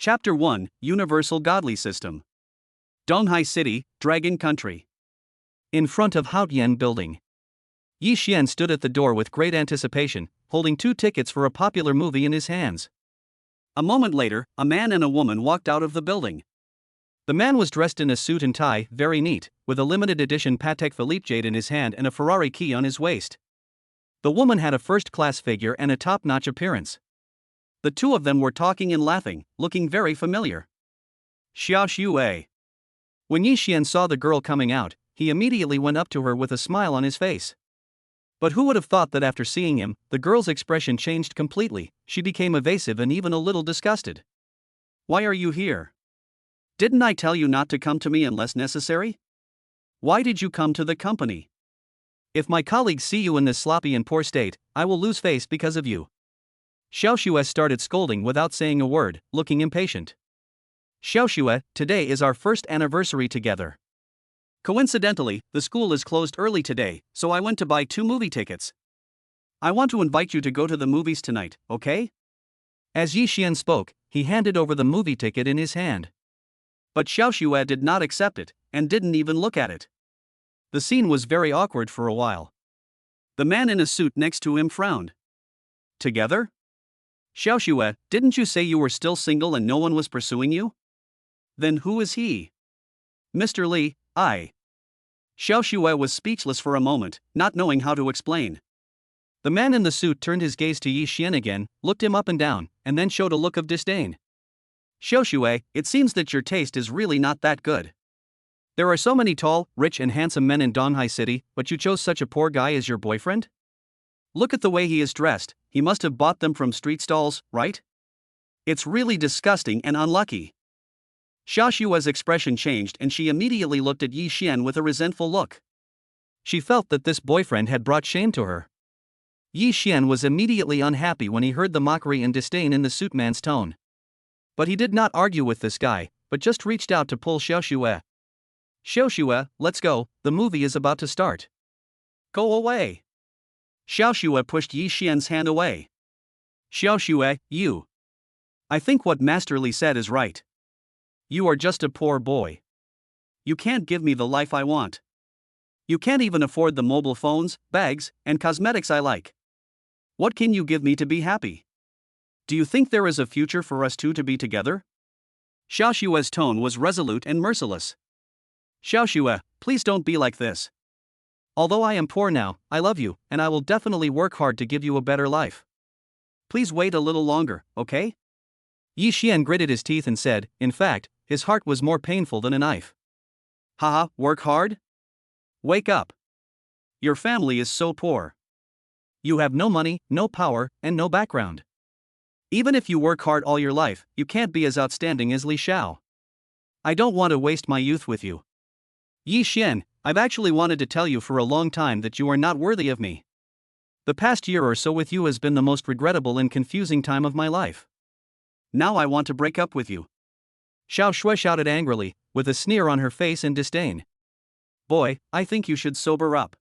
Chapter 1, Universal Godly System. Donghai City, Dragon Country. In front of Haotian Building. Yi Xian stood at the door with great anticipation, holding 2 tickets for a popular movie in his hands. A moment later, a man and a woman walked out of the building. The man was dressed in a suit and tie, very neat, with a limited edition Patek Philippe jade in his hand and a Ferrari key on his waist. The woman had a first-class figure and a top-notch appearance. The 2 of them were talking and laughing, looking very familiar. Xiao Xue. When Yi Xian saw the girl coming out, he immediately went up to her with a smile on his face. But who would have thought that after seeing him, the girl's expression changed completely, she became evasive and even a little disgusted. Why are you here? Didn't I tell you not to come to me unless necessary? Why did you come to the company? If my colleagues see you in this sloppy and poor state, I will lose face because of you. Xiao Xue started scolding without saying a word, looking impatient. Xiao Xue, today is our first anniversary together. Coincidentally, the school is closed early today, so I went to buy 2 movie tickets. I want to invite you to go to the movies tonight, okay? As Yi Xian spoke, he handed over the movie ticket in his hand. But Xiao Xue did not accept it, and didn't even look at it. The scene was very awkward for a while. The man in a suit next to him frowned. Together? Xiao Xue, didn't you say you were still single and no one was pursuing you? Then who is he? Mr. Li, I. Xiao Xue was speechless for a moment, not knowing how to explain. The man in the suit turned his gaze to Yi Xian again, looked him up and down, and then showed a look of disdain. Xiao Xue, it seems that your taste is really not that good. There are so many tall, rich and handsome men in Donghai City, but you chose such a poor guy as your boyfriend? Look at the way he is dressed, he must have bought them from street stalls, right? It's really disgusting and unlucky. Xiao Xue's expression changed and she immediately looked at Yi Xian with a resentful look. She felt that this boyfriend had brought shame to her. Yi Xian was immediately unhappy when he heard the mockery and disdain in the suit man's tone. But he did not argue with this guy, but just reached out to pull Xiao Xue. Xiao Xue, let's go, the movie is about to start. Go away. Xiao Xue pushed Yi Xian's hand away. Xiao Xue, you. I think what Master Li said is right. You are just a poor boy. You can't give me the life I want. You can't even afford the mobile phones, bags, and cosmetics I like. What can you give me to be happy? Do you think there is a future for us 2 to be together? Xiao Xue's tone was resolute and merciless. Xiao Xue, please don't be like this. Although I am poor now, I love you, and I will definitely work hard to give you a better life. Please wait a little longer, okay? Yi Xian gritted his teeth and said, in fact, his heart was more painful than a knife. Haha, work hard? Wake up. Your family is so poor. You have no money, no power, and no background. Even if you work hard all your life, you can't be as outstanding as Li Xiao. I don't want to waste my youth with you. Yi Xian, I've actually wanted to tell you for a long time that you are not worthy of me. The past year or so with you has been the most regrettable and confusing time of my life. Now I want to break up with you. Xiao Xue shouted angrily, with a sneer on her face and disdain. Boy, I think you should sober up.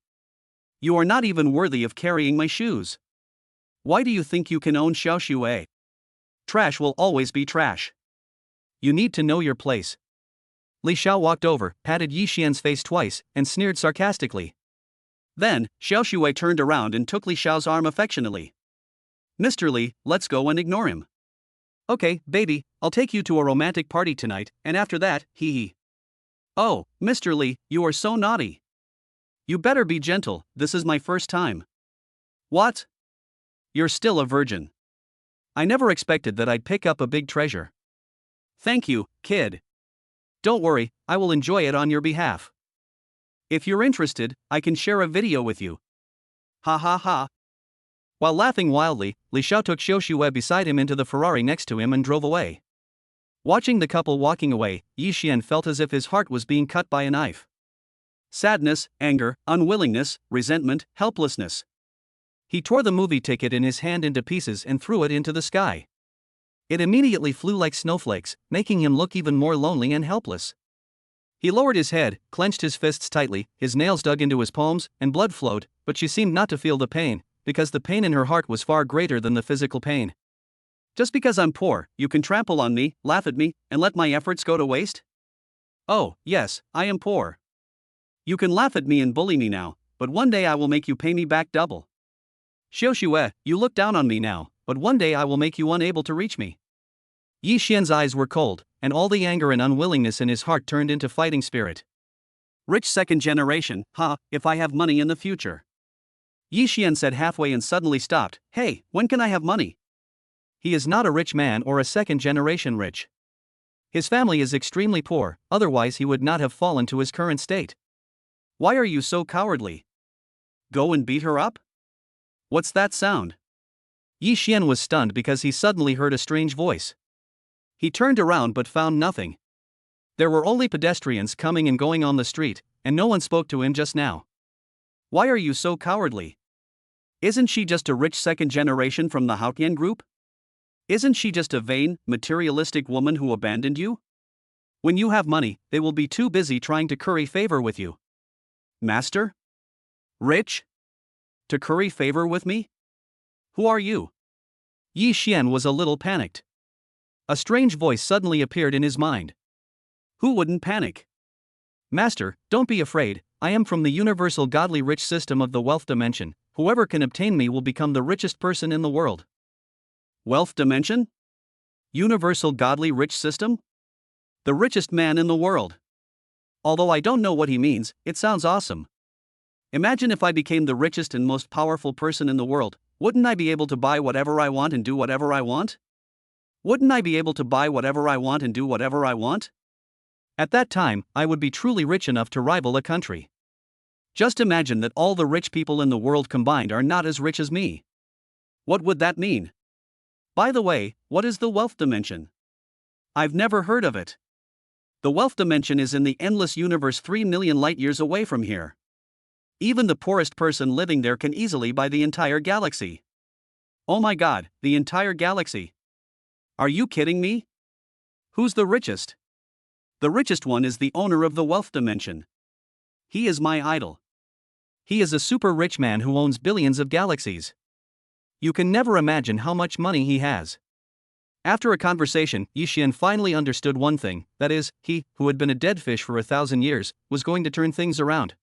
You are not even worthy of carrying my shoes. Why do you think you can own Xiao Xue? Trash will always be trash. You need to know your place. Li Xiao walked over, patted Yi Xian's face twice, and sneered sarcastically. Then, Xiao Xue turned around and took Li Xiao's arm affectionately. Mr. Li, let's go and ignore him. Okay, baby, I'll take you to a romantic party tonight, and after that, hee hee. Oh, Mr. Li, you are so naughty. You better be gentle, this is my first time. What? You're still a virgin. I never expected that I'd pick up a big treasure. Thank you, kid. Don't worry, I will enjoy it on your behalf. If you're interested, I can share a video with you. Ha ha ha. While laughing wildly, Li Xiao took Xiao Xue beside him into the Ferrari next to him and drove away. Watching the couple walking away, Yi Xian felt as if his heart was being cut by a knife. Sadness, anger, unwillingness, resentment, helplessness. He tore the movie ticket in his hand into pieces and threw it into the sky. It immediately flew like snowflakes, making him look even more lonely and helpless. He lowered his head, clenched his fists tightly, his nails dug into his palms, and blood flowed, but she seemed not to feel the pain, because the pain in her heart was far greater than the physical pain. Just because I'm poor, you can trample on me, laugh at me, and let my efforts go to waste? Oh, yes, I am poor. You can laugh at me and bully me now, but one day I will make you pay me back double. Xiaoxue, you look down on me now, but one day I will make you unable to reach me. Yi Xian's eyes were cold, and all the anger and unwillingness in his heart turned into fighting spirit. Rich second generation, if I have money in the future. Yi Xian said halfway and suddenly stopped. Hey, when can I have money? He is not a rich man or a second generation rich. His family is extremely poor, otherwise he would not have fallen to his current state. Why are you so cowardly? Go and beat her up? What's that sound? Yi Xian was stunned because he suddenly heard a strange voice. He turned around but found nothing. There were only pedestrians coming and going on the street, and no one spoke to him just now. Why are you so cowardly? Isn't she just a rich second generation from the Haotian group? Isn't she just a vain, materialistic woman who abandoned you? When you have money, they will be too busy trying to curry favor with you. Master? Rich? To curry favor with me? Who are you? Yi Xian was a little panicked. A strange voice suddenly appeared in his mind. Who wouldn't panic? Master, don't be afraid, I am from the universal godly rich system of the wealth dimension. Whoever can obtain me will become the richest person in the world. Wealth dimension? Universal godly rich system? The richest man in the world. Although I don't know what he means, it sounds awesome. Imagine if I became the richest and most powerful person in the world, wouldn't I be able to buy whatever I want and do whatever I want? Wouldn't I be able to buy whatever I want and do whatever I want? At that time, I would be truly rich enough to rival a country. Just imagine that all the rich people in the world combined are not as rich as me. What would that mean? By the way, what is the wealth dimension? I've never heard of it. The wealth dimension is in the endless universe 3 million light years away from here. Even the poorest person living there can easily buy the entire galaxy. Oh my god, the entire galaxy. Are you kidding me? Who's the richest? The richest one is the owner of the wealth dimension. He is my idol. He is a super rich man who owns billions of galaxies. You can never imagine how much money he has. After a conversation, Yi Xian finally understood one thing, that is, he, who had been a dead fish for 1,000 years, was going to turn things around.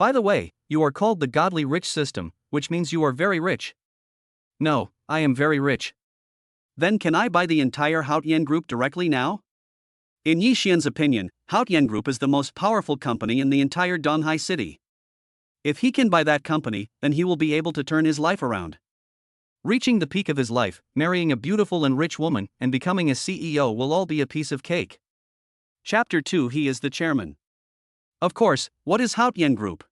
By the way, you are called the godly rich system, which means you are very rich. No, I am very rich. Then can I buy the entire Haotian group directly now? In Yi Xian's opinion, Haotian Group is the most powerful company in the entire Donghai city. If he can buy that company, then he will be able to turn his life around. Reaching the peak of his life, marrying a beautiful and rich woman, and becoming a CEO will all be a piece of cake. Chapter 2. He is the chairman. Of course, what is Haotian Group?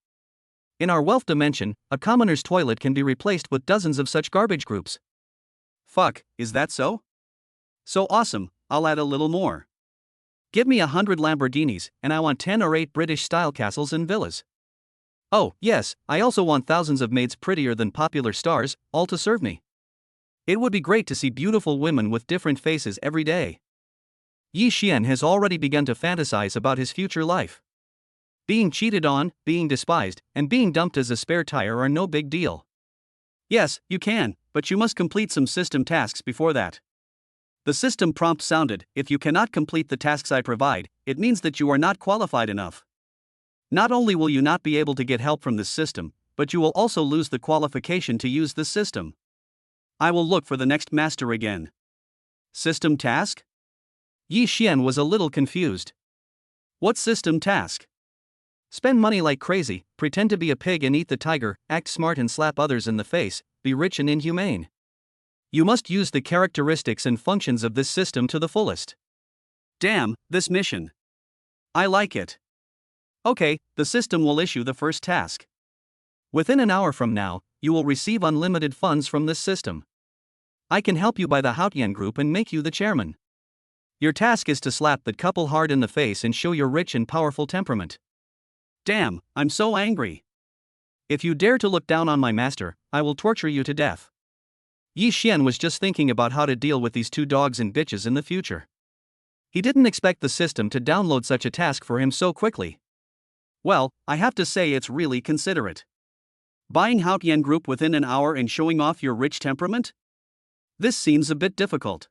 In our wealth dimension, a commoner's toilet can be replaced with dozens of such garbage groups. Fuck, is that so? So awesome, I'll add a little more. Give me 100 Lamborghinis, and I want 10 or 8 British-style castles and villas. Oh, yes, I also want thousands of maids prettier than popular stars, all to serve me. It would be great to see beautiful women with different faces every day. Yi Xian has already begun to fantasize about his future life. Being cheated on, being despised, and being dumped as a spare tire are no big deal. Yes, you can, but you must complete some system tasks before that. The system prompt sounded, if you cannot complete the tasks I provide, it means that you are not qualified enough. Not only will you not be able to get help from this system, but you will also lose the qualification to use the system. I will look for the next master again. System task? Yi Xian was a little confused. What system task? Spend money like crazy, pretend to be a pig and eat the tiger, act smart and slap others in the face, be rich and inhumane. You must use the characteristics and functions of this system to the fullest. Damn, this mission. I like it. Okay, the system will issue the first task. Within an hour from now, you will receive unlimited funds from this system. I can help you buy the Haotian Group and make you the chairman. Your task is to slap that couple hard in the face and show your rich and powerful temperament. Damn, I'm so angry. If you dare to look down on my master, I will torture you to death. Yi Xian was just thinking about how to deal with these two dogs and bitches in the future. He didn't expect the system to download such a task for him so quickly. Well, I have to say it's really considerate. Buying Haotian Group within an hour and showing off your rich temperament? This seems a bit difficult.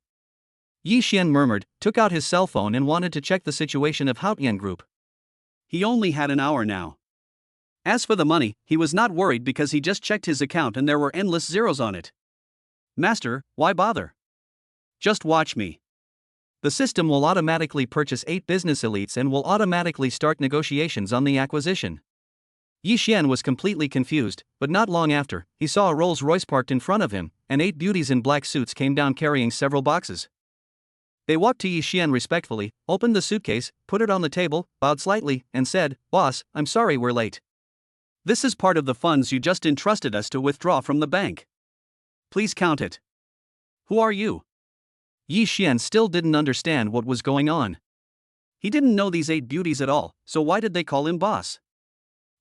Yi Xian murmured, took out his cell phone and wanted to check the situation of Haotian Group. He only had an hour now. As for the money, he was not worried because he just checked his account and there were endless zeros on it. Master, why bother? Just watch me. The system will automatically purchase 8 business elites and will automatically start negotiations on the acquisition. Yi Xian was completely confused, but not long after, he saw a Rolls-Royce parked in front of him, and 8 beauties in black suits came down carrying several boxes. They walked to Yi Xian respectfully, opened the suitcase, put it on the table, bowed slightly, and said, "Boss, I'm sorry we're late. This is part of the funds you just entrusted us to withdraw from the bank. Please count it." Who are you? Yi Xian still didn't understand what was going on. He didn't know these 8 beauties at all, so why did they call him boss?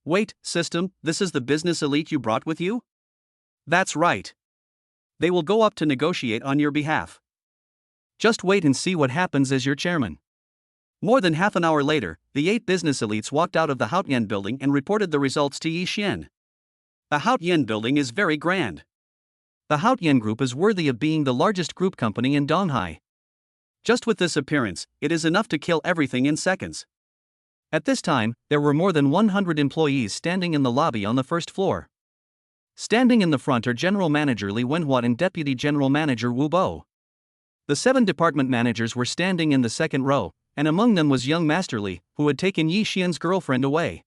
Wait, system, this is the business elite you brought with you? That's right. They will go up to negotiate on your behalf. Just wait and see what happens as your chairman. More than half an hour later, the 8 business elites walked out of the Haotian building and reported the results to Yi Xian. The Haotian building is very grand. The Haotian Group is worthy of being the largest group company in Donghai. Just with this appearance, it is enough to kill everything in seconds. At this time, there were more than 100 employees standing in the lobby on the first floor. Standing in the front are General Manager Li Wenhua and Deputy General Manager Wu Bo. The 7 department managers were standing in the second row, and among them was young Master Li, who had taken Yi Xian's girlfriend away.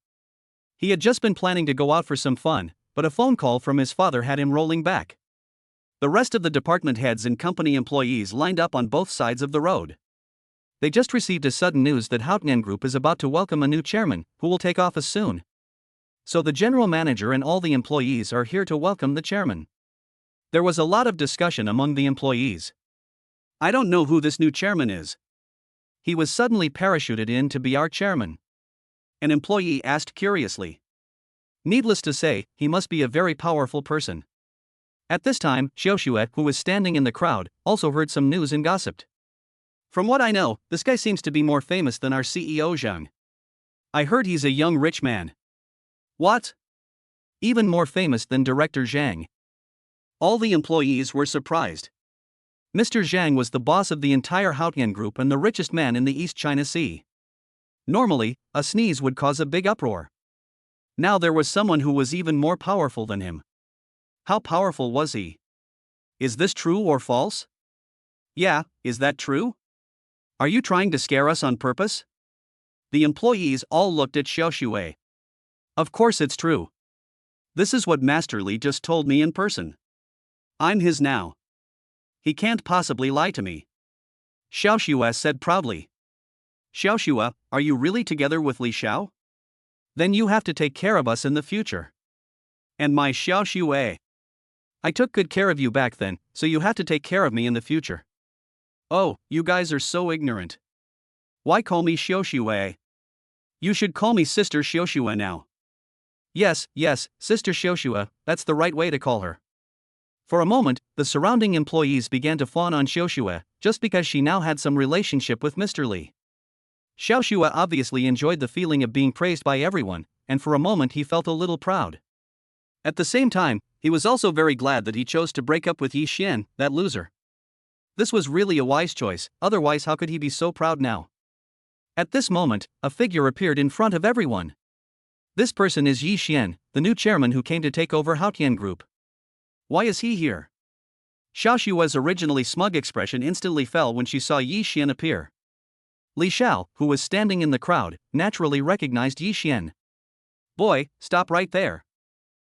He had just been planning to go out for some fun, but a phone call from his father had him rolling back. The rest of the department heads and company employees lined up on both sides of the road. They just received a sudden news that Haotian Group is about to welcome a new chairman, who will take office soon. So the general manager and all the employees are here to welcome the chairman. There was a lot of discussion among the employees. I don't know who this new chairman is. He was suddenly parachuted in to be our chairman. An employee asked curiously. Needless to say, he must be a very powerful person. At this time, Xiaoxue, who was standing in the crowd, also heard some news and gossiped. From what I know, this guy seems to be more famous than our CEO Zhang. I heard he's a young rich man. What? Even more famous than Director Zhang. All the employees were surprised. Mr. Zhang was the boss of the entire Haotian Group and the richest man in the East China Sea. Normally, a sneeze would cause a big uproar. Now there was someone who was even more powerful than him. How powerful was he? Is this true or false? Yeah, is that true? Are you trying to scare us on purpose? The employees all looked at Xiaoxue. Of course it's true. This is what Master Li just told me in person. I'm his now. He can't possibly lie to me. Xiaoxue said proudly. Xiaoxue, are you really together with Li Xiao? Then you have to take care of us in the future. And my Xiaoxue. I took good care of you back then, so you have to take care of me in the future. Oh, you guys are so ignorant. Why call me Xiaoxue? You should call me Sister Xiaoxue now. Yes, Sister Xiaoxue, that's the right way to call her. For a moment, the surrounding employees began to fawn on Xiaoxue, just because she now had some relationship with Mr. Li. Xiaoxue obviously enjoyed the feeling of being praised by everyone, and for a moment he felt a little proud. At the same time, he was also very glad that he chose to break up with Yi Xian, that loser. This was really a wise choice, otherwise how could he be so proud now? At this moment, a figure appeared in front of everyone. This person is Yi Xian, the new chairman who came to take over Haotian Group. Why is he here? Xiaoxue's originally smug expression instantly fell when she saw Yi Xian appear. Li Xiao, who was standing in the crowd, naturally recognized Yi Xian. Boy, stop right there.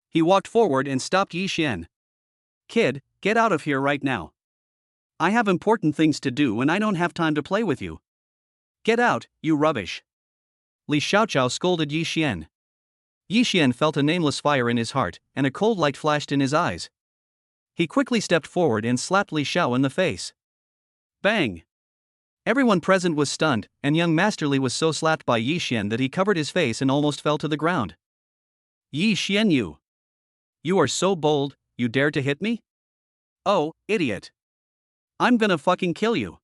He walked forward and stopped Yi Xian. Kid, get out of here right now. I have important things to do and I don't have time to play with you. Get out, you rubbish. Li Xiaoqiao scolded Yi Xian. Yi Xian felt a nameless fire in his heart, and a cold light flashed in his eyes. He quickly stepped forward and slapped Li Xiao in the face. Bang! Everyone present was stunned, and young Master Li was so slapped by Yi Xian that he covered his face and almost fell to the ground. Yi Xian, you are so bold, you dare to hit me? Oh, idiot. I'm gonna fucking kill you.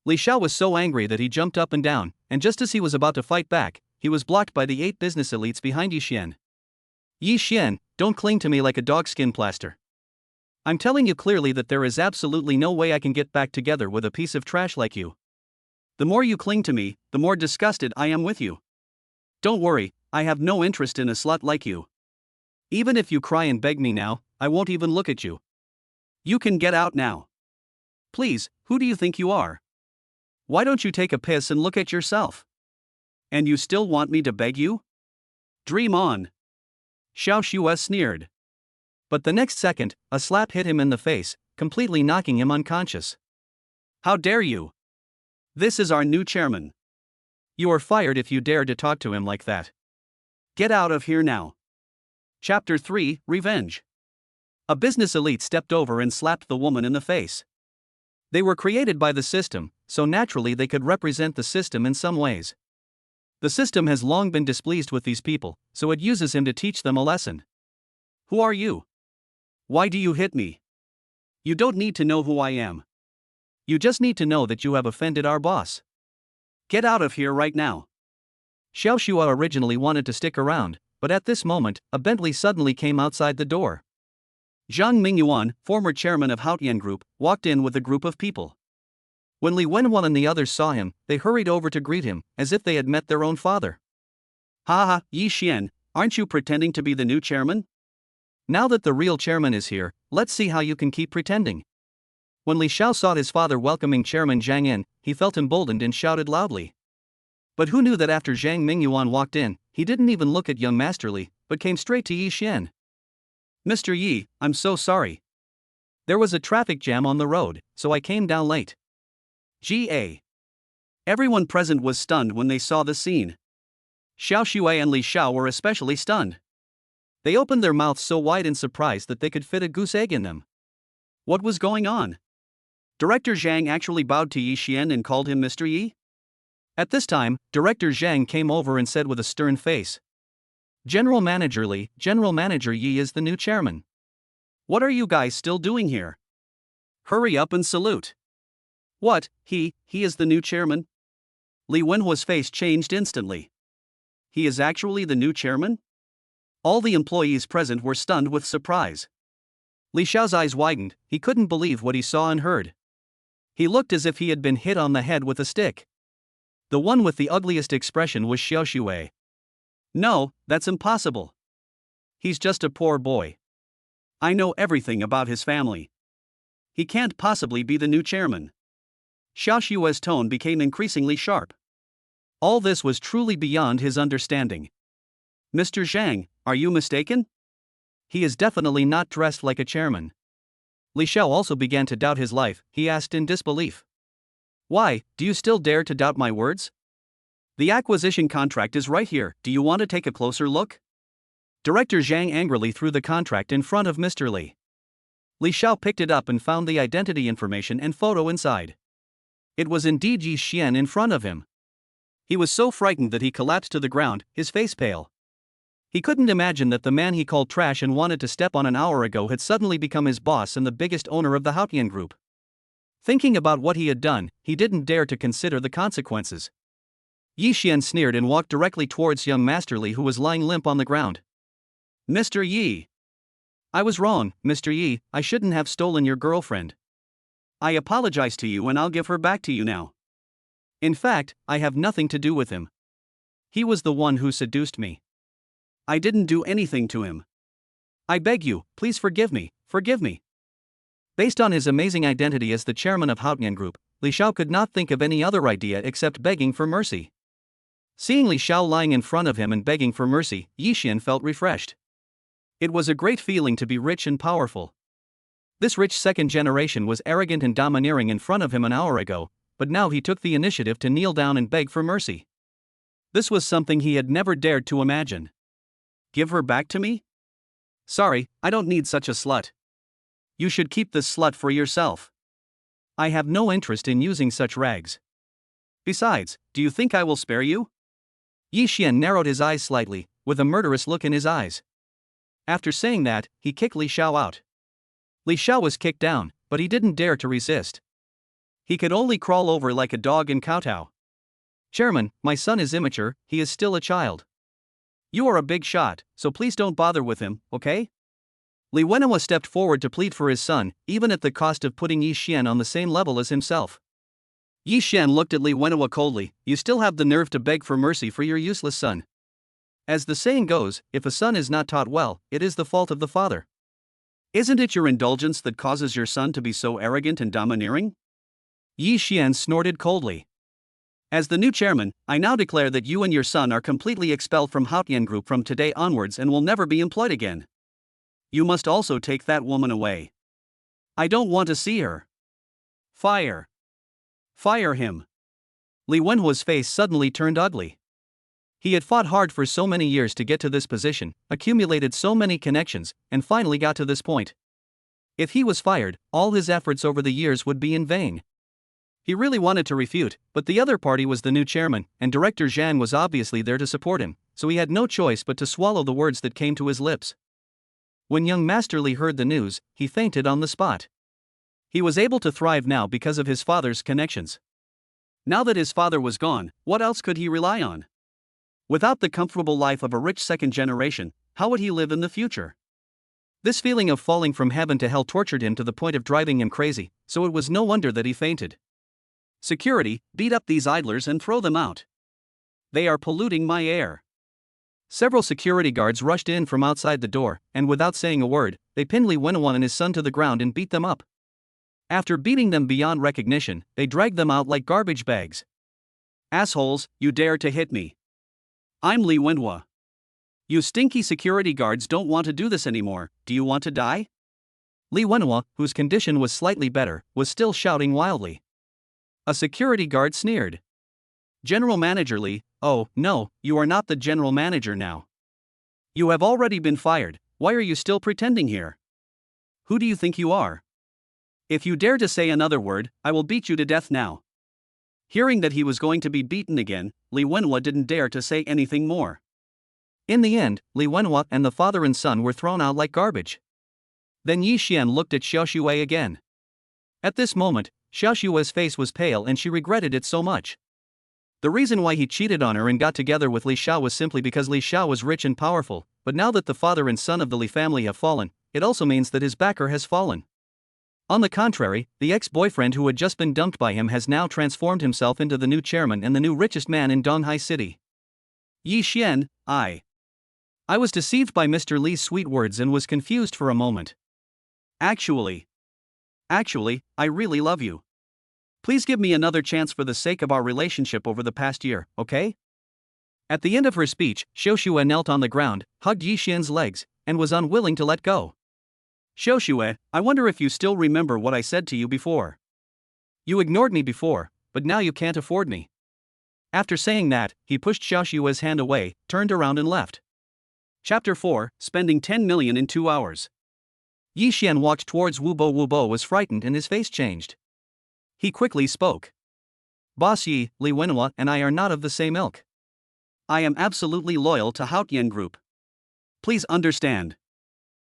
Li Xiao was so angry that he jumped up and down, and just as he was about to fight back, he was blocked by the 8 business elites behind Yi Xian. Yi Xian, don't cling to me like a dogskin plaster. I'm telling you clearly that there is absolutely no way I can get back together with a piece of trash like you. The more you cling to me, the more disgusted I am with you. Don't worry, I have no interest in a slut like you. Even if you cry and beg me now, I won't even look at you. You can get out now. Please, who do you think you are? Why don't you take a piss and look at yourself? And you still want me to beg you? Dream on. Xiao Xue sneered. But the next second, a slap hit him in the face, completely knocking him unconscious. How dare you? This is our new chairman. You are fired if you dare to talk to him like that. Get out of here now. Chapter 3, Revenge. A business elite stepped over and slapped the woman in the face. They were created by the system, so naturally they could represent the system in some ways. The system has long been displeased with these people, so it uses him to teach them a lesson. Who are you? Why do you hit me? You don't need to know who I am. You just need to know that you have offended our boss. Get out of here right now. Xiao Xue originally wanted to stick around, but at this moment, a Bentley suddenly came outside the door. Zhang Mingyuan, former chairman of Haotian Group, walked in with a group of people. When Li Wenwan and the others saw him, they hurried over to greet him, as if they had met their own father. Ha ha, Yi Xian, aren't you pretending to be the new chairman? Now that the real chairman is here, let's see how you can keep pretending. When Li Xiao saw his father welcoming Chairman Zhang in, he felt emboldened and shouted loudly. But who knew that after Zhang Mingyuan walked in, he didn't even look at young Master Li, but came straight to Yi Xian. Mr. Yi, I'm so sorry. There was a traffic jam on the road, so I came down late. G.A. Everyone present was stunned when they saw the scene. Xiao Xue and Li Xiao were especially stunned. They opened their mouths so wide in surprise that they could fit a goose egg in them. What was going on? Director Zhang actually bowed to Yi Xian and called him Mr. Yi? At this time, Director Zhang came over and said with a stern face. General Manager Li, General Manager Yi is the new chairman. What are you guys still doing here? Hurry up and salute. What, he is the new chairman? Li Wenhua's face changed instantly. He is actually the new chairman? All the employees present were stunned with surprise. Li Xiao's eyes widened, he couldn't believe what he saw and heard. He looked as if he had been hit on the head with a stick. The one with the ugliest expression was Xiao Xue. No, that's impossible. He's just a poor boy. I know everything about his family. He can't possibly be the new chairman. Xiao Xue's tone became increasingly sharp. All this was truly beyond his understanding. Mr. Zhang, are you mistaken? He is definitely not dressed like a chairman. Li Xiao also began to doubt his life, he asked in disbelief. Why, do you still dare to doubt my words? The acquisition contract is right here, do you want to take a closer look? Director Zhang angrily threw the contract in front of Mr. Li. Li Xiao picked it up and found the identity information and photo inside. It was indeed Yi Xian in front of him. He was so frightened that he collapsed to the ground, his face pale. He couldn't imagine that the man he called trash and wanted to step on an hour ago had suddenly become his boss and the biggest owner of the Haotian Group. Thinking about what he had done, he didn't dare to consider the consequences. Yi Xian sneered and walked directly towards young Master Li, who was lying limp on the ground. Mr. Yi. I was wrong, Mr. Yi, I shouldn't have stolen your girlfriend. I apologize to you and I'll give her back to you now. In fact, I have nothing to do with him. He was the one who seduced me. I didn't do anything to him. I beg you, please forgive me, forgive me. Based on his amazing identity as the chairman of Haotian Group, Li Xiao could not think of any other idea except begging for mercy. Seeing Li Xiao lying in front of him and begging for mercy, Yi Xian felt refreshed. It was a great feeling to be rich and powerful. This rich second generation was arrogant and domineering in front of him an hour ago, but now he took the initiative to kneel down and beg for mercy. This was something he had never dared to imagine. Give her back to me? Sorry, I don't need such a slut. You should keep this slut for yourself. I have no interest in using such rags. Besides, do you think I will spare you? Yi Xian narrowed his eyes slightly, with a murderous look in his eyes. After saying that, he kicked Li Xiao out. Li Xiao was kicked down, but he didn't dare to resist. He could only crawl over like a dog and kowtow. Chairman, my son is immature, he is still a child. You are a big shot, so please don't bother with him, okay? Li Wenhua stepped forward to plead for his son, even at the cost of putting Yi Xian on the same level as himself. Yi Xian looked at Li Wenhua coldly. You still have the nerve to beg for mercy for your useless son. As the saying goes, if a son is not taught well, it is the fault of the father. Isn't it your indulgence that causes your son to be so arrogant and domineering? Yi Xian snorted coldly. As the new chairman, I now declare that you and your son are completely expelled from Haotian Group from today onwards and will never be employed again. You must also take that woman away. I don't want to see her. Fire. Fire him. Li Wenhua's face suddenly turned ugly. He had fought hard for so many years to get to this position, accumulated so many connections, and finally got to this point. If he was fired, all his efforts over the years would be in vain. He really wanted to refute, but the other party was the new chairman, and Director Zhang was obviously there to support him, so he had no choice but to swallow the words that came to his lips. When young Master Li heard the news, he fainted on the spot. He was able to thrive now because of his father's connections. Now that his father was gone, what else could he rely on? Without the comfortable life of a rich second generation, how would he live in the future? This feeling of falling from heaven to hell tortured him to the point of driving him crazy, so it was no wonder that he fainted. Security, beat up these idlers and throw them out. They are polluting my air. Several security guards rushed in from outside the door, and without saying a word, they pinned Li Wenhua and his son to the ground and beat them up. After beating them beyond recognition, they dragged them out like garbage bags. Assholes, you dare to hit me. I'm Li Wenhua. You stinky security guards don't want to do this anymore, do you want to die? Li Wenhua, whose condition was slightly better, was still shouting wildly. A security guard sneered. General Manager Li, oh, no, you are not the general manager now. You have already been fired, why are you still pretending here? Who do you think you are? If you dare to say another word, I will beat you to death now. Hearing that he was going to be beaten again, Li Wenhua didn't dare to say anything more. In the end, Li Wenhua and the father and son were thrown out like garbage. Then Yi Xian looked at Xiao Xue again. At this moment, Xiao Xue's face was pale and she regretted it so much. The reason why he cheated on her and got together with Li Xiao was simply because Li Xiao was rich and powerful, but now that the father and son of the Li family have fallen, it also means that his backer has fallen. On the contrary, the ex-boyfriend who had just been dumped by him has now transformed himself into the new chairman and the new richest man in Donghai City. Yi Xian, I was deceived by Mr. Li's sweet words and was confused for a moment. Actually, I really love you. Please give me another chance for the sake of our relationship over the past year, okay? At the end of her speech, Xiao Xue knelt on the ground, hugged Yi Xian's legs, and was unwilling to let go. Xiao Xue, I wonder if you still remember what I said to you before. You ignored me before, but now you can't afford me. After saying that, he pushed Xiao Xue's hand away, turned around and left. Chapter 4, Spending 10 million in 2 hours. Yi Xian walked towards Wu Bo. Wu Bo was frightened and his face changed. He quickly spoke. Boss Yi, Li Wenhua and I are not of the same ilk. I am absolutely loyal to Haotian Group. Please understand.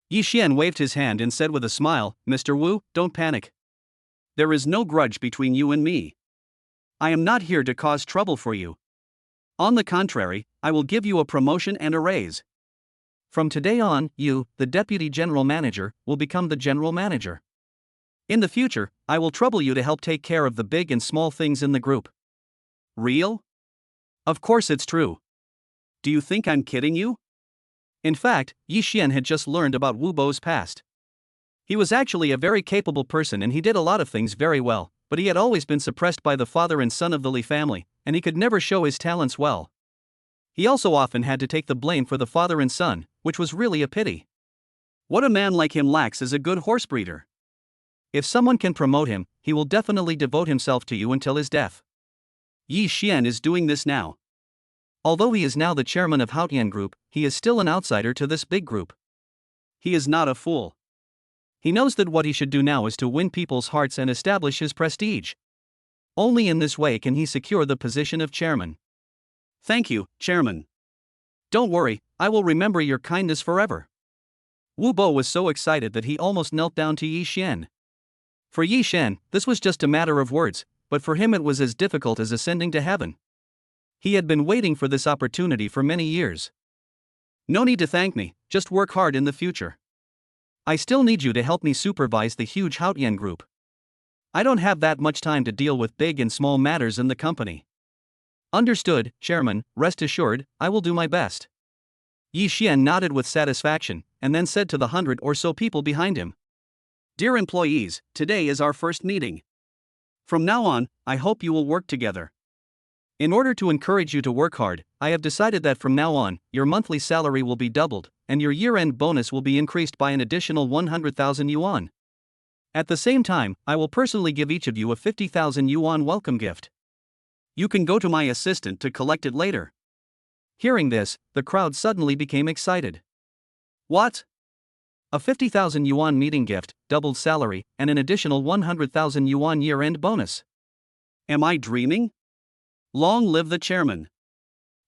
Yi Xian waved his hand and said with a smile, Mr. Wu, don't panic. There is no grudge between you and me. I am not here to cause trouble for you. On the contrary, I will give you a promotion and a raise. From today on, you, the deputy general manager, will become the general manager. In the future, I will trouble you to help take care of the big and small things in the group. Real? Of course it's true. Do you think I'm kidding you? In fact, Yi Xian had just learned about Wu Bo's past. He was actually a very capable person and he did a lot of things very well, but he had always been suppressed by the father and son of the Li family, and he could never show his talents well. He also often had to take the blame for the father and son, which was really a pity. What a man like him lacks is a good horse breeder. If someone can promote him, he will definitely devote himself to you until his death. Yi Xian is doing this now. Although he is now the chairman of Haotian Group, he is still an outsider to this big group. He is not a fool. He knows that what he should do now is to win people's hearts and establish his prestige. Only in this way can he secure the position of chairman. Thank you, chairman. Don't worry, I will remember your kindness forever. Wu Bo was so excited that he almost knelt down to Yi Xian. For Yi Xian, this was just a matter of words, but for him it was as difficult as ascending to heaven. He had been waiting for this opportunity for many years. No need to thank me, just work hard in the future. I still need you to help me supervise the huge Haotian group. I don't have that much time to deal with big and small matters in the company. Understood, Chairman, rest assured, I will do my best. Yi Xian nodded with satisfaction, and then said to the 100 or so people behind him. Dear employees, today is our first meeting. From now on, I hope you will work together. In order to encourage you to work hard, I have decided that from now on, your monthly salary will be doubled, and your year-end bonus will be increased by an additional 100,000 yuan. At the same time, I will personally give each of you a 50,000 yuan welcome gift. You can go to my assistant to collect it later. Hearing this, the crowd suddenly became excited. What? A 50,000 yuan meeting gift, doubled salary, and an additional 100,000 yuan year-end bonus. Am I dreaming? Long live the chairman.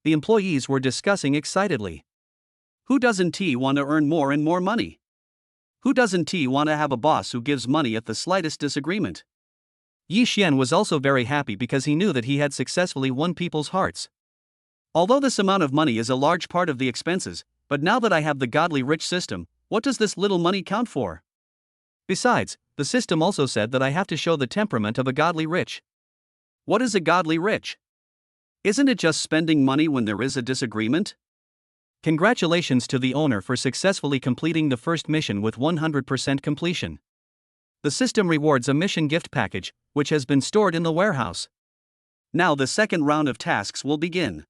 The employees were discussing excitedly. Who doesn't want to earn more and more money? Who doesn't want to have a boss who gives money at the slightest disagreement? Yi Xian was also very happy because he knew that he had successfully won people's hearts. Although this amount of money is a large part of the expenses, but now that I have the godly rich system, what does this little money count for? Besides, the system also said that I have to show the temperament of a godly rich. What is a godly rich? Isn't it just spending money when there is a disagreement? Congratulations to the owner for successfully completing the first mission with 100% completion. The system rewards a mission gift package, which has been stored in the warehouse. Now the second round of tasks will begin.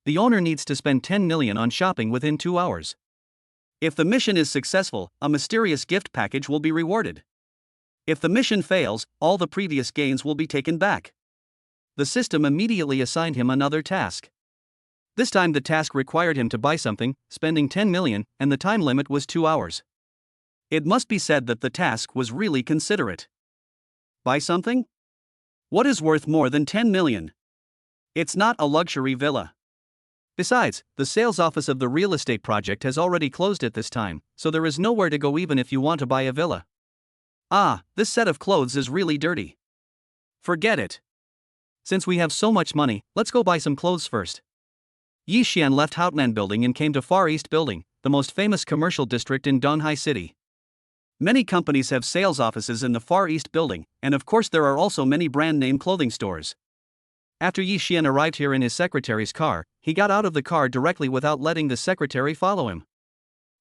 The owner needs to spend 10 million on shopping within 2 hours. If the mission is successful, a mysterious gift package will be rewarded. If the mission fails, all the previous gains will be taken back. The system immediately assigned him another task. This time the task required him to buy something, spending 10 million, and the time limit was 2 hours. It must be said that the task was really considerate. Buy something? What is worth more than 10 million? It's not a luxury villa. Besides, the sales office of the real estate project has already closed at this time, so there is nowhere to go even if you want to buy a villa. Ah, this set of clothes is really dirty. Forget it. Since we have so much money, let's go buy some clothes first. Yi Xian left Haotian Building and came to Far East Building, the most famous commercial district in Donghai City. Many companies have sales offices in the Far East Building, and of course there are also many brand-name clothing stores. After Yi Xian arrived here in his secretary's car, he got out of the car directly without letting the secretary follow him.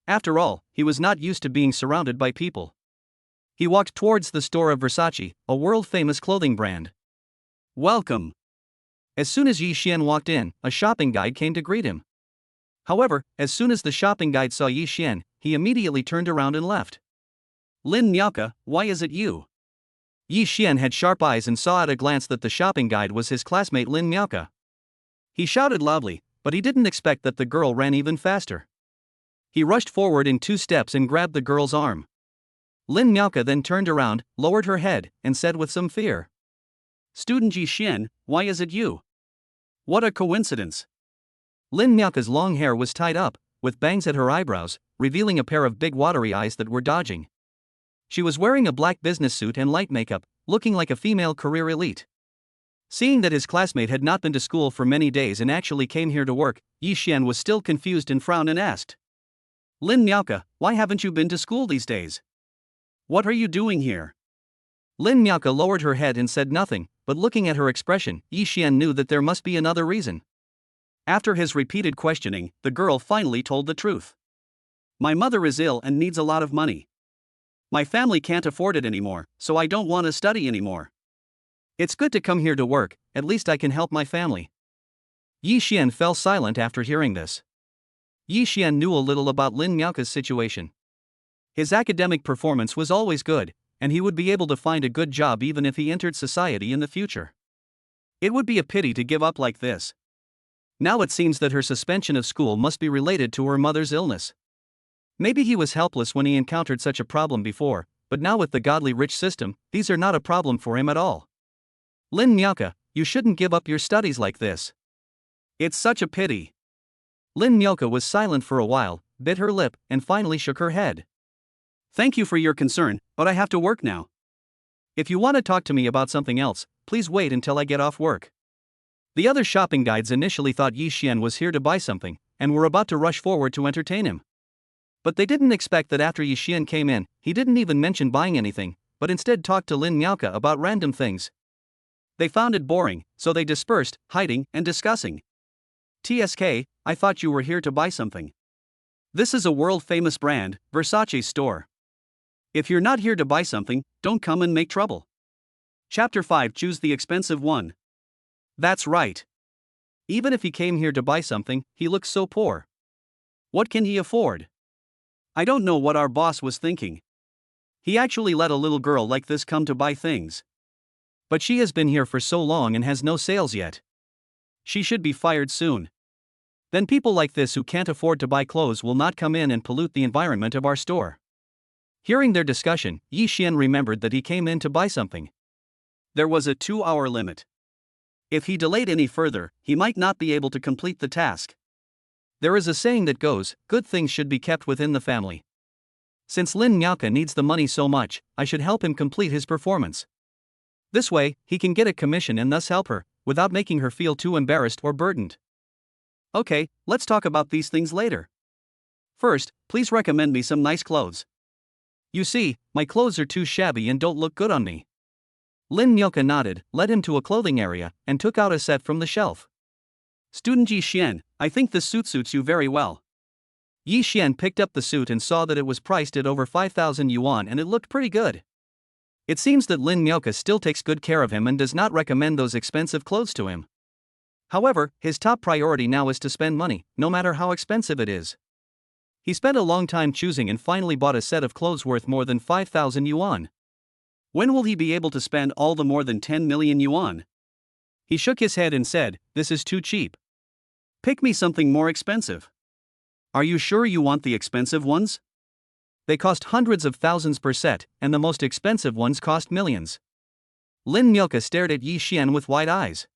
After all, he was not used to being surrounded by people. He walked towards the store of Versace, a world-famous clothing brand. Welcome. As soon as Yi Xian walked in, a shopping guide came to greet him. However, as soon as the shopping guide saw Yi Xian, he immediately turned around and left. Lin Miaoke, why is it you? Yi Xian had sharp eyes and saw at a glance that the shopping guide was his classmate Lin Miaoke. He shouted loudly, but he didn't expect that the girl ran even faster. He rushed forward in 2 steps and grabbed the girl's arm. Lin Miaoke then turned around, lowered her head, and said with some fear. Student Yi Xian, why is it you? What a coincidence. Lin Miaoke's long hair was tied up, with bangs at her eyebrows, revealing a pair of big watery eyes that were dodging. She was wearing a black business suit and light makeup, looking like a female career elite. Seeing that his classmate had not been to school for many days and actually came here to work, Yi Xian was still confused and frowned and asked. Lin Miaoke, why haven't you been to school these days? What are you doing here? Lin Miaoke lowered her head and said nothing, but looking at her expression, Yi Xian knew that there must be another reason. After his repeated questioning, the girl finally told the truth. My mother is ill and needs a lot of money. My family can't afford it anymore, so I don't want to study anymore. It's good to come here to work, at least I can help my family. Yi Xian fell silent after hearing this. Yi Xian knew a little about Lin Miaoke's situation. His academic performance was always good, and he would be able to find a good job even if he entered society in the future. It would be a pity to give up like this. Now it seems that her suspension of school must be related to her mother's illness. Maybe he was helpless when he encountered such a problem before, but now with the godly rich system, these are not a problem for him at all. Lin Miaoke, you shouldn't give up your studies like this. It's such a pity. Lin Miaoke was silent for a while, bit her lip, and finally shook her head. Thank you for your concern, but I have to work now. If you want to talk to me about something else, please wait until I get off work. The other shopping guides initially thought Yi Xian was here to buy something, and were about to rush forward to entertain him. But they didn't expect that after Yi Xian came in, he didn't even mention buying anything, but instead talked to Lin Miaoke about random things. They found it boring, so they dispersed, hiding and discussing. TSK, I thought you were here to buy something. This is a world-famous brand, Versace's store. If you're not here to buy something, don't come and make trouble. Chapter 5. Choose the expensive one. That's right. Even if he came here to buy something, he looks so poor. What can he afford? I don't know what our boss was thinking. He actually let a little girl like this come to buy things. But she has been here for so long and has no sales yet. She should be fired soon. Then people like this who can't afford to buy clothes will not come in and pollute the environment of our store. Hearing their discussion, Yi Xian remembered that he came in to buy something. There was a 2-hour limit. If he delayed any further, he might not be able to complete the task. There is a saying that goes, good things should be kept within the family. Since Lin Miaoke needs the money so much, I should help him complete his performance. This way, he can get a commission and thus help her, without making her feel too embarrassed or burdened. Okay, let's talk about these things later. First, please recommend me some nice clothes. You see, my clothes are too shabby and don't look good on me. Lin Miaoke nodded, led him to a clothing area, and took out a set from the shelf. Student Yi Xian, I think this suit suits you very well. Yi Xian picked up the suit and saw that it was priced at over 5,000 yuan and it looked pretty good. It seems that Lin Miaoke still takes good care of him and does not recommend those expensive clothes to him. However, his top priority now is to spend money, no matter how expensive it is. He spent a long time choosing and finally bought a set of clothes worth more than 5,000 yuan. When will he be able to spend all the more than 10 million yuan? He shook his head and said, this is too cheap. Pick me something more expensive. Are you sure you want the expensive ones? They cost hundreds of thousands per set, and the most expensive ones cost millions. Lin Miaoke stared at Yi Xian with wide eyes.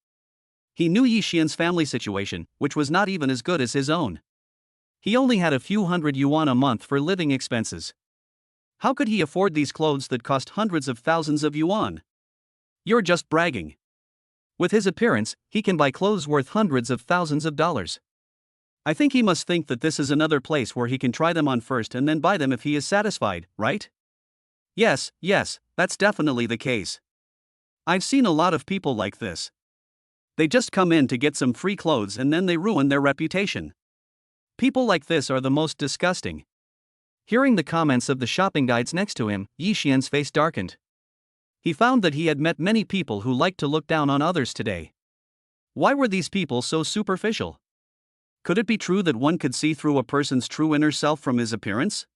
He knew Yi Xian's family situation, which was not even as good as his own. He only had a few hundred yuan a month for living expenses. How could he afford these clothes that cost hundreds of thousands of yuan? You're just bragging. With his appearance, he can buy clothes worth hundreds of thousands of dollars. I think he must think that this is another place where he can try them on first and then buy them if he is satisfied, right? Yes, that's definitely the case. I've seen a lot of people like this. They just come in to get some free clothes and then they ruin their reputation. People like this are the most disgusting. Hearing the comments of the shopping guides next to him, Yi Xian's face darkened. He found that he had met many people who liked to look down on others today. Why were these people so superficial? Could it be true that one could see through a person's true inner self from his appearance?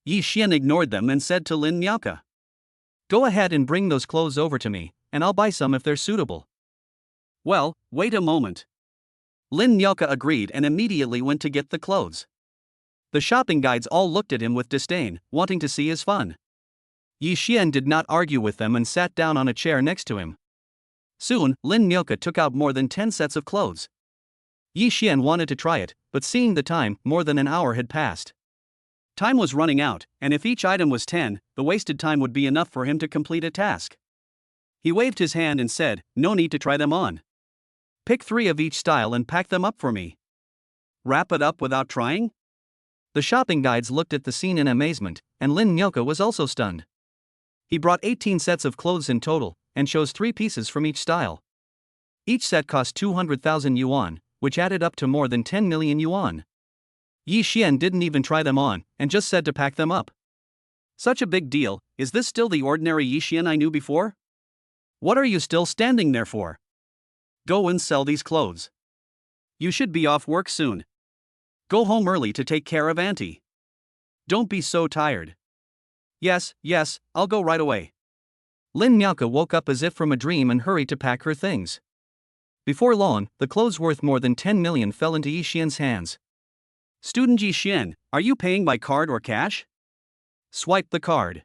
Yi Xian ignored them and said to Lin Miaoke, go ahead and bring those clothes over to me, and I'll buy some if they're suitable. Well, wait a moment. Lin Miaoke agreed and immediately went to get the clothes. The shopping guides all looked at him with disdain, wanting to see his fun. Yi Xian did not argue with them and sat down on a chair next to him. Soon, Lin Miaoke took out more than 10 sets of clothes. Yi Xian wanted to try it, but seeing the time, more than an hour had passed. Time was running out, and if each item was 10, the wasted time would be enough for him to complete a task. He waved his hand and said, no need to try them on. Pick 3 of each style and pack them up for me. Wrap it up without trying? The shopping guides looked at the scene in amazement, and Lin Miaoke was also stunned. He brought 18 sets of clothes in total, and chose 3 pieces from each style. Each set cost 200,000 yuan, which added up to more than 10 million yuan. Yi Xian didn't even try them on, and just said to pack them up. Such a big deal, is this still the ordinary Yi Xian I knew before? What are you still standing there for? Go and sell these clothes. You should be off work soon. Go home early to take care of Auntie. Don't be so tired. Yes, I'll go right away. Lin Miaoke woke up as if from a dream and hurried to pack her things. Before long, the clothes worth more than 10 million fell into Yi Xian's hands. Student Yi Xian, are you paying by card or cash? Swipe the card.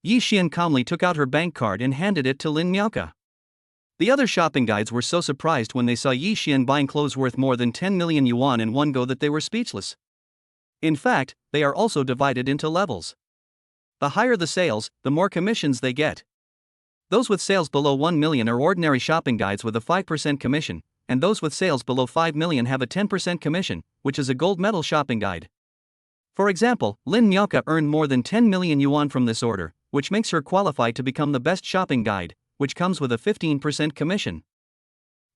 Yi Xian calmly took out her bank card and handed it to Lin Miaoke. The other shopping guides were so surprised when they saw Yi Xian buying clothes worth more than 10 million yuan in one go that they were speechless. In fact, they are also divided into levels. The higher the sales, the more commissions they get. Those with sales below 1 million are ordinary shopping guides with a 5% commission, and those with sales below 5 million have a 10% commission, which is a gold medal shopping guide. For example, Lin Miaoka earned more than 10 million yuan from this order, which makes her qualified to become the best shopping guide, which comes with a 15% commission.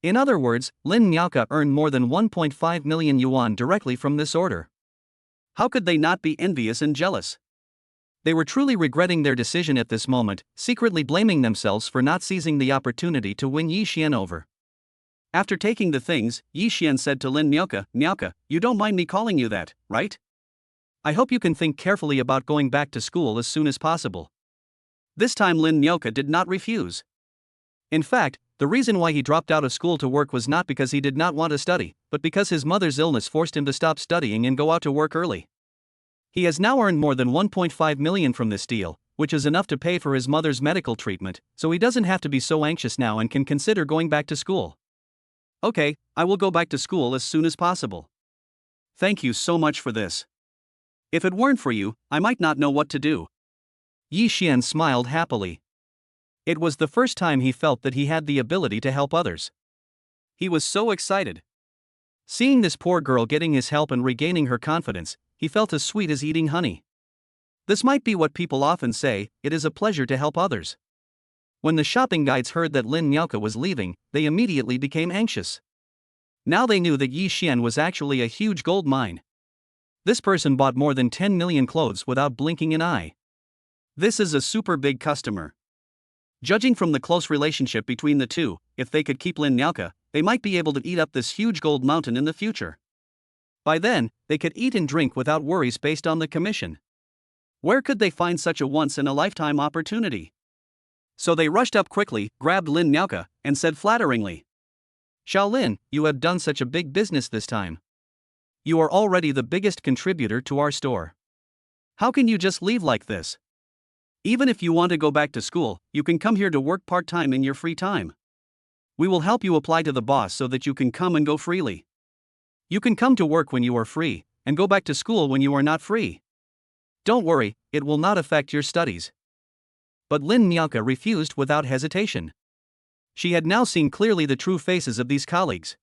In other words, Lin Miaoka earned more than 1.5 million yuan directly from this order. How could they not be envious and jealous? They were truly regretting their decision at this moment, secretly blaming themselves for not seizing the opportunity to win Yi Xian over. After taking the things, Yi Xian said to Lin Miaoka, "Miaoka, you don't mind me calling you that, right? I hope you can think carefully about going back to school as soon as possible." This time Lin Miaoka did not refuse. In fact, the reason why he dropped out of school to work was not because he did not want to study, but because his mother's illness forced him to stop studying and go out to work early. He has now earned more than 1.5 million from this deal, which is enough to pay for his mother's medical treatment, so he doesn't have to be so anxious now and can consider going back to school. "Okay, I will go back to school as soon as possible. Thank you so much for this. If it weren't for you, I might not know what to do." Yi Xian smiled happily. It was the first time he felt that he had the ability to help others. He was so excited. Seeing this poor girl getting his help and regaining her confidence, he felt as sweet as eating honey. This might be what people often say, it is a pleasure to help others. When the shopping guides heard that Lin Miaoka was leaving, they immediately became anxious. Now they knew that Yi Xian was actually a huge gold mine. This person bought more than 10 million clothes without blinking an eye. This is a super big customer. Judging from the close relationship between the two, if they could keep Lin Miaoka, they might be able to eat up this huge gold mountain in the future. By then, they could eat and drink without worries based on the commission. Where could they find such a once-in-a-lifetime opportunity? So they rushed up quickly, grabbed Lin Miaoka, and said flatteringly, "Xiaolin, you have done such a big business this time. You are already the biggest contributor to our store. How can you just leave like this? Even if you want to go back to school, you can come here to work part-time in your free time. We will help you apply to the boss so that you can come and go freely. You can come to work when you are free, and go back to school when you are not free. Don't worry, it will not affect your studies." But Lin Miaoka refused without hesitation. She had now seen clearly the true faces of these colleagues.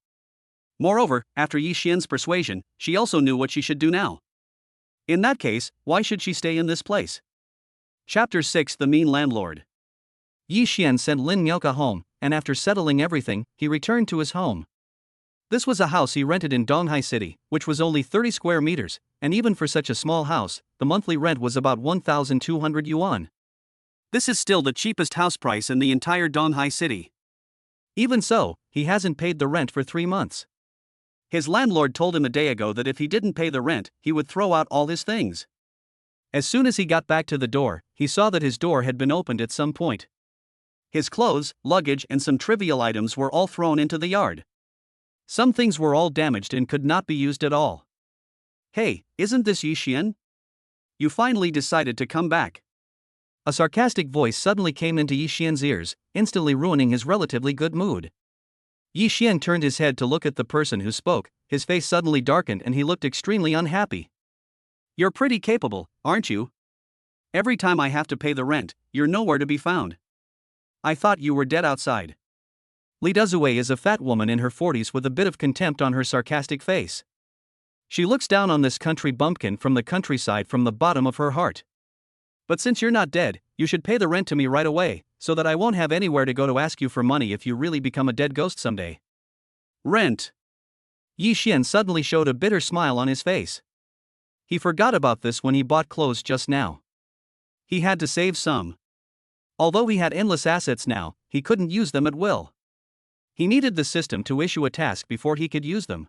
Moreover, after Yi Xian's persuasion, she also knew what she should do now. In that case, why should she stay in this place? Chapter 6: The Mean Landlord. Yi Xian sent Lin Miaoka home, and after settling everything, he returned to his home. This was a house he rented in Donghai City, which was only 30 square meters, and even for such a small house, the monthly rent was about 1,200 yuan. This is still the cheapest house price in the entire Donghai City. Even so, he hasn't paid the rent for 3 months. His landlord told him a day ago that if he didn't pay the rent, he would throw out all his things. As soon as he got back to the door, he saw that his door had been opened at some point. His clothes, luggage, and some trivial items were all thrown into the yard. Some things were all damaged and could not be used at all. "Hey, isn't this Yi Xian? You finally decided to come back." A sarcastic voice suddenly came into Yi Xian's ears, instantly ruining his relatively good mood. Yi Xian turned his head to look at the person who spoke, his face suddenly darkened and he looked extremely unhappy. "You're pretty capable, aren't you? Every time I have to pay the rent, you're nowhere to be found. I thought you were dead outside." Li Dezue is a fat woman in her 40s with a bit of contempt on her sarcastic face. She looks down on this country bumpkin from the countryside from the bottom of her heart. "But since you're not dead, you should pay the rent to me right away, so that I won't have anywhere to go to ask you for money if you really become a dead ghost someday." Rent. Yi Xian suddenly showed a bitter smile on his face. He forgot about this when he bought clothes just now. He had to save some. Although he had endless assets now, he couldn't use them at will. He needed the system to issue a task before he could use them.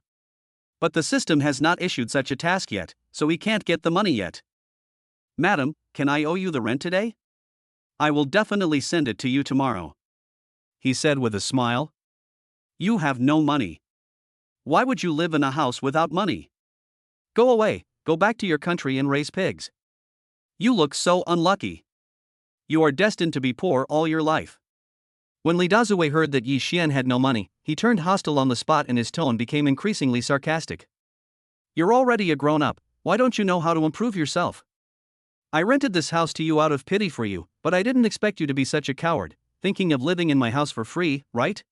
But the system has not issued such a task yet, so he can't get the money yet. "Madam, can I owe you the rent today? I will definitely send it to you tomorrow," he said with a smile. "You have no money. Why would you live in a house without money? Go away, go back to your country and raise pigs. You look so unlucky. You are destined to be poor all your life." When Li Dezue heard that Yi Xian had no money, he turned hostile on the spot and his tone became increasingly sarcastic. "You're already a grown-up, why don't you know how to improve yourself? I rented this house to you out of pity for you, but I didn't expect you to be such a coward, thinking of living in my house for free, right?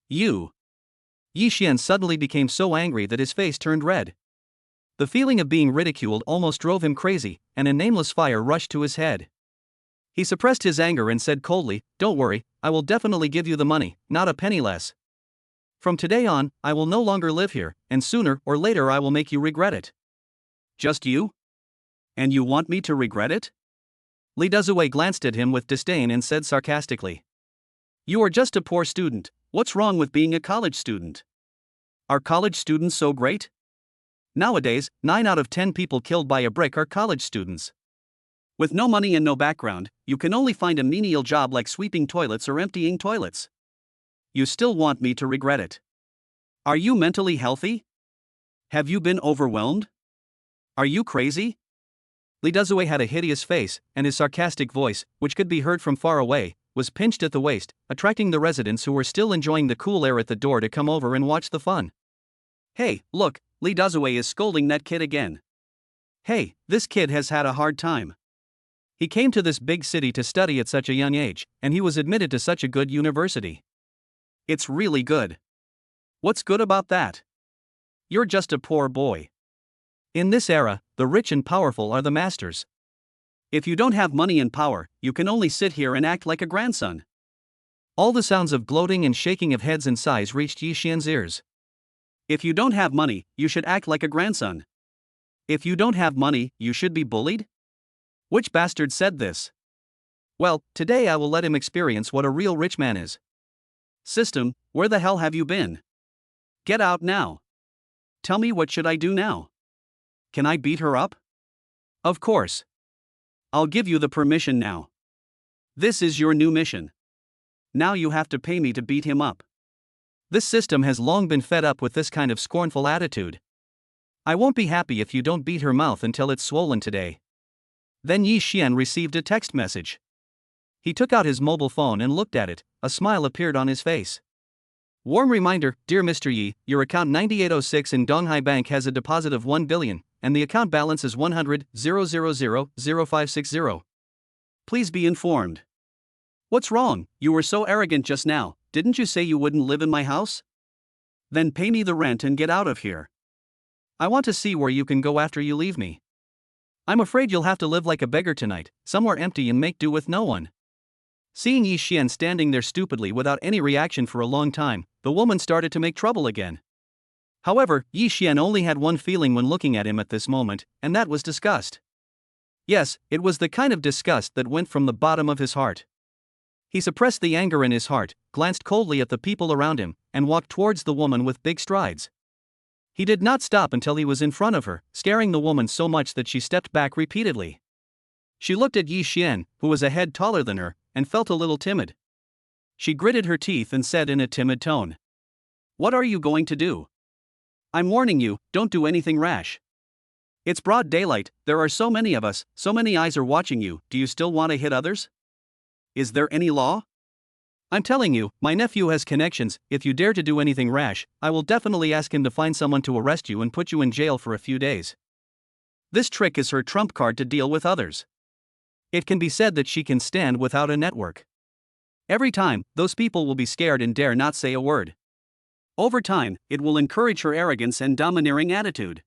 You." Yi Xian suddenly became so angry that his face turned red. The feeling of being ridiculed almost drove him crazy, and a nameless fire rushed to his head. He suppressed his anger and said coldly, "Don't worry, I will definitely give you the money, not a penny less. From today on, I will no longer live here, and sooner or later I will make you regret it." "Just you? And you want me to regret it?" Lee Duzaway glanced at him with disdain and said sarcastically. "You are just a poor student. What's wrong with being a college student? Are college students so great? Nowadays, 9 out of 10 people killed by a brick are college students. With no money and no background, you can only find a menial job like sweeping toilets or emptying toilets. You still want me to regret it? Are you mentally healthy? Have you been overwhelmed? Are you crazy?" Lee Duzaway had a hideous face, and his sarcastic voice, which could be heard from far away, was pinched at the waist, attracting the residents who were still enjoying the cool air at the door to come over and watch the fun. "Hey, look, Lee Duzaway is scolding that kid again. Hey, this kid has had a hard time. He came to this big city to study at such a young age, and he was admitted to such a good university. It's really good. What's good about that? You're just a poor boy. In this era, the rich and powerful are the masters. If you don't have money and power, you can only sit here and act like a grandson." All the sounds of gloating and shaking of heads and sighs reached Yi Xian's ears. "If you don't have money, you should act like a grandson. If you don't have money, you should be bullied? Which bastard said this? Well, today I will let him experience what a real rich man is. System, where the hell have you been? Get out now. Tell me, what should I do now? Can I beat her up? Of course. I'll give you the permission now. This is your new mission. Now you have to pay me to beat him up." This system has long been fed up with this kind of scornful attitude. "I won't be happy if you don't beat her mouth until it's swollen today." Then Yi Xian received a text message. He took out his mobile phone and looked at it. A smile appeared on his face. "Warm reminder, dear Mr. Yi, your account 9806 in Donghai Bank has a deposit of 1 billion, and the account balance is 100,000,0560. Please be informed." "What's wrong? You were so arrogant just now. Didn't you say you wouldn't live in my house? Then pay me the rent and get out of here. I want to see where you can go after you leave me. I'm afraid you'll have to live like a beggar tonight, somewhere empty and make do with no one." Seeing Yi Xian standing there stupidly without any reaction for a long time, the woman started to make trouble again. However, Yi Xian only had one feeling when looking at him at this moment, and that was disgust. Yes, it was the kind of disgust that went from the bottom of his heart. He suppressed the anger in his heart, glanced coldly at the people around him, and walked towards the woman with big strides. He did not stop until he was in front of her, scaring the woman so much that she stepped back repeatedly. She looked at Yi Xian, who was a head taller than her, and felt a little timid. She gritted her teeth and said in a timid tone, "What are you going to do? I'm warning you, don't do anything rash. It's broad daylight, there are so many of us, so many eyes are watching you, do you still want to hit others? Is there any law? I'm telling you, my nephew has connections. If you dare to do anything rash, I will definitely ask him to find someone to arrest you and put you in jail for a few days." This trick is her trump card to deal with others. It can be said that she can stand without a network. Every time, those people will be scared and dare not say a word. Over time, it will encourage her arrogance and domineering attitude.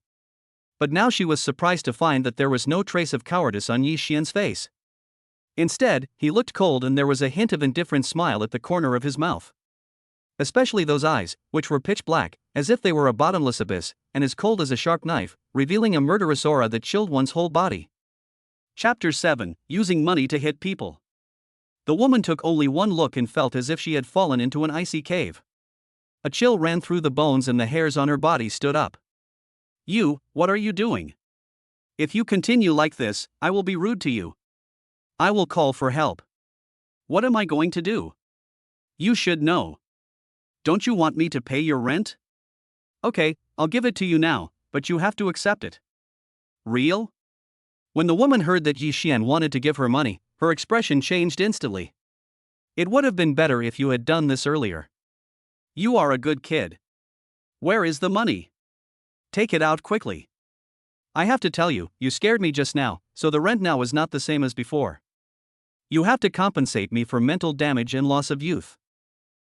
But now she was surprised to find that there was no trace of cowardice on Yi Xian's face. Instead, he looked cold and there was a hint of indifferent smile at the corner of his mouth. Especially those eyes, which were pitch black, as if they were a bottomless abyss, and as cold as a sharp knife, revealing a murderous aura that chilled one's whole body. Chapter 7: Using Money to Hit People. The woman took only one look and felt as if she had fallen into an icy cave. A chill ran through the bones and the hairs on her body stood up. "You, what are you doing? If you continue like this, I will be rude to you. I will call for help. What am I going to do? You should know. Don't you want me to pay your rent? Okay, I'll give it to you now, but you have to accept it." Real? When the woman heard that Yi Xian wanted to give her money, her expression changed instantly. "It would have been better if you had done this earlier. You are a good kid. Where is the money? Take it out quickly. I have to tell you, you scared me just now, so the rent now is not the same as before. You have to compensate me for mental damage and loss of youth.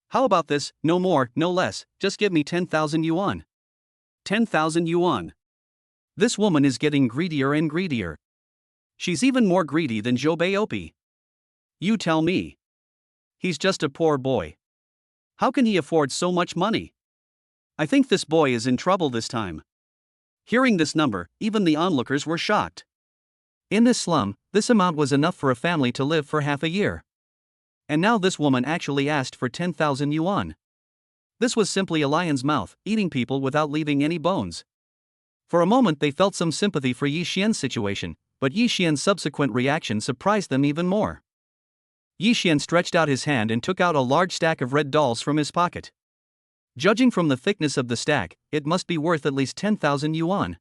How about this, no more, no less, just give me 10,000 yuan. 10,000 yuan. This woman is getting greedier and greedier. She's even more greedy than Joe Baopi. You tell me. He's just a poor boy. How can he afford so much money? I think this boy is in trouble this time. Hearing this number, even the onlookers were shocked. In this slum, this amount was enough for a family to live for half a year. And now this woman actually asked for 10,000 yuan. This was simply a lion's mouth, eating people without leaving any bones. For a moment they felt some sympathy for Yi Xian's situation, but Yi Xian's subsequent reaction surprised them even more. Yi Xian stretched out his hand and took out a large stack of red dolls from his pocket. Judging from the thickness of the stack, it must be worth at least 10,000 yuan.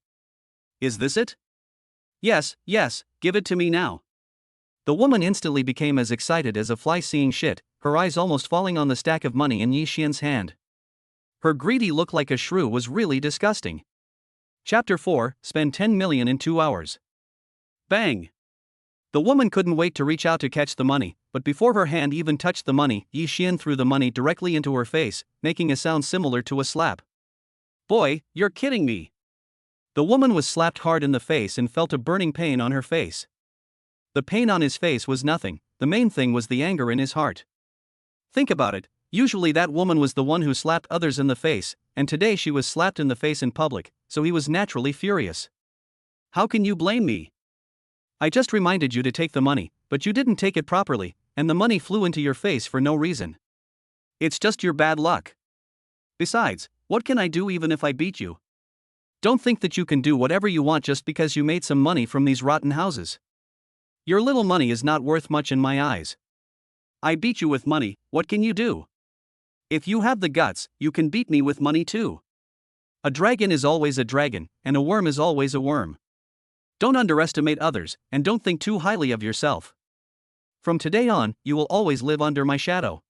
Is this it? Yes, give it to me now. The woman instantly became as excited as a fly seeing shit, her eyes almost falling on the stack of money in Yi Xian's hand. Her greedy look like a shrew was really disgusting. Chapter 4, Spend 10 million in 2 hours. Bang! The woman couldn't wait to reach out to catch the money, but before her hand even touched the money, Yi Xian threw the money directly into her face, making a sound similar to a slap. Boy, you're kidding me! The woman was slapped hard in the face and felt a burning pain on her face. The pain on his face was nothing, the main thing was the anger in his heart. Think about it, usually that woman was the one who slapped others in the face, and today she was slapped in the face in public, so he was naturally furious. How can you blame me? I just reminded you to take the money, but you didn't take it properly, and the money flew into your face for no reason. It's just your bad luck. Besides, what can I do even if I beat you? Don't think that you can do whatever you want just because you made some money from these rotten houses. Your little money is not worth much in my eyes. I beat you with money, what can you do? If you have the guts, you can beat me with money too. A dragon is always a dragon, and a worm is always a worm. Don't underestimate others, and don't think too highly of yourself. From today on, you will always live under my shadow.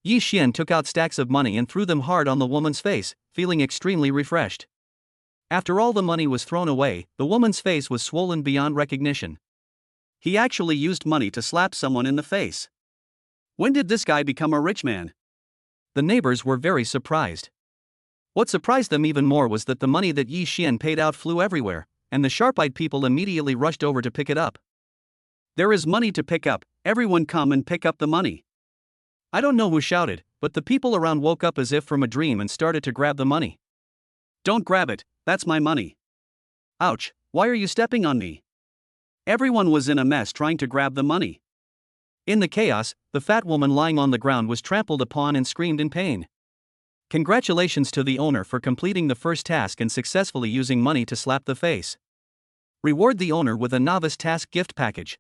Yi Xian took out stacks of money and threw them hard on the woman's face, feeling extremely refreshed. After all the money was thrown away, the woman's face was swollen beyond recognition. He actually used money to slap someone in the face. When did this guy become a rich man? The neighbors were very surprised. What surprised them even more was that the money that Yi Xian paid out flew everywhere, and the sharp-eyed people immediately rushed over to pick it up. There is money to pick up, everyone come and pick up the money. I don't know who shouted, but the people around woke up as if from a dream and started to grab the money. Don't grab it, that's my money. Ouch, why are you stepping on me? Everyone was in a mess trying to grab the money. In the chaos, the fat woman lying on the ground was trampled upon and screamed in pain. Congratulations to the owner for completing the first task and successfully using money to slap the face. Reward the owner with a novice task gift package.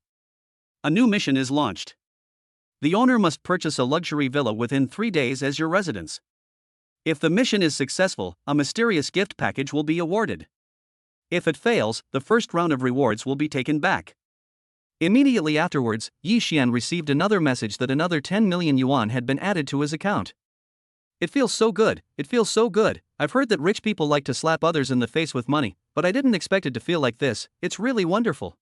A new mission is launched. The owner must purchase a luxury villa within 3 days as your residence. If the mission is successful, a mysterious gift package will be awarded. If it fails, the first round of rewards will be taken back. Immediately afterwards, Yi Xian received another message that another 10 million yuan had been added to his account. It feels so good, I've heard that rich people like to slap others in the face with money, but I didn't expect it to feel like this, it's really wonderful.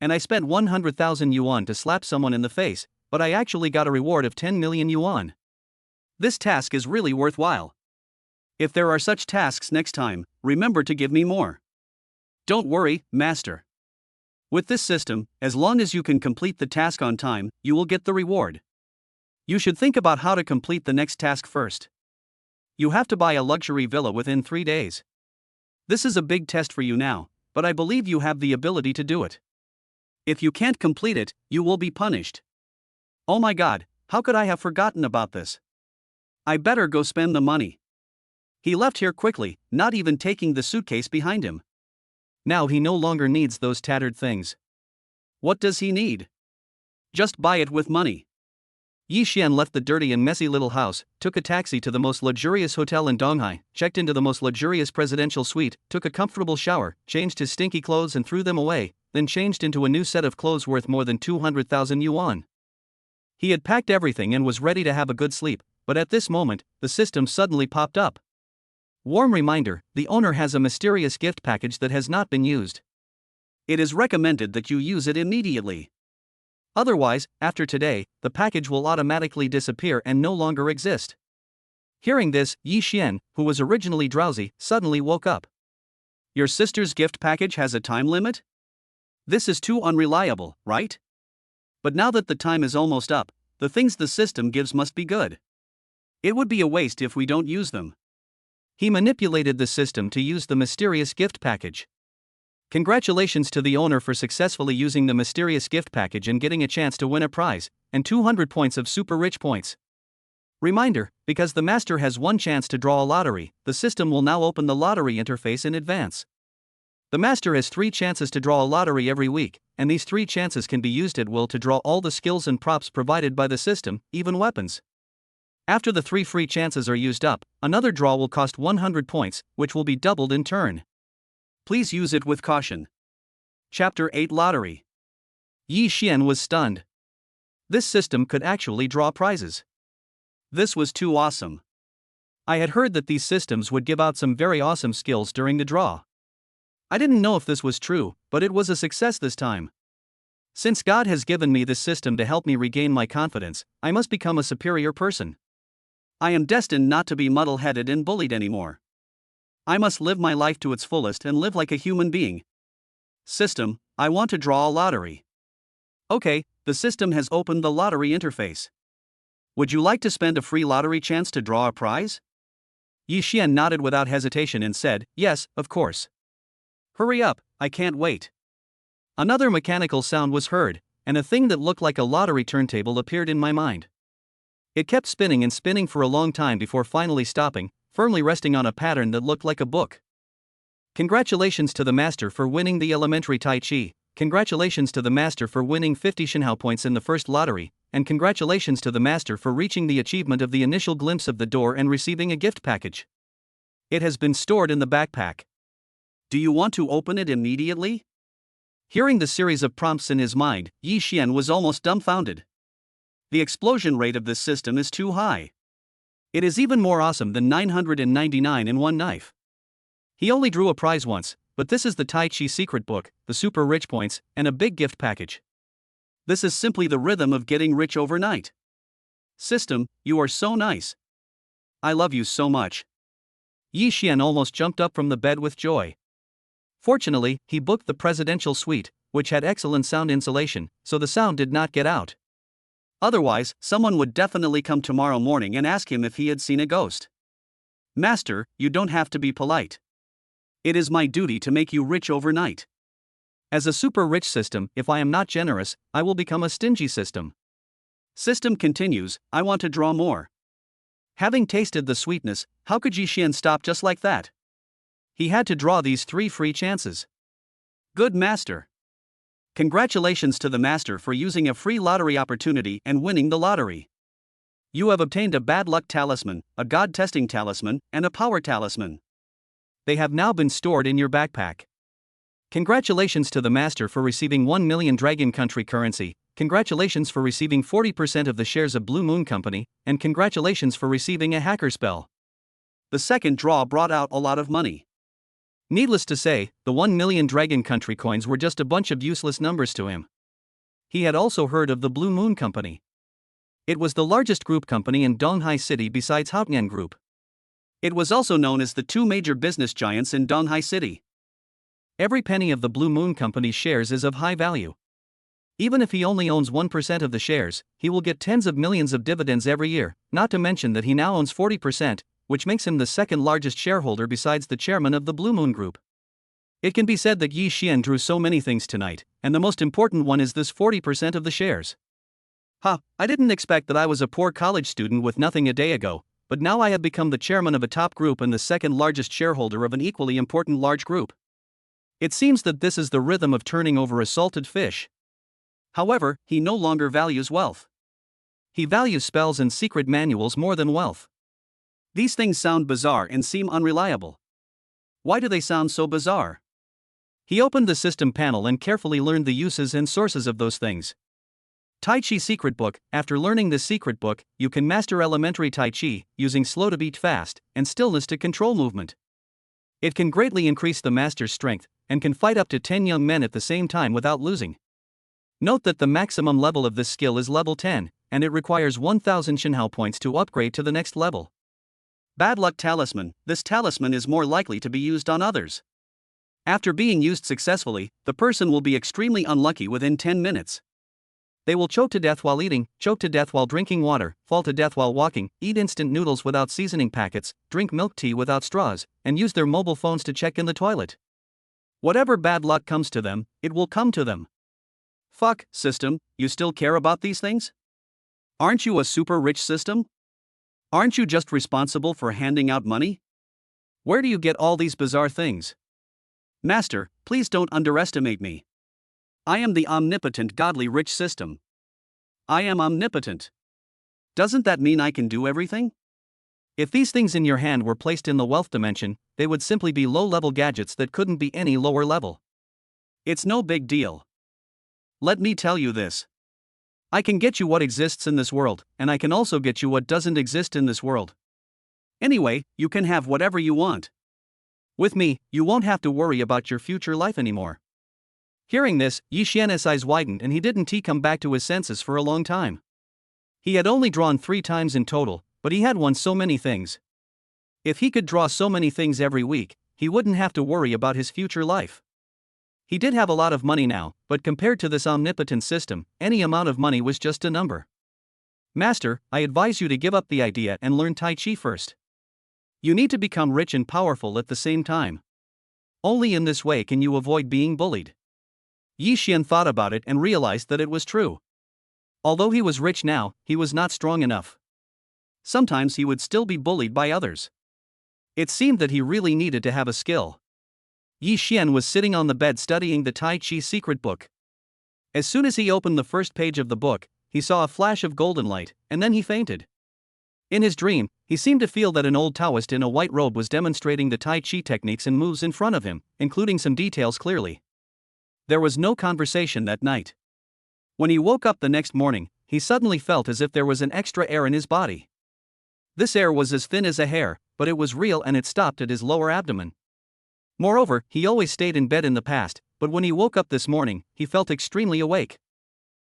And I spent 100,000 yuan to slap someone in the face, but I actually got a reward of 10 million yuan. This task is really worthwhile. If there are such tasks next time, remember to give me more. Don't worry, master. With this system, as long as you can complete the task on time, you will get the reward. You should think about how to complete the next task first. You have to buy a luxury villa within 3 days. This is a big test for you now, but I believe you have the ability to do it. If you can't complete it, you will be punished. Oh my god, how could I have forgotten about this? I better go spend the money. He left here quickly, not even taking the suitcase behind him. Now he no longer needs those tattered things. What does he need? Just buy it with money. Yi Xian left the dirty and messy little house, took a taxi to the most luxurious hotel in Donghai, checked into the most luxurious presidential suite, took a comfortable shower, changed his stinky clothes and threw them away, then changed into a new set of clothes worth more than 200,000 yuan. He had packed everything and was ready to have a good sleep, but at this moment, the system suddenly popped up. Warm reminder, the owner has a mysterious gift package that has not been used. It is recommended that you use it immediately. Otherwise, after today, the package will automatically disappear and no longer exist. Hearing this, Yi Xian, who was originally drowsy, suddenly woke up. Your sister's gift package has a time limit? This is too unreliable, right? But now that the time is almost up, the things the system gives must be good. It would be a waste if we don't use them. He manipulated the system to use the mysterious gift package. Congratulations to the owner for successfully using the mysterious gift package and getting a chance to win a prize, and 200 points of super rich points. Reminder, because the master has one chance to draw a lottery, the system will now open the lottery interface in advance. The master has 3 chances to draw a lottery every week, and these 3 chances can be used at will to draw all the skills and props provided by the system, even weapons. After the 3 free chances are used up, another draw will cost 100 points, which will be doubled in turn. Please use it with caution. Chapter 8 Lottery. Yi Xian was stunned. This system could actually draw prizes. This was too awesome. I had heard that these systems would give out some very awesome skills during the draw. I didn't know if this was true, but it was a success this time. Since God has given me this system to help me regain my confidence, I must become a superior person. I am destined not to be muddle-headed and bullied anymore. I must live my life to its fullest and live like a human being. System, I want to draw a lottery. Okay, the system has opened the lottery interface. Would you like to spend a free lottery chance to draw a prize? Yi Xian nodded without hesitation and said, yes, of course. Hurry up, I can't wait. Another mechanical sound was heard, and a thing that looked like a lottery turntable appeared in my mind. It kept spinning and spinning for a long time before finally stopping, firmly resting on a pattern that looked like a book. Congratulations to the master for winning the elementary Tai Chi, congratulations to the master for winning 50 Shinhao points in the first lottery, and congratulations to the master for reaching the achievement of the initial glimpse of the door and receiving a gift package. It has been stored in the backpack. Do you want to open it immediately? Hearing the series of prompts in his mind, Yi Xian was almost dumbfounded. The explosion rate of this system is too high. It is even more awesome than 999 in one knife. He only drew a prize once, but this is the Tai Chi secret book, the super rich points, and a big gift package. This is simply the rhythm of getting rich overnight. System, you are so nice. I love you so much. Yi Xian almost jumped up from the bed with joy. Fortunately, he booked the presidential suite, which had excellent sound insulation, so the sound did not get out. Otherwise, someone would definitely come tomorrow morning and ask him if he had seen a ghost. Master, you don't have to be polite. It is my duty to make you rich overnight. As a super rich system, if I am not generous, I will become a stingy system. System continues, I want to draw more. Having tasted the sweetness, how could Yi Xian stop just like that? He had to draw these 3 free chances. Good master. Congratulations to the master for using a free lottery opportunity and winning the lottery. You have obtained a bad luck talisman, a god testing talisman, and a power talisman. They have now been stored in your backpack. Congratulations to the master for receiving 1 million Dragon Country currency, congratulations for receiving 40% of the shares of Blue Moon Company, and congratulations for receiving a hacker spell. The second draw brought out a lot of money. Needless to say, the 1 million Dragon Country coins were just a bunch of useless numbers to him. He had also heard of the Blue Moon Company. It was the largest group company in Donghai City besides Haotian Group. It was also known as the 2 major business giants in Donghai City. Every penny of the Blue Moon Company's shares is of high value. Even if he only owns 1% of the shares, he will get tens of millions of dividends every year, not to mention that he now owns 40%, which makes him the second largest shareholder besides the chairman of the Blue Moon Group. It can be said that Yi Xian drew so many things tonight, and the most important one is this 40% of the shares. I didn't expect that I was a poor college student with nothing a day ago, but now I have become the chairman of a top group and the second largest shareholder of an equally important large group. It seems that this is the rhythm of turning over a salted fish. However, he no longer values wealth. He values spells and secret manuals more than wealth. These things sound bizarre and seem unreliable. Why do they sound so bizarre? He opened the system panel and carefully learned the uses and sources of those things. Tai Chi Secret Book. After learning this secret book, you can master elementary Tai Chi, using slow to beat fast, and stillness to control movement. It can greatly increase the master's strength, and can fight up to 10 young men at the same time without losing. Note that the maximum level of this skill is level 10, and it requires 1000 Shinhao points to upgrade to the next level. Bad luck talisman. This talisman is more likely to be used on others. After being used successfully, the person will be extremely unlucky within 10 minutes. They will choke to death while eating, choke to death while drinking water, fall to death while walking, eat instant noodles without seasoning packets, drink milk tea without straws, and use their mobile phones to check in the toilet. Whatever bad luck comes to them, it will come to them. Fuck, system, you still care about these things? Aren't you a super rich system? Aren't you just responsible for handing out money? Where do you get all these bizarre things? Master, please don't underestimate me. I am the omnipotent godly rich system. I am omnipotent. Doesn't that mean I can do everything? If these things in your hand were placed in the wealth dimension, they would simply be low-level gadgets that couldn't be any lower level. It's no big deal. Let me tell you this. I can get you what exists in this world, and I can also get you what doesn't exist in this world. Anyway, you can have whatever you want. With me, you won't have to worry about your future life anymore. Hearing this, Yi Xian's eyes widened and he didn't come back to his senses for a long time. He had only drawn 3 times in total, but he had won so many things. If he could draw so many things every week, he wouldn't have to worry about his future life. He did have a lot of money now, but compared to this omnipotent system, any amount of money was just a number. Master, I advise you to give up the idea and learn Tai Chi first. You need to become rich and powerful at the same time. Only in this way can you avoid being bullied. Yi Xian thought about it and realized that it was true. Although he was rich now, he was not strong enough. Sometimes he would still be bullied by others. It seemed that he really needed to have a skill. Yi Xian was sitting on the bed studying the Tai Chi secret book. As soon as he opened the first page of the book, he saw a flash of golden light, and then he fainted. In his dream, he seemed to feel that an old Taoist in a white robe was demonstrating the Tai Chi techniques and moves in front of him, including some details clearly. There was no conversation that night. When he woke up the next morning, he suddenly felt as if there was an extra air in his body. This air was as thin as a hair, but it was real and it stopped at his lower abdomen. Moreover, he always stayed in bed in the past, but when he woke up this morning, he felt extremely awake.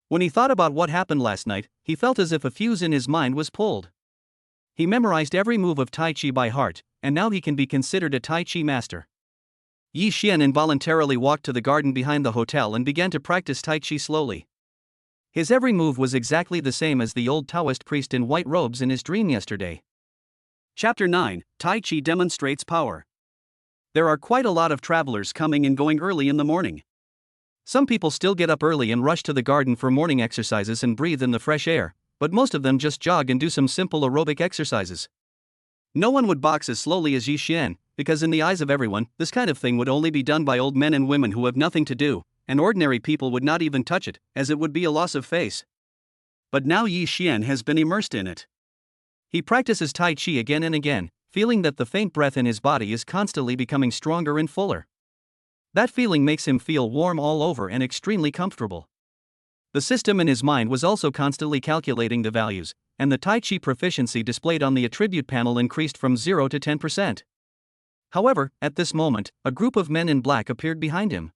When he thought about what happened last night, he felt as if a fuse in his mind was pulled. He memorized every move of Tai Chi by heart, and now he can be considered a Tai Chi master. Yi Xian involuntarily walked to the garden behind the hotel and began to practice Tai Chi slowly. His every move was exactly the same as the old Taoist priest in white robes in his dream yesterday. Chapter 9, Tai Chi demonstrates power. There are quite a lot of travelers coming and going early in the morning. Some people still get up early and rush to the garden for morning exercises and breathe in the fresh air, but most of them just jog and do some simple aerobic exercises. No one would box as slowly as Yi Xian, because in the eyes of everyone, this kind of thing would only be done by old men and women who have nothing to do, and ordinary people would not even touch it, as it would be a loss of face. But now Yi Xian has been immersed in it. He practices Tai Chi again and again, feeling that the faint breath in his body is constantly becoming stronger and fuller. That feeling makes him feel warm all over and extremely comfortable. The system in his mind was also constantly calculating the values, and the Tai Chi proficiency displayed on the attribute panel increased from 0 to 10%. However, at this moment, a group of men in black appeared behind him.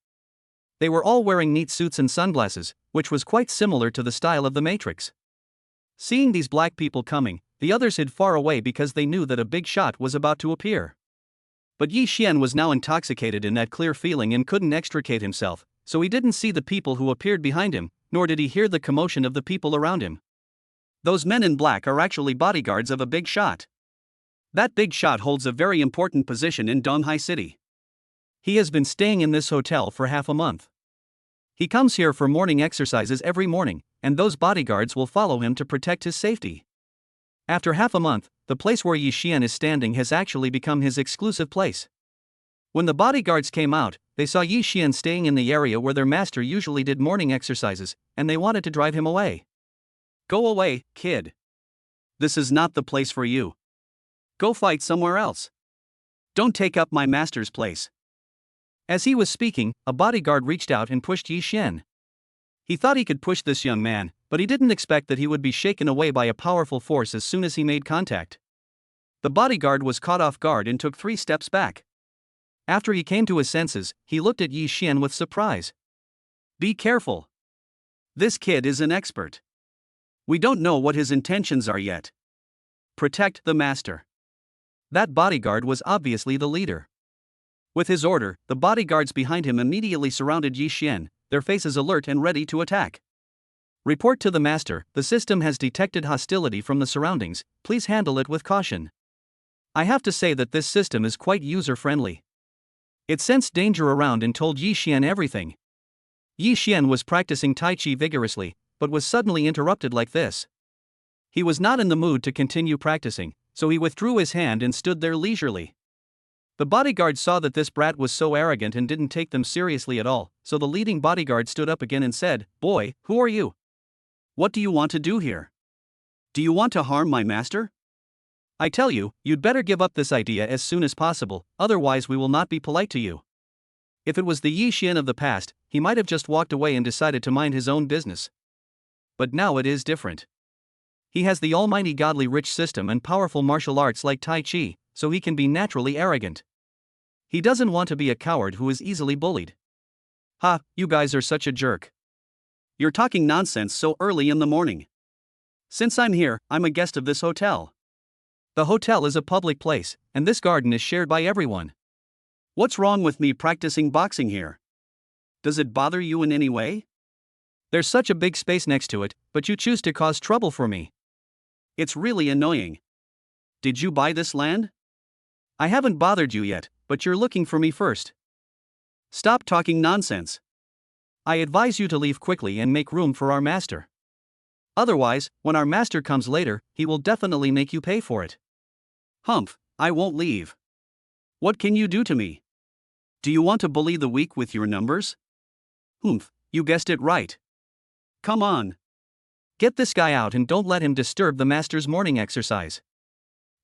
They were all wearing neat suits and sunglasses, which was quite similar to the style of the Matrix. Seeing these black people coming, the others hid far away because they knew that a big shot was about to appear. But Yi Xian was now intoxicated in that clear feeling and couldn't extricate himself, so he didn't see the people who appeared behind him, nor did he hear the commotion of the people around him. Those men in black are actually bodyguards of a big shot. That big shot holds a very important position in Donghai City. He has been staying in this hotel for half a month. He comes here for morning exercises every morning, and those bodyguards will follow him to protect his safety. After half a month, the place where Yi Xian is standing has actually become his exclusive place. When the bodyguards came out, they saw Yi Xian staying in the area where their master usually did morning exercises, and they wanted to drive him away. Go away, kid. This is not the place for you. Go fight somewhere else. Don't take up my master's place. As he was speaking, a bodyguard reached out and pushed Yi Xian. He thought he could push this young man, but he didn't expect that he would be shaken away by a powerful force as soon as he made contact. The bodyguard was caught off guard and took 3 steps back. After he came to his senses, he looked at Yi Xian with surprise. Be careful. This kid is an expert. We don't know what his intentions are yet. Protect the master. That bodyguard was obviously the leader. With his order, the bodyguards behind him immediately surrounded Yi Xian, their faces alert and ready to attack. Report to the master, the system has detected hostility from the surroundings, please handle it with caution. I have to say that this system is quite user-friendly. It sensed danger around and told Yi Xian everything. Yi Xian was practicing Tai Chi vigorously, but was suddenly interrupted like this. He was not in the mood to continue practicing, so he withdrew his hand and stood there leisurely. The bodyguard saw that this brat was so arrogant and didn't take them seriously at all, so the leading bodyguard stood up again and said, "Boy, who are you? What do you want to do here? Do you want to harm my master? I tell you, you'd better give up this idea as soon as possible, otherwise we will not be polite to you." If it was the Yi Xian of the past, he might have just walked away and decided to mind his own business. But now it is different. He has the almighty godly rich system and powerful martial arts like Tai Chi, so he can be naturally arrogant. He doesn't want to be a coward who is easily bullied. Ha, you guys are such a jerk. You're talking nonsense so early in the morning. Since I'm here, I'm a guest of this hotel. The hotel is a public place, and this garden is shared by everyone. What's wrong with me practicing boxing here? Does it bother you in any way? There's such a big space next to it, but you choose to cause trouble for me. It's really annoying. Did you buy this land? I haven't bothered you yet, but you're looking for me first. Stop talking nonsense. I advise you to leave quickly and make room for our master. Otherwise, when our master comes later, he will definitely make you pay for it. Humph, I won't leave. What can you do to me? Do you want to bully the weak with your numbers? Humph, you guessed it right. Come on. Get this guy out and don't let him disturb the master's morning exercise.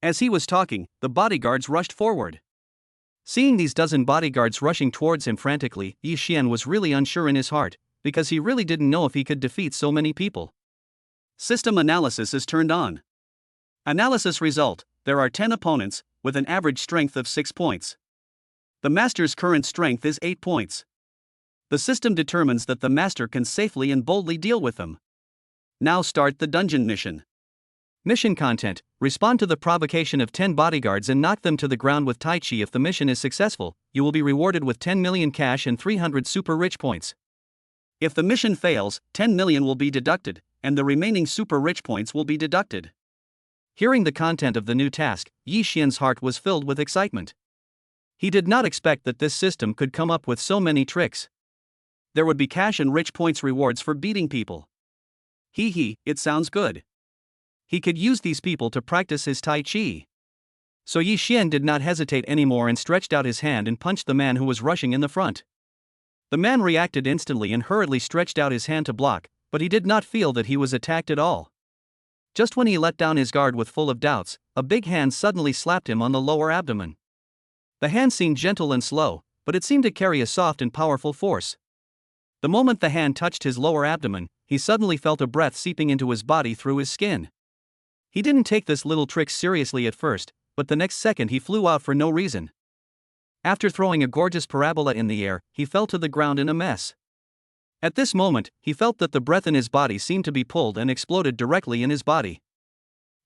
As he was talking, the bodyguards rushed forward. Seeing these dozen bodyguards rushing towards him frantically, Yi Xian was really unsure in his heart, because he really didn't know if he could defeat so many people. System analysis is turned on. Analysis result: there are 10 opponents, with an average strength of 6 points. The master's current strength is 8 points. The system determines that the master can safely and boldly deal with them. Now start the dungeon mission. Mission content: respond to the provocation of 10 bodyguards and knock them to the ground with Tai Chi. If the mission is successful, you will be rewarded with 10 million cash and 300 super rich points. If the mission fails, 10 million will be deducted, and the remaining super rich points will be deducted. Hearing the content of the new task, Yi Xian's heart was filled with excitement. He did not expect that this system could come up with so many tricks. There would be cash and rich points rewards for beating people. It sounds good. He could use these people to practice his Tai Chi. So Yi Xian did not hesitate anymore and stretched out his hand and punched the man who was rushing in the front. The man reacted instantly and hurriedly stretched out his hand to block, but he did not feel that he was attacked at all. Just when he let down his guard with full of doubts, a big hand suddenly slapped him on the lower abdomen. The hand seemed gentle and slow, but it seemed to carry a soft and powerful force. The moment the hand touched his lower abdomen, he suddenly felt a breath seeping into his body through his skin. He didn't take this little trick seriously at first, but the next second he flew out for no reason. After throwing a gorgeous parabola in the air, he fell to the ground in a mess. At this moment, he felt that the breath in his body seemed to be pulled and exploded directly in his body.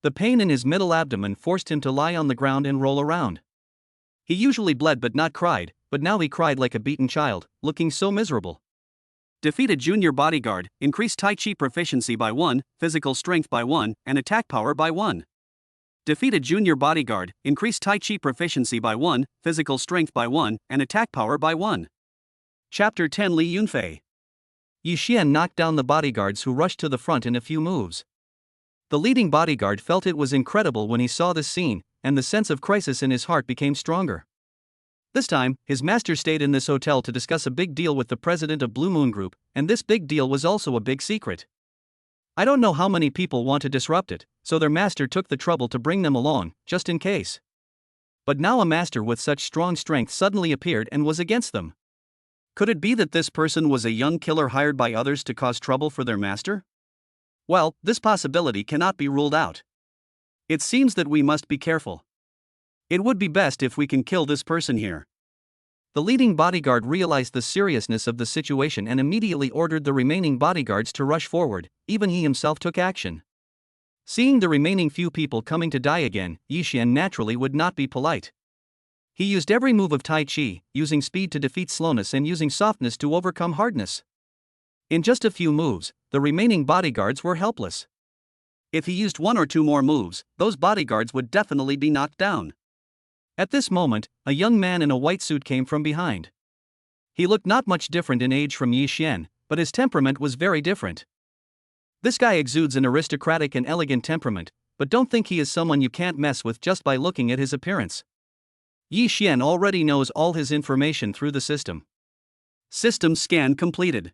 The pain in his middle abdomen forced him to lie on the ground and roll around. He usually bled but not cried, but now he cried like a beaten child, looking so miserable. Defeat a junior bodyguard, increase Tai Chi proficiency by 1, physical strength by 1, and attack power by 1. Defeat a junior bodyguard, increase Tai Chi proficiency by 1, physical strength by 1, and attack power by 1. Chapter 10 Li Yunfei. Yi Xian knocked down the bodyguards who rushed to the front in a few moves. The leading bodyguard felt it was incredible when he saw this scene, and the sense of crisis in his heart became stronger. This time, his master stayed in this hotel to discuss a big deal with the president of Blue Moon Group, and this big deal was also a big secret. I don't know how many people want to disrupt it, so their master took the trouble to bring them along, just in case. But now a master with such strong strength suddenly appeared and was against them. Could it be that this person was a young killer hired by others to cause trouble for their master? Well, this possibility cannot be ruled out. It seems that we must be careful. It would be best if we can kill this person here. The leading bodyguard realized the seriousness of the situation and immediately ordered the remaining bodyguards to rush forward. Even he himself took action. Seeing the remaining few people coming to die again, Yi Xian naturally would not be polite. He used every move of Tai Chi, using speed to defeat slowness and using softness to overcome hardness. In just a few moves, the remaining bodyguards were helpless. If he used one or two more moves, those bodyguards would definitely be knocked down. At this moment, a young man in a white suit came from behind. He looked not much different in age from Yi Xian, but his temperament was very different. This guy exudes an aristocratic and elegant temperament, but don't think he is someone you can't mess with just by looking at his appearance. Yi Xian already knows all his information through the system. System scan completed.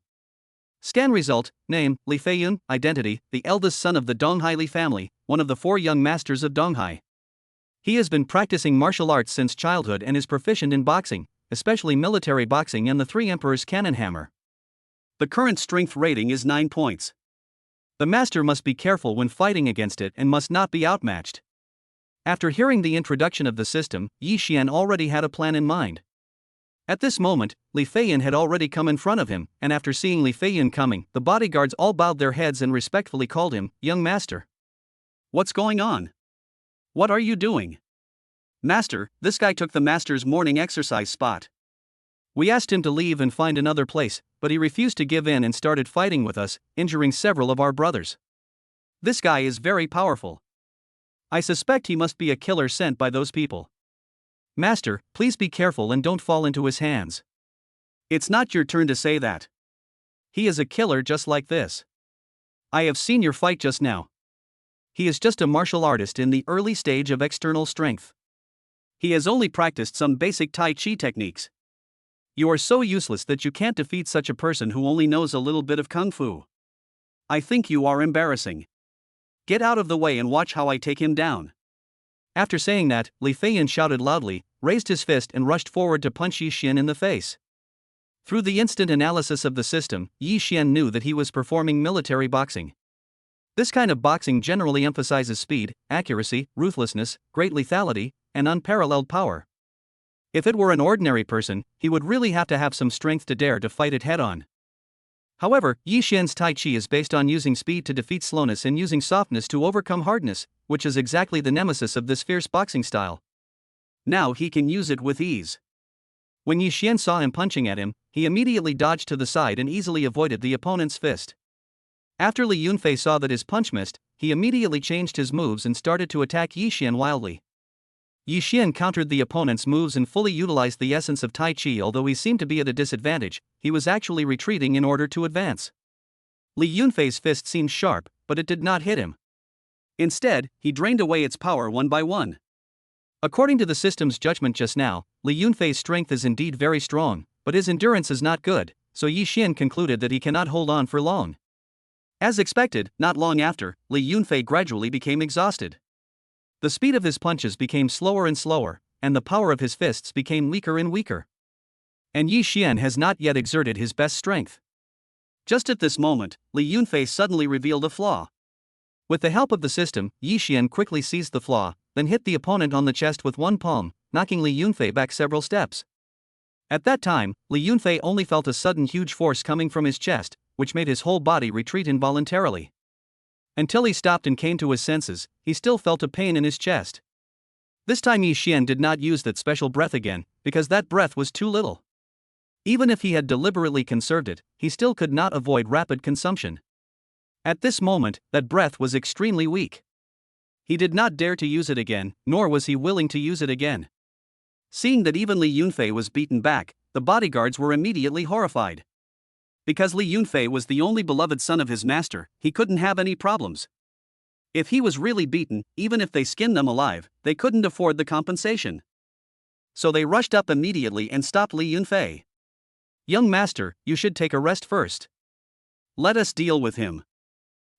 Scan result: name, Li Feiyun. Identity: the eldest son of the Donghai Li family, one of the 4 young masters of Donghai. He has been practicing martial arts since childhood and is proficient in boxing, especially military boxing and the 3 Emperors' cannon hammer. The current strength rating is 9 points. The master must be careful when fighting against it and must not be outmatched. After hearing the introduction of the system, Yi Xian already had a plan in mind. At this moment, Li Feiyun had already come in front of him, and after seeing Li Feiyun coming, the bodyguards all bowed their heads and respectfully called him, "Young master." "What's going on? What are you doing?" "Master, this guy took the master's morning exercise spot. We asked him to leave and find another place, but he refused to give in and started fighting with us, injuring several of our brothers. This guy is very powerful. I suspect he must be a killer sent by those people. Master, please be careful and don't fall into his hands." "It's not your turn to say that. He is a killer just like this. I have seen your fight just now. He is just a martial artist in the early stage of external strength. He has only practiced some basic Tai Chi techniques. You are so useless that you can't defeat such a person who only knows a little bit of Kung Fu. I think you are embarrassing. Get out of the way and watch how I take him down." After saying that, Li Feiyun shouted loudly, raised his fist and rushed forward to punch Yi Xian in the face. Through the instant analysis of the system, Yi Xian knew that he was performing military boxing. This kind of boxing generally emphasizes speed, accuracy, ruthlessness, great lethality, and unparalleled power. If it were an ordinary person, he would really have to have some strength to dare to fight it head-on. However, Yi Xian's Tai Chi is based on using speed to defeat slowness and using softness to overcome hardness, which is exactly the nemesis of this fierce boxing style. Now he can use it with ease. When Yi Xian saw him punching at him, he immediately dodged to the side and easily avoided the opponent's fist. After Li Yunfei saw that his punch missed, he immediately changed his moves and started to attack Yi Xian wildly. Yi Xian countered the opponent's moves and fully utilized the essence of Tai Chi. Although he seemed to be at a disadvantage, he was actually retreating in order to advance. Li Yunfei's fist seemed sharp, but it did not hit him. Instead, he drained away its power one by one. According to the system's judgment just now, Li Yunfei's strength is indeed very strong, but his endurance is not good, so Yi Xian concluded that he cannot hold on for long. As expected, not long after, Li Yunfei gradually became exhausted. The speed of his punches became slower and slower, and the power of his fists became weaker and weaker. And Yi Xian has not yet exerted his best strength. Just at this moment, Li Yunfei suddenly revealed a flaw. With the help of the system, Yi Xian quickly seized the flaw, then hit the opponent on the chest with one palm, knocking Li Yunfei back several steps. At that time, Li Yunfei only felt a sudden huge force coming from his chest, which made his whole body retreat involuntarily. Until he stopped and came to his senses, he still felt a pain in his chest. This time Yi Xian did not use that special breath again, because that breath was too little. Even if he had deliberately conserved it, he still could not avoid rapid consumption. At this moment, that breath was extremely weak. He did not dare to use it again, nor was he willing to use it again. Seeing that even Li Yunfei was beaten back, the bodyguards were immediately horrified. Because Li Yunfei was the only beloved son of his master, he couldn't have any problems. If he was really beaten, even if they skinned them alive, they couldn't afford the compensation. So they rushed up immediately and stopped Li Yunfei. "Young master, you should take a rest first. Let us deal with him.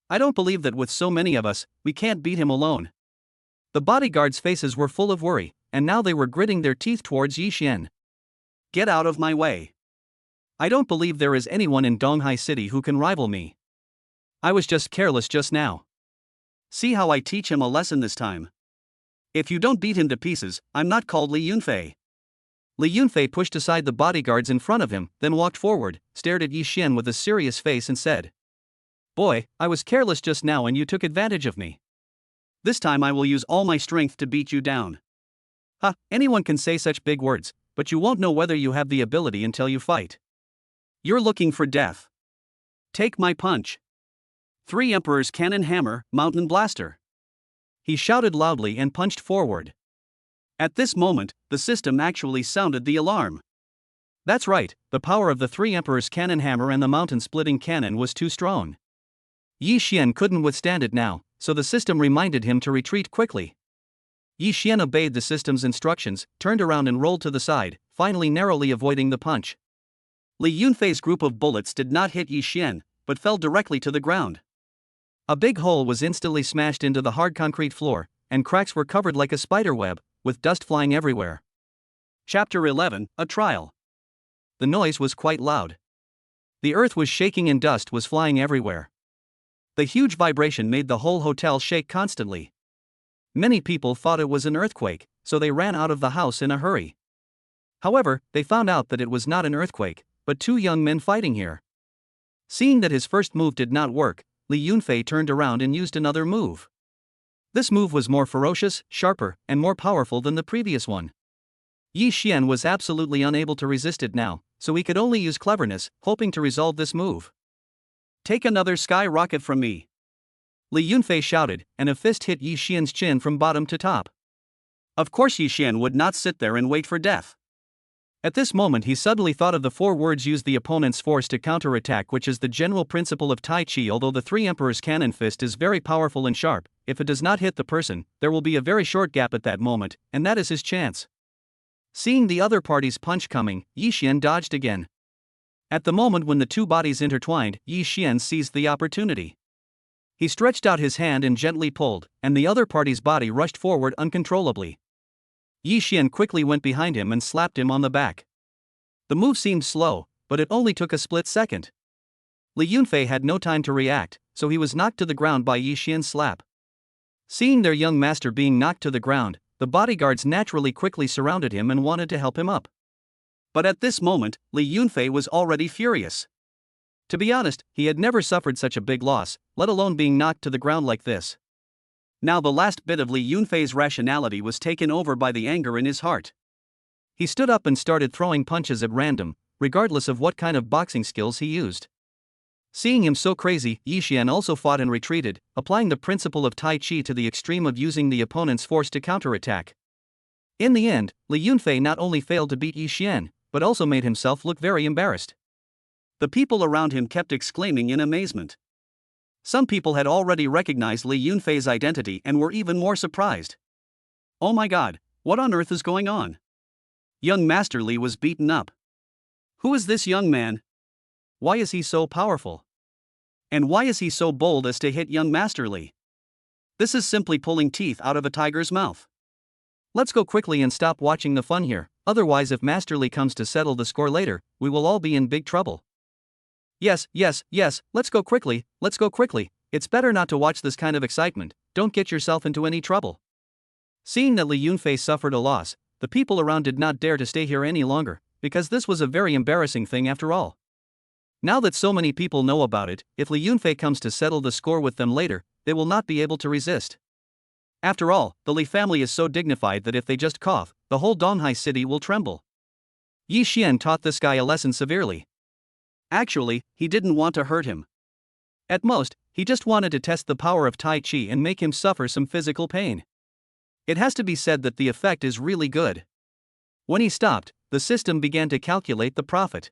I don't believe that with so many of us, we can't beat him alone." The bodyguards' faces were full of worry, and now they were gritting their teeth towards Yi Xian. "Get out of my way. I don't believe there is anyone in Donghai City who can rival me. I was just careless just now. See how I teach him a lesson this time. If you don't beat him to pieces, I'm not called Li Yunfei." Li Yunfei pushed aside the bodyguards in front of him, then walked forward, stared at Yi Xian with a serious face and said, "Boy, I was careless just now and you took advantage of me. This time I will use all my strength to beat you down." Ha, anyone can say such big words, but you won't know whether you have the ability until you fight. You're looking for death. Take my punch. 3 Emperors Cannon Hammer, Mountain Blaster. He shouted loudly and punched forward. At this moment, the system actually sounded the alarm. That's right, the power of the 3 Emperors Cannon Hammer and the mountain-splitting cannon was too strong. Yi Xian couldn't withstand it now, so the system reminded him to retreat quickly. Yi Xian obeyed the system's instructions, turned around and rolled to the side, finally narrowly avoiding the punch. Li Yunfei's group of bullets did not hit Yi Xian, but fell directly to the ground. A big hole was instantly smashed into the hard concrete floor, and cracks were covered like a spider web, with dust flying everywhere. Chapter 11, A Trial. The noise was quite loud. The earth was shaking and dust was flying everywhere. The huge vibration made the whole hotel shake constantly. Many people thought it was an earthquake, so they ran out of the house in a hurry. However, they found out that it was not an earthquake, but 2 young men fighting here. Seeing that his first move did not work, Li Yunfei turned around and used another move. This move was more ferocious, sharper, and more powerful than the previous one. Yi Xian was absolutely unable to resist it now, so he could only use cleverness, hoping to resolve this move. Take another sky rocket from me. Li Yunfei shouted, and a fist hit Yi Xian's chin from bottom to top. Of course Yi Xian would not sit there and wait for death. At this moment he suddenly thought of the 4 words use the opponent's force to counterattack, which is the general principle of Tai Chi. Although the 3 Emperor's cannon fist is very powerful and sharp, if it does not hit the person, there will be a very short gap at that moment, and that is his chance. Seeing the other party's punch coming, Yi Xian dodged again. At the moment when the 2 bodies intertwined, Yi Xian seized the opportunity. He stretched out his hand and gently pulled, and the other party's body rushed forward uncontrollably. Yi Xian quickly went behind him and slapped him on the back. The move seemed slow, but it only took a split second. Li Yunfei had no time to react, so he was knocked to the ground by Yi Xian's slap. Seeing their young master being knocked to the ground, the bodyguards naturally quickly surrounded him and wanted to help him up. But at this moment, Li Yunfei was already furious. To be honest, he had never suffered such a big loss, let alone being knocked to the ground like this. Now the last bit of Li Yunfei's rationality was taken over by the anger in his heart. He stood up and started throwing punches at random, regardless of what kind of boxing skills he used. Seeing him so crazy, Yi Xian also fought and retreated, applying the principle of Tai Chi to the extreme of using the opponent's force to counterattack. In the end, Li Yunfei not only failed to beat Yi Xian, but also made himself look very embarrassed. The people around him kept exclaiming in amazement. Some people had already recognized Li Yunfei's identity and were even more surprised. Oh my god, what on earth is going on? Young Master Li was beaten up. Who is this young man? Why is he so powerful? And why is he so bold as to hit young Master Li? This is simply pulling teeth out of a tiger's mouth. Let's go quickly and stop watching the fun here, otherwise if Master Li comes to settle the score later, we will all be in big trouble. Yes, let's go quickly, it's better not to watch this kind of excitement, don't get yourself into any trouble. Seeing that Li Yunfei suffered a loss, the people around did not dare to stay here any longer, because this was a very embarrassing thing after all. Now that so many people know about it, if Li Yunfei comes to settle the score with them later, they will not be able to resist. After all, the Li family is so dignified that if they just cough, the whole Donghai city will tremble. Yi Xian taught this guy a lesson severely. Actually, he didn't want to hurt him. At most, he just wanted to test the power of Tai Chi and make him suffer some physical pain. It has to be said that the effect is really good. When he stopped, the system began to calculate the profit.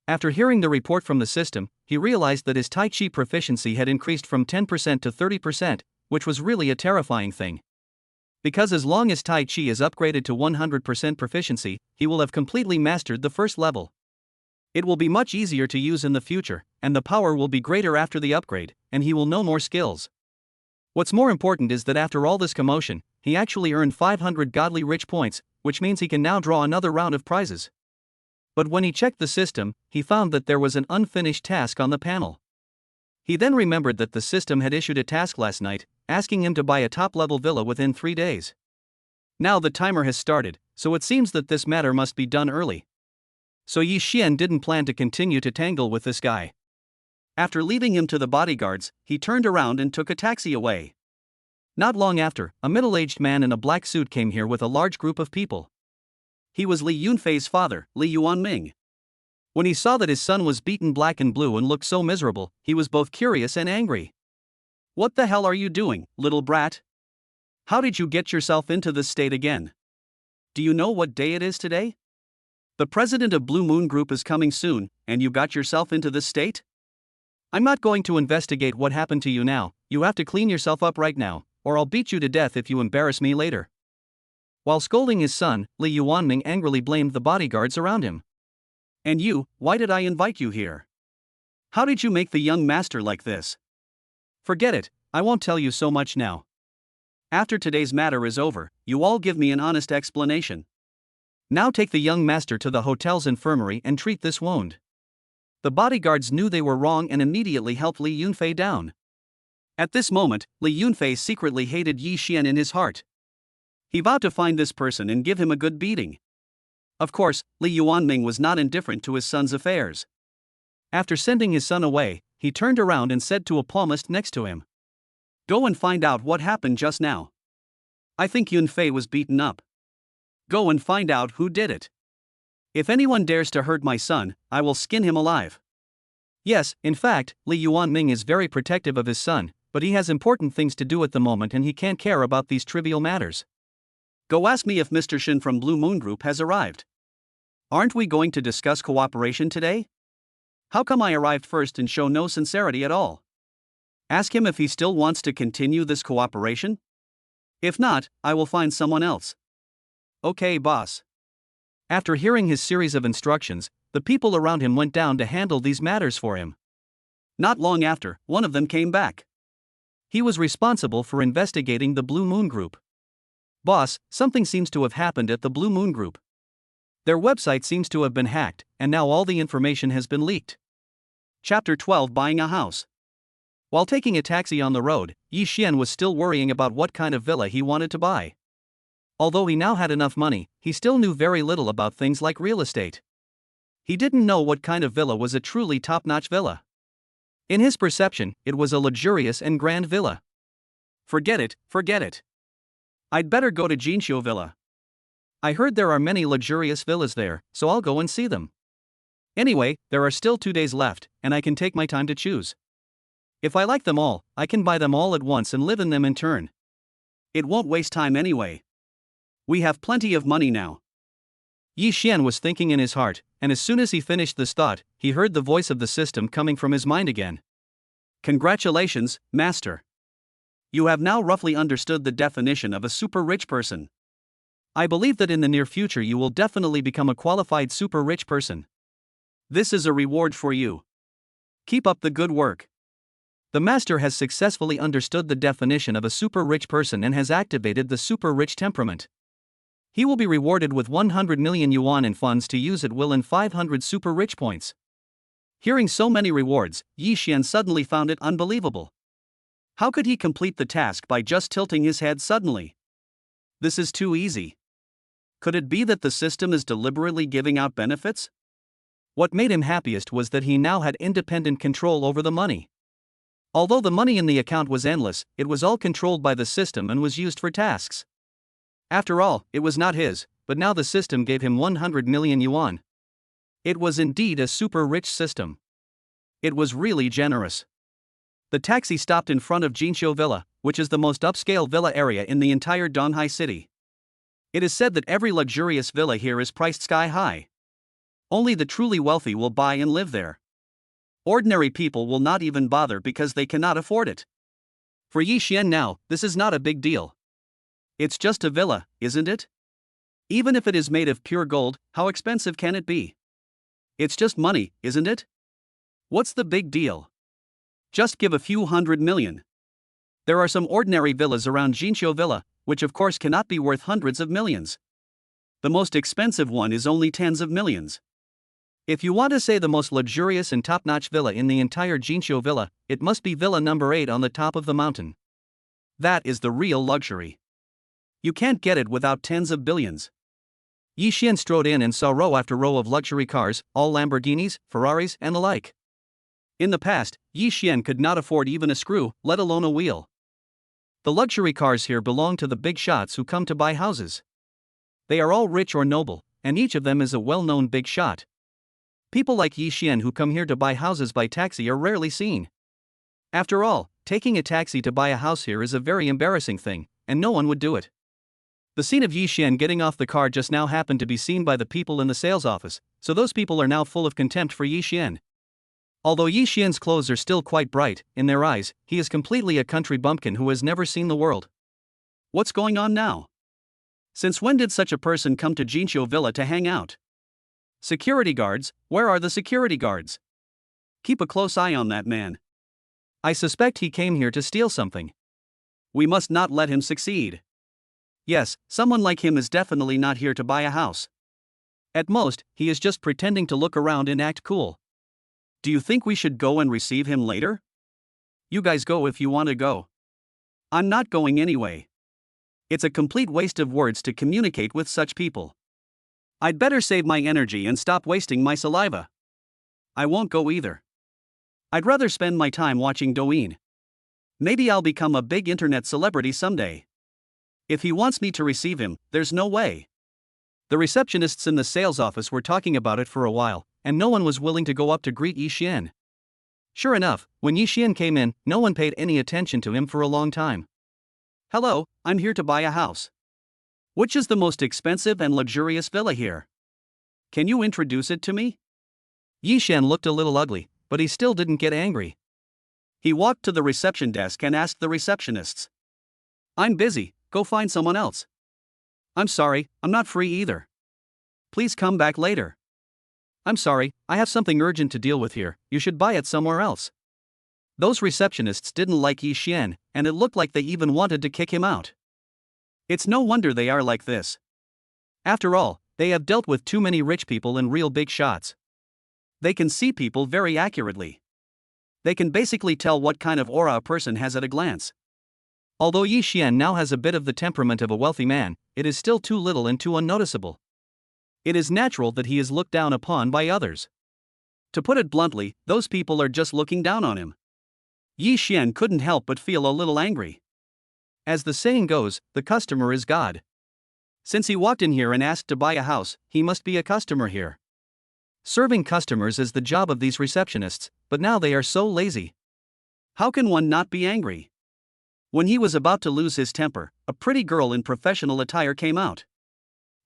After hearing the report from the system, he realized that his Tai Chi proficiency had increased from 10% to 30%, which was really a terrifying thing. Because as long as Tai Chi is upgraded to 100% proficiency, he will have completely mastered the first level. It will be much easier to use in the future, and the power will be greater after the upgrade, and he will know more skills. What's more important is that after all this commotion, he actually earned 500 godly rich points, which means he can now draw another round of prizes. But when he checked the system, he found that there was an unfinished task on the panel. He then remembered that the system had issued a task last night, asking him to buy a top-level villa within 3 days. Now the timer has started, so it seems that this matter must be done early. So Yi Xian didn't plan to continue to tangle with this guy. After leaving him to the bodyguards, he turned around and took a taxi away. Not long after, a middle-aged man in a black suit came here with a large group of people. He was Li Yunfei's father, Li Yuanming. When he saw that his son was beaten black and blue and looked so miserable, he was both curious and angry. "What the hell are you doing, little brat? How did you get yourself into this state again? Do you know what day it is today? The president of Blue Moon Group is coming soon, and you got yourself into this state? I'm not going to investigate what happened to you now. You have to clean yourself up right now, or I'll beat you to death if you embarrass me later." While scolding his son, Li Yuanming angrily blamed the bodyguards around him. "And you, why did I invite you here? How did you make the young master like this? Forget it, I won't tell you so much now. After today's matter is over, you all give me an honest explanation. Now take the young master to the hotel's infirmary and treat this wound." The bodyguards knew they were wrong and immediately helped Li Yunfei down. At this moment, Li Yunfei secretly hated Yi Xian in his heart. He vowed to find this person and give him a good beating. Of course, Li Yuanming was not indifferent to his son's affairs. After sending his son away, he turned around and said to a palmist next to him, "Go and find out what happened just now. I think Yunfei was beaten up. Go and find out who did it. If anyone dares to hurt my son, I will skin him alive." Yes, in fact, Li Yuanming is very protective of his son, but he has important things to do at the moment and he can't care about these trivial matters. "Go ask me if Mr. Shin from Blue Moon Group has arrived. Aren't we going to discuss cooperation today? How come I arrived first and show no sincerity at all? Ask him if he still wants to continue this cooperation. If not, I will find someone else." "Okay, boss." After hearing his series of instructions, the people around him went down to handle these matters for him. Not long after, one of them came back. He was responsible for investigating the Blue Moon Group. "Boss, something seems to have happened at the Blue Moon Group. Their website seems to have been hacked, and now all the information has been leaked." Chapter 12: Buying a House. While taking a taxi on the road, Yi Xian was still worrying about what kind of villa he wanted to buy. Although he now had enough money, he still knew very little about things like real estate. He didn't know what kind of villa was a truly top-notch villa. In his perception, it was a luxurious and grand villa. Forget it. I'd better go to Jinqiu Villa. I heard there are many luxurious villas there, so I'll go and see them. Anyway, there are still 2 days left, and I can take my time to choose. If I like them all, I can buy them all at once and live in them in turn. It won't waste time anyway. We have plenty of money now." Yi Xian was thinking in his heart, and as soon as he finished this thought, he heard the voice of the system coming from his mind again. "Congratulations, master. You have now roughly understood the definition of a super rich person. I believe that in the near future you will definitely become a qualified super rich person. This is a reward for you. Keep up the good work." The master has successfully understood the definition of a super rich person and has activated the super rich temperament. He will be rewarded with 100 million yuan in funds to use at will and 500 super rich points. Hearing so many rewards, Yi Xian suddenly found it unbelievable. How could he complete the task by just tilting his head suddenly? This is too easy. Could it be that the system is deliberately giving out benefits? What made him happiest was that he now had independent control over the money. Although the money in the account was endless, it was all controlled by the system and was used for tasks. After all, it was not his, but now the system gave him 100 million yuan. It was indeed a super rich system. It was really generous. The taxi stopped in front of Jinqiu Villa, which is the most upscale villa area in the entire Donghai city. It is said that every luxurious villa here is priced sky high. Only the truly wealthy will buy and live there. Ordinary people will not even bother because they cannot afford it. For Yi Xian now, this is not a big deal. It's just a villa, isn't it? Even if it is made of pure gold, how expensive can it be? It's just money, isn't it? What's the big deal? Just give a few 100 million. There are some ordinary villas around Jinqiu Villa, which of course cannot be worth hundreds of millions. The most expensive one is only tens of millions. If you want to say the most luxurious and top-notch villa in the entire Jinqiu Villa, it must be Villa number 8 on the top of the mountain. That is the real luxury. You can't get it without tens of billions. Yi Xian strode in and saw row after row of luxury cars, all Lamborghinis, Ferraris, and the like. In the past, Yi Xian could not afford even a screw, let alone a wheel. The luxury cars here belong to the big shots who come to buy houses. They are all rich or noble, and each of them is a well-known big shot. People like Yi Xian who come here to buy houses by taxi are rarely seen. After all, taking a taxi to buy a house here is a very embarrassing thing, and no one would do it. The scene of Yi Xian getting off the car just now happened to be seen by the people in the sales office, so those people are now full of contempt for Yi Xian. Although Yi Xian's clothes are still quite bright, in their eyes, he is completely a country bumpkin who has never seen the world. What's going on now? Since when did such a person come to Jinqiu Villa to hang out? Security guards, where are the security guards? Keep a close eye on that man. I suspect he came here to steal something. We must not let him succeed. Yes, someone like him is definitely not here to buy a house. At most, he is just pretending to look around and act cool. Do you think we should go and receive him later? You guys go if you want to go. I'm not going anyway. It's a complete waste of words to communicate with such people. I'd better save my energy and stop wasting my saliva. I won't go either. I'd rather spend my time watching Douyin. Maybe I'll become a big internet celebrity someday. If he wants me to receive him, there's no way. The receptionists in the sales office were talking about it for a while, and no one was willing to go up to greet Yi Xian. Sure enough, when Yi Xian came in, no one paid any attention to him for a long time. Hello, I'm here to buy a house. Which is the most expensive and luxurious villa here? Can you introduce it to me? Yi Xian looked a little ugly, but he still didn't get angry. He walked to the reception desk and asked the receptionists. I'm busy, go find someone else. I'm sorry, I'm not free either. Please come back later. I'm sorry, I have something urgent to deal with here, you should buy it somewhere else. Those receptionists didn't like Yi Xian, and it looked like they even wanted to kick him out. It's no wonder they are like this. After all, they have dealt with too many rich people and real big shots. They can see people very accurately. They can basically tell what kind of aura a person has at a glance. Although Yi Xian now has a bit of the temperament of a wealthy man, it is still too little and too unnoticeable. It is natural that he is looked down upon by others. To put it bluntly, those people are just looking down on him. Yi Xian couldn't help but feel a little angry. As the saying goes, the customer is God. Since he walked in here and asked to buy a house, he must be a customer here. Serving customers is the job of these receptionists, but now they are so lazy. How can one not be angry? When he was about to lose his temper, a pretty girl in professional attire came out.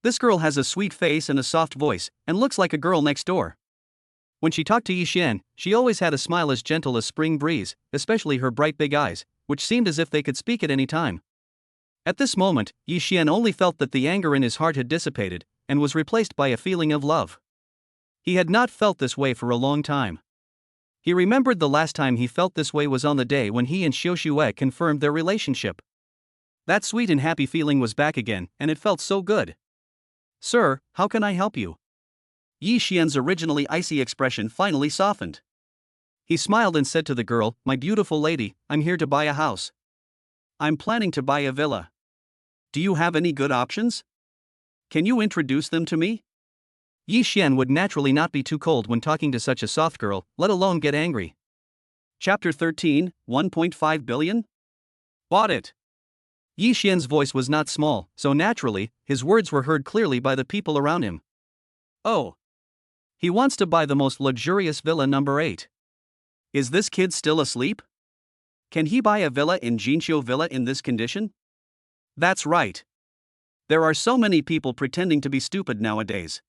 This girl has a sweet face and a soft voice, and looks like a girl next door. When she talked to Yi Xian, she always had a smile as gentle as spring breeze, especially her bright big eyes, which seemed as if they could speak at any time. At this moment, Yi Xian only felt that the anger in his heart had dissipated, and was replaced by a feeling of love. He had not felt this way for a long time. He remembered the last time he felt this way was on the day when he and Xiu Xue confirmed their relationship. That sweet and happy feeling was back again, and it felt so good. Sir, how can I help you? Yi Xian's originally icy expression finally softened. He smiled and said to the girl, My beautiful lady, I'm here to buy a house. I'm planning to buy a villa. Do you have any good options? Can you introduce them to me? Yi Xian would naturally not be too cold when talking to such a soft girl, let alone get angry. Chapter 13, 1.5 billion? Bought it. Yi Xian's voice was not small, so naturally, his words were heard clearly by the people around him. Oh. He wants to buy the most luxurious villa number 8. Is this kid still asleep? Can he buy a villa in Jinqiu Villa in this condition? That's right. There are so many people pretending to be stupid nowadays.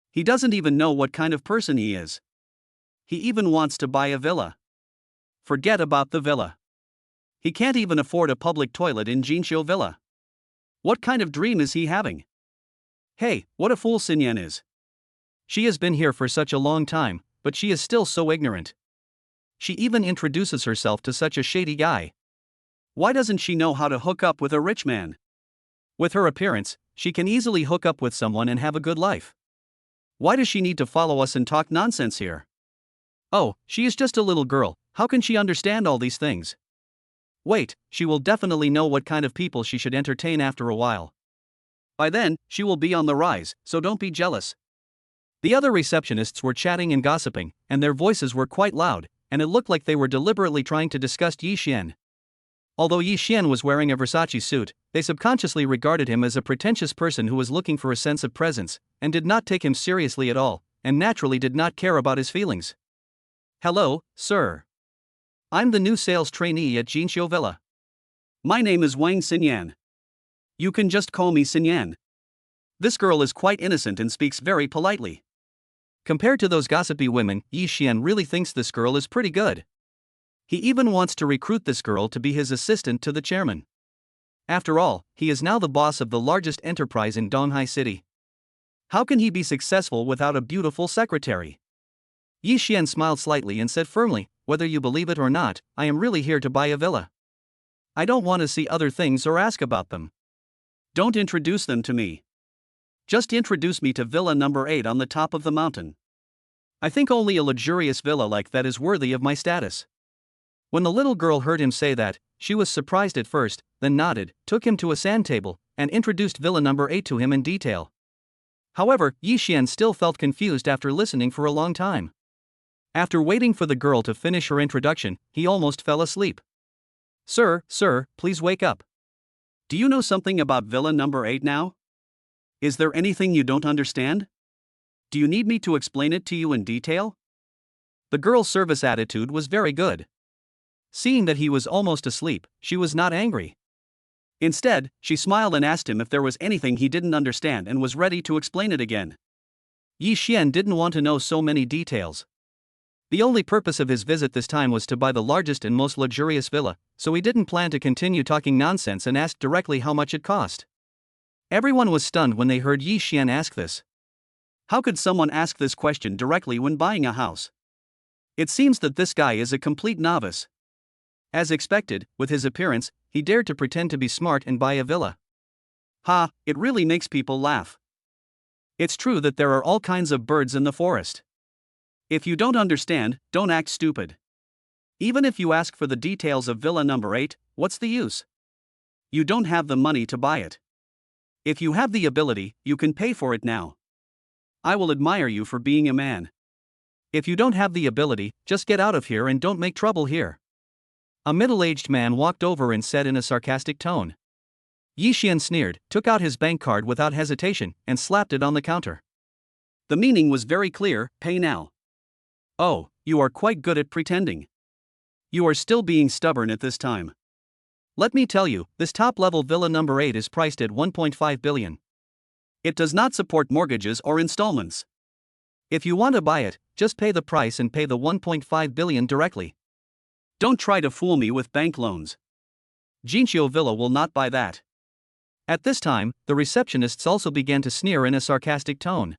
He doesn't even know what kind of person he is. He even wants to buy a villa. Forget about the villa. He can't even afford a public toilet in Jinqiu Villa. What kind of dream is he having? Hey, what a fool Xinyan is. She has been here for such a long time, but she is still so ignorant. She even introduces herself to such a shady guy. Why doesn't she know how to hook up with a rich man? With her appearance, she can easily hook up with someone and have a good life. Why does she need to follow us and talk nonsense here? Oh, she is just a little girl, how can she understand all these things? Wait, she will definitely know what kind of people she should entertain after a while. By then, she will be on the rise, so don't be jealous. The other receptionists were chatting and gossiping, and their voices were quite loud, and it looked like they were deliberately trying to disgust Yi Xian. Although Yi Xian was wearing a Versace suit, they subconsciously regarded him as a pretentious person who was looking for a sense of presence, and did not take him seriously at all, and naturally did not care about his feelings. "Hello, sir. I'm the new sales trainee at Jinxiu Villa. My name is Wang Xinyan. You can just call me Xinyan." This girl is quite innocent and speaks very politely. Compared to those gossipy women, Yi Xian really thinks this girl is pretty good. He even wants to recruit this girl to be his assistant to the chairman. After all, he is now the boss of the largest enterprise in Donghai City. How can he be successful without a beautiful secretary? Yi Xian smiled slightly and said firmly, "Whether you believe it or not, I am really here to buy a villa. I don't want to see other things or ask about them. Don't introduce them to me. Just introduce me to Villa number 8 on the top of the mountain. I think only a luxurious villa like that is worthy of my status." When the little girl heard him say that, she was surprised at first, then nodded, took him to a sand table, and introduced Villa number 8 to him in detail. However, Yi Xian still felt confused after listening for a long time. After waiting for the girl to finish her introduction, he almost fell asleep. Sir, please wake up. Do you know something about Villa number 8 now? Is there anything you don't understand? Do you need me to explain it to you in detail?" The girl's service attitude was very good. Seeing that he was almost asleep, she was not angry. Instead, she smiled and asked him if there was anything he didn't understand and was ready to explain it again. Yi Xian didn't want to know so many details. The only purpose of his visit this time was to buy the largest and most luxurious villa, so he didn't plan to continue talking nonsense and asked directly how much it cost. Everyone was stunned when they heard Yi Xian ask this. How could someone ask this question directly when buying a house? It seems that this guy is a complete novice. As expected, with his appearance, he dared to pretend to be smart and buy a villa. Ha, it really makes people laugh. It's true that there are all kinds of birds in the forest. If you don't understand, don't act stupid. Even if you ask for the details of Villa number 8, what's the use? You don't have the money to buy it. If you have the ability, you can pay for it now. I will admire you for being a man. If you don't have the ability, just get out of here and don't make trouble here. A middle-aged man walked over and said in a sarcastic tone. Yi Xian sneered, took out his bank card without hesitation, and slapped it on the counter. The meaning was very clear: pay now. Oh, you are quite good at pretending. You are still being stubborn at this time. Let me tell you, this top-level Villa number 8 is priced at 1.5 billion. It does not support mortgages or installments. If you want to buy it, just pay the price and pay the 1.5 billion directly. Don't try to fool me with bank loans. Jinxiu Villa will not buy that. At this time, the receptionists also began to sneer in a sarcastic tone.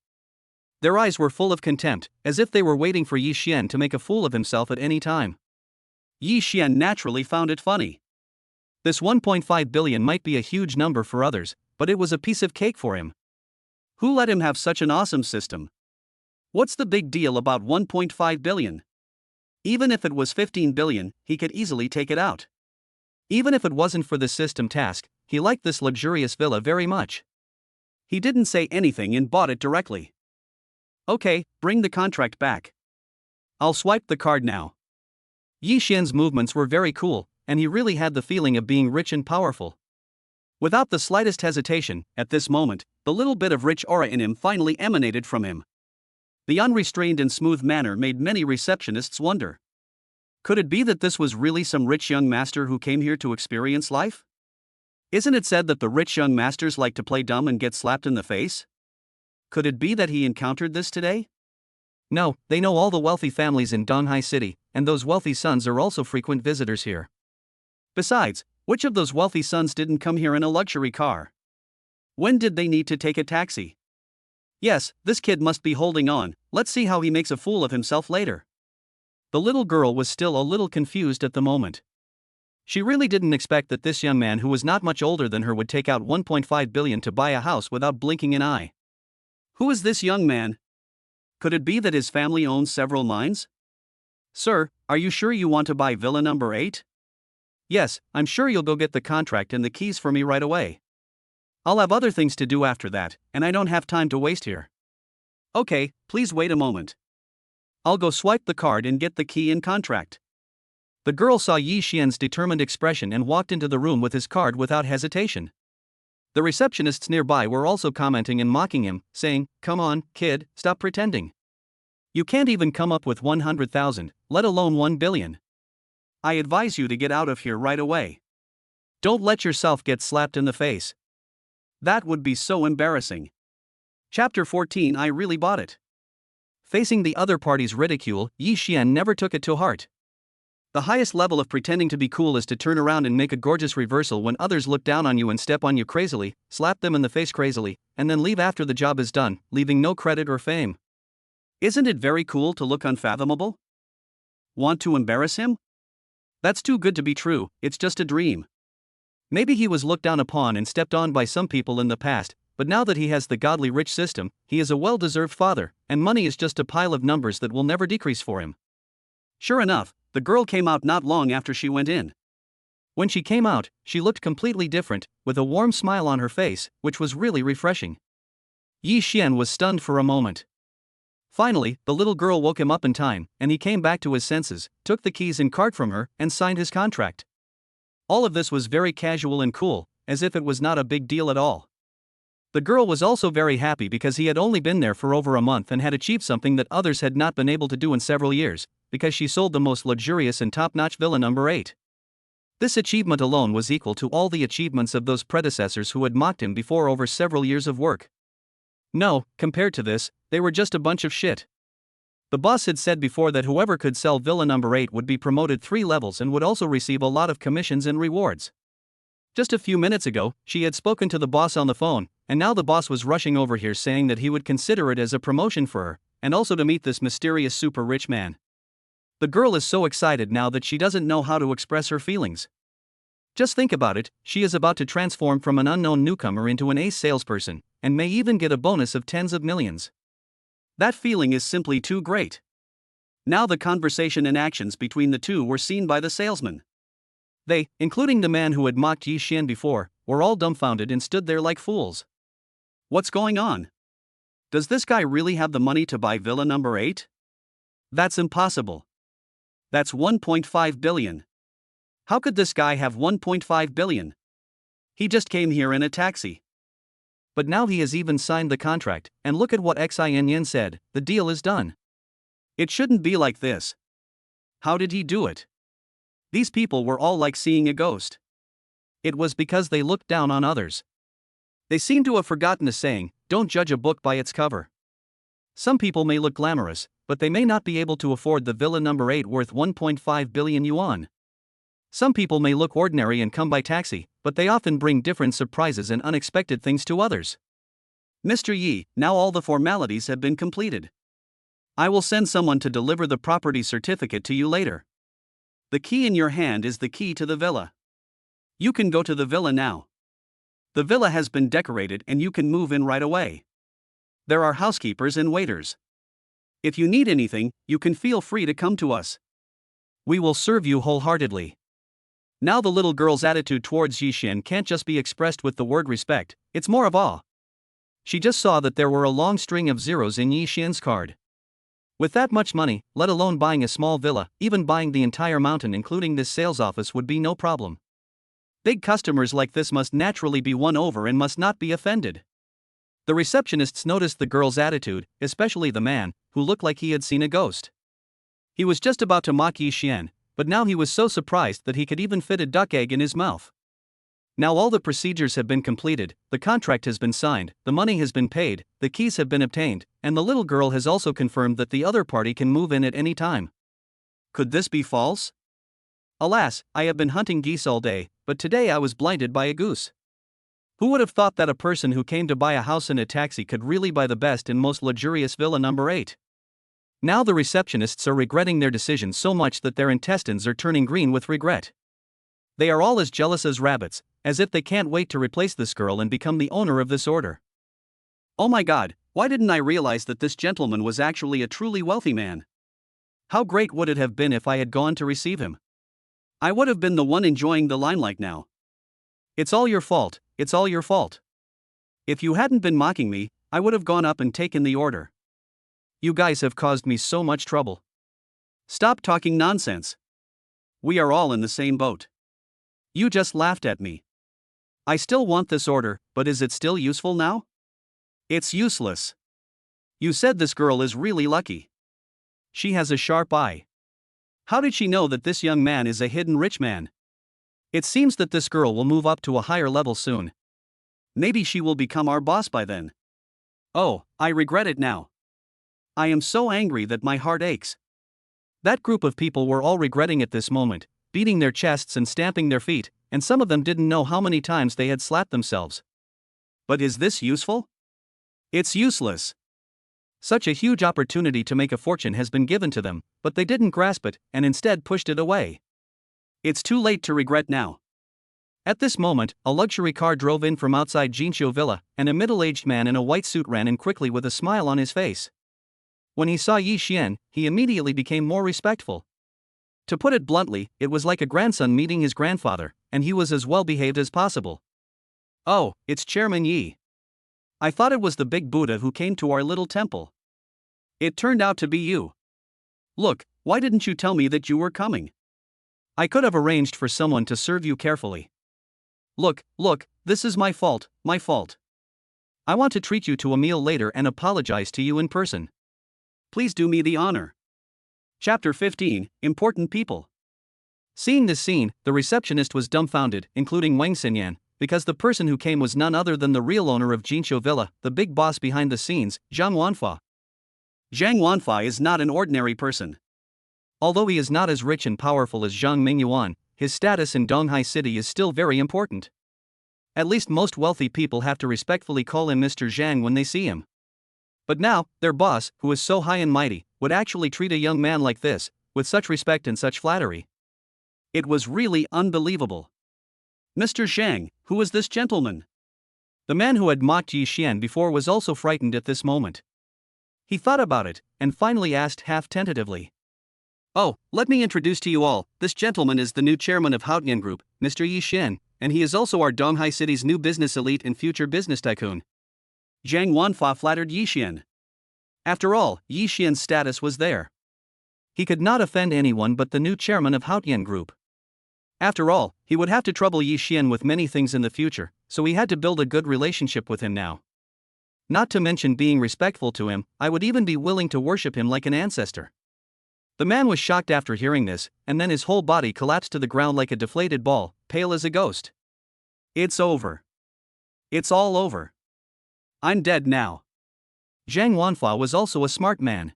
Their eyes were full of contempt, as if they were waiting for Yi Xian to make a fool of himself at any time. Yi Xian naturally found it funny. This 1.5 billion might be a huge number for others, but it was a piece of cake for him. Who let him have such an awesome system? What's the big deal about 1.5 billion? Even if it was 15 billion, he could easily take it out. Even if it wasn't for the system task, he liked this luxurious villa very much. He didn't say anything and bought it directly. Okay, bring the contract back. I'll swipe the card now. Yi Xian's movements were very cool, and he really had the feeling of being rich and powerful. Without the slightest hesitation, at this moment, the little bit of rich aura in him finally emanated from him. The unrestrained and smooth manner made many receptionists wonder. Could it be that this was really some rich young master who came here to experience life? Isn't it said that the rich young masters like to play dumb and get slapped in the face? Could it be that he encountered this today? No, they know all the wealthy families in Donghai City, and those wealthy sons are also frequent visitors here. Besides, which of those wealthy sons didn't come here in a luxury car? When did they need to take a taxi? Yes, this kid must be holding on. Let's see how he makes a fool of himself later. The little girl was still a little confused at the moment. She really didn't expect that this young man who was not much older than her would take out 1.5 billion to buy a house without blinking an eye. Who is this young man? Could it be that his family owns several mines? Sir, are you sure you want to buy Villa number 8? Yes, I'm sure you'll go get the contract and the keys for me right away. I'll have other things to do after that, and I don't have time to waste here. Okay, please wait a moment. I'll go swipe the card and get the key and contract. The girl saw Yi Xian's determined expression and walked into the room with his card without hesitation. The receptionists nearby were also commenting and mocking him, saying, "Come on, kid, stop pretending. You can't even come up with 100,000, let alone 1 billion. I advise you to get out of here right away. Don't let yourself get slapped in the face. That would be so embarrassing." Chapter 14. I really bought it. Facing the other party's ridicule, Yi Xian never took it to heart. The highest level of pretending to be cool is to turn around and make a gorgeous reversal when others look down on you and step on you crazily, slap them in the face crazily, and then leave after the job is done, leaving no credit or fame. Isn't it very cool to look unfathomable? Want to embarrass him? That's too good to be true, it's just a dream. Maybe he was looked down upon and stepped on by some people in the past, but now that he has the godly rich system, he is a well-deserved father, and money is just a pile of numbers that will never decrease for him. Sure enough, the girl came out not long after she went in. When she came out, she looked completely different, with a warm smile on her face, which was really refreshing. Yi Xian was stunned for a moment. Finally, the little girl woke him up in time, and he came back to his senses, took the keys and card from her, and signed his contract. All of this was very casual and cool, as if it was not a big deal at all. The girl was also very happy because he had only been there for over a month and had achieved something that others had not been able to do in several years, because she sold the most luxurious and top-notch villa number 8. This achievement alone was equal to all the achievements of those predecessors who had mocked him before over several years of work. No, compared to this, they were just a bunch of shit. The boss had said before that whoever could sell villa number 8 would be promoted 3 levels and would also receive a lot of commissions and rewards. Just a few minutes ago, she had spoken to the boss on the phone, and now the boss was rushing over here saying that he would consider it as a promotion for her, and also to meet this mysterious super rich man. The girl is so excited now that she doesn't know how to express her feelings. Just think about it, she is about to transform from an unknown newcomer into an ace salesperson, and may even get a bonus of tens of millions. That feeling is simply too great. Now the conversation and actions between the two were seen by the salesman. They, including the man who had mocked Yi Xian before, were all dumbfounded and stood there like fools. What's going on? Does this guy really have the money to buy villa number 8? That's impossible. That's 1.5 billion. How could this guy have 1.5 billion? He just came here in a taxi. But now he has even signed the contract, and look at what Xin said, the deal is done. It shouldn't be like this. How did he do it? These people were all like seeing a ghost. It was because they looked down on others. They seem to have forgotten the saying, don't judge a book by its cover. Some people may look glamorous, but they may not be able to afford the villa number 8 worth 1.5 billion yuan. Some people may look ordinary and come by taxi, but they often bring different surprises and unexpected things to others. Mr. Yi, now all the formalities have been completed. I will send someone to deliver the property certificate to you later. The key in your hand is the key to the villa. You can go to the villa now. The villa has been decorated and you can move in right away. There are housekeepers and waiters. If you need anything, you can feel free to come to us. We will serve you wholeheartedly. Now the little girl's attitude towards Yi Xian can't just be expressed with the word respect, it's more of awe. She just saw that there were a long string of zeros in Yi Xian's card. With that much money, let alone buying a small villa, even buying the entire mountain including this sales office would be no problem. Big customers like this must naturally be won over and must not be offended. The receptionists noticed the girl's attitude, especially the man, who looked like he had seen a ghost. He was just about to mock Yi Xian, but now he was so surprised that he could even fit a duck egg in his mouth. Now all the procedures have been completed, the contract has been signed, the money has been paid, the keys have been obtained, and the little girl has also confirmed that the other party can move in at any time. Could this be false? Alas, I have been hunting geese all day, but today I was blinded by a goose. Who would have thought that a person who came to buy a house in a taxi could really buy the best and most luxurious villa number 8? Now the receptionists are regretting their decision so much that their intestines are turning green with regret. They are all as jealous as rabbits, as if they can't wait to replace this girl and become the owner of this order. Oh my god, why didn't I realize that this gentleman was actually a truly wealthy man? How great would it have been if I had gone to receive him? I would have been the one enjoying the limelight now. It's all your fault, it's all your fault. If you hadn't been mocking me, I would have gone up and taken the order. You guys have caused me so much trouble. Stop talking nonsense. We are all in the same boat. You just laughed at me. I still want this order, but is it still useful now? It's useless. You said this girl is really lucky. She has a sharp eye. How did she know that this young man is a hidden rich man? It seems that this girl will move up to a higher level soon. Maybe she will become our boss by then. Oh, I regret it now. I am so angry that my heart aches. That group of people were all regretting it this moment, beating their chests and stamping their feet, and some of them didn't know how many times they had slapped themselves. But is this useful? It's useless. Such a huge opportunity to make a fortune has been given to them, but they didn't grasp it and instead pushed it away. It's too late to regret now. At this moment, a luxury car drove in from outside Jinqiu Villa, and a middle-aged man in a white suit ran in quickly with a smile on his face. When he saw Yi Xian, he immediately became more respectful. To put it bluntly, it was like a grandson meeting his grandfather, and he was as well behaved as possible. Oh, it's Chairman Yi. I thought it was the big Buddha who came to our little temple. It turned out to be you. Look, why didn't you tell me that you were coming? I could have arranged for someone to serve you carefully. Look, this is my fault, my fault. I want to treat you to a meal later and apologize to you in person. Please do me the honor. Chapter 15, Important People. Seeing this scene, the receptionist was dumbfounded, including Wang Xinyan, because the person who came was none other than the real owner of Jinqiu Villa, the big boss behind the scenes, Zhang Wanfa. Zhang Wanfa is not an ordinary person. Although he is not as rich and powerful as Zhang Mingyuan, his status in Donghai City is still very important. At least most wealthy people have to respectfully call him Mr. Zhang when they see him. But now, their boss, who is so high and mighty, would actually treat a young man like this, with such respect and such flattery. It was really unbelievable. Mr. Zhang, who is this gentleman? The man who had mocked Yi Xian before was also frightened at this moment. He thought about it, and finally asked half tentatively. Oh, let me introduce to you all, this gentleman is the new chairman of Haotian Group, Mr. Yi Xian, and he is also our Donghai City's new business elite and future business tycoon. Zhang Wanfa flattered Yi Xian. After all, Yi Xian's status was there. He could not offend anyone but the new chairman of Haotian Group. After all, he would have to trouble Yi Xian with many things in the future, so he had to build a good relationship with him now. Not to mention being respectful to him, I would even be willing to worship him like an ancestor. The man was shocked after hearing this, and then his whole body collapsed to the ground like a deflated ball, pale as a ghost. It's over. It's all over. I'm dead now. Zhang Wanfa was also a smart man.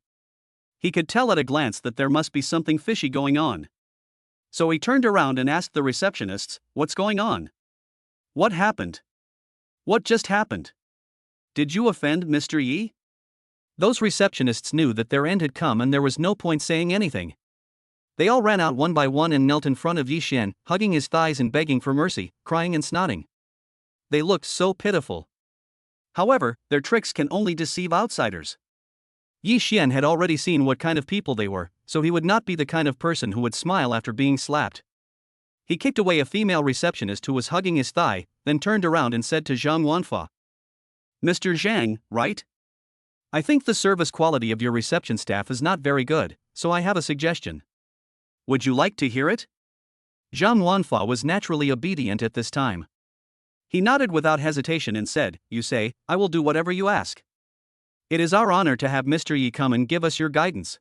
He could tell at a glance that there must be something fishy going on. So he turned around and asked the receptionists, "What's going on? What happened? What just happened? Did you offend Mr. Yi?" Those receptionists knew that their end had come and there was no point saying anything. They all ran out one by one and knelt in front of Yi Xian, hugging his thighs and begging for mercy, crying and snotting. They looked so pitiful. However, their tricks can only deceive outsiders. Yi Xian had already seen what kind of people they were, so he would not be the kind of person who would smile after being slapped. He kicked away a female receptionist who was hugging his thigh, then turned around and said to Zhang Wanfa, "Mr. Zhang, right? I think the service quality of your reception staff is not very good, so I have a suggestion. Would you like to hear it?" Zhang Wanfa was naturally obedient at this time. He nodded without hesitation and said, "You say, I will do whatever you ask. It is our honor to have Mr. Yi come and give us your guidance."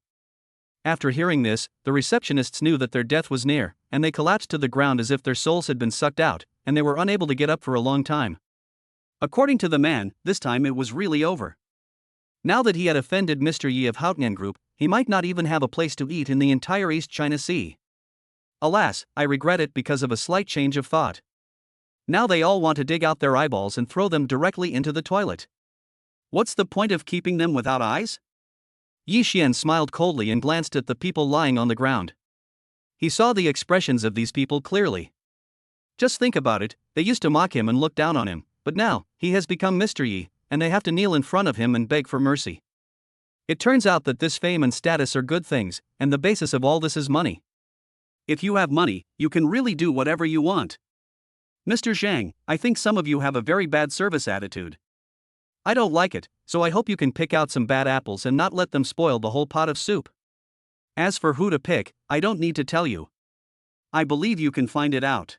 After hearing this, the receptionists knew that their death was near, and they collapsed to the ground as if their souls had been sucked out, and they were unable to get up for a long time. According to the man, this time it was really over. Now that he had offended Mr. Yi of Haotian Group, he might not even have a place to eat in the entire East China Sea. Alas, I regret it because of a slight change of thought. Now they all want to dig out their eyeballs and throw them directly into the toilet. What's the point of keeping them without eyes? Yi Xian smiled coldly and glanced at the people lying on the ground. He saw the expressions of these people clearly. Just think about it, they used to mock him and look down on him, but now, he has become Mr. Yi, and they have to kneel in front of him and beg for mercy. It turns out that this fame and status are good things, and the basis of all this is money. If you have money, you can really do whatever you want. Mr. Zhang, I think some of you have a very bad service attitude. I don't like it, so I hope you can pick out some bad apples and not let them spoil the whole pot of soup. As for who to pick, I don't need to tell you. I believe you can find it out.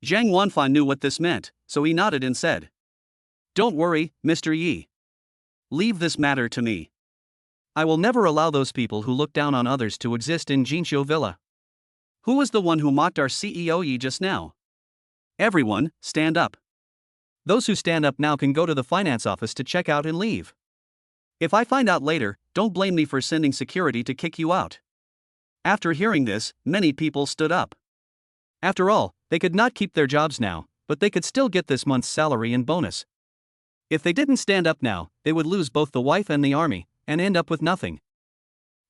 Zhang Wanfa knew what this meant, so he nodded and said, "Don't worry, Mr. Yi. Leave this matter to me. I will never allow those people who look down on others to exist in Jinqiu Villa." Who was the one who mocked our CEO Yi just now? Everyone, stand up. Those who stand up now can go to the finance office to check out and leave. If I find out later, don't blame me for sending security to kick you out. After hearing this, many people stood up. After all, they could not keep their jobs now, but they could still get this month's salary and bonus. If they didn't stand up now, they would lose both the wife and the army, and end up with nothing.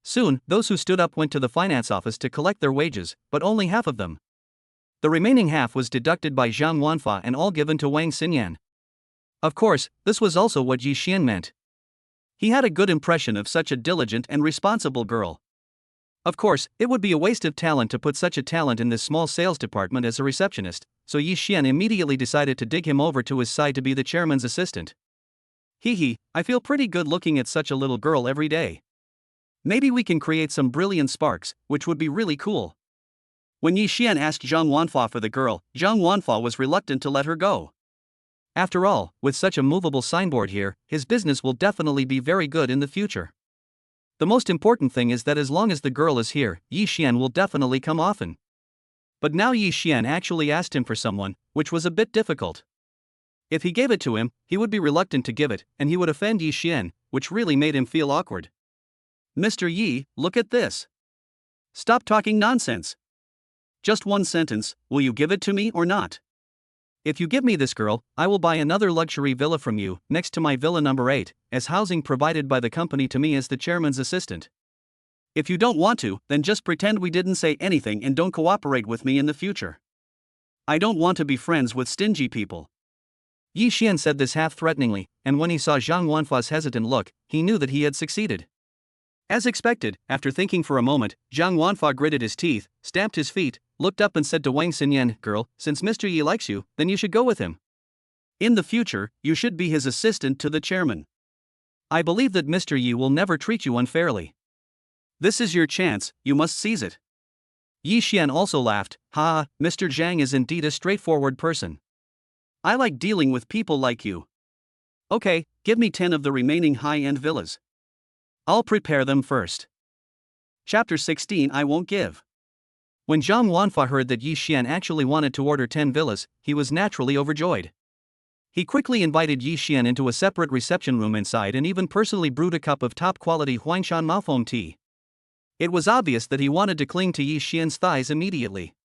Soon, those who stood up went to the finance office to collect their wages, but only half of them. The remaining half was deducted by Zhang Wanfa and all given to Wang Xinyan. Of course, this was also what Yi Xian meant. He had a good impression of such a diligent and responsible girl. Of course, it would be a waste of talent to put such a talent in this small sales department as a receptionist, so Yi Xian immediately decided to dig him over to his side to be the chairman's assistant. Hee, I feel pretty good looking at such a little girl every day. Maybe we can create some brilliant sparks, which would be really cool. When Yi Xian asked Zhang Wanfa for the girl, Zhang Wanfa was reluctant to let her go. After all, with such a movable signboard here, his business will definitely be very good in the future. The most important thing is that as long as the girl is here, Yi Xian will definitely come often. But now Yi Xian actually asked him for someone, which was a bit difficult. If he gave it to him, he would be reluctant to give it, and he would offend Yi Xian, which really made him feel awkward. "Mr. Yi, look at this. Stop talking nonsense. Just one sentence, will you give it to me or not? If you give me this girl, I will buy another luxury villa from you, next to my villa number 8, as housing provided by the company to me as the chairman's assistant. If you don't want to, then just pretend we didn't say anything and don't cooperate with me in the future. I don't want to be friends with stingy people." Yi Xian said this half-threateningly, and when he saw Zhang Wanfa's hesitant look, he knew that he had succeeded. As expected, after thinking for a moment, Zhang Wanfa gritted his teeth, stamped his feet, looked up and said to Wang Xinyan, "Girl, since Mr. Yi likes you, then you should go with him. In the future, you should be his assistant to the chairman. I believe that Mr. Yi will never treat you unfairly. This is your chance, you must seize it." Yi Xian also laughed, "Ha, Mr. Zhang is indeed a straightforward person. I like dealing with people like you. Okay, give me 10 of the remaining high-end villas. I'll prepare them first." Chapter 16 I Won't Give. When Zhang Wanfa heard that Yi Xian actually wanted to order 10 villas, he was naturally overjoyed. He quickly invited Yi Xian into a separate reception room inside and even personally brewed a cup of top-quality Huangshan Maofoam tea. It was obvious that he wanted to cling to Yi Xian's thighs immediately.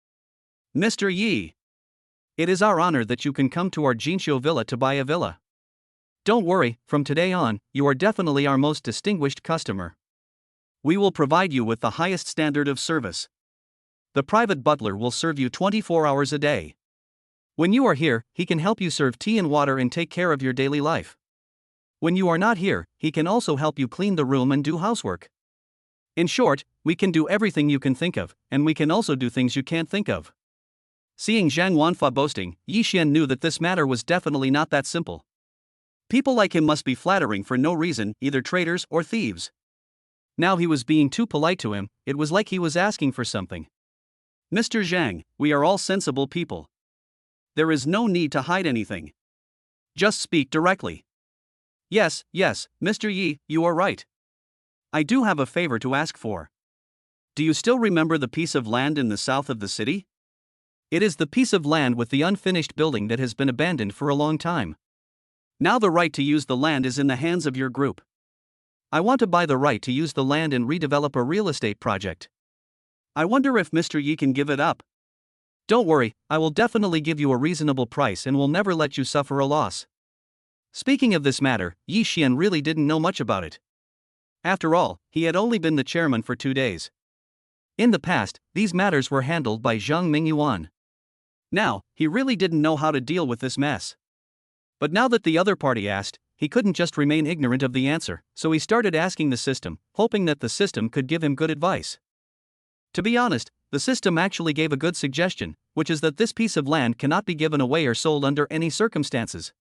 "Mr. Yi, it is our honor that you can come to our Jinqiu villa to buy a villa. Don't worry, from today on, you are definitely our most distinguished customer. We will provide you with the highest standard of service. The private butler will serve you 24 hours a day. When you are here, he can help you serve tea and water and take care of your daily life. When you are not here, he can also help you clean the room and do housework. In short, we can do everything you can think of, and we can also do things you can't think of." Seeing Zhang Wanfa boasting, Yi Xian knew that this matter was definitely not that simple. People like him must be flattering for no reason, either traitors or thieves. Now he was being too polite to him, it was like he was asking for something. "Mr. Zhang, we are all sensible people. There is no need to hide anything. Just speak directly." Yes, Mr. Yi, you are right. I do have a favor to ask for. Do you still remember the piece of land in the south of the city? It is the piece of land with the unfinished building that has been abandoned for a long time. Now the right to use the land is in the hands of your group. I want to buy the right to use the land and redevelop a real estate project. I wonder if Mr. Yi can give it up. Don't worry, I will definitely give you a reasonable price and will never let you suffer a loss." Speaking of this matter, Yi Xian really didn't know much about it. After all, he had only been the chairman for 2 days. In the past, these matters were handled by Zhang Mingyuan. Now, he really didn't know how to deal with this mess. But now that the other party asked, he couldn't just remain ignorant of the answer, so he started asking the system, hoping that the system could give him good advice. To be honest, the system actually gave a good suggestion, which is that this piece of land cannot be given away or sold under any circumstances.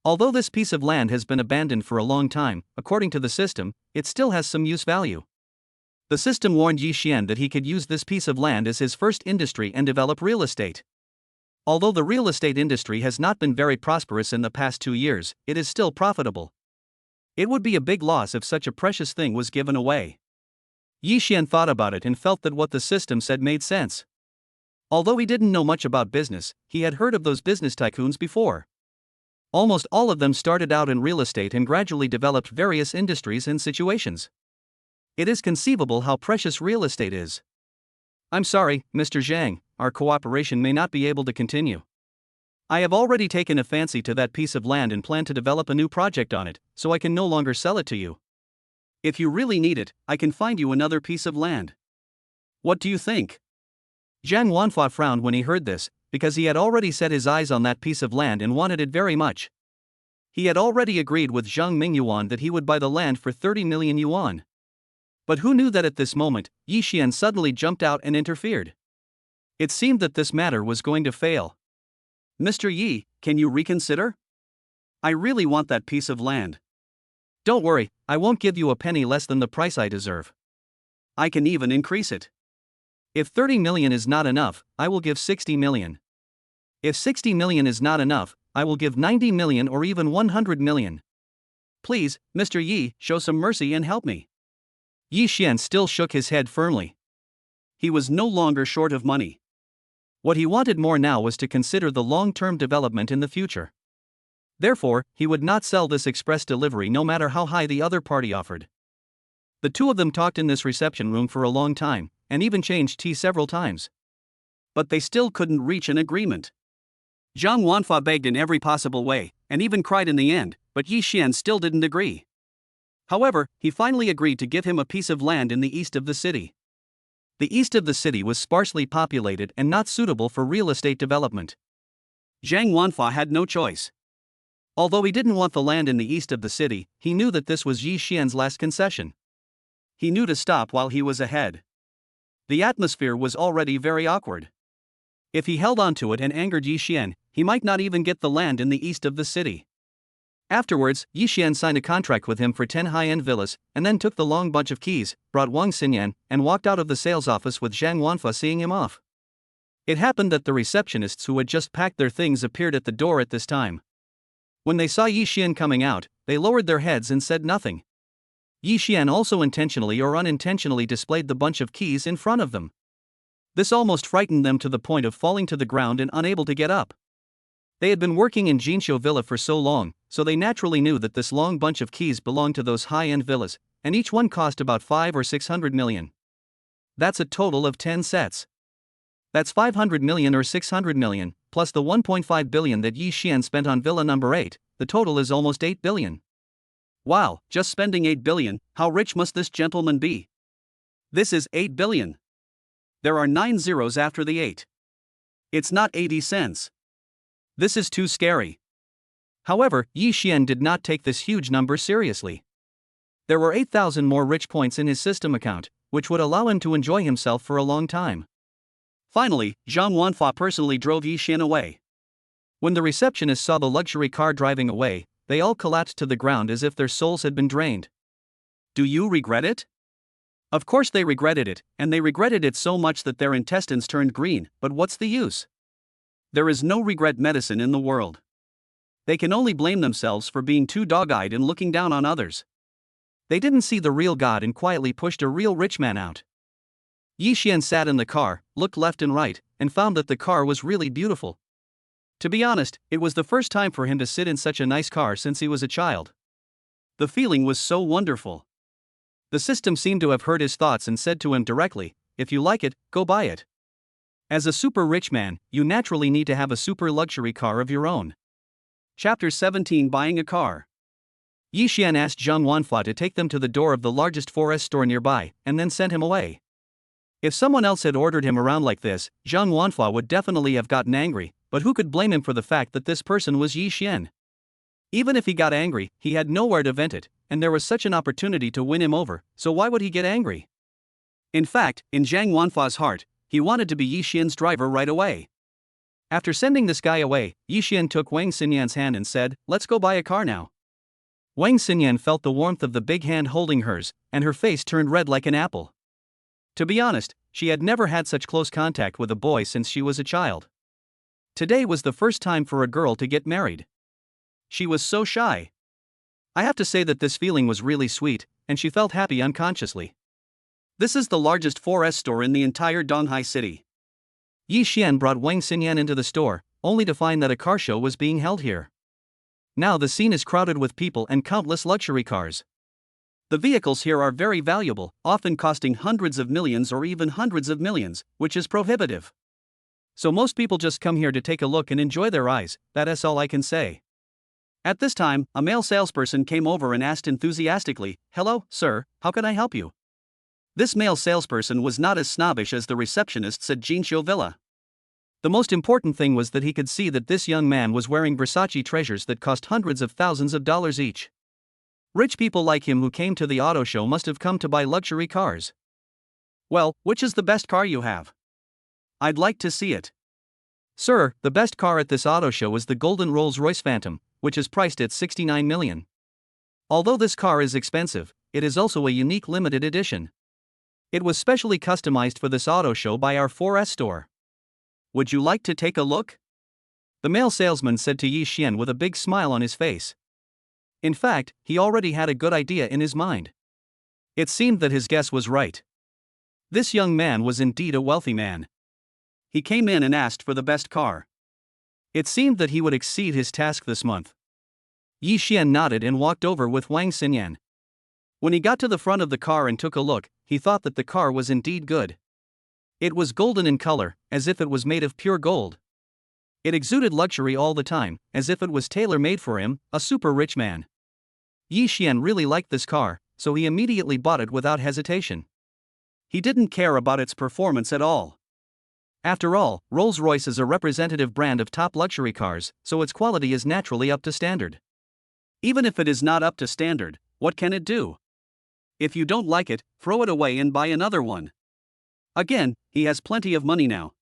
Although this piece of land has been abandoned for a long time, according to the system, it still has some use value. The system warned Yi Xian that he could use this piece of land as his first industry and develop real estate. Although the real estate industry has not been very prosperous in the past 2 years, it is still profitable. It would be a big loss if such a precious thing was given away. Yi Xian thought about it and felt that what the system said made sense. Although he didn't know much about business, he had heard of those business tycoons before. Almost all of them started out in real estate and gradually developed various industries and situations. It is conceivable how precious real estate is. I'm sorry, Mr. Zhang, our cooperation may not be able to continue. I have already taken a fancy to that piece of land and plan to develop a new project on it, so I can no longer sell it to you. If you really need it, I can find you another piece of land. What do you think? Zhang Wanfa frowned when he heard this, because he had already set his eyes on that piece of land and wanted it very much. He had already agreed with Zhang Mingyuan that he would buy the land for 30 million yuan. But who knew that at this moment, Yi Xian suddenly jumped out and interfered. It seemed that this matter was going to fail. Mr. Yi, can you reconsider? I really want that piece of land. Don't worry, I won't give you a penny less than the price I deserve. I can even increase it. If 30 million is not enough, I will give 60 million. If 60 million is not enough, I will give 90 million or even 100 million. Please, Mr. Yi, show some mercy and help me. Yi Xian still shook his head firmly. He was no longer short of money. What he wanted more now was to consider the long-term development in the future. Therefore, he would not sell this express delivery no matter how high the other party offered. The two of them talked in this reception room for a long time, and even changed tea several times. But they still couldn't reach an agreement. Zhang Wanfa begged in every possible way, and even cried in the end, but Yi Xian still didn't agree. However, he finally agreed to give him a piece of land in the east of the city. The east of the city was sparsely populated and not suitable for real estate development. Zhang Wanfa had no choice. Although he didn't want the land in the east of the city, he knew that this was Yi Xian's last concession. He knew to stop while he was ahead. The atmosphere was already very awkward. If he held on to it and angered Yi Xian, he might not even get the land in the east of the city. Afterwards, Yi Xian signed a contract with him for 10 high-end villas, and then took the long bunch of keys, brought Wang Xinyan, and walked out of the sales office with Zhang Wanfa seeing him off. It happened that the receptionists who had just packed their things appeared at the door at this time. When they saw Yi Xian coming out, they lowered their heads and said nothing. Yi Xian also intentionally or unintentionally displayed the bunch of keys in front of them. This almost frightened them to the point of falling to the ground and unable to get up. They had been working in Jinqiu Villa for so long, so they naturally knew that this long bunch of keys belonged to those high-end villas, and each one cost about 5 or 600 million. That's a total of 10 sets. That's 500 million or 600 million, plus the 1.5 billion that Yi Xian spent on villa number 8, the total is almost 8 billion. Wow, just spending 8 billion, how rich must this gentleman be? This is 8 billion. There are 9 zeros after the 8. It's not 80 cents. This is too scary. However, Yi Xian did not take this huge number seriously. There were 8,000 more rich points in his system account, which would allow him to enjoy himself for a long time. Finally, Zhang Wanfa personally drove Yi Xian away. When the receptionists saw the luxury car driving away, they all collapsed to the ground as if their souls had been drained. Do you regret it? Of course they regretted it, and they regretted it so much that their intestines turned green, but what's the use? There is no regret medicine in the world. They can only blame themselves for being too dog-eyed and looking down on others. They didn't see the real God and quietly pushed a real rich man out. Yi Xian sat in the car, looked left and right, and found that the car was really beautiful. To be honest, it was the first time for him to sit in such a nice car since he was a child. The feeling was so wonderful. The system seemed to have heard his thoughts and said to him directly, if you like it, go buy it. As a super rich man, you naturally need to have a super luxury car of your own. Chapter 17 Buying a Car. Yi Xian asked Zhang Wanfa to take them to the door of the largest 4S store nearby, and then sent him away. If someone else had ordered him around like this, Zhang Wanfa would definitely have gotten angry, but who could blame him for the fact that this person was Yi Xian? Even if he got angry, he had nowhere to vent it, and there was such an opportunity to win him over, so why would he get angry? In fact, in Zhang Wanfa's heart, he wanted to be Yi Xian's driver right away. After sending this guy away, Yi Xian took Wang Xinyan's hand and said, let's go buy a car now. Wang Xinyan felt the warmth of the big hand holding hers, and her face turned red like an apple. To be honest, she had never had such close contact with a boy since she was a child. Today was the first time for a girl to get married. She was so shy. I have to say that this feeling was really sweet, and she felt happy unconsciously. This is the largest 4S store in the entire Donghai city. Yi Xian brought Wang Xinyan into the store, only to find that a car show was being held here. Now the scene is crowded with people and countless luxury cars. The vehicles here are very valuable, often costing hundreds of millions or even hundreds of millions, which is prohibitive. So most people just come here to take a look and enjoy their eyes, that's all I can say. At this time, a male salesperson came over and asked enthusiastically, "Hello, sir, how can I help you?" This male salesperson was not as snobbish as the receptionists at Jinqiu Villa. The most important thing was that he could see that this young man was wearing Versace treasures that cost hundreds of thousands of dollars each. Rich people like him who came to the auto show must have come to buy luxury cars. "Well, which is the best car you have? I'd like to see it." "Sir, the best car at this auto show is the golden Rolls-Royce Phantom, which is priced at 69 million. Although this car is expensive, it is also a unique limited edition. It was specially customized for this auto show by our 4S store. Would you like to take a look?" The male salesman said to Yi Xian with a big smile on his face. In fact, he already had a good idea in his mind. It seemed that his guess was right. This young man was indeed a wealthy man. He came in and asked for the best car. It seemed that he would exceed his task this month. Yi Xian nodded and walked over with Wang Xinyan. When he got to the front of the car and took a look, he thought that the car was indeed good. It was golden in color, as if it was made of pure gold. It exuded luxury all the time, as if it was tailor-made for him, a super rich man. Yi Xian really liked this car, so he immediately bought it without hesitation. He didn't care about its performance at all. After all, Rolls-Royce is a representative brand of top luxury cars, so its quality is naturally up to standard. Even if it is not up to standard, what can it do? If you don't like it, throw it away and buy another one. Again, he has plenty of money now.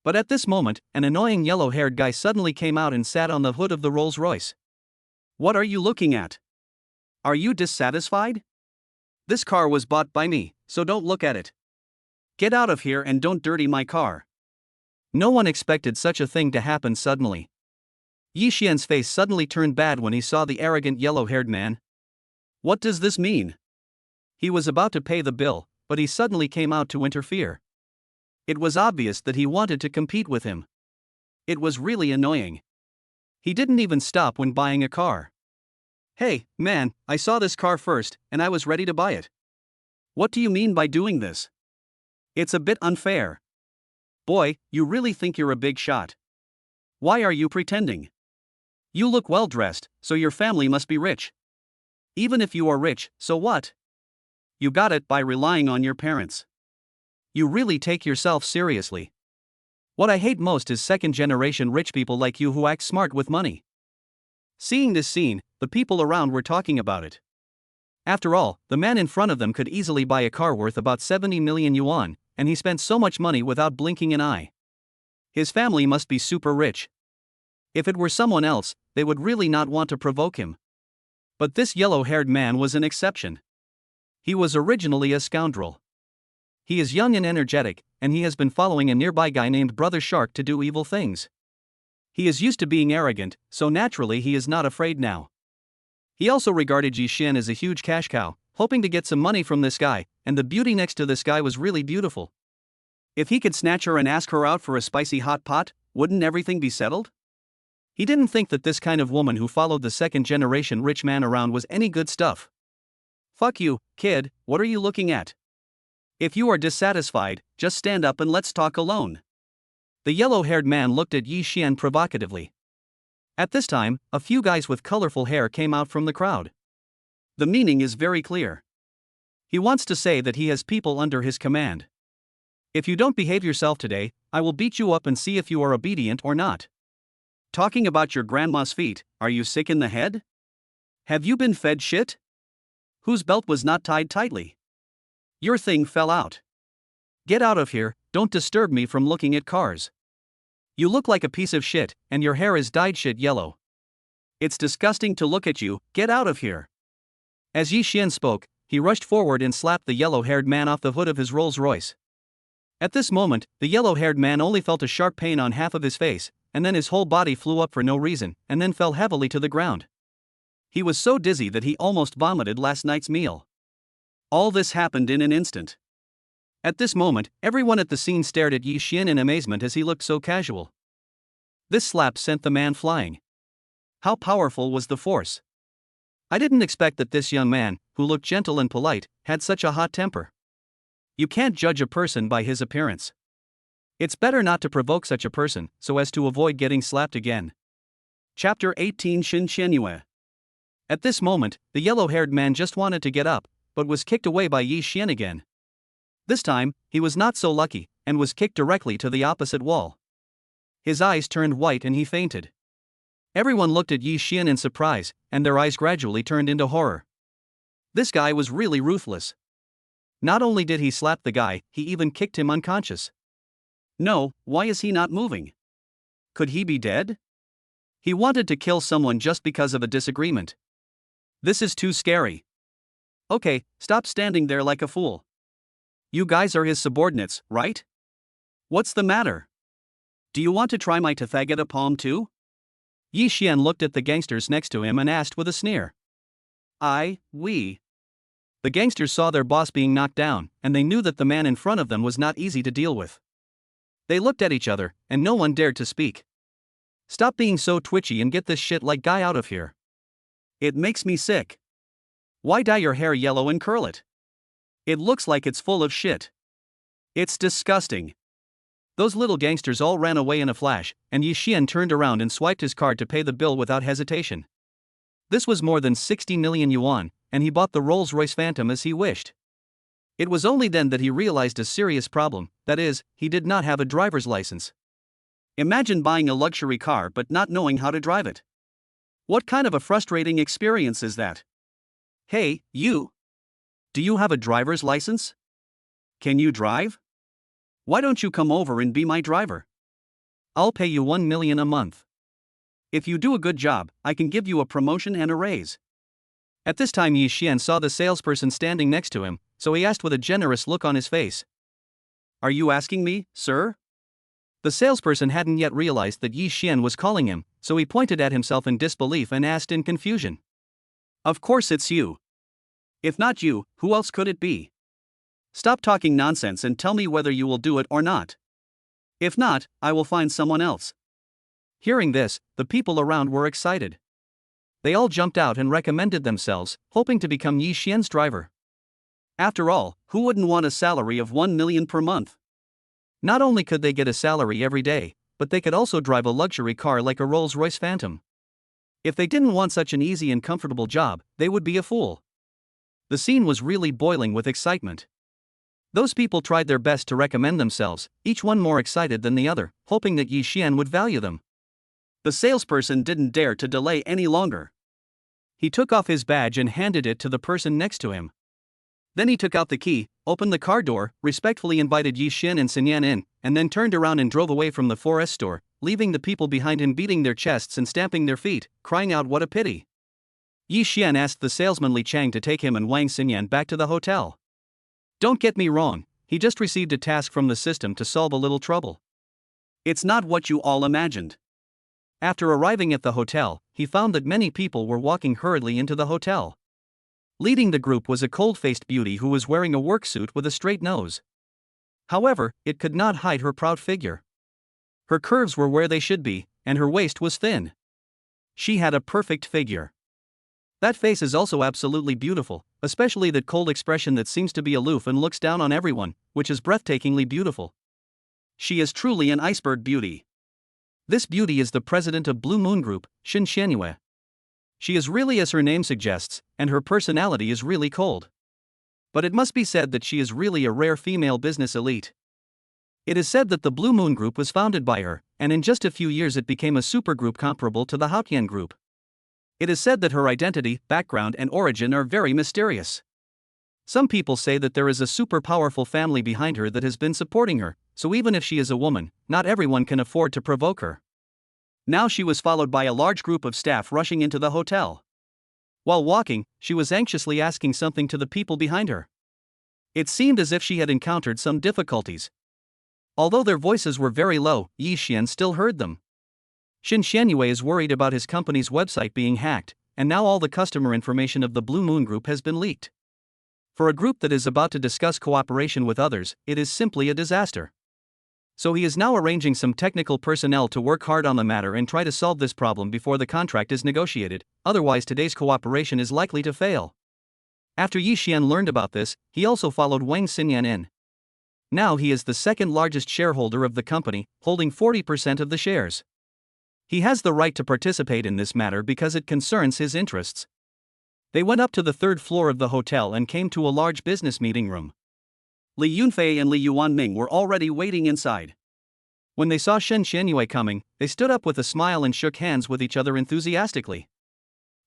But at this moment, an annoying yellow-haired guy suddenly came out and sat on the hood of the Rolls-Royce. "What are you looking at? Are you dissatisfied? This car was bought by me, so don't look at it. Get out of here and don't dirty my car." No one expected such a thing to happen suddenly. Yi Xian's face suddenly turned bad when he saw the arrogant yellow-haired man. What does this mean? He was about to pay the bill, but he suddenly came out to interfere. It was obvious that he wanted to compete with him. It was really annoying. He didn't even stop when buying a car. "Hey, man, I saw this car first, and I was ready to buy it. What do you mean by doing this? It's a bit unfair. Boy, you really think you're a big shot. Why are you pretending? You look well dressed, so your family must be rich. Even if you are rich, so what? You got it by relying on your parents. You really take yourself seriously. What I hate most is second-generation rich people like you who act smart with money." Seeing this scene, the people around were talking about it. After all, the man in front of them could easily buy a car worth about 70 million yuan, and he spent so much money without blinking an eye. His family must be super rich. If it were someone else, they would really not want to provoke him. But this yellow-haired man was an exception. He was originally a scoundrel. He is young and energetic, and he has been following a nearby guy named Brother Shark to do evil things. He is used to being arrogant, so naturally he is not afraid now. He also regarded Yi Xian as a huge cash cow, hoping to get some money from this guy, and the beauty next to this guy was really beautiful. If he could snatch her and ask her out for a spicy hot pot, wouldn't everything be settled? He didn't think that this kind of woman who followed the second-generation rich man around was any good stuff. "Fuck you, kid, what are you looking at? If you are dissatisfied, just stand up and let's talk alone." The yellow-haired man looked at Yi Xian provocatively. At this time, a few guys with colorful hair came out from the crowd. The meaning is very clear. He wants to say that he has people under his command. "If you don't behave yourself today, I will beat you up and see if you are obedient or not." Talking about your grandma's feet, are you sick in the head? Have you been fed shit? Whose belt was not tied tightly? Your thing fell out. Get out of here, don't disturb me from looking at cars. You look like a piece of shit, and your hair is dyed shit yellow. It's disgusting to look at you, get out of here. As Yi Xian spoke, he rushed forward and slapped the yellow-haired man off the hood of his Rolls-Royce. At this moment, the yellow-haired man only felt a sharp pain on half of his face, and then his whole body flew up for no reason, and then fell heavily to the ground. He was so dizzy that he almost vomited last night's meal. All this happened in an instant. At this moment, everyone at the scene stared at Yi Xian in amazement as he looked so casual. This slap sent the man flying. How powerful was the force? I didn't expect that this young man, who looked gentle and polite, had such a hot temper. You can't judge a person by his appearance. It's better not to provoke such a person, so as to avoid getting slapped again. Chapter 18 Xin Xianyue. At this moment, the yellow-haired man just wanted to get up, but was kicked away by Yi Xian again. This time, he was not so lucky, and was kicked directly to the opposite wall. His eyes turned white and he fainted. Everyone looked at Yi Xian in surprise, and their eyes gradually turned into horror. This guy was really ruthless. Not only did he slap the guy, he even kicked him unconscious. No, why is he not moving? Could he be dead? He wanted to kill someone just because of a disagreement. This is too scary. Okay, stop standing there like a fool. You guys are his subordinates, right? What's the matter? Do you want to try my Tathagata palm too? Yi Xian looked at the gangsters next to him and asked with a sneer. We. The gangsters saw their boss being knocked down, and they knew that the man in front of them was not easy to deal with. They looked at each other, and no one dared to speak. Stop being so twitchy and get this shit like guy out of here. It makes me sick. Why dye your hair yellow and curl it? It looks like it's full of shit. It's disgusting. Those little gangsters all ran away in a flash, and Yi Xian turned around and swiped his card to pay the bill without hesitation. This was more than 60 million yuan, and he bought the Rolls-Royce Phantom as he wished. It was only then that he realized a serious problem, that is, he did not have a driver's license. Imagine buying a luxury car but not knowing how to drive it. What kind of a frustrating experience is that? Hey, you! Do you have a driver's license? Can you drive? Why don't you come over and be my driver? I'll pay you 1 million a month. If you do a good job, I can give you a promotion and a raise. At this time Yi Xian saw the salesperson standing next to him, so he asked with a generous look on his face. Are you asking me, sir? The salesperson hadn't yet realized that Yi Xian was calling him, so he pointed at himself in disbelief and asked in confusion. Of course it's you. If not you, who else could it be? Stop talking nonsense and tell me whether you will do it or not. If not, I will find someone else. Hearing this, the people around were excited. They all jumped out and recommended themselves, hoping to become Yi Xian's driver. After all, who wouldn't want a salary of 1 million per month? Not only could they get a salary every day, but they could also drive a luxury car like a Rolls-Royce Phantom. If they didn't want such an easy and comfortable job, they would be a fool. The scene was really boiling with excitement. Those people tried their best to recommend themselves, each one more excited than the other, hoping that Yi Xian would value them. The salesperson didn't dare to delay any longer. He took off his badge and handed it to the person next to him. Then he took out the key, opened the car door, respectfully invited Yi Xian and Sinyan in, and then turned around and drove away from the 4S store, leaving the people behind him beating their chests and stamping their feet, crying out what a pity. Yi Xian asked the salesman Li Chang to take him and Wang Sinyan back to the hotel. Don't get me wrong, he just received a task from the system to solve a little trouble. It's not what you all imagined. After arriving at the hotel, he found that many people were walking hurriedly into the hotel. Leading the group was a cold-faced beauty who was wearing a work suit with a straight nose. However, it could not hide her proud figure. Her curves were where they should be, and her waist was thin. She had a perfect figure. That face is also absolutely beautiful, especially that cold expression that seems to be aloof and looks down on everyone, which is breathtakingly beautiful. She is truly an iceberg beauty. This beauty is the president of Blue Moon Group, Xin Xianyue. She is really as her name suggests, and her personality is really cold. But it must be said that she is really a rare female business elite. It is said that the Blue Moon Group was founded by her, and in just a few years it became a supergroup comparable to the Haotian Group. It is said that her identity, background and origin are very mysterious. Some people say that there is a super powerful family behind her that has been supporting her, so even if she is a woman, not everyone can afford to provoke her. Now she was followed by a large group of staff rushing into the hotel. While walking, she was anxiously asking something to the people behind her. It seemed as if she had encountered some difficulties. Although their voices were very low, Yi Xian still heard them. Xin Xianyue is worried about his company's website being hacked, and now all the customer information of the Blue Moon Group has been leaked. For a group that is about to discuss cooperation with others, it is simply a disaster. So he is now arranging some technical personnel to work hard on the matter and try to solve this problem before the contract is negotiated, otherwise today's cooperation is likely to fail. After Yi Xian learned about this, he also followed Wang Xinyan in. Now he is the second largest shareholder of the company, holding 40% of the shares. He has the right to participate in this matter because it concerns his interests. They went up to the third floor of the hotel and came to a large business meeting room. Li Yunfei and Li Yuanming were already waiting inside. When they saw Shen Xianyue coming, they stood up with a smile and shook hands with each other enthusiastically.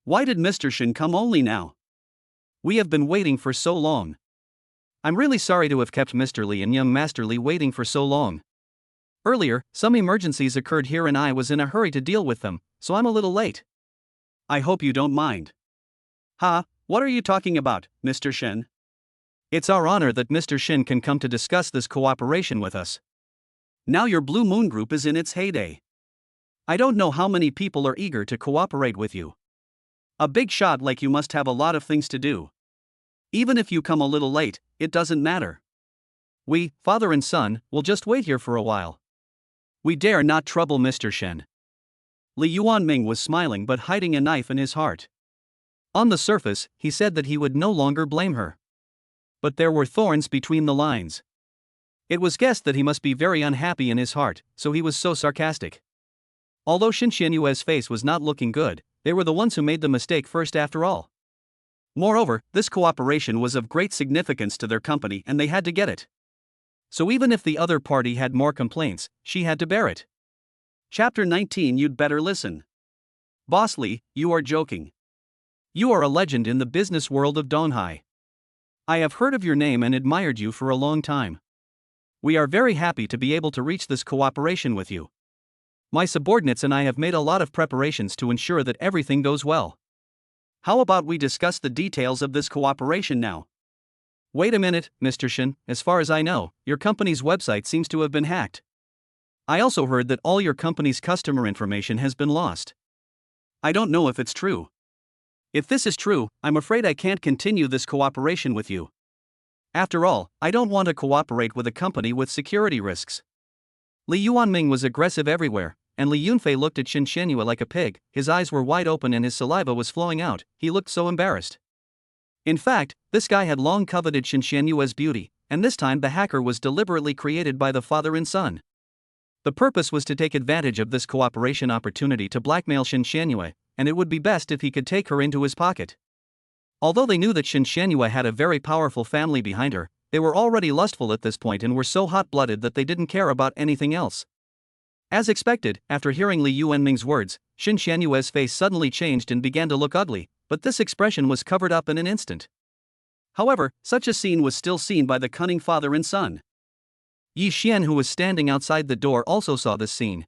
Why did Mr. Shen come only now? We have been waiting for so long. I'm really sorry to have kept Mr. Li and young Master Li waiting for so long. Earlier, some emergencies occurred here and I was in a hurry to deal with them, so I'm a little late. I hope you don't mind. What are you talking about, Mr. Shen? It's our honor that Mr. Shen can come to discuss this cooperation with us. Now your Blue Moon Group is in its heyday. I don't know how many people are eager to cooperate with you. A big shot like you must have a lot of things to do. Even if you come a little late, it doesn't matter. We, father and son, will just wait here for a while. We dare not trouble Mr. Shen. Li Yuanming was smiling but hiding a knife in his heart. On the surface, he said that he would no longer blame her. But there were thorns between the lines. It was guessed that he must be very unhappy in his heart, so he was so sarcastic. Although Xin Xianyue's face was not looking good, they were the ones who made the mistake first after all. Moreover, this cooperation was of great significance to their company and they had to get it. So even if the other party had more complaints, she had to bear it. Chapter 19. You'd better listen. Boss Li, you are joking. You are a legend in the business world of Donghai. I have heard of your name and admired you for a long time. We are very happy to be able to reach this cooperation with you. My subordinates and I have made a lot of preparations to ensure that everything goes well. How about we discuss the details of this cooperation now? Wait a minute, Mr. Shen, as far as I know, your company's website seems to have been hacked. I also heard that all your company's customer information has been lost. I don't know if it's true. If this is true, I'm afraid I can't continue this cooperation with you. After all, I don't want to cooperate with a company with security risks. Li Yuanming was aggressive everywhere, and Li Yunfei looked at Xin Xianyue like a pig. His eyes were wide open and his saliva was flowing out. He looked so embarrassed. In fact, this guy had long coveted Xin Xianyue's beauty, and this time the hacker was deliberately created by the father and son. The purpose was to take advantage of this cooperation opportunity to blackmail Xin Xianyue, and it would be best if he could take her into his pocket. Although they knew that Xin Xianyue had a very powerful family behind her, they were already lustful at this point and were so hot-blooded that they didn't care about anything else. As expected, after hearing Li Yuanming's words, Xin Xianyue's face suddenly changed and began to look ugly, but this expression was covered up in an instant. However, such a scene was still seen by the cunning father and son. Yi Xian, who was standing outside the door, also saw this scene.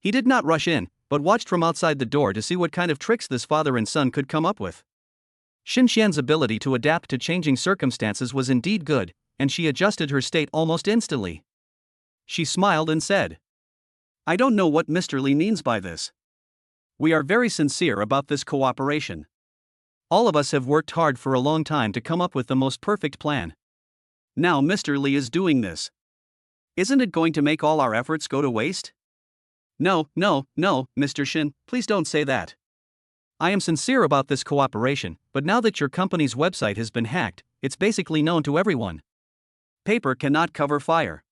He did not rush in, but watched from outside the door to see what kind of tricks this father and son could come up with. Xin Xian's ability to adapt to changing circumstances was indeed good, and she adjusted her state almost instantly. She smiled and said, I don't know what Mr. Li means by this. We are very sincere about this cooperation. All of us have worked hard for a long time to come up with the most perfect plan. Now Mr. Li is doing this. Isn't it going to make all our efforts go to waste? No, Mr. Shen, please don't say that. I am sincere about this cooperation, but now that your company's website has been hacked, it's basically known to everyone. Paper cannot cover fire.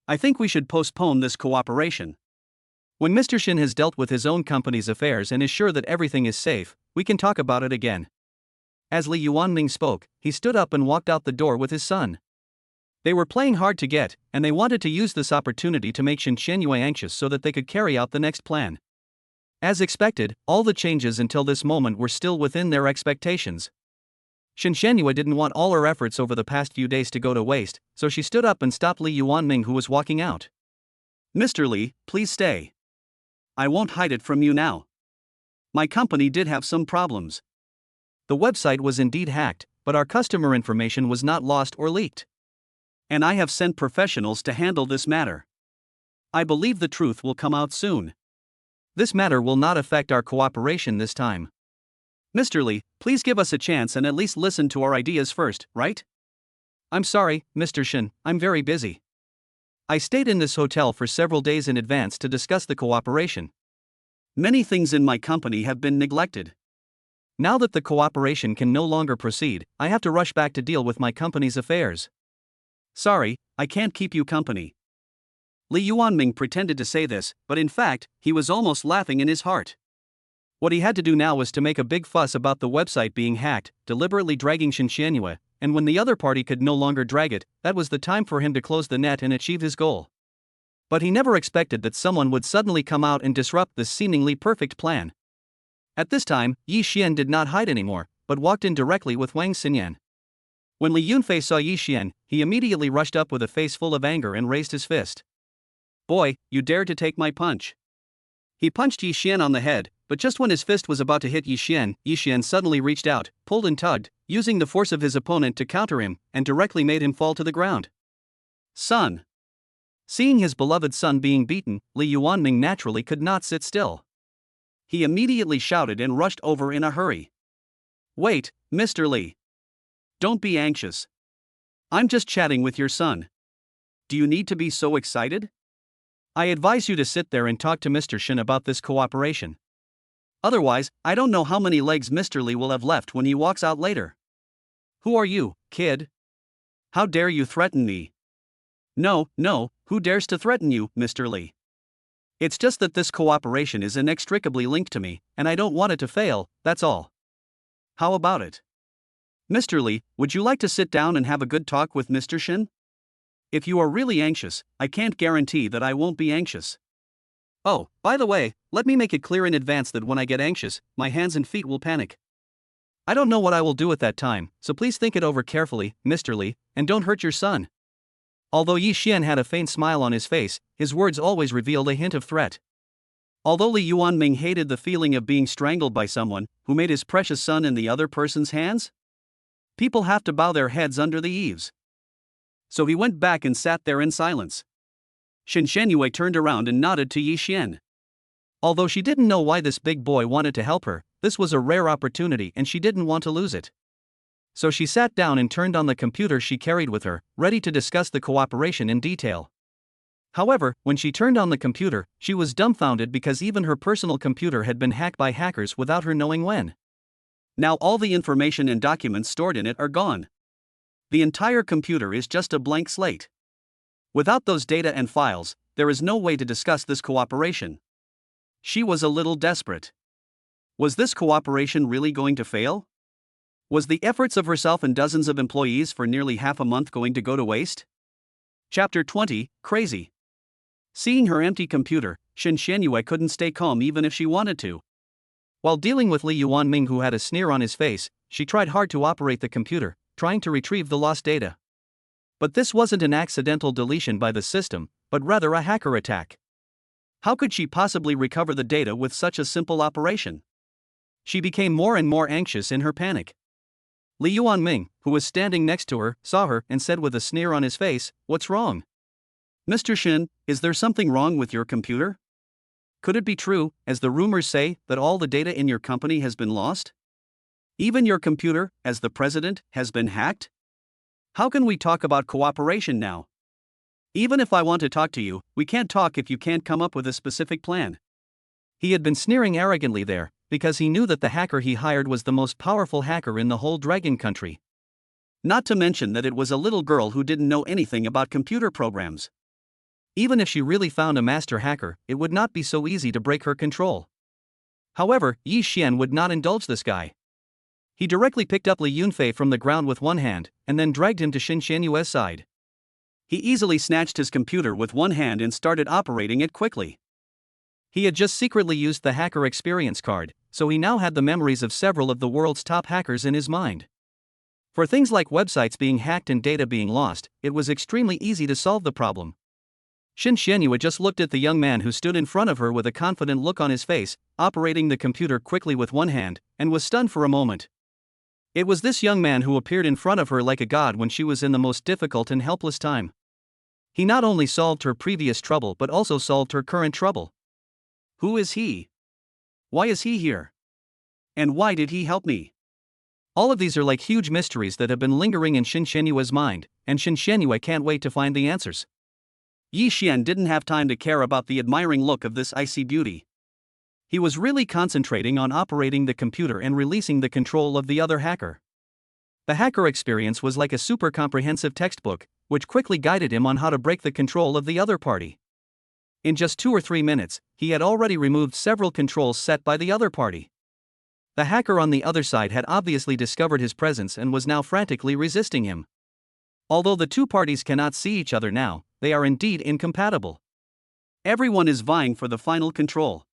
I think we should postpone this cooperation. When Mr. Shen has dealt with his own company's affairs and is sure that everything is safe, we can talk about it again. As Li Yuanming spoke, he stood up and walked out the door with his son. They were playing hard to get, and they wanted to use this opportunity to make Xin Xianyue anxious so that they could carry out the next plan. As expected, all the changes until this moment were still within their expectations. Xin Xianyue didn't want all her efforts over the past few days to go to waste, so she stood up and stopped Li Yuanming, who was walking out. Mr. Li, please stay. I won't hide it from you now. My company did have some problems. The website was indeed hacked, but our customer information was not lost or leaked. And I have sent professionals to handle this matter. I believe the truth will come out soon. This matter will not affect our cooperation this time. Mr. Lee, please give us a chance and at least listen to our ideas first, right? I'm sorry, Mr. Shin, I'm very busy. I stayed in this hotel for several days in advance to discuss the cooperation. Many things in my company have been neglected. Now that the cooperation can no longer proceed, I have to rush back to deal with my company's affairs. Sorry, I can't keep you company. Li Yuanming pretended to say this, but in fact, he was almost laughing in his heart. What he had to do now was to make a big fuss about the website being hacked, deliberately dragging Shinxianyue, and when the other party could no longer drag it, that was the time for him to close the net and achieve his goal. But he never expected that someone would suddenly come out and disrupt this seemingly perfect plan. At this time, Yi Xian did not hide anymore, but walked in directly with Wang Xinyan. When Li Yunfei saw Yi Xian, he immediately rushed up with a face full of anger and raised his fist. Boy, you dared to take my punch. He punched Yi Xian on the head, but just when his fist was about to hit Yi Xian suddenly reached out, pulled and tugged, using the force of his opponent to counter him, and directly made him fall to the ground. Son. Seeing his beloved son being beaten, Li Yuanming naturally could not sit still. He immediately shouted and rushed over in a hurry. Wait, Mr. Li. Don't be anxious. I'm just chatting with your son. Do you need to be so excited? I advise you to sit there and talk to Mr. Shin about this cooperation. Otherwise, I don't know how many legs Mr. Li will have left when he walks out later. Who are you, kid? How dare you threaten me? No, who dares to threaten you, Mr. Li? It's just that this cooperation is inextricably linked to me, and I don't want it to fail, that's all. How about it? Mr. Li, would you like to sit down and have a good talk with Mr. Shin? If you are really anxious, I can't guarantee that I won't be anxious. Oh, by the way, let me make it clear in advance that when I get anxious, my hands and feet will panic. I don't know what I will do at that time, so please think it over carefully, Mr. Li, and don't hurt your son. Although Yi Xian had a faint smile on his face, his words always revealed a hint of threat. Although Li Yuanming hated the feeling of being strangled by someone who made his precious son in the other person's hands, people have to bow their heads under the eaves. So he went back and sat there in silence. Shinxianyue turned around and nodded to Yi Xian. Although she didn't know why this big boy wanted to help her, this was a rare opportunity and she didn't want to lose it. So she sat down and turned on the computer she carried with her, ready to discuss the cooperation in detail. However, when she turned on the computer, she was dumbfounded because even her personal computer had been hacked by hackers without her knowing when. Now all the information and documents stored in it are gone. The entire computer is just a blank slate. Without those data and files, there is no way to discuss this cooperation. She was a little desperate. Was this cooperation really going to fail? Was the efforts of herself and dozens of employees for nearly half a month going to go to waste? Chapter 20, Crazy. Seeing her empty computer, Shinxianyue couldn't stay calm even if she wanted to. While dealing with Li Yuanming, who had a sneer on his face, she tried hard to operate the computer, trying to retrieve the lost data. But this wasn't an accidental deletion by the system, but rather a hacker attack. How could she possibly recover the data with such a simple operation? She became more and more anxious in her panic. Li Yuanming, who was standing next to her, saw her and said with a sneer on his face, "What's wrong? Mr. Shin, is there something wrong with your computer? Could it be true, as the rumors say, that all the data in your company has been lost? Even your computer, as the president, has been hacked? How can we talk about cooperation now? Even if I want to talk to you, we can't talk if you can't come up with a specific plan." He had been sneering arrogantly there, because he knew that the hacker he hired was the most powerful hacker in the whole dragon country. Not to mention that it was a little girl who didn't know anything about computer programs. Even if she really found a master hacker, it would not be so easy to break her control. However, Yi Xian would not indulge this guy. He directly picked up Li Yunfei from the ground with one hand, and then dragged him to Shinxianyue's side. He easily snatched his computer with one hand and started operating it quickly. He had just secretly used the hacker experience card, so he now had the memories of several of the world's top hackers in his mind. For things like websites being hacked and data being lost, it was extremely easy to solve the problem. Shinxianyue just looked at the young man who stood in front of her with a confident look on his face, operating the computer quickly with one hand, and was stunned for a moment. It was this young man who appeared in front of her like a god when she was in the most difficult and helpless time. He not only solved her previous trouble but also solved her current trouble. Who is he? Why is he here? And why did he help me? All of these are like huge mysteries that have been lingering in Xin Shenyue's mind, and Xin Shenyue can't wait to find the answers. Yi Xian didn't have time to care about the admiring look of this icy beauty. He was really concentrating on operating the computer and releasing the control of the other hacker. The hacker experience was like a super comprehensive textbook, which quickly guided him on how to break the control of the other party. In just 2 or 3 minutes, he had already removed several controls set by the other party. The hacker on the other side had obviously discovered his presence and was now frantically resisting him. Although the two parties cannot see each other now, they are indeed incompatible. Everyone is vying for the final control.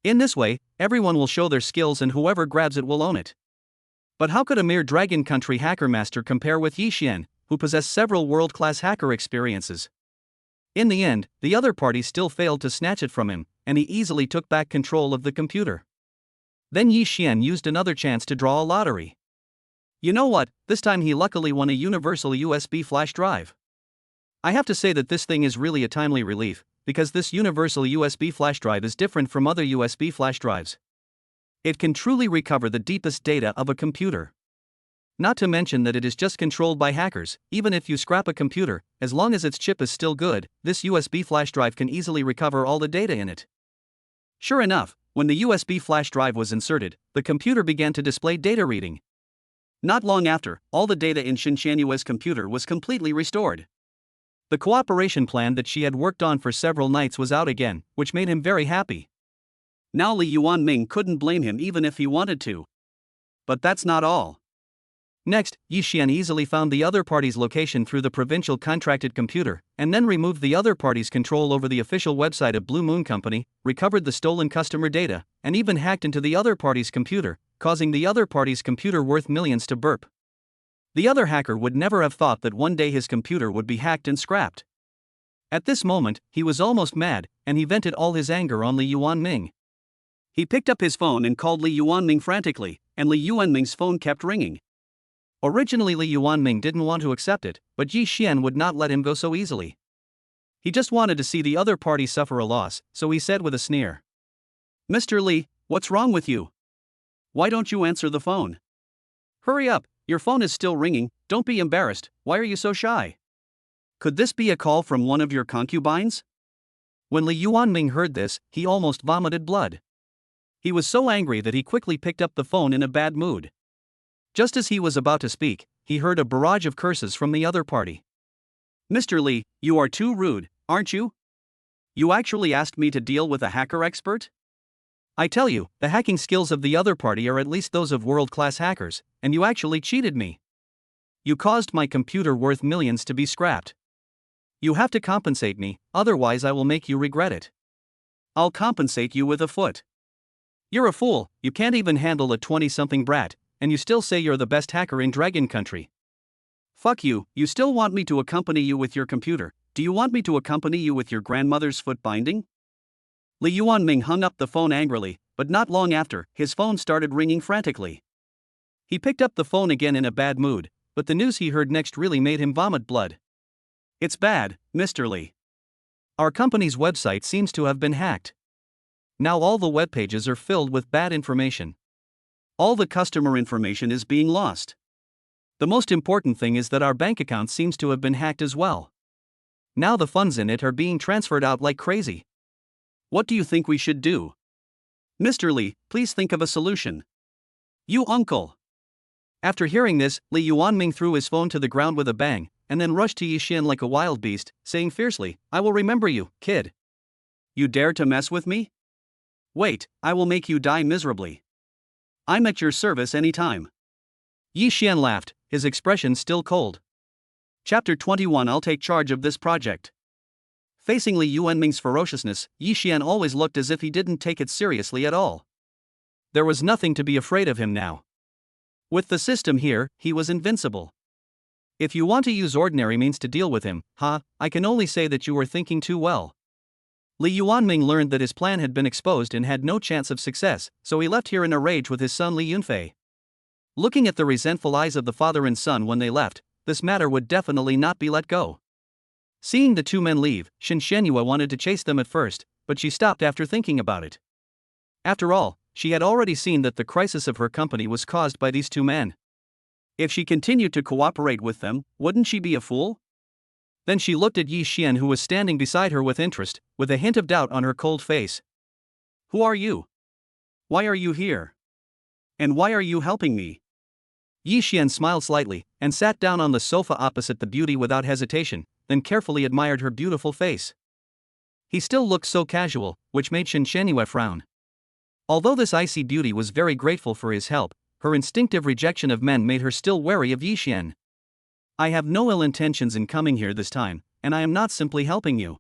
In this way, everyone will show their skills and whoever grabs it will own it. But how could a mere Dragon Country hacker master compare with Yi Xian, who possessed several world-class hacker experiences? In the end, the other party still failed to snatch it from him, and he easily took back control of the computer. Then Yi Xian used another chance to draw a lottery. You know what, this time he luckily won a universal USB flash drive. I have to say that this thing is really a timely relief, because this universal USB flash drive is different from other USB flash drives. It can truly recover the deepest data of a computer. Not to mention that it is just controlled by hackers. Even if you scrap a computer, as long as its chip is still good, this USB flash drive can easily recover all the data in it. Sure enough, when the USB flash drive was inserted, the computer began to display data reading. Not long after, all the data in Xin Shenyue's computer was completely restored. The cooperation plan that she had worked on for several nights was out again, which made him very happy. Now Li Yuanming couldn't blame him even if he wanted to. But that's not all. Next, Yi Xian easily found the other party's location through the provincial contracted computer, and then removed the other party's control over the official website of Blue Moon Company, recovered the stolen customer data, and even hacked into the other party's computer, causing the other party's computer worth millions to burp. The other hacker would never have thought that one day his computer would be hacked and scrapped. At this moment, he was almost mad, and he vented all his anger on Li Yuanming. He picked up his phone and called Li Yuanming frantically, and Li Yuanming's phone kept ringing. Originally Li Yuanming didn't want to accept it, but Yi Xian would not let him go so easily. He just wanted to see the other party suffer a loss, so he said with a sneer. "Mr. Li, what's wrong with you? Why don't you answer the phone? Hurry up, your phone is still ringing, don't be embarrassed, why are you so shy? Could this be a call from one of your concubines?" When Li Yuanming heard this, he almost vomited blood. He was so angry that he quickly picked up the phone in a bad mood. Just as he was about to speak, he heard a barrage of curses from the other party. "Mr. Li, you are too rude, aren't you? You actually asked me to deal with a hacker expert? I tell you, the hacking skills of the other party are at least those of world-class hackers, and you actually cheated me. You caused my computer worth millions to be scrapped. You have to compensate me, otherwise I will make you regret it. I'll compensate you with a foot. You're a fool, you can't even handle a 20-something brat, and you still say you're the best hacker in Dragon Country. Fuck you, you still want me to accompany you with your computer? Do you want me to accompany you with your grandmother's foot binding?" Li Yuanming hung up the phone angrily, but not long after, his phone started ringing frantically. He picked up the phone again in a bad mood, but the news he heard next really made him vomit blood. "It's bad, Mr. Li. Our company's website seems to have been hacked. Now all the web pages are filled with bad information. All the customer information is being lost. The most important thing is that our bank account seems to have been hacked as well. Now the funds in it are being transferred out like crazy. What do you think we should do? Mr. Li, please think of a solution. You uncle." After hearing this, Li Yuanming threw his phone to the ground with a bang, and then rushed to Yi Xian like a wild beast, saying fiercely, "I will remember you, kid. You dare to mess with me? Wait, I will make you die miserably. I'm at your service anytime." Yi Xian laughed, his expression still cold. Chapter 21. I'll take charge of this project. Facing Li Yuanming's ferociousness, Yi Xian always looked as if he didn't take it seriously at all. There was nothing to be afraid of him now. With the system here, he was invincible. If you want to use ordinary means to deal with him, I can only say that you were thinking too well. Li Yuanming learned that his plan had been exposed and had no chance of success, so he left here in a rage with his son Li Yunfei. Looking at the resentful eyes of the father and son when they left, this matter would definitely not be let go. Seeing the two men leave, Shinshenua wanted to chase them at first, but she stopped after thinking about it. After all, she had already seen that the crisis of her company was caused by these two men. If she continued to cooperate with them, wouldn't she be a fool? Then she looked at Yi Xian, who was standing beside her with interest, with a hint of doubt on her cold face. Who are you? Why are you here? And why are you helping me? Yi Xian smiled slightly, and sat down on the sofa opposite the beauty without hesitation, then carefully admired her beautiful face. He still looked so casual, which made Shinshenua frown. Although this icy beauty was very grateful for his help, her instinctive rejection of men made her still wary of Yi Xian. I have no ill intentions in coming here this time, and I am not simply helping you.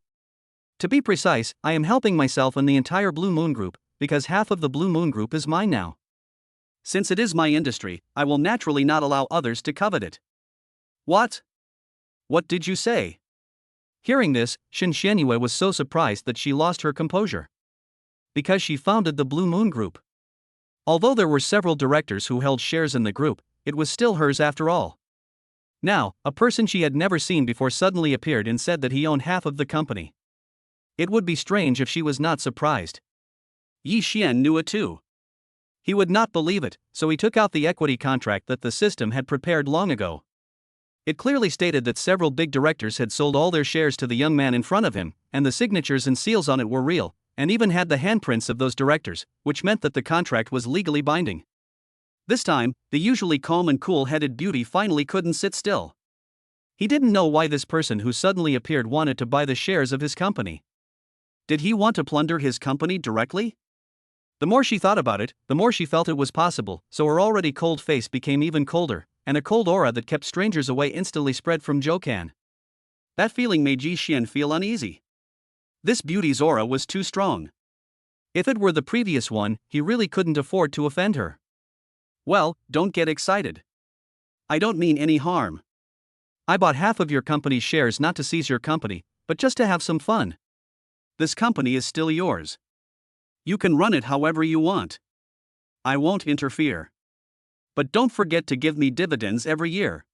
To be precise, I am helping myself and the entire Blue Moon Group, because half of the Blue Moon Group is mine now. Since it is my industry, I will naturally not allow others to covet it. What? What did you say? Hearing this, Shinshenua was so surprised that she lost her composure. Because she founded the Blue Moon Group. Although there were several directors who held shares in the group, it was still hers after all. Now, a person she had never seen before suddenly appeared and said that he owned half of the company. It would be strange if she was not surprised. Yi Xian knew it too. He would not believe it, so he took out the equity contract that the system had prepared long ago. It clearly stated that several big directors had sold all their shares to the young man in front of him, and the signatures and seals on it were real, and even had the handprints of those directors, which meant that the contract was legally binding. This time, the usually calm and cool-headed beauty finally couldn't sit still. He didn't know why this person who suddenly appeared wanted to buy the shares of his company. Did he want to plunder his company directly? The more she thought about it, the more she felt it was possible, so her already cold face became even colder, and a cold aura that kept strangers away instantly spread from Jokan. That feeling made Yi Xian feel uneasy. This beauty's aura was too strong. If it were the previous one, he really couldn't afford to offend her. Well, don't get excited. I don't mean any harm. I bought half of your company's shares not to seize your company, but just to have some fun. This company is still yours. You can run it however you want. I won't interfere. But don't forget to give me dividends every year.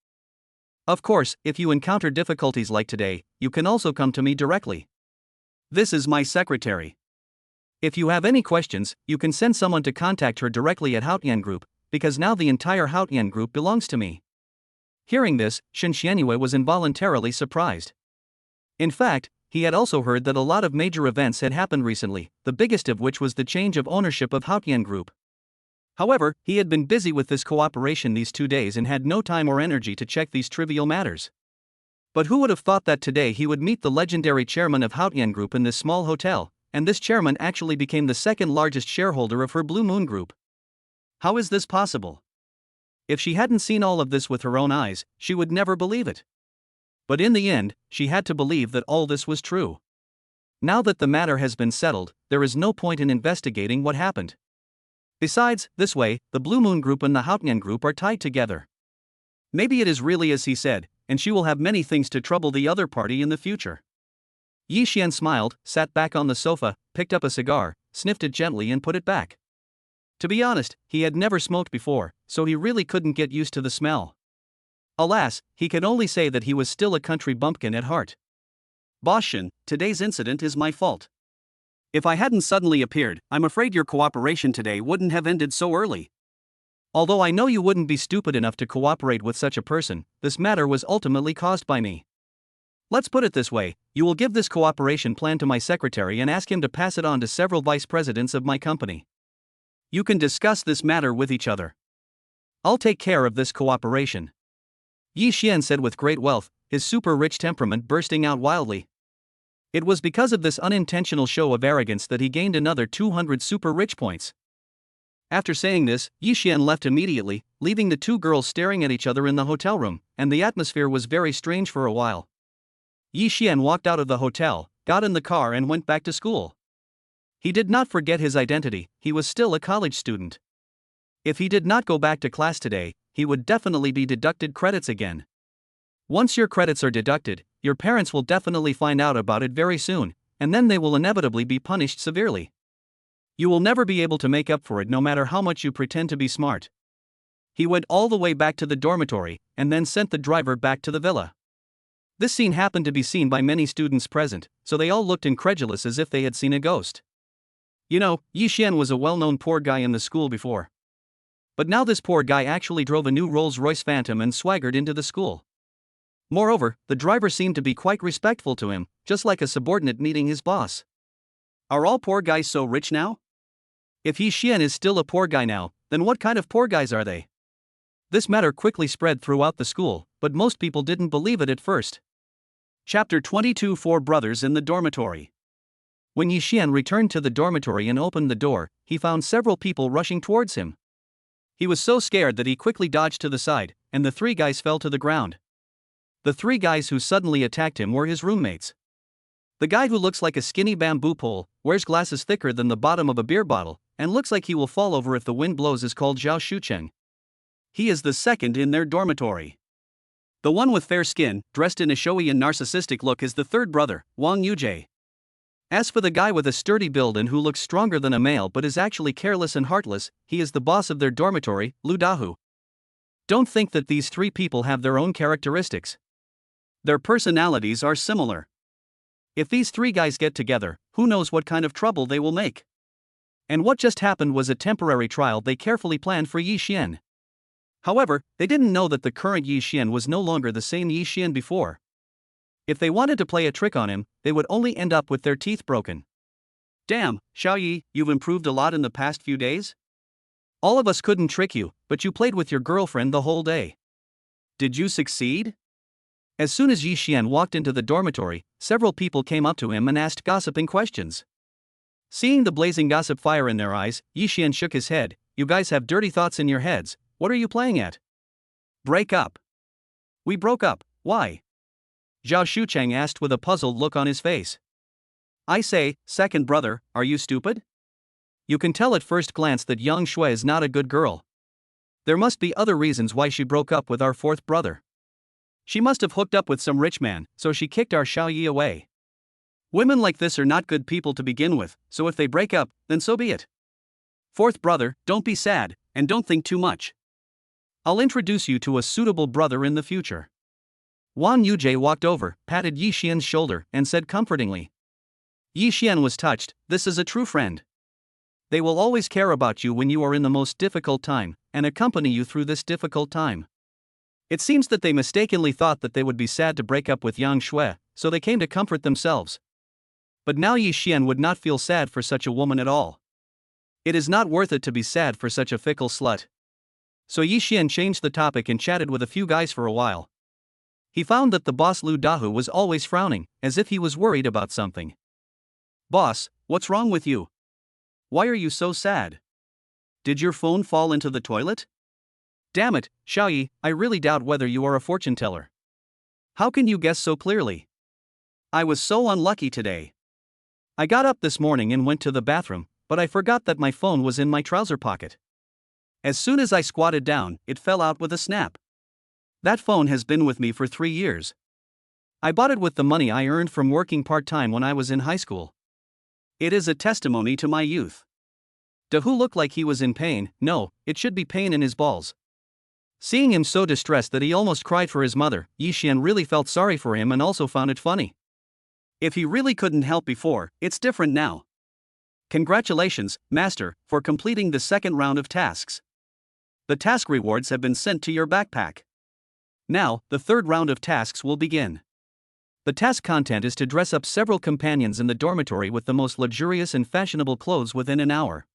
Of course, if you encounter difficulties like today, you can also come to me directly. This is my secretary. If you have any questions, you can send someone to contact her directly at Haotian Group, because now the entire Haotian Group belongs to me. Hearing this, Shinshenua was involuntarily surprised. In fact, he had also heard that a lot of major events had happened recently, the biggest of which was the change of ownership of Haotian Group. However, he had been busy with this cooperation these 2 days and had no time or energy to check these trivial matters. But who would have thought that today he would meet the legendary chairman of Haotian Group in this small hotel, and this chairman actually became the second largest shareholder of her Blue Moon Group? How is this possible? If she hadn't seen all of this with her own eyes, she would never believe it. But in the end, she had to believe that all this was true. Now that the matter has been settled, there is no point in investigating what happened. Besides, this way, the Blue Moon Group and the Haotian Group are tied together. Maybe it is really as he said, and she will have many things to trouble the other party in the future. Yi Xian smiled, sat back on the sofa, picked up a cigar, sniffed it gently and put it back. To be honest, he had never smoked before, so he really couldn't get used to the smell. Alas, he could only say that he was still a country bumpkin at heart. Boss Shin, today's incident is my fault. If I hadn't suddenly appeared, I'm afraid your cooperation today wouldn't have ended so early. Although I know you wouldn't be stupid enough to cooperate with such a person, this matter was ultimately caused by me. Let's put it this way, you will give this cooperation plan to my secretary and ask him to pass it on to several vice presidents of my company. You can discuss this matter with each other. I'll take care of this cooperation. Yi Xian said with great wealth, his super-rich temperament bursting out wildly. It was because of this unintentional show of arrogance that he gained another 200 super-rich points. After saying this, Yi Xian left immediately, leaving the two girls staring at each other in the hotel room, and the atmosphere was very strange for a while. Yi Xian walked out of the hotel, got in the car and went back to school. He did not forget his identity, he was still a college student. If he did not go back to class today, he would definitely be deducted credits again. Once your credits are deducted, your parents will definitely find out about it very soon, and then they will inevitably be punished severely. You will never be able to make up for it no matter how much you pretend to be smart. He went all the way back to the dormitory, and then sent the driver back to the villa. This scene happened to be seen by many students present, so they all looked incredulous as if they had seen a ghost. You know, Yi Xian was a well-known poor guy in the school before. But now this poor guy actually drove a new Rolls-Royce Phantom and swaggered into the school. Moreover, the driver seemed to be quite respectful to him, just like a subordinate meeting his boss. Are all poor guys so rich now? If Yi Xian is still a poor guy now, then what kind of poor guys are they? This matter quickly spread throughout the school, but most people didn't believe it at first. Chapter 22 Four Brothers in the Dormitory. When Yi Xian returned to the dormitory and opened the door, he found several people rushing towards him. He was so scared that he quickly dodged to the side, and the three guys fell to the ground. The three guys who suddenly attacked him were his roommates. The guy who looks like a skinny bamboo pole, wears glasses thicker than the bottom of a beer bottle, and looks like he will fall over if the wind blows is called Zhao Shucheng. He is the second in their dormitory. The one with fair skin, dressed in a showy and narcissistic look, is the third brother, Wang Yujie. As for the guy with a sturdy build and who looks stronger than a male but is actually careless and heartless, he is the boss of their dormitory, Lu Dahu. Don't think that these three people have their own characteristics. Their personalities are similar. If these three guys get together, who knows what kind of trouble they will make. And what just happened was a temporary trial they carefully planned for Yi Xian. However, they didn't know that the current Yi Xian was no longer the same Yi Xian before. If they wanted to play a trick on him, they would only end up with their teeth broken. Damn, Xiaoyi, you've improved a lot in the past few days? All of us couldn't trick you, but you played with your girlfriend the whole day. Did you succeed? As soon as Yi Xian walked into the dormitory, several people came up to him and asked gossiping questions. Seeing the blazing gossip fire in their eyes, Yi Xian shook his head. You guys have dirty thoughts in your heads. What are you playing at? Break up. We broke up, why? Zhao Shucheng asked with a puzzled look on his face. I say, second brother, are you stupid? You can tell at first glance that Yang Shui is not a good girl. There must be other reasons why she broke up with our fourth brother. She must have hooked up with some rich man, so she kicked our Xiaoyi away. Women like this are not good people to begin with, so if they break up, then so be it. Fourth brother, don't be sad, and don't think too much. I'll introduce you to a suitable brother in the future. Wang Yujie walked over, patted Yi Xian's shoulder, and said comfortingly. Yi Xian was touched. This is a true friend. They will always care about you when you are in the most difficult time, and accompany you through this difficult time. It seems that they mistakenly thought that they would be sad to break up with Yang Shui, so they came to comfort themselves. But now Yi Xian would not feel sad for such a woman at all. It is not worth it to be sad for such a fickle slut. So Yi Xian changed the topic and chatted with a few guys for a while. He found that the boss Lu Dahu was always frowning, as if he was worried about something. Boss, what's wrong with you? Why are you so sad? Did your phone fall into the toilet? Damn it, Xiaoyi, I really doubt whether you are a fortune teller. How can you guess so clearly? I was so unlucky today. I got up this morning and went to the bathroom, but I forgot that my phone was in my trouser pocket. As soon as I squatted down, it fell out with a snap. That phone has been with me for 3 years. I bought it with the money I earned from working part-time when I was in high school. It is a testimony to my youth. Dahu looked like he was in pain. No, it should be pain in his balls. Seeing him so distressed that he almost cried for his mother, Yi Xian really felt sorry for him and also found it funny. If he really couldn't help before, it's different now. Congratulations, Master, for completing the second round of tasks. The task rewards have been sent to your backpack. Now, the third round of tasks will begin. The task content is to dress up several companions in the dormitory with the most luxurious and fashionable clothes within an hour.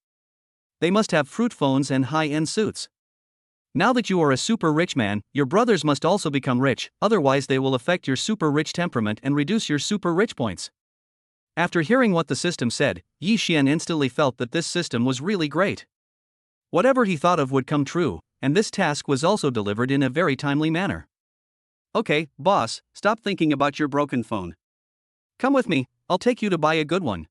They must have fruit phones and high-end suits. Now that you are a super rich man, your brothers must also become rich, otherwise they will affect your super rich temperament and reduce your super rich points. After hearing what the system said, Yi Xian instantly felt that this system was really great. Whatever he thought of would come true, and this task was also delivered in a very timely manner. Okay, boss, stop thinking about your broken phone. Come with me, I'll take you to buy a good one.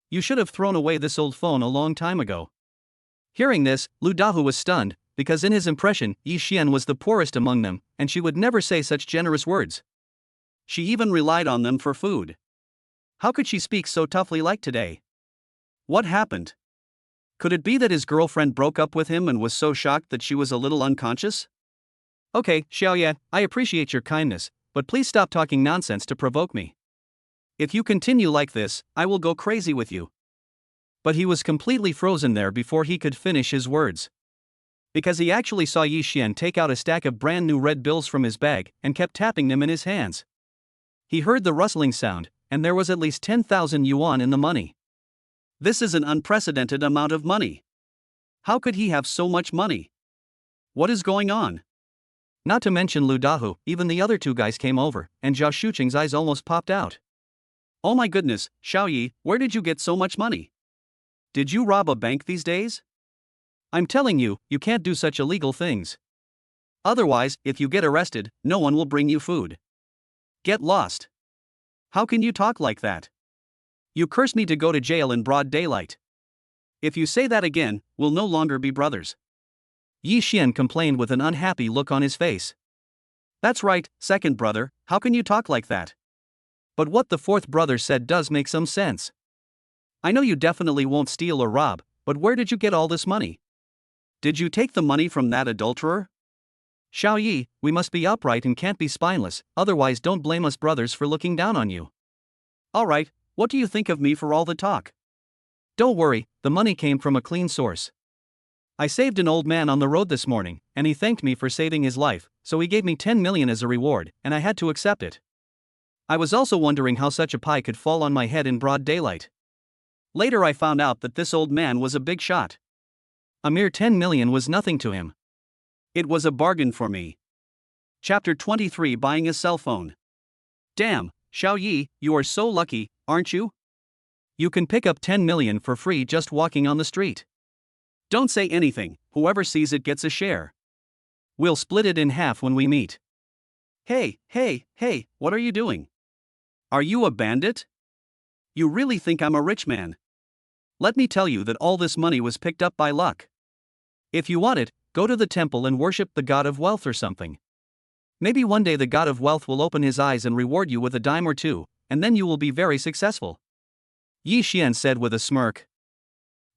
You should have thrown away this old phone a long time ago. Hearing this, Lu Dahu was stunned, because in his impression, Yi Xian was the poorest among them, and she would never say such generous words. She even relied on them for food. How could she speak so toughly like today? What happened? Could it be that his girlfriend broke up with him and was so shocked that she was a little unconscious? Okay, Xiaoye, I appreciate your kindness, but please stop talking nonsense to provoke me. If you continue like this, I will go crazy with you. But he was completely frozen there before he could finish his words. Because he actually saw Yi Xian take out a stack of brand new red bills from his bag and kept tapping them in his hands. He heard the rustling sound, and there was at least 10,000 yuan in the money. This is an unprecedented amount of money. How could he have so much money? What is going on? Not to mention Lu Dahu, even the other two guys came over, and Zhao Shuqing's eyes almost popped out. Oh my goodness, Xiaoyi, where did you get so much money? Did you rob a bank these days? I'm telling you, you can't do such illegal things. Otherwise, if you get arrested, no one will bring you food. Get lost. How can you talk like that? You cursed me to go to jail in broad daylight. If you say that again, we'll no longer be brothers. Yi Xian complained with an unhappy look on his face. That's right, second brother, how can you talk like that? But what the fourth brother said does make some sense. I know you definitely won't steal or rob, but where did you get all this money? Did you take the money from that adulterer? Xiaoyi, we must be upright and can't be spineless, otherwise don't blame us brothers for looking down on you. Alright, what do you think of me for all the talk? Don't worry, the money came from a clean source. I saved an old man on the road this morning, and he thanked me for saving his life, so he gave me 10 million as a reward, and I had to accept it. I was also wondering how such a pie could fall on my head in broad daylight. Later I found out that this old man was a big shot. A mere 10 million was nothing to him. It was a bargain for me. Chapter 23, Buying a Cell Phone. Damn, Xiaoyi, you are so lucky, aren't you? You can pick up 10 million for free just walking on the street. Don't say anything, whoever sees it gets a share. We'll split it in half when we meet. Hey, what are you doing? Are you a bandit? You really think I'm a rich man? Let me tell you that all this money was picked up by luck. If you want it, go to the temple and worship the god of wealth or something. Maybe one day the god of wealth will open his eyes and reward you with a dime or two, and then you will be very successful. Yi Xian said with a smirk.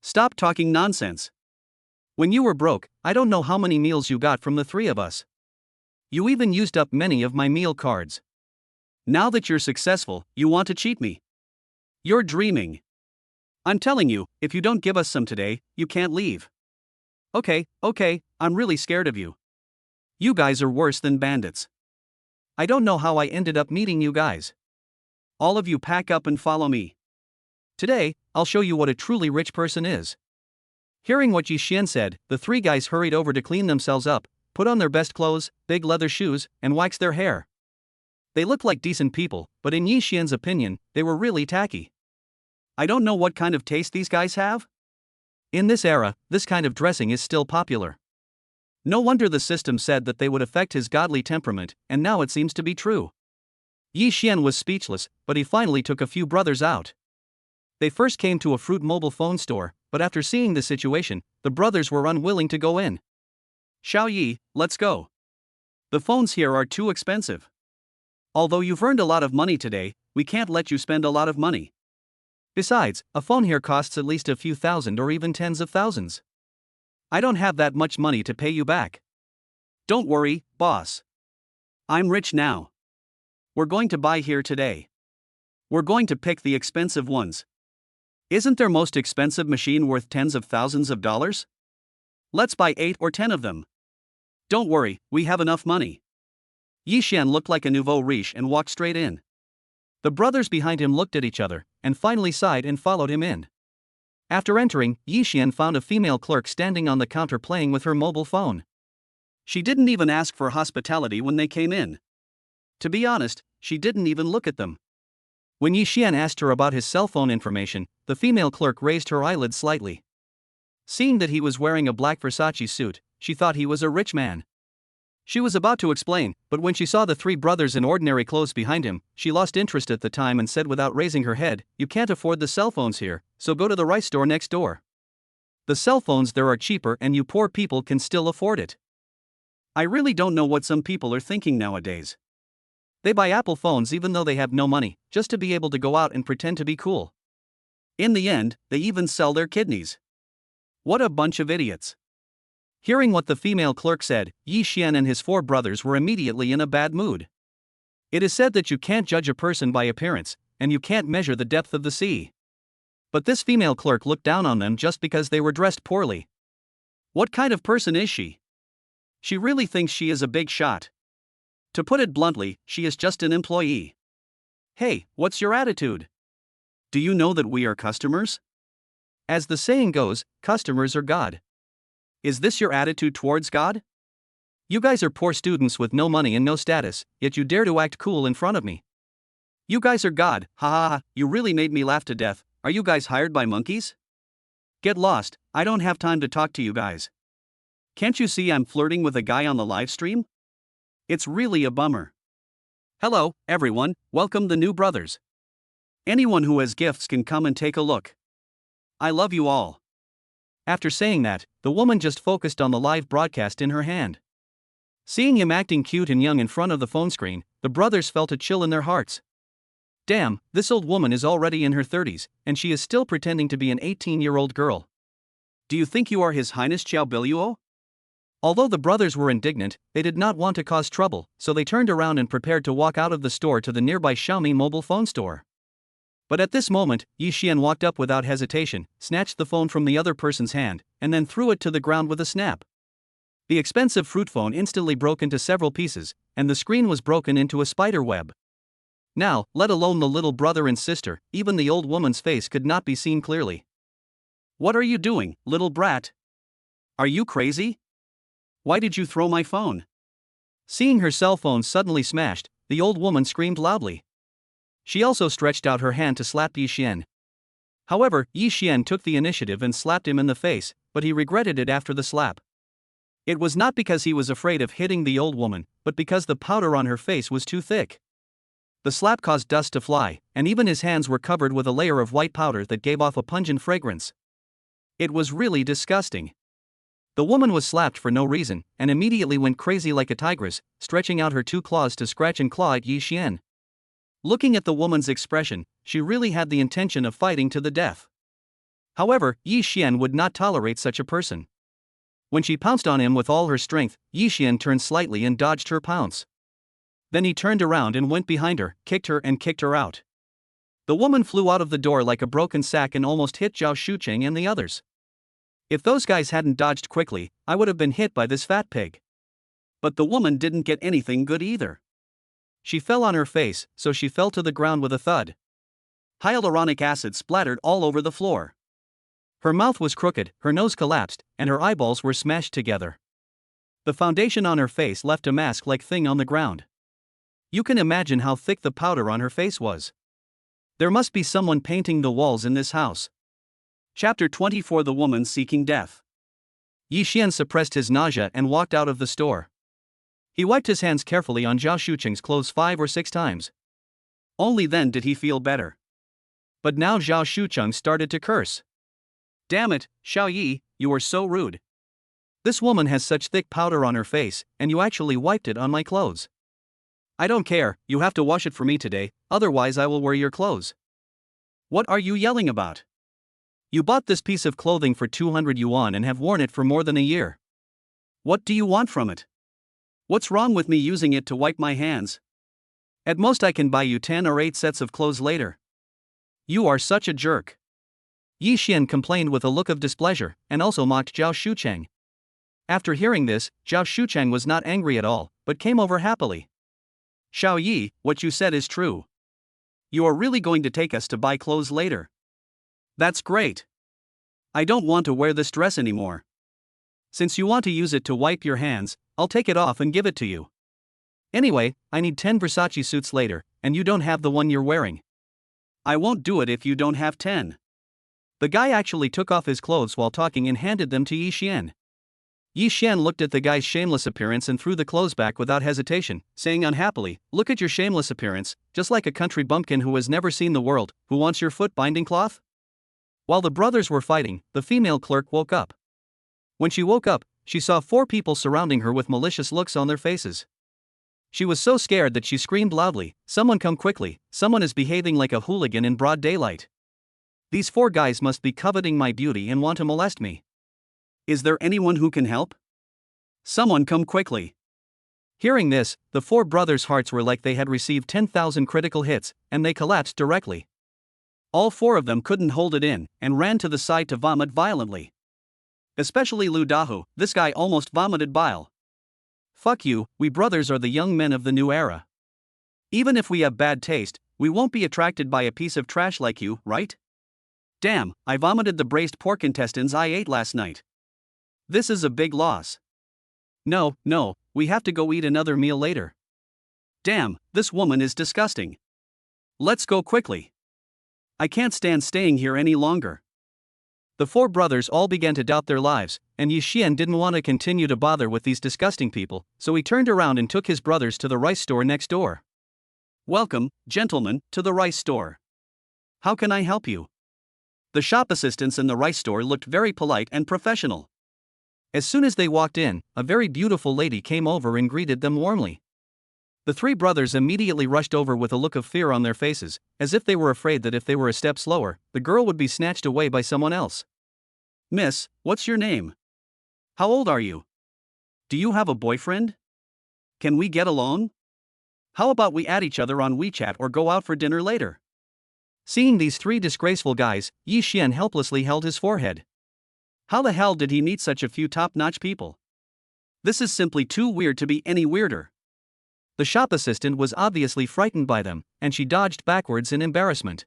Stop talking nonsense. When you were broke, I don't know how many meals you got from the three of us. You even used up many of my meal cards. Now that you're successful, you want to cheat me. You're dreaming. I'm telling you, if you don't give us some today, you can't leave. Okay, I'm really scared of you. You guys are worse than bandits. I don't know how I ended up meeting you guys. All of you pack up and follow me. Today, I'll show you what a truly rich person is. Hearing what Yi Xian said, the three guys hurried over to clean themselves up, put on their best clothes, big leather shoes, and waxed their hair. They looked like decent people, but in Yi Xian's opinion, they were really tacky. I don't know what kind of taste these guys have. In this era, this kind of dressing is still popular. No wonder the system said that they would affect his godly temperament, and now it seems to be true. Yi Xian was speechless, but he finally took a few brothers out. They first came to a fruit mobile phone store, but after seeing the situation, the brothers were unwilling to go in. Xiaoyi, let's go. The phones here are too expensive. Although you've earned a lot of money today, we can't let you spend a lot of money. Besides, a phone here costs at least a few thousand or even tens of thousands. I don't have that much money to pay you back. Don't worry, boss. I'm rich now. We're going to buy here today. We're going to pick the expensive ones. Isn't their most expensive machine worth tens of thousands of dollars? Let's buy 8 or 10 of them. Don't worry, we have enough money. Yi Xian looked like a nouveau riche and walked straight in. The brothers behind him looked at each other, and finally sighed and followed him in. After entering, Yi Xian found a female clerk standing on the counter playing with her mobile phone. She didn't even ask for hospitality when they came in. To be honest, she didn't even look at them. When Yi Xian asked her about his cell phone information, the female clerk raised her eyelids slightly. Seeing that he was wearing a black Versace suit, she thought he was a rich man. She was about to explain, but when she saw the three brothers in ordinary clothes behind him, she lost interest at the time and said without raising her head, "You can't afford the cell phones here, so go to the rice store next door. The cell phones there are cheaper and you poor people can still afford it." I really don't know what some people are thinking nowadays. They buy Apple phones even though they have no money, just to be able to go out and pretend to be cool. In the end, they even sell their kidneys. What a bunch of idiots. Hearing what the female clerk said, Yi Xian and his four brothers were immediately in a bad mood. It is said that you can't judge a person by appearance, and you can't measure the depth of the sea. But this female clerk looked down on them just because they were dressed poorly. What kind of person is she? She really thinks she is a big shot. To put it bluntly, she is just an employee. Hey, what's your attitude? Do you know that we are customers? As the saying goes, customers are God. Is this your attitude towards God? You guys are poor students with no money and no status, yet you dare to act cool in front of me. You guys are God, ha ha ha, you really made me laugh to death. Are you guys hired by monkeys? Get lost, I don't have time to talk to you guys. Can't you see I'm flirting with a guy on the live stream? It's really a bummer. Hello, everyone, welcome the new brothers. Anyone who has gifts can come and take a look. I love you all. After saying that, the woman just focused on the live broadcast in her hand. Seeing him acting cute and young in front of the phone screen, the brothers felt a chill in their hearts. Damn, this old woman is already in her 30s, and she is still pretending to be an 18-year-old girl. Do you think you are His Highness Xiao Biluo? Although the brothers were indignant, they did not want to cause trouble, so they turned around and prepared to walk out of the store to the nearby Xiaomi mobile phone store. But at this moment, Yi Xian walked up without hesitation, snatched the phone from the other person's hand, and then threw it to the ground with a snap. The expensive fruit phone instantly broke into several pieces, and the screen was broken into a spider web. Now, let alone the little brother and sister, even the old woman's face could not be seen clearly. What are you doing, little brat? Are you crazy? Why did you throw my phone? Seeing her cell phone suddenly smashed, the old woman screamed loudly. She also stretched out her hand to slap Yi Xian. However, Yi Xian took the initiative and slapped him in the face, but he regretted it after the slap. It was not because he was afraid of hitting the old woman, but because the powder on her face was too thick. The slap caused dust to fly, and even his hands were covered with a layer of white powder that gave off a pungent fragrance. It was really disgusting. The woman was slapped for no reason, and immediately went crazy like a tigress, stretching out her two claws to scratch and claw at Yi Xian. Looking at the woman's expression, she really had the intention of fighting to the death. However, Yi Xian would not tolerate such a person. When she pounced on him with all her strength, Yi Xian turned slightly and dodged her pounce. Then he turned around and went behind her, kicked her out. The woman flew out of the door like a broken sack and almost hit Zhao Shucheng and the others. If those guys hadn't dodged quickly, I would have been hit by this fat pig. But the woman didn't get anything good either. She fell on her face, so she fell to the ground with a thud. Hyaluronic acid splattered all over the floor. Her mouth was crooked, her nose collapsed, and her eyeballs were smashed together. The foundation on her face left a mask-like thing on the ground. You can imagine how thick the powder on her face was. There must be someone painting the walls in this house. Chapter 24: The Woman Seeking Death. Yi Xian suppressed his nausea and walked out of the store. He wiped his hands carefully on Zhao Shucheng's clothes 5 or 6 times. Only then did he feel better. But now Zhao Shucheng started to curse. Damn it, Xiao Yi, you are so rude. This woman has such thick powder on her face, and you actually wiped it on my clothes. I don't care, you have to wash it for me today, otherwise I will wear your clothes. What are you yelling about? You bought this piece of clothing for 200 yuan and have worn it for more than a year. What do you want from it? What's wrong with me using it to wipe my hands? At most I can buy you 10 or 8 sets of clothes later. You are such a jerk. Yi Xian complained with a look of displeasure, and also mocked Zhao Shucheng. After hearing this, Zhao Shucheng was not angry at all, but came over happily. Xiao Yi, what you said is true. You are really going to take us to buy clothes later. That's great. I don't want to wear this dress anymore. Since you want to use it to wipe your hands, I'll take it off and give it to you. Anyway, I need 10 Versace suits later, and you don't have the one you're wearing. I won't do it if you don't have 10. The guy actually took off his clothes while talking and handed them to Yi Xian. Yi Xian looked at the guy's shameless appearance and threw the clothes back without hesitation, saying unhappily, "Look at your shameless appearance, just like a country bumpkin who has never seen the world, who wants your foot binding cloth?" While the brothers were fighting, the female clerk woke up. When she woke up, she saw 4 people surrounding her with malicious looks on their faces. She was so scared that she screamed loudly, "Someone come quickly, someone is behaving like a hooligan in broad daylight. These 4 guys must be coveting my beauty and want to molest me." Is there anyone who can help? Someone come quickly. Hearing this, the four brothers' hearts were like they had received 10,000 critical hits, and they collapsed directly. All four of them couldn't hold it in, and ran to the side to vomit violently. Especially Lu Dahu, this guy almost vomited bile. Fuck you, we brothers are the young men of the new era. Even if we have bad taste, we won't be attracted by a piece of trash like you, right? Damn, I vomited the braised pork intestines I ate last night. This is a big loss. No, we have to go eat another meal later. Damn, this woman is disgusting. Let's go quickly. I can't stand staying here any longer. The four brothers all began to doubt their lives, and Yi Xian didn't want to continue to bother with these disgusting people, so he turned around and took his brothers to the rice store next door. Welcome, gentlemen, to the rice store. How can I help you? The shop assistants in the rice store looked very polite and professional. As soon as they walked in, a very beautiful lady came over and greeted them warmly. The three brothers immediately rushed over with a look of fear on their faces, as if they were afraid that if they were a step slower, the girl would be snatched away by someone else. Miss, what's your name? How old are you? Do you have a boyfriend? Can we get along? How about we add each other on WeChat or go out for dinner later? Seeing these three disgraceful guys, Yi Xian helplessly held his forehead. How the hell did he meet such a few top-notch people? This is simply too weird to be any weirder. The shop assistant was obviously frightened by them, and she dodged backwards in embarrassment.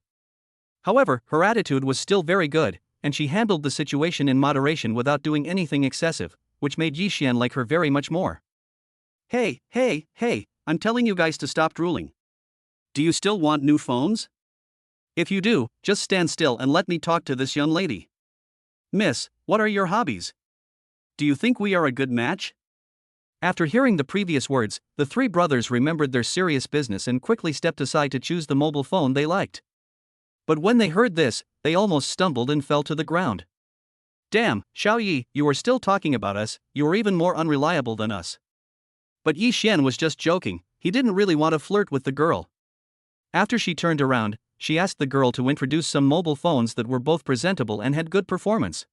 However, her attitude was still very good, and she handled the situation in moderation without doing anything excessive, which made Yi Xian like her very much more. Hey, I'm telling you guys to stop drooling. Do you still want new phones? If you do, just stand still and let me talk to this young lady. Miss, what are your hobbies? Do you think we are a good match? After hearing the previous words, the three brothers remembered their serious business and quickly stepped aside to choose the mobile phone they liked. But when they heard this, they almost stumbled and fell to the ground. Damn, Xiao Yi, you are still talking about us, you are even more unreliable than us. But Yi Xian was just joking, he didn't really want to flirt with the girl. After she turned around, she asked the girl to introduce some mobile phones that were both presentable and had good performance.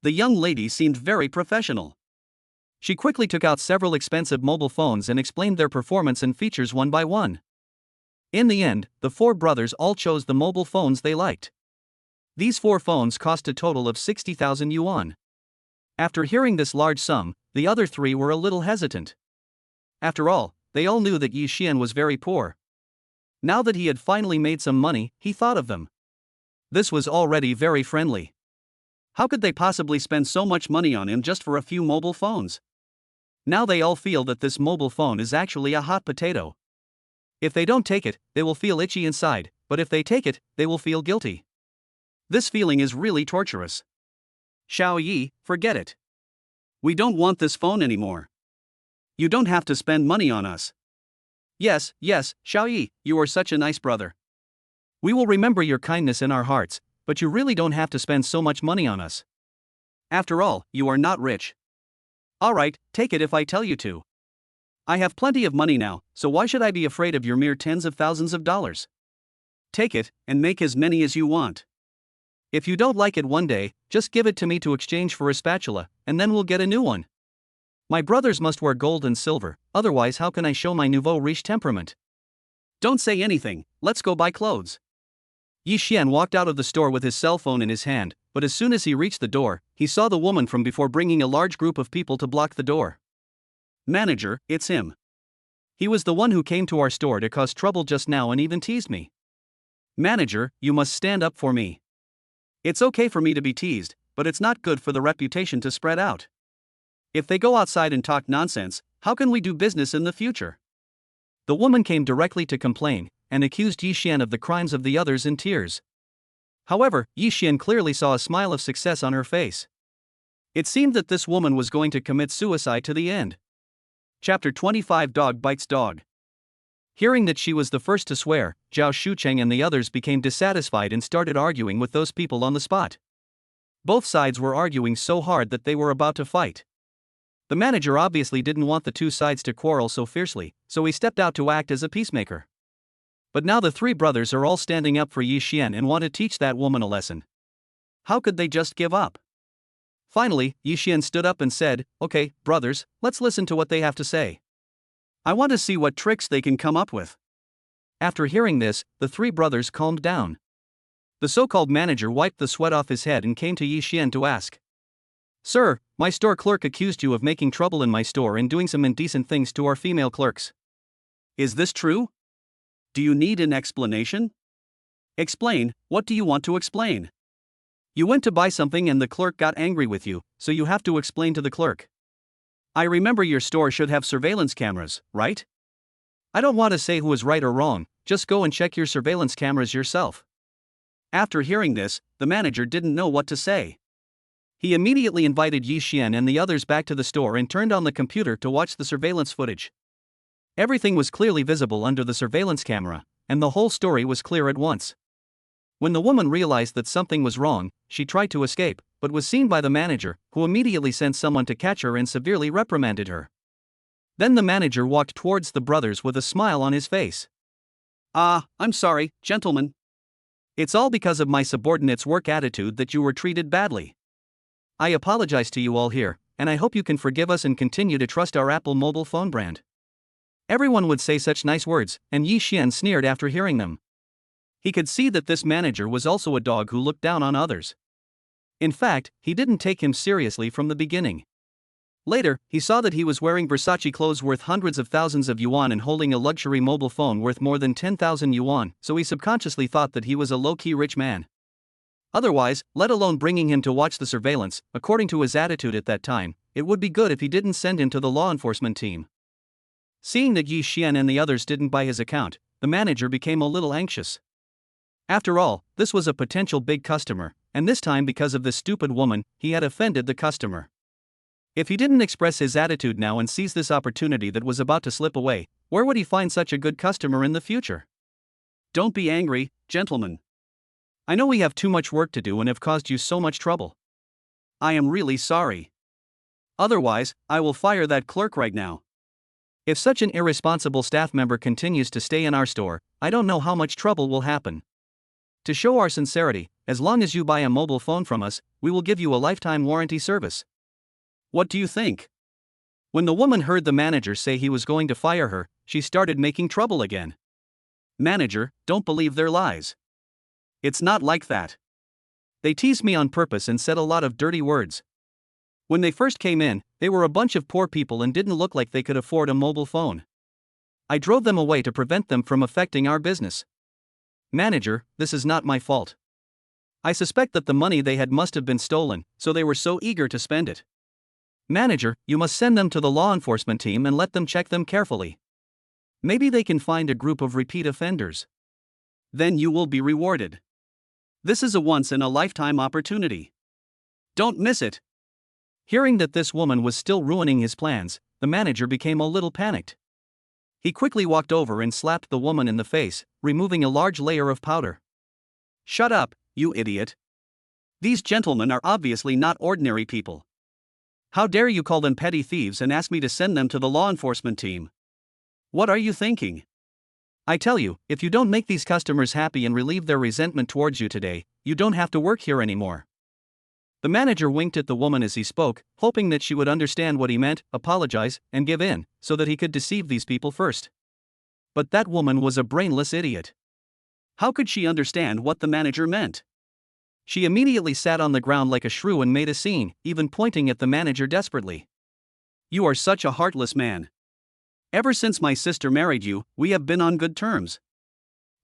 The young lady seemed very professional. She quickly took out several expensive mobile phones and explained their performance and features one by one. In the end, the four brothers all chose the mobile phones they liked. These four phones cost a total of 60,000 yuan. After hearing this large sum, the other three were a little hesitant. After all, they all knew that Yi Xian was very poor. Now that he had finally made some money, he thought of them. This was already very friendly. How could they possibly spend so much money on him just for a few mobile phones? Now they all feel that this mobile phone is actually a hot potato. If they don't take it, they will feel itchy inside, but if they take it, they will feel guilty. This feeling is really torturous. Xiao Yi, forget it. We don't want this phone anymore. You don't have to spend money on us. Yes, Xiao Yi, you are such a nice brother. We will remember your kindness in our hearts, but you really don't have to spend so much money on us. After all, you are not rich. Alright, take it if I tell you to. I have plenty of money now, so why should I be afraid of your mere tens of thousands of dollars? Take it, and make as many as you want. If you don't like it one day, just give it to me to exchange for a spatula, and then we'll get a new one. My brothers must wear gold and silver, otherwise how can I show my nouveau riche temperament? Don't say anything, let's go buy clothes. Yi Xian walked out of the store with his cell phone in his hand, but as soon as he reached the door, he saw the woman from before bringing a large group of people to block the door. Manager, it's him. He was the one who came to our store to cause trouble just now and even teased me. Manager, you must stand up for me. It's okay for me to be teased, but it's not good for the reputation to spread out. If they go outside and talk nonsense, how can we do business in the future? The woman came directly to complain, and accused Yi Xian of the crimes of the others in tears. However, Yi Xian clearly saw a smile of success on her face. It seemed that this woman was going to commit suicide to the end. Chapter 25 Dog Bites Dog. Hearing that she was the first to swear, Zhao Shucheng and the others became dissatisfied and started arguing with those people on the spot. Both sides were arguing so hard that they were about to fight. The manager obviously didn't want the two sides to quarrel so fiercely, so he stepped out to act as a peacemaker. But now the three brothers are all standing up for Yi Xian and want to teach that woman a lesson. How could they just give up? Finally, Yixian stood up and said, "Okay, brothers, let's listen to what they have to say. I want to see what tricks they can come up with." After hearing this, the three brothers calmed down. The so-called manager wiped the sweat off his head and came to Yixian to ask, "Sir, my store clerk accused you of making trouble in my store and doing some indecent things to our female clerks. Is this true? Do you need an explanation? Explain, what do you want to explain? You went to buy something and the clerk got angry with you, so you have to explain to the clerk. I remember your store should have surveillance cameras, right? I don't want to say who is right or wrong, just go and check your surveillance cameras yourself." After hearing this, the manager didn't know what to say. He immediately invited Yixian and the others back to the store and turned on the computer to watch the surveillance footage. Everything was clearly visible under the surveillance camera, and the whole story was clear at once. When the woman realized that something was wrong, she tried to escape, but was seen by the manager, who immediately sent someone to catch her and severely reprimanded her. Then the manager walked towards the brothers with a smile on his face. I'm sorry, gentlemen. It's all because of my subordinate's work attitude that you were treated badly. I apologize to you all here, and I hope you can forgive us and continue to trust our Apple mobile phone brand." Everyone would say such nice words, and Yixian sneered after hearing them. He could see that this manager was also a dog who looked down on others. In fact, he didn't take him seriously from the beginning. Later, he saw that he was wearing Versace clothes worth hundreds of thousands of yuan and holding a luxury mobile phone worth more than 10,000 yuan, so he subconsciously thought that he was a low-key rich man. Otherwise, let alone bringing him to watch the surveillance, according to his attitude at that time, it would be good if he didn't send him to the law enforcement team. Seeing that Yixian and the others didn't buy his account, the manager became a little anxious. After all, this was a potential big customer, and this time because of this stupid woman, he had offended the customer. If he didn't express his attitude now and seize this opportunity that was about to slip away, where would he find such a good customer in the future? Don't be angry, gentlemen. I know we have too much work to do and have caused you so much trouble. I am really sorry. Otherwise, I will fire that clerk right now. If such an irresponsible staff member continues to stay in our store, I don't know how much trouble will happen. To show our sincerity, as long as you buy a mobile phone from us, we will give you a lifetime warranty service. What do you think? When the woman heard the manager say he was going to fire her, she started making trouble again. Manager, don't believe their lies. It's not like that. They teased me on purpose and said a lot of dirty words. When they first came in, they were a bunch of poor people and didn't look like they could afford a mobile phone. I drove them away to prevent them from affecting our business. Manager, this is not my fault. I suspect that the money they had must have been stolen, so they were so eager to spend it. Manager, you must send them to the law enforcement team and let them check them carefully. Maybe they can find a group of repeat offenders. Then you will be rewarded. This is a once-in-a-lifetime opportunity. Don't miss it. Hearing that this woman was still ruining his plans, the manager became a little panicked. He quickly walked over and slapped the woman in the face, removing a large layer of powder. Shut up, you idiot. These gentlemen are obviously not ordinary people. How dare you call them petty thieves and ask me to send them to the law enforcement team? What are you thinking? I tell you, if you don't make these customers happy and relieve their resentment towards you today, you don't have to work here anymore. The manager winked at the woman as he spoke, hoping that she would understand what he meant, apologize, and give in, so that he could deceive these people first. But that woman was a brainless idiot. How could she understand what the manager meant? She immediately sat on the ground like a shrew and made a scene, even pointing at the manager desperately. You are such a heartless man. Ever since my sister married you, we have been on good terms.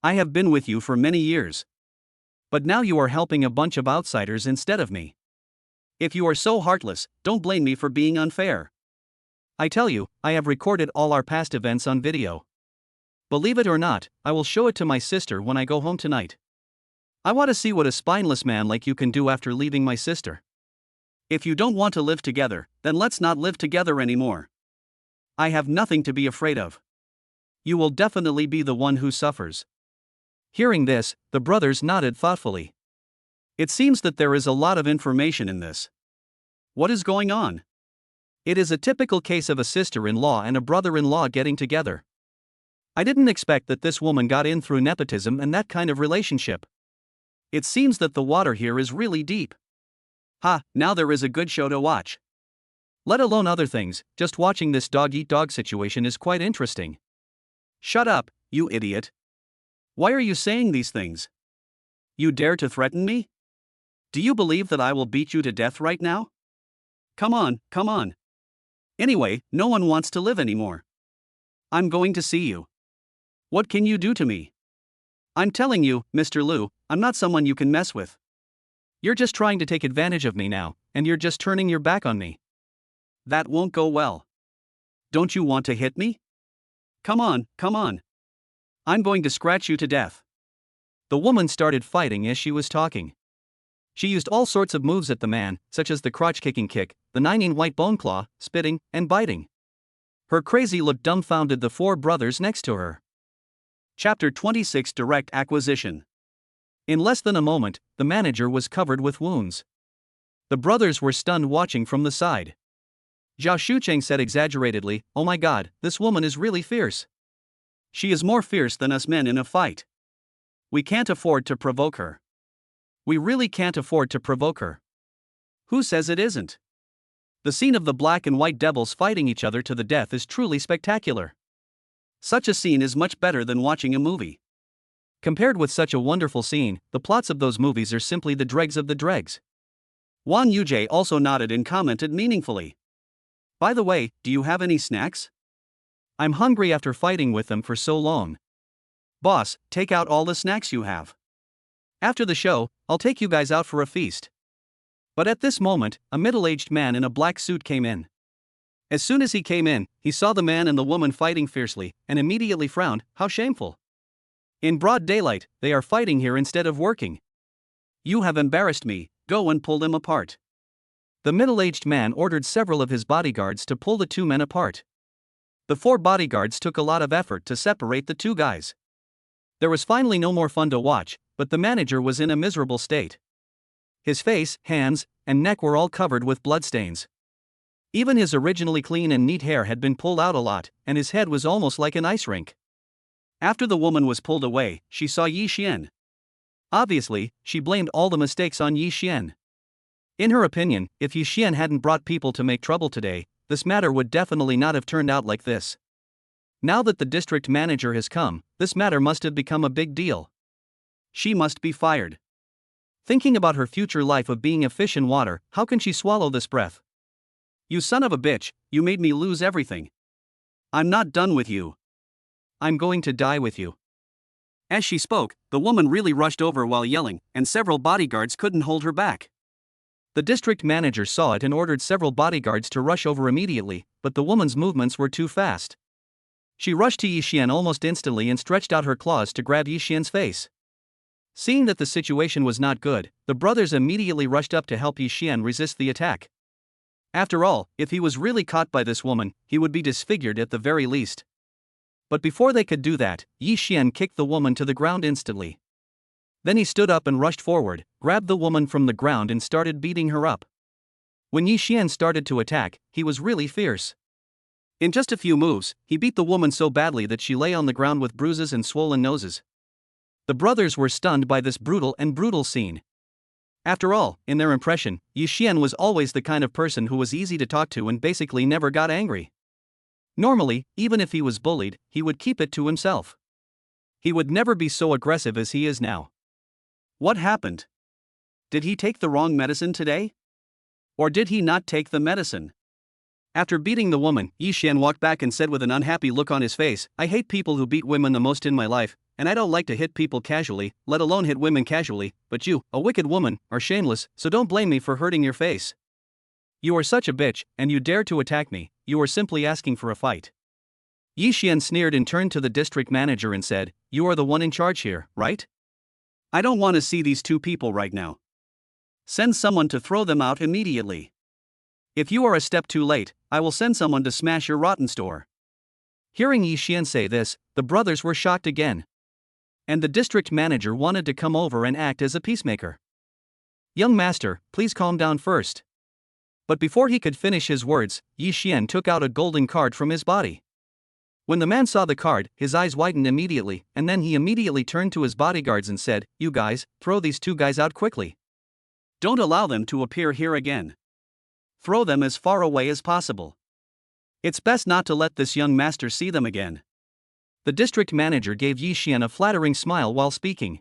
I have been with you for many years. But now you are helping a bunch of outsiders instead of me. If you are so heartless, don't blame me for being unfair. I tell you, I have recorded all our past events on video. Believe it or not, I will show it to my sister when I go home tonight. I want to see what a spineless man like you can do after leaving my sister. If you don't want to live together, then let's not live together anymore. I have nothing to be afraid of. You will definitely be the one who suffers. Hearing this, the brothers nodded thoughtfully. It seems that there is a lot of information in this. What is going on? It is a typical case of a sister-in-law and a brother-in-law getting together. I didn't expect that this woman got in through nepotism and that kind of relationship. It seems that the water here is really deep. Ha, now there is a good show to watch. Let alone other things, just watching this dog-eat-dog situation is quite interesting. Shut up, you idiot. Why are you saying these things? You dare to threaten me? Do you believe that I will beat you to death right now? Come on, come on. Anyway, no one wants to live anymore. I'm going to see you. What can you do to me? I'm telling you, Mr. Liu, I'm not someone you can mess with. You're just trying to take advantage of me now, and you're just turning your back on me. That won't go well. Don't you want to hit me? Come on, come on. I'm going to scratch you to death. The woman started fighting as she was talking. She used all sorts of moves at the man, such as the crotch-kicking kick, the 9-white bone claw, spitting, and biting. Her crazy look dumbfounded the four brothers next to her. Chapter 26 Direct Acquisition. In less than a moment, the manager was covered with wounds. The brothers were stunned watching from the side. Zhao Shucheng said exaggeratedly, "Oh my god, this woman is really fierce. She is more fierce than us men in a fight. We can't afford to provoke her. We really can't afford to provoke her." Who says it isn't? The scene of the black and white devils fighting each other to the death is truly spectacular. Such a scene is much better than watching a movie. Compared with such a wonderful scene, the plots of those movies are simply the dregs of the dregs. Wang Yujie also nodded and commented meaningfully. By the way, do you have any snacks? I'm hungry after fighting with them for so long. Boss, take out all the snacks you have. After the show, I'll take you guys out for a feast. But at this moment, a middle-aged man in a black suit came in. As soon as he came in, he saw the man and the woman fighting fiercely, and immediately frowned. How shameful. In broad daylight, they are fighting here instead of working. You have embarrassed me, go and pull them apart. The middle-aged man ordered several of his bodyguards to pull the two men apart. The four bodyguards took a lot of effort to separate the two guys. There was finally no more fun to watch, but the manager was in a miserable state. His face, hands, and neck were all covered with bloodstains. Even his originally clean and neat hair had been pulled out a lot, and his head was almost like an ice rink. After the woman was pulled away, she saw Yi Xian. Obviously, she blamed all the mistakes on Yi Xian. In her opinion, if Yi Xian hadn't brought people to make trouble today, this matter would definitely not have turned out like this. Now that the district manager has come, this matter must have become a big deal. She must be fired. Thinking about her future life of being a fish in water, how can she swallow this breath? You son of a bitch, you made me lose everything. I'm not done with you. I'm going to die with you. As she spoke, the woman really rushed over while yelling, and several bodyguards couldn't hold her back. The district manager saw it and ordered several bodyguards to rush over immediately, but the woman's movements were too fast. She rushed to Yi Xian almost instantly and stretched out her claws to grab Yi Xian's face. Seeing that the situation was not good, the brothers immediately rushed up to help Yi Xian resist the attack. After all, if he was really caught by this woman, he would be disfigured at the very least. But before they could do that, Yi Xian kicked the woman to the ground instantly. Then he stood up and rushed forward, grabbed the woman from the ground and started beating her up. When Yi Xian started to attack, he was really fierce. In just a few moves, he beat the woman so badly that she lay on the ground with bruises and swollen noses. The brothers were stunned by this brutal scene. After all, in their impression, Yi Xian was always the kind of person who was easy to talk to and basically never got angry. Normally, even if he was bullied, he would keep it to himself. He would never be so aggressive as he is now. What happened? Did he take the wrong medicine today? Or did he not take the medicine? After beating the woman, Yi Xian walked back and said with an unhappy look on his face, "I hate people who beat women the most in my life, and I don't like to hit people casually, let alone hit women casually, but you, a wicked woman, are shameless, so don't blame me for hurting your face. You are such a bitch, and you dare to attack me, you are simply asking for a fight." Yi Xian sneered and turned to the district manager and said, "You are the one in charge here, right? I don't want to see these two people right now. Send someone to throw them out immediately. If you are a step too late, I will send someone to smash your rotten store." Hearing Yi Xian say this, the brothers were shocked again. And the district manager wanted to come over and act as a peacemaker. "Young master, please calm down first." But before he could finish his words, Yi Xian took out a golden card from his body. When the man saw the card, his eyes widened immediately, and then he immediately turned to his bodyguards and said, "You guys, throw these two guys out quickly. Don't allow them to appear here again. Throw them as far away as possible. It's best not to let this young master see them again. The district manager gave Yi Xian a flattering smile while speaking.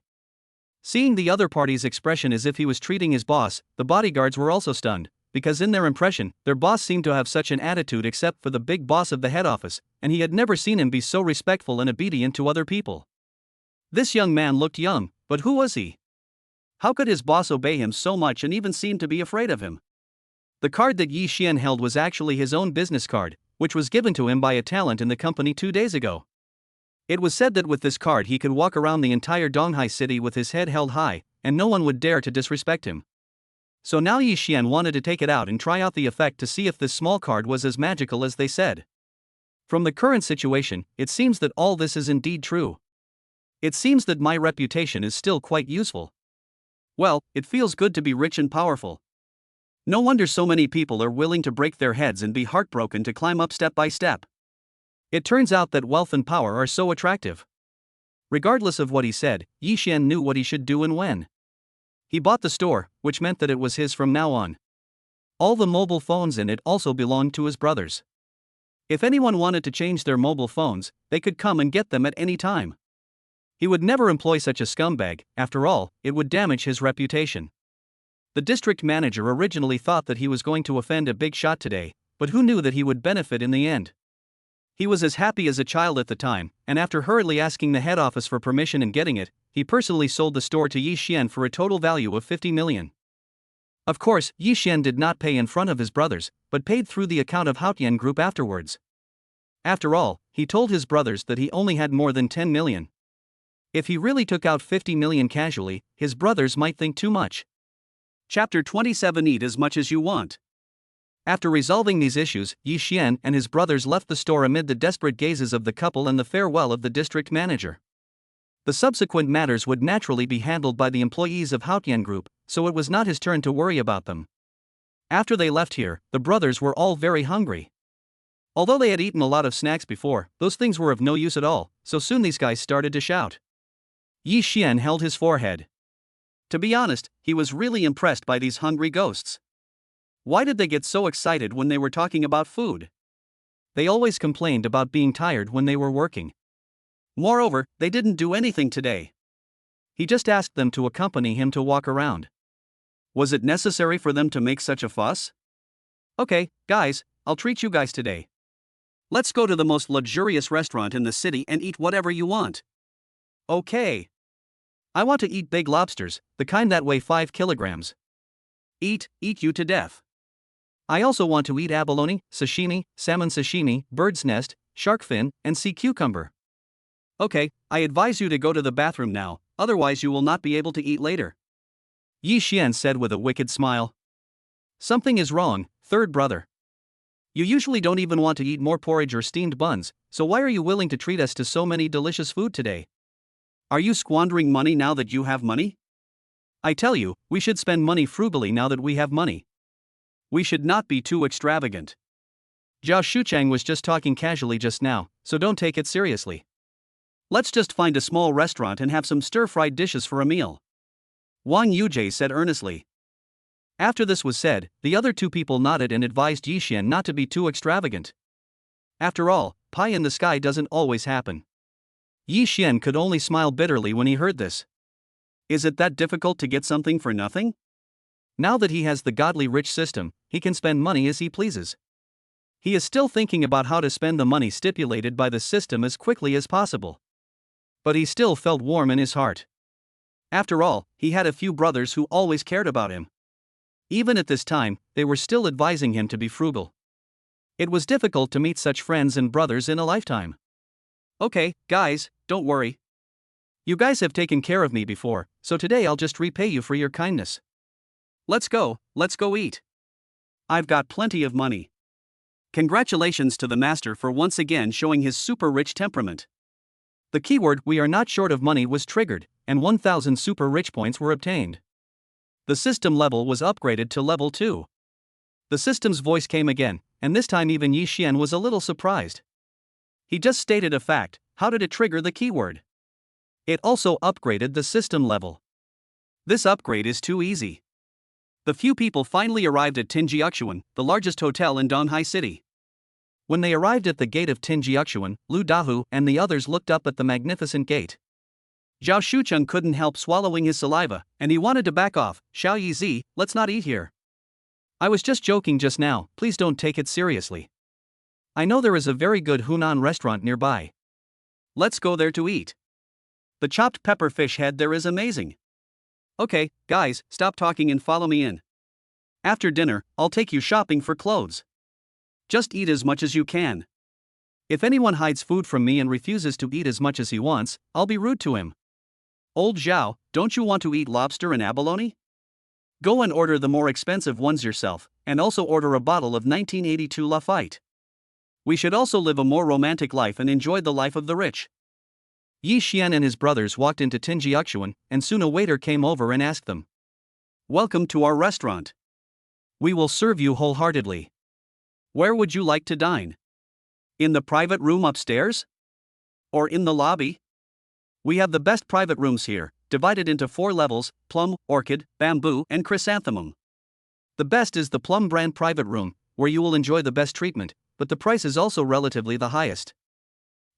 Seeing the other party's expression as if he was treating his boss, the bodyguards were also stunned, because in their impression, their boss seemed to have such an attitude except for the big boss of the head office, and he had never seen him be so respectful and obedient to other people. This young man looked young, but who was he? How could his boss obey him so much and even seem to be afraid of him? The card that Yi Xian held was actually his own business card, which was given to him by a talent in the company 2 days ago. It was said that with this card he could walk around the entire Donghai city with his head held high, and no one would dare to disrespect him. So now Yi Xian wanted to take it out and try out the effect to see if this small card was as magical as they said. From the current situation, it seems that all this is indeed true. It seems that my reputation is still quite useful. Well, it feels good to be rich and powerful. No wonder so many people are willing to break their heads and be heartbroken to climb up step by step. It turns out that wealth and power are so attractive. Regardless of what he said, Yi Xian knew what he should do and when. He bought the store, which meant that it was his from now on. All the mobile phones in it also belonged to his brothers. If anyone wanted to change their mobile phones, they could come and get them at any time. He would never employ such a scumbag, after all, it would damage his reputation. The district manager originally thought that he was going to offend a big shot today, but who knew that he would benefit in the end? He was as happy as a child at the time, and after hurriedly asking the head office for permission and getting it, he personally sold the store to Yi Xian for a total value of 50 million. Of course, Yi Xian did not pay in front of his brothers, but paid through the account of Haotian Group afterwards. After all, he told his brothers that he only had more than 10 million. If he really took out 50 million casually, his brothers might think too much. Chapter 27. Eat as much as you want. After resolving these issues, Yi Xian and his brothers left the store amid the desperate gazes of the couple and the farewell of the district manager. The subsequent matters would naturally be handled by the employees of Haotian Group, so it was not his turn to worry about them. After they left here, the brothers were all very hungry. Although they had eaten a lot of snacks before, those things were of no use at all, so soon these guys started to shout. Yi Xian held his forehead. To be honest, he was really impressed by these hungry ghosts. Why did they get so excited when they were talking about food? They always complained about being tired when they were working. Moreover, they didn't do anything today. He just asked them to accompany him to walk around. Was it necessary for them to make such a fuss? Okay, guys, I'll treat you guys today. Let's go to the most luxurious restaurant in the city and eat whatever you want. Okay. I want to eat big lobsters, the kind that weigh 5 kilograms. Eat you to death. I also want to eat abalone, sashimi, salmon sashimi, bird's nest, shark fin, and sea cucumber. Okay, I advise you to go to the bathroom now, otherwise you will not be able to eat later. Yi Xian said with a wicked smile. Something is wrong, third brother. You usually don't even want to eat more porridge or steamed buns, so why are you willing to treat us to so many delicious food today? Are you squandering money now that you have money? I tell you, we should spend money frugally now that we have money. We should not be too extravagant. Zhao Shuchang was just talking casually just now, so don't take it seriously. Let's just find a small restaurant and have some stir-fried dishes for a meal. Wang Yujie said earnestly. After this was said, the other two people nodded and advised Yi Xian not to be too extravagant. After all, pie in the sky doesn't always happen. Yi Xian could only smile bitterly when he heard this. Is it that difficult to get something for nothing? Now that he has the godly rich system, he can spend money as he pleases. He is still thinking about how to spend the money stipulated by the system as quickly as possible. But he still felt warm in his heart. After all, he had a few brothers who always cared about him. Even at this time, they were still advising him to be frugal. It was difficult to meet such friends and brothers in a lifetime. Okay, guys, don't worry. You guys have taken care of me before, so today I'll just repay you for your kindness. Let's go eat. I've got plenty of money. Congratulations to the master for once again showing his super rich temperament. The keyword "we are not short of money" was triggered, and 1,000 super rich points were obtained. The system level was upgraded to level 2. The system's voice came again, and this time even Yi Xian was a little surprised. He just stated a fact, how did it trigger the keyword? It also upgraded the system level. This upgrade is too easy. The few people finally arrived at Tinjiuquan, the largest hotel in Donghai City. When they arrived at the gate of Tinjiuquan, Lu Dahu and the others looked up at the magnificent gate. Zhao Shucheng couldn't help swallowing his saliva, and he wanted to back off. Xiao Yizi, let's not eat here. I was just joking just now, please don't take it seriously. I know there is a very good Hunan restaurant nearby. Let's go there to eat. The chopped pepper fish head there is amazing. Okay, guys, stop talking and follow me in. After dinner, I'll take you shopping for clothes. Just eat as much as you can. If anyone hides food from me and refuses to eat as much as he wants, I'll be rude to him. Old Zhao, don't you want to eat lobster and abalone? Go and order the more expensive ones yourself, and also order a bottle of 1982 Lafite. We should also live a more romantic life and enjoy the life of the rich. Yi Xian and his brothers walked into Tinjiuquan, and soon a waiter came over and asked them, "Welcome to our restaurant. We will serve you wholeheartedly. Where would you like to dine? In the private room upstairs? Or in the lobby? We have the best private rooms here, divided into 4 levels: plum, orchid, bamboo, and chrysanthemum. The best is the plum brand private room, where you will enjoy the best treatment, but the price is also relatively the highest.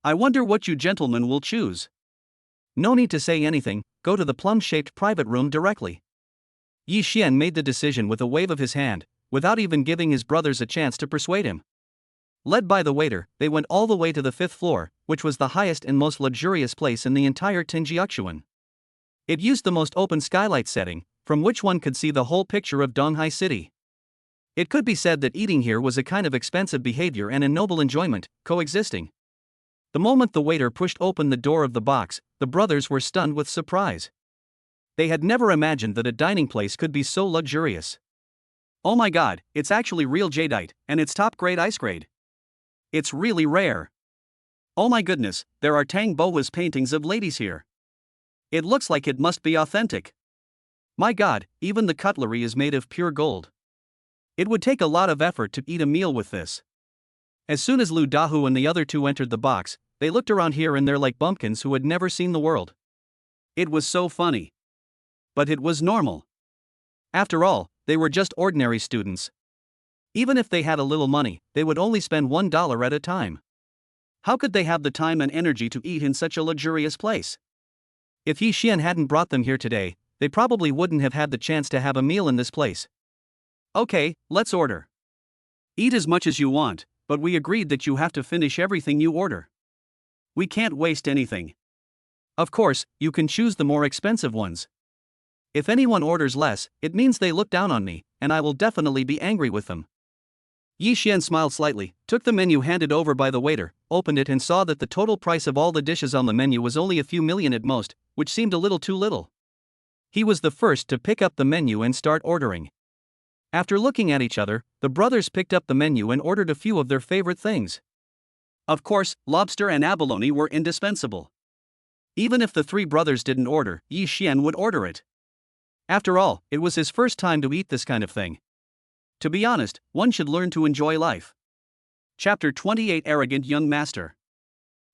I wonder what you gentlemen will choose. No need to say anything, go to the plum-shaped private room directly." Yi Xian made the decision with a wave of his hand, without even giving his brothers a chance to persuade him. Led by the waiter, they went all the way to the 5th floor, which was the highest and most luxurious place in the entire Tinjiuquan. It used the most open skylight setting, from which one could see the whole picture of Donghai City. It could be said that eating here was a kind of expensive behavior and a noble enjoyment, coexisting. The moment the waiter pushed open the door of the box, the brothers were stunned with surprise. They had never imagined that a dining place could be so luxurious. Oh my god, it's actually real jadeite, and it's top-grade ice grade. It's really rare. Oh my goodness, there are Tang Boa's paintings of ladies here. It looks like it must be authentic. My god, even the cutlery is made of pure gold. It would take a lot of effort to eat a meal with this. As soon as Lu Dahu and the other two entered the box, they looked around here and there like bumpkins who had never seen the world. It was so funny. But it was normal. After all, they were just ordinary students. Even if they had a little money, they would only spend $1 at a time. How could they have the time and energy to eat in such a luxurious place? If Yi Xian hadn't brought them here today, they probably wouldn't have had the chance to have a meal in this place. Okay, let's order. Eat as much as you want, but we agreed that you have to finish everything you order. We can't waste anything. Of course, you can choose the more expensive ones. If anyone orders less, it means they look down on me, and I will definitely be angry with them. Yi Xian smiled slightly, took the menu handed over by the waiter, opened it and saw that the total price of all the dishes on the menu was only a few million at most, which seemed a little too little. He was the first to pick up the menu and start ordering. After looking at each other, the brothers picked up the menu and ordered a few of their favorite things. Of course, lobster and abalone were indispensable. Even if the 3 brothers didn't order, Yi Xian would order it. After all, it was his first time to eat this kind of thing. To be honest, one should learn to enjoy life. Chapter 28: Arrogant Young Master.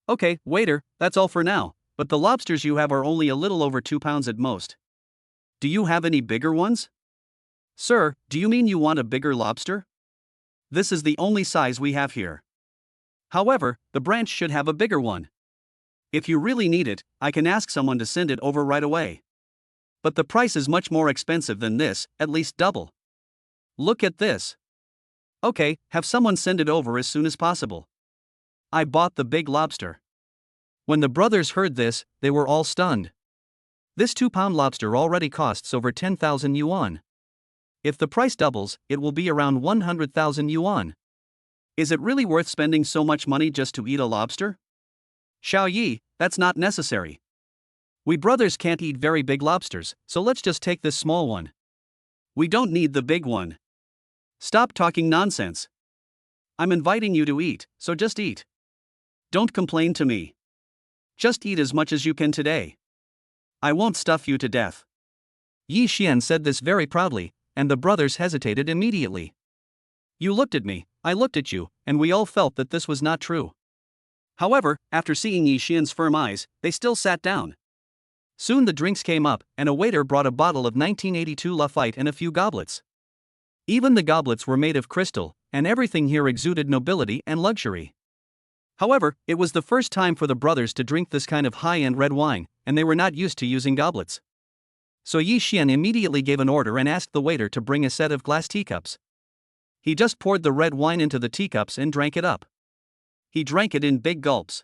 Okay, waiter, that's all for now, but the lobsters you have are only a little over 2 pounds at most. Do you have any bigger ones? Sir, do you mean you want a bigger lobster? This is the only size we have here. However, the branch should have a bigger one. If you really need it, I can ask someone to send it over right away. But the price is much more expensive than this, at least double. Look at this. Okay, have someone send it over as soon as possible. I bought the big lobster. When the brothers heard this, they were all stunned. This 2-pound lobster already costs over 10,000 yuan. If the price doubles, it will be around 100,000 yuan. Is it really worth spending so much money just to eat a lobster? Xiao Yi, that's not necessary. We brothers can't eat very big lobsters, so let's just take this small one. We don't need the big one. Stop talking nonsense. I'm inviting you to eat, so just eat. Don't complain to me. Just eat as much as you can today. I won't stuff you to death. Yi Xian said this very proudly, and the brothers hesitated immediately. You looked at me, I looked at you, and we all felt that this was not true. However, after seeing Yi Xian's firm eyes, they still sat down. Soon the drinks came up, and a waiter brought a bottle of 1982 Lafite and a few goblets. Even the goblets were made of crystal, and everything here exuded nobility and luxury. However, it was the first time for the brothers to drink this kind of high-end red wine, and they were not used to using goblets. So Yi Xian immediately gave an order and asked the waiter to bring a set of glass teacups. He just poured the red wine into the teacups and drank it up. He drank it in big gulps.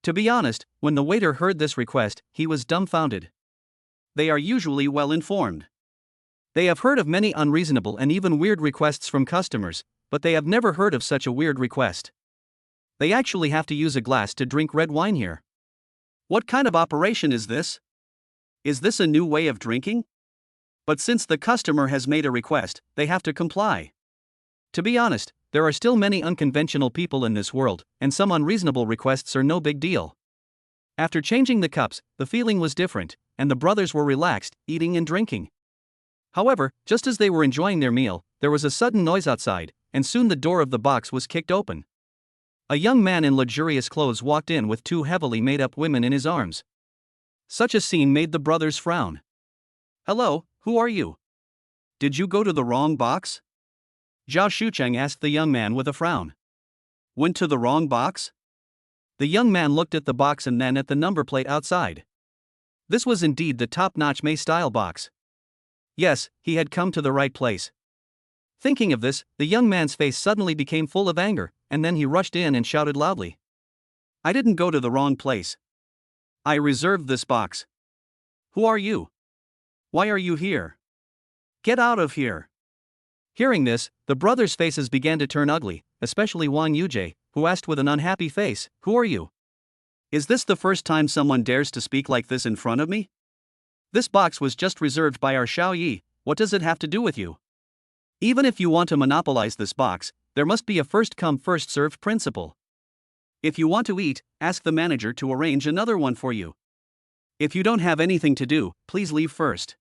To be honest, when the waiter heard this request, he was dumbfounded. They are usually well informed. They have heard of many unreasonable and even weird requests from customers, but they have never heard of such a weird request. They actually have to use a glass to drink red wine here. What kind of operation is this? Is this a new way of drinking? But since the customer has made a request, they have to comply. To be honest, there are still many unconventional people in this world, and some unreasonable requests are no big deal. After changing the cups, the feeling was different, and the brothers were relaxed, eating and drinking. However, just as they were enjoying their meal, there was a sudden noise outside, and soon the door of the box was kicked open. A young man in luxurious clothes walked in with two heavily made-up women in his arms. Such a scene made the brothers frown. "Hello, who are you? Did you go to the wrong box?" Zhao Shucheng asked the young man with a frown. "Went to the wrong box?" The young man looked at the box and then at the number plate outside. This was indeed the top-notch Mei-style box. Yes, he had come to the right place. Thinking of this, the young man's face suddenly became full of anger, and then he rushed in and shouted loudly. "I didn't go to the wrong place. I reserved this box. Who are you? Why are you here? Get out of here." Hearing this, the brothers' faces began to turn ugly, especially Wang Yujie, who asked with an unhappy face, "Who are you? Is this the first time someone dares to speak like this in front of me? This box was just reserved by our Xiao Yi, what does it have to do with you? Even if you want to monopolize this box, there must be a first-come first-served principle. If you want to eat, ask the manager to arrange another one for you. If you don't have anything to do, please leave first.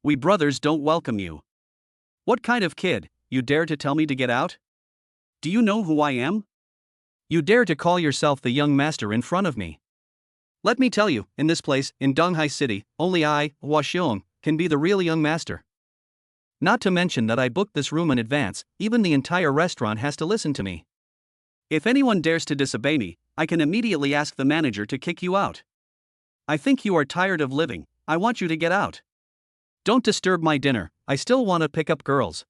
We brothers don't welcome you. What kind of kid, you dare to tell me to get out? Do you know who I am? You dare to call yourself the young master in front of me? Let me tell you, in this place, in Donghai City, only I, Hua Xiong, can be the real young master. Not to mention that I booked this room in advance, even the entire restaurant has to listen to me. If anyone dares to disobey me, I can immediately ask the manager to kick you out. I think you are tired of living, I want you to get out. Don't disturb my dinner, I still want to pick up girls.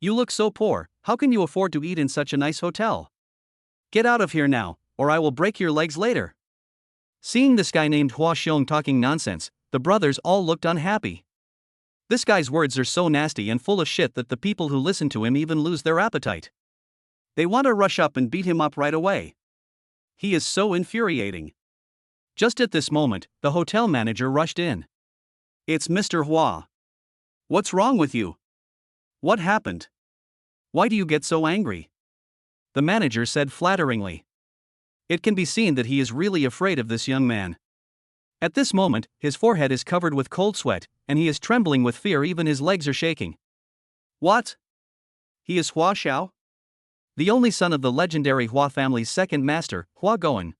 You look so poor, how can you afford to eat in such a nice hotel? Get out of here now, or I will break your legs later." Seeing this guy named Hua Xiong talking nonsense, the brothers all looked unhappy. This guy's words are so nasty and full of shit that the people who listen to him even lose their appetite. They want to rush up and beat him up right away. He is so infuriating. Just at this moment, the hotel manager rushed in. "It's Mr. Hua. What's wrong with you? What happened? Why do you get so angry?" The manager said flatteringly. It can be seen that he is really afraid of this young man. At this moment, his forehead is covered with cold sweat, and he is trembling with fear, even his legs are shaking. What? He is Hua Xiao? The only son of the legendary Hua family's second master, Hua Goen.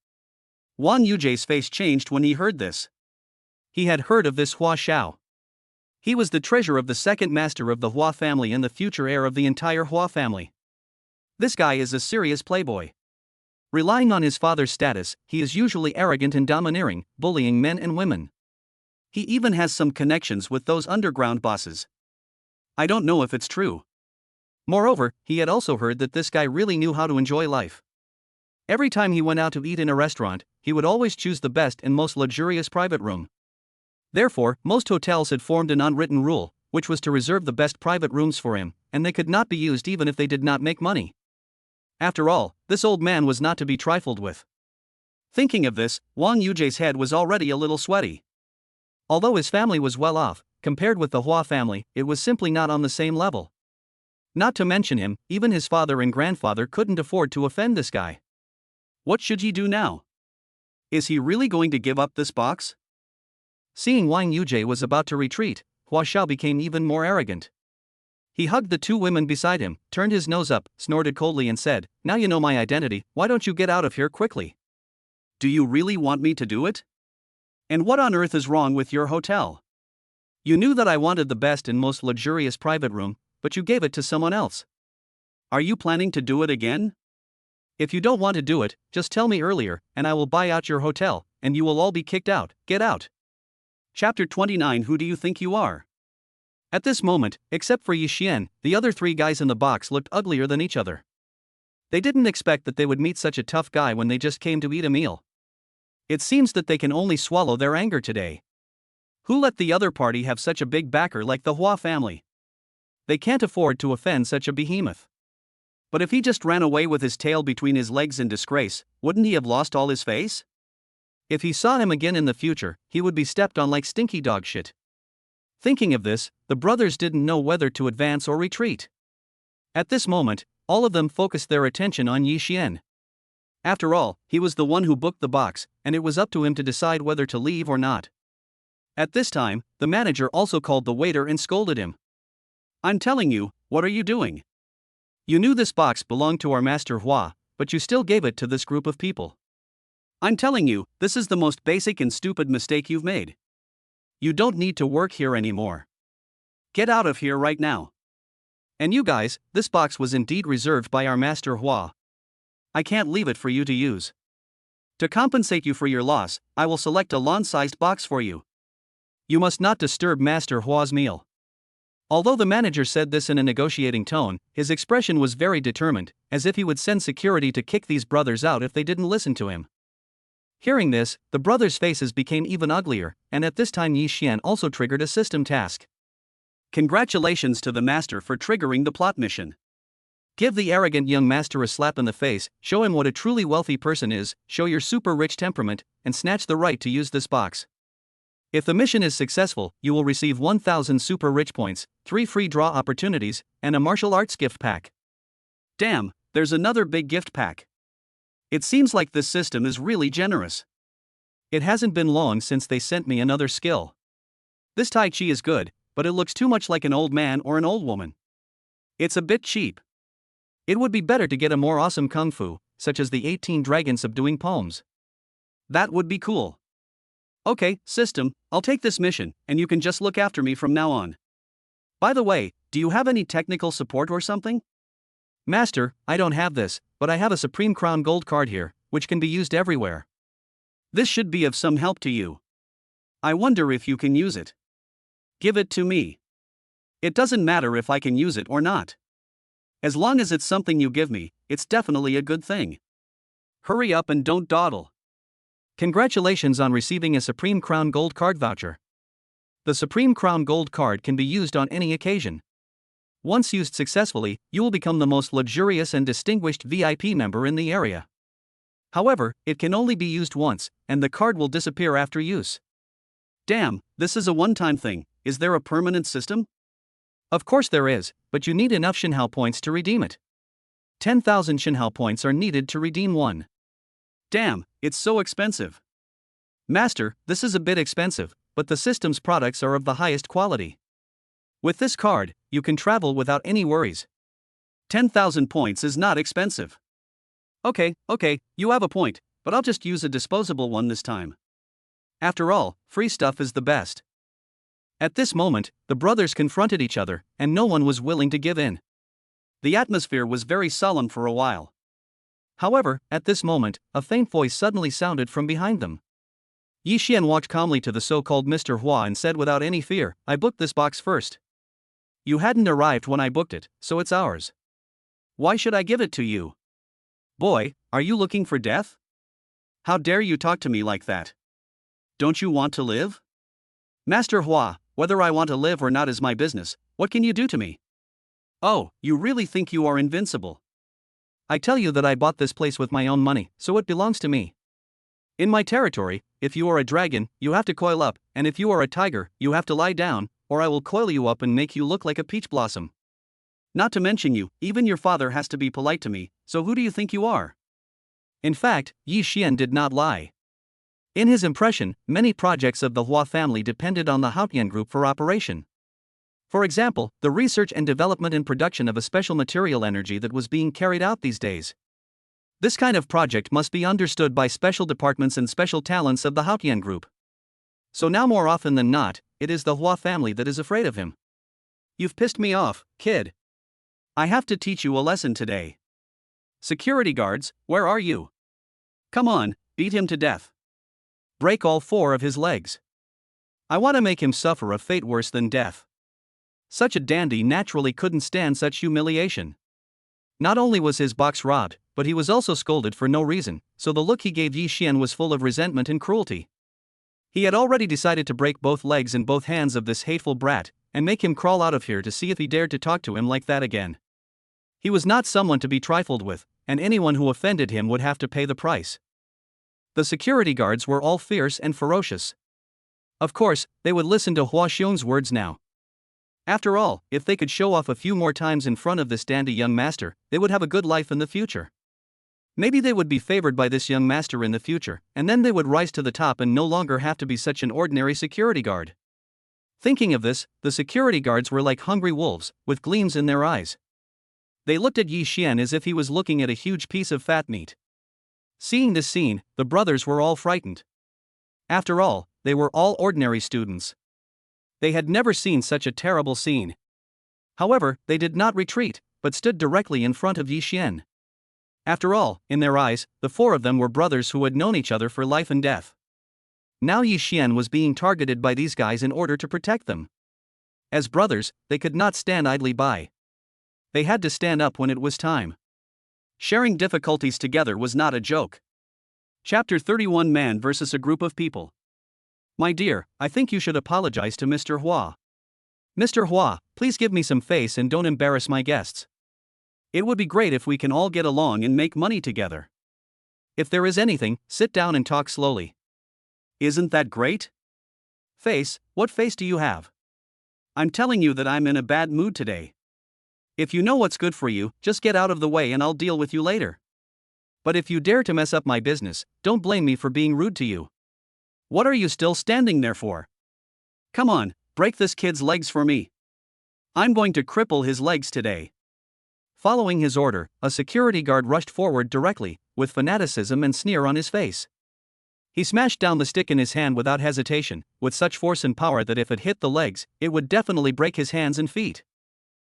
Wang Yujie's face changed when he heard this. He had heard of this Hua Xiao. He was the treasurer of the second master of the Hua family and the future heir of the entire Hua family. This guy is a serious playboy. Relying on his father's status, he is usually arrogant and domineering, bullying men and women. He even has some connections with those underground bosses. I don't know if it's true. Moreover, he had also heard that this guy really knew how to enjoy life. Every time he went out to eat in a restaurant, he would always choose the best and most luxurious private room. Therefore, most hotels had formed an unwritten rule, which was to reserve the best private rooms for him, and they could not be used even if they did not make money. After all, this old man was not to be trifled with. Thinking of this, Wang Yujie's head was already a little sweaty. Although his family was well off, compared with the Hua family, it was simply not on the same level. Not to mention him, even his father and grandfather couldn't afford to offend this guy. What should he do now? Is he really going to give up this box? Seeing Wang Yujie was about to retreat, Hua Xiao became even more arrogant. He hugged the two women beside him, turned his nose up, snorted coldly and said, "Now you know my identity, why don't you get out of here quickly? Do you really want me to do it? And what on earth is wrong with your hotel? You knew that I wanted the best and most luxurious private room, but you gave it to someone else. Are you planning to do it again? If you don't want to do it, just tell me earlier, and I will buy out your hotel, and you will all be kicked out. Get out. Chapter 29. Who do you think you are? At this moment, except for Yi Xian, the other three guys in the box looked uglier than each other. They didn't expect that they would meet such a tough guy when they just came to eat a meal. It seems that they can only swallow their anger today. Who let the other party have such a big backer like the Hua family? They can't afford to offend such a behemoth. But if he just ran away with his tail between his legs in disgrace, wouldn't he have lost all his face? If he saw him again in the future, he would be stepped on like stinky dog shit. Thinking of this, the brothers didn't know whether to advance or retreat. At this moment, all of them focused their attention on Yi Xian. After all, he was the one who booked the box, and it was up to him to decide whether to leave or not. At this time, the manager also called the waiter and scolded him. I'm telling you, what are you doing? You knew this box belonged to our master Hua, but you still gave it to this group of people. I'm telling you, this is the most basic and stupid mistake you've made. You don't need to work here anymore. Get out of here right now. And you guys, this box was indeed reserved by our master Hua. I can't leave it for you to use. To compensate you for your loss, I will select a lawn-sized box for you. You must not disturb Master Hua's meal. Although the manager said this in a negotiating tone, his expression was very determined, as if he would send security to kick these brothers out if they didn't listen to him. Hearing this, the brothers' faces became even uglier, and at this time Yi Xian also triggered a system task. Congratulations to the master for triggering the plot mission. Give the arrogant young master a slap in the face, show him what a truly wealthy person is, show your super rich temperament, and snatch the right to use this box. If the mission is successful, you will receive 1,000 super rich points, 3 free draw opportunities, and a martial arts gift pack. Damn, there's another big gift pack. It seems like this system is really generous. It hasn't been long since they sent me another skill. This Tai Chi is good, but it looks too much like an old man or an old woman. It's a bit cheap. It would be better to get a more awesome kung fu, such as the 18 dragon subduing palms. That would be cool. Okay, system, I'll take this mission, and you can just look after me from now on. By the way, do you have any technical support or something? Master, I don't have this, but I have a Supreme Crown Gold card here, which can be used everywhere. This should be of some help to you. I wonder if you can use it. Give it to me. It doesn't matter if I can use it or not. As long as it's something you give me, it's definitely a good thing. Hurry up and don't dawdle. Congratulations on receiving a Supreme Crown Gold card voucher. The Supreme Crown Gold card can be used on any occasion. Once used successfully, you will become the most luxurious and distinguished VIP member in the area. However, it can only be used once, and the card will disappear after use. Damn, this is a one-time thing. Is there a permanent system? Of course there is, but you need enough Shinhao points to redeem it. 10,000 Shinhao points are needed to redeem one. Damn, it's so expensive. Master, this is a bit expensive, but the system's products are of the highest quality. With this card, you can travel without any worries. 10,000 points is not expensive. Okay, you have a point, but I'll just use a disposable one this time. After all, free stuff is the best. At this moment, the brothers confronted each other, and no one was willing to give in. The atmosphere was very solemn for a while. However, at this moment, a faint voice suddenly sounded from behind them. Yi Xian walked calmly to the so-called Mr. Hua and said without any fear, I booked this box first. You hadn't arrived when I booked it, so it's ours. Why should I give it to you? Boy, are you looking for death? How dare you talk to me like that? Don't you want to live? Master Hua, whether I want to live or not is my business, what can you do to me? Oh, you really think you are invincible? I tell you that I bought this place with my own money, so it belongs to me. In my territory, if you are a dragon, you have to coil up, and if you are a tiger, you have to lie down, or I will coil you up and make you look like a peach blossom. Not to mention you, even your father has to be polite to me, so who do you think you are? In fact, Yi Xian did not lie. In his impression, many projects of the Hua family depended on the Haotian group for operation. For example, the research and development and production of a special material energy that was being carried out these days. This kind of project must be understood by special departments and special talents of the Haotian group. So now more often than not, it is the Hua family that is afraid of him. You've pissed me off, kid. I have to teach you a lesson today. Security guards, where are you? Come on, beat him to death. Break all 4 of his legs. I want to make him suffer a fate worse than death. Such a dandy naturally couldn't stand such humiliation. Not only was his box robbed, but he was also scolded for no reason, so the look he gave Yi Xian was full of resentment and cruelty. He had already decided to break both legs and both hands of this hateful brat, and make him crawl out of here to see if he dared to talk to him like that again. He was not someone to be trifled with, and anyone who offended him would have to pay the price. The security guards were all fierce and ferocious. Of course, they would listen to Hua Xiong's words now. After all, if they could show off a few more times in front of this dandy young master, they would have a good life in the future. Maybe they would be favored by this young master in the future, and then they would rise to the top and no longer have to be such an ordinary security guard. Thinking of this, the security guards were like hungry wolves, with gleams in their eyes. They looked at Yi Xian as if he was looking at a huge piece of fat meat. Seeing this scene, the brothers were all frightened. After all, they were all ordinary students. They had never seen such a terrible scene. However, they did not retreat, but stood directly in front of Yi Xian. After all, in their eyes, the 4 of them were brothers who had known each other for life and death. Now Yi Xian was being targeted by these guys in order to protect them. As brothers, they could not stand idly by. They had to stand up when it was time. Sharing difficulties together was not a joke. Chapter 31 Man versus a group of people. My dear, I think you should apologize to Mr. Hua. Mr. Hua, please give me some face and don't embarrass my guests. It would be great if we can all get along and make money together. If there is anything, sit down and talk slowly. Isn't that great? Face, what face do you have? I'm telling you that I'm in a bad mood today. If you know what's good for you, just get out of the way and I'll deal with you later. But if you dare to mess up my business, don't blame me for being rude to you. What are you still standing there for? Come on, break this kid's legs for me. I'm going to cripple his legs today. Following his order, a security guard rushed forward directly, with fanaticism and sneer on his face. He smashed down the stick in his hand without hesitation, with such force and power that if it hit the legs, it would definitely break his hands and feet.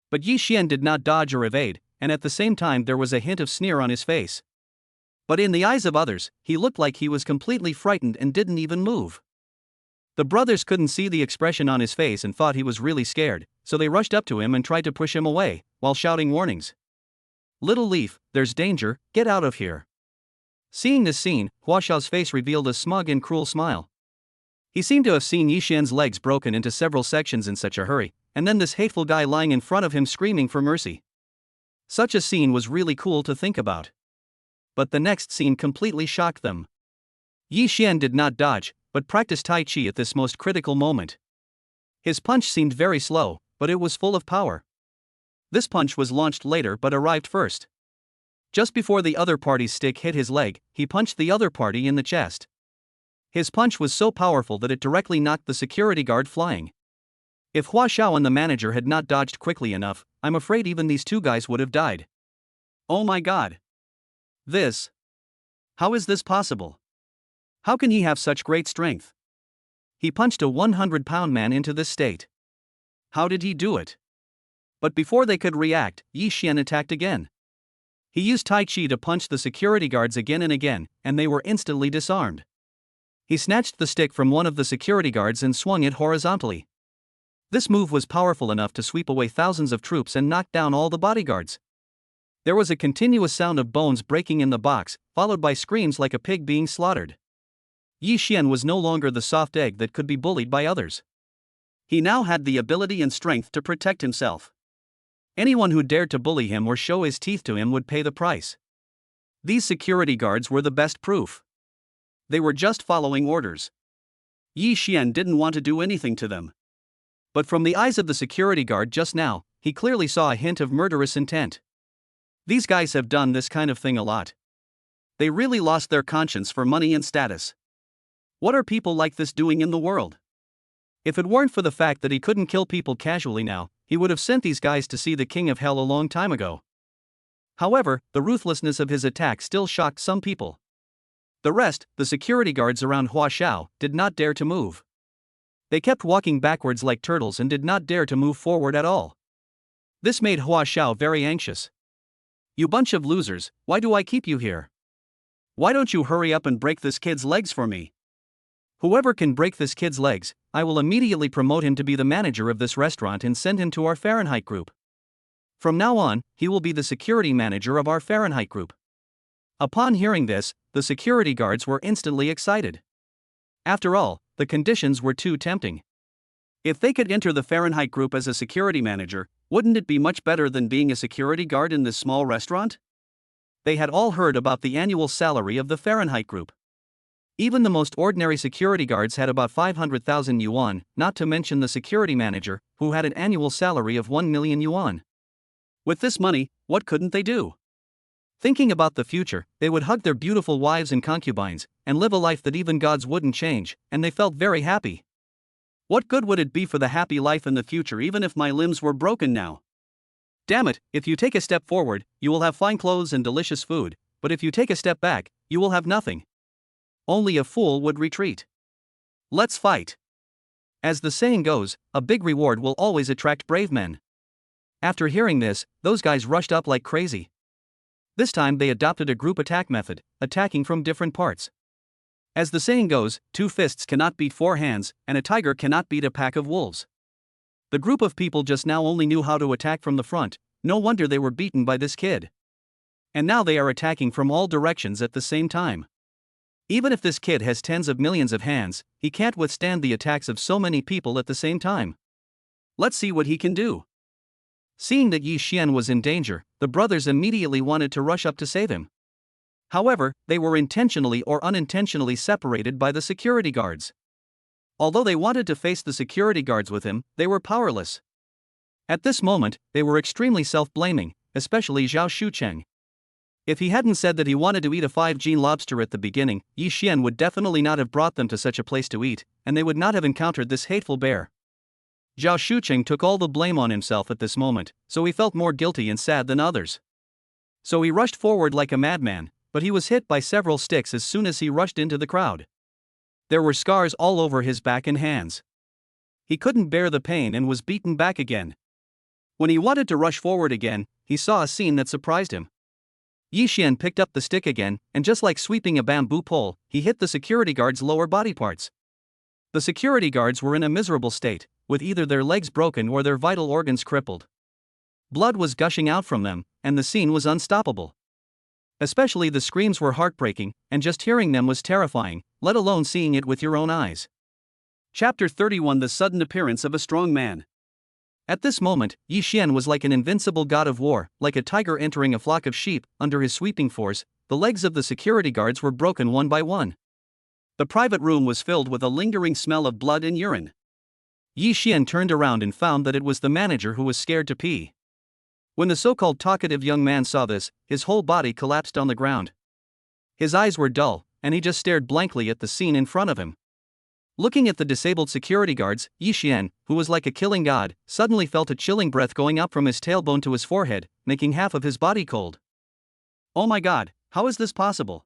But Yi Xian did not dodge or evade, and at the same time there was a hint of sneer on his face. But in the eyes of others, he looked like he was completely frightened and didn't even move. The brothers couldn't see the expression on his face and thought he was really scared, so they rushed up to him and tried to push him away, while shouting warnings. Little leaf, there's danger, get out of here. Seeing this scene, Hua Xiao's face revealed a smug and cruel smile. He seemed to have seen Yi Xian's legs broken into several sections in such a hurry, and then this hateful guy lying in front of him screaming for mercy. Such a scene was really cool to think about. But the next scene completely shocked them. Yi Xian did not dodge, but practiced Tai Chi at this most critical moment. His punch seemed very slow, but it was full of power. This punch was launched later but arrived first. Just before the other party's stick hit his leg, he punched the other party in the chest. His punch was so powerful that it directly knocked the security guard flying. If Hua Xiao and the manager had not dodged quickly enough, I'm afraid even these 2 guys would have died. Oh my god. How is this possible? How can he have such great strength? He punched a 100-pound man into this state. How did he do it? But before they could react, Yi Xian attacked again. He used Tai Chi to punch the security guards again and again, and they were instantly disarmed. He snatched the stick from one of the security guards and swung it horizontally. This move was powerful enough to sweep away thousands of troops and knock down all the bodyguards. There was a continuous sound of bones breaking in the box, followed by screams like a pig being slaughtered. Yi Xian was no longer the soft egg that could be bullied by others. He now had the ability and strength to protect himself. Anyone who dared to bully him or show his teeth to him would pay the price. These security guards were the best proof. They were just following orders. Yi Xian didn't want to do anything to them. But from the eyes of the security guard just now, he clearly saw a hint of murderous intent. These guys have done this kind of thing a lot. They really lost their conscience for money and status. What are people like this doing in the world? If it weren't for the fact that he couldn't kill people casually now, he would have sent these guys to see the king of hell a long time ago. However, the ruthlessness of his attack still shocked some people. The rest, the security guards around Hua Xiao, did not dare to move. They kept walking backwards like turtles and did not dare to move forward at all. This made Hua Xiao very anxious. "You bunch of losers, why do I keep you here? Why don't you hurry up and break this kid's legs for me? Whoever can break this kid's legs, I will immediately promote him to be the manager of this restaurant and send him to our Fahrenheit group. From now on, he will be the security manager of our Fahrenheit group." Upon hearing this, the security guards were instantly excited. After all, the conditions were too tempting. If they could enter the Fahrenheit group as a security manager, wouldn't it be much better than being a security guard in this small restaurant? They had all heard about the annual salary of the Fahrenheit group. Even the most ordinary security guards had about 500,000 yuan, not to mention the security manager, who had an annual salary of 1 million yuan. With this money, what couldn't they do? Thinking about the future, they would hug their beautiful wives and concubines, and live a life that even gods wouldn't change, and they felt very happy. What good would it be for the happy life in the future even if my limbs were broken now? Damn it, if you take a step forward, you will have fine clothes and delicious food, but if you take a step back, you will have nothing. Only a fool would retreat. Let's fight. As the saying goes, a big reward will always attract brave men. After hearing this, those guys rushed up like crazy. This time they adopted a group attack method, attacking from different parts. As the saying goes, 2 fists cannot beat 4 hands, and a tiger cannot beat a pack of wolves. The group of people just now only knew how to attack from the front, no wonder they were beaten by this kid. And now they are attacking from all directions at the same time. Even if this kid has tens of millions of hands, he can't withstand the attacks of so many people at the same time. Let's see what he can do. Seeing that Yi Xian was in danger, the brothers immediately wanted to rush up to save him. However, they were intentionally or unintentionally separated by the security guards. Although they wanted to face the security guards with him, they were powerless. At this moment, they were extremely self-blaming, especially Zhao Shucheng. If he hadn't said that he wanted to eat a 5-gene lobster at the beginning, Yi Xian would definitely not have brought them to such a place to eat, and they would not have encountered this hateful bear. Zhao Shucheng took all the blame on himself at this moment, so he felt more guilty and sad than others. So he rushed forward like a madman, but he was hit by several sticks as soon as he rushed into the crowd. There were scars all over his back and hands. He couldn't bear the pain and was beaten back again. When he wanted to rush forward again, he saw a scene that surprised him. Yi Xian picked up the stick again, and just like sweeping a bamboo pole, he hit the security guard's lower body parts. The security guards were in a miserable state, with either their legs broken or their vital organs crippled. Blood was gushing out from them, and the scene was unstoppable. Especially the screams were heartbreaking, and just hearing them was terrifying, let alone seeing it with your own eyes. Chapter 31: The Sudden Appearance of a Strong Man. At this moment, Yi Xian was like an invincible god of war, like a tiger entering a flock of sheep. Under his sweeping force, the legs of the security guards were broken one by one. The private room was filled with a lingering smell of blood and urine. Yi Xian turned around and found that it was the manager who was scared to pee. When the so-called talkative young man saw this, his whole body collapsed on the ground. His eyes were dull, and he just stared blankly at the scene in front of him. Looking at the disabled security guards, Yi Xian, who was like a killing god, suddenly felt a chilling breath going up from his tailbone to his forehead, making half of his body cold. Oh my god, how is this possible?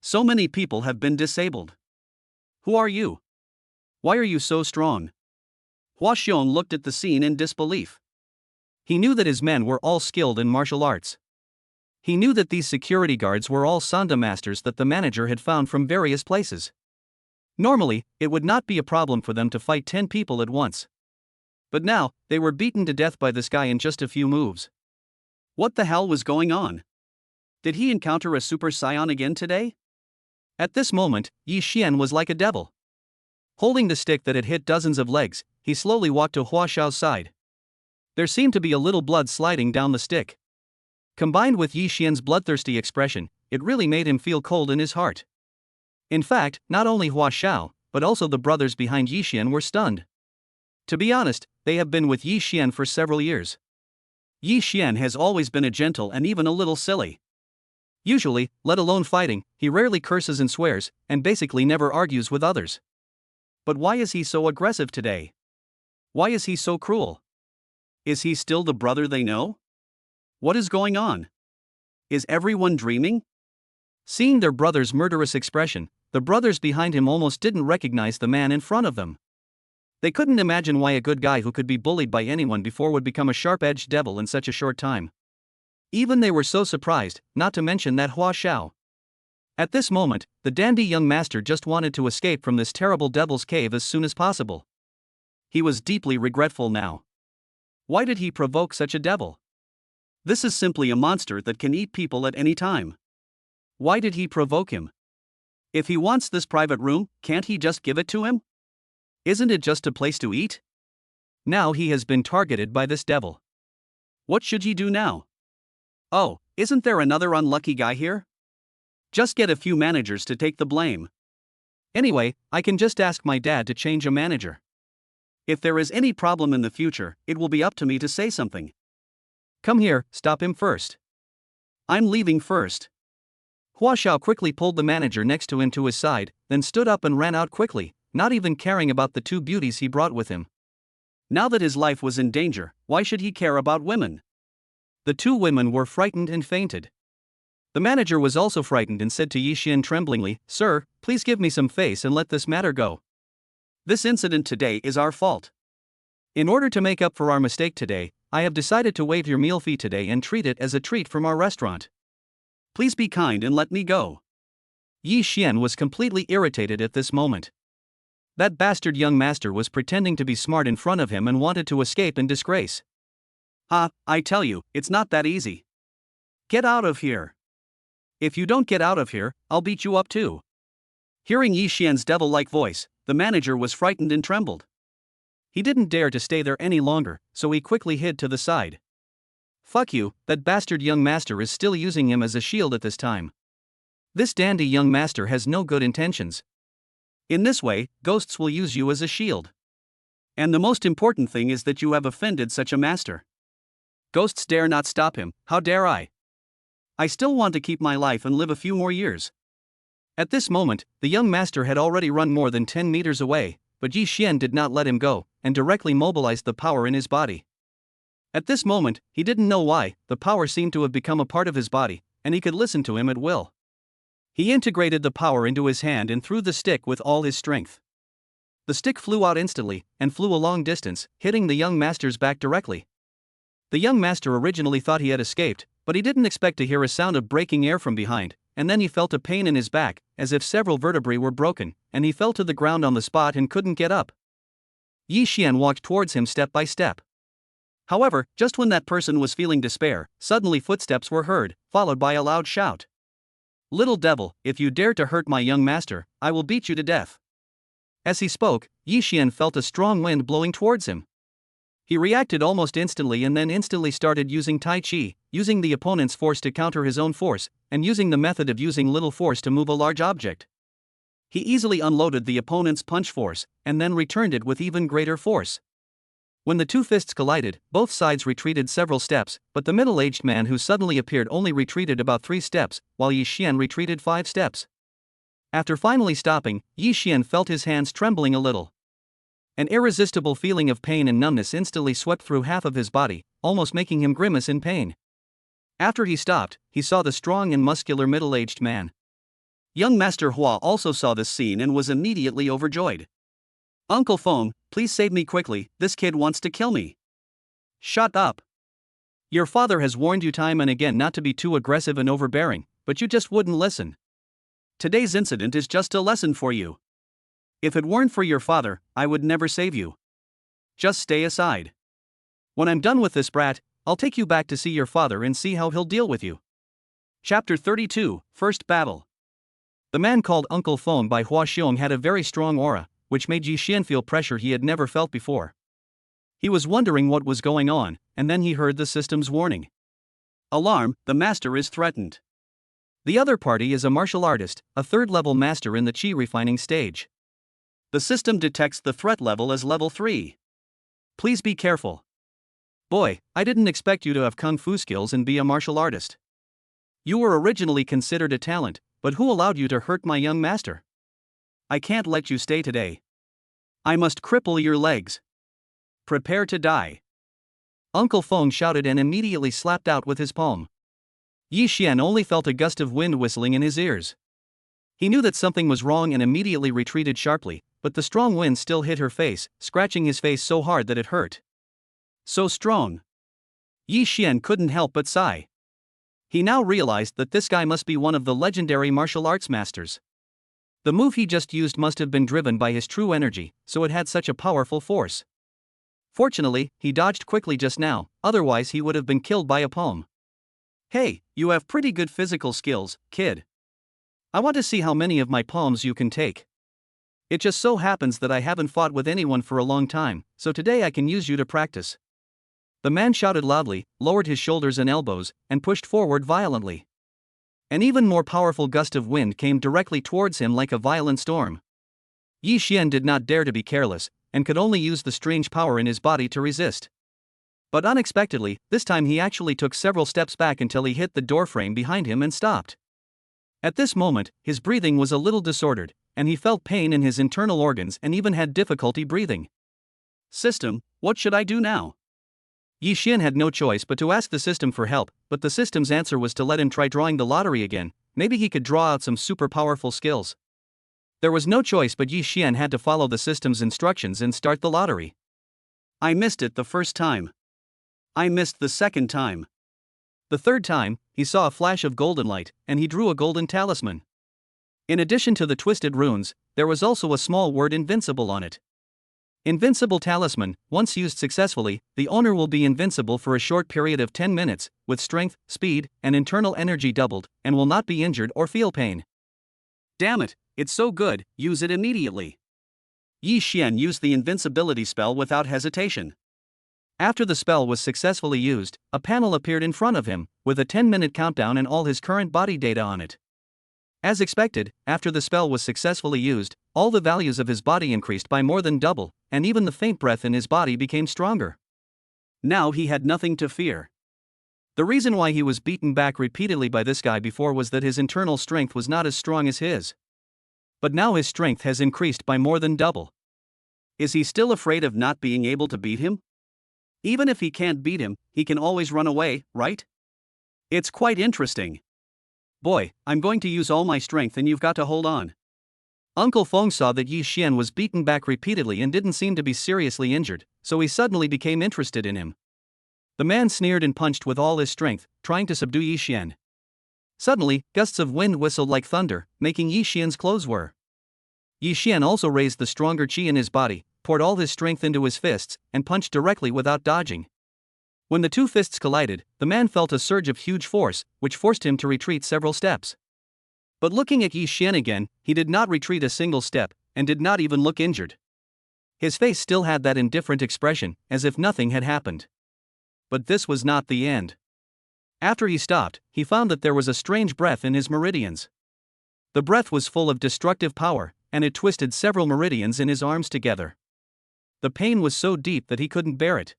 So many people have been disabled. Who are you? Why are you so strong? Hua Xiong looked at the scene in disbelief. He knew that his men were all skilled in martial arts. He knew that these security guards were all Sanda masters that the manager had found from various places. Normally, it would not be a problem for them to fight 10 people at once. But now, they were beaten to death by this guy in just a few moves. What the hell was going on? Did he encounter a Super Saiyan again today? At this moment, Yi Xian was like a devil. Holding the stick that had hit dozens of legs, he slowly walked to Hua Xiao's side. There seemed to be a little blood sliding down the stick. Combined with Yi Xian's bloodthirsty expression, it really made him feel cold in his heart. In fact, not only Hua Xiao, but also the brothers behind Yi Xian were stunned. To be honest, they have been with Yi Xian for several years. Yi Xian has always been a gentle and even a little silly. Usually, let alone fighting, he rarely curses and swears, and basically never argues with others. But why is he so aggressive today? Why is he so cruel? Is he still the brother they know? What is going on? Is everyone dreaming? Seeing their brother's murderous expression, the brothers behind him almost didn't recognize the man in front of them. They couldn't imagine why a good guy who could be bullied by anyone before would become a sharp-edged devil in such a short time. Even they were so surprised, not to mention that Hua Xiao. At this moment, the dandy young master just wanted to escape from this terrible devil's cave as soon as possible. He was deeply regretful now. Why did he provoke such a devil? This is simply a monster that can eat people at any time. Why did he provoke him? If he wants this private room, can't he just give it to him? Isn't it just a place to eat? Now he has been targeted by this devil. What should he do now? Oh, isn't there another unlucky guy here? Just get a few managers to take the blame. Anyway, I can just ask my dad to change a manager. If there is any problem in the future, it will be up to me to say something. Come here, stop him first. I'm leaving first. Hua Xiao quickly pulled the manager next to him to his side, then stood up and ran out quickly, not even caring about the two beauties he brought with him. Now that his life was in danger, why should he care about women? The two women were frightened and fainted. The manager was also frightened and said to Yi Xian tremblingly, "Sir, please give me some face and let this matter go. This incident today is our fault. In order to make up for our mistake today, I have decided to waive your meal fee today and treat it as a treat from our restaurant. Please be kind and let me go." Yi Xian was completely irritated at this moment. That bastard young master was pretending to be smart in front of him and wanted to escape in disgrace. I tell you, it's not that easy. Get out of here. If you don't get out of here, I'll beat you up too. Hearing Yi Xian's devil-like voice, the manager was frightened and trembled. He didn't dare to stay there any longer, so he quickly hid to the side. Fuck you, that bastard young master is still using him as a shield at this time. This dandy young master has no good intentions. In this way, ghosts will use you as a shield. And the most important thing is that you have offended such a master. Ghosts dare not stop him, how dare I? I still want to keep my life and live a few more years. At this moment, the young master had already run more than 10 meters away, but Yi Xian did not let him go, and directly mobilized the power in his body. At this moment, he didn't know why, the power seemed to have become a part of his body, and he could listen to him at will. He integrated the power into his hand and threw the stick with all his strength. The stick flew out instantly, and flew a long distance, hitting the young master's back directly. The young master originally thought he had escaped, but he didn't expect to hear a sound of breaking air from behind, and then he felt a pain in his back, as if several vertebrae were broken, and he fell to the ground on the spot and couldn't get up. Yi Xian walked towards him step by step. However, just when that person was feeling despair, suddenly footsteps were heard, followed by a loud shout. "Little devil, if you dare to hurt my young master, I will beat you to death." As he spoke, Yi Xian felt a strong wind blowing towards him. He reacted almost instantly and then instantly started using Tai Chi, using the opponent's force to counter his own force, and using the method of using little force to move a large object. He easily unloaded the opponent's punch force, and then returned it with even greater force. When the two fists collided, both sides retreated several steps, but the middle-aged man who suddenly appeared only retreated about 3 steps, while Yi Xian retreated 5 steps. After finally stopping, Yi Xian felt his hands trembling a little. An irresistible feeling of pain and numbness instantly swept through half of his body, almost making him grimace in pain. After he stopped, he saw the strong and muscular middle-aged man. Young Master Hua also saw this scene and was immediately overjoyed. "Uncle Feng, please save me quickly, this kid wants to kill me." "Shut up. Your father has warned you time and again not to be too aggressive and overbearing, but you just wouldn't listen. Today's incident is just a lesson for you. If it weren't for your father, I would never save you. Just stay aside. When I'm done with this brat, I'll take you back to see your father and see how he'll deal with you." Chapter 32, First Battle. The man called Uncle Feng by Hua Xiong had a very strong aura, which made Yi Xian feel pressure he had never felt before. He was wondering what was going on, and then he heard the system's warning. "Alarm, the master is threatened." The other party is a martial artist, a third-level master in the Qi refining stage. The system detects the threat level as level 3. Please be careful. Boy, I didn't expect you to have kung fu skills and be a martial artist. You were originally considered a talent, but who allowed you to hurt my young master? I can't let you stay today. I must cripple your legs. Prepare to die. Uncle Feng shouted and immediately slapped out with his palm. Yi Xian only felt a gust of wind whistling in his ears. He knew that something was wrong and immediately retreated sharply, but the strong wind still hit her face, scratching his face so hard that it hurt. So strong. Yi Xian couldn't help but sigh. He now realized that this guy must be one of the legendary martial arts masters. The move he just used must have been driven by his true energy, so it had such a powerful force. Fortunately, he dodged quickly just now, otherwise he would have been killed by a palm. Hey, you have pretty good physical skills, kid. I want to see how many of my palms you can take. It just so happens that I haven't fought with anyone for a long time, so today I can use you to practice. The man shouted loudly, lowered his shoulders and elbows, and pushed forward violently. An even more powerful gust of wind came directly towards him like a violent storm. Yi Xian did not dare to be careless, and could only use the strange power in his body to resist. But unexpectedly, this time he actually took several steps back until he hit the doorframe behind him and stopped. At this moment, his breathing was a little disordered, and he felt pain in his internal organs and even had difficulty breathing. System, what should I do now? Yi Xian had no choice but to ask the system for help, but the system's answer was to let him try drawing the lottery again. Maybe he could draw out some super powerful skills. There was no choice but Yi Xian had to follow the system's instructions and start the lottery. I missed it the first time. I missed the second time. The third time, he saw a flash of golden light, and he drew a golden talisman. In addition to the twisted runes, there was also a small word invincible on it. Invincible talisman, once used successfully, the owner will be invincible for a short period of 10 minutes, with strength, speed, and internal energy doubled, and will not be injured or feel pain. Damn it, it's so good, use it immediately. Yi Xian used the invincibility spell without hesitation. After the spell was successfully used, a panel appeared in front of him, with a 10-minute countdown and all his current body data on it. As expected, after the spell was successfully used, all the values of his body increased by more than double, and even the faint breath in his body became stronger. Now he had nothing to fear. The reason why he was beaten back repeatedly by this guy before was that his internal strength was not as strong as his. But now his strength has increased by more than double. Is he still afraid of not being able to beat him? Even if he can't beat him, he can always run away, right? It's quite interesting. Boy, I'm going to use all my strength and you've got to hold on. Uncle Feng saw that Yi Xian was beaten back repeatedly and didn't seem to be seriously injured, so he suddenly became interested in him. The man sneered and punched with all his strength, trying to subdue Yi Xian. Suddenly, gusts of wind whistled like thunder, making Yi Xian's clothes whir. Yi Xian also raised the stronger qi in his body, poured all his strength into his fists, and punched directly without dodging. When the two fists collided, the man felt a surge of huge force, which forced him to retreat several steps. But looking at Yi Xian again, he did not retreat a single step, and did not even look injured. His face still had that indifferent expression, as if nothing had happened. But this was not the end. After he stopped, he found that there was a strange breath in his meridians. The breath was full of destructive power, and it twisted several meridians in his arms together. The pain was so deep that he couldn't bear it.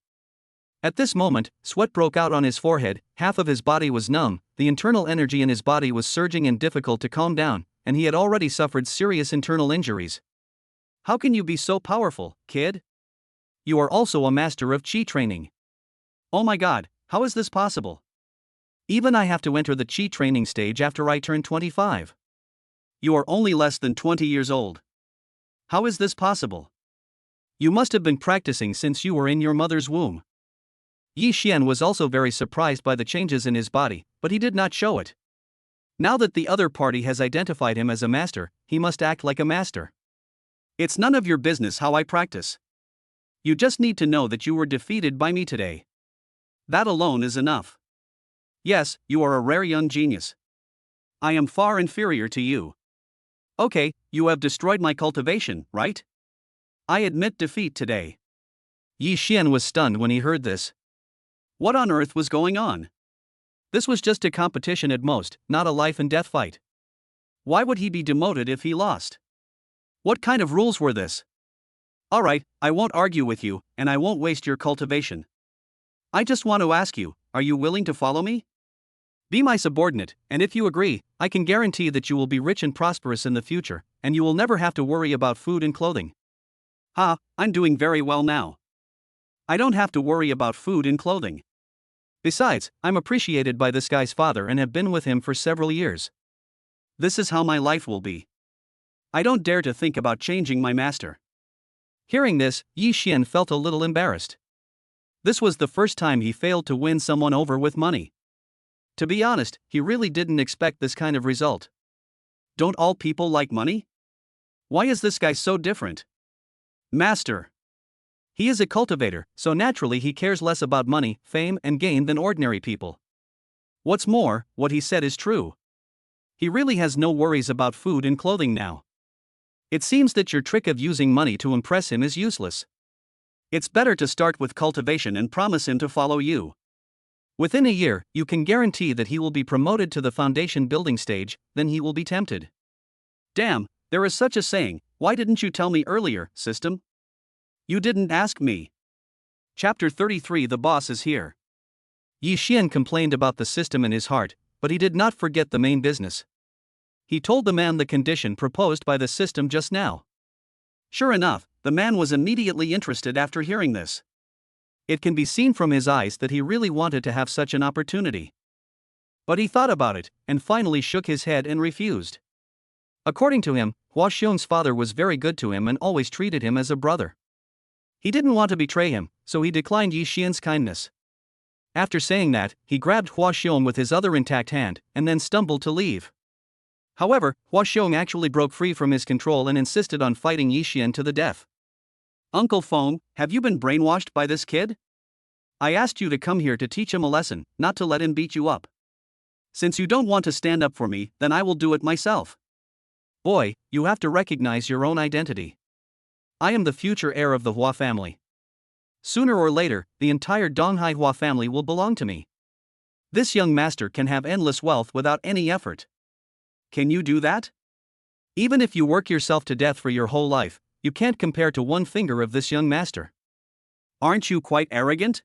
At this moment, sweat broke out on his forehead, half of his body was numb, the internal energy in his body was surging and difficult to calm down, and he had already suffered serious internal injuries. How can you be so powerful, kid? You are also a master of Qi training. Oh my god, how is this possible? Even I have to enter the Qi training stage after I turn 25. You are only less than 20 years old. How is this possible? You must have been practicing since you were in your mother's womb. Yi Xian was also very surprised by the changes in his body, but he did not show it. Now that the other party has identified him as a master, he must act like a master. It's none of your business how I practice. You just need to know that you were defeated by me today. That alone is enough. Yes, you are a rare young genius. I am far inferior to you. Okay, you have destroyed my cultivation, right? I admit defeat today. Yi Xian was stunned when he heard this. What on earth was going on? This was just a competition at most, not a life and death fight. Why would he be demoted if he lost? What kind of rules were this? Alright, I won't argue with you, and I won't waste your cultivation. I just want to ask you, are you willing to follow me? Be my subordinate, and if you agree, I can guarantee that you will be rich and prosperous in the future, and you will never have to worry about food and clothing. Ha, I'm doing very well now. I don't have to worry about food and clothing. Besides, I'm appreciated by this guy's father and have been with him for several years. This is how my life will be. I don't dare to think about changing my master. Hearing this, Yi Xian felt a little embarrassed. This was the first time he failed to win someone over with money. To be honest, he really didn't expect this kind of result. Don't all people like money? Why is this guy so different? Master. He is a cultivator, so naturally he cares less about money, fame, and gain than ordinary people. What's more, what he said is true. He really has no worries about food and clothing now. It seems that your trick of using money to impress him is useless. It's better to start with cultivation and promise him to follow you. Within a year, you can guarantee that he will be promoted to the foundation building stage, then he will be tempted. Damn, there is such a saying, why didn't you tell me earlier, system? You didn't ask me. Chapter 33 The Boss is Here. Yi Xian complained about the system in his heart, but he did not forget the main business. He told the man the condition proposed by the system just now. Sure enough, the man was immediately interested after hearing this. It can be seen from his eyes that he really wanted to have such an opportunity. But he thought about it, and finally shook his head and refused. According to him, Hua Xiong's father was very good to him and always treated him as a brother. He didn't want to betray him, so he declined Yi Xian's kindness. After saying that, he grabbed Hua Xiong with his other intact hand, and then stumbled to leave. However, Hua Xiong actually broke free from his control and insisted on fighting Yi Xian to the death. Uncle Feng, have you been brainwashed by this kid? I asked you to come here to teach him a lesson, not to let him beat you up. Since you don't want to stand up for me, then I will do it myself. Boy, you have to recognize your own identity. I am the future heir of the Hua family. Sooner or later, the entire Donghai Hua family will belong to me. This young master can have endless wealth without any effort. Can you do that? Even if you work yourself to death for your whole life, you can't compare to one finger of this young master. Aren't you quite arrogant?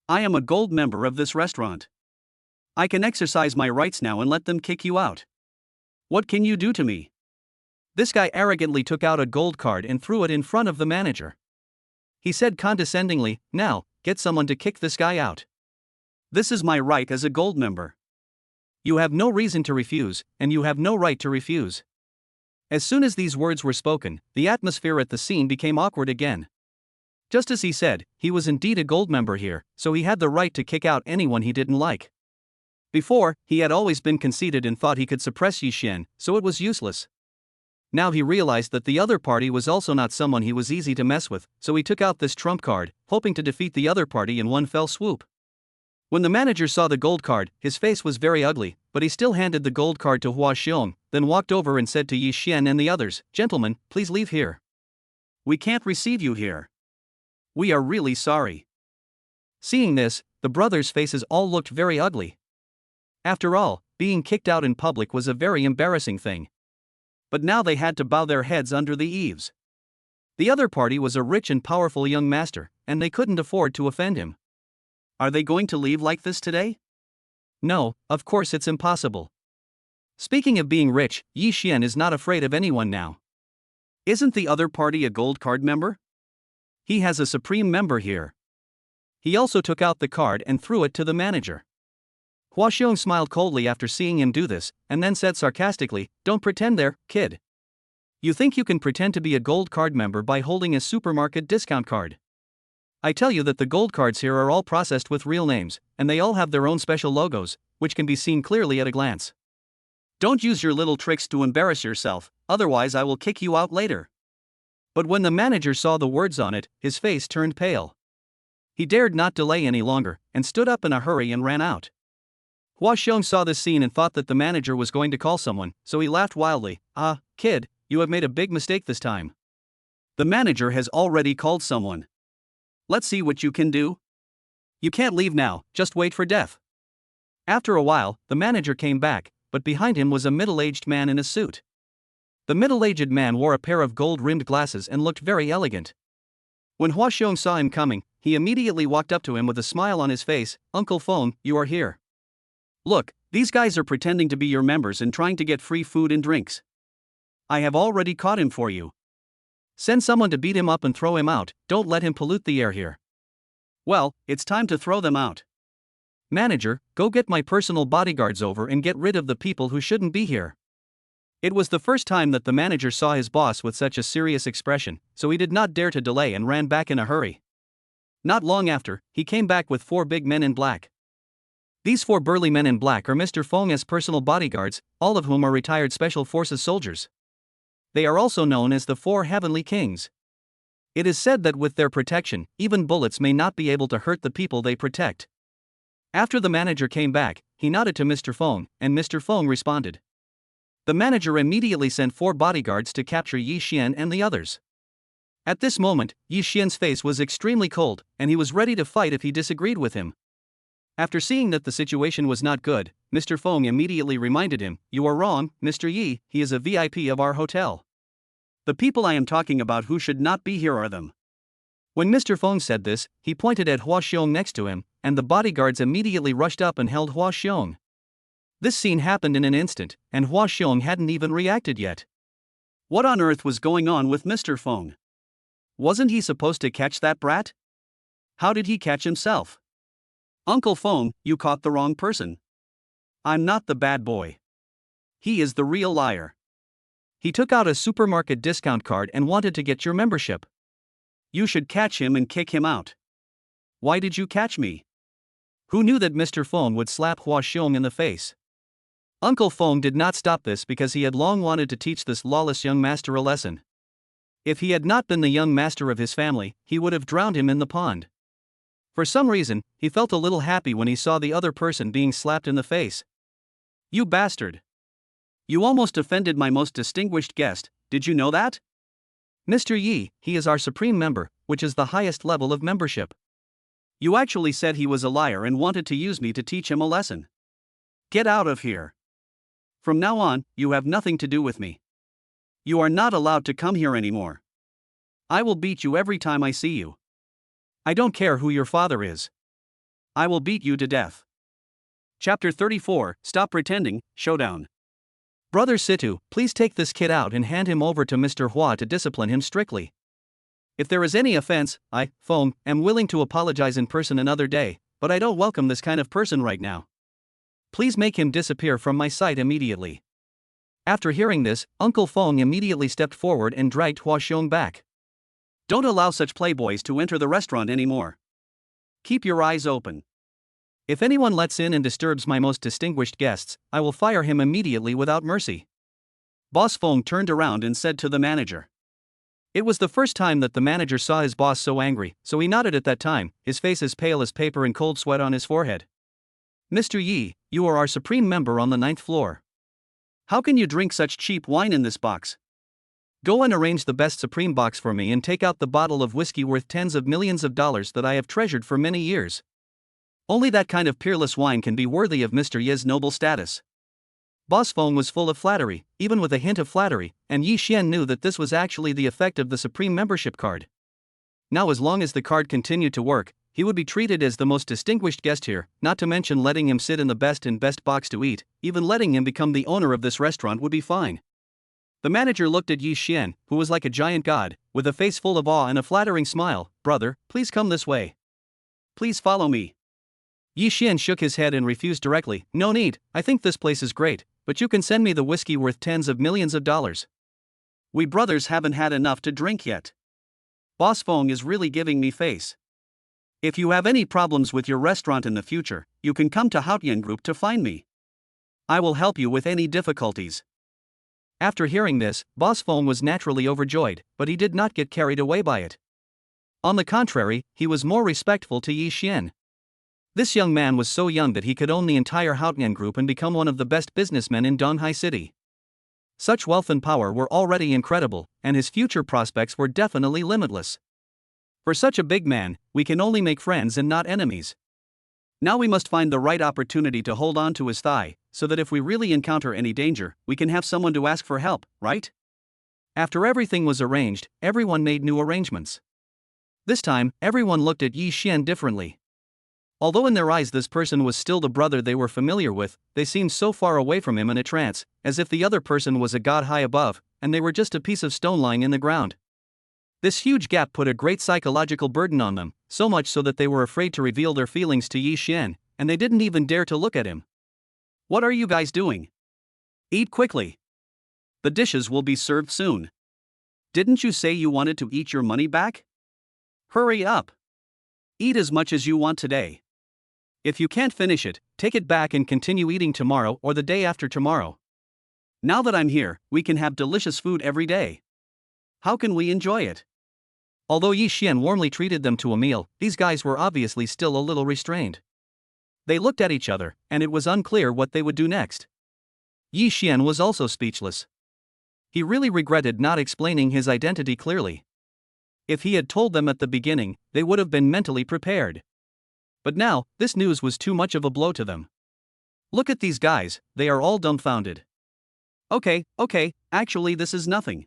I am a gold member of this restaurant. I can exercise my rights now and let them kick you out. What can you do to me? This guy arrogantly took out a gold card and threw it in front of the manager. He said condescendingly, "Now, get someone to kick this guy out. This is my right as a gold member. You have no reason to refuse, and you have no right to refuse." As soon as these words were spoken, the atmosphere at the scene became awkward again. Just as he said, he was indeed a gold member here, so he had the right to kick out anyone he didn't like. Before, he had always been conceited and thought he could suppress Yi Xian, so it was useless. Now he realized that the other party was also not someone he was easy to mess with, so he took out this trump card, hoping to defeat the other party in one fell swoop. When the manager saw the gold card, his face was very ugly, but he still handed the gold card to Hua Xiong, then walked over and said to Yi Xian and the others, "Gentlemen, please leave here. We can't receive you here. We are really sorry." Seeing this, the brothers' faces all looked very ugly. After all, being kicked out in public was a very embarrassing thing. But now they had to bow their heads under the eaves. The other party was a rich and powerful young master, and they couldn't afford to offend him. Are they going to leave like this today? No, of course it's impossible. Speaking of being rich, Yi Xian is not afraid of anyone now. Isn't the other party a gold card member? He has a supreme member here. He also took out the card and threw it to the manager. Hua Xiong smiled coldly after seeing him do this, and then said sarcastically, "Don't pretend there, kid. You think you can pretend to be a gold card member by holding a supermarket discount card? I tell you that the gold cards here are all processed with real names, and they all have their own special logos, which can be seen clearly at a glance. Don't use your little tricks to embarrass yourself, otherwise I will kick you out later." But when the manager saw the words on it, his face turned pale. He dared not delay any longer, and stood up in a hurry and ran out. Hua Xiong saw this scene and thought that the manager was going to call someone, so he laughed wildly. "Ah, kid, you have made a big mistake this time. The manager has already called someone. Let's see what you can do. You can't leave now, just wait for death." After a while, the manager came back, but behind him was a middle-aged man in a suit. The middle-aged man wore a pair of gold-rimmed glasses and looked very elegant. When Hua Xiong saw him coming, he immediately walked up to him with a smile on his face. "Uncle Feng, you are here. Look, these guys are pretending to be your members and trying to get free food and drinks. I have already caught him for you. Send someone to beat him up and throw him out, don't let him pollute the air here." "Well, it's time to throw them out. Manager, go get my personal bodyguards over and get rid of the people who shouldn't be here." It was the first time that the manager saw his boss with such a serious expression, so he did not dare to delay and ran back in a hurry. Not long after, he came back with 4 big men in black. These 4 burly men in black are Mr. Feng's personal bodyguards, all of whom are retired Special Forces soldiers. They are also known as the 4 Heavenly Kings. It is said that with their protection, even bullets may not be able to hurt the people they protect. After the manager came back, he nodded to Mr. Feng, and Mr. Feng responded. The manager immediately sent 4 bodyguards to capture Yi Xian and the others. At this moment, Yi Xian's face was extremely cold, and he was ready to fight if he disagreed with him. After seeing that the situation was not good, Mr. Feng immediately reminded him, "You are wrong, Mr. Yi, he is a VIP of our hotel. The people I am talking about who should not be here are them." When Mr. Feng said this, he pointed at Hua Xiong next to him, and the bodyguards immediately rushed up and held Hua Xiong. This scene happened in an instant, and Hua Xiong hadn't even reacted yet. What on earth was going on with Mr. Feng? Wasn't he supposed to catch that brat? How did he catch himself? Uncle Feng, you caught the wrong person. I'm not the bad boy. He is the real liar. He took out a supermarket discount card and wanted to get your membership. You should catch him and kick him out. Why did you catch me? Who knew that Mr. Feng would slap Hua Xiong in the face? Uncle Feng did not stop this because he had long wanted to teach this lawless young master a lesson. If he had not been the young master of his family, he would have drowned him in the pond. For some reason, he felt a little happy when he saw the other person being slapped in the face. You bastard! You almost offended my most distinguished guest, did you know that? Mr. Yi, he is our supreme member, which is the highest level of membership. You actually said he was a liar and wanted to use me to teach him a lesson. Get out of here. From now on, you have nothing to do with me. You are not allowed to come here anymore. I will beat you every time I see you. I don't care who your father is. I will beat you to death. Chapter 34, Stop Pretending, Showdown. Brother Situ, please take this kid out and hand him over to Mr. Hua to discipline him strictly. If there is any offense, I, Feng, am willing to apologize in person another day, but I don't welcome this kind of person right now. Please make him disappear from my sight immediately. After hearing this, Uncle Feng immediately stepped forward and dragged Hua Xiong back. Don't allow such playboys to enter the restaurant anymore. Keep your eyes open. If anyone lets in and disturbs my most distinguished guests, I will fire him immediately without mercy. Boss Feng turned around and said to the manager. It was the first time that the manager saw his boss so angry, so he nodded at that time, his face as pale as paper and cold sweat on his forehead. Mr. Yi, you are our supreme member on the 9th floor. How can you drink such cheap wine in this box? Go and arrange the best supreme box for me and take out the bottle of whiskey worth tens of millions of dollars that I have treasured for many years. Only that kind of peerless wine can be worthy of Mr. Yi's noble status. Boss Feng was full of flattery, even with a hint of flattery, and Yi Xian knew that this was actually the effect of the supreme membership card. Now as long as the card continued to work, he would be treated as the most distinguished guest here, not to mention letting him sit in the best box to eat, even letting him become the owner of this restaurant would be fine. The manager looked at Yi Xian, who was like a giant god, with a face full of awe and a flattering smile. Brother, please come this way. Please follow me. Yi Xian shook his head and refused directly. No need, I think this place is great, but you can send me the whiskey worth tens of millions of dollars. We brothers haven't had enough to drink yet. Boss Feng is really giving me face. If you have any problems with your restaurant in the future, you can come to Haotian Group to find me. I will help you with any difficulties. After hearing this, Boss Feng was naturally overjoyed, but he did not get carried away by it. On the contrary, he was more respectful to Yi Xian. This young man was so young that he could own the entire Haotian Group and become one of the best businessmen in Donghai City. Such wealth and power were already incredible, and his future prospects were definitely limitless. For such a big man, we can only make friends and not enemies. Now we must find the right opportunity to hold on to his thigh, so that if we really encounter any danger, we can have someone to ask for help, right? After everything was arranged, everyone made new arrangements. This time, everyone looked at Yi Xian differently. Although in their eyes this person was still the brother they were familiar with, they seemed so far away from him in a trance, as if the other person was a god high above, and they were just a piece of stone lying in the ground. This huge gap put a great psychological burden on them, so much so that they were afraid to reveal their feelings to Yi Xian, and they didn't even dare to look at him. What are you guys doing? Eat quickly. The dishes will be served soon. Didn't you say you wanted to eat your money back? Hurry up. Eat as much as you want today. If you can't finish it, take it back and continue eating tomorrow or the day after tomorrow. Now that I'm here, we can have delicious food every day. How can we enjoy it? Although Yi Xian warmly treated them to a meal, these guys were obviously still a little restrained. They looked at each other, and it was unclear what they would do next. Yi Xian was also speechless. He really regretted not explaining his identity clearly. If he had told them at the beginning, they would have been mentally prepared. But now, this news was too much of a blow to them. Look at these guys, they are all dumbfounded. Okay, actually this is nothing.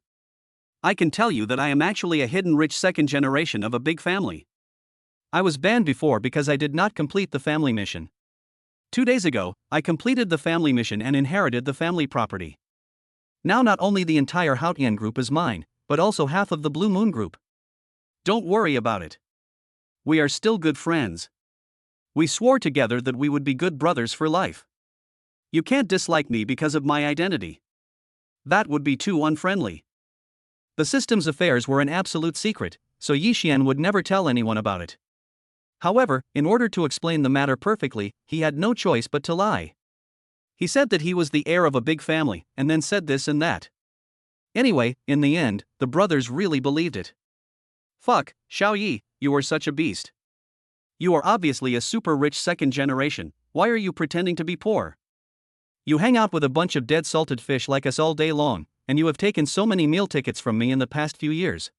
I can tell you that I am actually a hidden rich second generation of a big family. I was banned before because I did not complete the family mission. 2 days ago, I completed the family mission and inherited the family property. Now not only the entire Haotian group is mine, but also half of the Blue Moon group. Don't worry about it. We are still good friends. We swore together that we would be good brothers for life. You can't dislike me because of my identity. That would be too unfriendly. The system's affairs were an absolute secret, so Yi Xian would never tell anyone about it. However, in order to explain the matter perfectly, he had no choice but to lie. He said that he was the heir of a big family, and then said this and that. Anyway, in the end, the brothers really believed it. Fuck, Xiao Yi, you are such a beast. You are obviously a super rich second generation, why are you pretending to be poor? You hang out with a bunch of dead salted fish like us all day long, and you have taken so many meal tickets from me in the past few years.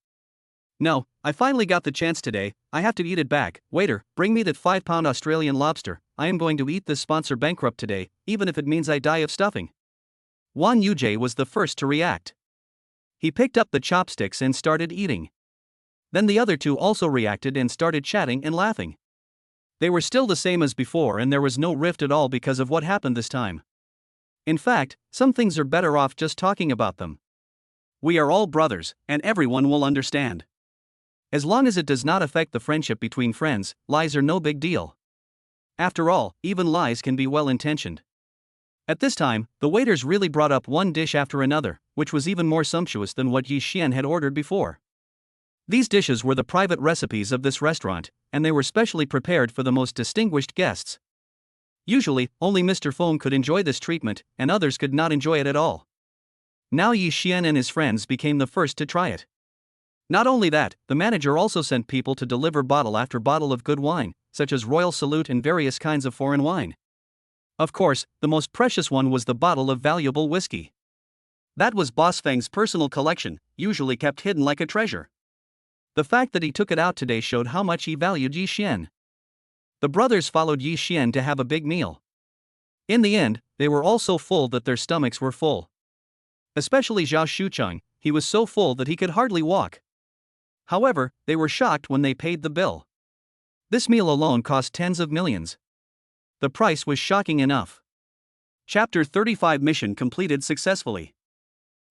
No, I finally got the chance today, I have to eat it back. Waiter, bring me that 5-pound Australian lobster, I am going to eat this sponsor bankrupt today, even if it means I die of stuffing. Wan Yujie was the first to react. He picked up the chopsticks and started eating. Then the other two also reacted and started chatting and laughing. They were still the same as before and there was no rift at all because of what happened this time. In fact, some things are better off just talking about them. We are all brothers, and everyone will understand. As long as it does not affect the friendship between friends, lies are no big deal. After all, even lies can be well-intentioned. At this time, the waiters really brought up one dish after another, which was even more sumptuous than what Yi Xian had ordered before. These dishes were the private recipes of this restaurant, and they were specially prepared for the most distinguished guests. Usually, only Mr. Feng could enjoy this treatment, and others could not enjoy it at all. Now Yi Xian and his friends became the first to try it. Not only that, the manager also sent people to deliver bottle after bottle of good wine, such as Royal Salute and various kinds of foreign wine. Of course, the most precious one was the bottle of valuable whiskey. That was Boss Feng's personal collection, usually kept hidden like a treasure. The fact that he took it out today showed how much he valued Yi Xian. The brothers followed Yi Xian to have a big meal. In the end, they were all so full that their stomachs were full. Especially Zhao Shucheng, he was so full that he could hardly walk. However, they were shocked when they paid the bill. This meal alone cost tens of millions. The price was shocking enough. Chapter 35 Mission completed successfully.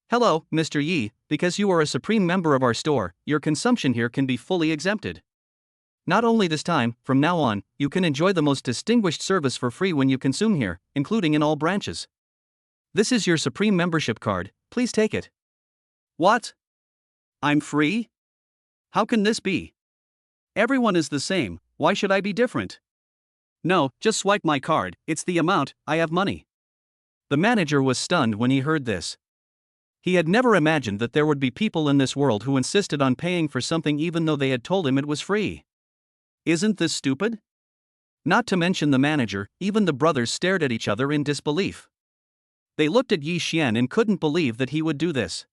Hello, Mr. Yi, because you are a supreme member of our store, your consumption here can be fully exempted. Not only this time, from now on, you can enjoy the most distinguished service for free when you consume here, including in all branches. This is your supreme membership card, please take it. What? I'm free? How can this be? Everyone is the same, why should I be different? No, just swipe my card, it's the amount, I have money. The manager was stunned when he heard this. He had never imagined that there would be people in this world who insisted on paying for something even though they had told him it was free. Isn't this stupid? Not to mention the manager, even the brothers stared at each other in disbelief. They looked at Yi Xian and couldn't believe that he would do this.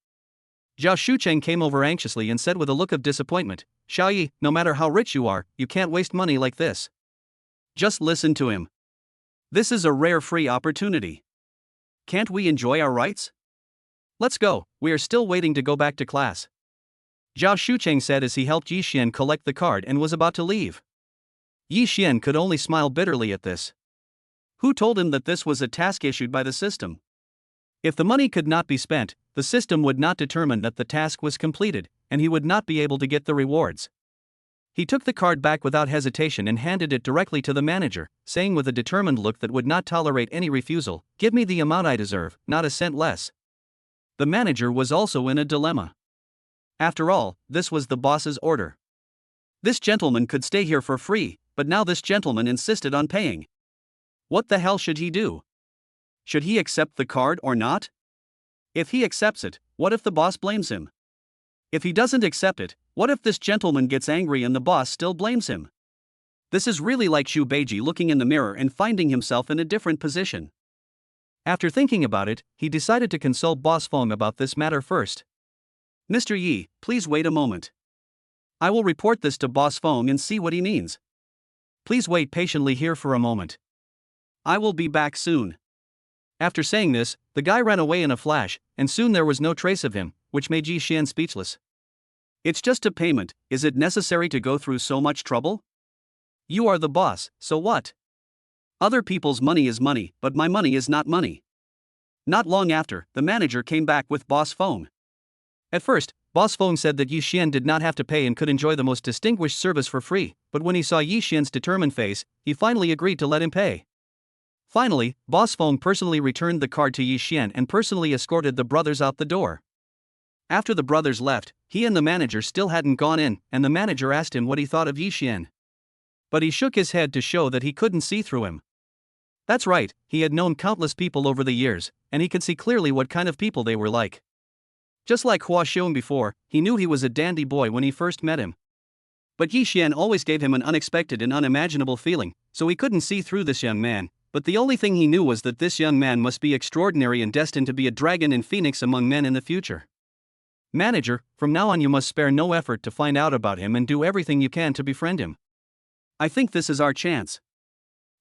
Zhao Shucheng came over anxiously and said with a look of disappointment, Xiao Yi, no matter how rich you are, you can't waste money like this. Just listen to him. This is a rare free opportunity. Can't we enjoy our rights? Let's go, we are still waiting to go back to class. Zhao Shucheng said as he helped Yi Xian collect the card and was about to leave. Yi Xian could only smile bitterly at this. Who told him that this was a task issued by the system? If the money could not be spent, the system would not determine that the task was completed, and he would not be able to get the rewards. He took the card back without hesitation and handed it directly to the manager, saying with a determined look that would not tolerate any refusal, "Give me the amount I deserve, not a cent less." The manager was also in a dilemma. After all, this was the boss's order. This gentleman could stay here for free, but now this gentleman insisted on paying. What the hell should he do? Should he accept the card or not? If he accepts it, what if the boss blames him? If he doesn't accept it, what if this gentleman gets angry and the boss still blames him? This is really like Shu Beiji looking in the mirror and finding himself in a different position. After thinking about it, he decided to consult Boss Feng about this matter first. Mr. Yi, please wait a moment. I will report this to Boss Feng and see what he means. Please wait patiently here for a moment. I will be back soon. After saying this, the guy ran away in a flash, and soon there was no trace of him, which made Yi Xian speechless. It's just a payment, is it necessary to go through so much trouble? You are the boss, so what? Other people's money is money, but my money is not money. Not long after, the manager came back with Boss Feng. At first, Boss Feng said that Yi Xian did not have to pay and could enjoy the most distinguished service for free, but when he saw Yi Xian's determined face, he finally agreed to let him pay. Finally, Boss Feng personally returned the card to Yi Xian and personally escorted the brothers out the door. After the brothers left, he and the manager still hadn't gone in, and the manager asked him what he thought of Yi Xian. But he shook his head to show that he couldn't see through him. That's right, he had known countless people over the years, and he could see clearly what kind of people they were like. Just like Hua Xiong before, he knew he was a dandy boy when he first met him. But Yi Xian always gave him an unexpected and unimaginable feeling, so he couldn't see through this young man, but the only thing he knew was that this young man must be extraordinary and destined to be a dragon and phoenix among men in the future. Manager, from now on you must spare no effort to find out about him and do everything you can to befriend him. I think this is our chance.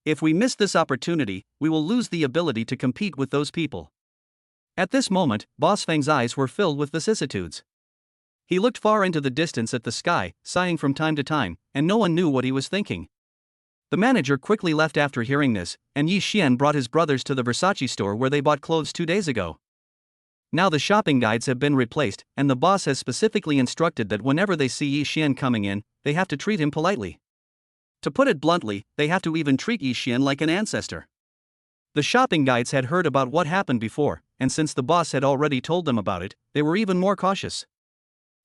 If we miss this opportunity, we will lose the ability to compete with those people. At this moment, Boss Feng's eyes were filled with vicissitudes. He looked far into the distance at the sky, sighing from time to time, and no one knew what he was thinking. The manager quickly left after hearing this, and Yi Xian brought his brothers to the Versace store where they bought clothes 2 days ago. Now the shopping guides have been replaced, and the boss has specifically instructed that whenever they see Yi Xian coming in, they have to treat him politely. To put it bluntly, they have to even treat Yi Xian like an ancestor. The shopping guides had heard about what happened before, and since the boss had already told them about it, they were even more cautious.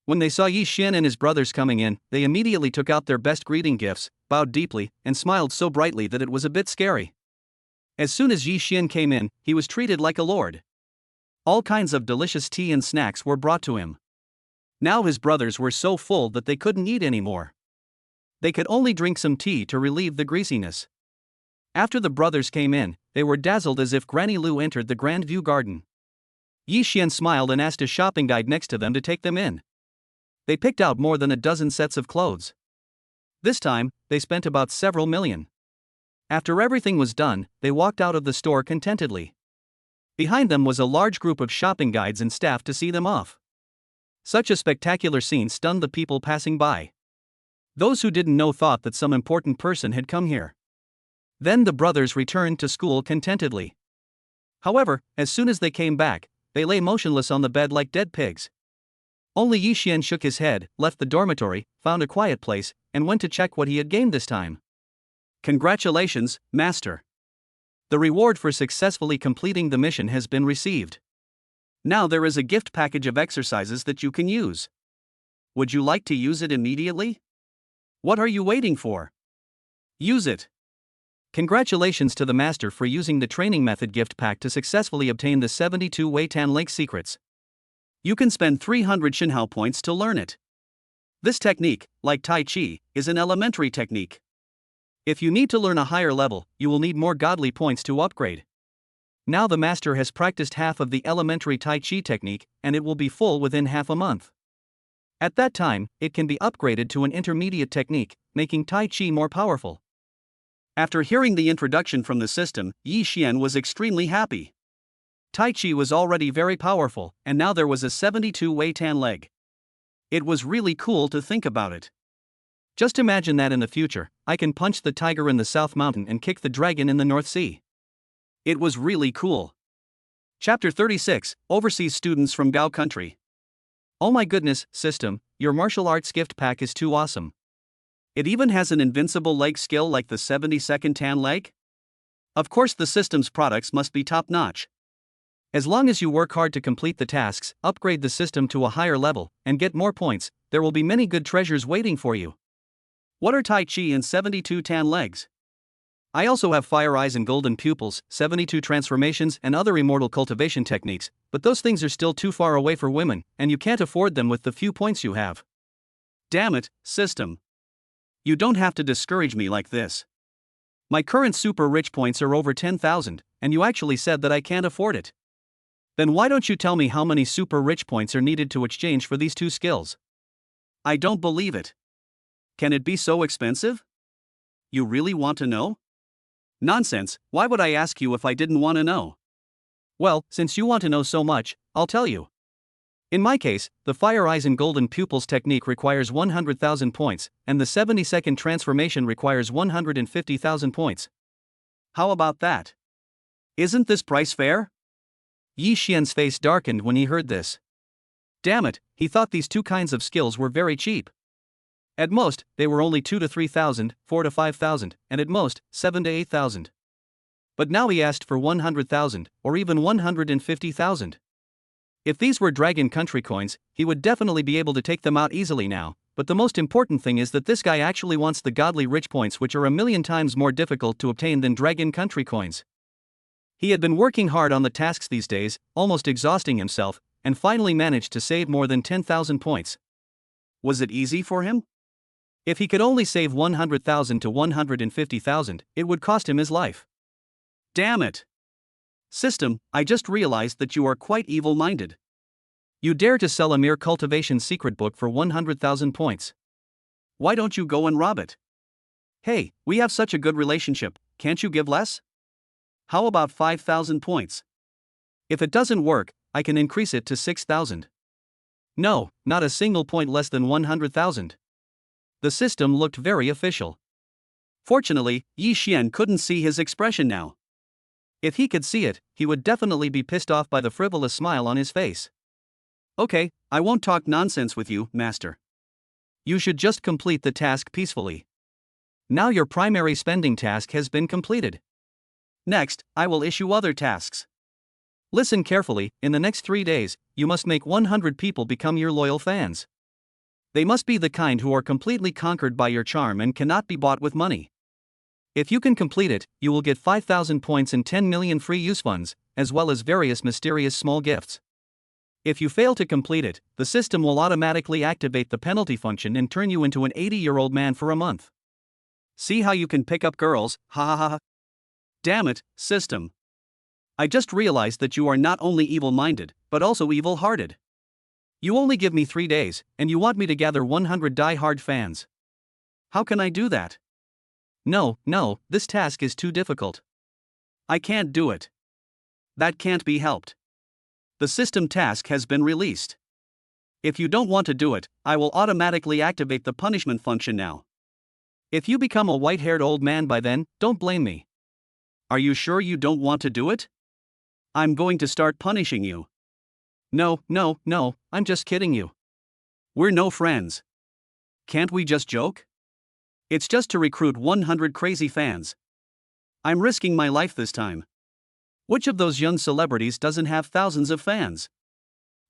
When they saw Yi Xian and his brothers coming in, they immediately took out their best greeting gifts, bowed deeply, and smiled so brightly that it was a bit scary. As soon as Yi Xian came in, he was treated like a lord. All kinds of delicious tea and snacks were brought to him. Now his brothers were so full that they couldn't eat anymore. They could only drink some tea to relieve the greasiness. After the brothers came in, they were dazzled as if Granny Lu entered the Grand View Garden. Yi Xian smiled and asked a shopping guide next to them to take them in. They picked out more than a dozen sets of clothes. This time, they spent about several million. After everything was done, they walked out of the store contentedly. Behind them was a large group of shopping guides and staff to see them off. Such a spectacular scene stunned the people passing by. Those who didn't know thought that some important person had come here. Then the brothers returned to school contentedly. However, as soon as they came back, they lay motionless on the bed like dead pigs. Only Yi Xian shook his head, left the dormitory, found a quiet place, and went to check what he had gained this time. Congratulations, Master. The reward for successfully completing the mission has been received. Now there is a gift package of exercises that you can use. Would you like to use it immediately? What are you waiting for? Use it. Congratulations to the Master for using the training method gift pack to successfully obtain the 72 Wei Tan Lake secrets. You can spend 300 Shinhao points to learn it. This technique, like Tai Chi, is an elementary technique. If you need to learn a higher level, you will need more godly points to upgrade. Now the Master has practiced half of the elementary Tai Chi technique, and it will be full within half a month. At that time, it can be upgraded to an intermediate technique, making Tai Chi more powerful. After hearing the introduction from the system, Yi Xian was extremely happy. Tai Chi was already very powerful, and now there was a 72 Wei Tan leg. It was really cool to think about it. Just imagine that in the future, I can punch the tiger in the South Mountain and kick the dragon in the North Sea. It was really cool. Chapter 36, Overseas Students from Gao Country. Oh my goodness, system, your martial arts gift pack is too awesome. It even has an invincible leg skill like the 72nd Tan leg? Of course the system's products must be top-notch. As long as you work hard to complete the tasks, upgrade the system to a higher level, and get more points, there will be many good treasures waiting for you. What are Tai Chi and 72 tan legs? I also have fire eyes and golden pupils, 72 transformations and other immortal cultivation techniques, but those things are still too far away for women, and you can't afford them with the few points you have. Damn it, system. You don't have to discourage me like this. My current super rich points are over 10,000, and you actually said that I can't afford it. Then why don't you tell me how many super rich points are needed to exchange for these two skills? I don't believe it. Can it be so expensive? You really want to know? Nonsense, why would I ask you if I didn't want to know? Well, since you want to know so much, I'll tell you. In my case, the Fire Eyes and Golden Pupils technique requires 100,000 points, and the 70-second transformation requires 150,000 points. How about that? Isn't this price fair? Yi Xian's face darkened when he heard this. Damn it, he thought these two kinds of skills were very cheap. At most, they were only 2 to 3,000, 4 to 5,000, and at most, 7 to 8,000. But now he asked for 100,000, or even 150,000. If these were Dragon Country coins, he would definitely be able to take them out easily now, but the most important thing is that this guy actually wants the godly rich points, which are a million times more difficult to obtain than Dragon Country coins. He had been working hard on the tasks these days, almost exhausting himself, and finally managed to save more than 10,000 points. Was it easy for him? If he could only save 100,000 to 150,000, it would cost him his life. Damn it! System, I just realized that you are quite evil-minded. You dare to sell a mere cultivation secret book for 100,000 points. Why don't you go and rob it? Hey, we have such a good relationship, can't you give less? How about 5,000 points? If it doesn't work, I can increase it to 6,000. No, not a single point less than 100,000. The system looked very official. Fortunately, Yi Xian couldn't see his expression now. If he could see it, he would definitely be pissed off by the frivolous smile on his face. Okay, I won't talk nonsense with you, master. You should just complete the task peacefully. Now your primary spending task has been completed. Next, I will issue other tasks. Listen carefully, in the next 3 days, you must make 100 people become your loyal fans. They must be the kind who are completely conquered by your charm and cannot be bought with money. If you can complete it, you will get 5,000 points and 10 million free use funds, as well as various mysterious small gifts. If you fail to complete it, the system will automatically activate the penalty function and turn you into an 80-year-old man for a month. See how you can pick up girls, ha ha ha. Damn it, system. I just realized that you are not only evil-minded, but also evil-hearted. You only give me 3 days, and you want me to gather 100 die-hard fans. How can I do that? No, this task is too difficult. I can't do it. That can't be helped. The system task has been released. If you don't want to do it, I will automatically activate the punishment function now. If you become a white-haired old man by then, don't blame me. Are you sure you don't want to do it? I'm going to start punishing you. No, I'm just kidding you. We're no friends. Can't we just joke? It's just to recruit 100 crazy fans. I'm risking my life this time. Which of those young celebrities doesn't have thousands of fans?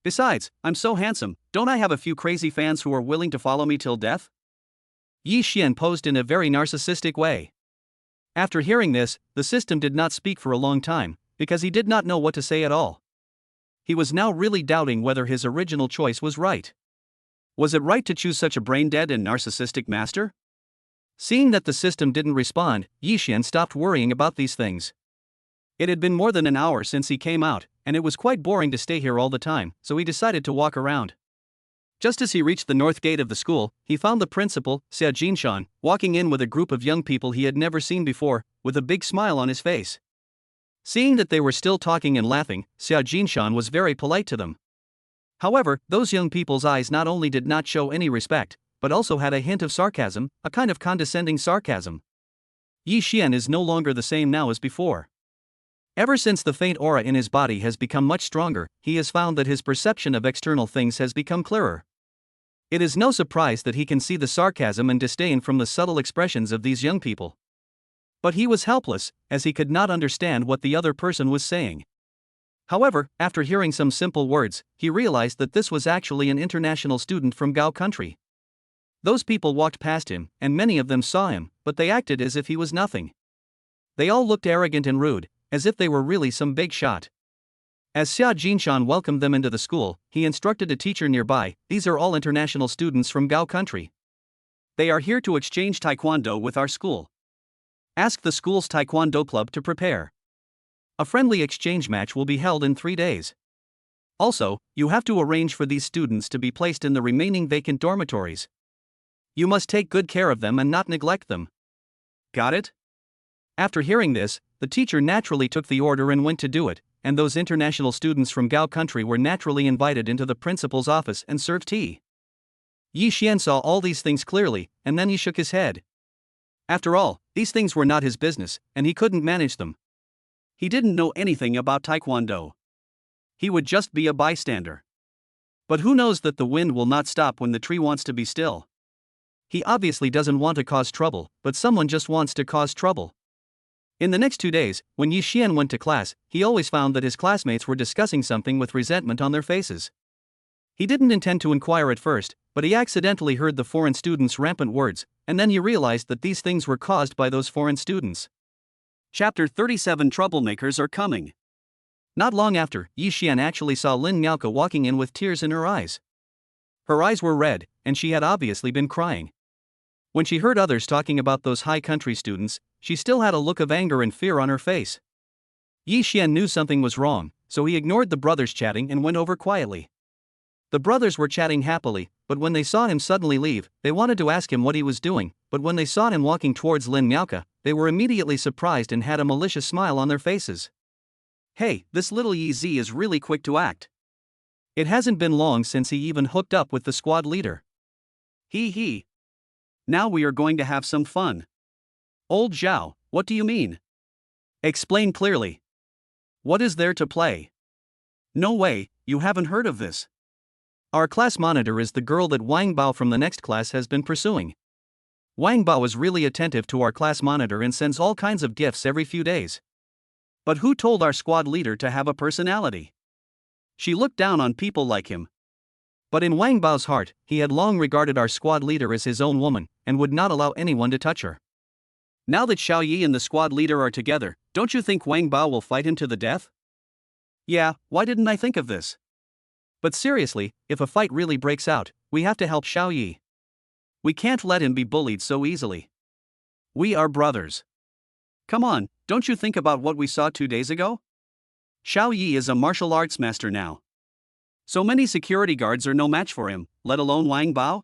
Besides, I'm so handsome, don't I have a few crazy fans who are willing to follow me till death? Yi Xian posed in a very narcissistic way. After hearing this, the system did not speak for a long time, because he did not know what to say at all. He was now really doubting whether his original choice was right. Was it right to choose such a brain-dead and narcissistic master? Seeing that the system didn't respond, Yi Xian stopped worrying about these things. It had been more than an hour since he came out, and it was quite boring to stay here all the time, so he decided to walk around. Just as he reached the north gate of the school, he found the principal, Xia Jinshan, walking in with a group of young people he had never seen before, with a big smile on his face. Seeing that they were still talking and laughing, Xia Jinshan was very polite to them. However, those young people's eyes not only did not show any respect, but also had a hint of sarcasm, a kind of condescending sarcasm. Yi Xian is no longer the same now as before. Ever since the faint aura in his body has become much stronger, he has found that his perception of external things has become clearer. It is no surprise that he can see the sarcasm and disdain from the subtle expressions of these young people. But he was helpless, as he could not understand what the other person was saying. However, after hearing some simple words, he realized that this was actually an international student from Gao country. Those people walked past him, and many of them saw him, but they acted as if he was nothing. They all looked arrogant and rude, as if they were really some big shot. As Xia Jinshan welcomed them into the school, he instructed a teacher nearby, "These are all international students from Gao country. They are here to exchange taekwondo with our school. Ask the school's taekwondo club to prepare. A friendly exchange match will be held in 3 days. Also, you have to arrange for these students to be placed in the remaining vacant dormitories. You must take good care of them and not neglect them. Got it?" After hearing this, the teacher naturally took the order and went to do it, and those international students from Gao country were naturally invited into the principal's office and served tea. Yi Xian saw all these things clearly, and then he shook his head. After all, these things were not his business, and he couldn't manage them. He didn't know anything about taekwondo. He would just be a bystander. But who knows that the wind will not stop when the tree wants to be still? He obviously doesn't want to cause trouble, but someone just wants to cause trouble. In the next 2 days, when Yi Xian went to class, he always found that his classmates were discussing something with resentment on their faces. He didn't intend to inquire at first, but he accidentally heard the foreign students' rampant words, and then he realized that these things were caused by those foreign students. Chapter 37: Troublemakers are coming. Not long after, Yi Xian actually saw Lin Miaoke walking in with tears in her eyes. Her eyes were red, and she had obviously been crying. When she heard others talking about those high country students, she still had a look of anger and fear on her face. Yi Xian knew something was wrong, so he ignored the brothers chatting and went over quietly. The brothers were chatting happily, but when they saw him suddenly leave, they wanted to ask him what he was doing, but when they saw him walking towards Lin Miaoke, they were immediately surprised and had a malicious smile on their faces. Hey, this little Yi Z is really quick to act. It hasn't been long since he even hooked up with the squad leader. He. Now we are going to have some fun. Old Zhao, what do you mean? Explain clearly. What is there to play? No way, you haven't heard of this. Our class monitor is the girl that Wang Bao from the next class has been pursuing. Wang Bao is really attentive to our class monitor and sends all kinds of gifts every few days. But who told our squad leader to have a personality? She looked down on people like him. But in Wang Bao's heart, he had long regarded our squad leader as his own woman, and would not allow anyone to touch her. Now that Xiao Yi and the squad leader are together, don't you think Wang Bao will fight him to the death? Yeah, why didn't I think of this? But seriously, if a fight really breaks out, we have to help Xiao Yi. We can't let him be bullied so easily. We are brothers. Come on, don't you think about what we saw 2 days ago? Xiao Yi is a martial arts master now. So many security guards are no match for him, let alone Wang Bao.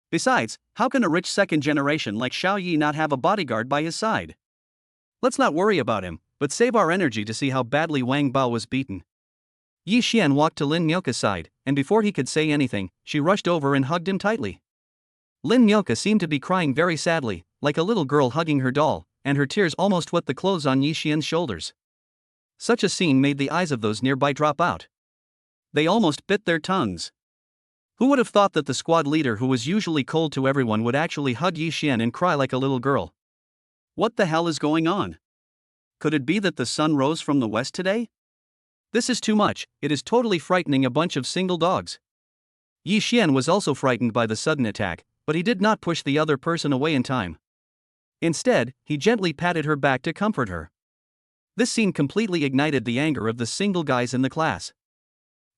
Besides, how can a rich second generation like Xiao Yi not have a bodyguard by his side? Let's not worry about him, but save our energy to see how badly Wang Bao was beaten. Yi Xian walked to Lin Miaoke's side, and before he could say anything, she rushed over and hugged him tightly. Lin Miaoke seemed to be crying very sadly, like a little girl hugging her doll, and her tears almost wet the clothes on Yi Xian's shoulders. Such a scene made the eyes of those nearby drop out. They almost bit their tongues. Who would have thought that the squad leader, who was usually cold to everyone, would actually hug Yi Xian and cry like a little girl? What the hell is going on? Could it be that the sun rose from the west today? This is too much, it is totally frightening a bunch of single dogs. Yi Xian was also frightened by the sudden attack, but he did not push the other person away in time. Instead, he gently patted her back to comfort her. This scene completely ignited the anger of the single guys in the class.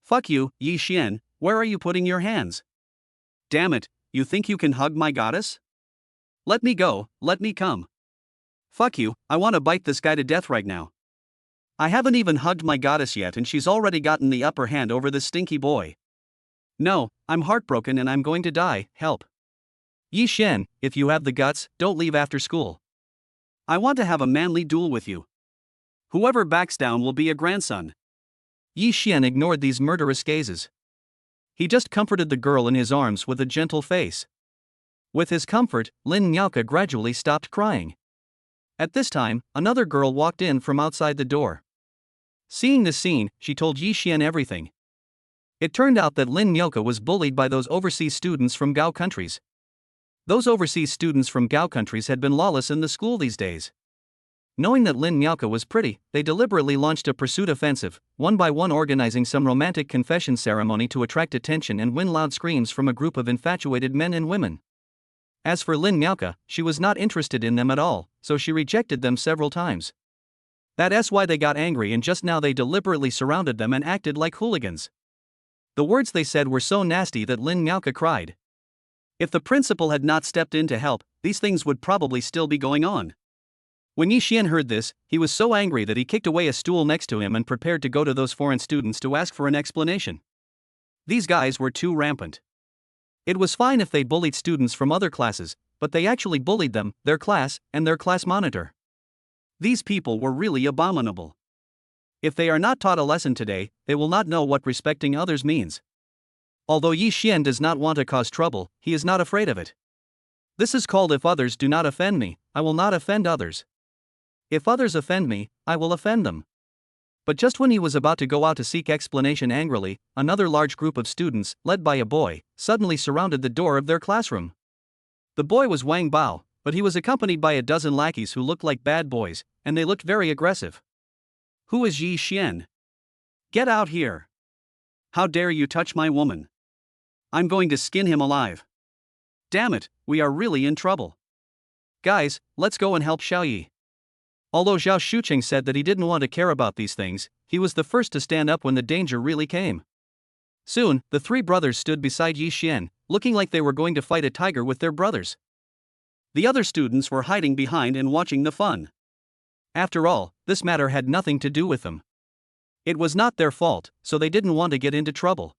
Fuck you, Yi Xian, where are you putting your hands? Damn it, you think you can hug my goddess? Let me go, let me come. Fuck you, I want to bite this guy to death right now. I haven't even hugged my goddess yet and she's already gotten the upper hand over this stinky boy. No, I'm heartbroken and I'm going to die, help. Yi Xian, if you have the guts, don't leave after school. I want to have a manly duel with you. Whoever backs down will be a grandson. Yi Xian ignored these murderous gazes. He just comforted the girl in his arms with a gentle face. With his comfort, Lin Miaoke gradually stopped crying. At this time, another girl walked in from outside the door. Seeing this scene, she told Yi Xian everything. It turned out that Lin Miaoke was bullied by those overseas students from Gao countries. Those overseas students from Gao countries had been lawless in the school these days. Knowing that Lin Miaoke was pretty, they deliberately launched a pursuit offensive, one by one organizing some romantic confession ceremony to attract attention and win loud screams from a group of infatuated men and women. As for Lin Miaoke, she was not interested in them at all, so she rejected them several times. That's why they got angry, and just now they deliberately surrounded them and acted like hooligans. The words they said were so nasty that Lin Miaoke cried. If the principal had not stepped in to help, these things would probably still be going on. When Yi Xian heard this, he was so angry that he kicked away a stool next to him and prepared to go to those foreign students to ask for an explanation. These guys were too rampant. It was fine if they bullied students from other classes, but they actually bullied them, their class, and their class monitor. These people were really abominable. If they are not taught a lesson today, they will not know what respecting others means. Although Yi Xian does not want to cause trouble, he is not afraid of it. This is called if others do not offend me, I will not offend others. If others offend me, I will offend them. But just when he was about to go out to seek explanation angrily, another large group of students, led by a boy, suddenly surrounded the door of their classroom. The boy was Wang Bao, but he was accompanied by a dozen lackeys who looked like bad boys, and they looked very aggressive. Who is Yi Xian? Get out here! How dare you touch my woman? I'm going to skin him alive. Damn it, we are really in trouble. Guys, let's go and help Xiaoyi. Although Zhao Shuqing said that he didn't want to care about these things, he was the first to stand up when the danger really came. Soon, the three brothers stood beside Yi Xian, looking like they were going to fight a tiger with their brothers. The other students were hiding behind and watching the fun. After all, this matter had nothing to do with them. It was not their fault, so they didn't want to get into trouble.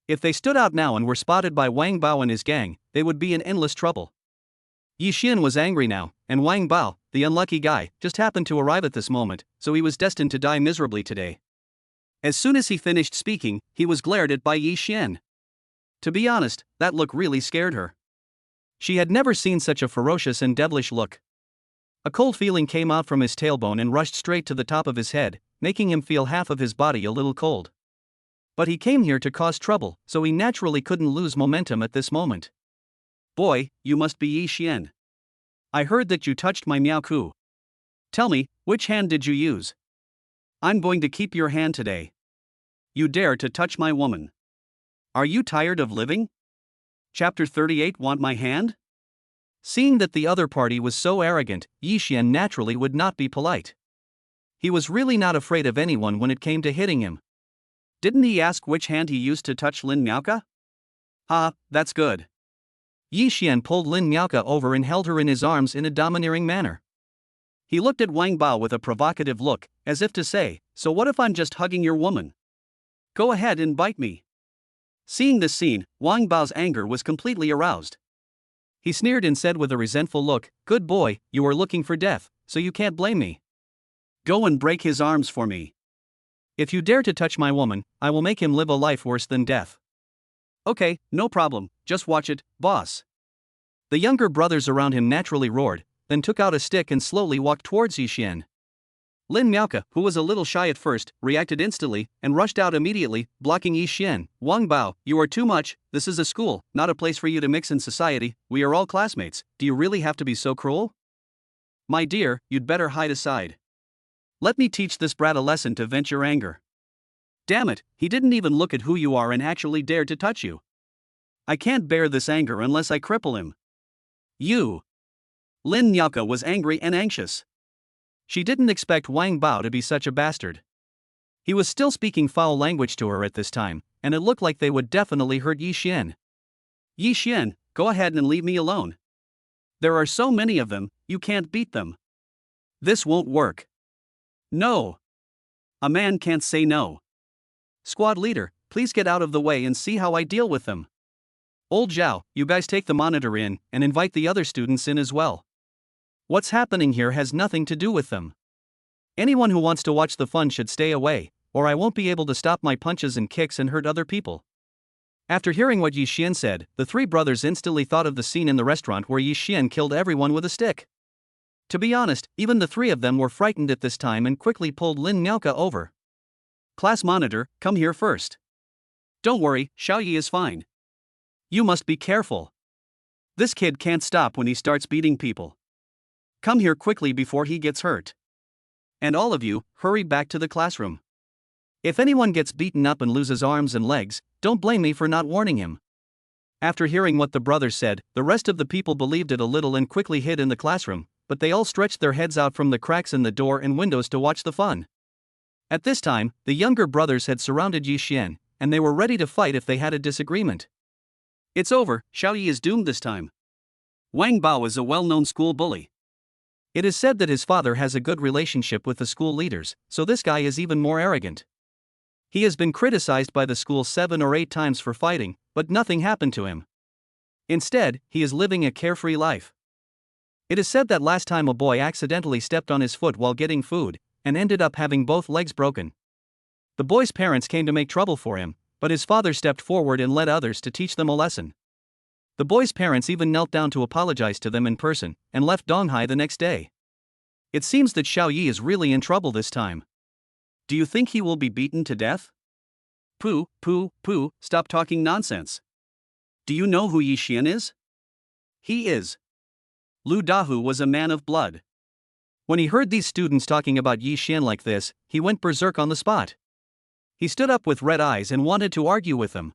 If they stood out now and were spotted by Wang Bao and his gang, they would be in endless trouble. Yi Xian was angry now, and Wang Bao, the unlucky guy, just happened to arrive at this moment, so he was destined to die miserably today. As soon as he finished speaking, he was glared at by Yi Xian. To be honest, that look really scared her. She had never seen such a ferocious and devilish look. A cold feeling came out from his tailbone and rushed straight to the top of his head, making him feel half of his body a little cold. But he came here to cause trouble, so he naturally couldn't lose momentum at this moment. Boy, you must be Yi Xian. I heard that you touched my Miao Ku. Tell me, which hand did you use? I'm going to keep your hand today. You dare to touch my woman. Are you tired of living? Chapter 38. Want my hand? Seeing that the other party was so arrogant, Yi Xian naturally would not be polite. He was really not afraid of anyone when it came to hitting him. Didn't he ask which hand he used to touch Lin Miaoke? Ha, that's good. Yi Xian pulled Lin Miaoke over and held her in his arms in a domineering manner. He looked at Wang Bao with a provocative look, as if to say, so what if I'm just hugging your woman? Go ahead and bite me. Seeing this scene, Wang Bao's anger was completely aroused. He sneered and said with a resentful look, good boy, you are looking for death, so you can't blame me. Go and break his arms for me. If you dare to touch my woman, I will make him live a life worse than death. Okay, no problem, just watch it, boss. The younger brothers around him naturally roared, then took out a stick and slowly walked towards Yi Xian. Lin Miaoke, who was a little shy at first, reacted instantly and rushed out immediately, blocking Yi Xian. Wang Bao, you are too much, this is a school, not a place for you to mix in society, we are all classmates, do you really have to be so cruel? My dear, you'd better hide aside. Let me teach this brat a lesson to vent your anger. Damn it, he didn't even look at who you are and actually dared to touch you. I can't bear this anger unless I cripple him. You. Lin Miaoke was angry and anxious. She didn't expect Wang Bao to be such a bastard. He was still speaking foul language to her at this time, and it looked like they would definitely hurt Yi Xian. Yi Xian, go ahead and leave me alone. There are so many of them, you can't beat them. This won't work. No. A man can't say no. Squad leader, please get out of the way and see how I deal with them. Old Zhao, you guys take the monitor in and invite the other students in as well. What's happening here has nothing to do with them. Anyone who wants to watch the fun should stay away, or I won't be able to stop my punches and kicks and hurt other people. After hearing what Yi Xian said, the three brothers instantly thought of the scene in the restaurant where Yi Xian killed everyone with a stick. To be honest, even the three of them were frightened at this time and quickly pulled Lin Miaoke over. Class monitor, come here first. Don't worry, Xiaoyi is fine. You must be careful. This kid can't stop when he starts beating people. Come here quickly before he gets hurt. And all of you, hurry back to the classroom. If anyone gets beaten up and loses arms and legs, don't blame me for not warning him." After hearing what the brothers said, the rest of the people believed it a little and quickly hid in the classroom, but they all stretched their heads out from the cracks in the door and windows to watch the fun. At this time, the younger brothers had surrounded Yi Xian, and they were ready to fight if they had a disagreement. "It's over, Xiao Yi is doomed this time. Wang Bao is a well-known school bully. It is said that his father has a good relationship with the school leaders, so this guy is even more arrogant. He has been criticized by the school 7 or 8 times for fighting, but nothing happened to him. Instead, he is living a carefree life. It is said that last time a boy accidentally stepped on his foot while getting food, and ended up having both legs broken. The boy's parents came to make trouble for him, but his father stepped forward and led others to teach them a lesson. The boy's parents even knelt down to apologize to them in person, and left Donghai the next day. It seems that Xiao Yi is really in trouble this time. Do you think he will be beaten to death?" "Pooh, stop talking nonsense. Do you know who Yi Xian is?" "He is. Lu Dahu was a man of blood." When he heard these students talking about Yi Xian like this, he went berserk on the spot. He stood up with red eyes and wanted to argue with them.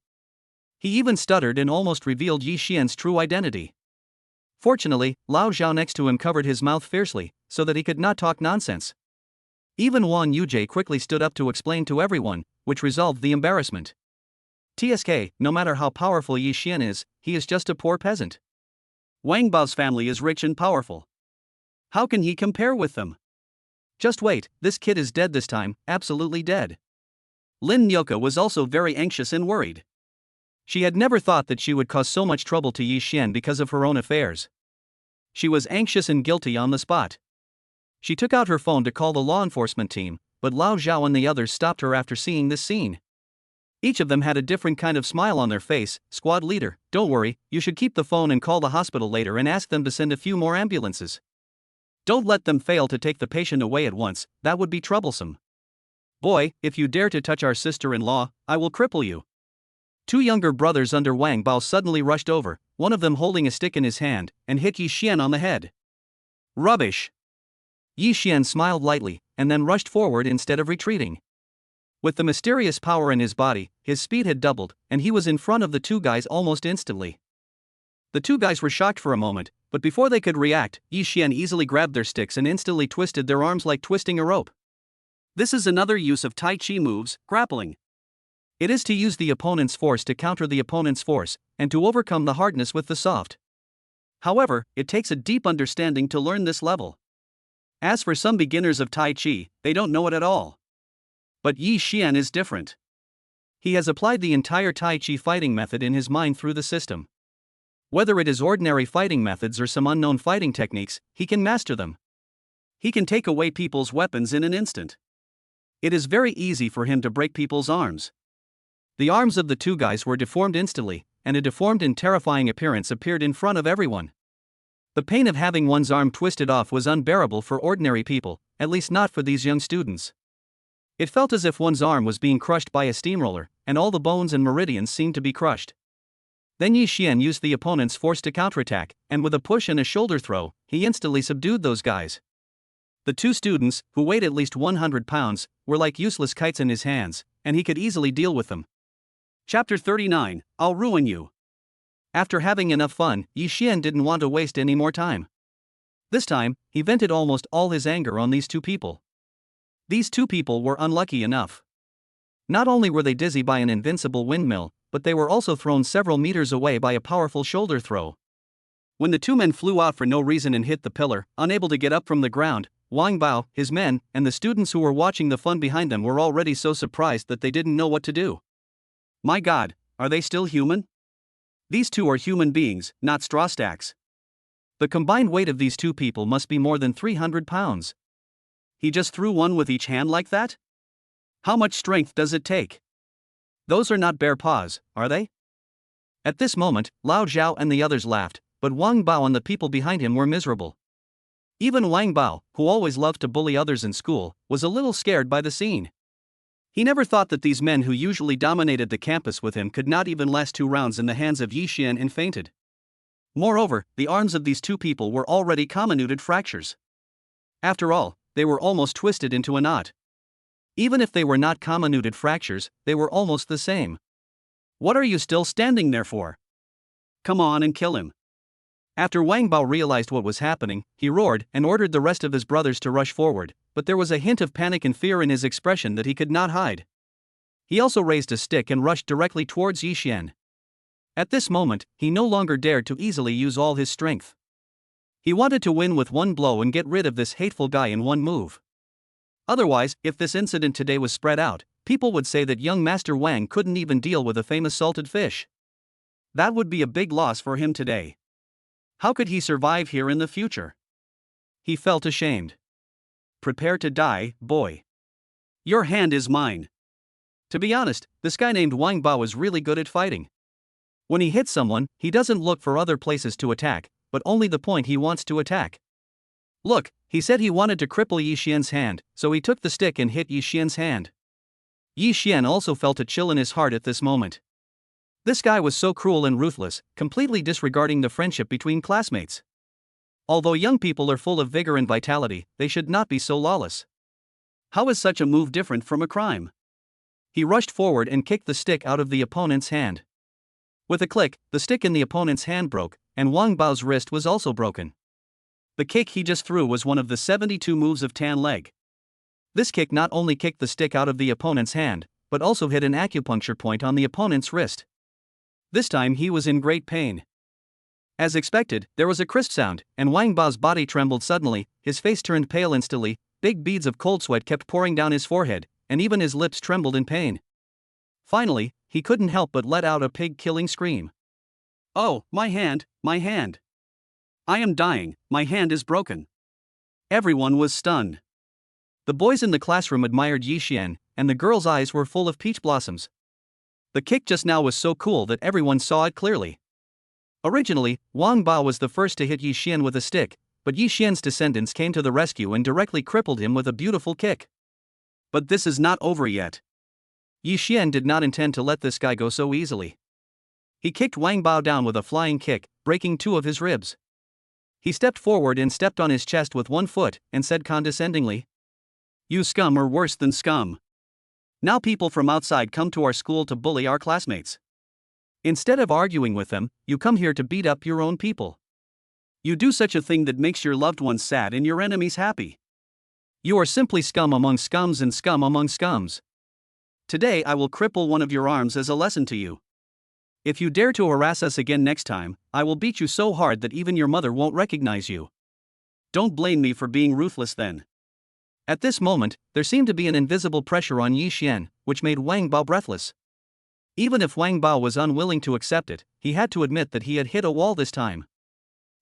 He even stuttered and almost revealed Yi Xian's true identity. Fortunately, Lao Zhao next to him covered his mouth fiercely, so that he could not talk nonsense. Even Wang Yujie quickly stood up to explain to everyone, which resolved the embarrassment. "TSK, no matter how powerful Yi Xian is, he is just a poor peasant. Wang Bao's family is rich and powerful. How can he compare with them? Just wait, this kid is dead this time, absolutely dead." Lin Nyoka was also very anxious and worried. She had never thought that she would cause so much trouble to Yi Xian because of her own affairs. She was anxious and guilty on the spot. She took out her phone to call the law enforcement team, but Lao Zhao and the others stopped her after seeing this scene. Each of them had a different kind of smile on their face. "Squad leader, don't worry, you should keep the phone and call the hospital later and ask them to send a few more ambulances. Don't let them fail to take the patient away at once, that would be troublesome. Boy, if you dare to touch our sister-in-law, I will cripple you." 2 younger brothers under Wang Bao suddenly rushed over, one of them holding a stick in his hand, and hit Yi Xian on the head. "Rubbish!" Yi Xian smiled lightly, and then rushed forward instead of retreating. With the mysterious power in his body, his speed had doubled, and he was in front of the 2 guys almost instantly. The 2 guys were shocked for a moment, but before they could react, Yi Xian easily grabbed their sticks and instantly twisted their arms like twisting a rope. This is another use of Tai Chi moves, grappling. It is to use the opponent's force to counter the opponent's force, and to overcome the hardness with the soft. However, it takes a deep understanding to learn this level. As for some beginners of Tai Chi, they don't know it at all. But Yi Xian is different. He has applied the entire Tai Chi fighting method in his mind through the system. Whether it is ordinary fighting methods or some unknown fighting techniques, he can master them. He can take away people's weapons in an instant. It is very easy for him to break people's arms. The arms of the 2 guys were deformed instantly, and a deformed and terrifying appearance appeared in front of everyone. The pain of having one's arm twisted off was unbearable for ordinary people, at least not for these young students. It felt as if one's arm was being crushed by a steamroller, and all the bones and meridians seemed to be crushed. Then Yi Xian used the opponent's force to counterattack, and with a push and a shoulder throw, he instantly subdued those guys. The 2 students, who weighed at least 100 pounds, were like useless kites in his hands, and he could easily deal with them. Chapter 39, I'll ruin you. After having enough fun, Yi Xian didn't want to waste any more time. This time, he vented almost all his anger on these 2 people. These 2 people were unlucky enough. Not only were they dizzy by an invincible windmill, but they were also thrown several meters away by a powerful shoulder throw. When the 2 men flew out for no reason and hit the pillar, unable to get up from the ground, Wang Bao, his men, and the students who were watching the fun behind them were already so surprised that they didn't know what to do. My God, are they still human? These 2 are human beings, not straw stacks. The combined weight of these 2 people must be more than 300 pounds. He just threw one with each hand like that? How much strength does it take? Those are not bare paws, are they? At this moment, Lao Zhao and the others laughed, but Wang Bao and the people behind him were miserable. Even Wang Bao, who always loved to bully others in school, was a little scared by the scene. He never thought that these men who usually dominated the campus with him could not even last 2 rounds in the hands of Yi Xian and fainted. Moreover, the arms of these two people were already comminuted fractures. After all, they were almost twisted into a knot. Even if they were not comminuted fractures, they were almost the same. What are you still standing there for? Come on and kill him. After Wang Bao realized what was happening, he roared and ordered the rest of his brothers to rush forward, but there was a hint of panic and fear in his expression that he could not hide. He also raised a stick and rushed directly towards Yi Xian. At this moment, he no longer dared to easily use all his strength. He wanted to win with one blow and get rid of this hateful guy in one move. Otherwise, if this incident today was spread out, people would say that young Master Wang couldn't even deal with a famous salted fish. That would be a big loss for him today. How could he survive here in the future? He felt ashamed. Prepare to die, boy. Your hand is mine. To be honest, this guy named Wang Bao is really good at fighting. When he hits someone, he doesn't look for other places to attack, but only the point he wants to attack. Look, he said he wanted to cripple Yi Xian's hand, so he took the stick and hit Yi Xian's hand. Yi Xian also felt a chill in his heart at this moment. This guy was so cruel and ruthless, completely disregarding the friendship between classmates. Although young people are full of vigor and vitality, they should not be so lawless. How is such a move different from a crime? He rushed forward and kicked the stick out of the opponent's hand. With a click, the stick in the opponent's hand broke, and Wang Bao's wrist was also broken. The kick he just threw was one of the 72 moves of Tan Leg. This kick not only kicked the stick out of the opponent's hand, but also hit an acupuncture point on the opponent's wrist. This time he was in great pain. As expected, there was a crisp sound, and Wang Bao's body trembled suddenly, his face turned pale instantly, big beads of cold sweat kept pouring down his forehead, and even his lips trembled in pain. Finally, he couldn't help but let out a pig-killing scream. Oh, my hand, my hand. I am dying, my hand is broken. Everyone was stunned. The boys in the classroom admired Yi Xian, and the girls' eyes were full of peach blossoms. The kick just now was so cool that everyone saw it clearly. Originally, Wang Bao was the first to hit Yi Xian with a stick, but Yi Xian's descendants came to the rescue and directly crippled him with a beautiful kick. But this is not over yet. Yi Xian did not intend to let this guy go so easily. He kicked Wang Bao down with a flying kick, breaking 2 of his ribs. He stepped forward and stepped on his chest with 1 foot and said condescendingly, "You scum are worse than scum. Now people from outside come to our school to bully our classmates. Instead of arguing with them, you come here to beat up your own people. You do such a thing that makes your loved ones sad and your enemies happy. You are simply scum among scums and scum among scums. Today I will cripple one of your arms as a lesson to you. If you dare to harass us again next time, I will beat you so hard that even your mother won't recognize you. Don't blame me for being ruthless then." At this moment, there seemed to be an invisible pressure on Yi Xian, which made Wang Bao breathless. Even if Wang Bao was unwilling to accept it, he had to admit that he had hit a wall this time.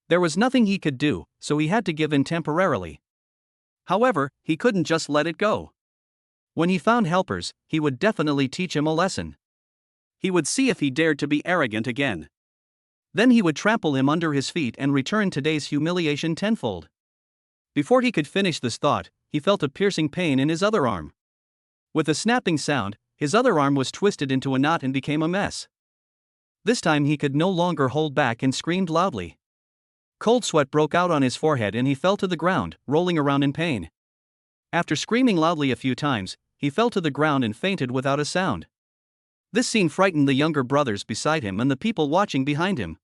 There was nothing he could do, so he had to give in temporarily. However, he couldn't just let it go. When he found helpers, he would definitely teach him a lesson. He would see if he dared to be arrogant again. Then he would trample him under his feet and return today's humiliation tenfold. Before he could finish this thought, he felt a piercing pain in his other arm. With a snapping sound, his other arm was twisted into a knot and became a mess. This time he could no longer hold back and screamed loudly. Cold sweat broke out on his forehead and he fell to the ground, rolling around in pain. After screaming loudly a few times, he fell to the ground and fainted without a sound. This scene frightened the younger brothers beside him and the people watching behind him.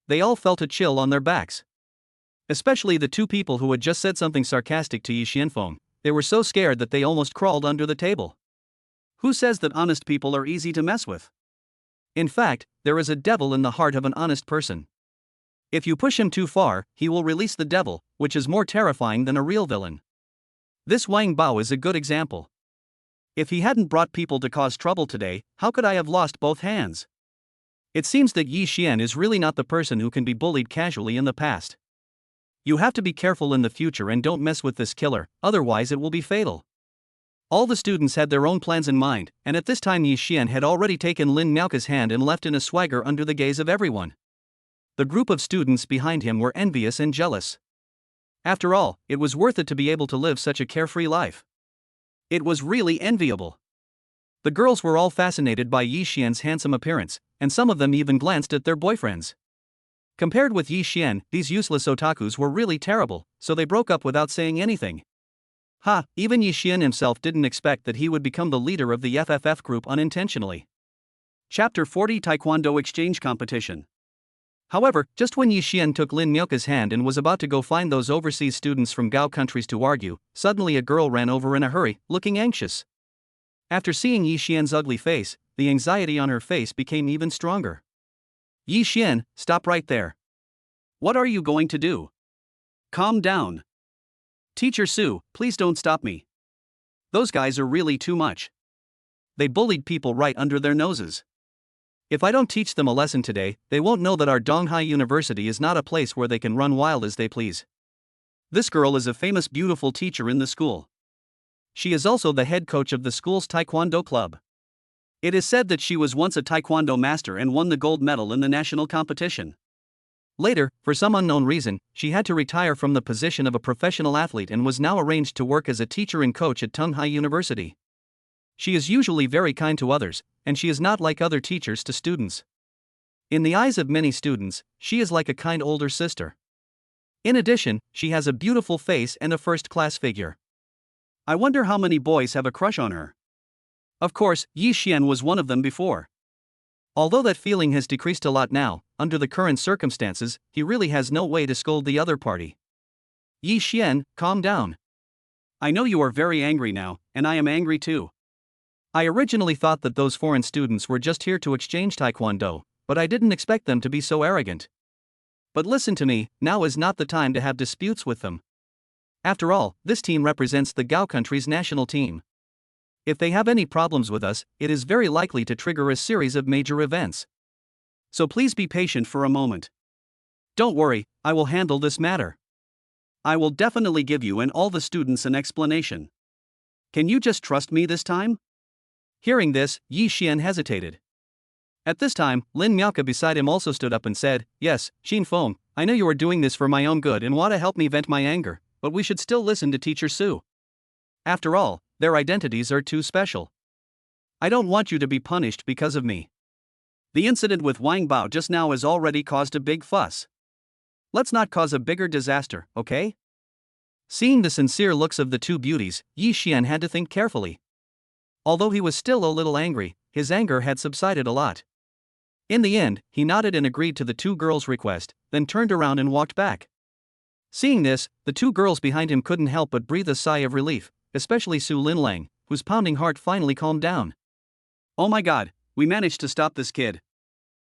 They all felt a chill on their backs. Especially the 2 people who had just said something sarcastic to Yi Xianfeng. They were so scared that they almost crawled under the table. Who says that honest people are easy to mess with? In fact, there is a devil in the heart of an honest person. If you push him too far, he will release the devil, which is more terrifying than a real villain. This Wang Bao is a good example. If he hadn't brought people to cause trouble today, how could I have lost both hands? It seems that Yi Xian is really not the person who can be bullied casually in the past. You have to be careful in the future and don't mess with this killer, otherwise it will be fatal. All the students had their own plans in mind, and at this time Yi Xian had already taken Lin Miaoka's hand and left in a swagger under the gaze of everyone. The group of students behind him were envious and jealous. After all, it was worth it to be able to live such a carefree life. It was really enviable. The girls were all fascinated by Yi Xian's handsome appearance, and some of them even glanced at their boyfriends. Compared with Yi Xian, these useless otakus were really terrible, so they broke up without saying anything. Ha, even Yi Xian himself didn't expect that he would become the leader of the FFF group unintentionally. Chapter 40 Taekwondo Exchange Competition. However, just when Yi Xian took Lin Myoka's hand and was about to go find those overseas students from Gao countries to argue, suddenly a girl ran over in a hurry, looking anxious. After seeing Yi Xian's ugly face, the anxiety on her face became even stronger. Yi Xian, stop right there. What are you going to do? Calm down. Teacher Su, please don't stop me. Those guys are really too much. They bullied people right under their noses. If I don't teach them a lesson today, they won't know that our Donghai University is not a place where they can run wild as they please. This girl is a famous beautiful teacher in the school. She is also the head coach of the school's Taekwondo club. It is said that she was once a Taekwondo master and won the gold medal in the national competition. Later, for some unknown reason, she had to retire from the position of a professional athlete and was now arranged to work as a teacher and coach at Donghai University. She is usually very kind to others, and she is not like other teachers to students. In the eyes of many students, she is like a kind older sister. In addition, she has a beautiful face and a first-class figure. I wonder how many boys have a crush on her. Of course, Yi Xian was one of them before. Although that feeling has decreased a lot now, under the current circumstances, he really has no way to scold the other party. Yi Xian, calm down. I know you are very angry now, and I am angry too. I originally thought that those foreign students were just here to exchange Taekwondo, but I didn't expect them to be so arrogant. But listen to me, now is not the time to have disputes with them. After all, this team represents the Gao country's national team. If they have any problems with us, it is very likely to trigger a series of major events. So please be patient for a moment. Don't worry, I will handle this matter. I will definitely give you and all the students an explanation. Can you just trust me this time? Hearing this, Yi Xian hesitated. At this time, Lin Myoka beside him also stood up and said, Yes, Xin Feng, I know you are doing this for my own good and want to help me vent my anger, but we should still listen to Teacher Su. After all, their identities are too special. I don't want you to be punished because of me. The incident with Wang Bao just now has already caused a big fuss. Let's not cause a bigger disaster, okay? Seeing the sincere looks of the two beauties, Yi Xian had to think carefully. Although he was still a little angry, his anger had subsided a lot. In the end, he nodded and agreed to the two girls' request, then turned around and walked back. Seeing this, the two girls behind him couldn't help but breathe a sigh of relief, especially Su Linlang, whose pounding heart finally calmed down. Oh my god, we managed to stop this kid.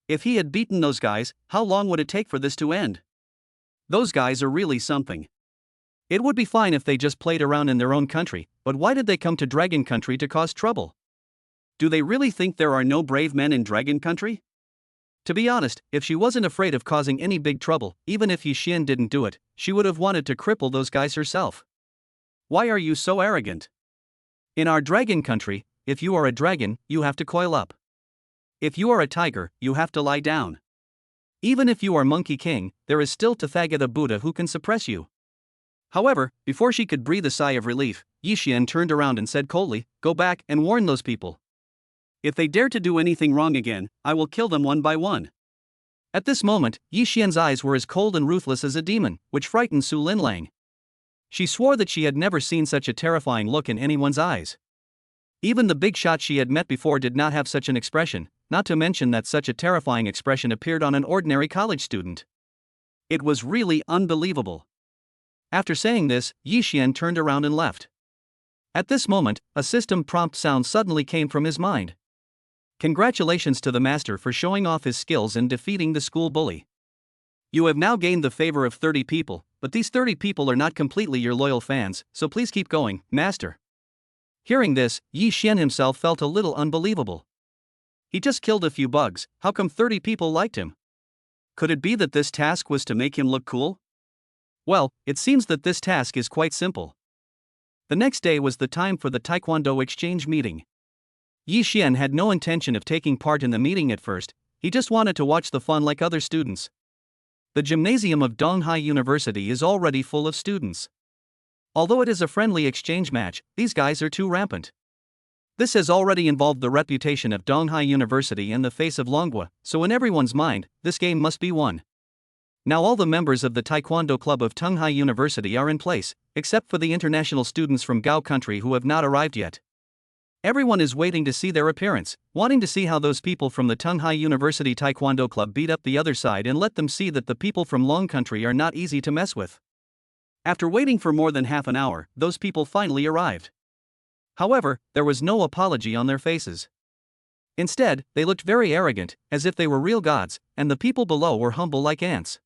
If he had beaten those guys, how long would it take for this to end? Those guys are really something. It would be fine if they just played around in their own country, but why did they come to Dragon Country to cause trouble? Do they really think there are no brave men in Dragon Country? To be honest, if she wasn't afraid of causing any big trouble, even if Yi Xian didn't do it, she would have wanted to cripple those guys herself. Why are you so arrogant? In our Dragon Country, if you are a dragon, you have to coil up. If you are a tiger, you have to lie down. Even if you are Monkey King, there is still Tathagata Buddha who can suppress you. However, before she could breathe a sigh of relief, Yi Xian turned around and said coldly, Go back and warn those people. If they dare to do anything wrong again, I will kill them one by one. At this moment, Yi Xian's eyes were as cold and ruthless as a demon, which frightened Su Linlang. She swore that she had never seen such a terrifying look in anyone's eyes. Even the big shot she had met before did not have such an expression, not to mention that such a terrifying expression appeared on an ordinary college student. It was really unbelievable. After saying this, Yi Xian turned around and left. At this moment, a system prompt sound suddenly came from his mind. Congratulations to the master for showing off his skills and defeating the school bully. You have now gained the favor of 30 people, but these 30 people are not completely your loyal fans, so please keep going, master. Hearing this, Yi Xian himself felt a little unbelievable. He just killed a few bugs, how come 30 people liked him? Could it be that this task was to make him look cool? Well, it seems that this task is quite simple. The next day was the time for the Taekwondo exchange meeting. Yi Xian had no intention of taking part in the meeting at first, he just wanted to watch the fun like other students. The gymnasium of Donghai University is already full of students. Although it is a friendly exchange match, these guys are too rampant. This has already involved the reputation of Donghai University and the face of Longhua, so in everyone's mind, this game must be won. Now all the members of the Taekwondo Club of Tunghai University are in place, except for the international students from Gao country who have not arrived yet. Everyone is waiting to see their appearance, wanting to see how those people from the Tunghai University Taekwondo Club beat up the other side and let them see that the people from Long country are not easy to mess with. After waiting for more than half an hour, those people finally arrived. However, there was no apology on their faces. Instead, they looked very arrogant, as if they were real gods, and the people below were humble like ants.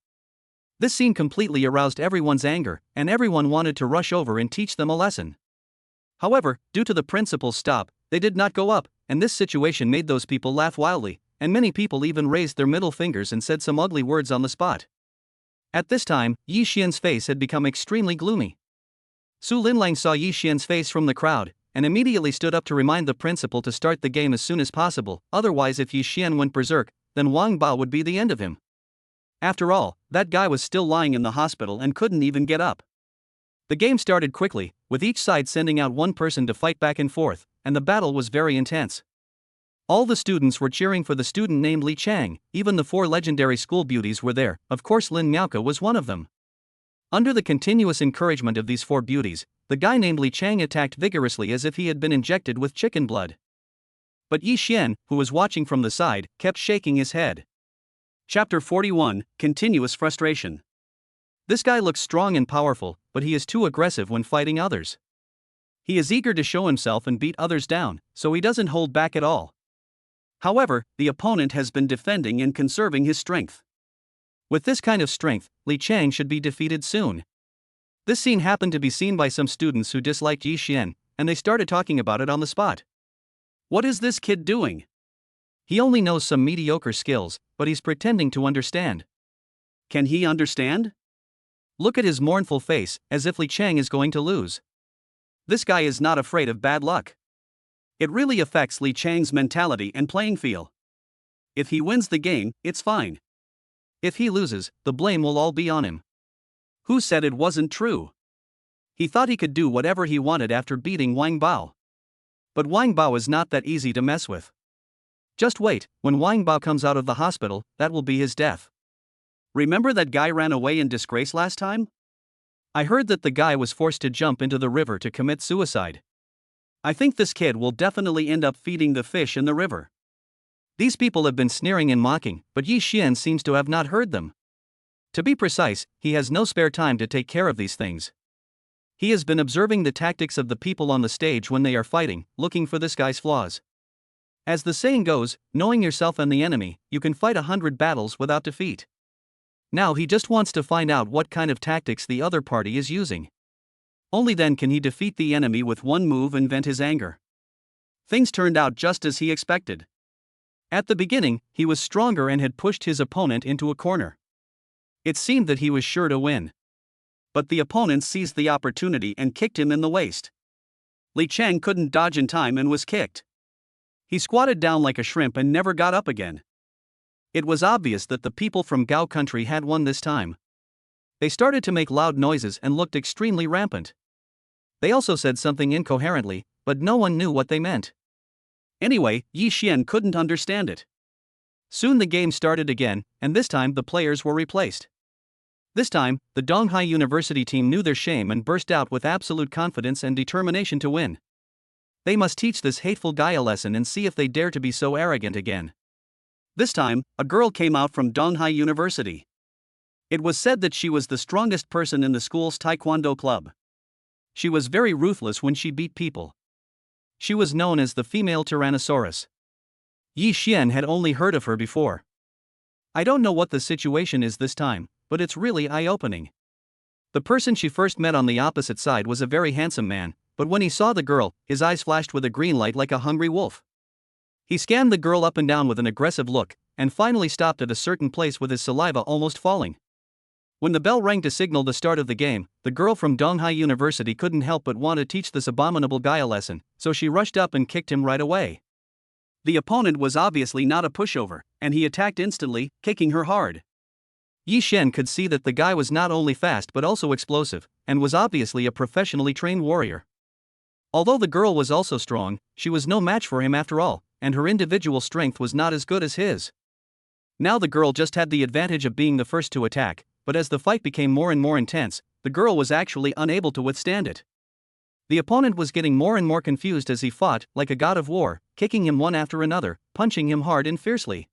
This scene completely aroused everyone's anger, and everyone wanted to rush over and teach them a lesson. However, due to the principal's stop, they did not go up, and this situation made those people laugh wildly, and many people even raised their middle fingers and said some ugly words on the spot. At this time, Yi Xian's face had become extremely gloomy. Su Linlang saw Yi Xian's face from the crowd, and immediately stood up to remind the principal to start the game as soon as possible, otherwise if Yi Xian went berserk, then Wang Bao would be the end of him. After all, that guy was still lying in the hospital and couldn't even get up. The game started quickly, with each side sending out one person to fight back and forth, and the battle was very intense. All the students were cheering for the student named Li Chang, even the 4 legendary school beauties were there, of course Lin Miaoke was one of them. Under the continuous encouragement of these 4 beauties, the guy named Li Chang attacked vigorously as if he had been injected with chicken blood. But Yi Xian, who was watching from the side, kept shaking his head. Chapter 41, Continuous Frustration. This guy looks strong and powerful, but he is too aggressive when fighting others. He is eager to show himself and beat others down, so he doesn't hold back at all. However, the opponent has been defending and conserving his strength. With this kind of strength, Li Chang should be defeated soon. This scene happened to be seen by some students who disliked Yi Xian, and they started talking about it on the spot. What is this kid doing? He only knows some mediocre skills, but he's pretending to understand. Can he understand? Look at his mournful face, as if Li Chang is going to lose. This guy is not afraid of bad luck. It really affects Li Chang's mentality and playing feel. If he wins the game, it's fine. If he loses, the blame will all be on him. Who said it wasn't true? He thought he could do whatever he wanted after beating Wang Bao. But Wang Bao is not that easy to mess with. Just wait, when Wang Bao comes out of the hospital, that will be his death. Remember that guy ran away in disgrace last time? I heard that the guy was forced to jump into the river to commit suicide. I think this kid will definitely end up feeding the fish in the river. These people have been sneering and mocking, but Yi Xian seems to have not heard them. To be precise, he has no spare time to take care of these things. He has been observing the tactics of the people on the stage when they are fighting, looking for this guy's flaws. As the saying goes, knowing yourself and the enemy, you can fight 100 battles without defeat. Now he just wants to find out what kind of tactics the other party is using. Only then can he defeat the enemy with one move and vent his anger. Things turned out just as he expected. At the beginning, he was stronger and had pushed his opponent into a corner. It seemed that he was sure to win. But the opponent seized the opportunity and kicked him in the waist. Li Chang couldn't dodge in time and was kicked. He squatted down like a shrimp and never got up again. It was obvious that the people from Gao country had won this time. They started to make loud noises and looked extremely rampant. They also said something incoherently, but no one knew what they meant. Anyway, Yi Xian couldn't understand it. Soon the game started again, and this time the players were replaced. This time, the Donghai University team knew their shame and burst out with absolute confidence and determination to win. They must teach this hateful guy a lesson and see if they dare to be so arrogant again. This time, a girl came out from Donghai University. It was said that she was the strongest person in the school's taekwondo club. She was very ruthless when she beat people. She was known as the female Tyrannosaurus. Yi Xian had only heard of her before. I don't know what the situation is this time, but it's really eye-opening. The person she first met on the opposite side was a very handsome man, but when he saw the girl, his eyes flashed with a green light like a hungry wolf. He scanned the girl up and down with an aggressive look, and finally stopped at a certain place with his saliva almost falling. When the bell rang to signal the start of the game, the girl from Donghai University couldn't help but want to teach this abominable guy a lesson, so she rushed up and kicked him right away. The opponent was obviously not a pushover, and he attacked instantly, kicking her hard. Yi Xian could see that the guy was not only fast but also explosive, and was obviously a professionally trained warrior. Although the girl was also strong, she was no match for him after all, and her individual strength was not as good as his. Now the girl just had the advantage of being the first to attack, but as the fight became more and more intense, the girl was actually unable to withstand it. The opponent was getting more and more confused as he fought like a god of war, kicking him one after another, punching him hard and fiercely.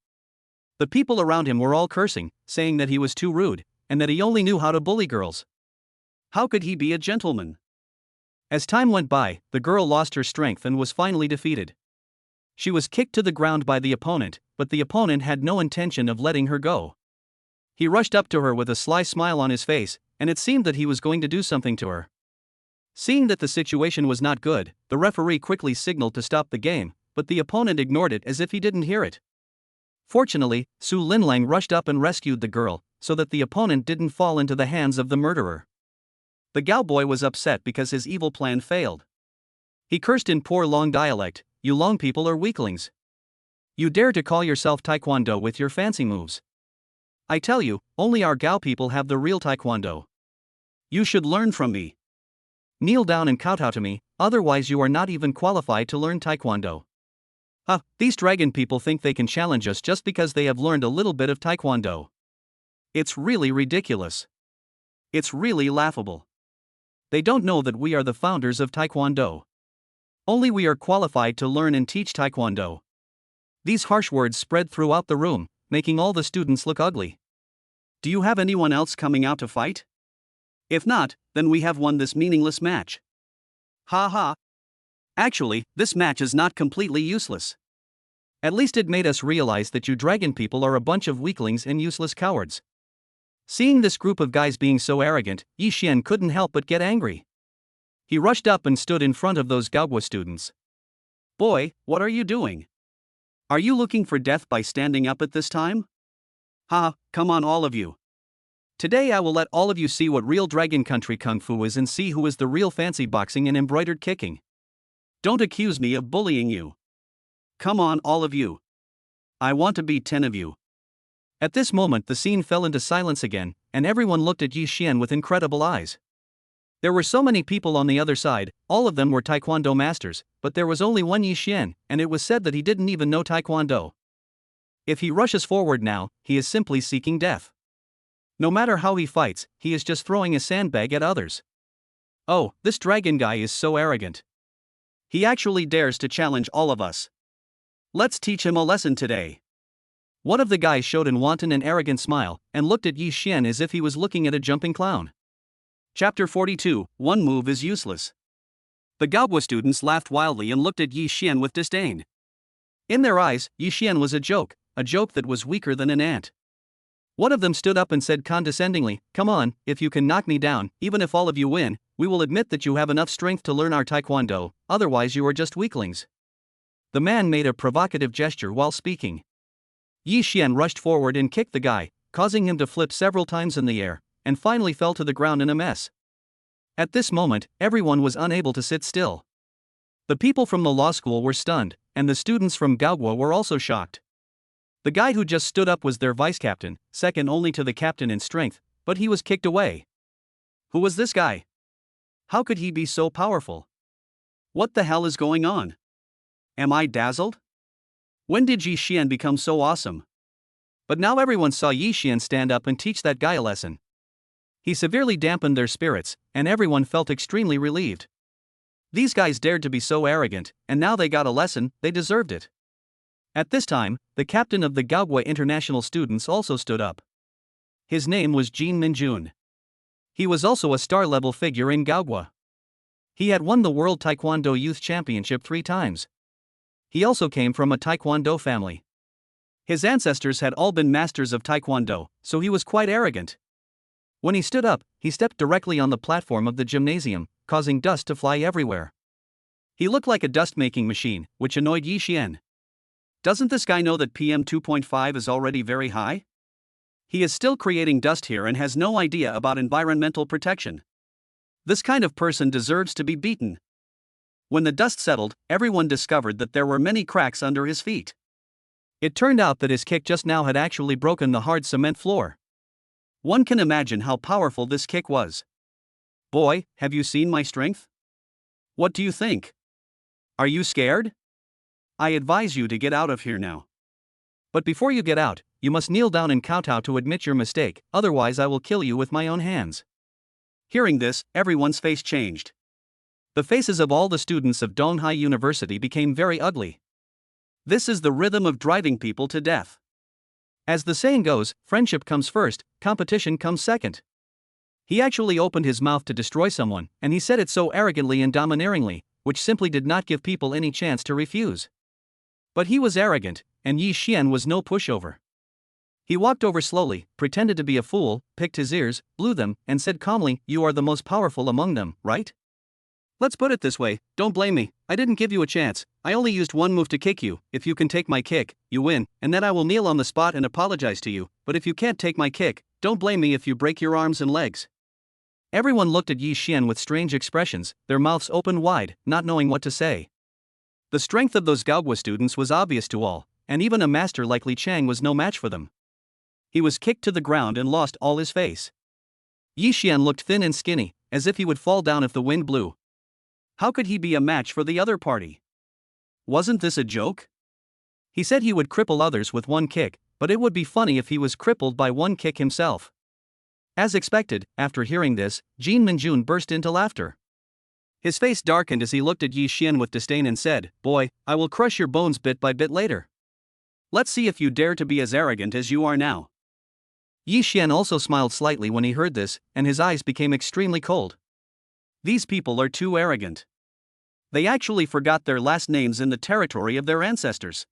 The people around him were all cursing, saying that he was too rude, and that he only knew how to bully girls. How could he be a gentleman? As time went by, the girl lost her strength and was finally defeated. She was kicked to the ground by the opponent, but the opponent had no intention of letting her go. He rushed up to her with a sly smile on his face, and it seemed that he was going to do something to her. Seeing that the situation was not good, the referee quickly signaled to stop the game, but the opponent ignored it as if he didn't hear it. Fortunately, Su Linlang rushed up and rescued the girl, so that the opponent didn't fall into the hands of the murderer. The Gao boy was upset because his evil plan failed. He cursed in poor Long dialect, "You Long people are weaklings. You dare to call yourself Taekwondo with your fancy moves. I tell you, only our Gao people have the real Taekwondo. You should learn from me. Kneel down and kowtow to me, otherwise you are not even qualified to learn Taekwondo." These dragon people think they can challenge us just because they have learned a little bit of Taekwondo. It's really ridiculous. It's really laughable. They don't know that we are the founders of Taekwondo. Only we are qualified to learn and teach Taekwondo. These harsh words spread throughout the room, making all the students look ugly. Do you have anyone else coming out to fight? If not, then we have won this meaningless match. Ha ha. Actually, this match is not completely useless. At least it made us realize that you dragon people are a bunch of weaklings and useless cowards. Seeing this group of guys being so arrogant, Yi Xian couldn't help but get angry. He rushed up and stood in front of those Gaogwa students. "Boy, what are you doing? Are you looking for death by standing up at this time? Come on all of you. Today I will let all of you see what real Dragon Country Kung Fu is and see who is the real fancy boxing and embroidered kicking. Don't accuse me of bullying you. Come on all of you. I want to beat 10 of you." At this moment the scene fell into silence again, and everyone looked at Yi Xian with incredible eyes. There were so many people on the other side, all of them were Taekwondo masters, but there was only one Yi Xian, and it was said that he didn't even know Taekwondo. If he rushes forward now, he is simply seeking death. No matter how he fights, he is just throwing a sandbag at others. Oh, this dragon guy is so arrogant. He actually dares to challenge all of us. Let's teach him a lesson today. One of the guys showed an wanton and arrogant smile, and looked at Yi Xian as if he was looking at a jumping clown. Chapter 42, One Move is Useless. The Gaogwa students laughed wildly and looked at Yi Xian with disdain. In their eyes, Yi Xian was a joke that was weaker than an ant. One of them stood up and said condescendingly, "Come on, if you can knock me down, even if all of you win, we will admit that you have enough strength to learn our Taekwondo, otherwise you are just weaklings." The man made a provocative gesture while speaking. Yi Xian rushed forward and kicked the guy, causing him to flip several times in the air, and finally fell to the ground in a mess. At this moment, everyone was unable to sit still. The people from the law school were stunned, and the students from Gaogwa were also shocked. The guy who just stood up was their vice captain, second only to the captain in strength, but he was kicked away. Who was this guy? How could he be so powerful? What the hell is going on? Am I dazzled? When did Yi Xian become so awesome? But now everyone saw Yi Xian stand up and teach that guy a lesson. He severely dampened their spirits, and everyone felt extremely relieved. These guys dared to be so arrogant, and now they got a lesson, they deserved it. At this time, the captain of the Gaogwa International students also stood up. His name was Jin Minjun. He was also a star-level figure in Gaogwa. He had won the World Taekwondo Youth Championship 3 times. He also came from a Taekwondo family. His ancestors had all been masters of Taekwondo, so he was quite arrogant. When he stood up, he stepped directly on the platform of the gymnasium, causing dust to fly everywhere. He looked like a dust-making machine, which annoyed Yi Xian. Doesn't this guy know that PM 2.5 is already very high? He is still creating dust here and has no idea about environmental protection. This kind of person deserves to be beaten. When the dust settled, everyone discovered that there were many cracks under his feet. It turned out that his kick just now had actually broken the hard cement floor. One can imagine how powerful this kick was. Boy, have you seen my strength? What do you think? Are you scared? I advise you to get out of here now. But before you get out, you must kneel down and kowtow to admit your mistake, otherwise I will kill you with my own hands." Hearing this, everyone's face changed. The faces of all the students of Donghai University became very ugly. This is the rhythm of driving people to death. As the saying goes, friendship comes first, competition comes second. He actually opened his mouth to destroy someone, and he said it so arrogantly and domineeringly, which simply did not give people any chance to refuse. But he was arrogant, and Yi Xian was no pushover. He walked over slowly, pretended to be a fool, picked his ears, blew them, and said calmly, "You are the most powerful among them, right? Let's put it this way, don't blame me, I didn't give you a chance, I only used one move to kick you. If you can take my kick, you win, and then I will kneel on the spot and apologize to you, but if you can't take my kick, don't blame me if you break your arms and legs." Everyone looked at Yi Xian with strange expressions, their mouths open wide, not knowing what to say. The strength of those Gaogwa students was obvious to all, and even a master like Li Chang was no match for them. He was kicked to the ground and lost all his face. Yi Xian looked thin and skinny, as if he would fall down if the wind blew. How could he be a match for the other party? Wasn't this a joke? He said he would cripple others with one kick, but it would be funny if he was crippled by one kick himself. As expected, after hearing this, Jin Minjun burst into laughter. His face darkened as he looked at Yi Xian with disdain and said, "Boy, I will crush your bones bit by bit later. Let's see if you dare to be as arrogant as you are now." Yi Xian also smiled slightly when he heard this, and his eyes became extremely cold. These people are too arrogant. They actually forgot their last names in the territory of their ancestors.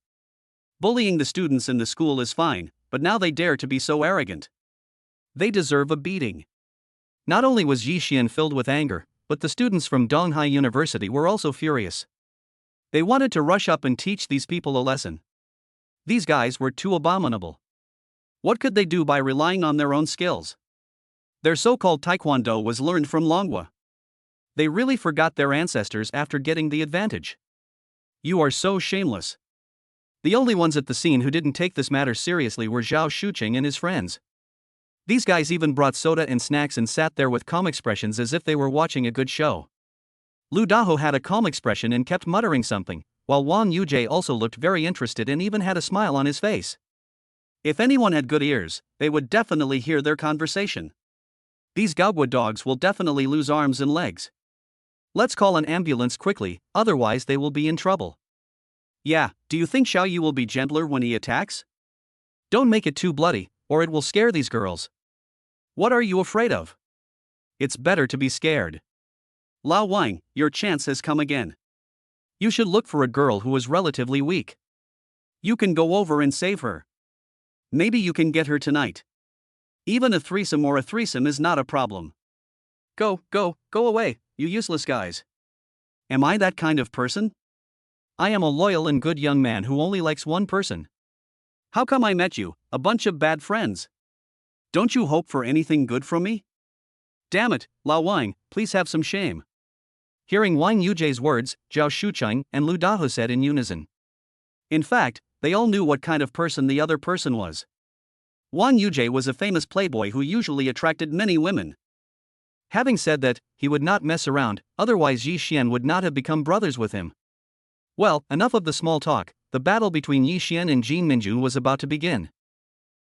Bullying the students in the school is fine, but now they dare to be so arrogant. They deserve a beating. Not only was Yi Xian filled with anger, but the students from Donghai University were also furious. They wanted to rush up and teach these people a lesson. These guys were too abominable. What could they do by relying on their own skills? Their so-called taekwondo was learned from Longhua. They really forgot their ancestors after getting the advantage. You are so shameless. The only ones at the scene who didn't take this matter seriously were Zhao Shuqing and his friends. These guys even brought soda and snacks and sat there with calm expressions as if they were watching a good show. Lu Daho had a calm expression and kept muttering something, while Wang Yujie also looked very interested and even had a smile on his face. If anyone had good ears, they would definitely hear their conversation. These Gaogwa dogs will definitely lose arms and legs. Let's call an ambulance quickly, otherwise they will be in trouble. Yeah, do you think Xiao Yu will be gentler when he attacks? Don't make it too bloody, or it will scare these girls. What are you afraid of? It's better to be scared. Lao Wang, your chance has come again. You should look for a girl who is relatively weak. You can go over and save her. Maybe you can get her tonight. Even a threesome is not a problem. Go away, you useless guys. Am I that kind of person? I am a loyal and good young man who only likes one person. How come I met you, a bunch of bad friends? Don't you hope for anything good from me? Damn it, Lao Wang, please have some shame. Hearing Wang Yujie's words, Zhao Shuqing and Lu Daho said in unison. In fact, they all knew what kind of person the other person was. Wang Yujie was a famous playboy who usually attracted many women. Having said that, he would not mess around, otherwise Yi Xian would not have become brothers with him. Well, enough of the small talk, the battle between Yi Xian and Jin Minjun was about to begin.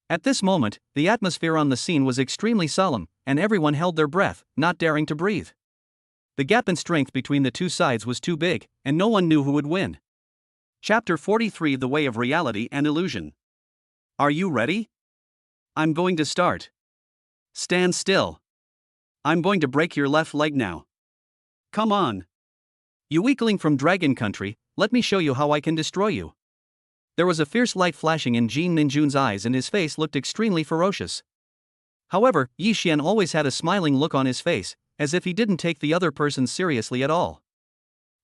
At this moment, the atmosphere on the scene was extremely solemn, and everyone held their breath, not daring to breathe. The gap in strength between the two sides was too big, and no one knew who would win. Chapter 43: The Way of Reality and Illusion. Are you ready? I'm going to start. Stand still. I'm going to break your left leg now. Come on. You weakling from Dragon Country, let me show you how I can destroy you. There was a fierce light flashing in Jin Minjun's eyes and his face looked extremely ferocious. However, Yi Xian always had a smiling look on his face, as if he didn't take the other person seriously at all.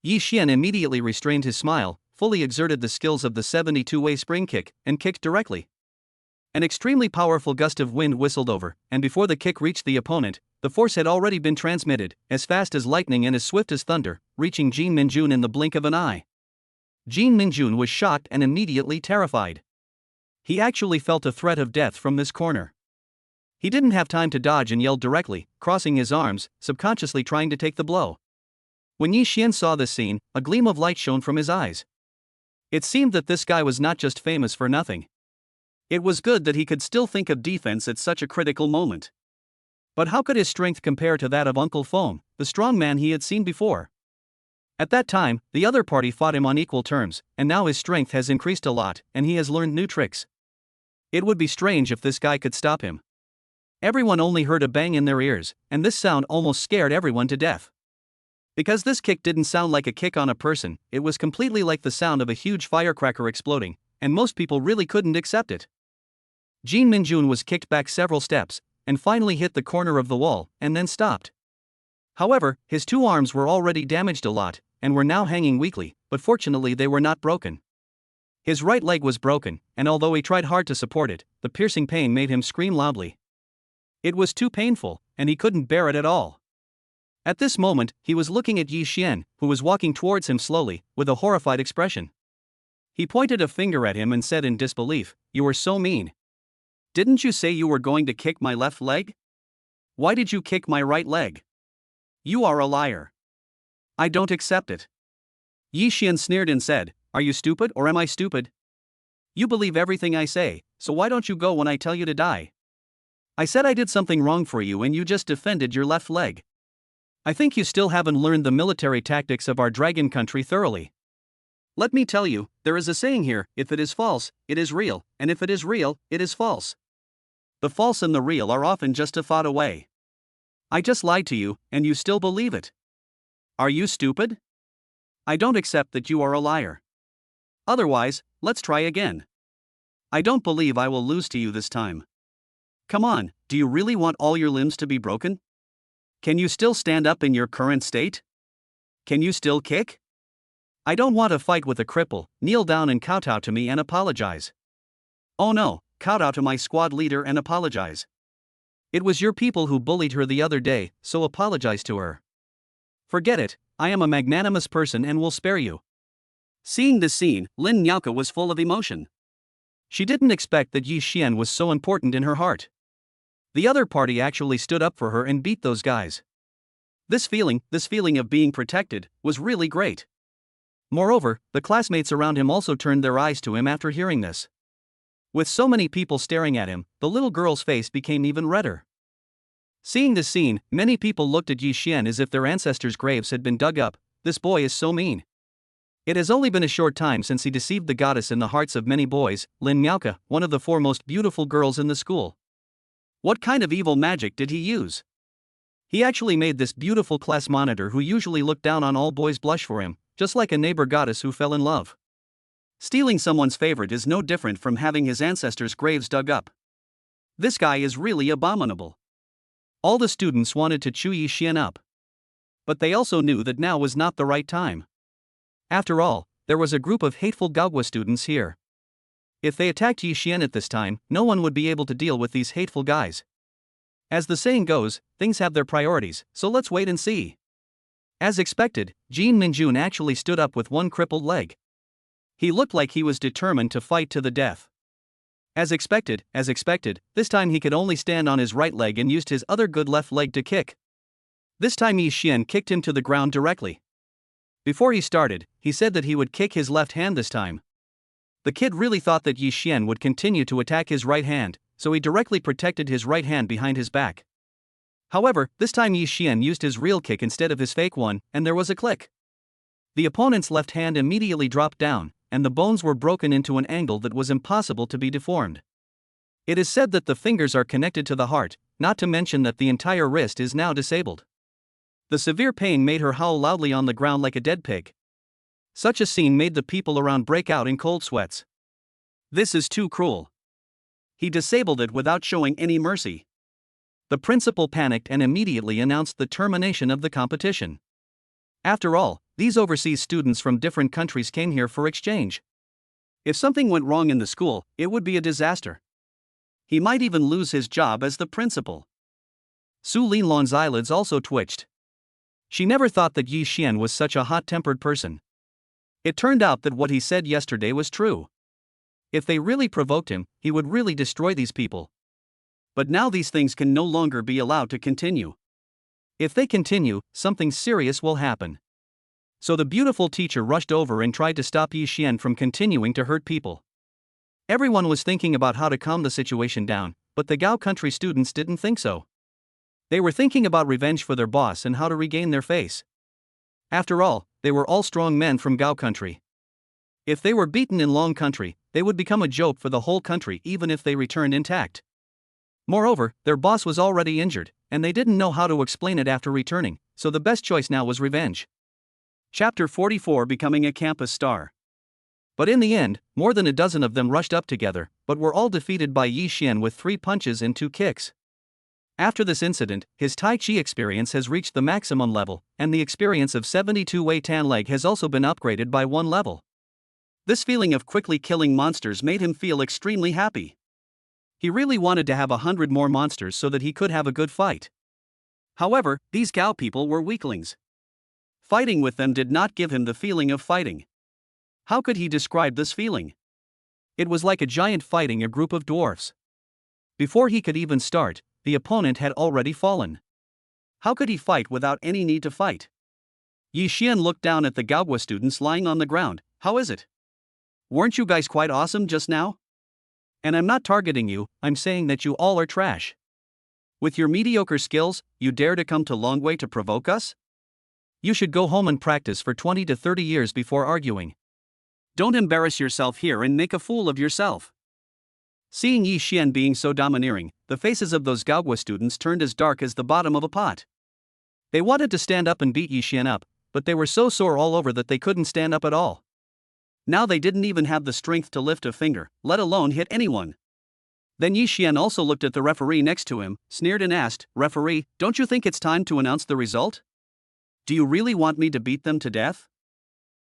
Yi Xian immediately restrained his smile, fully exerted the skills of the 72-way spring kick, and kicked directly. An extremely powerful gust of wind whistled over, and before the kick reached the opponent, the force had already been transmitted, as fast as lightning and as swift as thunder, reaching Jin Minjun in the blink of an eye. Jin Minjun was shocked and immediately terrified. He actually felt a threat of death from this corner. He didn't have time to dodge and yelled directly, crossing his arms, subconsciously trying to take the blow. When Yi Xian saw this scene, a gleam of light shone from his eyes. It seemed that this guy was not just famous for nothing. It was good that he could still think of defense at such a critical moment. But how could his strength compare to that of Uncle Foam, the strong man he had seen before? At that time, the other party fought him on equal terms, and now his strength has increased a lot, and he has learned new tricks. It would be strange if this guy could stop him. Everyone only heard a bang in their ears, and this sound almost scared everyone to death. Because this kick didn't sound like a kick on a person, it was completely like the sound of a huge firecracker exploding, and most people really couldn't accept it. Jin Minjun was kicked back several steps, and finally hit the corner of the wall, and then stopped. However, his two arms were already damaged a lot, and were now hanging weakly, but fortunately they were not broken. His right leg was broken, and although he tried hard to support it, the piercing pain made him scream loudly. It was too painful, and he couldn't bear it at all. At this moment, he was looking at Yi Xian, who was walking towards him slowly, with a horrified expression. He pointed a finger at him and said in disbelief, "You were so mean. Didn't you say you were going to kick my left leg? Why did you kick my right leg? You are a liar. I don't accept it." Yi Xian sneered and said, "Are you stupid or am I stupid? You believe everything I say, so why don't you go when I tell you to die? I said I did something wrong for you and you just defended your left leg. I think you still haven't learned the military tactics of our dragon country thoroughly. Let me tell you, there is a saying here, if it is false, it is real, and if it is real, it is false. The false and the real are often just a thought away. I just lied to you, and you still believe it. Are you stupid? I don't accept that you are a liar. Otherwise, let's try again. I don't believe I will lose to you this time. Come on, do you really want all your limbs to be broken? Can you still stand up in your current state? Can you still kick? I don't want to fight with a cripple. Kneel down and kowtow to me and apologize. Oh no, kowtow to my squad leader and apologize. It was your people who bullied her the other day, so apologize to her. Forget it, I am a magnanimous person and will spare you." Seeing this scene, Lin Nyauka was full of emotion. She didn't expect that Yi Xian was so important in her heart. The other party actually stood up for her and beat those guys. This feeling of being protected, was really great. Moreover, the classmates around him also turned their eyes to him after hearing this. With so many people staring at him, the little girl's face became even redder. Seeing this scene, many people looked at Yi Xian as if their ancestors' graves had been dug up. This boy is so mean. It has only been a short time since he deceived the goddess in the hearts of many boys, Lin Nyauka, one of the four most beautiful girls in the school. What kind of evil magic did he use? He actually made this beautiful class monitor who usually looked down on all boys blush for him, just like a neighbor goddess who fell in love. Stealing someone's favorite is no different from having his ancestors' graves dug up. This guy is really abominable. All the students wanted to chew Yi Xian up. But they also knew that now was not the right time. After all, there was a group of hateful Gaogua students here. If they attacked Yi Xian at this time, no one would be able to deal with these hateful guys. As the saying goes, things have their priorities, so let's wait and see. As expected, Jin Minjun actually stood up with one crippled leg. He looked like he was determined to fight to the death. As expected, this time he could only stand on his right leg and used his other good left leg to kick. This time Yi Xian kicked him to the ground directly. Before he started, he said that he would kick his left hand this time. The kid really thought that Yi Xian would continue to attack his right hand, so he directly protected his right hand behind his back. However, this time Yi Xian used his real kick instead of his fake one, and there was a click. The opponent's left hand immediately dropped down, and the bones were broken into an angle that was impossible to be deformed. It is said that the fingers are connected to the heart, not to mention that the entire wrist is now disabled. The severe pain made her howl loudly on the ground like a dead pig. Such a scene made the people around break out in cold sweats. This is too cruel. He disabled it without showing any mercy. The principal panicked and immediately announced the termination of the competition. After all, these overseas students from different countries came here for exchange. If something went wrong in the school, it would be a disaster. He might even lose his job as the principal. Su Linlong's eyelids also twitched. She never thought that Yi Xian was such a hot-tempered person. It turned out that what he said yesterday was true. If they really provoked him, he would really destroy these people. But now these things can no longer be allowed to continue. If they continue, something serious will happen. So the beautiful teacher rushed over and tried to stop Yi Xian from continuing to hurt people. Everyone was thinking about how to calm the situation down, but the Gao country students didn't think so. They were thinking about revenge for their boss and how to regain their face. After all, they were all strong men from Gao country. If they were beaten in Long country, they would become a joke for the whole country even if they returned intact. Moreover, their boss was already injured, and they didn't know how to explain it after returning, so the best choice now was revenge. Chapter 44: Becoming a Campus Star. But in the end, more than a dozen of them rushed up together, but were all defeated by Yi Xian with 3 punches and 2 kicks. After this incident, his Tai Chi experience has reached the maximum level, and the experience of 72 Wei Tan Leg has also been upgraded by 1 level. This feeling of quickly killing monsters made him feel extremely happy. He really wanted to have 100 more monsters so that he could have a good fight. However, these Gao people were weaklings. Fighting with them did not give him the feeling of fighting. How could he describe this feeling? It was like a giant fighting a group of dwarfs. Before he could even start, the opponent had already fallen. How could he fight without any need to fight? Yi Xian looked down at the Gaogua students lying on the ground. How is it? Weren't you guys quite awesome just now? And I'm not targeting you, I'm saying that you all are trash. With your mediocre skills, you dare to come to Longwei to provoke us? You should go home and practice for 20 to 30 years before arguing. Don't embarrass yourself here and make a fool of yourself. Seeing Yi Xian being so domineering, the faces of those Gaogua students turned as dark as the bottom of a pot. They wanted to stand up and beat Yi Xian up, but they were so sore all over that they couldn't stand up at all. Now they didn't even have the strength to lift a finger, let alone hit anyone. Then Yi Xian also looked at the referee next to him, sneered and asked, "Referee, don't you think it's time to announce the result? Do you really want me to beat them to death?"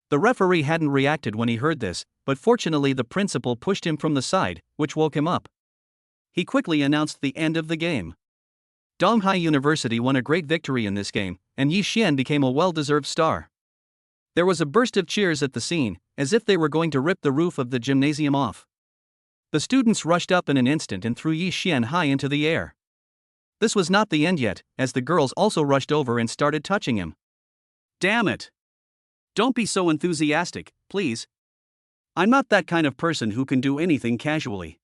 The referee hadn't reacted when he heard this, but fortunately the principal pushed him from the side, which woke him up. He quickly announced the end of the game. Donghai University won a great victory in this game, and Yi Xian became a well-deserved star. There was a burst of cheers at the scene, as if they were going to rip the roof of the gymnasium off. The students rushed up in an instant and threw Yi Xian high into the air. This was not the end yet, as the girls also rushed over and started touching him. Damn it! Don't be so enthusiastic, please. I'm not that kind of person who can do anything casually.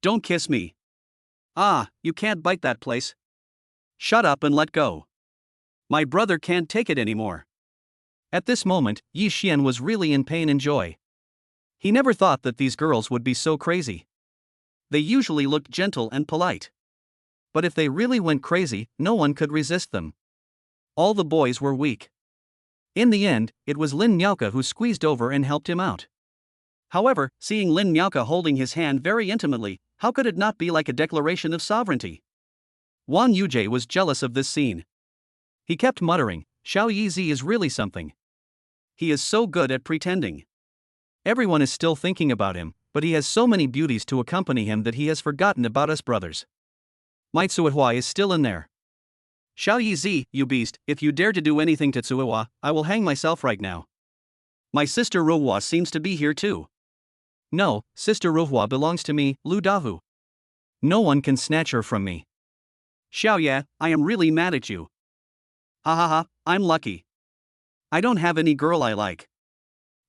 Don't kiss me. Ah, you can't bite that place. Shut up and let go. My brother can't take it anymore. At this moment, Yi Xian was really in pain and joy. He never thought that these girls would be so crazy. They usually looked gentle and polite. But if they really went crazy, no one could resist them. All the boys were weak. In the end, it was Lin Miaoka who squeezed over and helped him out. However, seeing Lin Miaoka holding his hand very intimately, how could it not be like a declaration of sovereignty? Wang Yujie was jealous of this scene. He kept muttering, "Xiao Yizi is really something. He is so good at pretending. Everyone is still thinking about him, but he has so many beauties to accompany him that he has forgotten about us brothers. My Tsuehua is still in there. Xiao Yizi, you beast, if you dare to do anything to Tsuehua, I will hang myself right now. My sister Ruhua seems to be here too." "No, sister Ruhua belongs to me, Lu Dahu. No one can snatch her from me." "Xiaoye, I am really mad at you. Ha ha ha, I'm lucky. I don't have any girl I like.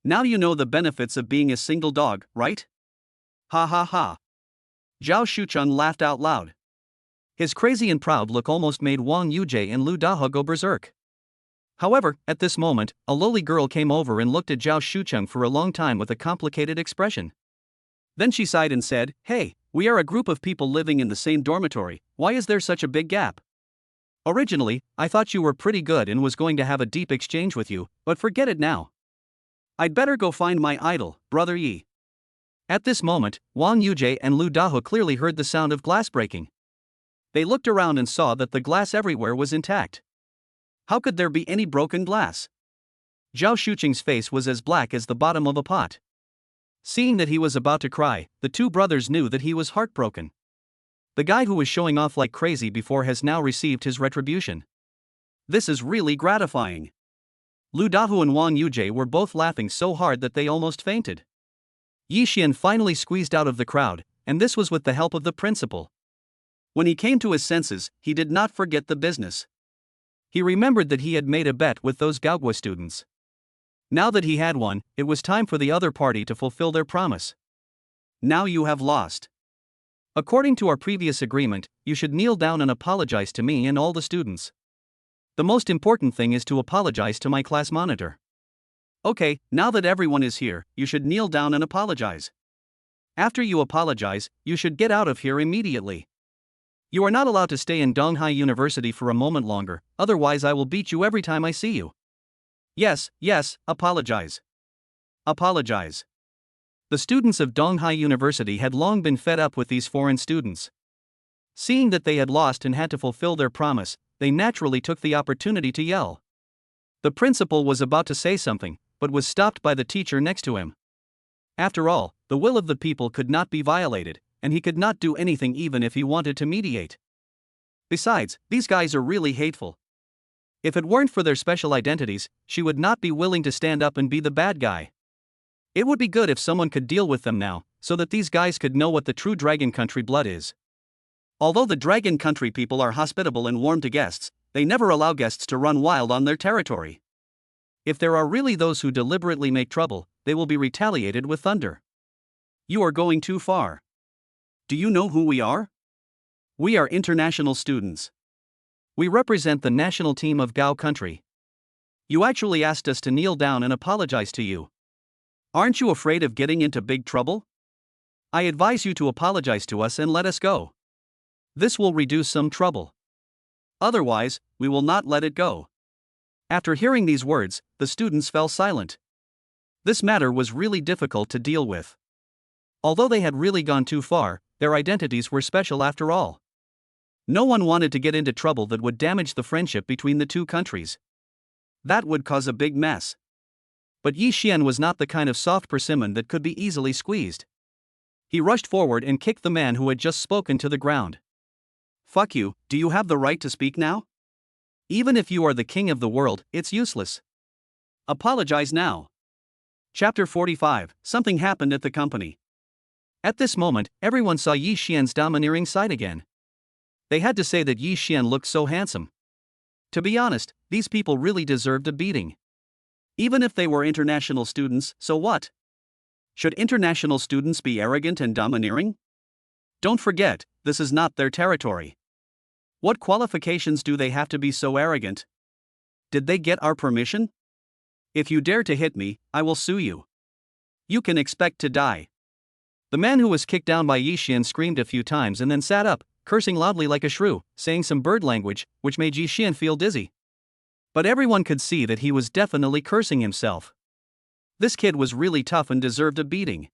Now you know the benefits of being a single dog, right? Ha ha ha." Zhao Shuchun laughed out loud. His crazy and proud look almost made Wang Yujie and Lu Dahe go berserk. However, at this moment, a lowly girl came over and looked at Zhao Shucheng for a long time with a complicated expression. Then she sighed and said, "Hey, we are a group of people living in the same dormitory, why is there such a big gap? Originally, I thought you were pretty good and was going to have a deep exchange with you, but forget it now. I'd better go find my idol, Brother Yi." At this moment, Wang Yujie and Lu Dahe clearly heard the sound of glass breaking. They looked around and saw that the glass everywhere was intact. How could there be any broken glass? Zhao Shucheng's face was as black as the bottom of a pot. Seeing that he was about to cry, the two brothers knew that he was heartbroken. The guy who was showing off like crazy before has now received his retribution. This is really gratifying. Lu Dahu and Wang Yujie were both laughing so hard that they almost fainted. Yi Xian finally squeezed out of the crowd, and this was with the help of the principal. When he came to his senses, he did not forget the business. He remembered that he had made a bet with those Gaogua students. Now that he had won, it was time for the other party to fulfill their promise. Now you have lost. According to our previous agreement, you should kneel down and apologize to me and all the students. The most important thing is to apologize to my class monitor. Okay, now that everyone is here, you should kneel down and apologize. After you apologize, you should get out of here immediately. You are not allowed to stay in Donghai University for a moment longer, otherwise I will beat you every time I see you. Yes, apologize. Apologize. The students of Donghai University had long been fed up with these foreign students. Seeing that they had lost and had to fulfill their promise, they naturally took the opportunity to yell. The principal was about to say something, but was stopped by the teacher next to him. After all, the will of the people could not be violated, and he could not do anything even if he wanted to mediate. Besides, these guys are really hateful. If it weren't for their special identities, she would not be willing to stand up and be the bad guy. It would be good if someone could deal with them now, so that these guys could know what the true Dragon Country blood is. Although the Dragon Country people are hospitable and warm to guests, they never allow guests to run wild on their territory. If there are really those who deliberately make trouble, they will be retaliated with thunder. You are going too far. Do you know who we are? We are international students. We represent the national team of Gao Country. You actually asked us to kneel down and apologize to you. Aren't you afraid of getting into big trouble? I advise you to apologize to us and let us go. This will reduce some trouble. Otherwise, we will not let it go. After hearing these words, the students fell silent. This matter was really difficult to deal with. Although they had really gone too far, their identities were special after all. No one wanted to get into trouble that would damage the friendship between the two countries. That would cause a big mess. But Yi Xian was not the kind of soft persimmon that could be easily squeezed. He rushed forward and kicked the man who had just spoken to the ground. Fuck you, do you have the right to speak now? Even if you are the king of the world, it's useless. Apologize now. Chapter 45, Something happened at the company. At this moment, everyone saw Yi Xian's domineering side again. They had to say that Yi Xian looked so handsome. To be honest, these people really deserved a beating. Even if they were international students, so what? Should international students be arrogant and domineering? Don't forget, this is not their territory. What qualifications do they have to be so arrogant? Did they get our permission? If you dare to hit me, I will sue you. You can expect to die. The man who was kicked down by Yi Xian screamed a few times and then sat up, cursing loudly like a shrew, saying some bird language, which made Yi Xian feel dizzy. But everyone could see that he was definitely cursing himself. This kid was really tough and deserved a beating.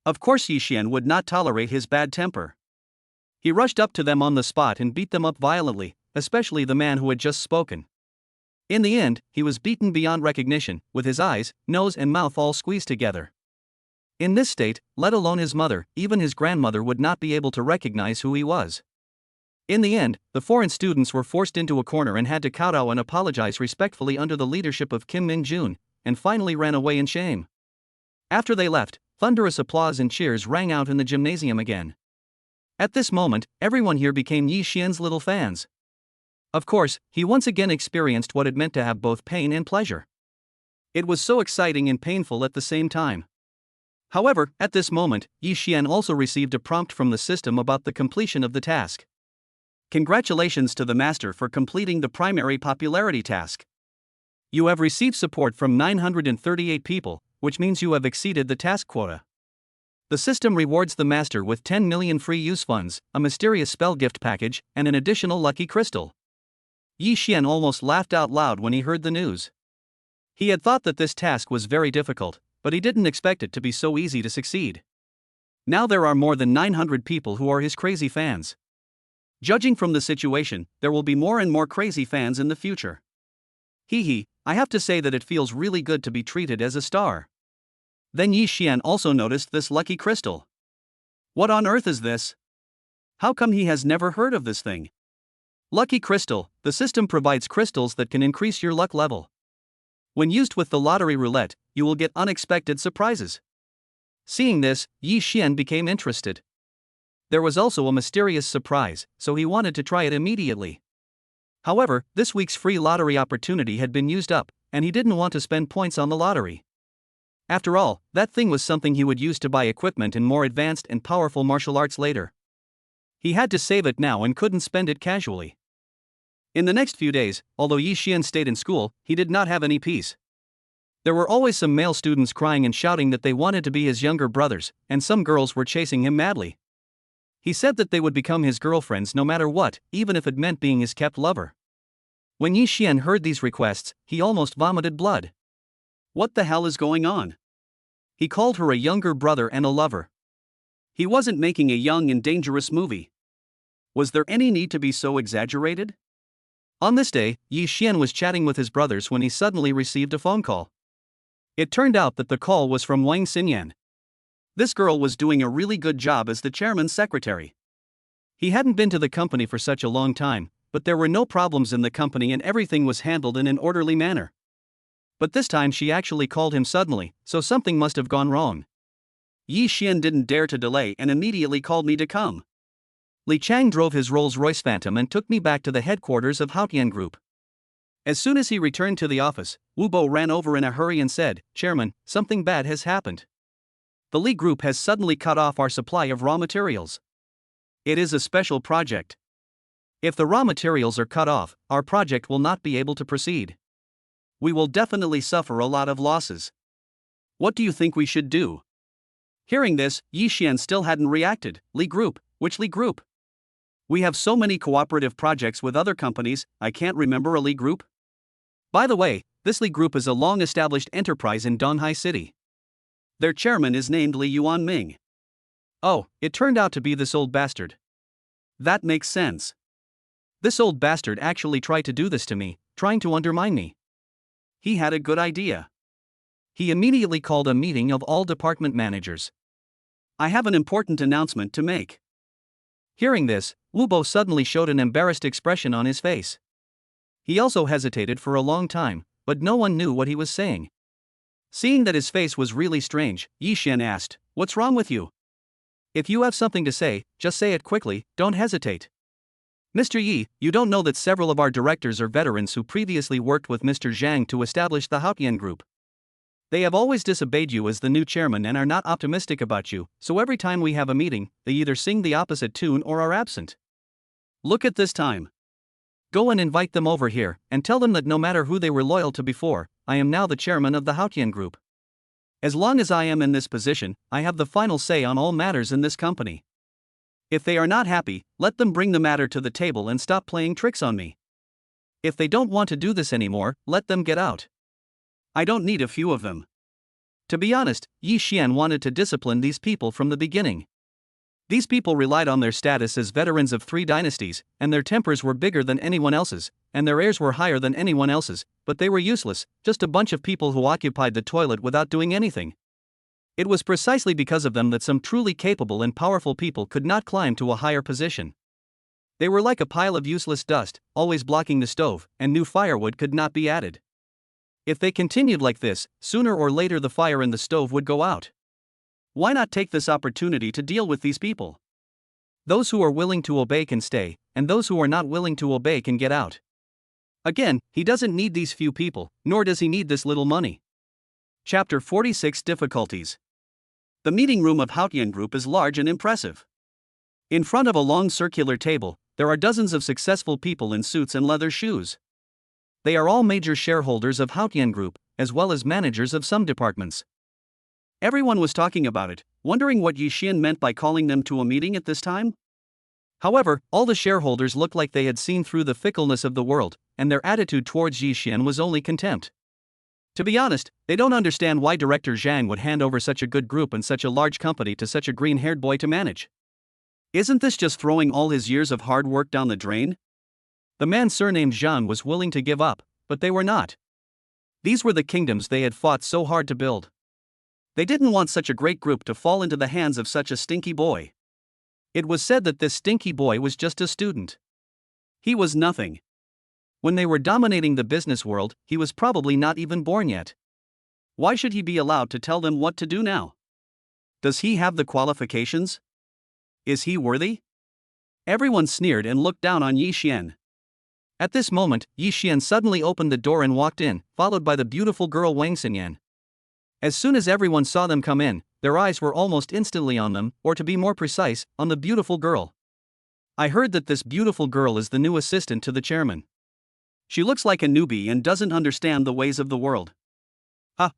Of course Yi Xian would not tolerate his bad temper. He rushed up to them on the spot and beat them up violently, especially the man who had just spoken. In the end, he was beaten beyond recognition, with his eyes, nose and mouth all squeezed together. In this state, let alone his mother, even his grandmother would not be able to recognize who he was. In the end, the foreign students were forced into a corner and had to kowtow and apologize respectfully under the leadership of Kim Min-jun, and finally ran away in shame. After they left, thunderous applause and cheers rang out in the gymnasium again. At this moment, everyone here became Yi Xian's little fans. Of course, he once again experienced what it meant to have both pain and pleasure. It was so exciting and painful at the same time. However, at this moment, Yi Xian also received a prompt from the system about the completion of the task. Congratulations to the master for completing the primary popularity task. You have received support from 938 people, which means you have exceeded the task quota. The system rewards the master with 10 million free use funds, a mysterious spell gift package, and an additional lucky crystal. Yi Xian almost laughed out loud when he heard the news. He had thought that this task was very difficult, but he didn't expect it to be so easy to succeed. Now there are more than 900 people who are his crazy fans. Judging from the situation, there will be more and more crazy fans in the future. I have to say that it feels really good to be treated as a star. Then Yi Xian also noticed this lucky crystal. What on earth is this? How come he has never heard of this thing? Lucky crystal, the system provides crystals that can increase your luck level. When used with the lottery roulette, you will get unexpected surprises. Seeing this, Yi Xian became interested. There was also a mysterious surprise, so he wanted to try it immediately. However, this week's free lottery opportunity had been used up, and he didn't want to spend points on the lottery. After all, that thing was something he would use to buy equipment in more advanced and powerful martial arts later. He had to save it now and couldn't spend it casually. In the next few days, although Yi Xian stayed in school, he did not have any peace. There were always some male students crying and shouting that they wanted to be his younger brothers, and some girls were chasing him madly. He said that they would become his girlfriends no matter what, even if it meant being his kept lover. When Yi Xian heard these requests, he almost vomited blood. What the hell is going on? He called her a younger brother and a lover. He wasn't making a young and dangerous movie. Was there any need to be so exaggerated? On this day, Yi Xian was chatting with his brothers when he suddenly received a phone call. It turned out that the call was from Wang Xinyan. This girl was doing a really good job as the chairman's secretary. He hadn't been to the company for such a long time, but there were no problems in the company and everything was handled in an orderly manner. But this time she actually called him suddenly, so something must have gone wrong. Yi Xian didn't dare to delay and immediately called me to come. Li Chang drove his Rolls-Royce Phantom and took me back to the headquarters of Haotian Group. As soon as he returned to the office, Wu Bo ran over in a hurry and said, "Chairman, something bad has happened. The Li Group has suddenly cut off our supply of raw materials. It is a special project. If the raw materials are cut off, our project will not be able to proceed. We will definitely suffer a lot of losses. What do you think we should do?" Hearing this, Yi Xian still hadn't reacted. Li Group? Which Li Group? We have so many cooperative projects with other companies, I can't remember a Li Group. By the way, this Li Group is a long-established enterprise in Donghai City. Their chairman is named Li Yuanming. Oh, it turned out to be this old bastard. That makes sense. This old bastard actually tried to do this to me, trying to undermine me. He had a good idea. He immediately called a meeting of all department managers. I have an important announcement to make. Hearing this, Wu Bo suddenly showed an embarrassed expression on his face. He also hesitated for a long time, but no one knew what he was saying. Seeing that his face was really strange, Yi Xian asked, "What's wrong with you? If you have something to say, just say it quickly, don't hesitate. Mr. Yi, you don't know that several of our directors are veterans who previously worked with Mr. Zhang to establish the Haotian Group. They have always disobeyed you as the new chairman and are not optimistic about you, so every time we have a meeting, they either sing the opposite tune or are absent. Look at this time. Go and invite them over here, and tell them that no matter who they were loyal to before, I am now the chairman of the Haotian Group. As long as I am in this position, I have the final say on all matters in this company. If they are not happy, let them bring the matter to the table and stop playing tricks on me. If they don't want to do this anymore, let them get out. I don't need a few of them." To be honest, Yi Xian wanted to discipline these people from the beginning. These people relied on their status as veterans of 3 dynasties, and their tempers were bigger than anyone else's, and their heirs were higher than anyone else's, but they were useless, just a bunch of people who occupied the toilet without doing anything. It was precisely because of them that some truly capable and powerful people could not climb to a higher position. They were like a pile of useless dust, always blocking the stove, and new firewood could not be added. If they continued like this, sooner or later the fire in the stove would go out. Why not take this opportunity to deal with these people? Those who are willing to obey can stay, and those who are not willing to obey can get out. Again, he doesn't need these few people, nor does he need this little money. Chapter 46 Difficulties. The meeting room of Haotian Group is large and impressive. In front of a long circular table, there are dozens of successful people in suits and leather shoes. They are all major shareholders of Haotian Group, as well as managers of some departments. Everyone was talking about it, wondering what Yi Xian meant by calling them to a meeting at this time. However, all the shareholders looked like they had seen through the fickleness of the world, and their attitude towards Yi Xian was only contempt. To be honest, they don't understand why Director Zhang would hand over such a good group and such a large company to such a green-haired boy to manage. Isn't this just throwing all his years of hard work down the drain? The man surnamed Zhang was willing to give up, but they were not. These were the kingdoms they had fought so hard to build. They didn't want such a great group to fall into the hands of such a stinky boy. It was said that this stinky boy was just a student. He was nothing. When they were dominating the business world, he was probably not even born yet. Why should he be allowed to tell them what to do now? Does he have the qualifications? Is he worthy? Everyone sneered and looked down on Yi Xian. At this moment, Yi Xian suddenly opened the door and walked in, followed by the beautiful girl Wang Xinyan. As soon as everyone saw them come in, their eyes were almost instantly on them, or to be more precise, on the beautiful girl. I heard that this beautiful girl is the new assistant to the chairman. She looks like a newbie and doesn't understand the ways of the world.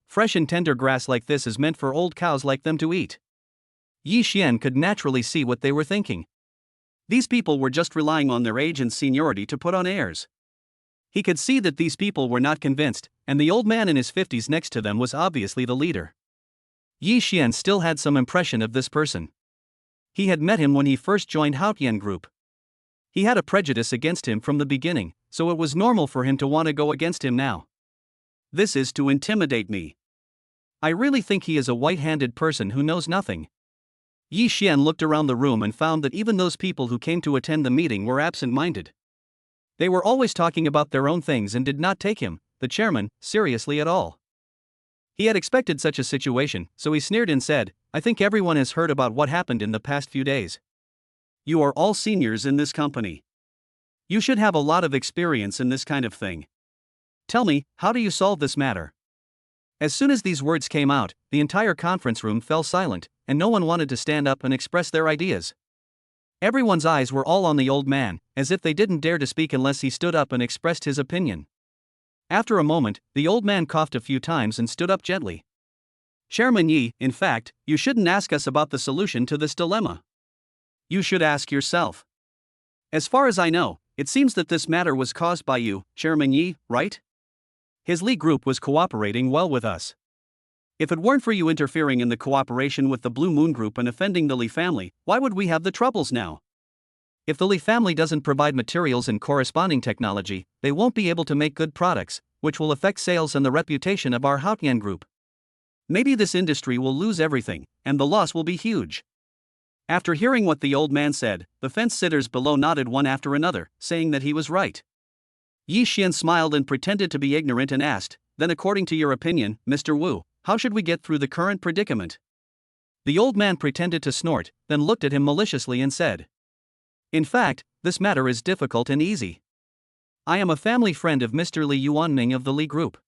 Fresh and tender grass like this is meant for old cows like them to eat. Yi Xian could naturally see what they were thinking. These people were just relying on their age and seniority to put on airs. He could see that these people were not convinced, and the old man in his 50s next to them was obviously the leader. Yi Xian still had some impression of this person. He had met him when he first joined Haotian Group. He had a prejudice against him from the beginning, so it was normal for him to want to go against him now. This is to intimidate me. I really think he is a white-handed person who knows nothing. Yi Xian looked around the room and found that even those people who came to attend the meeting were absent-minded. They were always talking about their own things and did not take him, the chairman, seriously at all. He had expected such a situation, so he sneered and said, "I think everyone has heard about what happened in the past few days. You are all seniors in this company. You should have a lot of experience in this kind of thing. Tell me, how do you solve this matter?" As soon as these words came out, the entire conference room fell silent, and no one wanted to stand up and express their ideas. Everyone's eyes were all on the old man, as if they didn't dare to speak unless he stood up and expressed his opinion. After a moment, the old man coughed a few times and stood up gently. "Chairman Yi, in fact, you shouldn't ask us about the solution to this dilemma. You should ask yourself. As far as I know, it seems that this matter was caused by you, Chairman Yi, right? His Li group was cooperating well with us. If it weren't for you interfering in the cooperation with the Blue Moon Group and offending the Li family, why would we have the troubles now? If the Li family doesn't provide materials and corresponding technology, they won't be able to make good products, which will affect sales and the reputation of our Haotian Group. Maybe this industry will lose everything, and the loss will be huge." After hearing what the old man said, the fence-sitters below nodded one after another, saying that he was right. Yi Xian smiled and pretended to be ignorant and asked, "Then according to your opinion, Mr. Wu, how should we get through the current predicament?" The old man pretended to snort, then looked at him maliciously and said, "In fact, this matter is difficult and easy. I am a family friend of Mr. Li Yuanming of the Li Group.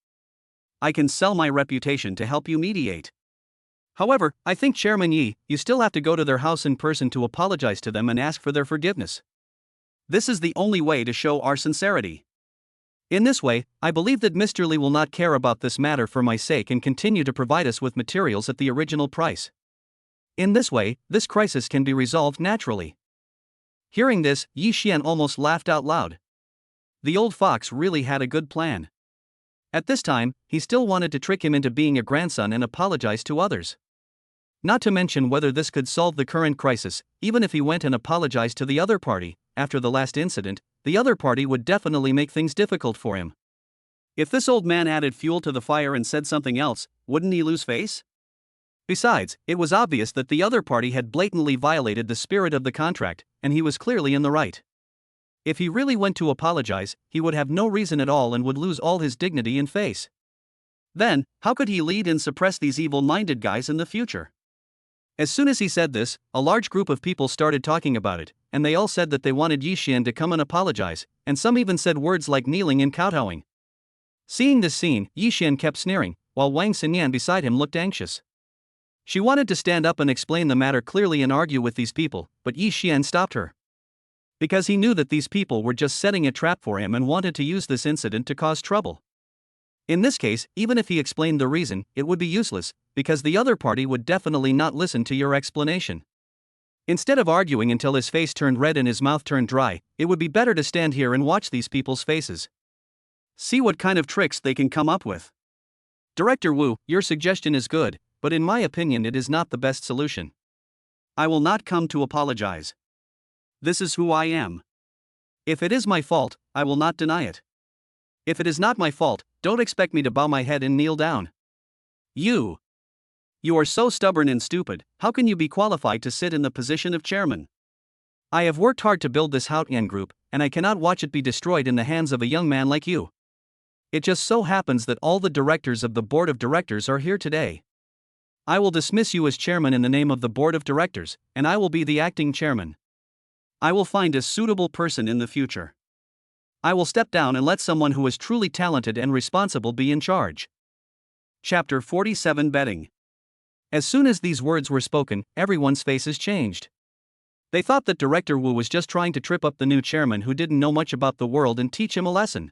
I can sell my reputation to help you mediate. However, I think Chairman Yi, you still have to go to their house in person to apologize to them and ask for their forgiveness. This is the only way to show our sincerity. In this way, I believe that Mr. Li will not care about this matter for my sake and continue to provide us with materials at the original price. In this way, this crisis can be resolved naturally." Hearing this, Yi Xian almost laughed out loud. The old fox really had a good plan. At this time, he still wanted to trick him into being a grandson and apologize to others. Not to mention whether this could solve the current crisis. Even if he went and apologized to the other party, after the last incident, the other party would definitely make things difficult for him. If this old man added fuel to the fire and said something else, wouldn't he lose face? Besides, it was obvious that the other party had blatantly violated the spirit of the contract, and he was clearly in the right. If he really went to apologize, he would have no reason at all and would lose all his dignity and face. Then, how could he lead and suppress these evil-minded guys in the future? As soon as he said this, a large group of people started talking about it, and they all said that they wanted Yi Xian to come and apologize, and some even said words like kneeling and kowtowing. Seeing this scene, Yi Xian kept sneering, while Wang Xinyan beside him looked anxious. She wanted to stand up and explain the matter clearly and argue with these people, but Yi Xian stopped her. Because he knew that these people were just setting a trap for him and wanted to use this incident to cause trouble. In this case, even if he explained the reason, it would be useless, because the other party would definitely not listen to your explanation. Instead of arguing until his face turned red and his mouth turned dry, it would be better to stand here and watch these people's faces. See what kind of tricks they can come up with. Director Wu, your suggestion is good, but in my opinion it is not the best solution. I will not come to apologize. This is who I am. If it is my fault, I will not deny it. If it is not my fault, don't expect me to bow my head and kneel down. You are so stubborn and stupid, how can you be qualified to sit in the position of chairman? I have worked hard to build this Haotian group, and I cannot watch it be destroyed in the hands of a young man like you. It just so happens that all the directors of the board of directors are here today. I will dismiss you as chairman in the name of the board of directors, and I will be the acting chairman. I will find a suitable person in the future. I will step down and let someone who is truly talented and responsible be in charge. Chapter 47 Betting. As soon as these words were spoken, everyone's faces changed. They thought that Director Wu was just trying to trip up the new chairman who didn't know much about the world and teach him a lesson.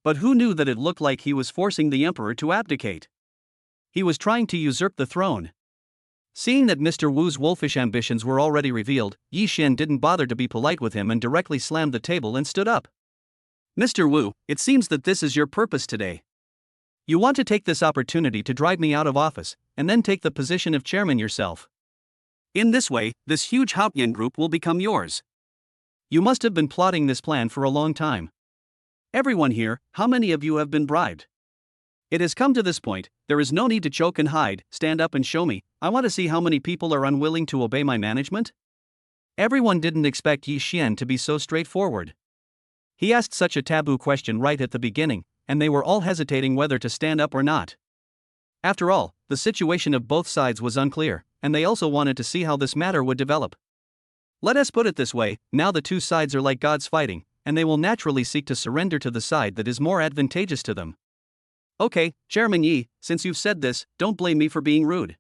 But who knew that it looked like he was forcing the emperor to abdicate? He was trying to usurp the throne. Seeing that Mr. Wu's wolfish ambitions were already revealed, Yi Xian didn't bother to be polite with him and directly slammed the table and stood up. Mr. Wu, it seems that this is your purpose today. You want to take this opportunity to drive me out of office, and then take the position of chairman yourself. In this way, this huge Haotian group will become yours. You must have been plotting this plan for a long time. Everyone here, how many of you have been bribed? It has come to this point, there is no need to choke and hide, stand up and show me. I want to see how many people are unwilling to obey my management. Everyone didn't expect Yi Xian to be so straightforward. He asked such a taboo question right at the beginning, and they were all hesitating whether to stand up or not. After all, the situation of both sides was unclear, and they also wanted to see how this matter would develop. Let us put it this way, now the two sides are like gods fighting, and they will naturally seek to surrender to the side that is more advantageous to them. Okay, Chairman Yi, since you've said this, don't blame me for being rude.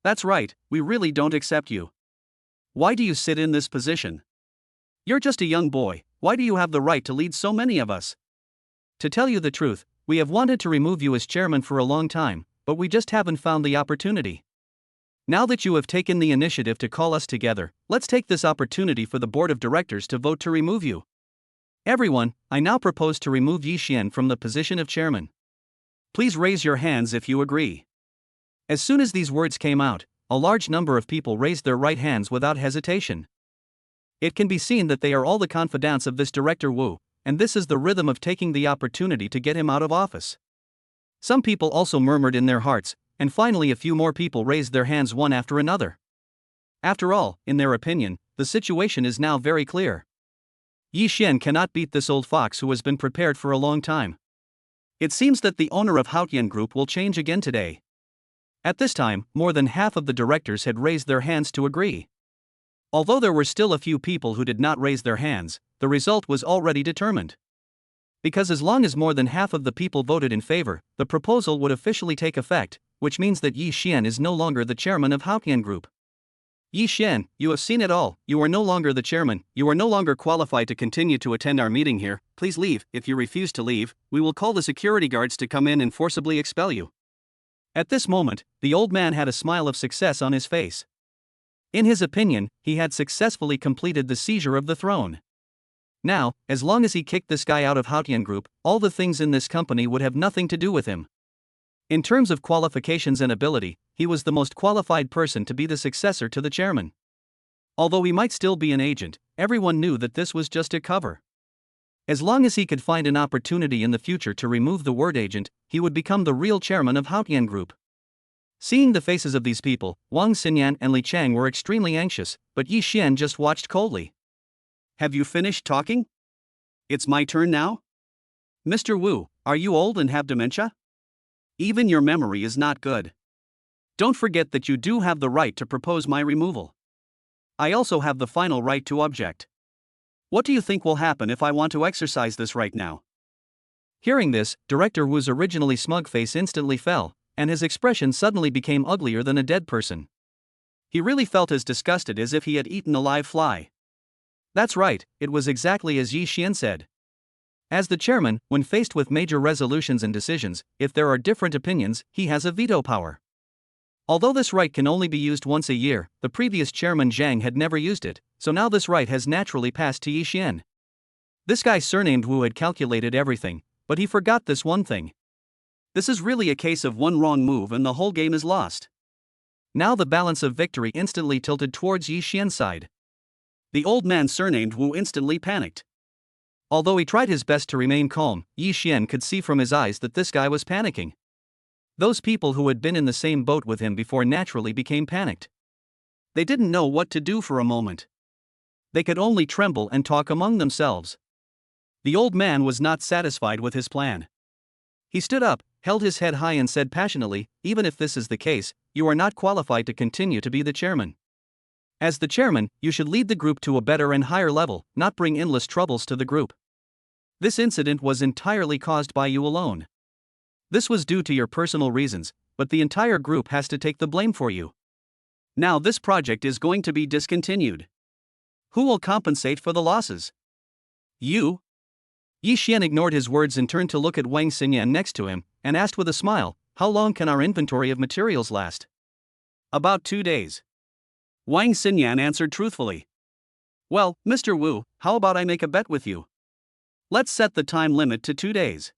That's right, we really don't accept you. Why do you sit in this position? You're just a young boy, why do you have the right to lead so many of us? To tell you the truth, we have wanted to remove you as chairman for a long time, but we just haven't found the opportunity. Now that you have taken the initiative to call us together, let's take this opportunity for the board of directors to vote to remove you. Everyone, I now propose to remove Yi Xian from the position of chairman. Please raise your hands if you agree. As soon as these words came out, a large number of people raised their right hands without hesitation. It can be seen that they are all the confidants of this Director Wu, and this is the rhythm of taking the opportunity to get him out of office. Some people also murmured in their hearts, and finally a few more people raised their hands one after another. After all, in their opinion, the situation is now very clear. Yi Xian cannot beat this old fox who has been prepared for a long time. It seems that the owner of Haotian Group will change again today. At this time, more than half of the directors had raised their hands to agree. Although there were still a few people who did not raise their hands, the result was already determined. Because as long as more than half of the people voted in favor, the proposal would officially take effect, which means that Yi Xian is no longer the chairman of Haotian Group. Yi Xian, you have seen it all, you are no longer the chairman, you are no longer qualified to continue to attend our meeting here, please leave. If you refuse to leave, we will call the security guards to come in and forcibly expel you. At this moment, the old man had a smile of success on his face. In his opinion, he had successfully completed the seizure of the throne. Now, as long as he kicked this guy out of Haotian Group, all the things in this company would have nothing to do with him. In terms of qualifications and ability, he was the most qualified person to be the successor to the chairman. Although he might still be an agent, everyone knew that this was just a cover. As long as he could find an opportunity in the future to remove the word agent, he would become the real chairman of Haotian Group. Seeing the faces of these people, Wang Xinyan and Li Chang were extremely anxious, but Yi Xian just watched coldly. Have you finished talking? It's my turn now? Mr. Wu, are you old and have dementia? Even your memory is not good. Don't forget that you do have the right to propose my removal. I also have the final right to object. What do you think will happen if I want to exercise this right now? Hearing this, Director Wu's originally smug face instantly fell, and his expression suddenly became uglier than a dead person. He really felt as disgusted as if he had eaten a live fly. That's right, it was exactly as Yi Xian said. As the chairman, when faced with major resolutions and decisions, if there are different opinions, he has a veto power. Although this right can only be used once a year, the previous chairman Zhang had never used it, so now this right has naturally passed to Yi Xian. This guy surnamed Wu had calculated everything, but he forgot this one thing. This is really a case of one wrong move and the whole game is lost. Now the balance of victory instantly tilted towards Yi Xian's side. The old man surnamed Wu instantly panicked. Although he tried his best to remain calm, Yi Xian could see from his eyes that this guy was panicking. Those people who had been in the same boat with him before naturally became panicked. They didn't know what to do for a moment. They could only tremble and talk among themselves. The old man was not satisfied with his plan. He stood up, held his head high and said passionately, even if this is the case, you are not qualified to continue to be the chairman. As the chairman, you should lead the group to a better and higher level, not bring endless troubles to the group. This incident was entirely caused by you alone. This was due to your personal reasons, but the entire group has to take the blame for you. Now this project is going to be discontinued. Who will compensate for the losses? You? Yi Xian ignored his words and turned to look at Wang Xinyan next to him, and asked with a smile, how long can our inventory of materials last? About 2 days. Wang Xinyan answered truthfully. Well, Mr. Wu, how about I make a bet with you? Let's set the time limit to 2 days.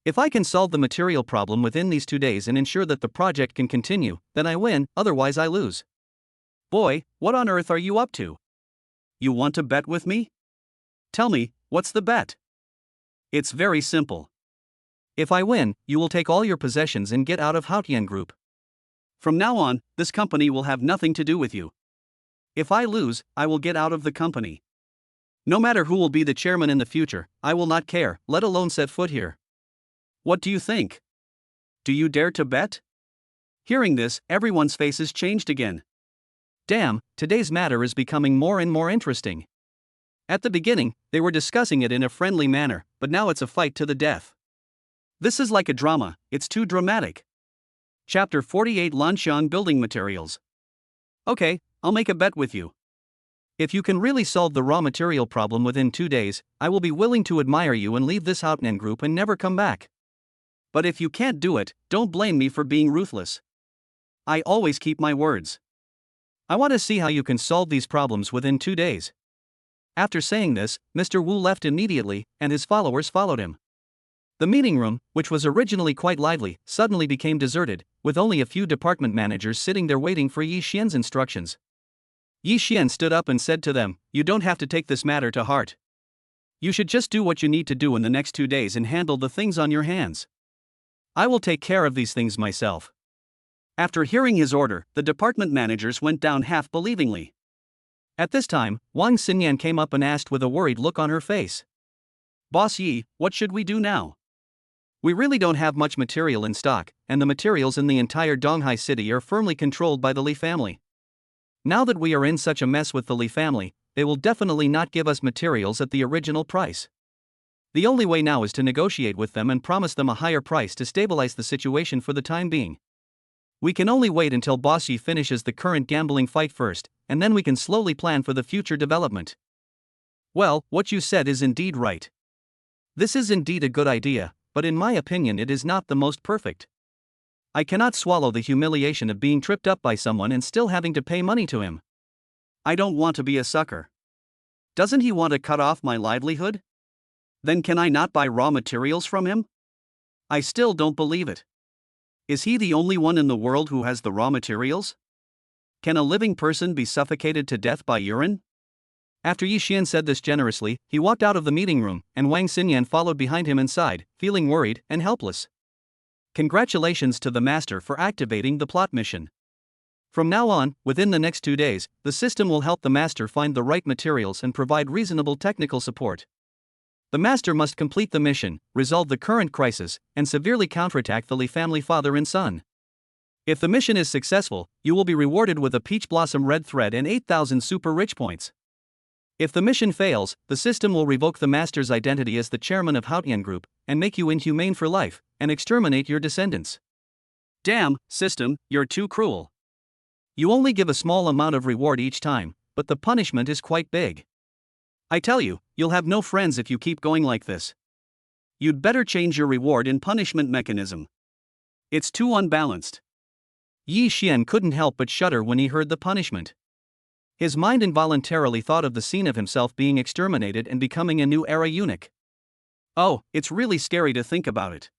If I can solve the material problem within these 2 days and ensure that the project can continue, then I win, otherwise I lose. Boy, what on earth are you up to? You want to bet with me? Tell me, what's the bet? It's very simple. If I win, you will take all your possessions and get out of Haotian Group. From now on, this company will have nothing to do with you. If I lose, I will get out of the company. No matter who will be the chairman in the future, I will not care, let alone set foot here. What do you think? Do you dare to bet? Hearing this, everyone's faces changed again. Damn, today's matter is becoming more and more interesting. At the beginning, they were discussing it in a friendly manner, but now it's a fight to the death. This is like a drama, it's too dramatic. Chapter 48 Lanxiang Building Materials. Okay, I'll make a bet with you. If you can really solve the raw material problem within 2 days, I will be willing to admire you and leave this Haotian Group and never come back. But if you can't do it, don't blame me for being ruthless. I always keep my words. I want to see how you can solve these problems within 2 days. After saying this, Mr. Wu left immediately, and his followers followed him. The meeting room, which was originally quite lively, suddenly became deserted, with only a few department managers sitting there waiting for Yi Xian's instructions. Yi Xian stood up and said to them, you don't have to take this matter to heart. You should just do what you need to do in the next 2 days and handle the things on your hands. I will take care of these things myself. After hearing his order, the department managers went down half-believingly. At this time, Wang Xinyan came up and asked with a worried look on her face. Boss Yi, what should we do now? We really don't have much material in stock, and the materials in the entire Donghai city are firmly controlled by the Li family. Now that we are in such a mess with the Li family, they will definitely not give us materials at the original price. The only way now is to negotiate with them and promise them a higher price to stabilize the situation for the time being. We can only wait until Boss Yi finishes the current gambling fight first, and then we can slowly plan for the future development. Well, what you said is indeed right. This is indeed a good idea, but in my opinion it is not the most perfect. I cannot swallow the humiliation of being tripped up by someone and still having to pay money to him. I don't want to be a sucker. Doesn't he want to cut off my livelihood? Then can I not buy raw materials from him? I still don't believe it. Is he the only one in the world who has the raw materials? Can a living person be suffocated to death by urine? After Yi Xian said this generously, he walked out of the meeting room, and Wang Xinyan followed behind him inside, feeling worried and helpless. Congratulations to the master for activating the plot mission. From now on, within the next 2 days, the system will help the master find the right materials and provide reasonable technical support. The master must complete the mission, resolve the current crisis, and severely counterattack the Li family father and son. If the mission is successful, you will be rewarded with a peach blossom red thread and 8,000 super rich points. If the mission fails, the system will revoke the master's identity as the chairman of Haotian Group, and make you inhumane for life, and exterminate your descendants. Damn, system, you're too cruel. You only give a small amount of reward each time, but the punishment is quite big. I tell you, you'll have no friends if you keep going like this. You'd better change your reward and punishment mechanism. It's too unbalanced. Yi Xian couldn't help but shudder when he heard the punishment. His mind involuntarily thought of the scene of himself being exterminated and becoming a new era eunuch. Oh, it's really scary to think about it.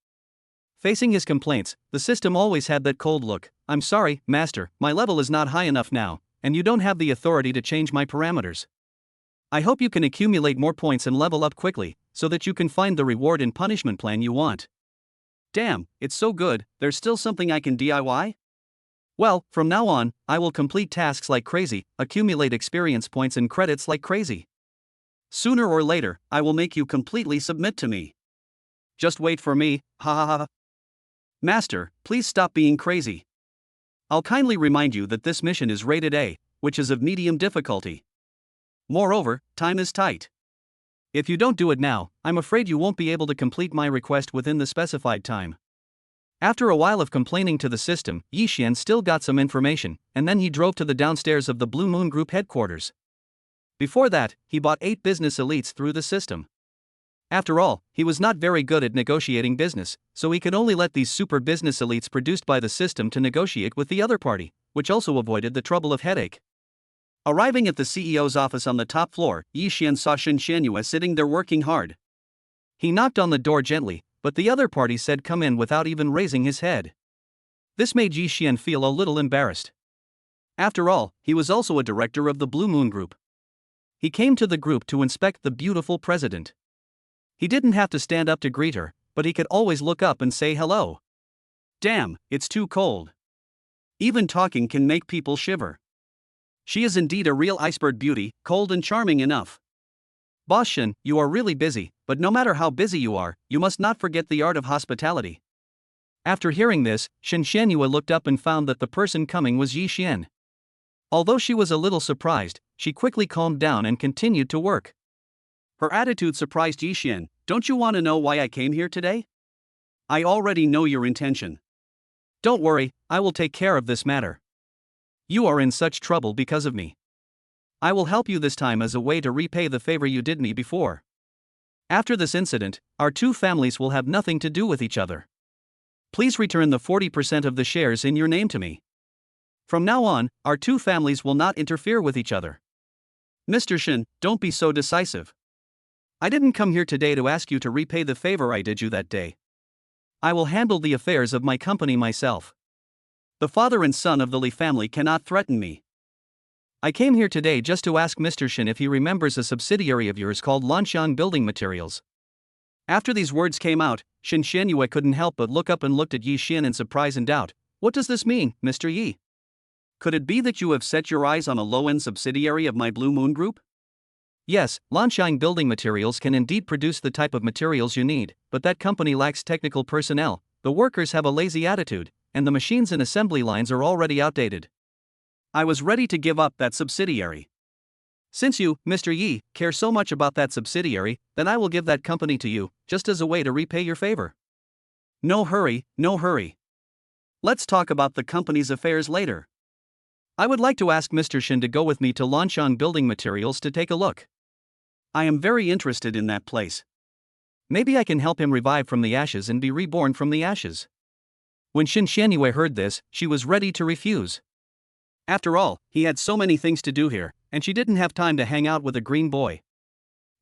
Facing his complaints, the system always had that cold look. I'm sorry, master, my level is not high enough now, and you don't have the authority to change my parameters. I hope you can accumulate more points and level up quickly, so that you can find the reward and punishment plan you want. Damn, it's so good, there's still something I can DIY? Well, from now on, I will complete tasks like crazy, accumulate experience points and credits like crazy. Sooner or later, I will make you completely submit to me. Just wait for me, ha ha ha. Master, please stop being crazy. I'll kindly remind you that this mission is rated A, which is of medium difficulty. Moreover, time is tight. If you don't do it now, I'm afraid you won't be able to complete my request within the specified time. After a while of complaining to the system, Yi Xian still got some information, and then he drove to the downstairs of the Blue Moon Group headquarters. Before that, he bought 8 business elites through the system. After all, he was not very good at negotiating business, so he could only let these super business elites produced by the system to negotiate with the other party, which also avoided the trouble of headache. Arriving at the CEO's office on the top floor, Yi Xian saw Shen Xianyue sitting there working hard. He knocked on the door gently, but the other party said come in without even raising his head. This made Yi Xian feel a little embarrassed. After all, he was also a director of the Blue Moon Group. He came to the group to inspect the beautiful president. He didn't have to stand up to greet her, but he could always look up and say hello. Damn, it's too cold. Even talking can make people shiver. She is indeed a real iceberg beauty, cold and charming enough. Boss Shen, you are really busy, but no matter how busy you are, you must not forget the art of hospitality. After hearing this, Shen Xianyue looked up and found that the person coming was Yi Xian. Although she was a little surprised, she quickly calmed down and continued to work. Her attitude surprised Yi Xian. Don't you want to know why I came here today? I already know your intention. Don't worry, I will take care of this matter. You are in such trouble because of me. I will help you this time as a way to repay the favor you did me before. After this incident, our two families will have nothing to do with each other. Please return the 40% of the shares in your name to me. From now on, our two families will not interfere with each other. Mr. Shen, don't be so decisive. I didn't come here today to ask you to repay the favor I did you that day. I will handle the affairs of my company myself. The father and son of the Li family cannot threaten me. I came here today just to ask Mr. Shen if he remembers a subsidiary of yours called Lanxiang Building Materials. After these words came out, Shen Xianyue couldn't help but look up and looked at Yi Xian in surprise and doubt. What does this mean, Mr. Yi? Could it be that you have set your eyes on a low-end subsidiary of my Blue Moon Group? Yes, Lanxiang Building Materials can indeed produce the type of materials you need, but that company lacks technical personnel, the workers have a lazy attitude, and the machines and assembly lines are already outdated. I was ready to give up that subsidiary. Since you, Mr. Yi, care so much about that subsidiary, then I will give that company to you, just as a way to repay your favor. No hurry, no hurry. Let's talk about the company's affairs later. I would like to ask Mr. Shen to go with me to Lanxiang Building Materials to take a look. I am very interested in that place. Maybe I can help him revive from the ashes and be reborn from the ashes. When Shen Xianyue heard this, she was ready to refuse. After all, he had so many things to do here, and she didn't have time to hang out with a green boy.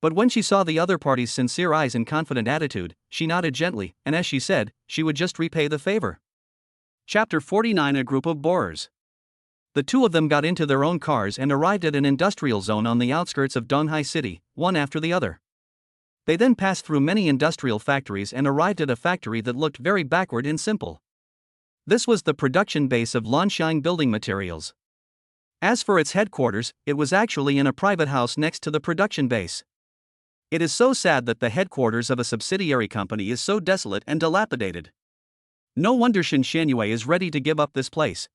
But when she saw the other party's sincere eyes and confident attitude, she nodded gently, and as she said, she would just repay the favor. Chapter 49. A group of borers. The two of them got into their own cars and arrived at an industrial zone on the outskirts of Donghai City, one after the other. They then passed through many industrial factories and arrived at a factory that looked very backward and simple. This was the production base of Lanxiang Building Materials. As for its headquarters, it was actually in a private house next to the production base. It is so sad that the headquarters of a subsidiary company is so desolate and dilapidated. No wonder Shen Xianyue is ready to give up this place.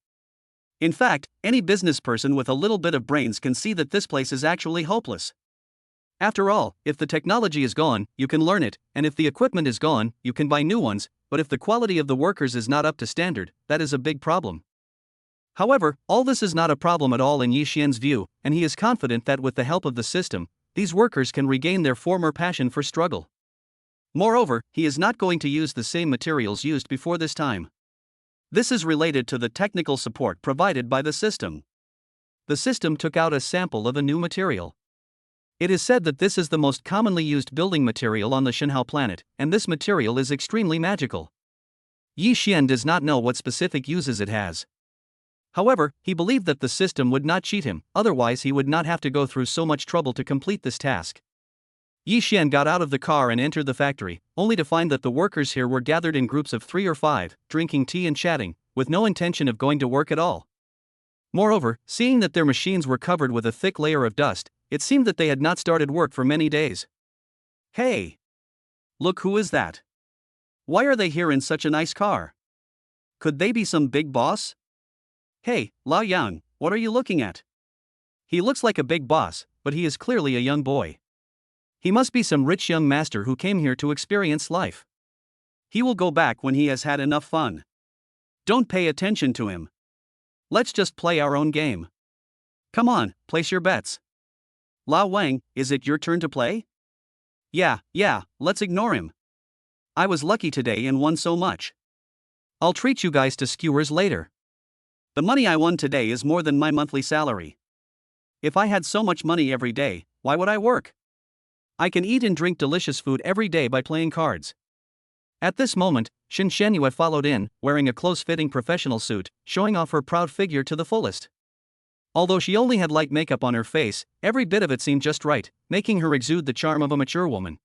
In fact, any business person with a little bit of brains can see that this place is actually hopeless. After all, if the technology is gone, you can learn it, and if the equipment is gone, you can buy new ones, but if the quality of the workers is not up to standard, that is a big problem. However, all this is not a problem at all in Yi Xian's view, and he is confident that with the help of the system, these workers can regain their former passion for struggle. Moreover, he is not going to use the same materials used before this time. This is related to the technical support provided by the system. The system took out a sample of a new material. It is said that this is the most commonly used building material on the Shenhao planet, and this material is extremely magical. Yi Xian does not know what specific uses it has. However, he believed that the system would not cheat him, otherwise he would not have to go through so much trouble to complete this task. Yi Xian got out of the car and entered the factory, only to find that the workers here were gathered in groups of 3 or 5, drinking tea and chatting, with no intention of going to work at all. Moreover, seeing that their machines were covered with a thick layer of dust, it seemed that they had not started work for many days. Hey! Look, who is that? Why are they here in such a nice car? Could they be some big boss? Hey, Lao Yang, what are you looking at? He looks like a big boss, but he is clearly a young boy. He must be some rich young master who came here to experience life. He will go back when he has had enough fun. Don't pay attention to him. Let's just play our own game. Come on, place your bets. Lao Wang, is it your turn to play? Yeah, let's ignore him. I was lucky today and won so much. I'll treat you guys to skewers later. The money I won today is more than my monthly salary. If I had so much money every day, why would I work? I can eat and drink delicious food every day by playing cards. At this moment, Shen Shenyue followed in, wearing a close-fitting professional suit, showing off her proud figure to the fullest. Although she only had light makeup on her face, every bit of it seemed just right, making her exude the charm of a mature woman.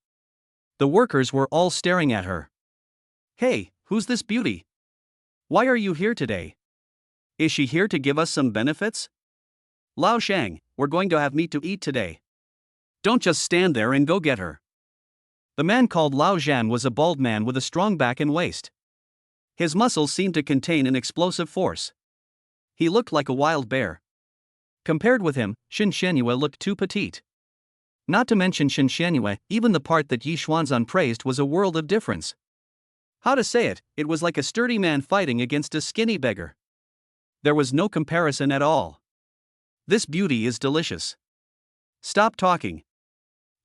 The workers were all staring at her. Hey, who's this beauty? Why are you here today? Is she here to give us some benefits? Lao Shang, we're going to have meat to eat today. Don't just stand there and go get her. The man called Lao Zhan was a bald man with a strong back and waist. His muscles seemed to contain an explosive force. He looked like a wild bear. Compared with him, Shen Shenyue looked too petite. Not to mention Shen Shenyue, even the part that Yi Xuanzan praised was a world of difference. How to say it, it was like a sturdy man fighting against a skinny beggar. There was no comparison at all. This beauty is delicious. Stop talking.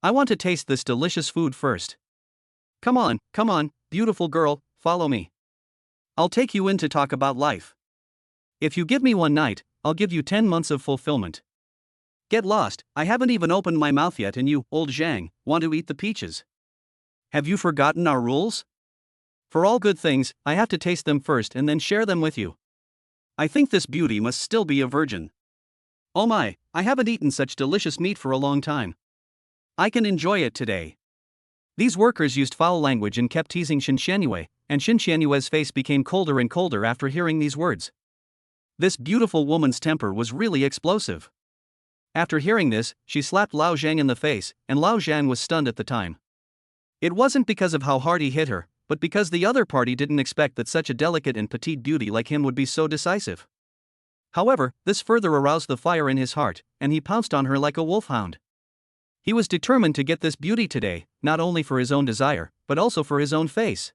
I want to taste this delicious food first. Come on, beautiful girl, follow me. I'll take you in to talk about life. If you give me one night, I'll give you 10 months of fulfillment. Get lost, I haven't even opened my mouth yet and you, old Zhang, want to eat the peaches. Have you forgotten our rules? For all good things, I have to taste them first and then share them with you. I think this beauty must still be a virgin. Oh my, I haven't eaten such delicious meat for a long time. I can enjoy it today. These workers used foul language and kept teasing Shen Shenyue, and Shen Shenyue's face became colder and colder after hearing these words. This beautiful woman's temper was really explosive. After hearing this, she slapped Lao Zhang in the face, and Lao Zhang was stunned at the time. It wasn't because of how hard he hit her, but because the other party didn't expect that such a delicate and petite beauty like him would be so decisive. However, this further aroused the fire in his heart, and he pounced on her like a wolfhound. He was determined to get this beauty today, not only for his own desire, but also for his own face.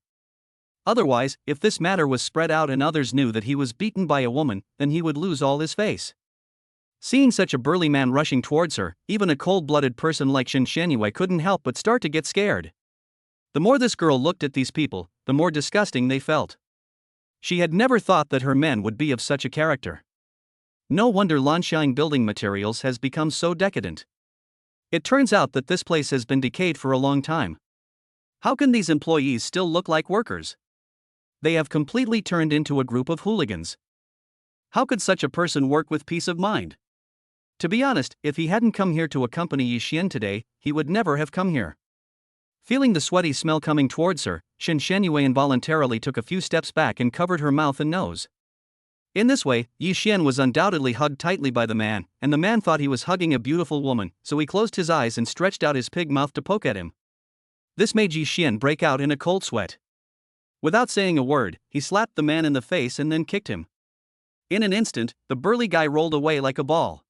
Otherwise, if this matter was spread out and others knew that he was beaten by a woman, then he would lose all his face. Seeing such a burly man rushing towards her, even a cold-blooded person like Shen Shenyue couldn't help but start to get scared. The more this girl looked at these people, the more disgusting they felt. She had never thought that her men would be of such a character. No wonder Lanxiang building materials has become so decadent. It turns out that this place has been decayed for a long time. How can these employees still look like workers? They have completely turned into a group of hooligans. How could such a person work with peace of mind? To be honest, if he hadn't come here to accompany Yi Xian today, he would never have come here. Feeling the sweaty smell coming towards her, Shen Shenyue involuntarily took a few steps back and covered her mouth and nose. In this way, Yi Xian was undoubtedly hugged tightly by the man, and the man thought he was hugging a beautiful woman, so he closed his eyes and stretched out his pig mouth to poke at him. This made Yi Xian break out in a cold sweat. Without saying a word, he slapped the man in the face and then kicked him. In an instant, the burly guy rolled away like a ball.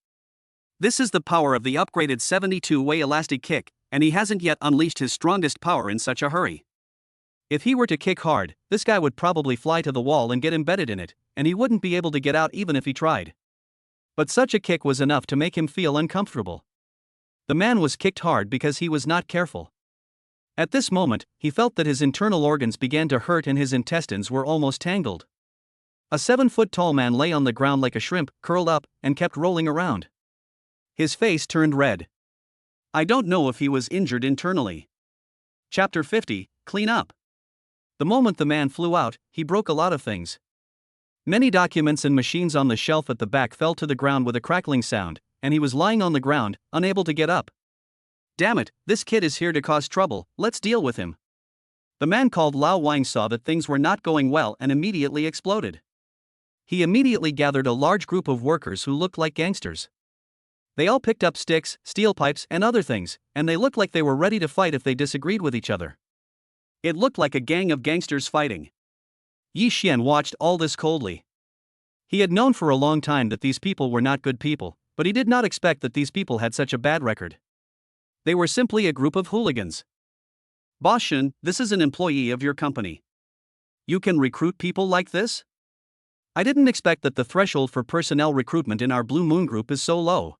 This is the power of the upgraded 72-way elastic kick, and he hasn't yet unleashed his strongest power in such a hurry. If he were to kick hard, this guy would probably fly to the wall and get embedded in it, and he wouldn't be able to get out even if he tried. But such a kick was enough to make him feel uncomfortable. The man was kicked hard because he was not careful. At this moment, he felt that his internal organs began to hurt and his intestines were almost tangled. A 7-foot-tall man lay on the ground like a shrimp, curled up, and kept rolling around. His face turned red. I don't know if he was injured internally. Chapter 50, Clean Up. The moment the man flew out, he broke a lot of things. Many documents and machines on the shelf at the back fell to the ground with a crackling sound, and he was lying on the ground, unable to get up. Damn it, this kid is here to cause trouble, let's deal with him. The man called Lao Wang saw that things were not going well and immediately exploded. He immediately gathered a large group of workers who looked like gangsters. They all picked up sticks, steel pipes, and other things, and they looked like they were ready to fight if they disagreed with each other. It looked like a gang of gangsters fighting. Yi Xian watched all this coldly. He had known for a long time that these people were not good people, but he did not expect that these people had such a bad record. They were simply a group of hooligans. Boss Shen, this is an employee of your company. You can recruit people like this? I didn't expect that the threshold for personnel recruitment in our Blue Moon group is so low.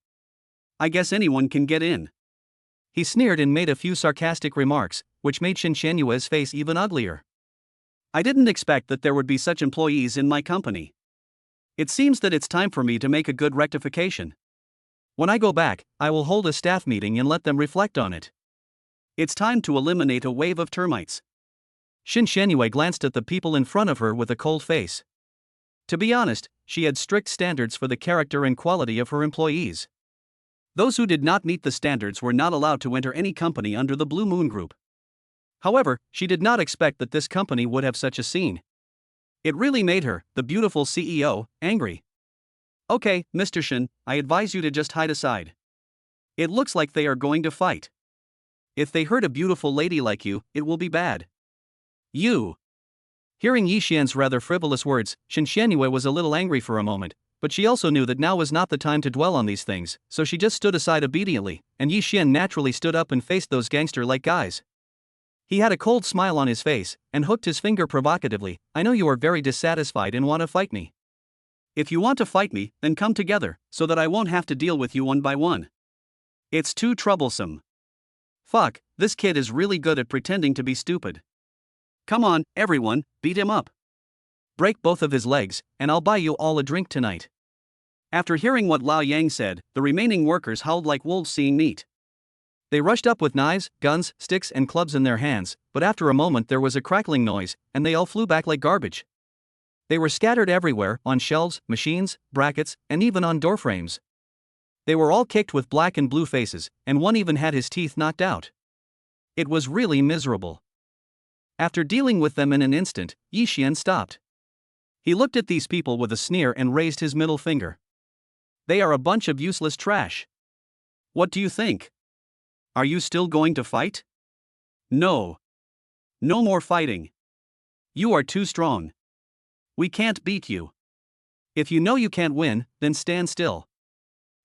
I guess anyone can get in. He sneered and made a few sarcastic remarks, which made Shinshanue's face even uglier. I didn't expect that there would be such employees in my company. It seems that it's time for me to make a good rectification. When I go back, I will hold a staff meeting and let them reflect on it. It's time to eliminate a wave of termites. Shinshanue glanced at the people in front of her with a cold face. To be honest, she had strict standards for the character and quality of her employees. Those who did not meet the standards were not allowed to enter any company under the Blue Moon Group. However, she did not expect that this company would have such a scene. It really made her, the beautiful CEO, angry. Okay, Mr. Shin, I advise you to just hide aside. It looks like they are going to fight. If they hurt a beautiful lady like you, it will be bad. You. Hearing Yixian's rather frivolous words, Shinshanue was a little angry for a moment, but she also knew that now was not the time to dwell on these things, so she just stood aside obediently, and Yixian naturally stood up and faced those gangster-like guys. He had a cold smile on his face, and hooked his finger provocatively. I know you are very dissatisfied and want to fight me. If you want to fight me, then come together, so that I won't have to deal with you one by one. It's too troublesome. Fuck, this kid is really good at pretending to be stupid. Come on, everyone, beat him up. Break both of his legs, and I'll buy you all a drink tonight. After hearing what Lao Yang said, the remaining workers howled like wolves seeing meat. They rushed up with knives, guns, sticks, and clubs in their hands, but after a moment there was a crackling noise, and they all flew back like garbage. They were scattered everywhere, on shelves, machines, brackets, and even on door frames. They were all kicked with black and blue faces, and one even had his teeth knocked out. It was really miserable. After dealing with them in an instant, Yixian stopped. He looked at these people with a sneer and raised his middle finger. They are a bunch of useless trash. What do you think? Are you still going to fight? No. No more fighting. You are too strong. We can't beat you. If you know you can't win, then stand still.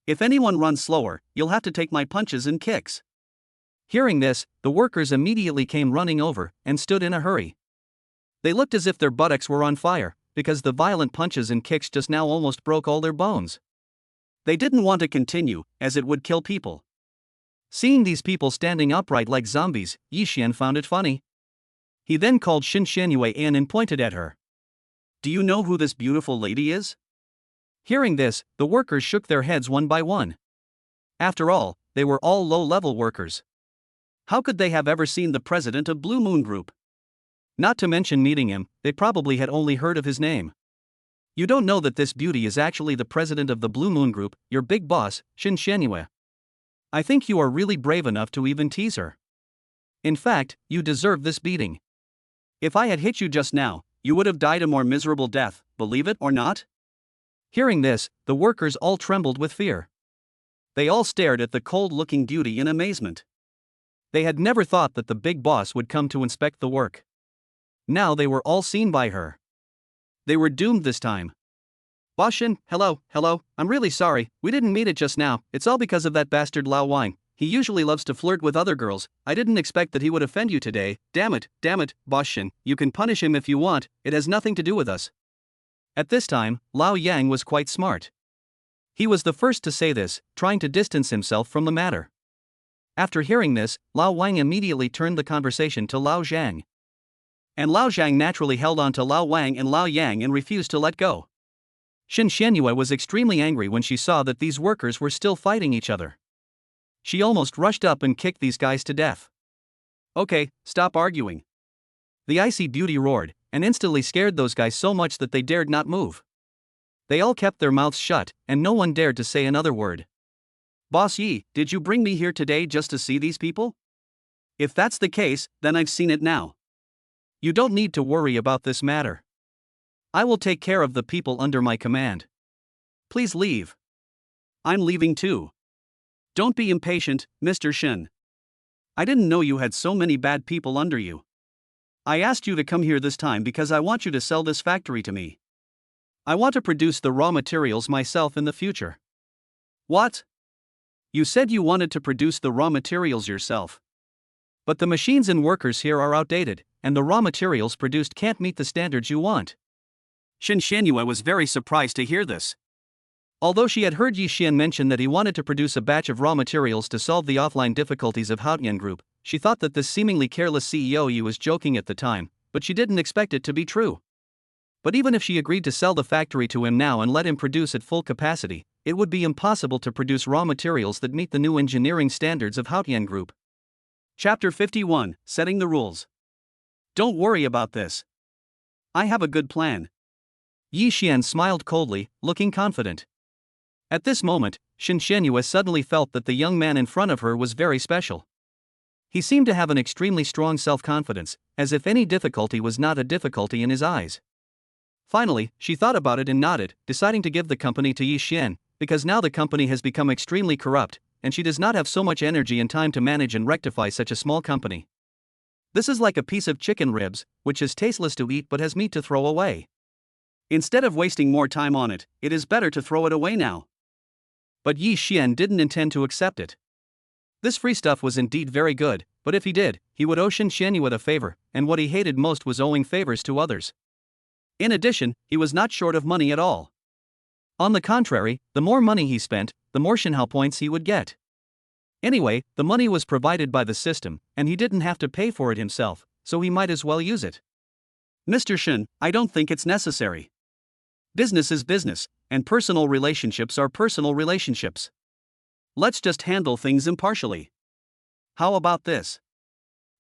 If anyone runs slower, you'll have to take my punches and kicks. Hearing this, the workers immediately came running over and stood in a hurry. They looked as if their buttocks were on fire, because the violent punches and kicks just now almost broke all their bones. They didn't want to continue, as it would kill people. Seeing these people standing upright like zombies, Yixian found it funny. He then called Shinshanue in and pointed at her. Do you know who this beautiful lady is? Hearing this, the workers shook their heads one by one. After all, they were all low-level workers. How could they have ever seen the president of Blue Moon Group? Not to mention meeting him, they probably had only heard of his name. You don't know that this beauty is actually the president of the Blue Moon Group, your big boss, Shinshanue. I think you are really brave enough to even tease her. In fact, you deserve this beating. If I had hit you just now, you would have died a more miserable death, believe it or not? Hearing this, the workers all trembled with fear. They all stared at the cold-looking beauty in amazement. They had never thought that the big boss would come to inspect the work. Now they were all seen by her. They were doomed this time. Boss Shin, hello, I'm really sorry, we didn't meet it just now, it's all because of that bastard Lao Wang. He usually loves to flirt with other girls. I didn't expect that he would offend you today. Damn it, Boss Shin, you can punish him if you want, it has nothing to do with us. At this time, Lao Yang was quite smart. He was the first to say this, trying to distance himself from the matter. After hearing this, Lao Wang immediately turned the conversation to Lao Zhang. And Lao Zhang naturally held on to Lao Wang and Lao Yang and refused to let go. Shinshanue was extremely angry when she saw that these workers were still fighting each other. She almost rushed up and kicked these guys to death. Okay, stop arguing. The icy beauty roared, and instantly scared those guys so much that they dared not move. They all kept their mouths shut, and no one dared to say another word. Boss Yi, did you bring me here today just to see these people? If that's the case, then I've seen it now. You don't need to worry about this matter. I will take care of the people under my command. Please leave. I'm leaving too. Don't be impatient, Mr. Shin. I didn't know you had so many bad people under you. I asked you to come here this time because I want you to sell this factory to me. I want to produce the raw materials myself in the future. What? You said you wanted to produce the raw materials yourself. But the machines and workers here are outdated, and the raw materials produced can't meet the standards you want. Shen Xianyue was very surprised to hear this. Although she had heard Yi Xian mention that he wanted to produce a batch of raw materials to solve the offline difficulties of Haotian Group, she thought that this seemingly careless CEO Yi was joking at the time, but she didn't expect it to be true. But even if she agreed to sell the factory to him now and let him produce at full capacity, it would be impossible to produce raw materials that meet the new engineering standards of Haotian Group. Chapter 51, Setting the Rules. Don't worry about this. I have a good plan. Yi Xian smiled coldly, looking confident. At this moment, Shen Xianyue suddenly felt that the young man in front of her was very special. He seemed to have an extremely strong self-confidence, as if any difficulty was not a difficulty in his eyes. Finally, she thought about it and nodded, deciding to give the company to Yi Xian, because now the company has become extremely corrupt, and she does not have so much energy and time to manage and rectify such a small company. This is like a piece of chicken ribs, which is tasteless to eat but has meat to throw away. Instead of wasting more time on it, it is better to throw it away now. But Yi Xian didn't intend to accept it. This free stuff was indeed very good, but if he did, he would owe Shen Xianyue a favor, and what he hated most was owing favors to others. In addition, he was not short of money at all. On the contrary, the more money he spent, the more Shenhao points he would get. Anyway, the money was provided by the system, and he didn't have to pay for it himself, so he might as well use it. Mr. Shen, I don't think it's necessary. Business is business, and personal relationships are personal relationships. Let's just handle things impartially. How about this?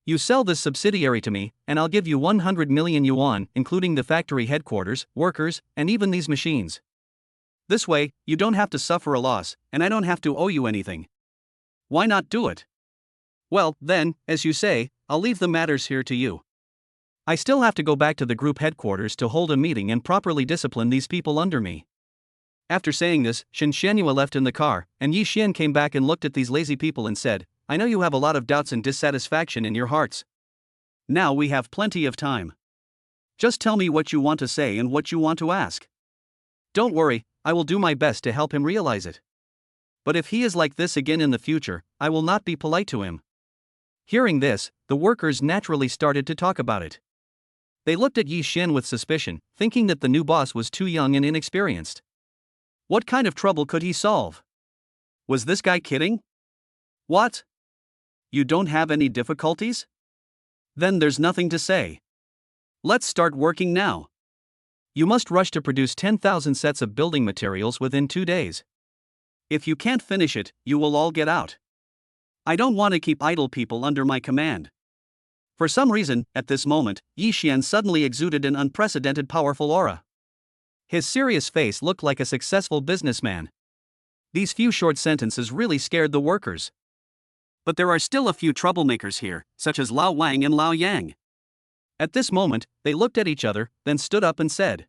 You sell this subsidiary to me, and I'll give you 100 million yuan, including the factory headquarters, workers, and even these machines. This way, you don't have to suffer a loss, and I don't have to owe you anything. Why not do it? Well, then, as you say, I'll leave the matters here to you. I still have to go back to the group headquarters to hold a meeting and properly discipline these people under me. After saying this, Shen Xianyue left in the car, and Yi Xian came back and looked at these lazy people and said, I know you have a lot of doubts and dissatisfaction in your hearts. Now we have plenty of time. Just tell me what you want to say and what you want to ask. Don't worry, I will do my best to help him realize it. But if he is like this again in the future, I will not be polite to him. Hearing this, the workers naturally started to talk about it. They looked at Yi Xian with suspicion, thinking that the new boss was too young and inexperienced. What kind of trouble could he solve? Was this guy kidding? What? You don't have any difficulties? Then there's nothing to say. Let's start working now. You must rush to produce 10,000 sets of building materials within 2 days. If you can't finish it, you will all get out. I don't want to keep idle people under my command. For some reason, at this moment, Yi Xian suddenly exuded an unprecedented powerful aura. His serious face looked like a successful businessman. These few short sentences really scared the workers. But there are still a few troublemakers here, such as Lao Wang and Lao Yang. At this moment, they looked at each other, then stood up and said,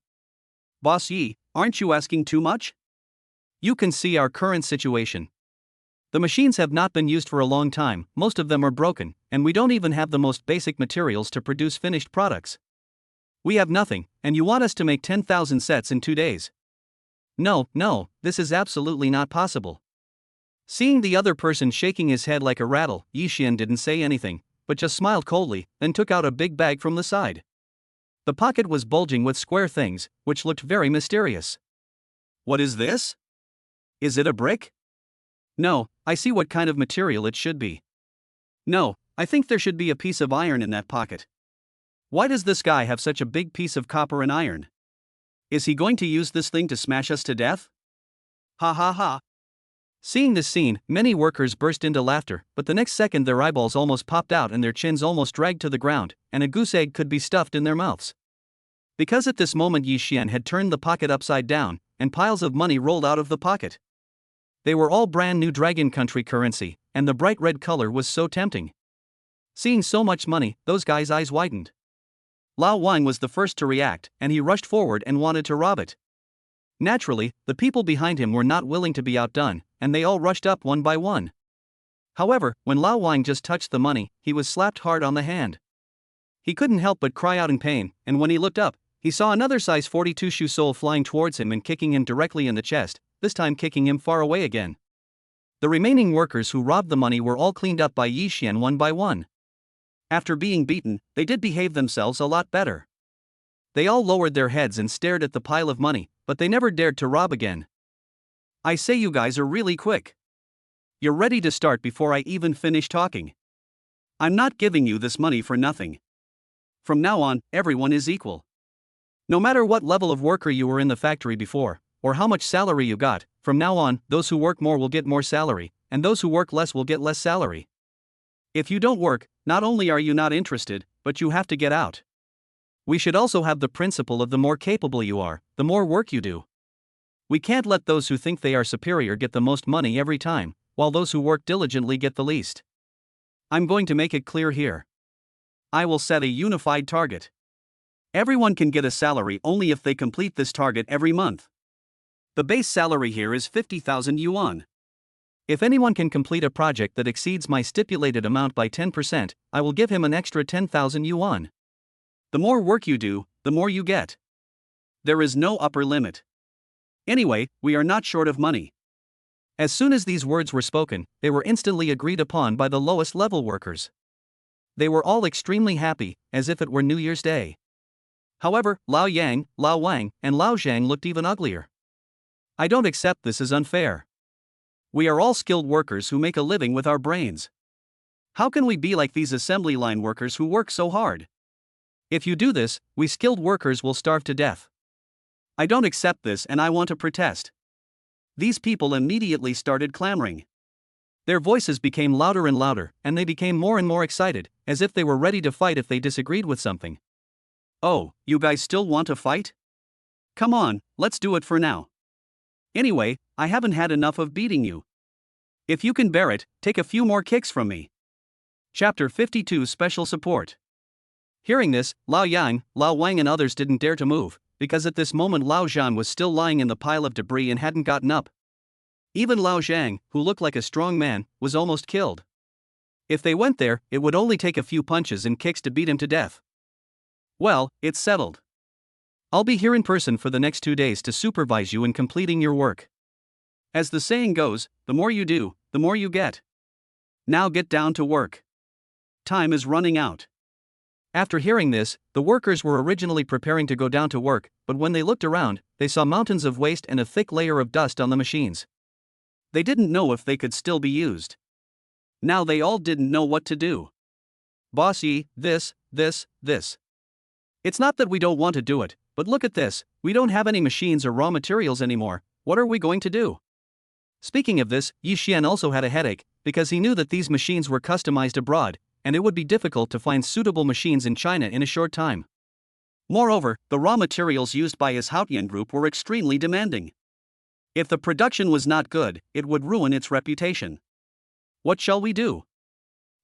Boss Yi, aren't you asking too much? You can see our current situation. The machines have not been used for a long time, most of them are broken, and we don't even have the most basic materials to produce finished products. We have nothing, and you want us to make 10,000 sets in 2 days. No, this is absolutely not possible. Seeing the other person shaking his head like a rattle, Yi Xian didn't say anything, but just smiled coldly, then took out a big bag from the side. The pocket was bulging with square things, which looked very mysterious. What is this? Is it a brick? No, I see what kind of material it should be. No, I think there should be a piece of iron in that pocket. Why does this guy have such a big piece of copper and iron? Is he going to use this thing to smash us to death? Ha ha ha. Seeing this scene, many workers burst into laughter, but the next second their eyeballs almost popped out and their chins almost dragged to the ground, and a goose egg could be stuffed in their mouths. Because at this moment Yi Xian had turned the pocket upside down, and piles of money rolled out of the pocket. They were all brand new Dragon Country currency, and the bright red color was so tempting. Seeing so much money, those guys' eyes widened. Lao Wang was the first to react, and he rushed forward and wanted to rob it. Naturally, the people behind him were not willing to be outdone, and they all rushed up one by one. However, when Lao Wang just touched the money, he was slapped hard on the hand. He couldn't help but cry out in pain, and when he looked up, he saw another size 42 shoe sole flying towards him and kicking him directly in the chest, this time kicking him far away again. The remaining workers who robbed the money were all cleaned up by Yi Xian one by one. After being beaten, they did behave themselves a lot better. They all lowered their heads and stared at the pile of money, but they never dared to rob again. I say you guys are really quick. You're ready to start before I even finish talking. I'm not giving you this money for nothing. From now on, everyone is equal. No matter what level of worker you were in the factory before, or how much salary you got, from now on, those who work more will get more salary, and those who work less will get less salary. If you don't work, not only are you not interested, but you have to get out. We should also have the principle of the more capable you are, the more work you do. We can't let those who think they are superior get the most money every time, while those who work diligently get the least. I'm going to make it clear here. I will set a unified target. Everyone can get a salary only if they complete this target every month. The base salary here is 50,000 yuan. If anyone can complete a project that exceeds my stipulated amount by 10%, I will give him an extra 10,000 yuan. The more work you do, the more you get. There is no upper limit. Anyway, we are not short of money. As soon as these words were spoken, they were instantly agreed upon by the lowest level workers. They were all extremely happy, as if it were New Year's Day. However, Lao Yang, Lao Wang, and Lao Zhang looked even uglier. I don't accept this as unfair. We are all skilled workers who make a living with our brains. How can we be like these assembly line workers who work so hard? If you do this, we skilled workers will starve to death. I don't accept this and I want to protest. These people immediately started clamoring. Their voices became louder and louder, and they became more and more excited, as if they were ready to fight if they disagreed with something. Oh, you guys still want to fight? Come on, let's do it for now. Anyway, I haven't had enough of beating you. If you can bear it, take a few more kicks from me. Chapter 52 Special Support. Hearing this, Lao Yang, Lao Wang and others didn't dare to move, because at this moment Lao Zhan was still lying in the pile of debris and hadn't gotten up. Even Lao Zhang, who looked like a strong man, was almost killed. If they went there, it would only take a few punches and kicks to beat him to death. Well, it's settled. I'll be here in person for the next 2 days to supervise you in completing your work. As the saying goes, the more you do, the more you get. Now get down to work. Time is running out. After hearing this, the workers were originally preparing to go down to work, but when they looked around, they saw mountains of waste and a thick layer of dust on the machines. They didn't know if they could still be used. Now they all didn't know what to do. Bossy, this. It's not that we don't want to do it, but look at this, we don't have any machines or raw materials anymore, what are we going to do? Speaking of this, Yi Xian also had a headache, because he knew that these machines were customized abroad, and it would be difficult to find suitable machines in China in a short time. Moreover, the raw materials used by his Haotian group were extremely demanding. If the production was not good, it would ruin its reputation. What shall we do?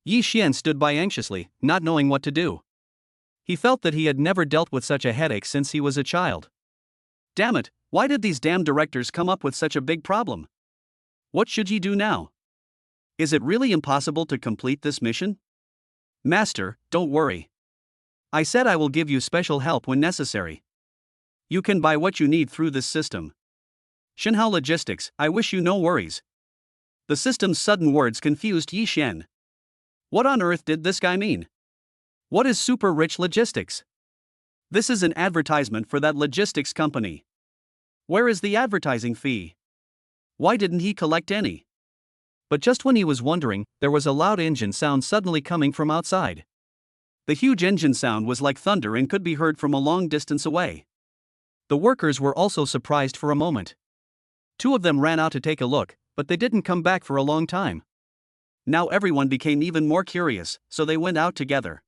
Yi Xian stood by anxiously, not knowing what to do. He felt that he had never dealt with such a headache since he was a child. Damn it, why did these damn directors come up with such a big problem? What should he do now? Is it really impossible to complete this mission? Master, don't worry. I said I will give you special help when necessary. You can buy what you need through this system. Shenhao Logistics, I wish you no worries. The system's sudden words confused Yi Xian. What on earth did this guy mean? What is Super Rich Logistics? This is an advertisement for that logistics company. Where is the advertising fee? Why didn't he collect any? But just when he was wondering, there was a loud engine sound suddenly coming from outside. The huge engine sound was like thunder and could be heard from a long distance away. The workers were also surprised for a moment. 2 of them ran out to take a look, but they didn't come back for a long time. Now everyone became even more curious, so they went out together.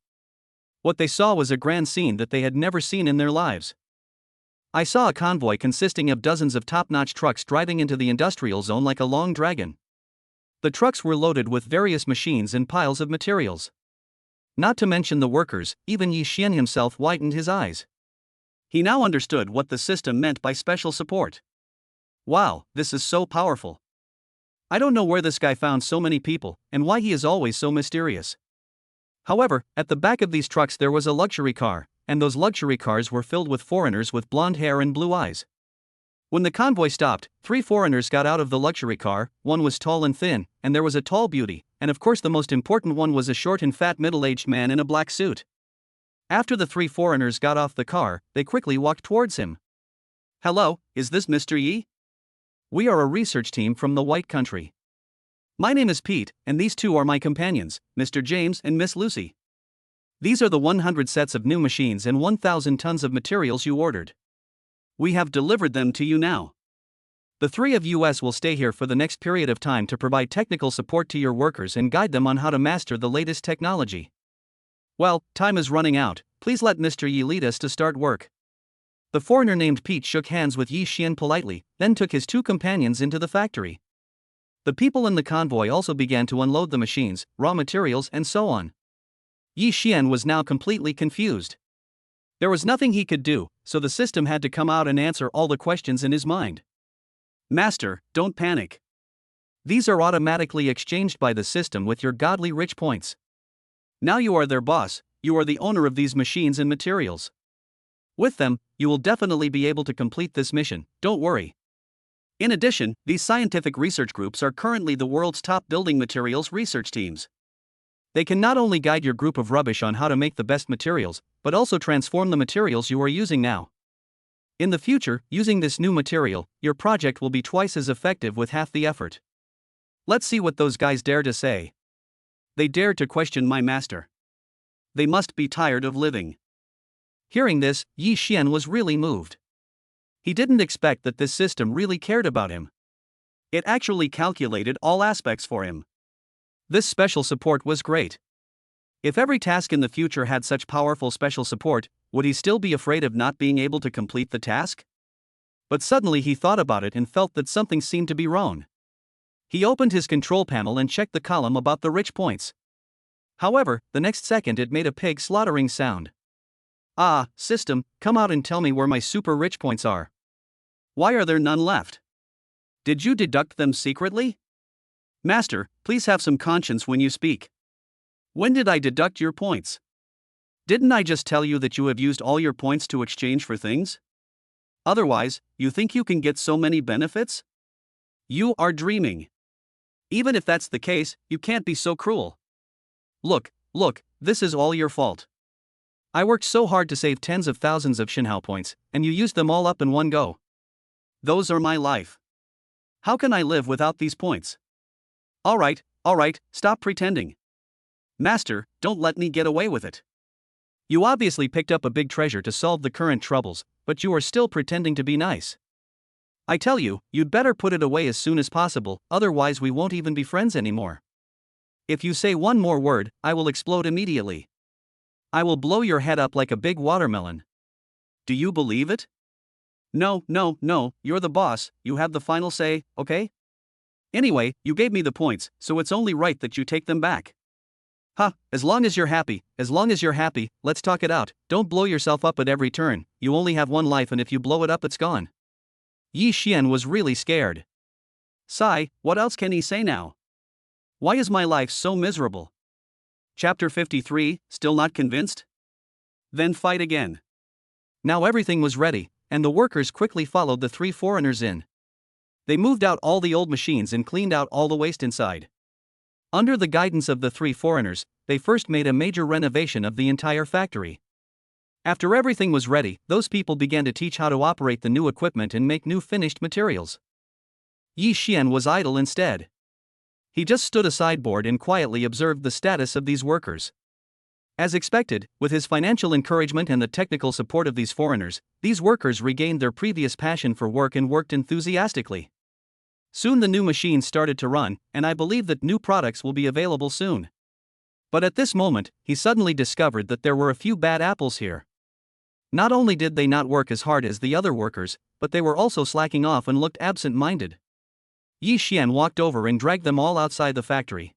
What they saw was a grand scene that they had never seen in their lives. I saw a convoy consisting of dozens of top-notch trucks driving into the industrial zone like a long dragon. The trucks were loaded with various machines and piles of materials. Not to mention the workers, even Yi Xian himself widened his eyes. He now understood what the system meant by special support. Wow, this is so powerful. I don't know where this guy found so many people, and why he is always so mysterious. However, at the back of these trucks there was a luxury car, and those luxury cars were filled with foreigners with blonde hair and blue eyes. When the convoy stopped, 3 foreigners got out of the luxury car, one was tall and thin, and there was a tall beauty, and of course the most important one was a short and fat middle-aged man in a black suit. After the three foreigners got off the car, they quickly walked towards him. "Hello, is this Mr. Yi? We are a research team from the White Country. My name is Pete, and these two are my companions, Mr. James and Miss Lucy. These are the 100 sets of new machines and 1,000 tons of materials you ordered. We have delivered them to you now. The three of us will stay here for the next period of time to provide technical support to your workers and guide them on how to master the latest technology. Well, time is running out, please let Mr. Yi lead us to start work." The foreigner named Pete shook hands with Yi Xian politely, then took his two companions into the factory. The people in the convoy also began to unload the machines, raw materials and so on. Yi Xian was now completely confused. There was nothing he could do, so the system had to come out and answer all the questions in his mind. "Master, don't panic. These are automatically exchanged by the system with your godly rich points. Now you are their boss, you are the owner of these machines and materials. With them, you will definitely be able to complete this mission, don't worry. In addition, these scientific research groups are currently the world's top building materials research teams. They can not only guide your group of rubbish on how to make the best materials, but also transform the materials you are using now. In the future, using this new material, your project will be twice as effective with half the effort. Let's see what those guys dare to say. They dared to question my master. They must be tired of living." Hearing this, Yi Xian was really moved. He didn't expect that this system really cared about him. It actually calculated all aspects for him. This special support was great. If every task in the future had such powerful special support, would he still be afraid of not being able to complete the task? But suddenly he thought about it and felt that something seemed to be wrong. He opened his control panel and checked the column about the rich points. However, the next second it made a pig slaughtering sound. "Ah, system, come out and tell me where my super rich points are. Why are there none left? Did you deduct them secretly? Master, please have some conscience when you speak. When did I deduct your points? Didn't I just tell you that you have used all your points to exchange for things? Otherwise, you think you can get so many benefits? You are dreaming. Even if that's the case, you can't be so cruel. Look, this is all your fault. I worked so hard to save tens of thousands of Shinhao points, and you used them all up in one go. Those are my life. How can I live without these points? All right, stop pretending. Master, don't let me get away with it. You obviously picked up a big treasure to solve the current troubles, but you are still pretending to be nice. I tell you, you'd better put it away as soon as possible, otherwise we won't even be friends anymore. If you say one more word, I will explode immediately. I will blow your head up like a big watermelon. Do you believe it? No, you're the boss, you have the final say, okay? Anyway, you gave me the points, so it's only right that you take them back. As long as you're happy, let's talk it out, don't blow yourself up at every turn, you only have one life and if you blow it up it's gone." Yi Xian was really scared. Sigh, what else can he say now? Why is my life so miserable? Chapter 53, still not convinced? Then fight again. Now everything was ready, and the workers quickly followed the three foreigners in. They moved out all the old machines and cleaned out all the waste inside. Under the guidance of the three foreigners, they first made a major renovation of the entire factory. After everything was ready, those people began to teach how to operate the new equipment and make new finished materials. Yi Xian was idle instead. He just stood aside bored and quietly observed the status of these workers. As expected, with his financial encouragement and the technical support of these foreigners, these workers regained their previous passion for work and worked enthusiastically. Soon the new machines started to run, and I believe that new products will be available soon. But at this moment, he suddenly discovered that there were a few bad apples here. Not only did they not work as hard as the other workers, but they were also slacking off and looked absent-minded. Yi Xian walked over and dragged them all outside the factory.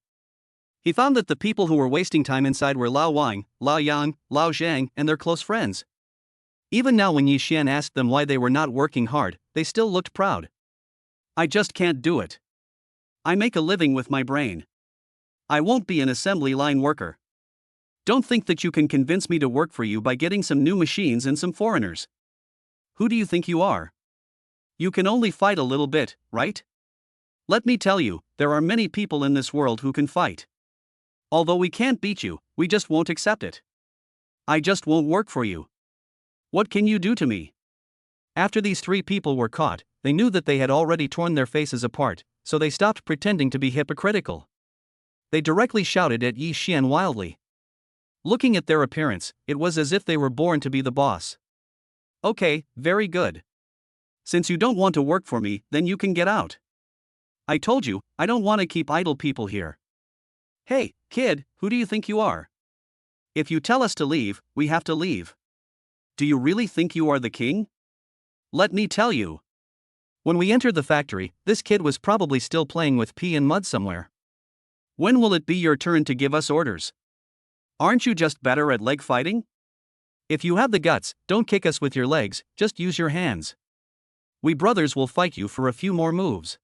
He found that the people who were wasting time inside were Lao Wang, Lao Yang, Lao Zhang, and their close friends. Even now when Yi Xian asked them why they were not working hard, they still looked proud. I just can't do it. I make a living with my brain. I won't be an assembly line worker. Don't think that you can convince me to work for you by getting some new machines and some foreigners. Who do you think you are? You can only fight a little bit, right? Let me tell you, there are many people in this world who can fight. Although we can't beat you, we just won't accept it. I just won't work for you. What can you do to me? After these three people were caught, they knew that they had already torn their faces apart, so they stopped pretending to be hypocritical. They directly shouted at Yi Xian wildly. Looking at their appearance, it was as if they were born to be the boss. Okay, very good. Since you don't want to work for me, then you can get out. I told you, I don't want to keep idle people here. Hey, kid, who do you think you are? If you tell us to leave, we have to leave. Do you really think you are the king? Let me tell you. When we entered the factory, this kid was probably still playing with pee and mud somewhere. When will it be your turn to give us orders? Aren't you just better at leg fighting? If you have the guts, don't kick us with your legs, just use your hands. We brothers will fight you for a few more moves.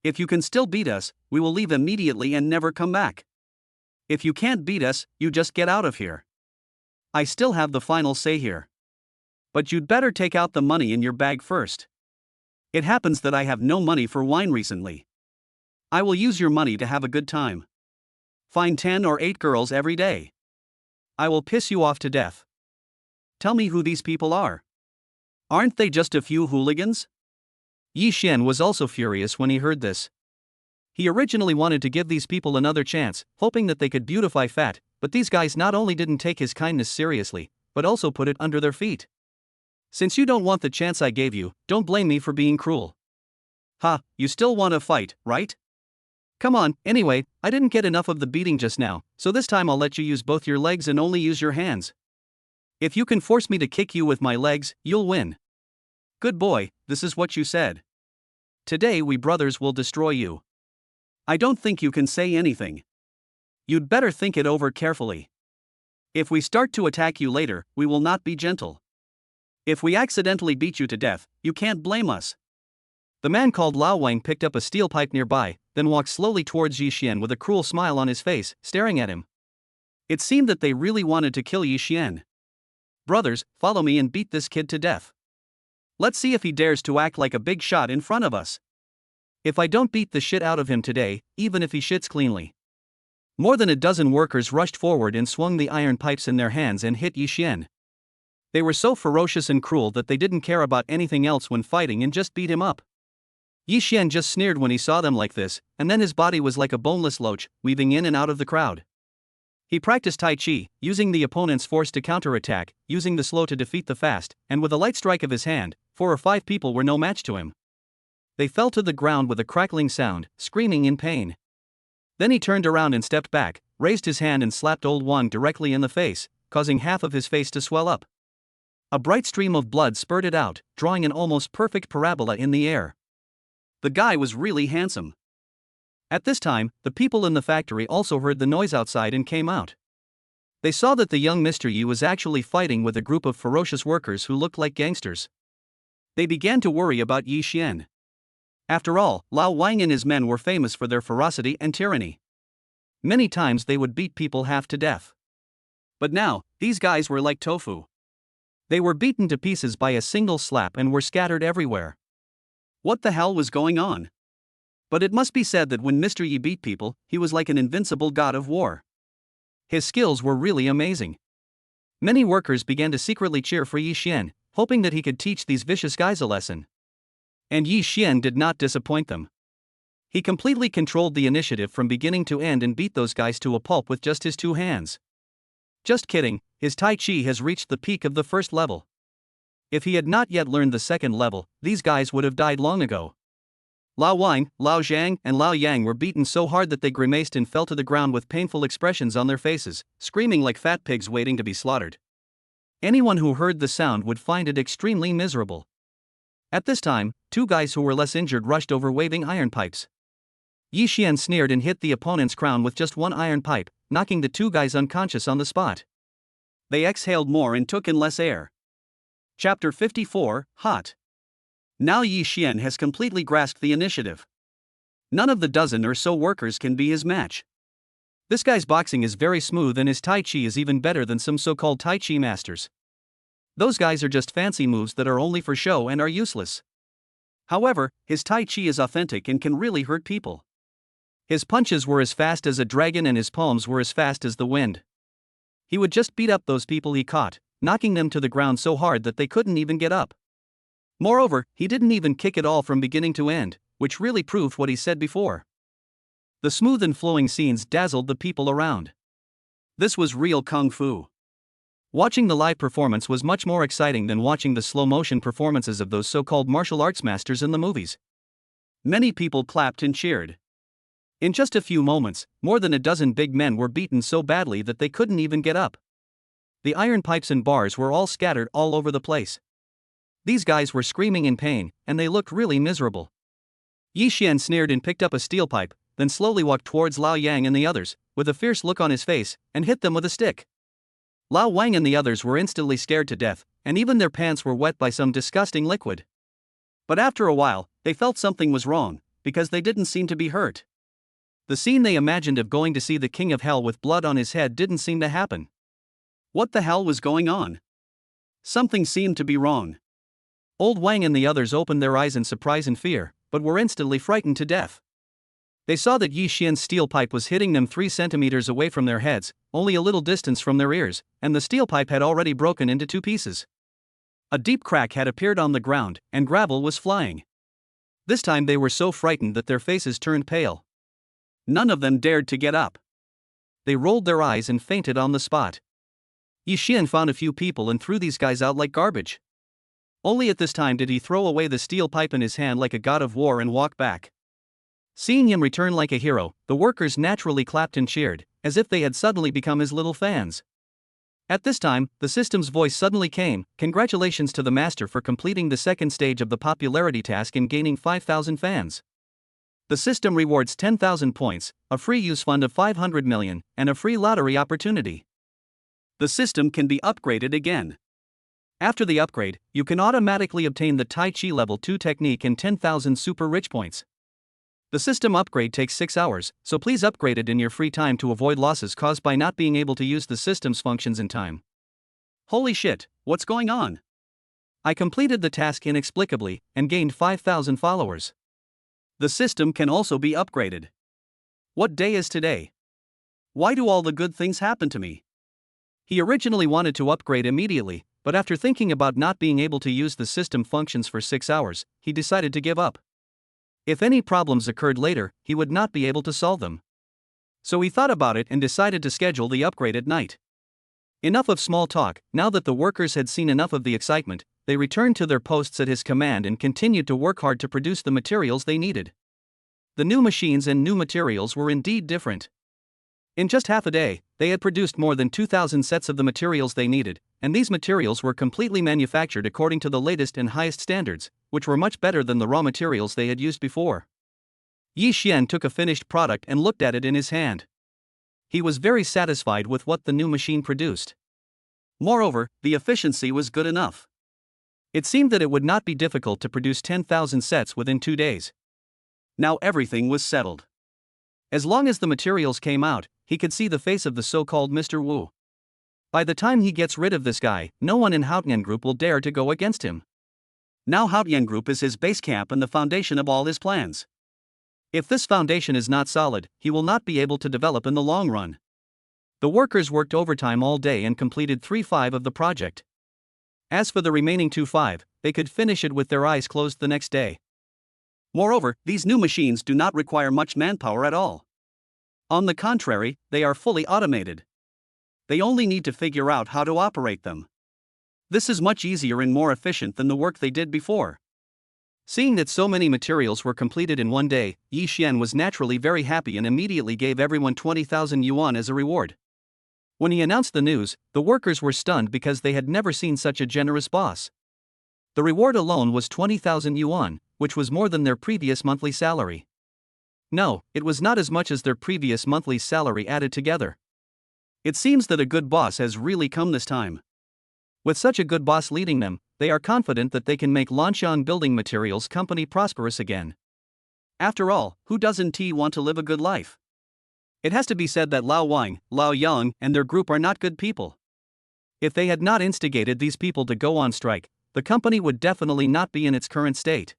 If you can still beat us, we will leave immediately and never come back. If you can't beat us, you just get out of here. I still have the final say here. But you'd better take out the money in your bag first. It happens that I have no money for wine recently. I will use your money to have a good time. Find 10 or 8 girls every day. I will piss you off to death. Tell me who these people are. Aren't they just a few hooligans? Yi Xian was also furious when he heard this. He originally wanted to give these people another chance, hoping that they could beautify fat, but these guys not only didn't take his kindness seriously, but also put it under their feet. Since you don't want the chance I gave you, don't blame me for being cruel. Ha, you still want to fight, right? Come on, anyway, I didn't get enough of the beating just now, so this time I'll let you use both your legs and only use your hands. If you can force me to kick you with my legs, you'll win. Good boy, this is what you said. Today we brothers will destroy you. I don't think you can say anything. You'd better think it over carefully. If we start to attack you later, we will not be gentle. If we accidentally beat you to death, you can't blame us. The man called Lao Wang picked up a steel pipe nearby, then walked slowly towards Yi Xian with a cruel smile on his face, staring at him. It seemed that they really wanted to kill Yi Xian. Brothers, follow me and beat this kid to death. Let's see if he dares to act like a big shot in front of us. If I don't beat the shit out of him today, even if he shits cleanly. More than a dozen workers rushed forward and swung the iron pipes in their hands and hit Yi Xian. They were so ferocious and cruel that they didn't care about anything else when fighting and just beat him up. Yi Xian just sneered when he saw them like this, and then his body was like a boneless loach, weaving in and out of the crowd. He practiced Tai Chi, using the opponent's force to counterattack, using the slow to defeat the fast, and with a light strike of his hand, 4 or 5 people were no match to him. They fell to the ground with a crackling sound, screaming in pain. Then he turned around and stepped back, raised his hand and slapped old Wang directly in the face, causing half of his face to swell up. A bright stream of blood spurted out, drawing an almost perfect parabola in the air. The guy was really handsome. At this time, the people in the factory also heard the noise outside and came out. They saw that the young Mr. Yi was actually fighting with a group of ferocious workers who looked like gangsters. They began to worry about Yi Xian. After all, Lao Wang and his men were famous for their ferocity and tyranny. Many times they would beat people half to death. But now, these guys were like tofu. They were beaten to pieces by a single slap and were scattered everywhere. What the hell was going on? But it must be said that when Mr. Yi beat people, he was like an invincible god of war. His skills were really amazing. Many workers began to secretly cheer for Yi Xian, hoping that he could teach these vicious guys a lesson. And Yi Xian did not disappoint them. He completely controlled the initiative from beginning to end and beat those guys to a pulp with just his 2 hands. Just kidding, his Tai Chi has reached the peak of the 1st level. If he had not yet learned the 2nd level, these guys would have died long ago. Lao Wang, Lao Zhang, and Lao Yang were beaten so hard that they grimaced and fell to the ground with painful expressions on their faces, screaming like fat pigs waiting to be slaughtered. Anyone who heard the sound would find it extremely miserable. At this time, 2 guys who were less injured rushed over waving iron pipes. Yi Xian sneered and hit the opponent's crown with just 1 iron pipe, knocking the 2 guys unconscious on the spot. They exhaled more and took in less air. Chapter 54, Hot. Now Yi Xian has completely grasped the initiative. None of the dozen or so workers can be his match. This guy's boxing is very smooth and his Tai Chi is even better than some so-called Tai Chi masters. Those guys are just fancy moves that are only for show and are useless. However, his Tai Chi is authentic and can really hurt people. His punches were as fast as a dragon and his palms were as fast as the wind. He would just beat up those people he caught, knocking them to the ground so hard that they couldn't even get up. Moreover, he didn't even kick it all from beginning to end, which really proved what he said before. The smooth and flowing scenes dazzled the people around. This was real kung fu. Watching the live performance was much more exciting than watching the slow-motion performances of those so-called martial arts masters in the movies. Many people clapped and cheered. In just a few moments, more than a dozen big men were beaten so badly that they couldn't even get up. The iron pipes and bars were all scattered all over the place. These guys were screaming in pain, and they looked really miserable. Yi Xian sneered and picked up a steel pipe, then slowly walked towards Lao Yang and the others, with a fierce look on his face, and hit them with a stick. Lao Wang and the others were instantly scared to death, and even their pants were wet by some disgusting liquid. But after a while, they felt something was wrong, because they didn't seem to be hurt. The scene they imagined of going to see the king of hell with blood on his head didn't seem to happen. What the hell was going on? Something seemed to be wrong. Old Wang and the others opened their eyes in surprise and fear, but were instantly frightened to death. They saw that Yi Xian's steel pipe was hitting them 3 centimeters away from their heads, only a little distance from their ears, and the steel pipe had already broken into 2 pieces. A deep crack had appeared on the ground, and gravel was flying. This time they were so frightened that their faces turned pale. None of them dared to get up. They rolled their eyes and fainted on the spot. Yi Xian found a few people and threw these guys out like garbage. Only at this time did he throw away the steel pipe in his hand like a god of war and walk back. Seeing him return like a hero, the workers naturally clapped and cheered, as if they had suddenly become his little fans. At this time, the system's voice suddenly came, "Congratulations to the master for completing the second stage of the popularity task and gaining 5,000 fans. The system rewards 10,000 points, a free use fund of 500 million, and a free lottery opportunity. The system can be upgraded again. After the upgrade, you can automatically obtain the Tai Chi Level 2 technique and 10,000 super rich points. The system upgrade takes 6 hours, so please upgrade it in your free time to avoid losses caused by not being able to use the system's functions in time." Holy shit, what's going on? I completed the task inexplicably and gained 5,000 followers. The system can also be upgraded. What day is today? Why do all the good things happen to me? He originally wanted to upgrade immediately, but after thinking about not being able to use the system functions for 6 hours, he decided to give up. If any problems occurred later, he would not be able to solve them. So he thought about it and decided to schedule the upgrade at night. Enough of small talk. Now that the workers had seen enough of the excitement, they returned to their posts at his command and continued to work hard to produce the materials they needed. The new machines and new materials were indeed different. In just half a day, they had produced more than 2,000 sets of the materials they needed, and these materials were completely manufactured according to the latest and highest standards, which were much better than the raw materials they had used before. Yi Xian took a finished product and looked at it in his hand. He was very satisfied with what the new machine produced. Moreover, the efficiency was good enough. It seemed that it would not be difficult to produce 10,000 sets within 2 days. Now everything was settled. As long as the materials came out, he could see the face of the so-called Mr. Wu. By the time he gets rid of this guy, no one in Haotian Group will dare to go against him. Now Haotian Group is his base camp and the foundation of all his plans. If this foundation is not solid, he will not be able to develop in the long run. The workers worked overtime all day and completed 3/5 of the project. As for the remaining 2/5, they could finish it with their eyes closed the next day. Moreover, these new machines do not require much manpower at all. On the contrary, they are fully automated. They only need to figure out how to operate them. This is much easier and more efficient than the work they did before. Seeing that so many materials were completed in one day, Yi Xian was naturally very happy and immediately gave everyone 20,000 yuan as a reward. When he announced the news, the workers were stunned because they had never seen such a generous boss. The reward alone was 20,000 yuan, which was more than their previous monthly salary. No, it was not as much as their previous monthly salary added together. It seems that a good boss has really come this time. With such a good boss leading them, they are confident that they can make Lanshan Building Materials Company prosperous again. After all, who doesn't want to live a good life? It has to be said that Lao Wang, Lao Yang, and their group are not good people. If they had not instigated these people to go on strike, the company would definitely not be in its current state.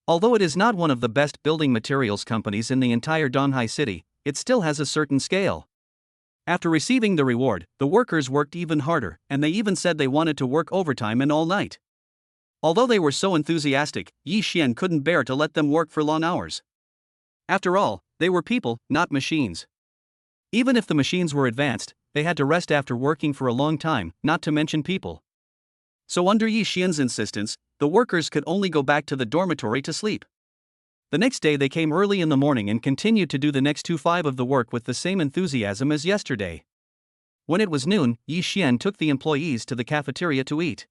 Although it is not one of the best building materials companies in the entire Donghai city, it still has a certain scale. After receiving the reward, the workers worked even harder, and they even said they wanted to work overtime and all night. Although they were so enthusiastic, Yi Xian couldn't bear to let them work for long hours. After all, they were people, not machines. Even if the machines were advanced, they had to rest after working for a long time, not to mention people. So under Yi Xian's insistence, the workers could only go back to the dormitory to sleep. The next day they came early in the morning and continued to do the next 2/5 of the work with the same enthusiasm as yesterday. When it was noon, Yi Xian took the employees to the cafeteria to eat.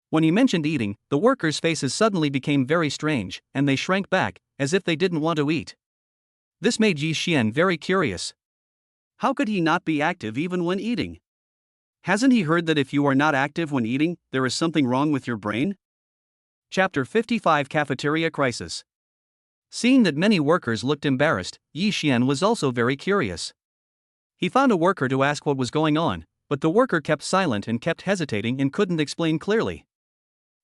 When he mentioned eating, the workers' faces suddenly became very strange, and they shrank back, as if they didn't want to eat. This made Yi Xian very curious. How could he not be active even when eating? Hasn't he heard that if you are not active when eating, there is something wrong with your brain? Chapter 55 Cafeteria Crisis. Seeing that many workers looked embarrassed, Yi Xian was also very curious. He found a worker to ask what was going on, but the worker kept silent and kept hesitating and couldn't explain clearly.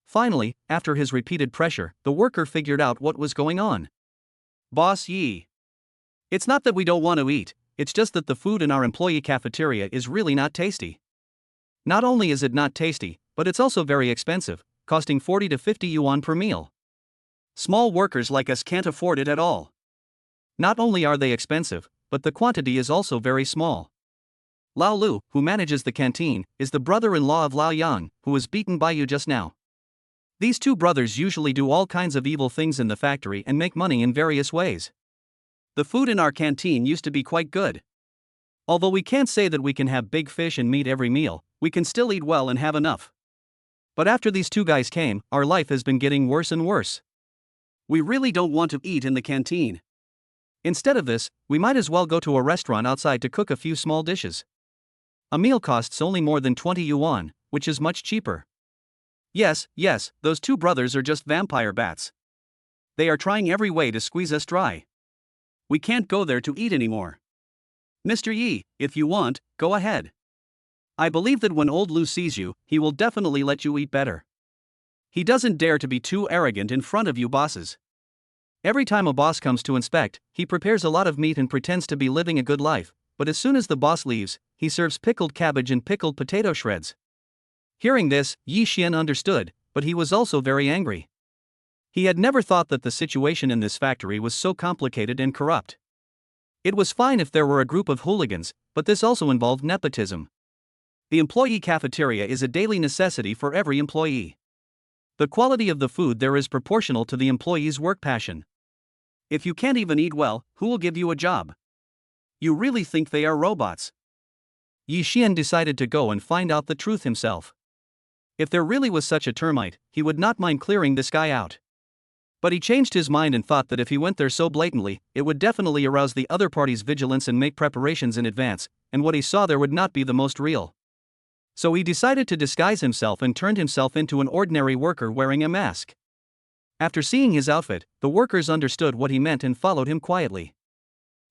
Finally, after his repeated pressure, the worker figured out what was going on. Boss Yi. It's not that we don't want to eat, it's just that the food in our employee cafeteria is really not tasty. Not only is it not tasty, but it's also very expensive, costing 40 to 50 yuan per meal. Small workers like us can't afford it at all. Not only are they expensive, but the quantity is also very small. Lao Lu, who manages the canteen, is the brother-in-law of Lao Yang, who was beaten by you just now. These two brothers usually do all kinds of evil things in the factory and make money in various ways. The food in our canteen used to be quite good. Although we can't say that we can have big fish and meat every meal, we can still eat well and have enough. But after these two guys came, our life has been getting worse and worse. We really don't want to eat in the canteen. Instead of this, we might as well go to a restaurant outside to cook a few small dishes. A meal costs only more than 20 yuan, which is much cheaper. Yes, those two brothers are just vampire bats. They are trying every way to squeeze us dry. We can't go there to eat anymore. Mr. Yi, if you want, go ahead. I believe that when old Lu sees you, he will definitely let you eat better. He doesn't dare to be too arrogant in front of you bosses. Every time a boss comes to inspect, he prepares a lot of meat and pretends to be living a good life, but as soon as the boss leaves, he serves pickled cabbage and pickled potato shreds. Hearing this, Yi Xian understood, but he was also very angry. He had never thought that the situation in this factory was so complicated and corrupt. It was fine if there were a group of hooligans, but this also involved nepotism. The employee cafeteria is a daily necessity for every employee. The quality of the food there is proportional to the employee's work passion. If you can't even eat well, who will give you a job? You really think they are robots? Yi Xian decided to go and find out the truth himself. If there really was such a termite, he would not mind clearing this guy out. But he changed his mind and thought that if he went there so blatantly, it would definitely arouse the other party's vigilance and make preparations in advance, and what he saw there would not be the most real. So he decided to disguise himself and turned himself into an ordinary worker wearing a mask. After seeing his outfit, the workers understood what he meant and followed him quietly.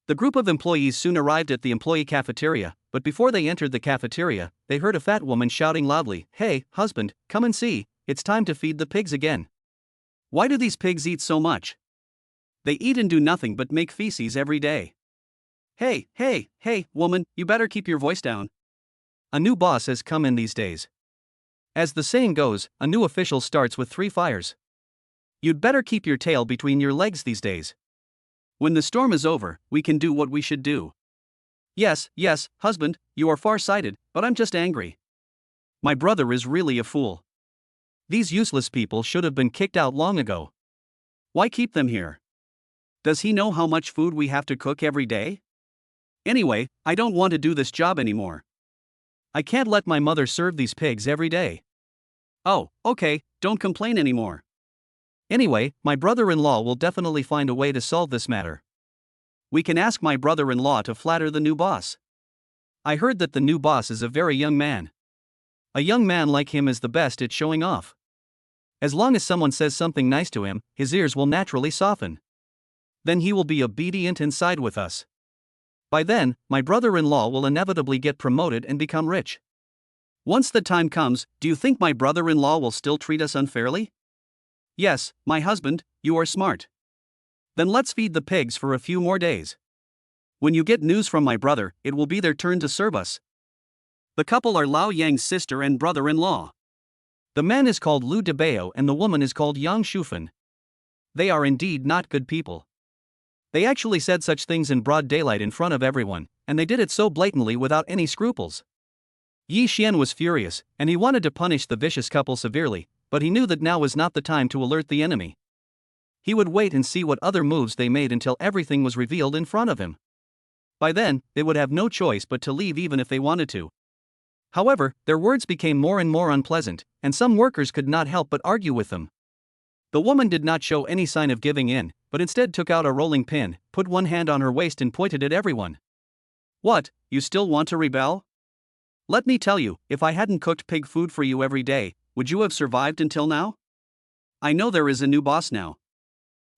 The group of employees soon arrived at the employee cafeteria, but before they entered the cafeteria, they heard a fat woman shouting loudly, "Hey, husband, come and see, it's time to feed the pigs again." Why do these pigs eat so much? They eat and do nothing but make feces every day. Hey, woman, you better keep your voice down. A new boss has come in these days. As the saying goes, a new official starts with 3 fires. You'd better keep your tail between your legs these days. When the storm is over, we can do what we should do. Yes, husband, you are far-sighted, but I'm just angry. My brother is really a fool. These useless people should have been kicked out long ago. Why keep them here? Does he know how much food we have to cook every day? Anyway, I don't want to do this job anymore. I can't let my mother serve these pigs every day. Oh, okay, don't complain anymore. Anyway, my brother-in-law will definitely find a way to solve this matter. We can ask my brother-in-law to flatter the new boss. I heard that the new boss is a very young man. A young man like him is the best at showing off. As long as someone says something nice to him, his ears will naturally soften. Then he will be obedient and side with us. By then, my brother-in-law will inevitably get promoted and become rich. Once the time comes, do you think my brother-in-law will still treat us unfairly? Yes, my husband, you are smart. Then let's feed the pigs for a few more days. When you get news from my brother, it will be their turn to serve us. The couple are Lao Yang's sister and brother-in-law. The man is called Lu Debao and the woman is called Yang Shufan. They are indeed not good people. They actually said such things in broad daylight in front of everyone, and they did it so blatantly without any scruples. Yi Xian was furious, and he wanted to punish the vicious couple severely, but he knew that now was not the time to alert the enemy. He would wait and see what other moves they made until everything was revealed in front of him. By then, they would have no choice but to leave even if they wanted to. However, their words became more and more unpleasant, and some workers could not help but argue with them. The woman did not show any sign of giving in, but instead took out a rolling pin, put one hand on her waist and pointed at everyone. What, you still want to rebel? Let me tell you, if I hadn't cooked pig food for you every day, would you have survived until now? I know there is a new boss now.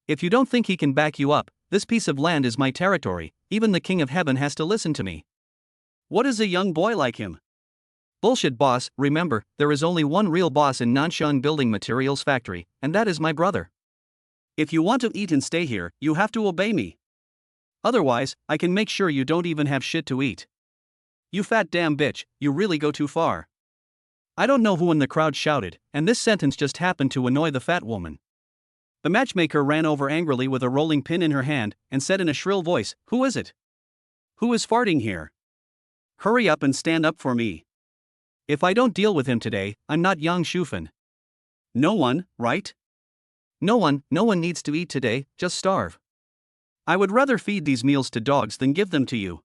If you don't think he can back you up, this piece of land is my territory, even the King of Heaven has to listen to me. What is a young boy like him? Bullshit boss, remember, there is only one real boss in Nanshan Building Materials Factory, and that is my brother. If you want to eat and stay here, you have to obey me. Otherwise, I can make sure you don't even have shit to eat. You fat damn bitch, you really go too far. I don't know who in the crowd shouted, and this sentence just happened to annoy the fat woman. The matchmaker ran over angrily with a rolling pin in her hand, and said in a shrill voice, "Who is it? Who is farting here? Hurry up and stand up for me. If I don't deal with him today, I'm not Yang Shufan." No one, right? No one needs to eat today, just starve. I would rather feed these meals to dogs than give them to you.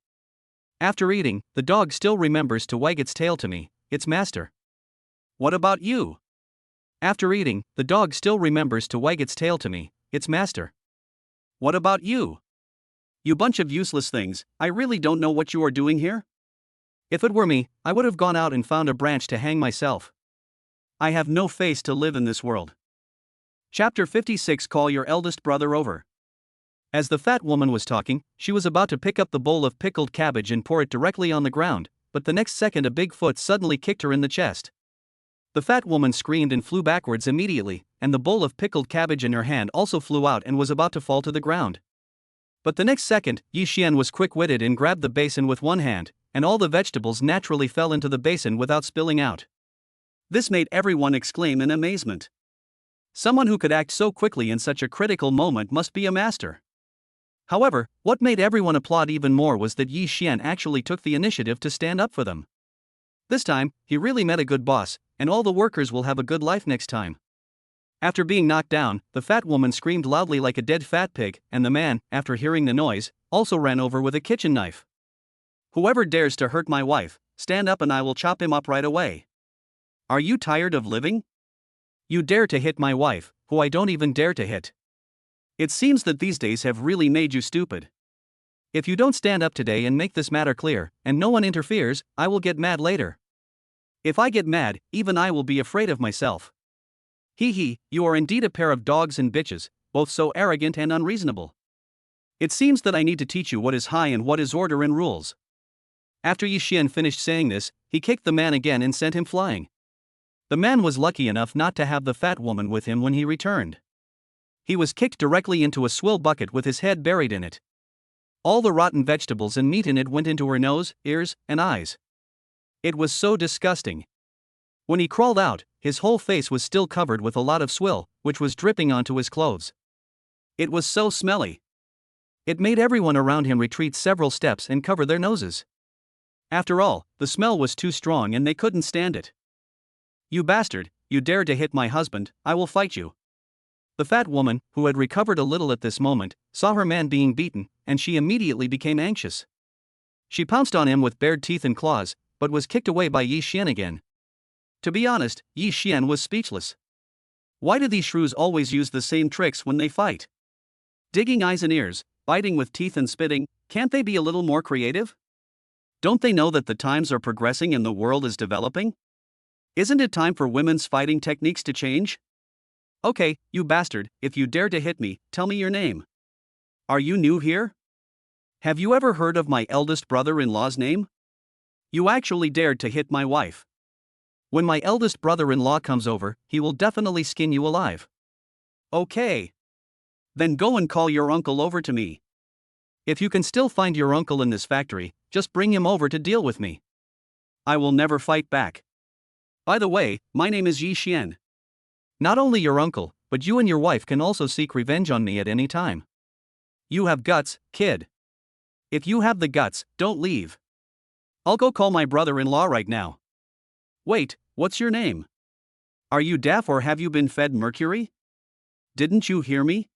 After eating, the dog still remembers to wag its tail to me, its master. What about you? After eating, the dog still remembers to wag its tail to me, its master. What about you? You bunch of useless things, I really don't know what you are doing here. If it were me, I would have gone out and found a branch to hang myself. I have no face to live in this world. Chapter 56. Call your eldest brother over. As the fat woman was talking, she was about to pick up the bowl of pickled cabbage and pour it directly on the ground, but the next second a big foot suddenly kicked her in the chest. The fat woman screamed and flew backwards immediately, and the bowl of pickled cabbage in her hand also flew out and was about to fall to the ground. But the next second, Yi Xian was quick-witted and grabbed the basin with one hand, and all the vegetables naturally fell into the basin without spilling out. This made everyone exclaim in amazement. Someone who could act so quickly in such a critical moment must be a master. However, what made everyone applaud even more was that Yi Xian actually took the initiative to stand up for them. This time, he really met a good boss, and all the workers will have a good life next time. After being knocked down, the fat woman screamed loudly like a dead fat pig, and the man, after hearing the noise, also ran over with a kitchen knife. Whoever dares to hurt my wife, stand up and I will chop him up right away. Are you tired of living? You dare to hit my wife, who I don't even dare to hit. It seems that these days have really made you stupid. If you don't stand up today and make this matter clear, and no one interferes, I will get mad later. If I get mad, even I will be afraid of myself. Hee, you are indeed a pair of dogs and bitches, both so arrogant and unreasonable. It seems that I need to teach you what is high and what is order and rules. After Yi Xian finished saying this, he kicked the man again and sent him flying. The man was lucky enough not to have the fat woman with him when he returned. He was kicked directly into a swill bucket with his head buried in it. All the rotten vegetables and meat in it went into her nose, ears, and eyes. It was so disgusting. When he crawled out, his whole face was still covered with a lot of swill, which was dripping onto his clothes. It was so smelly. It made everyone around him retreat several steps and cover their noses. After all, the smell was too strong and they couldn't stand it. You bastard, you dare to hit my husband, I will fight you. The fat woman, who had recovered a little at this moment, saw her man being beaten, and she immediately became anxious. She pounced on him with bared teeth and claws, but was kicked away by Yi Xian again. To be honest, Yi Xian was speechless. Why do these shrews always use the same tricks when they fight? Digging eyes and ears, biting with teeth and spitting, can't they be a little more creative? Don't they know that the times are progressing and the world is developing? Isn't it time for women's fighting techniques to change? Okay, you bastard, if you dare to hit me, tell me your name. Are you new here? Have you ever heard of my eldest brother-in-law's name? You actually dared to hit my wife. When my eldest brother-in-law comes over, he will definitely skin you alive. Okay. Then go and call your uncle over to me. If you can still find your uncle in this factory, just bring him over to deal with me. I will never fight back. By the way, my name is Yi Xian. Not only your uncle, but you and your wife can also seek revenge on me at any time. You have guts, kid. If you have the guts, don't leave. I'll go call my brother-in-law right now. Wait, what's your name? Are you deaf or have you been fed mercury? Didn't you hear me?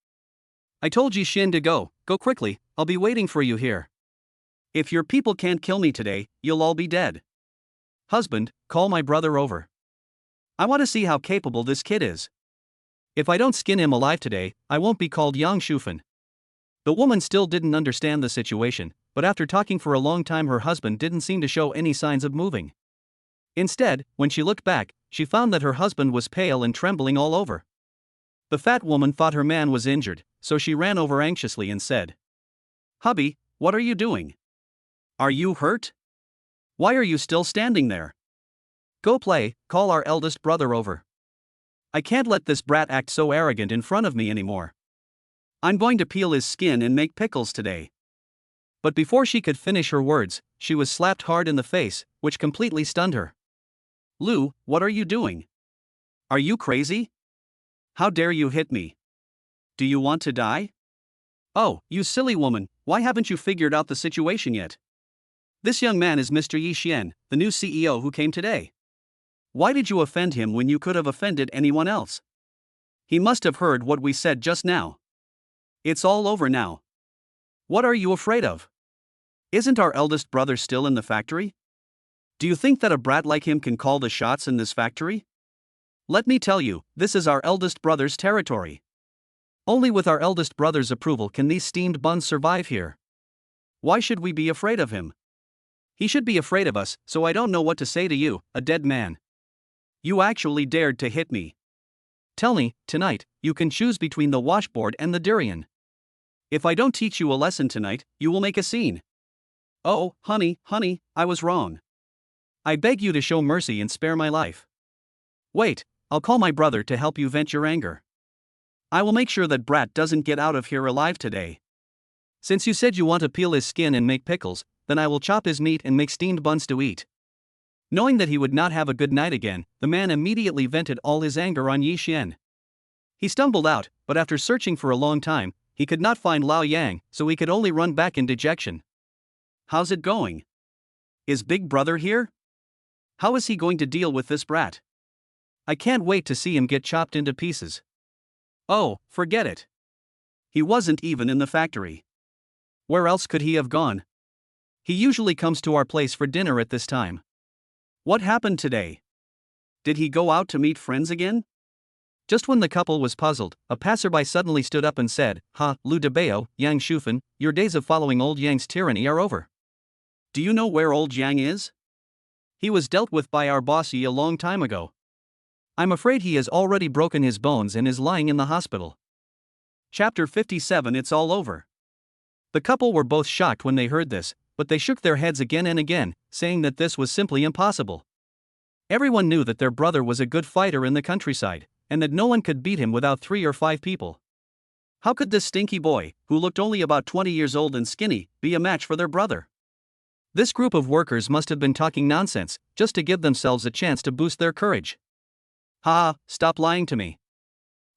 I told Yi Xian to go quickly, I'll be waiting for you here. If your people can't kill me today, you'll all be dead. Husband, call my brother over. I want to see how capable this kid is. If I don't skin him alive today, I won't be called Yang Shufan. The woman still didn't understand the situation, but after talking for a long time her husband didn't seem to show any signs of moving. Instead, when she looked back, she found that her husband was pale and trembling all over. The fat woman thought her man was injured, so she ran over anxiously and said, "Hubby, what are you doing? Are you hurt? Why are you still standing there? Go play, call our eldest brother over. I can't let this brat act so arrogant in front of me anymore. I'm going to peel his skin and make pickles today." But before she could finish her words, she was slapped hard in the face, which completely stunned her. "Lou, what are you doing? Are you crazy? How dare you hit me? Do you want to die? Oh, you silly woman, why haven't you figured out the situation yet? This young man is Mr. Yi Xian, the new CEO who came today. Why did you offend him when you could have offended anyone else? He must have heard what we said just now. It's all over now. What are you afraid of? Isn't our eldest brother still in the factory? Do you think that a brat like him can call the shots in this factory? Let me tell you, this is our eldest brother's territory. Only with our eldest brother's approval can these steamed buns survive here. Why should we be afraid of him? He should be afraid of us, so I don't know what to say to you, a dead man. You actually dared to hit me. Tell me, tonight, you can choose between the washboard and the durian. If I don't teach you a lesson tonight, you will make a scene. Oh, honey, I was wrong. I beg you to show mercy and spare my life. Wait, I'll call my brother to help you vent your anger. I will make sure that brat doesn't get out of here alive today. Since you said you want to peel his skin and make pickles, then I will chop his meat and make steamed buns to eat." Knowing that he would not have a good night again, the man immediately vented all his anger on Yi Xian. He stumbled out, but after searching for a long time, he could not find Lao Yang, so he could only run back in dejection. "How's it going? Is Big Brother here? How is he going to deal with this brat? I can't wait to see him get chopped into pieces." Oh, forget it. He wasn't even in the factory. Where else could he have gone? He usually comes to our place for dinner at this time. What happened today? Did he go out to meet friends again? Just when the couple was puzzled, a passerby suddenly stood up and said, "Ha, Lu de Bao, Yang Shufan, your days of following old Yang's tyranny are over. Do you know where old Yang is? He was dealt with by our boss Yi a long time ago. I'm afraid he has already broken his bones and is lying in the hospital." Chapter 57. It's all over. The couple were both shocked when they heard this, but they shook their heads again and again, saying that this was simply impossible. Everyone knew that their brother was a good fighter in the countryside, and that no one could beat him without 3 or 5 people. How could this stinky boy, who looked only about 20 years old and skinny, be a match for their brother? This group of workers must have been talking nonsense, just to give themselves a chance to boost their courage. Ha, stop lying to me.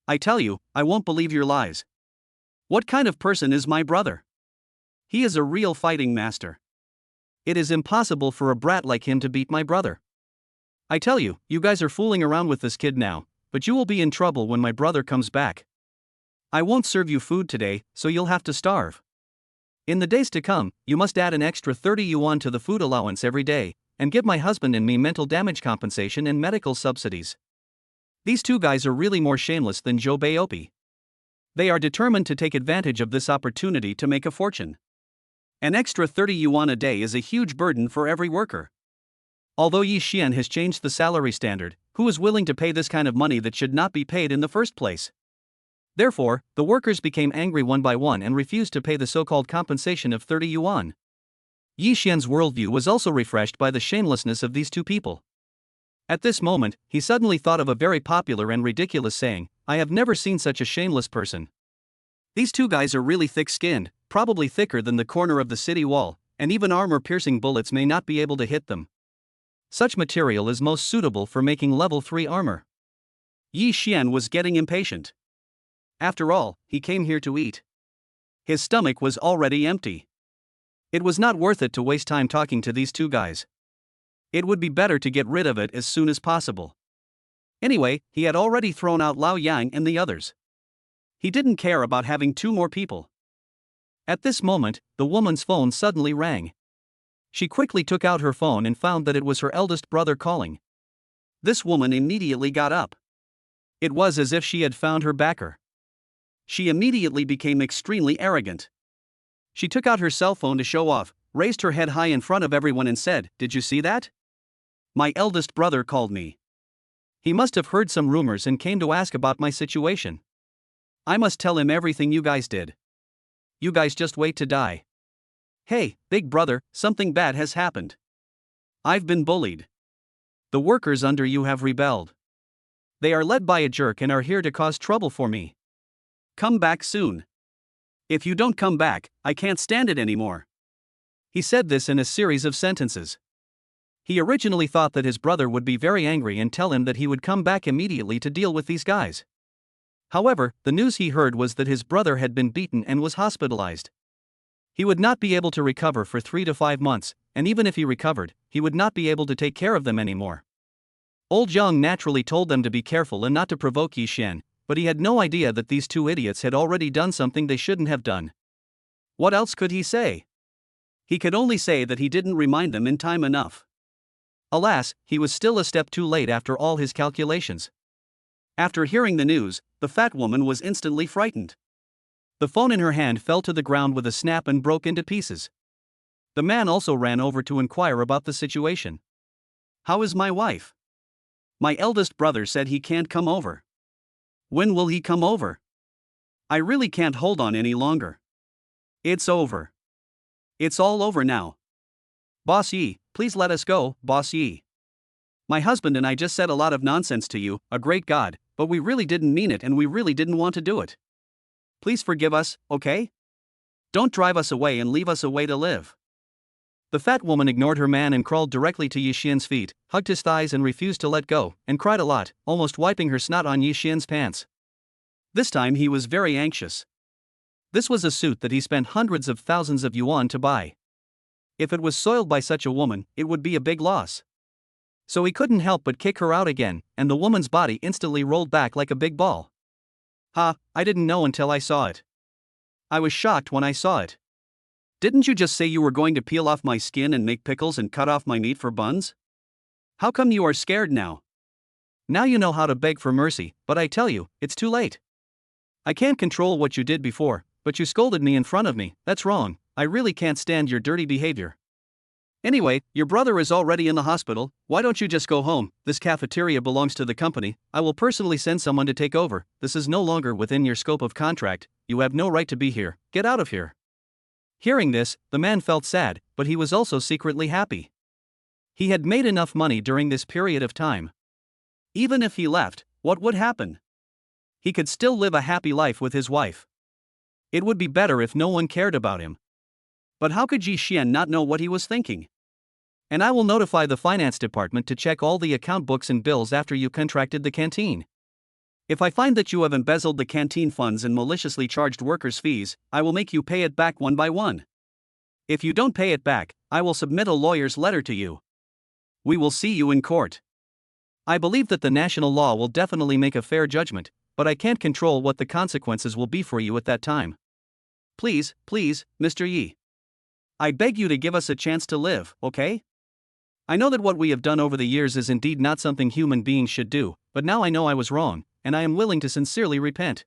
I tell you, I won't believe your lies. What kind of person is my brother? He is a real fighting master. It is impossible for a brat like him to beat my brother. I tell you, you guys are fooling around with this kid now, but you will be in trouble when my brother comes back. I won't serve you food today, so you'll have to starve. In the days to come, you must add an extra 30 yuan to the food allowance every day, and give my husband and me mental damage compensation and medical subsidies. These two guys are really more shameless than Zhou Baiopi. They are determined to take advantage of this opportunity to make a fortune. An extra 30 yuan a day is a huge burden for every worker. Although Yi Xian has changed the salary standard, who is willing to pay this kind of money that should not be paid in the first place? Therefore, the workers became angry one by one and refused to pay the so-called compensation of 30 yuan. Yi Xian's worldview was also refreshed by the shamelessness of these two people. At this moment, he suddenly thought of a very popular and ridiculous saying, I have never seen such a shameless person. These two guys are really thick-skinned, probably thicker than the corner of the city wall, and even armor-piercing bullets may not be able to hit them. Such material is most suitable for making level 3 armor. Yi Xian was getting impatient. After all, he came here to eat. His stomach was already empty. It was not worth it to waste time talking to these two guys. It would be better to get rid of it as soon as possible. Anyway, he had already thrown out Lao Yang and the others. He didn't care about having 2 more people. At this moment, the woman's phone suddenly rang. She quickly took out her phone and found that it was her eldest brother calling. This woman immediately got up. It was as if she had found her backer. She immediately became extremely arrogant. She took out her cell phone to show off, raised her head high in front of everyone and said, "Did you see that? My eldest brother called me. He must have heard some rumors and came to ask about my situation. I must tell him everything you guys did. You guys just wait to die. Hey, big brother, something bad has happened. I've been bullied. The workers under you have rebelled. They are led by a jerk and are here to cause trouble for me. Come back soon. If you don't come back, I can't stand it anymore." He said this in a series of sentences. He originally thought that his brother would be very angry and tell him that he would come back immediately to deal with these guys. However, the news he heard was that his brother had been beaten and was hospitalized. He would not be able to recover for 3 to 5 months, and even if he recovered, he would not be able to take care of them anymore. Old Zhang naturally told them to be careful and not to provoke Yi Xian, but he had no idea that these 2 idiots had already done something they shouldn't have done. What else could he say? He could only say that he didn't remind them in time enough. Alas, he was still a step too late after all his calculations. After hearing the news, the fat woman was instantly frightened. The phone in her hand fell to the ground with a snap and broke into pieces. The man also ran over to inquire about the situation. "How is my wife? My eldest brother said he can't come over. When will he come over? I really can't hold on any longer. It's over. It's all over now. Boss Yi, please let us go, Boss Yi. My husband and I just said a lot of nonsense to you, a great God, but we really didn't mean it and we really didn't want to do it. Please forgive us, okay? Don't drive us away and leave us a way to live." The fat woman ignored her man and crawled directly to Yi Xian's feet, hugged his thighs and refused to let go, and cried a lot, almost wiping her snot on Yi Xian's pants. This time he was very anxious. This was a suit that he spent hundreds of thousands of yuan to buy. If it was soiled by such a woman, it would be a big loss. So he couldn't help but kick her out again, and the woman's body instantly rolled back like a big ball. "Ha, I didn't know until I saw it. I was shocked when I saw it. Didn't you just say you were going to peel off my skin and make pickles and cut off my meat for buns? How come you are scared now? Now you know how to beg for mercy, but I tell you, it's too late. I can't control what you did before, but you scolded me in front of me, that's wrong. I really can't stand your dirty behavior. Anyway, your brother is already in the hospital, why don't you just go home? This cafeteria belongs to the company, I will personally send someone to take over, this is no longer within your scope of contract, you have no right to be here, get out of here." Hearing this, the man felt sad, but he was also secretly happy. He had made enough money during this period of time. Even if he left, what would happen? He could still live a happy life with his wife. It would be better if no one cared about him. But how could Yi Xian not know what he was thinking? "And I will notify the finance department to check all the account books and bills after you contracted the canteen. If I find that you have embezzled the canteen funds and maliciously charged workers' fees, I will make you pay it back one by one. If you don't pay it back, I will submit a lawyer's letter to you. We will see you in court. I believe that the national law will definitely make a fair judgment, but I can't control what the consequences will be for you at that time. Please, please, Mr. Yi. I beg you to give us a chance to live, okay? I know that what we have done over the years is indeed not something human beings should do, but now I know I was wrong, and I am willing to sincerely repent.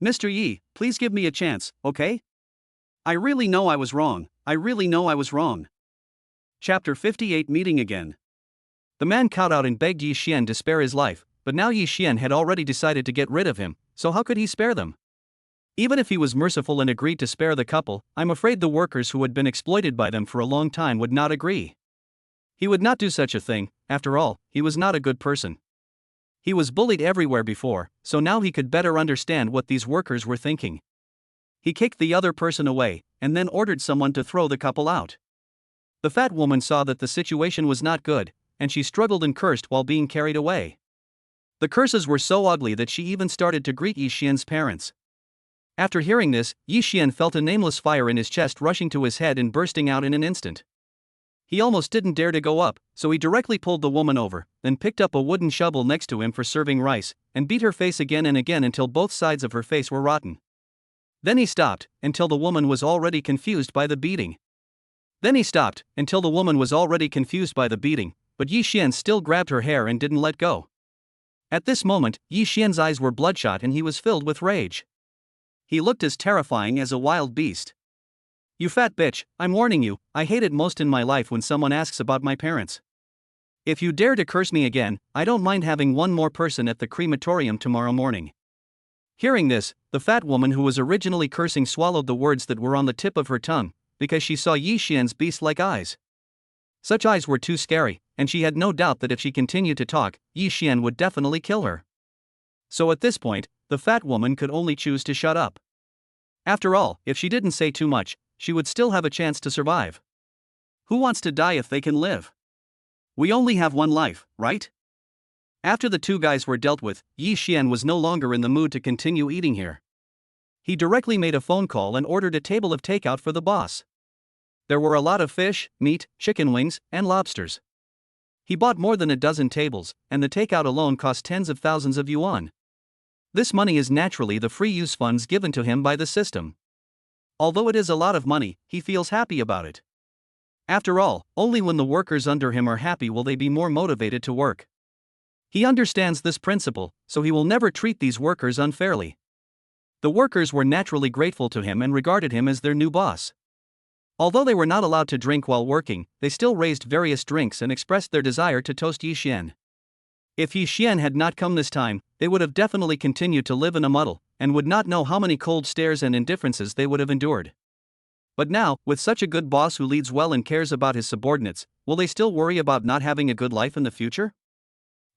Mr. Yi, please give me a chance, okay? I really know I was wrong, I really know I was wrong." Chapter 58 Meeting Again. The man cowed out and begged Yi Xian to spare his life, but now Yi Xian had already decided to get rid of him, so how could he spare them? Even if he was merciful and agreed to spare the couple, I'm afraid the workers who had been exploited by them for a long time would not agree. He would not do such a thing, after all, he was not a good person. He was bullied everywhere before, so now he could better understand what these workers were thinking. He kicked the other person away, and then ordered someone to throw the couple out. The fat woman saw that the situation was not good, and she struggled and cursed while being carried away. The curses were so ugly that she even started to greet Yi Xian's parents. After hearing this, Yi Xian felt a nameless fire in his chest rushing to his head and bursting out in an instant. He almost didn't dare to go up, so he directly pulled the woman over, then picked up a wooden shovel next to him for serving rice, and beat her face again and again until both sides of her face were rotten. Then he stopped, until the woman was already confused by the beating. But Yi Xian still grabbed her hair and didn't let go. At this moment, Yi Xian's eyes were bloodshot and he was filled with rage. He looked as terrifying as a wild beast. "You fat bitch, I'm warning you, I hate it most in my life when someone asks about my parents. If you dare to curse me again, I don't mind having one more person at the crematorium tomorrow morning." Hearing this, the fat woman who was originally cursing swallowed the words that were on the tip of her tongue, because she saw Yi Xian's beast-like eyes. Such eyes were too scary, and she had no doubt that if she continued to talk, Yi Xian would definitely kill her. So at this point, the fat woman could only choose to shut up. After all, if she didn't say too much, she would still have a chance to survive. Who wants to die if they can live? We only have one life, right? After the two guys were dealt with, Yi Xian was no longer in the mood to continue eating here. He directly made a phone call and ordered a table of takeout for the boss. There were a lot of fish, meat, chicken wings, and lobsters. He bought more than a dozen tables, and the takeout alone cost tens of thousands of yuan. This money is naturally the free use funds given to him by the system. Although it is a lot of money, he feels happy about it. After all, only when the workers under him are happy will they be more motivated to work. He understands this principle, so he will never treat these workers unfairly. The workers were naturally grateful to him and regarded him as their new boss. Although they were not allowed to drink while working, they still raised various drinks and expressed their desire to toast Yi Xian. If Yi Xian had not come this time, they would have definitely continued to live in a muddle, and would not know how many cold stares and indifferences they would have endured. But now, with such a good boss who leads well and cares about his subordinates, will they still worry about not having a good life in the future?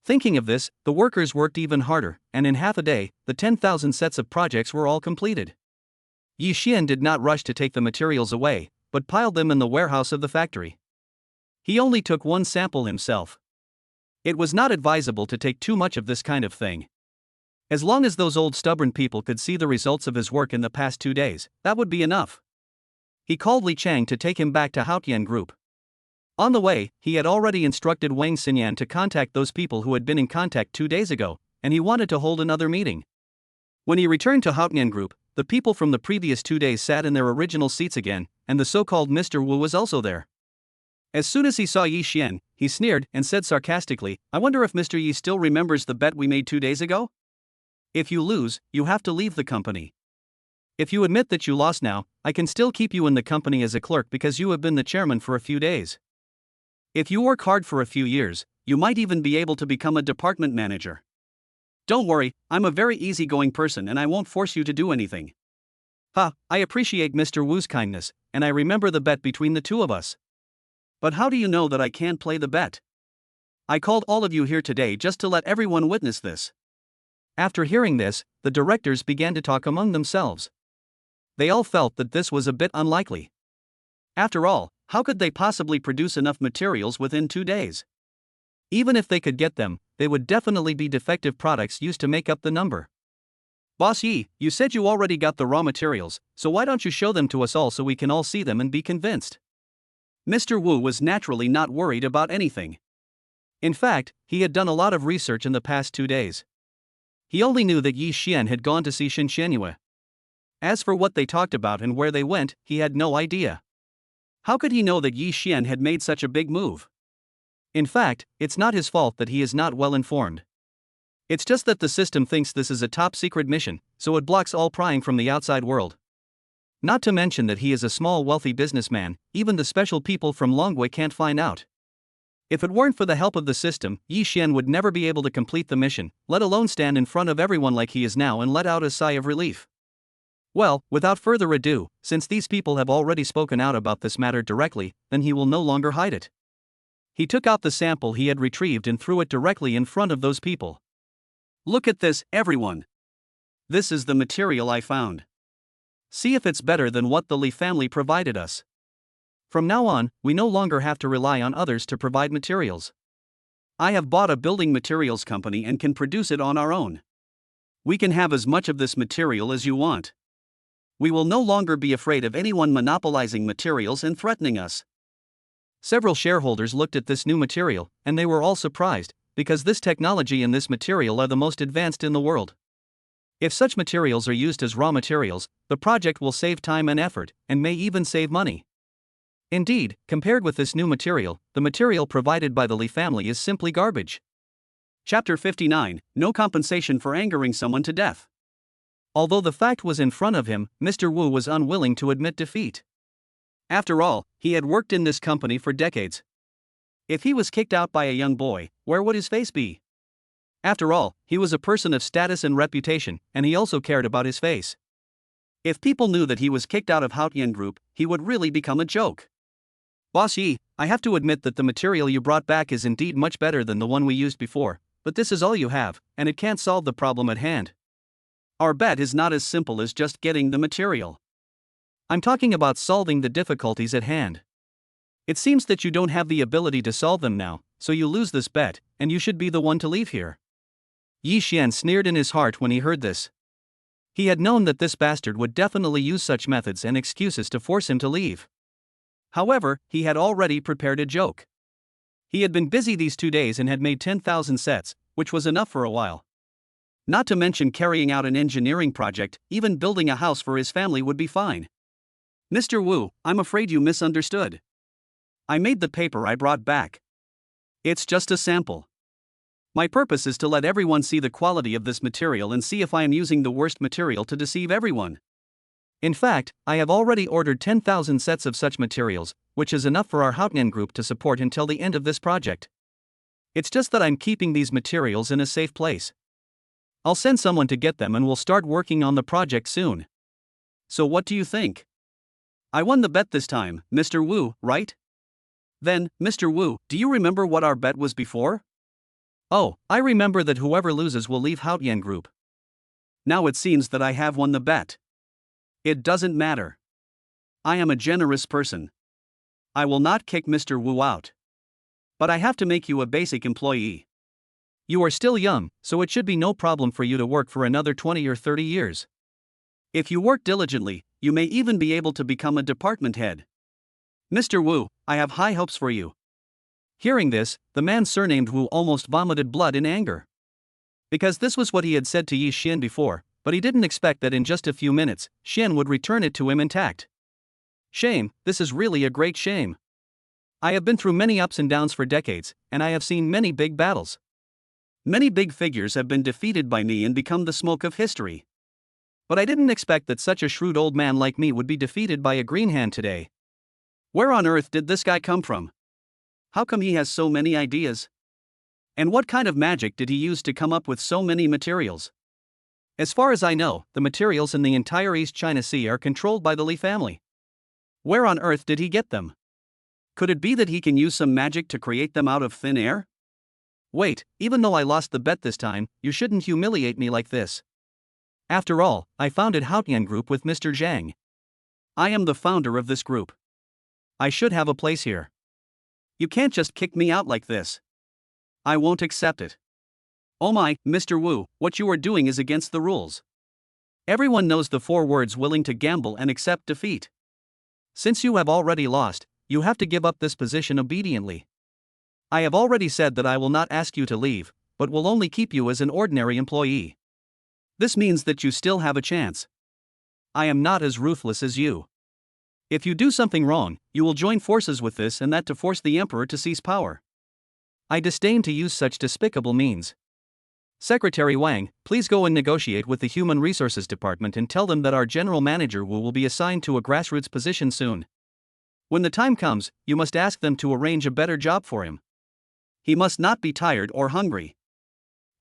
Thinking of this, the workers worked even harder, and in half a day, the 10,000 sets of projects were all completed. Yi Xian did not rush to take the materials away, but piled them in the warehouse of the factory. He only took one sample himself. It was not advisable to take too much of this kind of thing. As long as those old stubborn people could see the results of his work in the past 2 days, that would be enough. He called Li Chang to take him back to Haotian Group. On the way, he had already instructed Wang Xinyan to contact those people who had been in contact 2 days ago, and he wanted to hold another meeting. When he returned to Haotian Group, the people from the previous 2 days sat in their original seats again, and the so-called Mr. Wu was also there. As soon as he saw Yi Xian, he sneered and said sarcastically, "I wonder if Mr. Yi still remembers the bet we made 2 days ago? If you lose, you have to leave the company. If you admit that you lost now, I can still keep you in the company as a clerk because you have been the chairman for a few days. If you work hard for a few years, you might even be able to become a department manager. Don't worry, I'm a very easygoing person and I won't force you to do anything. I appreciate Mr. Wu's kindness, and I remember the bet between the two of us. But how do you know that I can't play the bet? I called all of you here today just to let everyone witness this." After hearing this, the directors began to talk among themselves. They all felt that this was a bit unlikely. After all, how could they possibly produce enough materials within 2 days? Even if they could get them, they would definitely be defective products used to make up the number. "Boss Yi, you said you already got the raw materials, so why don't you show them to us all so we can all see them and be convinced?" Mr. Wu was naturally not worried about anything. In fact, he had done a lot of research in the past 2 days. He only knew that Yi Xian had gone to see Shen Xianyue. As for what they talked about and where they went, he had no idea. How could he know that Yi Xian had made such a big move? In fact, it's not his fault that he is not well informed. It's just that the system thinks this is a top secret mission, so it blocks all prying from the outside world. Not to mention that he is a small wealthy businessman, even the special people from Longwei can't find out. If it weren't for the help of the system, Yi Xian would never be able to complete the mission, let alone stand in front of everyone like he is now and let out a sigh of relief. Well, without further ado, since these people have already spoken out about this matter directly, then he will no longer hide it. He took out the sample he had retrieved and threw it directly in front of those people. Look at this, everyone. This is the material I found. See if it's better than what the Lee family provided us. From now on, we no longer have to rely on others to provide materials. I have bought a building materials company and can produce it on our own. We can have as much of this material as you want. We will no longer be afraid of anyone monopolizing materials and threatening us. Several shareholders looked at this new material, and they were all surprised, because this technology and this material are the most advanced in the world. If such materials are used as raw materials, the project will save time and effort, and may even save money. Indeed, compared with this new material, the material provided by the Lee family is simply garbage. Chapter 59, No Compensation for Angering Someone to Death. Although the fact was in front of him, Mr. Wu was unwilling to admit defeat. After all, he had worked in this company for decades. If he was kicked out by a young boy, where would his face be? After all, he was a person of status and reputation, and he also cared about his face. If people knew that he was kicked out of Haotian Group, he would really become a joke. Boss Yi, I have to admit that the material you brought back is indeed much better than the one we used before, but this is all you have, and it can't solve the problem at hand. Our bet is not as simple as just getting the material. I'm talking about solving the difficulties at hand. It seems that you don't have the ability to solve them now, so you lose this bet, and you should be the one to leave here. Yi Xian sneered in his heart when he heard this. He had known that this bastard would definitely use such methods and excuses to force him to leave. However, he had already prepared a joke. He had been busy these 2 days and had made 10,000 sets, which was enough for a while. Not to mention carrying out an engineering project, even building a house for his family would be fine. Mr. Wu, I'm afraid you misunderstood. I made the paper I brought back. It's just a sample. My purpose is to let everyone see the quality of this material and see if I am using the worst material to deceive everyone. In fact, I have already ordered 10,000 sets of such materials, which is enough for our Haotian Group to support until the end of this project. It's just that I'm keeping these materials in a safe place. I'll send someone to get them and we'll start working on the project soon. So what do you think? I won the bet this time, Mr. Wu, right? Then, Mr. Wu, do you remember what our bet was before? Oh, I remember that whoever loses will leave Haotian Group. Now it seems that I have won the bet. It doesn't matter. I am a generous person. I will not kick Mr. Wu out. But I have to make you a basic employee. You are still young, so it should be no problem for you to work for another 20 or 30 years. If you work diligently, you may even be able to become a department head. Mr. Wu, I have high hopes for you. Hearing this, the man surnamed Wu almost vomited blood in anger. Because this was what he had said to Yi Xian before, but he didn't expect that in just a few minutes, Xian would return it to him intact. Shame, this is really a great shame. I have been through many ups and downs for decades, and I have seen many big battles. Many big figures have been defeated by me and become the smoke of history. But I didn't expect that such a shrewd old man like me would be defeated by a green hand today. Where on earth did this guy come from? How come he has so many ideas? And what kind of magic did he use to come up with so many materials? As far as I know, the materials in the entire East China Sea are controlled by the Lee family. Where on earth did he get them? Could it be that he can use some magic to create them out of thin air? Wait, even though I lost the bet this time, you shouldn't humiliate me like this. After all, I founded Haotian Group with Mr. Zhang. I am the founder of this group. I should have a place here. You can't just kick me out like this. I won't accept it. Oh my, Mr. Wu, what you are doing is against the rules. Everyone knows the 4 words willing to gamble and accept defeat. Since you have already lost, you have to give up this position obediently. I have already said that I will not ask you to leave, but will only keep you as an ordinary employee. This means that you still have a chance. I am not as ruthless as you. If you do something wrong, you will join forces with this and that to force the emperor to seize power. I disdain to use such despicable means. Secretary Wang, please go and negotiate with the Human Resources Department and tell them that our general manager Wu will be assigned to a grassroots position soon. When the time comes, you must ask them to arrange a better job for him. He must not be tired or hungry.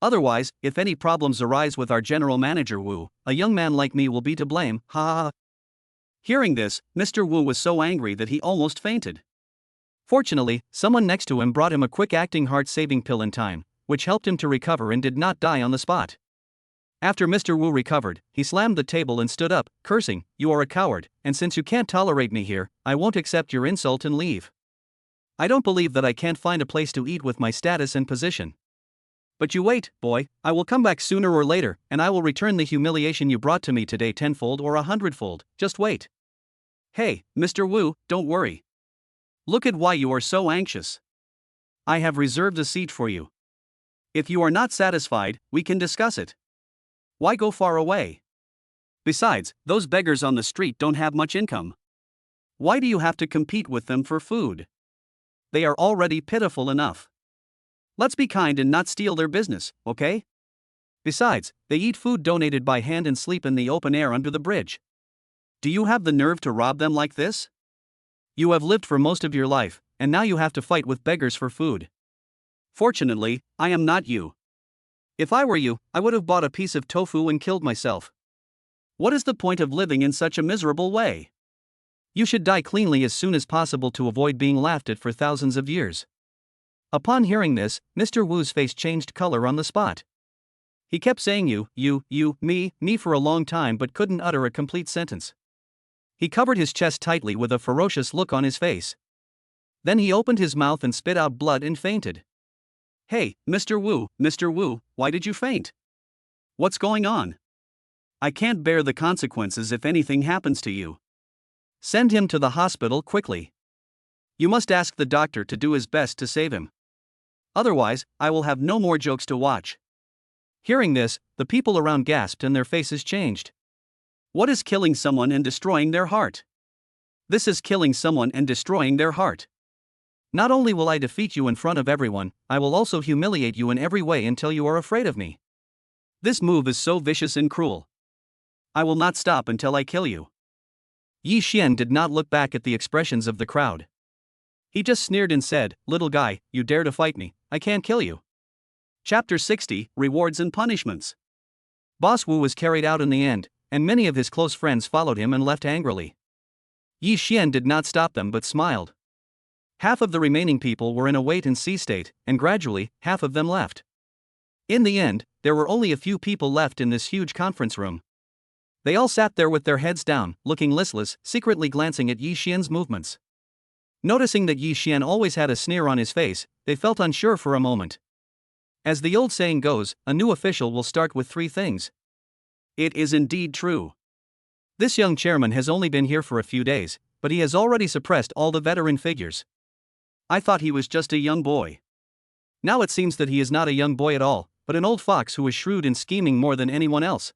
Otherwise, if any problems arise with our general manager Wu, a young man like me will be to blame, ha ha ha. Hearing this, Mr. Wu was so angry that he almost fainted. Fortunately, someone next to him brought him a quick-acting heart-saving pill in time, which helped him to recover and did not die on the spot. After Mr. Wu recovered, he slammed the table and stood up, cursing, "You are a coward, and since you can't tolerate me here, I won't accept your insult and leave. I don't believe that I can't find a place to eat with my status and position. But you wait, boy, I will come back sooner or later, and I will return the humiliation you brought to me today tenfold or 100-fold, just wait." "Hey, Mr. Wu, don't worry. Look at why you are so anxious. I have reserved a seat for you. If you are not satisfied, we can discuss it. Why go far away? Besides, those beggars on the street don't have much income. Why do you have to compete with them for food? They are already pitiful enough. Let's be kind and not steal their business, okay? Besides, they eat food donated by hand and sleep in the open air under the bridge. Do you have the nerve to rob them like this? You have lived for most of your life, and now you have to fight with beggars for food. Fortunately, I am not you. If I were you, I would have bought a piece of tofu and killed myself. What is the point of living in such a miserable way? You should die cleanly as soon as possible to avoid being laughed at for thousands of years." Upon hearing this, Mr. Wu's face changed color on the spot. He kept saying you, me for a long time but couldn't utter a complete sentence. He covered his chest tightly with a ferocious look on his face. Then he opened his mouth and spit out blood and fainted. "Hey, Mr. Wu, why did you faint? What's going on? I can't bear the consequences if anything happens to you. Send him to the hospital quickly. You must ask the doctor to do his best to save him. Otherwise, I will have no more jokes to watch." Hearing this, the people around gasped and their faces changed. What is killing someone and destroying their heart? This is killing someone and destroying their heart. Not only will I defeat you in front of everyone, I will also humiliate you in every way until you are afraid of me. This move is so vicious and cruel. I will not stop until I kill you. Yi Xian did not look back at the expressions of the crowd. He just sneered and said, "Little guy, you dare to fight me, I can't kill you." Chapter 60, Rewards and Punishments. Boss Wu was carried out in the end, and many of his close friends followed him and left angrily. Yi Xian did not stop them but smiled. Half of the remaining people were in a wait-and-see state, and gradually, half of them left. In the end, there were only a few people left in this huge conference room. They all sat there with their heads down, looking listless, secretly glancing at Yi Xian's movements. Noticing that Yi Xian always had a sneer on his face, they felt unsure for a moment. As the old saying goes, a new official will start with 3 things. It is indeed true. This young chairman has only been here for a few days, but he has already suppressed all the veteran figures. I thought he was just a young boy. Now it seems that he is not a young boy at all, but an old fox who is shrewd and scheming more than anyone else.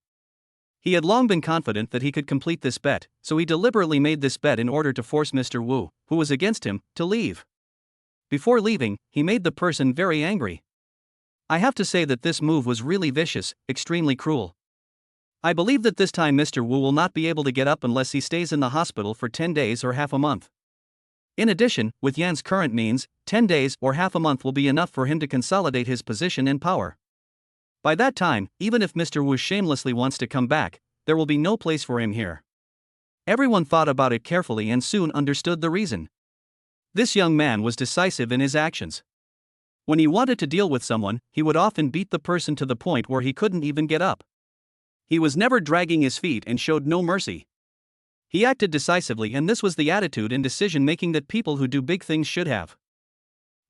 He had long been confident that he could complete this bet, so he deliberately made this bet in order to force Mr. Wu, who was against him, to leave. Before leaving, he made the person very angry. I have to say that this move was really vicious, extremely cruel. I believe that this time Mr. Wu will not be able to get up unless he stays in the hospital for 10 days or half a month. In addition, with Yan's current means, 10 days or half a month will be enough for him to consolidate his position and power. By that time, even if Mr. Wu shamelessly wants to come back, there will be no place for him here. Everyone thought about it carefully and soon understood the reason. This young man was decisive in his actions. When he wanted to deal with someone, he would often beat the person to the point where he couldn't even get up. He was never dragging his feet and showed no mercy. He acted decisively, and this was the attitude and decision-making that people who do big things should have.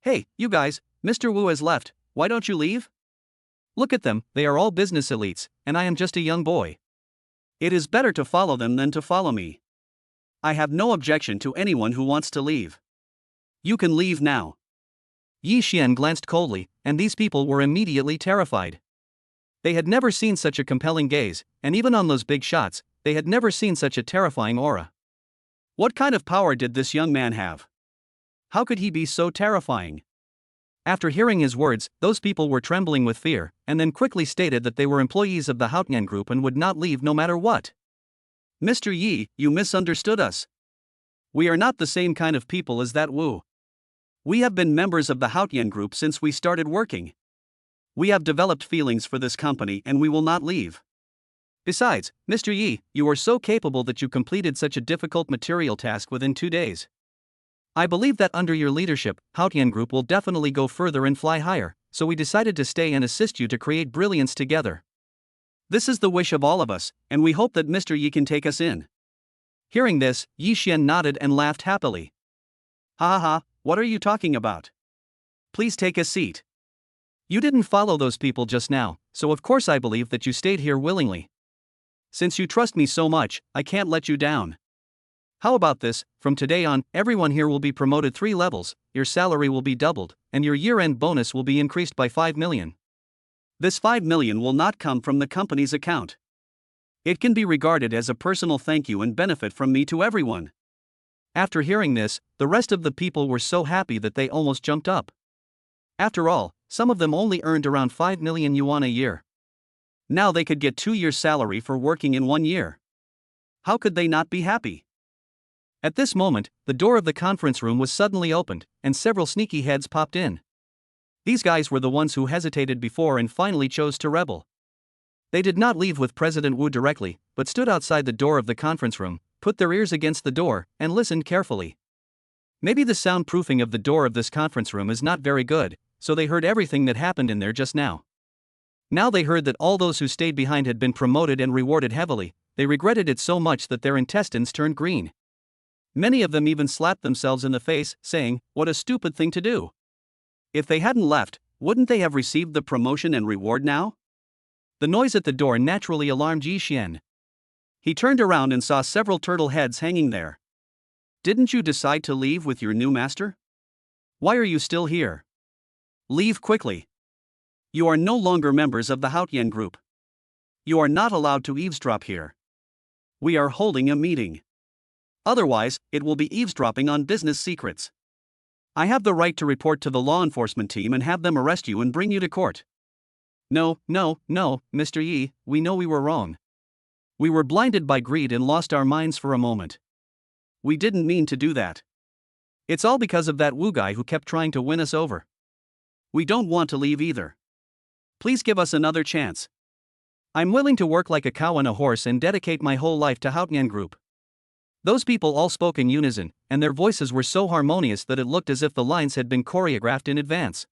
Hey, you guys, Mr. Wu has left, why don't you leave? Look at them, they are all business elites, and I am just a young boy. It is better to follow them than to follow me. I have no objection to anyone who wants to leave. You can leave now. Yi Xian glanced coldly, and these people were immediately terrified. They had never seen such a compelling gaze, and even on those big shots, they had never seen such a terrifying aura. What kind of power did this young man have? How could he be so terrifying? After hearing his words, those people were trembling with fear, and then quickly stated that they were employees of the Haotian group and would not leave no matter what. Mr. Yi, you misunderstood us. We are not the same kind of people as that Wu. We have been members of the Haotian group since we started working. We have developed feelings for this company and we will not leave. Besides, Mr. Yi, you are so capable that you completed such a difficult material task within 2 days. I believe that under your leadership, Haotian Group will definitely go further and fly higher, so we decided to stay and assist you to create brilliance together. This is the wish of all of us, and we hope that Mr. Yi can take us in." Hearing this, Yi Xian nodded and laughed happily. "Ha ha ha, what are you talking about? Please take a seat. You didn't follow those people just now, so of course I believe that you stayed here willingly. Since you trust me so much, I can't let you down. How about this? From today on, everyone here will be promoted 3 levels, your salary will be doubled, and your year-end bonus will be increased by 5 million. This 5 million will not come from the company's account. It can be regarded as a personal thank you and benefit from me to everyone." After hearing this, the rest of the people were so happy that they almost jumped up. After all, some of them only earned around 5 million yuan a year. Now they could get 2 years' salary for working in 1 year. How could they not be happy? At this moment, the door of the conference room was suddenly opened, and several sneaky heads popped in. These guys were the ones who hesitated before and finally chose to rebel. They did not leave with President Wu directly, but stood outside the door of the conference room, put their ears against the door, and listened carefully. Maybe the soundproofing of the door of this conference room is not very good, so they heard everything that happened in there just now. Now they heard that all those who stayed behind had been promoted and rewarded heavily. They regretted it so much that their intestines turned green. Many of them even slapped themselves in the face, saying, "What a stupid thing to do. If they hadn't left, wouldn't they have received the promotion and reward now?" The noise at the door naturally alarmed Yi Xian. He turned around and saw several turtle heads hanging there. "Didn't you decide to leave with your new master? Why are you still here? Leave quickly. You are no longer members of the Haotian group. You are not allowed to eavesdrop here. We are holding a meeting. Otherwise, it will be eavesdropping on business secrets. I have the right to report to the law enforcement team and have them arrest you and bring you to court." No, Mr. Yi, we know we were wrong. We were blinded by greed and lost our minds for a moment. We didn't mean to do that. It's all because of that Wu guy who kept trying to win us over. We don't want to leave either. Please give us another chance. I'm willing to work like a cow and a horse and dedicate my whole life to Haotian group." Those people all spoke in unison, and their voices were so harmonious that it looked as if the lines had been choreographed in advance.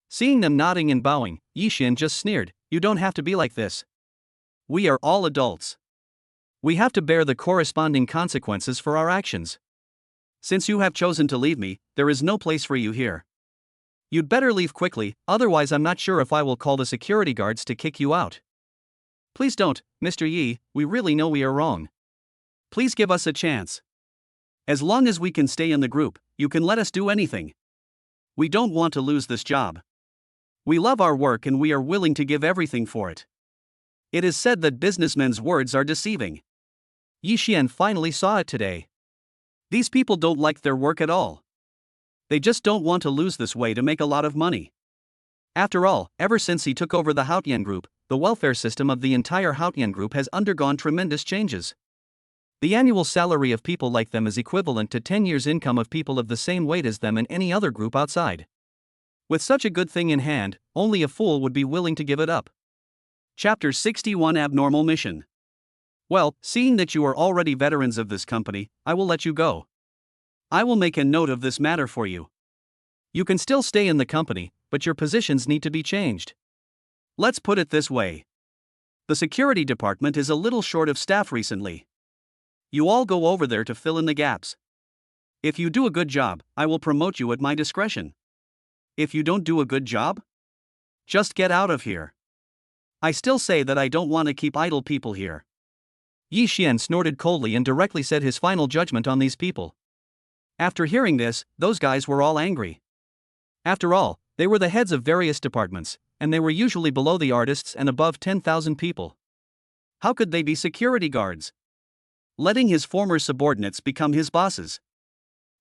Seeing them nodding and bowing, Yi Xian just sneered, "You don't have to be like this. We are all adults. We have to bear the corresponding consequences for our actions. Since you have chosen to leave me, there is no place for you here. You'd better leave quickly, otherwise I'm not sure if I will call the security guards to kick you out." "Please don't, Mr. Yi, we really know we are wrong. Please give us a chance. As long as we can stay in the group, you can let us do anything. We don't want to lose this job. We love our work and we are willing to give everything for it." It is said that businessmen's words are deceiving. Yi Xian finally saw it today. These people don't like their work at all. They just don't want to lose this way to make a lot of money. After all, ever since he took over the Haotian group, the welfare system of the entire Haotian group has undergone tremendous changes. The annual salary of people like them is equivalent to 10 years' income of people of the same weight as them in any other group outside. With such a good thing in hand, only a fool would be willing to give it up. Chapter 61 Abnormal Mission. Well, seeing that you are already veterans of this company, I will let you go. I will make a note of this matter for you. You can still stay in the company, but your positions need to be changed. Let's put it this way. The security department is a little short of staff recently. You all go over there to fill in the gaps. If you do a good job, I will promote you at my discretion. If you don't do a good job, just get out of here. I still say that I don't want to keep idle people here." Yi Xian snorted coldly and directly said his final judgment on these people. After hearing this, those guys were all angry. After all, they were the heads of various departments, and they were usually below the artists and above 10,000 people. How could they be security guards? Letting his former subordinates become his bosses.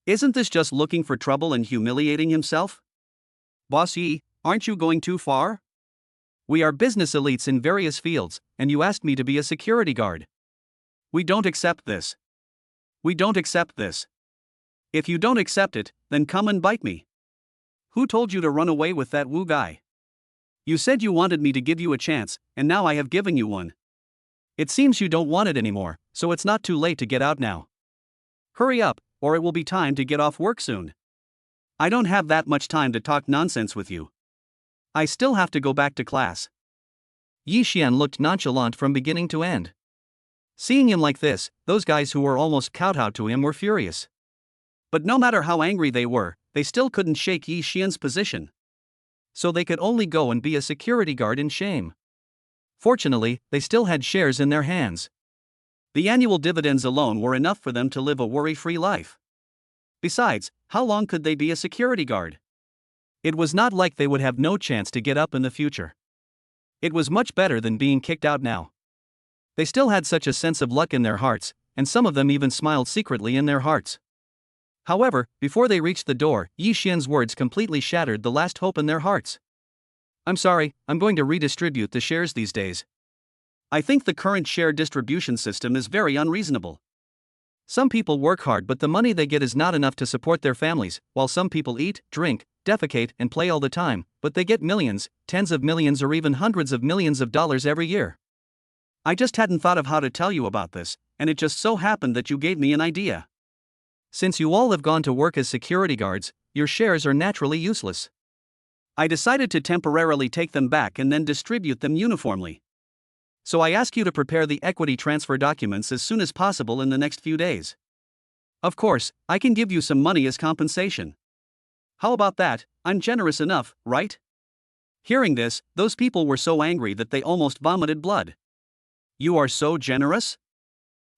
Isn't this just looking for trouble and humiliating himself? Boss Yi, aren't you going too far? We are business elites in various fields, and you asked me to be a security guard. We don't accept this. We don't accept this. If you don't accept it, then come and bite me. Who told you to run away with that Wu guy? You said you wanted me to give you a chance, and now I have given you one. It seems you don't want it anymore, so it's not too late to get out now. Hurry up, or it will be time to get off work soon. I don't have that much time to talk nonsense with you. I still have to go back to class. Yi Xian looked nonchalant from beginning to end. Seeing him like this, those guys who were almost kowtowed to him were furious. But no matter how angry they were, they still couldn't shake Yi Xian's position. So they could only go and be a security guard in shame. Fortunately, they still had shares in their hands. The annual dividends alone were enough for them to live a worry-free life. Besides, how long could they be a security guard? It was not like they would have no chance to get up in the future. It was much better than being kicked out now. They still had such a sense of luck in their hearts, and some of them even smiled secretly in their hearts. However, before they reached the door, Yi Xian's words completely shattered the last hope in their hearts. I'm sorry, I'm going to redistribute the shares these days. I think the current share distribution system is very unreasonable. Some people work hard but the money they get is not enough to support their families, while some people eat, drink, defecate, and play all the time, but they get millions, tens of millions or even hundreds of millions of dollars every year. I just hadn't thought of how to tell you about this, and it just so happened that you gave me an idea. Since you all have gone to work as security guards, your shares are naturally useless. I decided to temporarily take them back and then distribute them uniformly. So I ask you to prepare the equity transfer documents as soon as possible in the next few days. Of course, I can give you some money as compensation. How about that? I'm generous enough, right? Hearing this, those people were so angry that they almost vomited blood. You are so generous?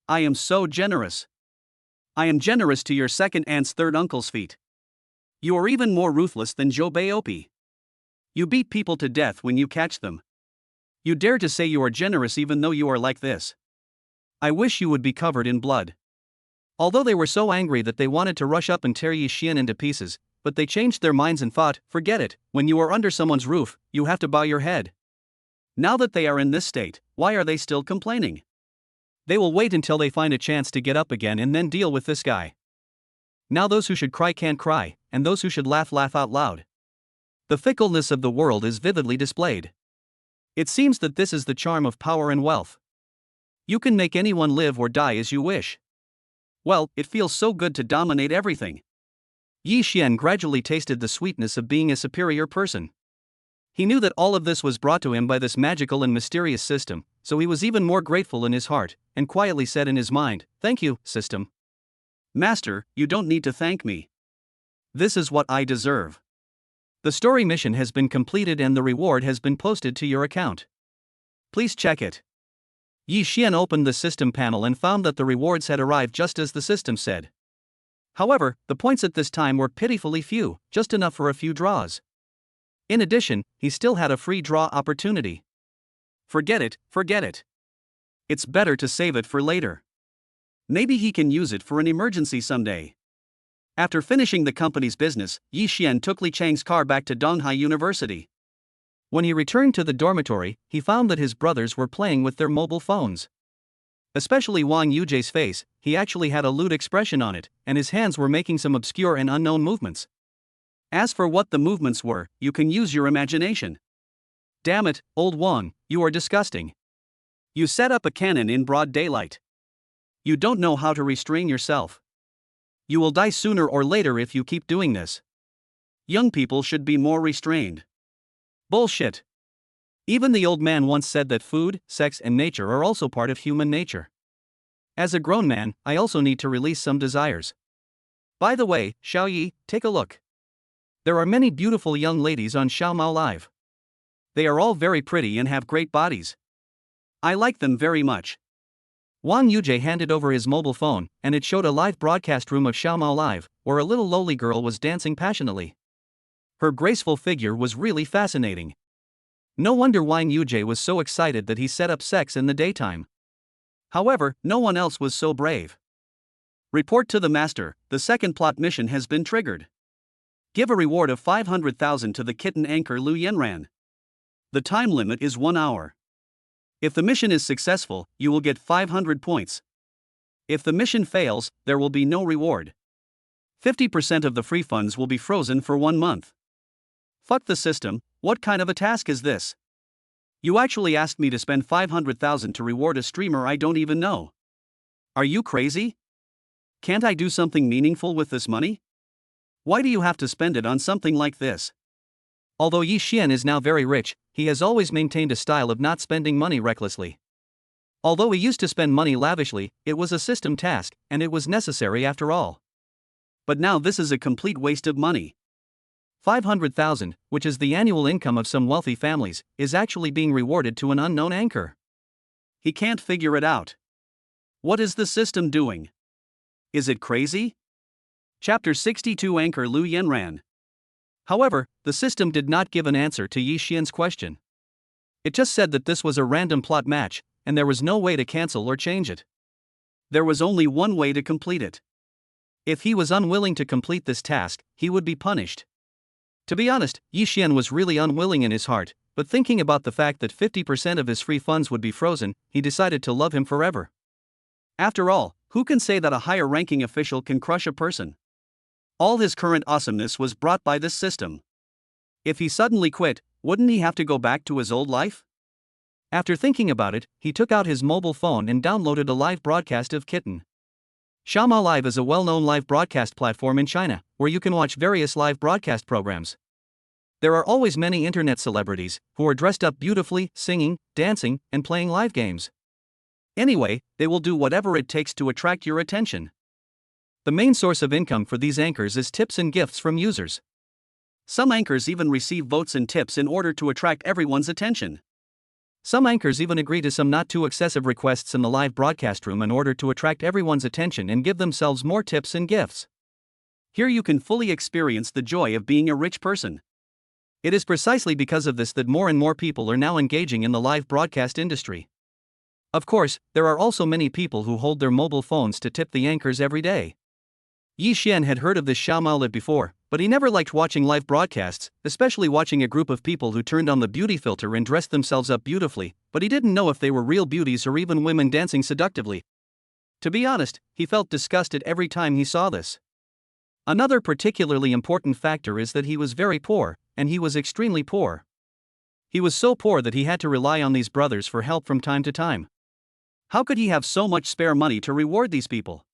I am so generous. I am generous to your second aunt's third uncle's feet. You are even more ruthless than Zhou Baiopi. You beat people to death when you catch them. You dare to say you are generous even though you are like this. I wish you would be covered in blood. Although they were so angry that they wanted to rush up and tear Yi Xian into pieces, but they changed their minds and thought, forget it, when you are under someone's roof, you have to bow your head. Now that they are in this state, why are they still complaining? They will wait until they find a chance to get up again and then deal with this guy. Now those who should cry can't cry, and those who should laugh out loud. The fickleness of the world is vividly displayed. It seems that this is the charm of power and wealth. You can make anyone live or die as you wish. Well, it feels so good to dominate everything. Yi Xian gradually tasted the sweetness of being a superior person. He knew that all of this was brought to him by this magical and mysterious system, so he was even more grateful in his heart, and quietly said in his mind, "Thank you, system. Master, you don't need to thank me. This is what I deserve." The story mission has been completed and the reward has been posted to your account. Please check it. Yi Xian opened the system panel and found that the rewards had arrived just as the system said. However, the points at this time were pitifully few, just enough for a few draws. In addition, he still had a free draw opportunity. Forget it. It's better to save it for later. Maybe he can use it for an emergency someday. After finishing the company's business, Yi Xian took Li Chang's car back to Donghai University. When he returned to the dormitory, he found that his brothers were playing with their mobile phones. Especially Wang Yujie's face, he actually had a lewd expression on it, and his hands were making some obscure and unknown movements. As for what the movements were, you can use your imagination. Damn it, old Wang, you are disgusting. You set up a cannon in broad daylight. You don't know how to restrain yourself. You will die sooner or later if you keep doing this. Young people should be more restrained. Bullshit. Even the old man once said that food, sex, and nature are also part of human nature. As a grown man, I also need to release some desires. By the way, Xiaoyi, take a look. There are many beautiful young ladies on Xiaomao Live. They are all very pretty and have great bodies. I like them very much. Wang Yujie handed over his mobile phone, and it showed a live broadcast room of Xiaomao Live, where a little lowly girl was dancing passionately. Her graceful figure was really fascinating. No wonder Wang Yujie was so excited that he set up sex in the daytime. However, no one else was so brave. Report to the master, the second plot mission has been triggered. Give a reward of 500,000 to the kitten anchor Lu Yanran. The time limit is 1 hour. If the mission is successful, you will get 500 points. If the mission fails, there will be no reward. 50% of the free funds will be frozen for 1 month. Fuck the system, what kind of a task is this? You actually asked me to spend 500,000 to reward a streamer I don't even know. Are you crazy? Can't I do something meaningful with this money? Why do you have to spend it on something like this? Although Yi Xian is now very rich, he has always maintained a style of not spending money recklessly. Although he used to spend money lavishly, it was a system task, and it was necessary after all. But now this is a complete waste of money. 500,000, which is the annual income of some wealthy families, is actually being rewarded to an unknown anchor. He can't figure it out. What is the system doing? Is it crazy? Chapter 62 Anchor Lu Yanran. However, the system did not give an answer to Yi Xian's question. It just said that this was a random plot match, and there was no way to cancel or change it. There was only one way to complete it. If he was unwilling to complete this task, he would be punished. To be honest, Yi Xian was really unwilling in his heart, but thinking about the fact that 50% of his free funds would be frozen, he decided to love him forever. After all, who can say that a higher-ranking official can crush a person? All his current awesomeness was brought by this system. If he suddenly quit, wouldn't he have to go back to his old life? After thinking about it, he took out his mobile phone and downloaded a live broadcast of Kitten. Xiaomao Live is a well-known live broadcast platform in China, where you can watch various live broadcast programs. There are always many internet celebrities who are dressed up beautifully, singing, dancing, and playing live games. Anyway, they will do whatever it takes to attract your attention. The main source of income for these anchors is tips and gifts from users. Some anchors even receive votes and tips in order to attract everyone's attention. Some anchors even agree to some not too excessive requests in the live broadcast room in order to attract everyone's attention and give themselves more tips and gifts. Here you can fully experience the joy of being a rich person. It is precisely because of this that more and more people are now engaging in the live broadcast industry. Of course, there are also many people who hold their mobile phones to tip the anchors every day. Yi Xian had heard of this Xiaomao Live before, but he never liked watching live broadcasts, especially watching a group of people who turned on the beauty filter and dressed themselves up beautifully, but he didn't know if they were real beauties or even women dancing seductively. To be honest, he felt disgusted every time he saw this. Another particularly important factor is that he was very poor, and he was extremely poor. He was so poor that he had to rely on these brothers for help from time to time. How could he have so much spare money to reward these people?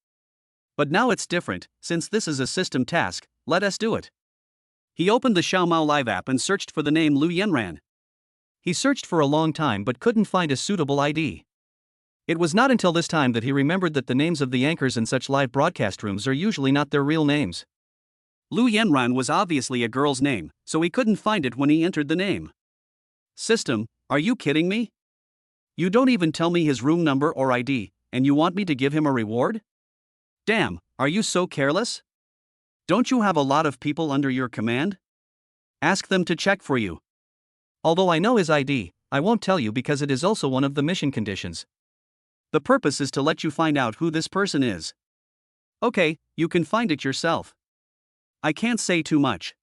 But now it's different, since this is a system task, let us do it. He opened the Xiaomao Live app and searched for the name Lu Yanran. He searched for a long time but couldn't find a suitable ID. It was not until this time that he remembered that the names of the anchors in such live broadcast rooms are usually not their real names. Lu Yanran was obviously a girl's name, so he couldn't find it when he entered the name. System, are you kidding me? You don't even tell me his room number or ID, and you want me to give him a reward? Damn, are you so careless? Don't you have a lot of people under your command? Ask them to check for you. Although I know his ID, I won't tell you because it is also one of the mission conditions. The purpose is to let you find out who this person is. Okay, you can find it yourself. I can't say too much.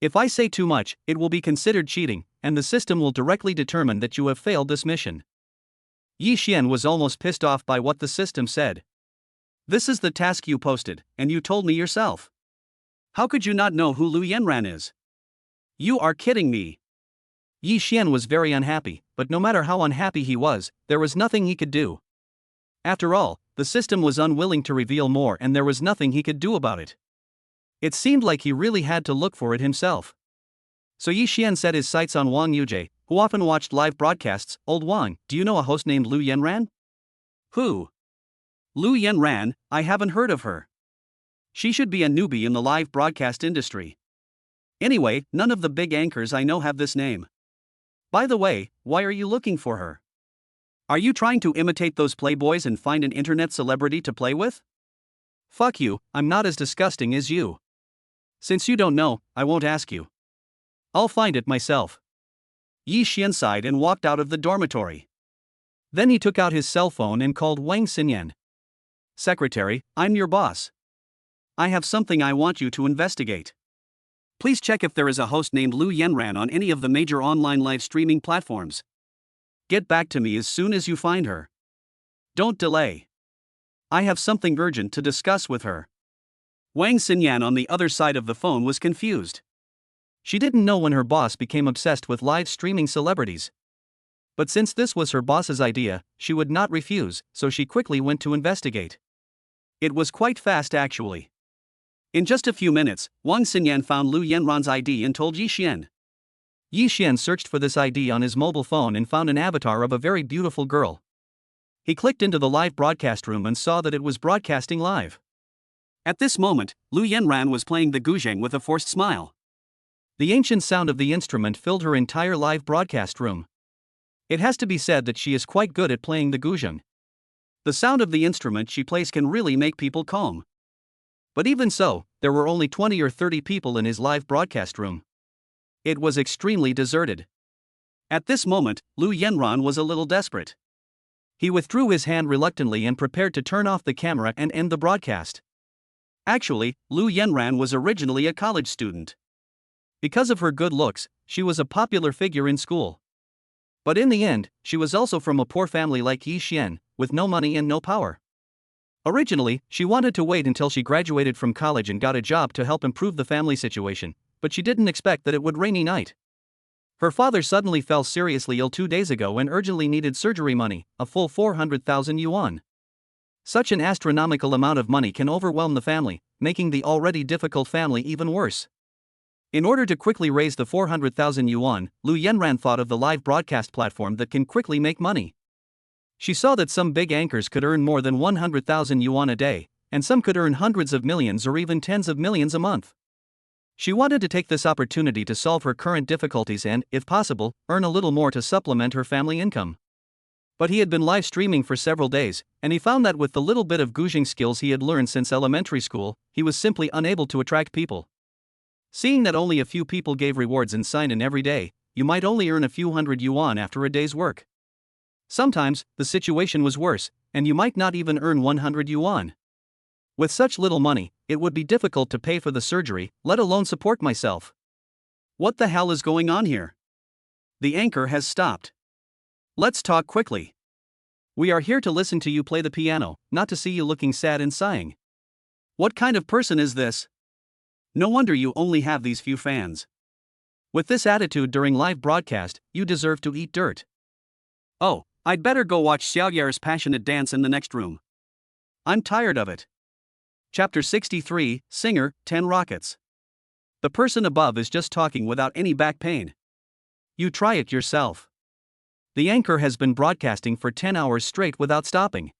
If I say too much, it will be considered cheating, and the system will directly determine that you have failed this mission. Yi Xian was almost pissed off by what the system said. This is the task you posted, and you told me yourself. How could you not know who Lu Yanran is? You are kidding me. Yi Xian was very unhappy, but no matter how unhappy he was, there was nothing he could do. After all, the system was unwilling to reveal more and there was nothing he could do about it. It seemed like he really had to look for it himself. So Yi Xian set his sights on Wang Yujie, who often watched live broadcasts. Old Wang, do you know a host named Lu Yanran? Who? Lu Yanran, I haven't heard of her. She should be a newbie in the live broadcast industry. Anyway, none of the big anchors I know have this name. By the way, why are you looking for her? Are you trying to imitate those playboys and find an internet celebrity to play with? Fuck you, I'm not as disgusting as you. Since you don't know, I won't ask you. I'll find it myself. Yi Xian sighed and walked out of the dormitory. Then he took out his cell phone and called Wang Xinyan. Secretary, I'm your boss. I have something I want you to investigate. Please check if there is a host named Lu Yanran on any of the major online live streaming platforms. Get back to me as soon as you find her. Don't delay. I have something urgent to discuss with her. Wang Xinyan on the other side of the phone was confused. She didn't know when her boss became obsessed with live streaming celebrities. But since this was her boss's idea, she would not refuse, so she quickly went to investigate. It was quite fast actually. In just a few minutes, Wang Xinyan found Lu Yanran's ID and told Yi Xian. Yi Xian searched for this ID on his mobile phone and found an avatar of a very beautiful girl. He clicked into the live broadcast room and saw that it was broadcasting live. At this moment, Lu Yanran was playing the guzheng with a forced smile. The ancient sound of the instrument filled her entire live broadcast room. It has to be said that she is quite good at playing the guzheng. The sound of the instrument she plays can really make people calm. But even so, there were only 20 or 30 people in his live broadcast room. It was extremely deserted. At this moment, Lu Yanran was a little desperate. He withdrew his hand reluctantly and prepared to turn off the camera and end the broadcast. Actually, Lu Yanran was originally a college student. Because of her good looks, she was a popular figure in school. But in the end, she was also from a poor family like Yi Xian, with no money and no power. Originally, she wanted to wait until she graduated from college and got a job to help improve the family situation, but she didn't expect that it would rainy night. Her father suddenly fell seriously ill 2 days ago and urgently needed surgery money, a full 400,000 yuan. Such an astronomical amount of money can overwhelm the family, making the already difficult family even worse. In order to quickly raise the 400,000 yuan, Lu Yanran thought of the live broadcast platform that can quickly make money. She saw that some big anchors could earn more than 100,000 yuan a day, and some could earn hundreds of millions or even tens of millions a month. She wanted to take this opportunity to solve her current difficulties and, if possible, earn a little more to supplement her family income. But he had been live streaming for several days, and he found that with the little bit of guzheng skills he had learned since elementary school, he was simply unable to attract people. Seeing that only a few people gave rewards and sign in every day, you might only earn a few hundred yuan after a day's work. Sometimes, the situation was worse, and you might not even earn 100 yuan. With such little money, it would be difficult to pay for the surgery, let alone support myself. What the hell is going on here? The anchor has stopped. Let's talk quickly. We are here to listen to you play the piano, not to see you looking sad and sighing. What kind of person is this? No wonder you only have these few fans. With this attitude during live broadcast, you deserve to eat dirt. Oh, I'd better go watch Xiaoyer's passionate dance in the next room. I'm tired of it. Chapter 63, Singer, 10 Rockets. The person above is just talking without any back pain. You try it yourself. The anchor has been broadcasting for 10 hours straight without stopping.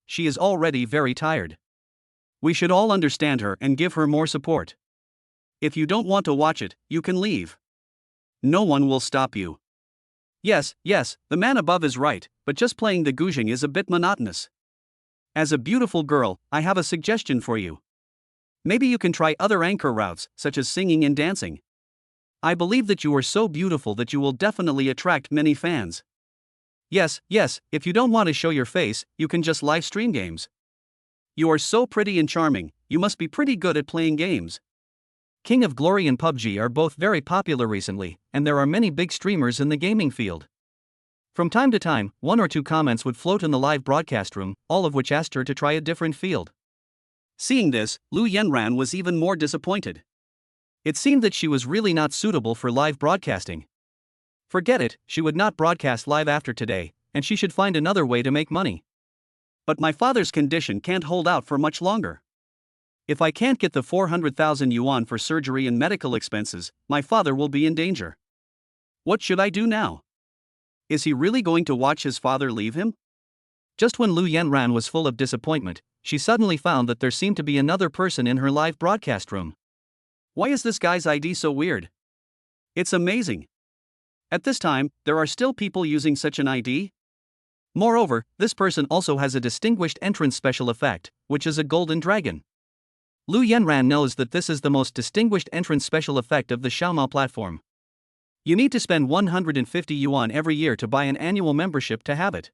She is already very tired. We should all understand her and give her more support. If you don't want to watch it, you can leave. No one will stop you. Yes, the man above is right, but just playing the guzheng is a bit monotonous. As a beautiful girl, I have a suggestion for you. Maybe you can try other anchor routes, such as singing and dancing. I believe that you are so beautiful that you will definitely attract many fans. Yes, if you don't want to show your face, you can just live stream games. You are so pretty and charming, you must be pretty good at playing games. King of Glory and PUBG are both very popular recently, and there are many big streamers in the gaming field. From time to time, 1 or 2 comments would float in the live broadcast room, all of which asked her to try a different field. Seeing this, Lu Yanran was even more disappointed. It seemed that she was really not suitable for live broadcasting. Forget it, she would not broadcast live after today, and she should find another way to make money. But my father's condition can't hold out for much longer. If I can't get the 400,000 yuan for surgery and medical expenses, my father will be in danger. What should I do now? Is he really going to watch his father leave him? Just when Lu Yanran was full of disappointment, she suddenly found that there seemed to be another person in her live broadcast room. Why is this guy's ID so weird? It's amazing. At this time, there are still people using such an ID? Moreover, this person also has a distinguished entrance special effect, which is a golden dragon. Lu Yanran knows that this is the most distinguished entrance special effect of the Xiaomao platform. You need to spend 150 yuan every year to buy an annual membership to have it.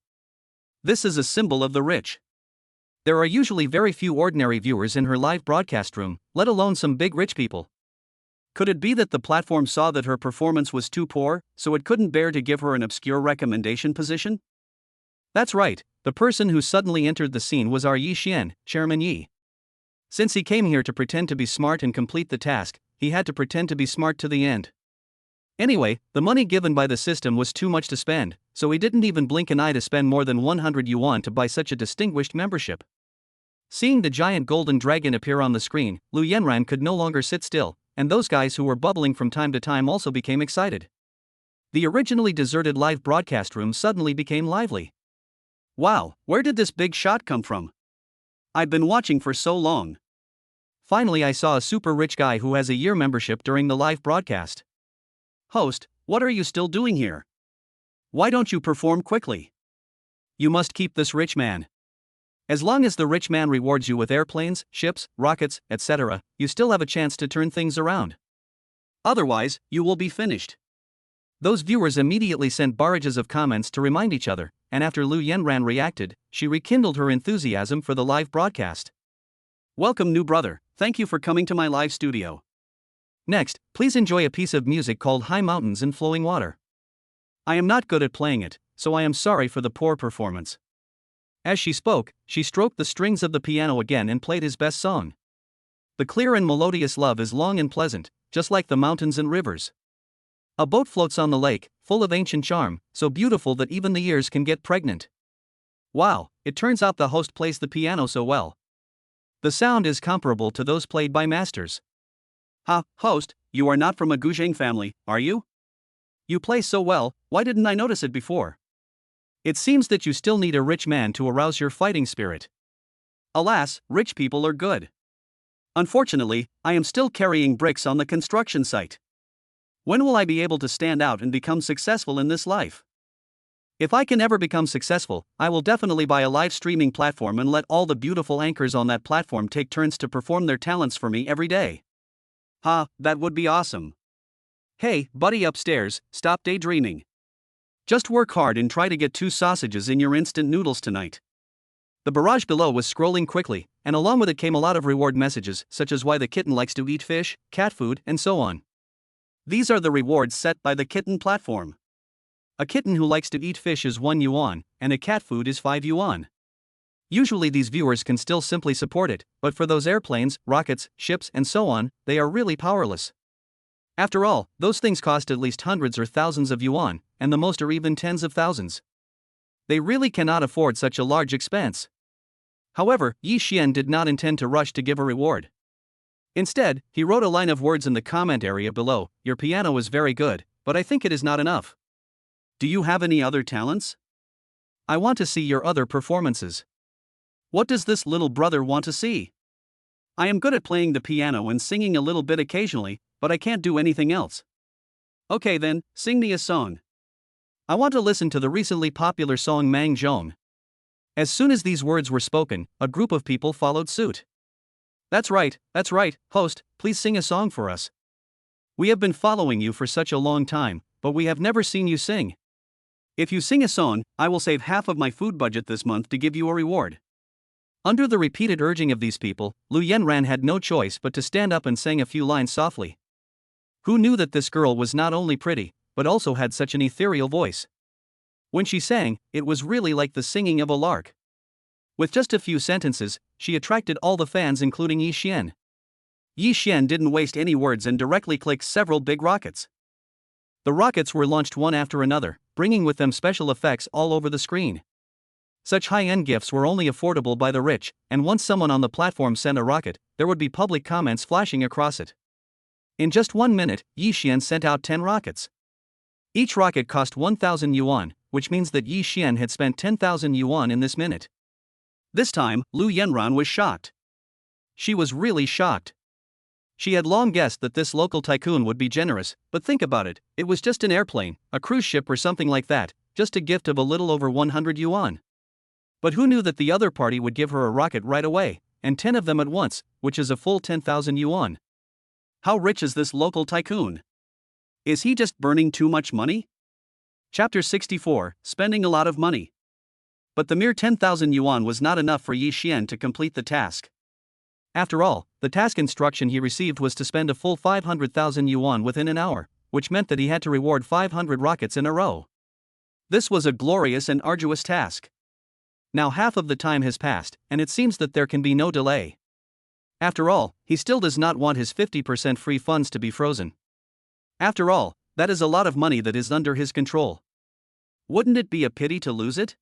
This is a symbol of the rich. There are usually very few ordinary viewers in her live broadcast room, let alone some big rich people. Could it be that the platform saw that her performance was too poor, so it couldn't bear to give her an obscure recommendation position? That's right, the person who suddenly entered the scene was our Yi Xian, Chairman Yi. Since he came here to pretend to be smart and complete the task, he had to pretend to be smart to the end. Anyway, the money given by the system was too much to spend, so he didn't even blink an eye to spend more than 100 yuan to buy such a distinguished membership. Seeing the giant golden dragon appear on the screen, Lu Yanran could no longer sit still, and those guys who were bubbling from time to time also became excited. The originally deserted live broadcast room suddenly became lively. Wow, where did this big shot come from? I've been watching for so long. Finally, I saw a super rich guy who has a year membership during the live broadcast. Host, what are you still doing here? Why don't you perform quickly? You must keep this rich man. As long as the rich man rewards you with airplanes, ships, rockets, etc., you still have a chance to turn things around. Otherwise, you will be finished. Those viewers immediately sent barrages of comments to remind each other, and after Lu Yenran reacted, she rekindled her enthusiasm for the live broadcast. Welcome, new brother, thank you for coming to my live studio. Next, please enjoy a piece of music called High Mountains and Flowing Water. I am not good at playing it, so I am sorry for the poor performance. As she spoke, she stroked the strings of the piano again and played his best song. The clear and melodious love is long and pleasant, just like the mountains and rivers. A boat floats on the lake, full of ancient charm, so beautiful that even the ears can get pregnant. Wow, it turns out the host plays the piano so well. The sound is comparable to those played by masters. Ha, host, you are not from a Guzheng family, are you? You play so well, why didn't I notice it before? It seems that you still need a rich man to arouse your fighting spirit. Alas, rich people are good. Unfortunately, I am still carrying bricks on the construction site. When will I be able to stand out and become successful in this life? If I can ever become successful, I will definitely buy a live streaming platform and let all the beautiful anchors on that platform take turns to perform their talents for me every day. Ha, that would be awesome. Hey, buddy upstairs, stop daydreaming. Just work hard and try to get 2 sausages in your instant noodles tonight. The barrage below was scrolling quickly, and along with it came a lot of reward messages, such as why the kitten likes to eat fish, cat food, and so on. These are the rewards set by the kitten platform. A kitten who likes to eat fish is 1 yuan, and a cat food is 5 yuan. Usually these viewers can still simply support it, but for those airplanes, rockets, ships, and so on, they are really powerless. After all, those things cost at least hundreds or thousands of yuan, and the most are even tens of thousands. They really cannot afford such a large expense. However, Yi Xian did not intend to rush to give a reward. Instead, he wrote a line of words in the comment area below: "Your piano is very good, but I think it is not enough. Do you have any other talents? I want to see your other performances. What does this little brother want to see? I am good at playing the piano and singing a little bit occasionally, but I can't do anything else. Okay then, sing me a song. I want to listen to the recently popular song Mang Zhong." As soon as these words were spoken, a group of people followed suit. That's right, host, please sing a song for us. We have been following you for such a long time, but we have never seen you sing. If you sing a song, I will save half of my food budget this month to give you a reward. Under the repeated urging of these people, Lu Yenran had no choice but to stand up and sing a few lines softly. Who knew that this girl was not only pretty, but also had such an ethereal voice? When she sang, it was really like the singing of a lark. With just a few sentences, she attracted all the fans including Yi Xian. Yi Xian didn't waste any words and directly clicked several big rockets. The rockets were launched one after another, bringing with them special effects all over the screen. Such high-end gifts were only affordable by the rich, and once someone on the platform sent a rocket, there would be public comments flashing across it. In just 1 minute, Yi Xian sent out 10 rockets. Each rocket cost 1,000 yuan, which means that Yi Xian had spent 10,000 yuan in this minute. This time, Lu Yenran was shocked. She was really shocked. She had long guessed that this local tycoon would be generous, but think about it, it was just an airplane, a cruise ship or something like that, just a gift of a little over 100 yuan. But who knew that the other party would give her a rocket right away, and 10 of them at once, which is a full 10,000 yuan. How rich is this local tycoon? Is he just burning too much money? Chapter 64, Spending a lot of money. But the mere 10,000 yuan was not enough for Yi Xian to complete the task. After all, the task instruction he received was to spend a full 500,000 yuan within an hour, which meant that he had to reward 500 rockets in a row. This was a glorious and arduous task. Now half of the time has passed, and it seems that there can be no delay. After all, he still does not want his 50% free funds to be frozen. After all, that is a lot of money that is under his control. Wouldn't it be a pity to lose it?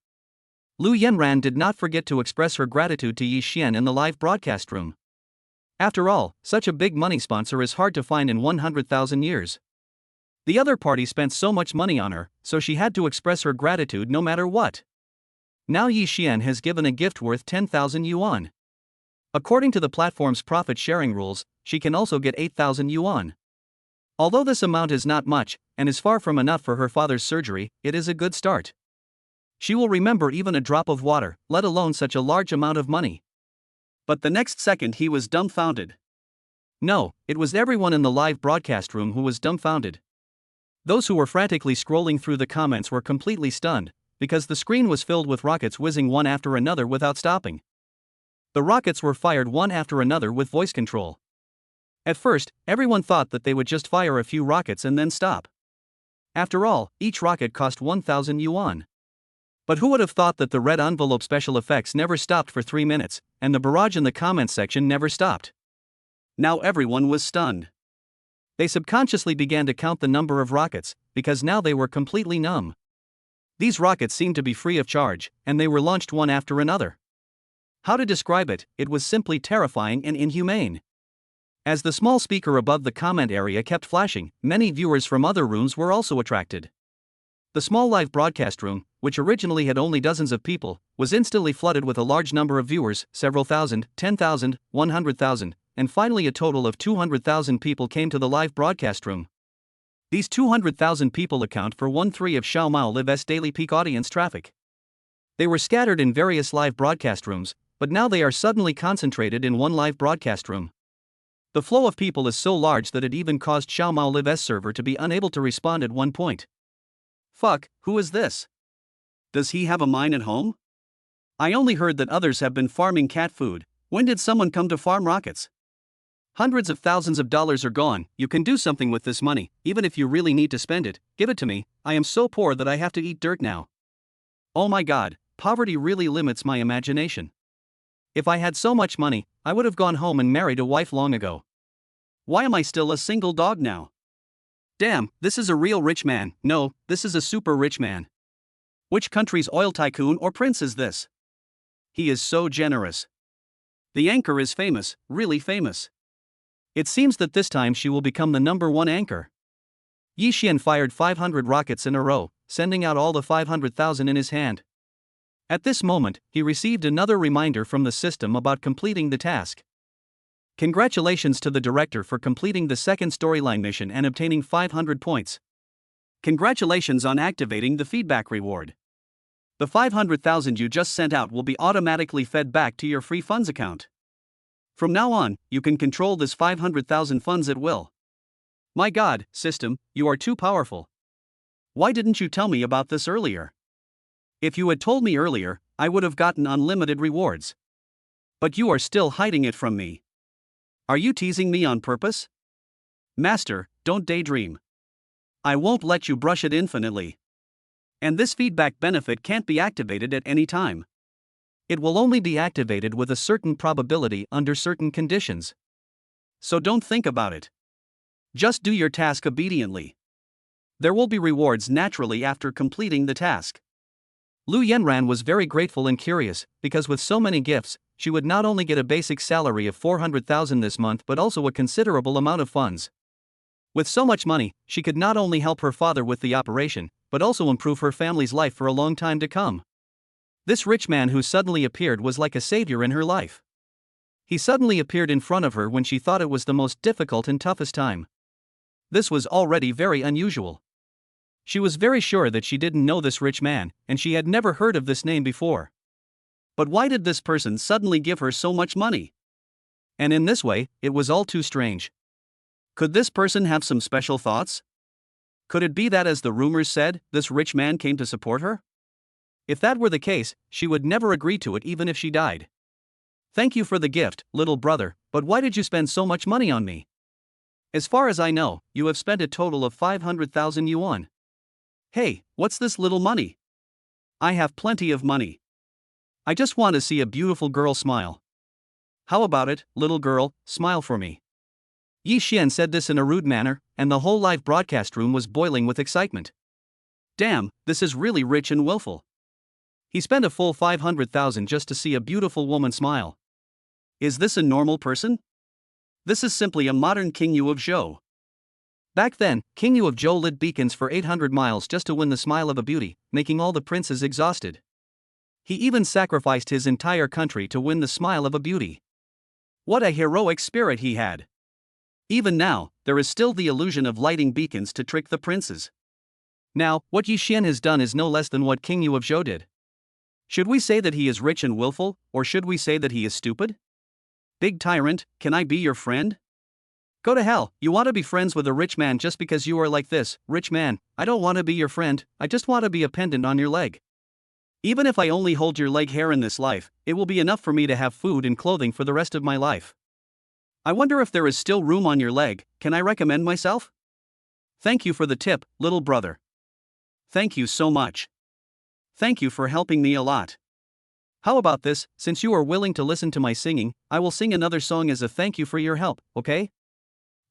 Lu Yenran did not forget to express her gratitude to Yi Xian in the live broadcast room. After all, such a big money sponsor is hard to find in 100,000 years. The other party spent so much money on her, so she had to express her gratitude no matter what. Now Yi Xian has given a gift worth 10,000 yuan. According to the platform's profit sharing rules, she can also get 8,000 yuan. Although this amount is not much, and is far from enough for her father's surgery, it is a good start. She will remember even a drop of water, let alone such a large amount of money. But the next second he was dumbfounded. No, it was everyone in the live broadcast room who was dumbfounded. Those who were frantically scrolling through the comments were completely stunned, because the screen was filled with rockets whizzing one after another without stopping. The rockets were fired one after another with voice control. At first, everyone thought that they would just fire a few rockets and then stop. After all, each rocket cost 1,000 yuan. But who would have thought that the red envelope special effects never stopped for 3 minutes, and the barrage in the comments section never stopped? Now everyone was stunned. They subconsciously began to count the number of rockets, because now they were completely numb. These rockets seemed to be free of charge, and they were launched one after another. How to describe it? It was simply terrifying and inhumane. As the small speaker above the comment area kept flashing, many viewers from other rooms were also attracted. The small live broadcast room, which originally had only dozens of people, was instantly flooded with a large number of viewers, several thousand, 10,000, 100,000, and finally a total of 200,000 people came to the live broadcast room. These 200,000 people account for 1/3 of Xiaomao Live's daily peak audience traffic. They were scattered in various live broadcast rooms, but now they are suddenly concentrated in one live broadcast room. The flow of people is so large that it even caused Xiaomao Live's server to be unable to respond at one point. Fuck, who is this? Does he have a mine at home? I only heard that others have been farming cat food. When did someone come to farm rockets? Hundreds of thousands of dollars are gone. You can do something with this money, even if you really need to spend it. Give it to me. I am so poor that I have to eat dirt now. Oh my god, poverty really limits my imagination. If I had so much money, I would have gone home and married a wife long ago. Why am I still a single dog now? Damn, this is a real rich man. No, this is a super rich man. Which country's oil tycoon or prince is this? He is so generous. The anchor is famous, really famous. It seems that this time she will become the #1 anchor. Yi Xian fired 500 rockets in a row, sending out all the 500,000 in his hand. At this moment, he received another reminder from the system about completing the task. Congratulations to the director for completing the second storyline mission and obtaining 500 points. Congratulations on activating the feedback reward. The 500,000 you just sent out will be automatically fed back to your free funds account. From now on, you can control this 500,000 funds at will. My god, system, you are too powerful. Why didn't you tell me about this earlier? If you had told me earlier, I would have gotten unlimited rewards. But you are still hiding it from me. Are you teasing me on purpose? Master, don't daydream. I won't let you brush it infinitely. And this feedback benefit can't be activated at any time. It will only be activated with a certain probability under certain conditions. So don't think about it. Just do your task obediently. There will be rewards naturally after completing the task. Lu Yanran was very grateful and curious, because with so many gifts, she would not only get a basic salary of 400,000 this month but also a considerable amount of funds. With so much money, she could not only help her father with the operation, but also improve her family's life for a long time to come. This rich man who suddenly appeared was like a savior in her life. He suddenly appeared in front of her when she thought it was the most difficult and toughest time. This was already very unusual. She was very sure that she didn't know this rich man, and she had never heard of this name before. But why did this person suddenly give her so much money? And in this way, it was all too strange. Could this person have some special thoughts? Could it be that, as the rumors said, this rich man came to support her? If that were the case, she would never agree to it even if she died. Thank you for the gift, little brother, but why did you spend so much money on me? As far as I know, you have spent a total of 500,000 yuan. Hey, what's this little money? I have plenty of money. I just want to see a beautiful girl smile. How about it, little girl, smile for me. Yi Xian said this in a rude manner, and the whole live broadcast room was boiling with excitement. Damn, this is really rich and willful. He spent a full 500,000 just to see a beautiful woman smile. Is this a normal person? This is simply a modern King Yu of Zhou. Back then, King Yu of Zhou lit beacons for 800 miles just to win the smile of a beauty, making all the princes exhausted. He even sacrificed his entire country to win the smile of a beauty. What a heroic spirit he had! Even now, there is still the illusion of lighting beacons to trick the princes. Now, what Yi Xian has done is no less than what King Yu of Zhou did. Should we say that he is rich and willful, or should we say that he is stupid? Big tyrant, can I be your friend? Go to hell, you want to be friends with a rich man just because you are like this, rich man, I don't want to be your friend, I just want to be a pendant on your leg. Even if I only hold your leg hair in this life, it will be enough for me to have food and clothing for the rest of my life. I wonder if there is still room on your leg, can I recommend myself? Thank you for the tip, little brother. Thank you so much. Thank you for helping me a lot. How about this, since you are willing to listen to my singing, I will sing another song as a thank you for your help, okay?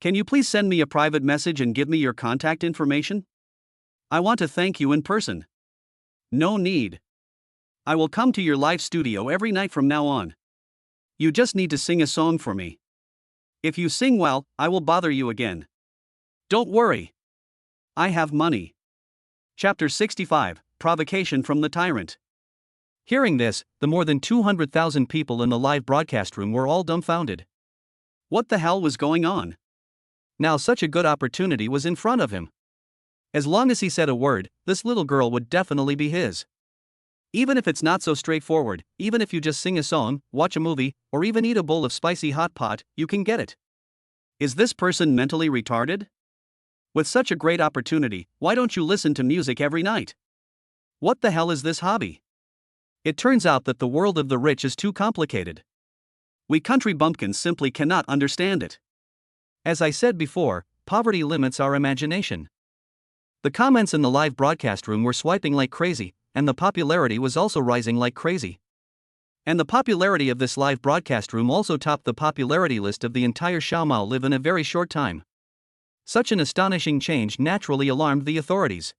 Can you please send me a private message and give me your contact information? I want to thank you in person. No need. I will come to your live studio every night from now on. You just need to sing a song for me. If you sing well, I will bother you again. Don't worry. I have money. Chapter 65, Provocation from the Tyrant. Hearing this, the more than 200,000 people in the live broadcast room were all dumbfounded. What the hell was going on? Now such a good opportunity was in front of him. As long as he said a word, this little girl would definitely be his. Even if it's not so straightforward, even if you just sing a song, watch a movie, or even eat a bowl of spicy hot pot, you can get it. Is this person mentally retarded? With such a great opportunity, why don't you listen to music every night? What the hell is this hobby? It turns out that the world of the rich is too complicated. We country bumpkins simply cannot understand it. As I said before, poverty limits our imagination. The comments in the live broadcast room were swiping like crazy, and the popularity was also rising like crazy. And the popularity of this live broadcast room also topped the popularity list of the entire Xiaomao live in a very short time. Such an astonishing change naturally alarmed the authorities.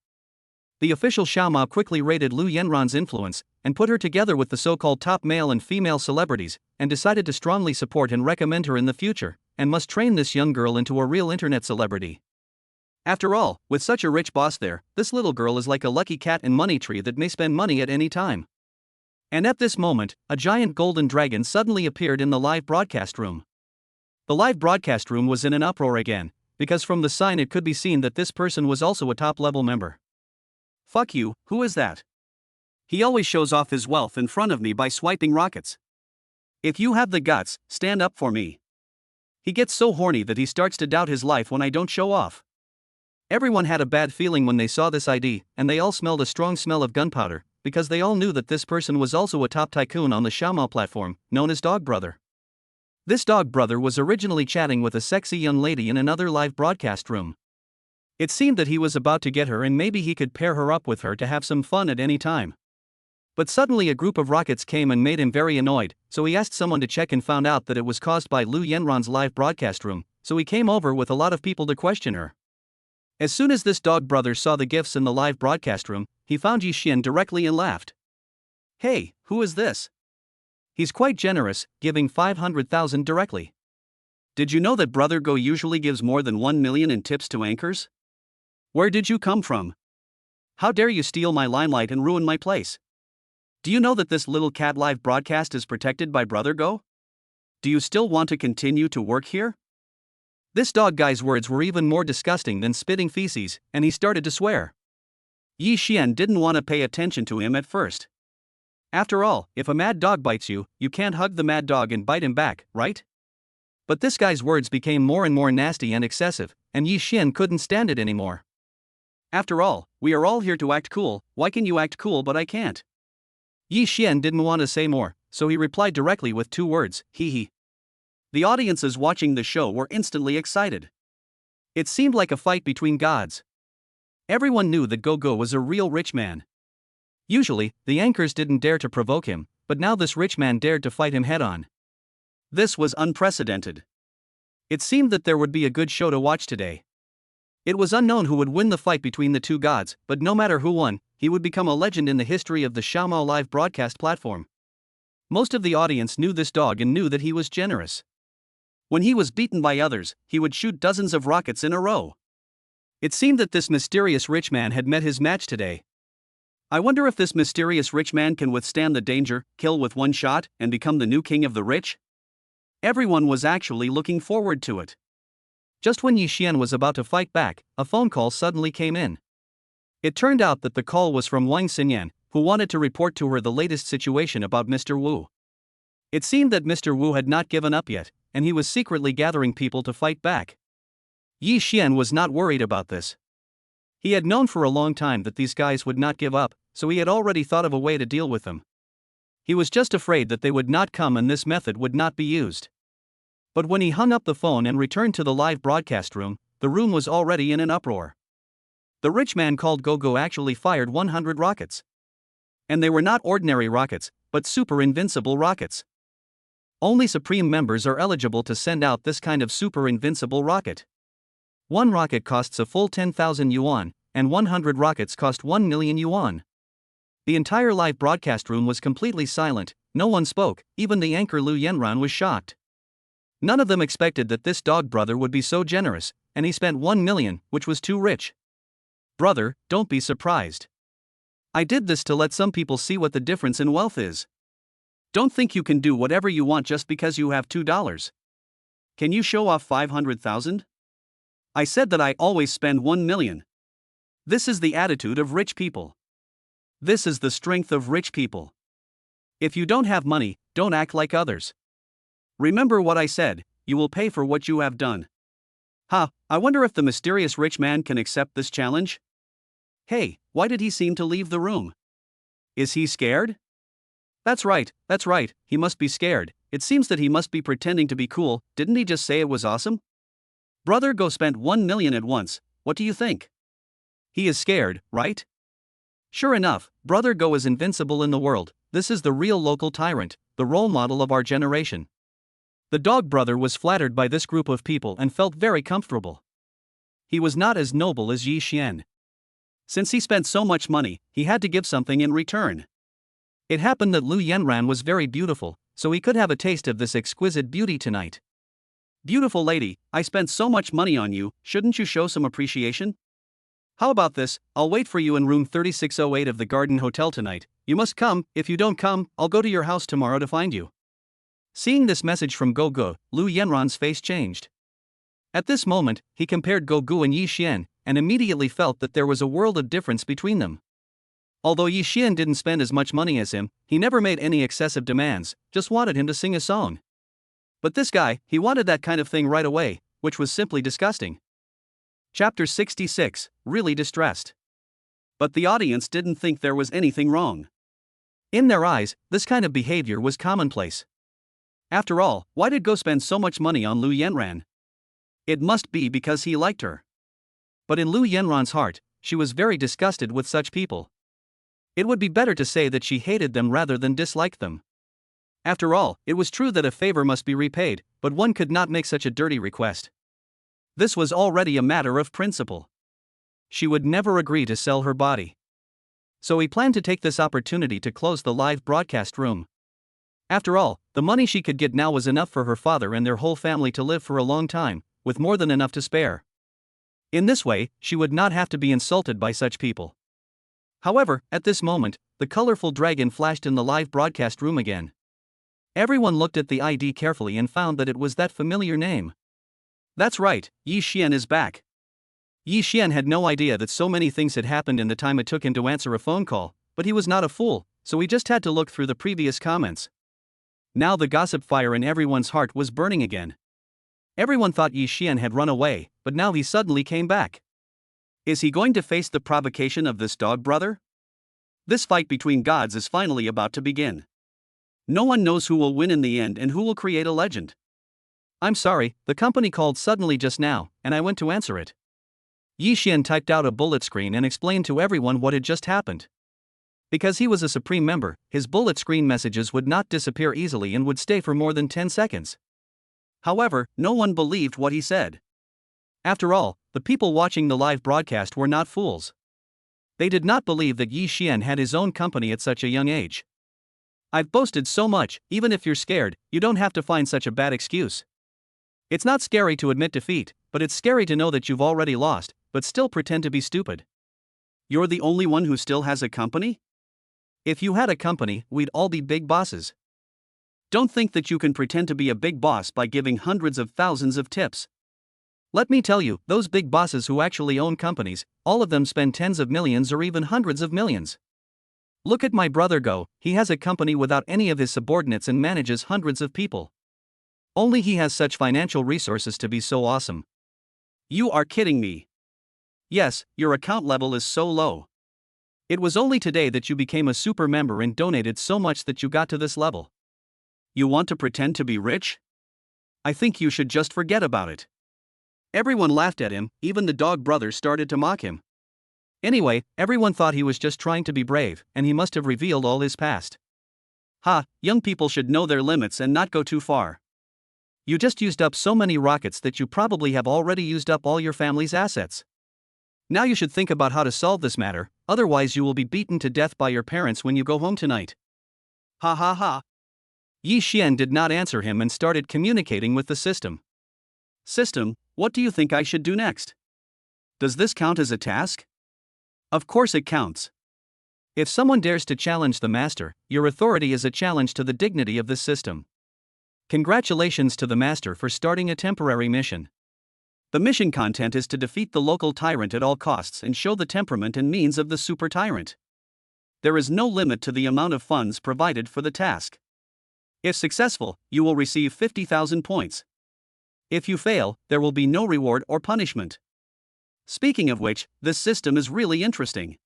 The official Xiaomao quickly rated Lu Yanran's influence, and put her together with the so-called top male and female celebrities, and decided to strongly support and recommend her in the future, and must train this young girl into a real internet celebrity. After all, with such a rich boss there, this little girl is like a lucky cat and money tree that may spend money at any time. And at this moment, a giant golden dragon suddenly appeared in the live broadcast room. The live broadcast room was in an uproar again, because from the sign it could be seen that this person was also a top-level member. Fuck you, who is that? He always shows off his wealth in front of me by swiping rockets. If you have the guts, stand up for me. He gets so horny that he starts to doubt his life when I don't show off. Everyone had a bad feeling when they saw this ID, and they all smelled a strong smell of gunpowder, because they all knew that this person was also a top tycoon on the Xiaomao platform, known as Dog Brother. This Dog Brother was originally chatting with a sexy young lady in another live broadcast room. It seemed that he was about to get her and maybe he could pair her up with her to have some fun at any time. But suddenly a group of rockets came and made him very annoyed, so he asked someone to check and found out that it was caused by Lu Yanran's live broadcast room, so he came over with a lot of people to question her. As soon as this Dog Brother saw the gifts in the live broadcast room, he found Yi Xian directly and laughed. Hey, who is this? He's quite generous, giving 500,000 directly. Did you know that Brother Go usually gives more than 1 million in tips to anchors? Where did you come from? How dare you steal my limelight and ruin my place? Do you know that this little cat live broadcast is protected by Brother Go? Do you still want to continue to work here? This dog guy's words were even more disgusting than spitting feces, and he started to swear. Yi Xian didn't want to pay attention to him at first. After all, if a mad dog bites you, you can't hug the mad dog and bite him back, right? But this guy's words became more and more nasty and excessive, and Yi Xian couldn't stand it anymore. After all, we are all here to act cool, why can you act cool but I can't? Yi Xian didn't want to say more, so he replied directly with 2 words, hee hee. The audiences watching the show were instantly excited. It seemed like a fight between gods. Everyone knew that Go-Go was a real rich man. Usually, the anchors didn't dare to provoke him, but now this rich man dared to fight him head-on. This was unprecedented. It seemed that there would be a good show to watch today. It was unknown who would win the fight between the 2 gods, but no matter who won, he would become a legend in the history of the Xiaomao live broadcast platform. Most of the audience knew this dog and knew that he was generous. When he was beaten by others, he would shoot dozens of rockets in a row. It seemed that this mysterious rich man had met his match today. I wonder if this mysterious rich man can withstand the danger, kill with one shot, and become the new king of the rich? Everyone was actually looking forward to it. Just when Yi Xian was about to fight back, a phone call suddenly came in. It turned out that the call was from Wang Xinyan, who wanted to report to her the latest situation about Mr. Wu. It seemed that Mr. Wu had not given up yet, and he was secretly gathering people to fight back. Yi Xian was not worried about this. He had known for a long time that these guys would not give up, so he had already thought of a way to deal with them. He was just afraid that they would not come and this method would not be used. But when he hung up the phone and returned to the live broadcast room, the room was already in an uproar. The rich man called Gogo actually fired 100 rockets. And they were not ordinary rockets, but super invincible rockets. Only supreme members are eligible to send out this kind of super invincible rocket. One rocket costs a full 10,000 yuan, and 100 rockets cost 1 million yuan. The entire live broadcast room was completely silent, no one spoke, even the anchor Lu Yanran was shocked. None of them expected that this dog brother would be so generous, and he spent 1 million, which was too rich. Brother, don't be surprised. I did this to let some people see what the difference in wealth is. Don't think you can do whatever you want just because you have $2. Can you show off 500,000? I said that I always spend 1 million. This is the attitude of rich people. This is the strength of rich people. If you don't have money, don't act like others. Remember what I said, you will pay for what you have done. I wonder if the mysterious rich man can accept this challenge? Hey, why did he seem to leave the room? Is he scared? That's right, he must be scared. It seems that he must be pretending to be cool. Didn't he just say it was awesome? Brother Go spent 1 million at once, what do you think? He is scared, right? Sure enough, Brother Go is invincible in the world. This is the real local tyrant, the role model of our generation. The dog brother was flattered by this group of people and felt very comfortable. He was not as noble as Yi Xian. Since he spent so much money, he had to give something in return. It happened that Lu Yanran was very beautiful, so he could have a taste of this exquisite beauty tonight. Beautiful lady, I spent so much money on you, shouldn't you show some appreciation? How about this, I'll wait for you in room 3608 of the Garden Hotel tonight. You must come, if you don't come, I'll go to your house tomorrow to find you. Seeing this message from Gogo, Lu Yanran's face changed. At this moment, he compared Gogo and Yi Xian, and immediately felt that there was a world of difference between them. Although Yi Xian didn't spend as much money as him, he never made any excessive demands, just wanted him to sing a song. But this guy, he wanted that kind of thing right away, which was simply disgusting. Chapter 66, Really Distressed. But the audience didn't think there was anything wrong. In their eyes, this kind of behavior was commonplace. After all, why did Go spend so much money on Lu Yanran? It must be because he liked her. But in Lu Yanran's heart, she was very disgusted with such people. It would be better to say that she hated them rather than disliked them. After all, it was true that a favor must be repaid, but one could not make such a dirty request. This was already a matter of principle. She would never agree to sell her body. So he planned to take this opportunity to close the live broadcast room. After all, the money she could get now was enough for her father and their whole family to live for a long time, with more than enough to spare. In this way, she would not have to be insulted by such people. However, at this moment, the colorful dragon flashed in the live broadcast room again. Everyone looked at the ID carefully and found that it was that familiar name. That's right, Yi Xian is back. Yi Xian had no idea that so many things had happened in the time it took him to answer a phone call, but he was not a fool, so he just had to look through the previous comments. Now the gossip fire in everyone's heart was burning again. Everyone thought Yi Xian had run away, but now he suddenly came back. Is he going to face the provocation of this dog brother? This fight between gods is finally about to begin. No one knows who will win in the end and who will create a legend. I'm sorry, the company called suddenly just now, and I went to answer it. Yi Xian typed out a bullet screen and explained to everyone what had just happened. Because he was a supreme member, his bullet screen messages would not disappear easily and would stay for more than 10 seconds. However, no one believed what he said. After all, the people watching the live broadcast were not fools. They did not believe that Yi Xian had his own company at such a young age. I've boasted so much, even if you're scared, you don't have to find such a bad excuse. It's not scary to admit defeat, but it's scary to know that you've already lost, but still pretend to be stupid. You're the only one who still has a company? If you had a company, we'd all be big bosses. Don't think that you can pretend to be a big boss by giving hundreds of thousands of tips. Let me tell you, those big bosses who actually own companies, all of them spend tens of millions or even hundreds of millions. Look at my brother go, he has a company without any of his subordinates and manages hundreds of people. Only he has such financial resources to be so awesome. You are kidding me. Yes, your account level is so low. It was only today that you became a super member and donated so much that you got to this level. You want to pretend to be rich? I think you should just forget about it. Everyone laughed at him, even the dog brothers started to mock him. Anyway, everyone thought he was just trying to be brave, and he must have revealed all his past. Ha, young people should know their limits and not go too far. You just used up so many rockets that you probably have already used up all your family's assets. Now you should think about how to solve this matter, otherwise you will be beaten to death by your parents when you go home tonight. Ha ha ha. Yi Xian did not answer him and started communicating with the system. System, what do you think I should do next? Does this count as a task? Of course it counts. If someone dares to challenge the master, your authority is a challenge to the dignity of this system. Congratulations to the master for starting a temporary mission. The mission content is to defeat the local tyrant at all costs and show the temperament and means of the super tyrant. There is no limit to the amount of funds provided for the task. If successful, you will receive 50,000 points. If you fail, there will be no reward or punishment. Speaking of which, this system is really interesting.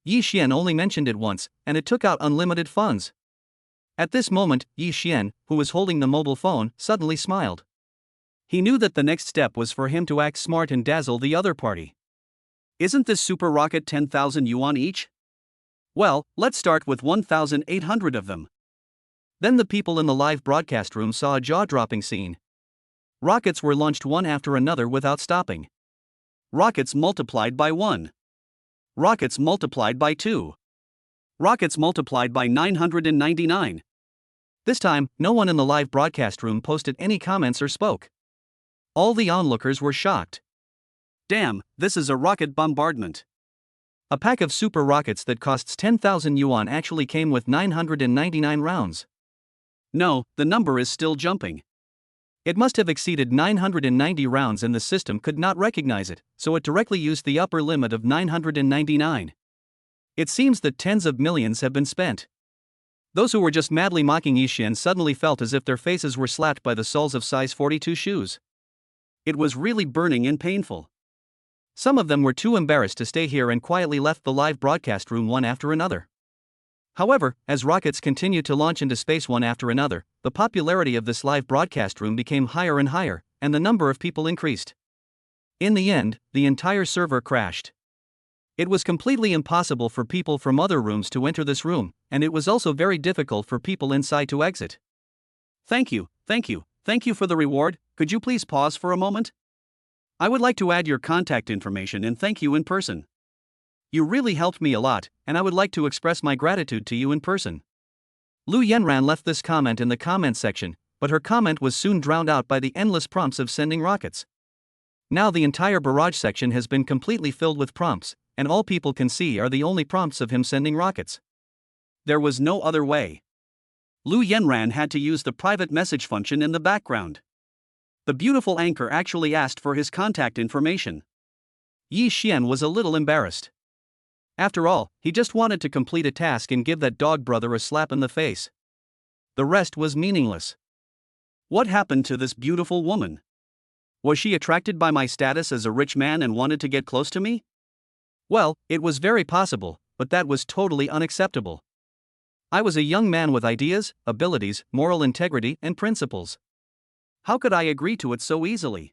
Yi Xian only mentioned it once, and it took out unlimited funds. At this moment, Yi Xian, who was holding the mobile phone, suddenly smiled. He knew that the next step was for him to act smart and dazzle the other party. Isn't this super rocket 10,000 yuan each? Well, let's start with 1,800 of them. Then the people in the live broadcast room saw a jaw-dropping scene. Rockets were launched one after another without stopping. Rockets multiplied by 1. Rockets multiplied by 2. Rockets multiplied by 999. This time, no one in the live broadcast room posted any comments or spoke. All the onlookers were shocked. Damn, this is a rocket bombardment. A pack of super rockets that costs 10,000 yuan actually came with 999 rounds. No, the number is still jumping. It must have exceeded 990 rounds and the system could not recognize it, so it directly used the upper limit of 999. It seems that tens of millions have been spent. Those who were just madly mocking Yi Xian suddenly felt as if their faces were slapped by the soles of size 42 shoes. It was really burning and painful. Some of them were too embarrassed to stay here and quietly left the live broadcast room one after another. However, as rockets continued to launch into space one after another, the popularity of this live broadcast room became higher and higher, and the number of people increased. In the end, the entire server crashed. It was completely impossible for people from other rooms to enter this room, and it was also very difficult for people inside to exit. Thank you for the reward. Could you please pause for a moment? I would like to add your contact information and thank you in person. You really helped me a lot, and I would like to express my gratitude to you in person. Lu Yanran left this comment in the comment section, but her comment was soon drowned out by the endless prompts of sending rockets. Now the entire barrage section has been completely filled with prompts, and all people can see are the only prompts of him sending rockets. There was no other way. Lu Yanran had to use the private message function in the background. The beautiful anchor actually asked for his contact information. Yi Xian was a little embarrassed. After all, he just wanted to complete a task and give that dog brother a slap in the face. The rest was meaningless. What happened to this beautiful woman? Was she attracted by my status as a rich man and wanted to get close to me? Well, it was very possible, but that was totally unacceptable. I was a young man with ideas, abilities, moral integrity, and principles. How could I agree to it so easily?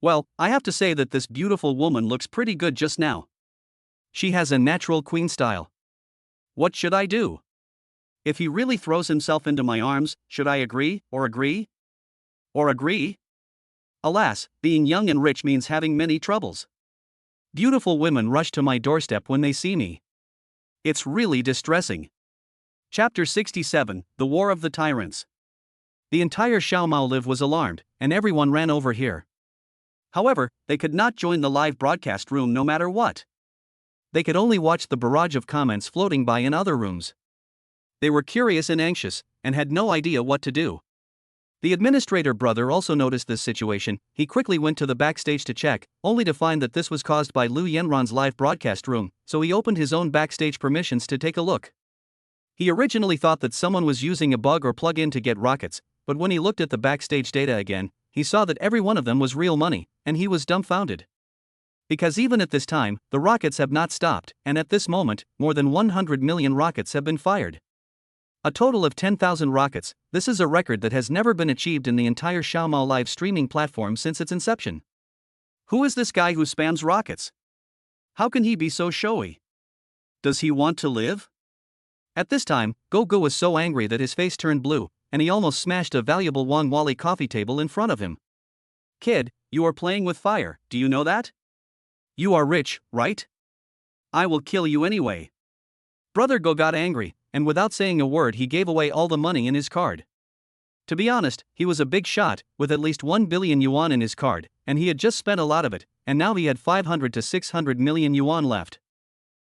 Well, I have to say that this beautiful woman looks pretty good just now. She has a natural queen style. What should I do? If he really throws himself into my arms, should I agree, or agree? Or agree? Alas, being young and rich means having many troubles. Beautiful women rush to my doorstep when they see me. It's really distressing. Chapter 67, The War of the Tyrants. The entire Xiaomao live was alarmed, and everyone ran over here. However, they could not join the live broadcast room no matter what. They could only watch the barrage of comments floating by in other rooms. They were curious and anxious, and had no idea what to do. The administrator brother also noticed this situation. He quickly went to the backstage to check, only to find that this was caused by Lu Yenran's live broadcast room, so he opened his own backstage permissions to take a look. He originally thought that someone was using a bug or plug-in to get rockets, but when he looked at the backstage data again, he saw that every one of them was real money, and he was dumbfounded. Because even at this time, the rockets have not stopped, and at this moment, more than 100 million rockets have been fired. A total of 10,000 rockets. This is a record that has never been achieved in the entire Xiaomao live streaming platform since its inception. Who is this guy who spams rockets? How can he be so showy? Does he want to live? At this time, Gogo was so angry that his face turned blue, and he almost smashed a valuable Wang Wali coffee table in front of him. Kid, you are playing with fire, do you know that? You are rich, right? I will kill you anyway. Brother Go got angry, and without saying a word he gave away all the money in his card. To be honest, he was a big shot, with at least 1 billion yuan in his card, and he had just spent a lot of it, and now he had 500 to 600 million yuan left.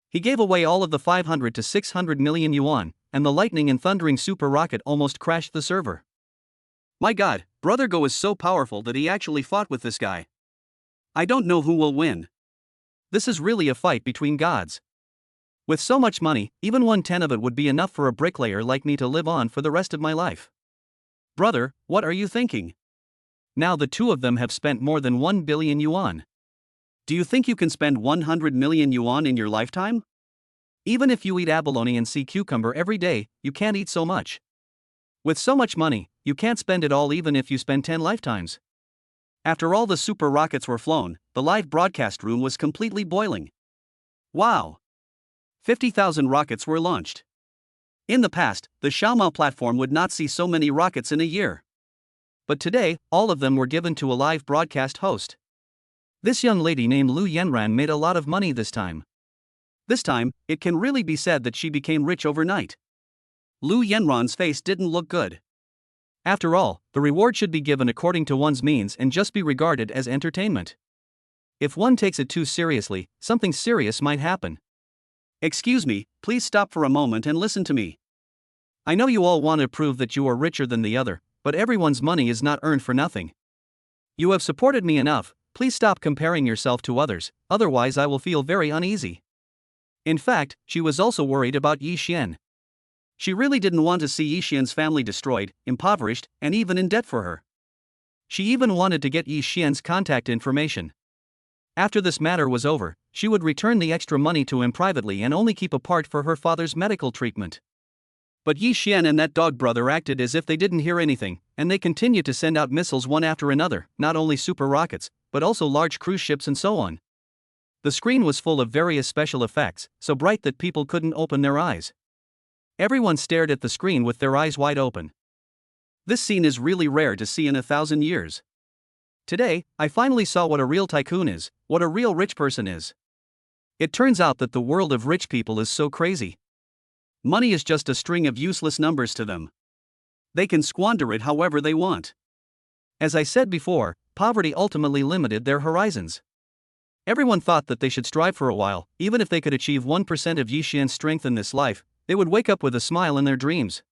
He gave away all of the 500 to 600 million yuan, and the lightning and thundering super rocket almost crashed the server. My god, Brother Go is so powerful that he actually fought with this guy. I don't know who will win. This is really a fight between gods. With so much money, even 1/10 of it would be enough for a bricklayer like me to live on for the rest of my life. Brother, what are you thinking? Now the two of them have spent more than 1 billion yuan. Do you think you can spend 100 million yuan in your lifetime? Even if you eat abalone and sea cucumber every day, you can't eat so much. With so much money, you can't spend it all even if you spend 10 lifetimes. After all the super rockets were flown, the live broadcast room was completely boiling. Wow! 50,000 rockets were launched. In the past, the Xiaomao platform would not see so many rockets in a year. But today, all of them were given to a live broadcast host. This young lady named Lu Yenran made a lot of money this time. This time, it can really be said that she became rich overnight. Lu Yenran's face didn't look good. After all, the reward should be given according to one's means and just be regarded as entertainment. If one takes it too seriously, something serious might happen. Excuse me, please stop for a moment and listen to me. I know you all want to prove that you are richer than the other, but everyone's money is not earned for nothing. You have supported me enough, please stop comparing yourself to others, otherwise I will feel very uneasy. In fact, she was also worried about Yi Xian. She really didn't want to see Yi Xian's family destroyed, impoverished, and even in debt for her. She even wanted to get Yi Xian's contact information. After this matter was over, she would return the extra money to him privately and only keep a part for her father's medical treatment. But Yi Xian and that dog brother acted as if they didn't hear anything, and they continued to send out missiles one after another, not only super rockets, but also large cruise ships and so on. The screen was full of various special effects, so bright that people couldn't open their eyes. Everyone stared at the screen with their eyes wide open. This scene is really rare to see in 1,000 years. Today, I finally saw what a real tycoon is, what a real rich person is. It turns out that the world of rich people is so crazy. Money is just a string of useless numbers to them. They can squander it however they want. As I said before, poverty ultimately limited their horizons. Everyone thought that they should strive for a while, even if they could achieve 1% of Yi Xian's strength in this life, they would wake up with a smile in their dreams.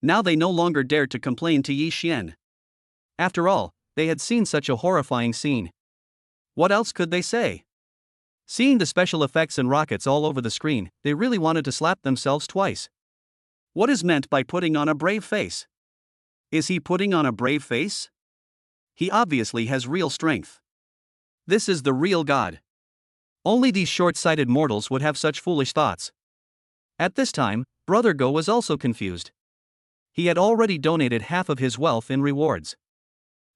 Now they no longer dared to complain to Yi Xian. After all, they had seen such a horrifying scene. What else could they say? Seeing the special effects and rockets all over the screen, they really wanted to slap themselves twice. What is meant by putting on a brave face? Is he putting on a brave face? He obviously has real strength. This is the real God. Only these short-sighted mortals would have such foolish thoughts. At this time, Brother Go was also confused. He had already donated half of his wealth in rewards.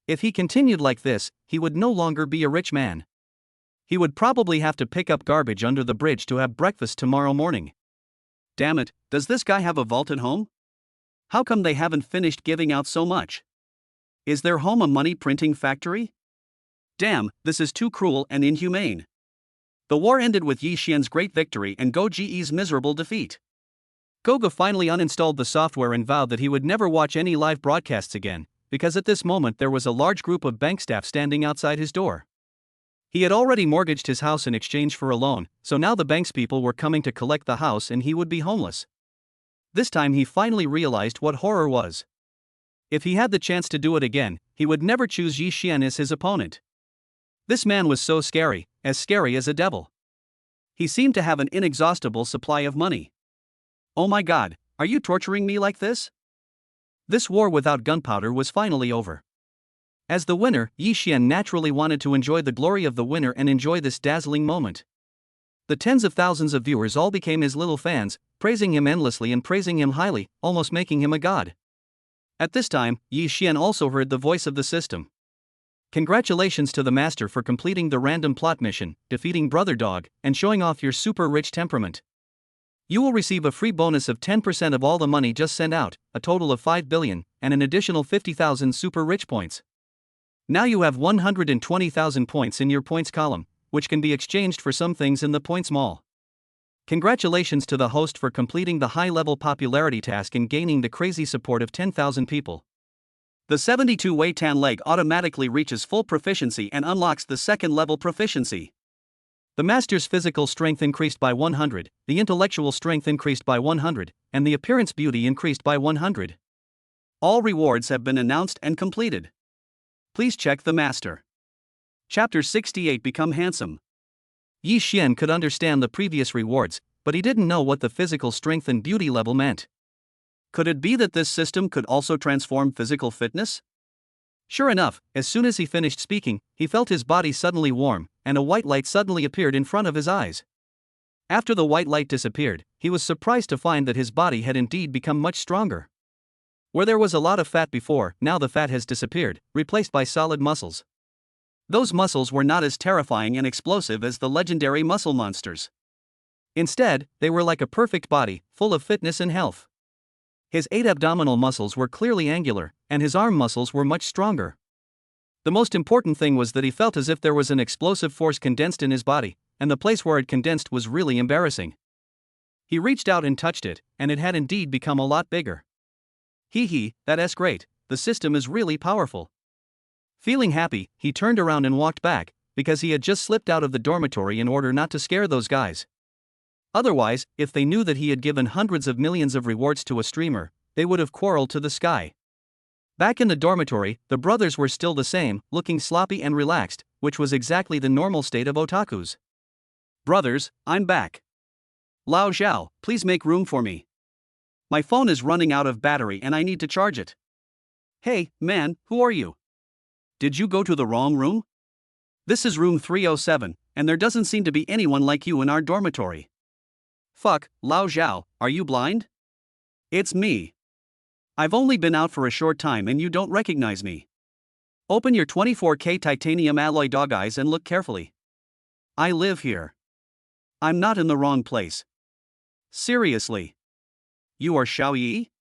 If he continued like this, he would no longer be a rich man. He would probably have to pick up garbage under the bridge to have breakfast tomorrow morning. Damn it, does this guy have a vault at home? How come they haven't finished giving out so much? Is their home a money printing factory? Damn, this is too cruel and inhumane. The war ended with Yi Xian's great victory and Go Ji's miserable defeat. Gogo finally uninstalled the software and vowed that he would never watch any live broadcasts again, because at this moment there was a large group of bank staff standing outside his door. He had already mortgaged his house in exchange for a loan, so now the bank's people were coming to collect the house and he would be homeless. This time he finally realized what horror was. If he had the chance to do it again, he would never choose Yi Xian as his opponent. This man was so scary as a devil. He seemed to have an inexhaustible supply of money. Oh my God, are you torturing me like this? This war without gunpowder was finally over. As the winner, Yi Xian naturally wanted to enjoy the glory of the winner and enjoy this dazzling moment. The tens of thousands of viewers all became his little fans, praising him endlessly and praising him highly, almost making him a god. At this time, Yi Xian also heard the voice of the system. Congratulations to the master for completing the random plot mission, defeating Brother Dog, and showing off your super rich temperament. You will receive a free bonus of 10% of all the money just sent out, a total of 5 billion, and an additional 50,000 super rich points. Now you have 120,000 points in your points column, which can be exchanged for some things in the points mall. Congratulations to the host for completing the high-level popularity task and gaining the crazy support of 10,000 people. The 72 Wei Tan leg automatically reaches full proficiency and unlocks the second level proficiency. The master's physical strength increased by 100, the intellectual strength increased by 100, and the appearance beauty increased by 100. All rewards have been announced and completed. Please check the master. Chapter 68 Become Handsome. Yi Xian could understand the previous rewards, but he didn't know what the physical strength and beauty level meant. Could it be that this system could also transform physical fitness? Sure enough, as soon as he finished speaking, he felt his body suddenly warm, and a white light suddenly appeared in front of his eyes. After the white light disappeared, he was surprised to find that his body had indeed become much stronger. Where there was a lot of fat before, now the fat has disappeared, replaced by solid muscles. Those muscles were not as terrifying and explosive as the legendary muscle monsters. Instead, they were like a perfect body, full of fitness and health. His 8 abdominal muscles were clearly angular, and his arm muscles were much stronger. The most important thing was that he felt as if there was an explosive force condensed in his body, and the place where it condensed was really embarrassing. He reached out and touched it, and it had indeed become a lot bigger. Hee, that's great, the system is really powerful. Feeling happy, he turned around and walked back, because he had just slipped out of the dormitory in order not to scare those guys. Otherwise, if they knew that he had given hundreds of millions of rewards to a streamer, they would have quarreled to the sky. Back in the dormitory, the brothers were still the same, looking sloppy and relaxed, which was exactly the normal state of otakus. Brothers, I'm back. Lao Zhao, please make room for me. My phone is running out of battery and I need to charge it. Hey, man, who are you? Did you go to the wrong room? This is room 307, and there doesn't seem to be anyone like you in our dormitory. Fuck, Lao Zhao, are you blind? It's me. I've only been out for a short time and you don't recognize me. Open your 24K titanium alloy dog eyes and look carefully. I live here. I'm not in the wrong place. Seriously. You are Xiao Yi?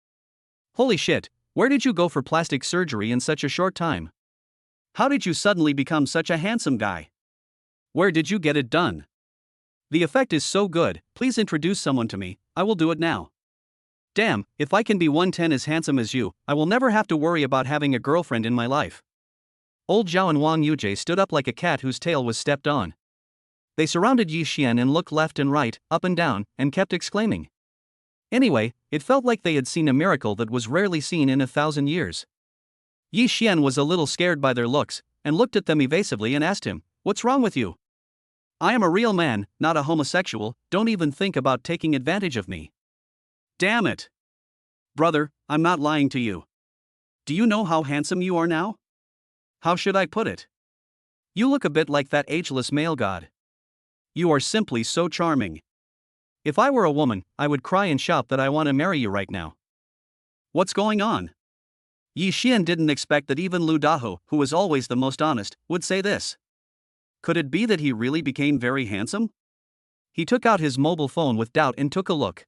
Holy shit, where did you go for plastic surgery in such a short time? How did you suddenly become such a handsome guy? Where did you get it done? The effect is so good, please introduce someone to me, I will do it now. Damn, if I can be 110 as handsome as you, I will never have to worry about having a girlfriend in my life. Old Zhao and Wang Yujie stood up like a cat whose tail was stepped on. They surrounded Yi Xian and looked left and right, up and down, and kept exclaiming. Anyway, it felt like they had seen a miracle that was rarely seen in 1,000 years. Yi Xian was a little scared by their looks, and looked at them evasively and asked him, "What's wrong with you?" "I am a real man, not a homosexual, don't even think about taking advantage of me." "Damn it! Brother, I'm not lying to you. Do you know how handsome you are now? How should I put it? You look a bit like that ageless male god. You are simply so charming. If I were a woman, I would cry and shout that I want to marry you right now." What's going on? Yi Xian didn't expect that even Lu Dahou, who was always the most honest, would say this. Could it be that he really became very handsome? He took out his mobile phone with doubt and took a look.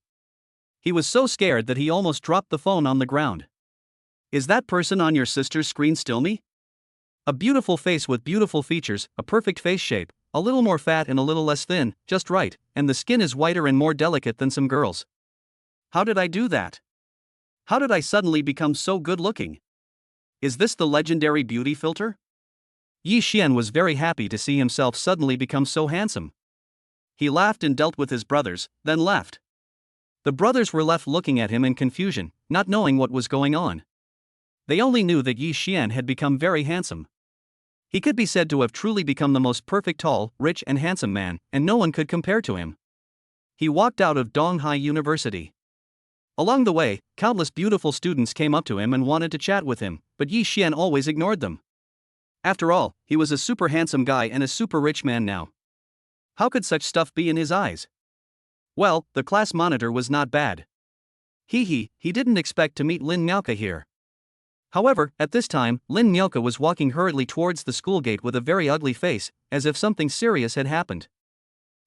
He was so scared that he almost dropped the phone on the ground. Is that person on your sister's screen still me? A beautiful face with beautiful features, a perfect face shape, a little more fat and a little less thin, just right, and the skin is whiter and more delicate than some girls. How did I do that? How did I suddenly become so good looking? Is this the legendary beauty filter? Yi Xian was very happy to see himself suddenly become so handsome. He laughed and dealt with his brothers, then left. The brothers were left looking at him in confusion, not knowing what was going on. They only knew that Yi Xian had become very handsome. He could be said to have truly become the most perfect tall, rich and handsome man, and no one could compare to him. He walked out of Donghai University. Along the way, countless beautiful students came up to him and wanted to chat with him, but Yi Xian always ignored them. After all, he was a super handsome guy and a super rich man now. How could such stuff be in his eyes? Well, the class monitor was not bad. He didn't expect to meet Lin Miaoke here. However, at this time, Lin Miaoke was walking hurriedly towards the school gate with a very ugly face, as if something serious had happened.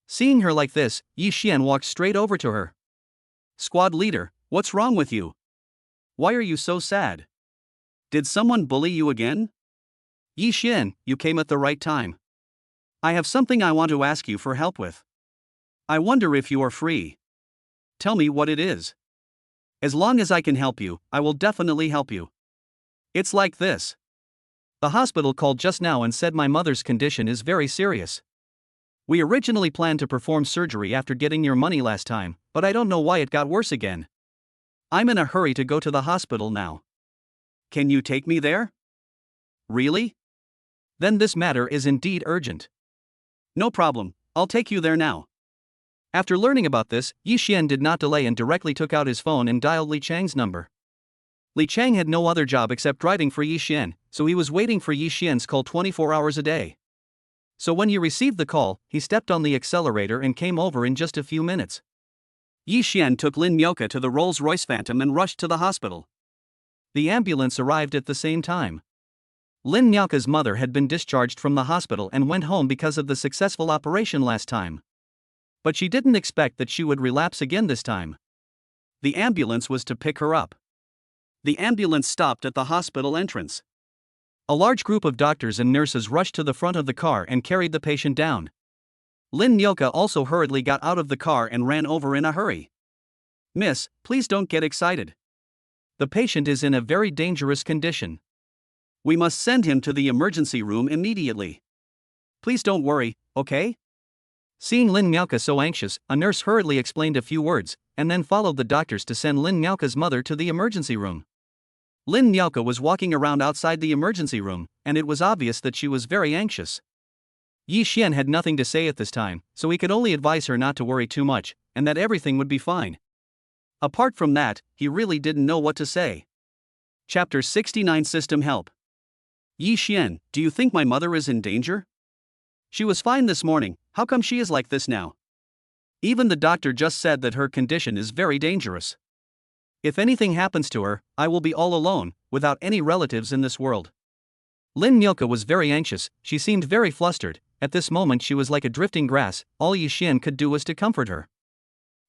Seeing her like this, Yi Xian walked straight over to her. "Squad leader, what's wrong with you? Why are you so sad? Did someone bully you again?" "Yi Xian, you came at the right time. I have something I want to ask you for help with. I wonder if you are free. Tell me what it is. As long as I can help you, I will definitely help you. It's like this. The hospital called just now and said my mother's condition is very serious. We originally planned to perform surgery after getting your money last time, but I don't know why it got worse again. I'm in a hurry to go to the hospital now. Can you take me there?" "Really? Then this matter is indeed urgent. No problem, I'll take you there now." After learning about this, Yi Xian did not delay and directly took out his phone and dialed Li Chang's number. Li Chang had no other job except writing for Yi Xian, so he was waiting for Yi Xian's call 24 hours a day. So when he received the call, he stepped on the accelerator and came over in just a few minutes. Yi Xian took Lin Miaoke to the Rolls-Royce Phantom and rushed to the hospital. The ambulance arrived at the same time. Lin Miaoke's mother had been discharged from the hospital and went home because of the successful operation last time. But she didn't expect that she would relapse again this time. The ambulance was to pick her up. The ambulance stopped at the hospital entrance. A large group of doctors and nurses rushed to the front of the car and carried the patient down. Lin Miaoke also hurriedly got out of the car and ran over in a hurry. "Miss, please don't get excited. The patient is in a very dangerous condition. We must send him to the emergency room immediately. Please don't worry, okay?" Seeing Lin Miaoke so anxious, a nurse hurriedly explained a few words, and then followed the doctors to send Lin Miaoke's mother to the emergency room. Lin Miaoke was walking around outside the emergency room, and it was obvious that she was very anxious. Yi Xian had nothing to say at this time, so he could only advise her not to worry too much, and that everything would be fine. Apart from that, he really didn't know what to say. Chapter 69 System Help. "Yi Xian, do you think my mother is in danger? She was fine this morning, how come she is like this now? Even the doctor just said that her condition is very dangerous. If anything happens to her, I will be all alone, without any relatives in this world." Lin Miaoke was very anxious, she seemed very flustered. At this moment she was like a drifting grass. All Yi Xian could do was to comfort her.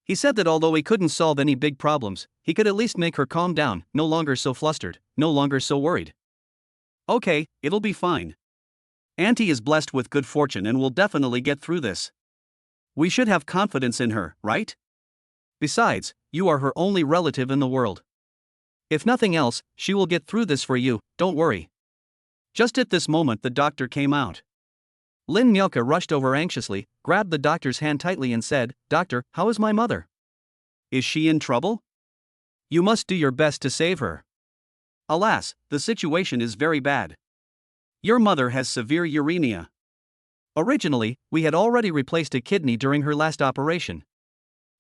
He said that although he couldn't solve any big problems, he could at least make her calm down, no longer so flustered, no longer so worried. "Okay, it'll be fine. Auntie is blessed with good fortune and will definitely get through this. We should have confidence in her, right? Besides, you are her only relative in the world. If nothing else, she will get through this for you, don't worry." Just at this moment the doctor came out. Lin Miaoke rushed over anxiously, grabbed the doctor's hand tightly and said, "Doctor, how is my mother? Is she in trouble? You must do your best to save her. Alas, the situation is very bad. Your mother has severe uremia. Originally, we had already replaced a kidney during her last operation.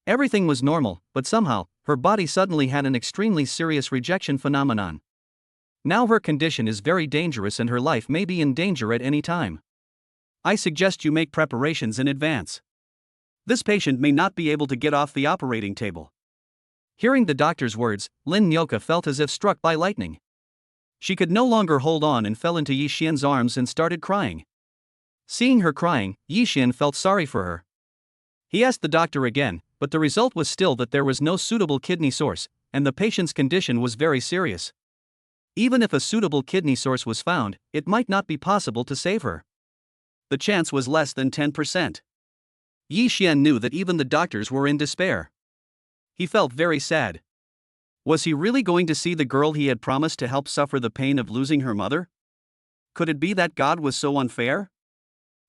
Everything was normal, but somehow, her body suddenly had an extremely serious rejection phenomenon. Now her condition is very dangerous and her life may be in danger at any time. I suggest you make preparations in advance. This patient may not be able to get off the operating table." Hearing the doctor's words, Lin Miaoke felt as if struck by lightning. She could no longer hold on and fell into Yi Xian's arms and started crying. Seeing her crying, Yi Xian felt sorry for her. He asked the doctor again, but the result was still that there was no suitable kidney source, and the patient's condition was very serious. Even if a suitable kidney source was found, it might not be possible to save her. The chance was less than 10%. Yi Xian knew that even the doctors were in despair. He felt very sad. Was he really going to see the girl he had promised to help suffer the pain of losing her mother? Could it be that God was so unfair?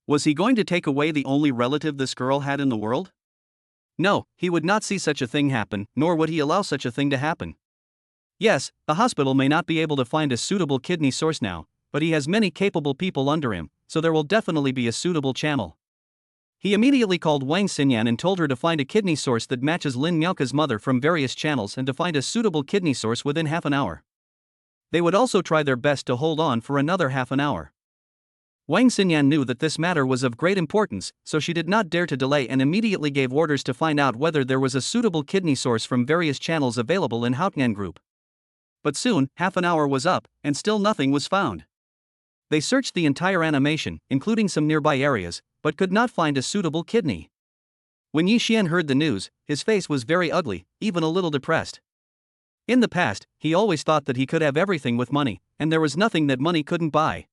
Was he going to take away the only relative this girl had in the world? No, he would not see such a thing happen, nor would he allow such a thing to happen. Yes, the hospital may not be able to find a suitable kidney source now, but he has many capable people under him, so there will definitely be a suitable channel. He immediately called Wang Xinyan and told her to find a kidney source that matches Lin Miaoka's mother from various channels and to find a suitable kidney source within half an hour. They would also try their best to hold on for another half an hour. Wang Xinyan knew that this matter was of great importance, so she did not dare to delay and immediately gave orders to find out whether there was a suitable kidney source from various channels available in Haotian Group. But soon, half an hour was up, and still nothing was found. They searched the entire animation, including some nearby areas, but could not find a suitable kidney. When Yi Xian heard the news, his face was very ugly, even a little depressed. In the past, he always thought that he could have everything with money, and there was nothing that money couldn't buy.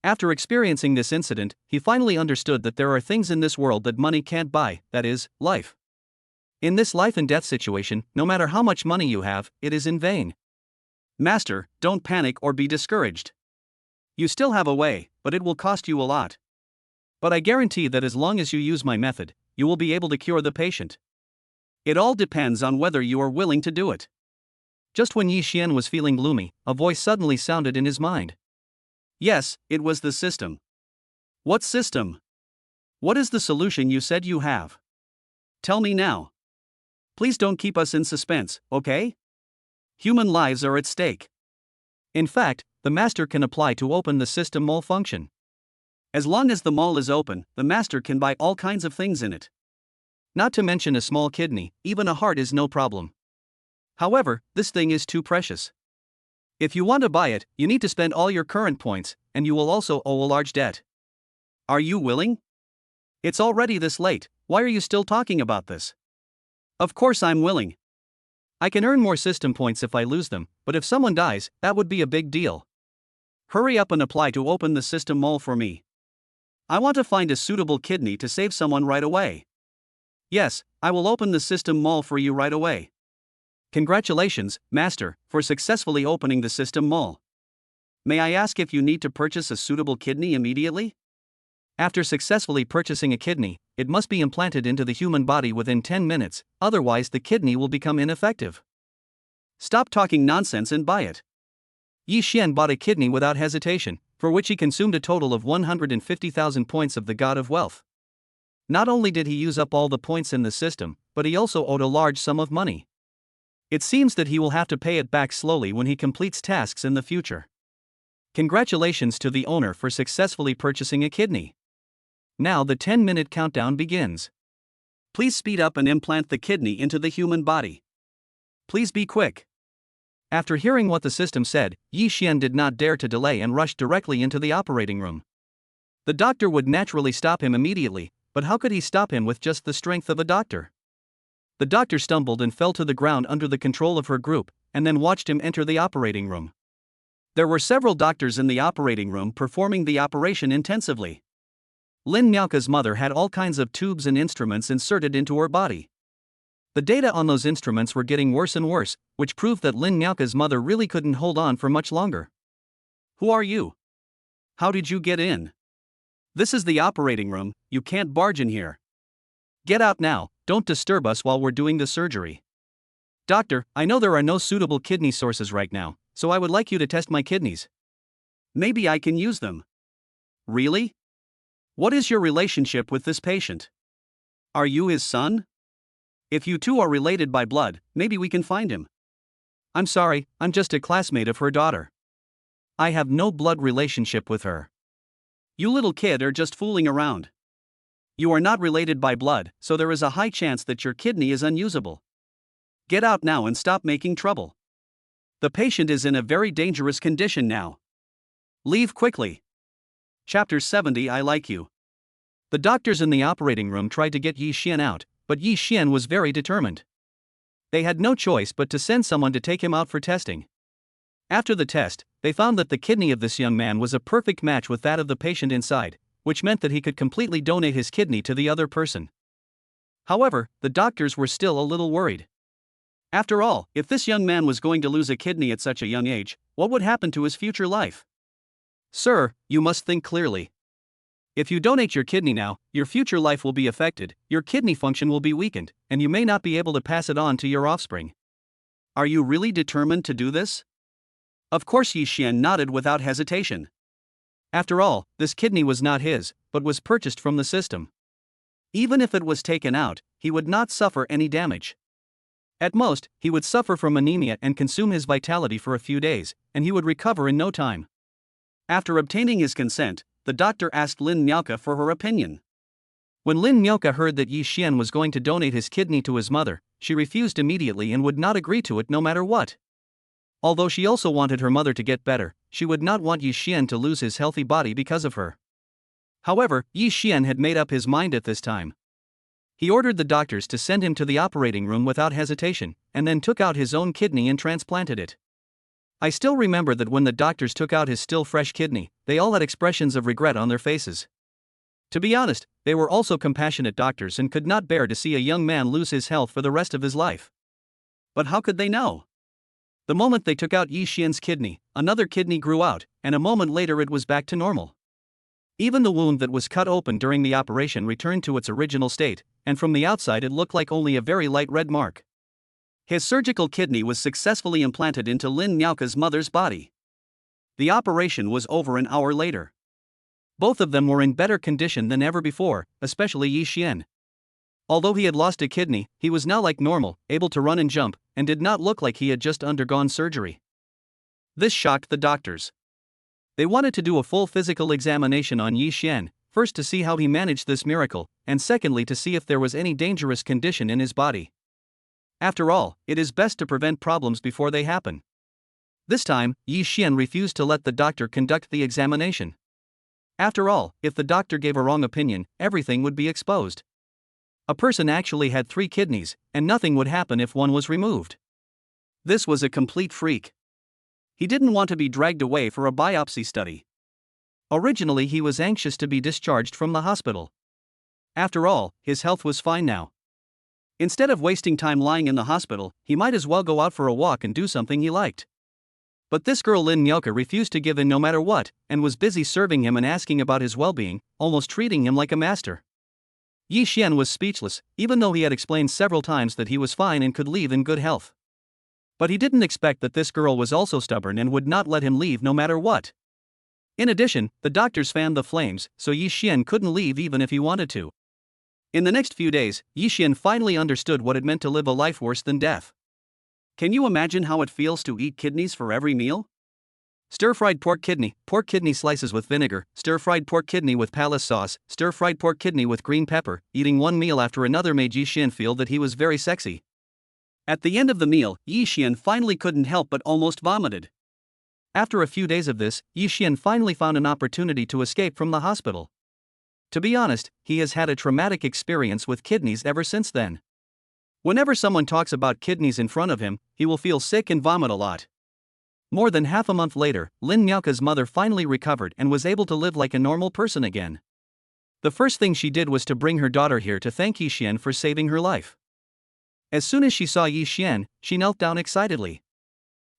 After experiencing this incident, he finally understood that there are things in this world that money can't buy, that is, life. In this life and death situation, no matter how much money you have, it is in vain. Master, don't panic or be discouraged. You still have a way, but it will cost you a lot. But I guarantee that as long as you use my method, you will be able to cure the patient. It all depends on whether you are willing to do it. Just when Yi Xian was feeling gloomy, a voice suddenly sounded in his mind. Yes, it was the system. What system? What is the solution you said you have? Tell me now. Please don't keep us in suspense, okay? Human lives are at stake. In fact, the master can apply to open the system mall function. As long as the mall is open, the master can buy all kinds of things in it. Not to mention a small kidney, even a heart is no problem. However, this thing is too precious. If you want to buy it, you need to spend all your current points, and you will also owe a large debt. Are you willing? It's already this late, why are you still talking about this? Of course I'm willing. I can earn more system points if I lose them, but if someone dies, that would be a big deal. Hurry up and apply to open the system mall for me. I want to find a suitable kidney to save someone right away. Yes, I will open the system mall for you right away. Congratulations, Master, for successfully opening the system mall. May I ask if you need to purchase a suitable kidney immediately? After successfully purchasing a kidney, it must be implanted into the human body within 10 minutes, otherwise the kidney will become ineffective. Stop talking nonsense and buy it. Yi Xian bought a kidney without hesitation, for which he consumed a total of 150,000 points of the God of Wealth. Not only did he use up all the points in the system, but he also owed a large sum of money. It seems that he will have to pay it back slowly when he completes tasks in the future. Congratulations to the owner for successfully purchasing a kidney. Now the 10-minute countdown begins. Please speed up and implant the kidney into the human body. Please be quick. After hearing what the system said, Yi Xian did not dare to delay and rushed directly into the operating room. The doctor would naturally stop him immediately, but how could he stop him with just the strength of a doctor? The doctor stumbled and fell to the ground under the control of her group, and then watched him enter the operating room. There were several doctors in the operating room performing the operation intensively. Lin Miaoka's mother had all kinds of tubes and instruments inserted into her body. The data on those instruments were getting worse and worse, which proved that Lin Miaoka's mother really couldn't hold on for much longer. Who are you? How did you get in? This is the operating room, you can't barge in here. Get out now, don't disturb us while we're doing the surgery. Doctor, I know there are no suitable kidney sources right now, so I would like you to test my kidneys. Maybe I can use them. Really? What is your relationship with this patient? Are you his son? If you two are related by blood, maybe we can find him. I'm sorry, I'm just a classmate of her daughter. I have no blood relationship with her. You little kid are just fooling around. You are not related by blood, so there is a high chance that your kidney is unusable. Get out now and stop making trouble. The patient is in a very dangerous condition now. Leave quickly. Chapter 70 I Like You. The doctors in the operating room tried to get Yi Xian out, but Yi Xian was very determined. They had no choice but to send someone to take him out for testing. After the test, they found that the kidney of this young man was a perfect match with that of the patient inside, which meant that he could completely donate his kidney to the other person. However, the doctors were still a little worried. After all, if this young man was going to lose a kidney at such a young age, what would happen to his future life? Sir, you must think clearly. If you donate your kidney now, your future life will be affected, your kidney function will be weakened, and you may not be able to pass it on to your offspring. Are you really determined to do this? Of course, Yi Xian nodded without hesitation. After all, this kidney was not his, but was purchased from the system. Even if it was taken out, he would not suffer any damage. At most, he would suffer from anemia and consume his vitality for a few days, and he would recover in no time. After obtaining his consent, the doctor asked Lin Miaoke for her opinion. When Lin Miaoke heard that Yi Xian was going to donate his kidney to his mother, she refused immediately and would not agree to it no matter what. Although she also wanted her mother to get better, she would not want Yi Xian to lose his healthy body because of her. However, Yi Xian had made up his mind at this time. He ordered the doctors to send him to the operating room without hesitation, and then took out his own kidney and transplanted it. I still remember that when the doctors took out his still fresh kidney, they all had expressions of regret on their faces. To be honest, they were also compassionate doctors and could not bear to see a young man lose his health for the rest of his life. But how could they know? The moment they took out Yi Xian's kidney, another kidney grew out, and a moment later it was back to normal. Even the wound that was cut open during the operation returned to its original state, and from the outside it looked like only a very light red mark. His surgical kidney was successfully implanted into Lin Miaoke's mother's body. The operation was over an hour later. Both of them were in better condition than ever before, especially Yi Xian. Although he had lost a kidney, he was now like normal, able to run and jump, and did not look like he had just undergone surgery. This shocked the doctors. They wanted to do a full physical examination on Yi Xian, first to see how he managed this miracle, and secondly to see if there was any dangerous condition in his body. After all, it is best to prevent problems before they happen. This time, Yi Xian refused to let the doctor conduct the examination. After all, if the doctor gave a wrong opinion, everything would be exposed. A person actually had 3 kidneys, and nothing would happen if one was removed. This was a complete freak. He didn't want to be dragged away for a biopsy study. Originally, he was anxious to be discharged from the hospital. After all, his health was fine now. Instead of wasting time lying in the hospital, he might as well go out for a walk and do something he liked. But this girl Lin Miaoke refused to give in no matter what, and was busy serving him and asking about his well-being, almost treating him like a master. Yi Xian was speechless, even though he had explained several times that he was fine and could leave in good health. But he didn't expect that this girl was also stubborn and would not let him leave no matter what. In addition, the doctors fanned the flames, so Yi Xian couldn't leave even if he wanted to. In the next few days, Yi Xian finally understood what it meant to live a life worse than death. Can you imagine how it feels to eat kidneys for every meal? Stir-fried pork kidney slices with vinegar, stir-fried pork kidney with palace sauce, stir-fried pork kidney with green pepper. Eating one meal after another made Yi Xian feel that he was very sexy. At the end of the meal, Yi Xian finally couldn't help but almost vomited. After a few days of this, Yi Xian finally found an opportunity to escape from the hospital. To be honest, he has had a traumatic experience with kidneys ever since then. Whenever someone talks about kidneys in front of him, he will feel sick and vomit a lot. More than half a month later, Lin Miaoke's mother finally recovered and was able to live like a normal person again. The first thing she did was to bring her daughter here to thank Yi Xian for saving her life. As soon as she saw Yi Xian, she knelt down excitedly.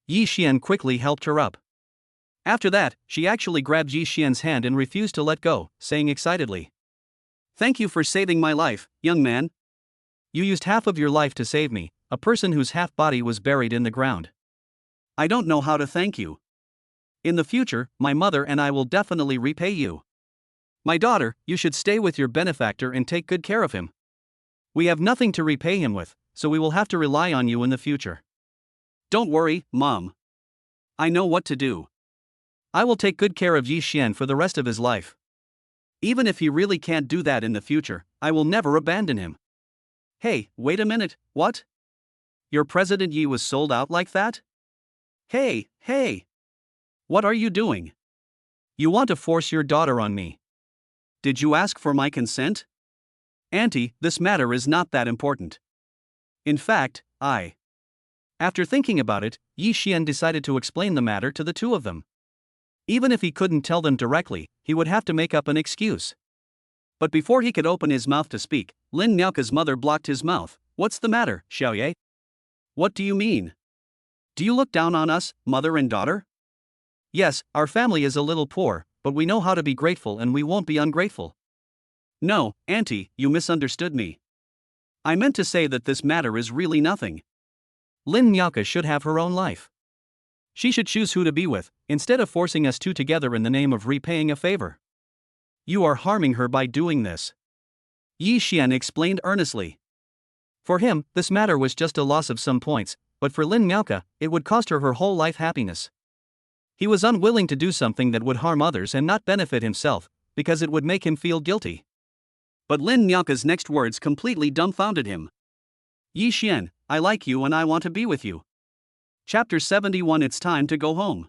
Yi Xian quickly helped her up. After that, she actually grabbed Yi Xian's hand and refused to let go, saying excitedly, "Thank you for saving my life, young man. You used half of your life to save me, a person whose half body was buried in the ground. I don't know how to thank you. In the future, my mother and I will definitely repay you. My daughter, you should stay with your benefactor and take good care of him. We have nothing to repay him with, so we will have to rely on you in the future. Don't worry, Mom. I know what to do. I will take good care of Yi Xian for the rest of his life. Even if he really can't do that in the future, I will never abandon him." Hey, wait a minute, what? Your President Yi was sold out like that? Hey! What are you doing? You want to force your daughter on me. Did you ask for my consent? Auntie, this matter is not that important. In fact, After thinking about it, Yi Xian decided to explain the matter to the two of them. Even if he couldn't tell them directly, he would have to make up an excuse. But before he could open his mouth to speak, Lin Miaoke's mother blocked his mouth. "What's the matter, Xiaoye? What do you mean? Do you look down on us, mother and daughter?" Yes, our family is a little poor, but we know how to be grateful and we won't be ungrateful. No, Auntie, you misunderstood me. I meant to say that this matter is really nothing. Lin Nyaka should have her own life. She should choose who to be with, instead of forcing us two together in the name of repaying a favor. You are harming her by doing this. Yi Xian explained earnestly. For him, this matter was just a loss of some points, but for Lin Nyaka, it would cost her whole life happiness. He was unwilling to do something that would harm others and not benefit himself, because it would make him feel guilty. But Lin Nyaka's next words completely dumbfounded him. Yi Xian, I like you and I want to be with you. Chapter 71. It's time to go home.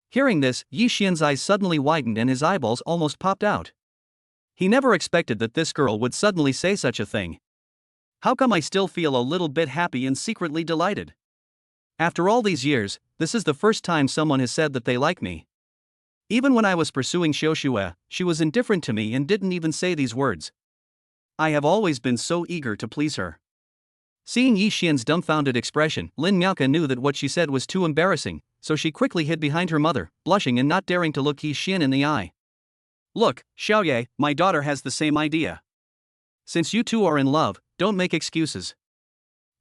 Hearing this, Yi Xian's eyes suddenly widened and his eyeballs almost popped out. He never expected that this girl would suddenly say such a thing. How come I still feel a little bit happy and secretly delighted? After all these years, this is the first time someone has said that they like me. Even when I was pursuing Xiaoxue, she was indifferent to me and didn't even say these words. I have always been so eager to please her. Seeing Yi Xian's dumbfounded expression, Lin Nyaka knew that what she said was too embarrassing, so she quickly hid behind her mother, blushing and not daring to look Yi Xian in the eye. Look, Xiaoye, my daughter has the same idea. Since you two are in love, don't make excuses.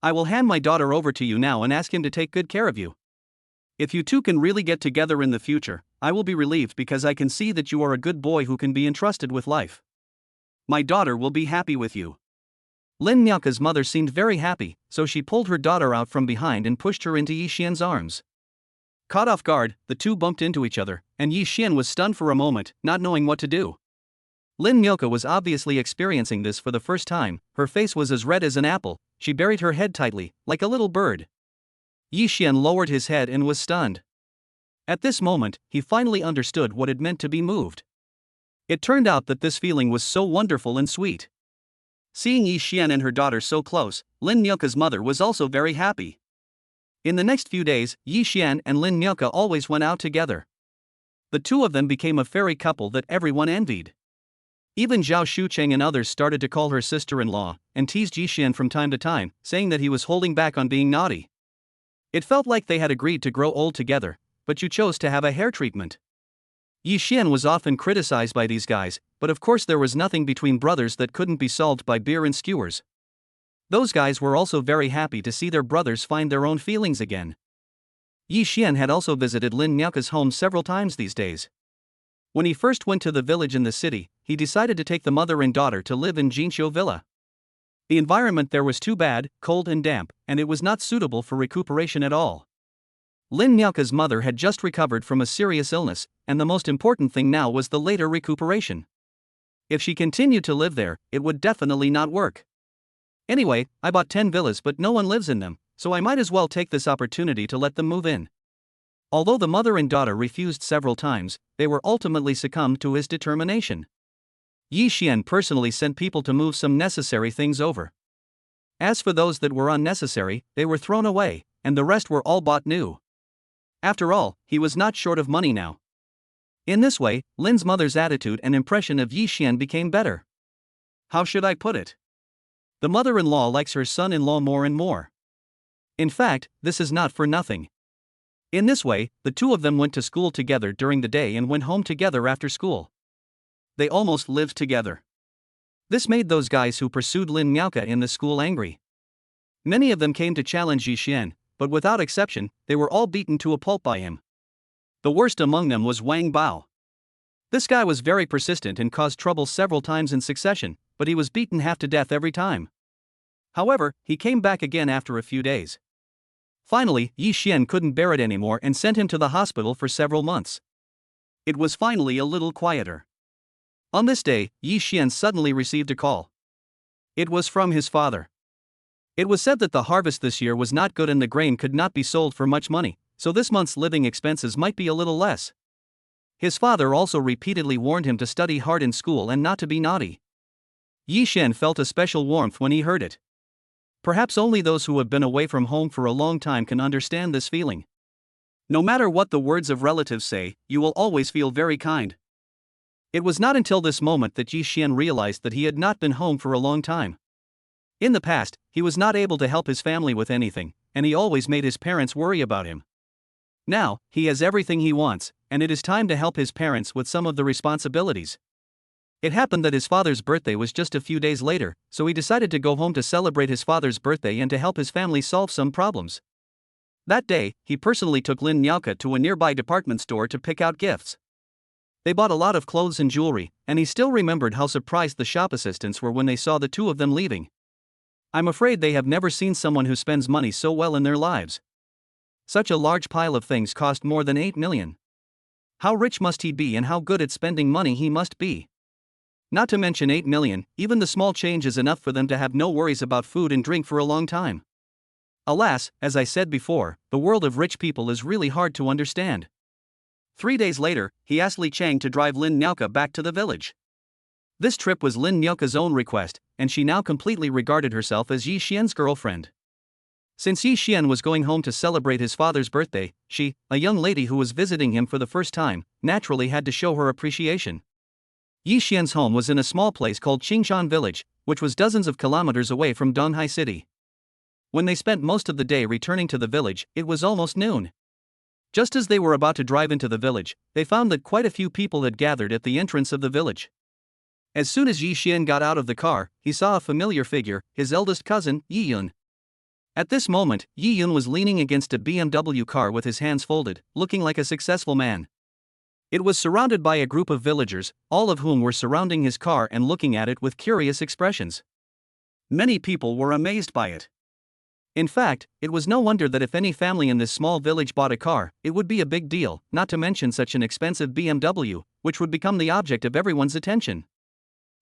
I will hand my daughter over to you now and ask him to take good care of you. If you two can really get together in the future, I will be relieved because I can see that you are a good boy who can be entrusted with life. My daughter will be happy with you. Lin Nyaka's mother seemed very happy, so she pulled her daughter out from behind and pushed her into Yi Xian's arms. Caught off guard, the two bumped into each other, and Yi Xian was stunned for a moment, not knowing what to do. Lin Nyaka was obviously experiencing this for the first time. Her face was as red as an apple, she buried her head tightly, like a little bird. Yi Xian lowered his head and was stunned. At this moment, he finally understood what it meant to be moved. It turned out that this feeling was so wonderful and sweet. Seeing Yi Xian and her daughter so close, Lin Nyaka's mother was also very happy. In the next few days, Yi Xian and Lin Nyaka always went out together. The two of them became a fairy couple that everyone envied. Even Zhao Shucheng and others started to call her sister-in-law, and teased Yi Xian from time to time, saying that he was holding back on being naughty. It felt like they had agreed to grow old together, but you chose to have a hair treatment. Yi Xian was often criticized by these guys, but of course there was nothing between brothers that couldn't be solved by beer and skewers. Those guys were also very happy to see their brothers find their own feelings again. Yi Xian had also visited Lin Nyaka's home several times these days. When he first went to the village in the city, he decided to take the mother and daughter to live in Jinqiu Villa. The environment there was too bad, cold and damp, and it was not suitable for recuperation at all. Lin Nyaka's mother had just recovered from a serious illness, and the most important thing now was the later recuperation. If she continued to live there, it would definitely not work. Anyway, I bought 10 villas but no one lives in them, so I might as well take this opportunity to let them move in. Although the mother and daughter refused several times, they were ultimately succumbed to his determination. Yi Xian personally sent people to move some necessary things over. As for those that were unnecessary, they were thrown away, and the rest were all bought new. After all, he was not short of money now. In this way, Lin's mother's attitude and impression of Yi Xian became better. How should I put it? The mother-in-law likes her son-in-law more and more. In fact, this is not for nothing. In this way, the two of them went to school together during the day and went home together after school. They almost lived together. This made those guys who pursued Lin Nyaka in the school angry. Many of them came to challenge Yi Xian, but without exception, they were all beaten to a pulp by him. The worst among them was Wang Bao. This guy was very persistent and caused trouble several times in succession, but he was beaten half to death every time. However, he came back again after a few days. Finally, Yi Xian couldn't bear it anymore and sent him to the hospital for several months. It was finally a little quieter. On this day, Yi Xian suddenly received a call. It was from his father. It was said that the harvest this year was not good and the grain could not be sold for much money, so this month's living expenses might be a little less. His father also repeatedly warned him to study hard in school and not to be naughty. Yi Xian felt a special warmth when he heard it. Perhaps only those who have been away from home for a long time can understand this feeling. No matter what the words of relatives say, you will always feel very kind. It was not until this moment that Yi Xian realized that he had not been home for a long time. In the past, he was not able to help his family with anything, and he always made his parents worry about him. Now, he has everything he wants, and it is time to help his parents with some of the responsibilities. It happened that his father's birthday was just a few days later, so he decided to go home to celebrate his father's birthday and to help his family solve some problems. That day, he personally took Lin Nyauka to a nearby department store to pick out gifts. They bought a lot of clothes and jewelry, and he still remembered how surprised the shop assistants were when they saw the two of them leaving. I'm afraid they have never seen someone who spends money so well in their lives. Such a large pile of things cost more than 8 million. How rich must he be and how good at spending money he must be. Not to mention 8 million, even the small change is enough for them to have no worries about food and drink for a long time. Alas, as I said before, the world of rich people is really hard to understand. 3 days later, he asked Li Chang to drive Lin Nyauka back to the village. This trip was Lin Nyauka's own request, and she now completely regarded herself as Yi Xian's girlfriend. Since Yi Xian was going home to celebrate his father's birthday, she, a young lady who was visiting him for the first time, naturally had to show her appreciation. Yi Xian's home was in a small place called Qingshan Village, which was dozens of kilometers away from Donghai City. When they spent most of the day returning to the village, it was almost noon. Just as they were about to drive into the village, they found that quite a few people had gathered at the entrance of the village. As soon as Yi Xian got out of the car, he saw a familiar figure, his eldest cousin, Yi Yun. At this moment, Yi Yun was leaning against a BMW car with his hands folded, looking like a successful man. It was surrounded by a group of villagers, all of whom were surrounding his car and looking at it with curious expressions. Many people were amazed by it. In fact, it was no wonder that if any family in this small village bought a car, it would be a big deal, not to mention such an expensive BMW, which would become the object of everyone's attention.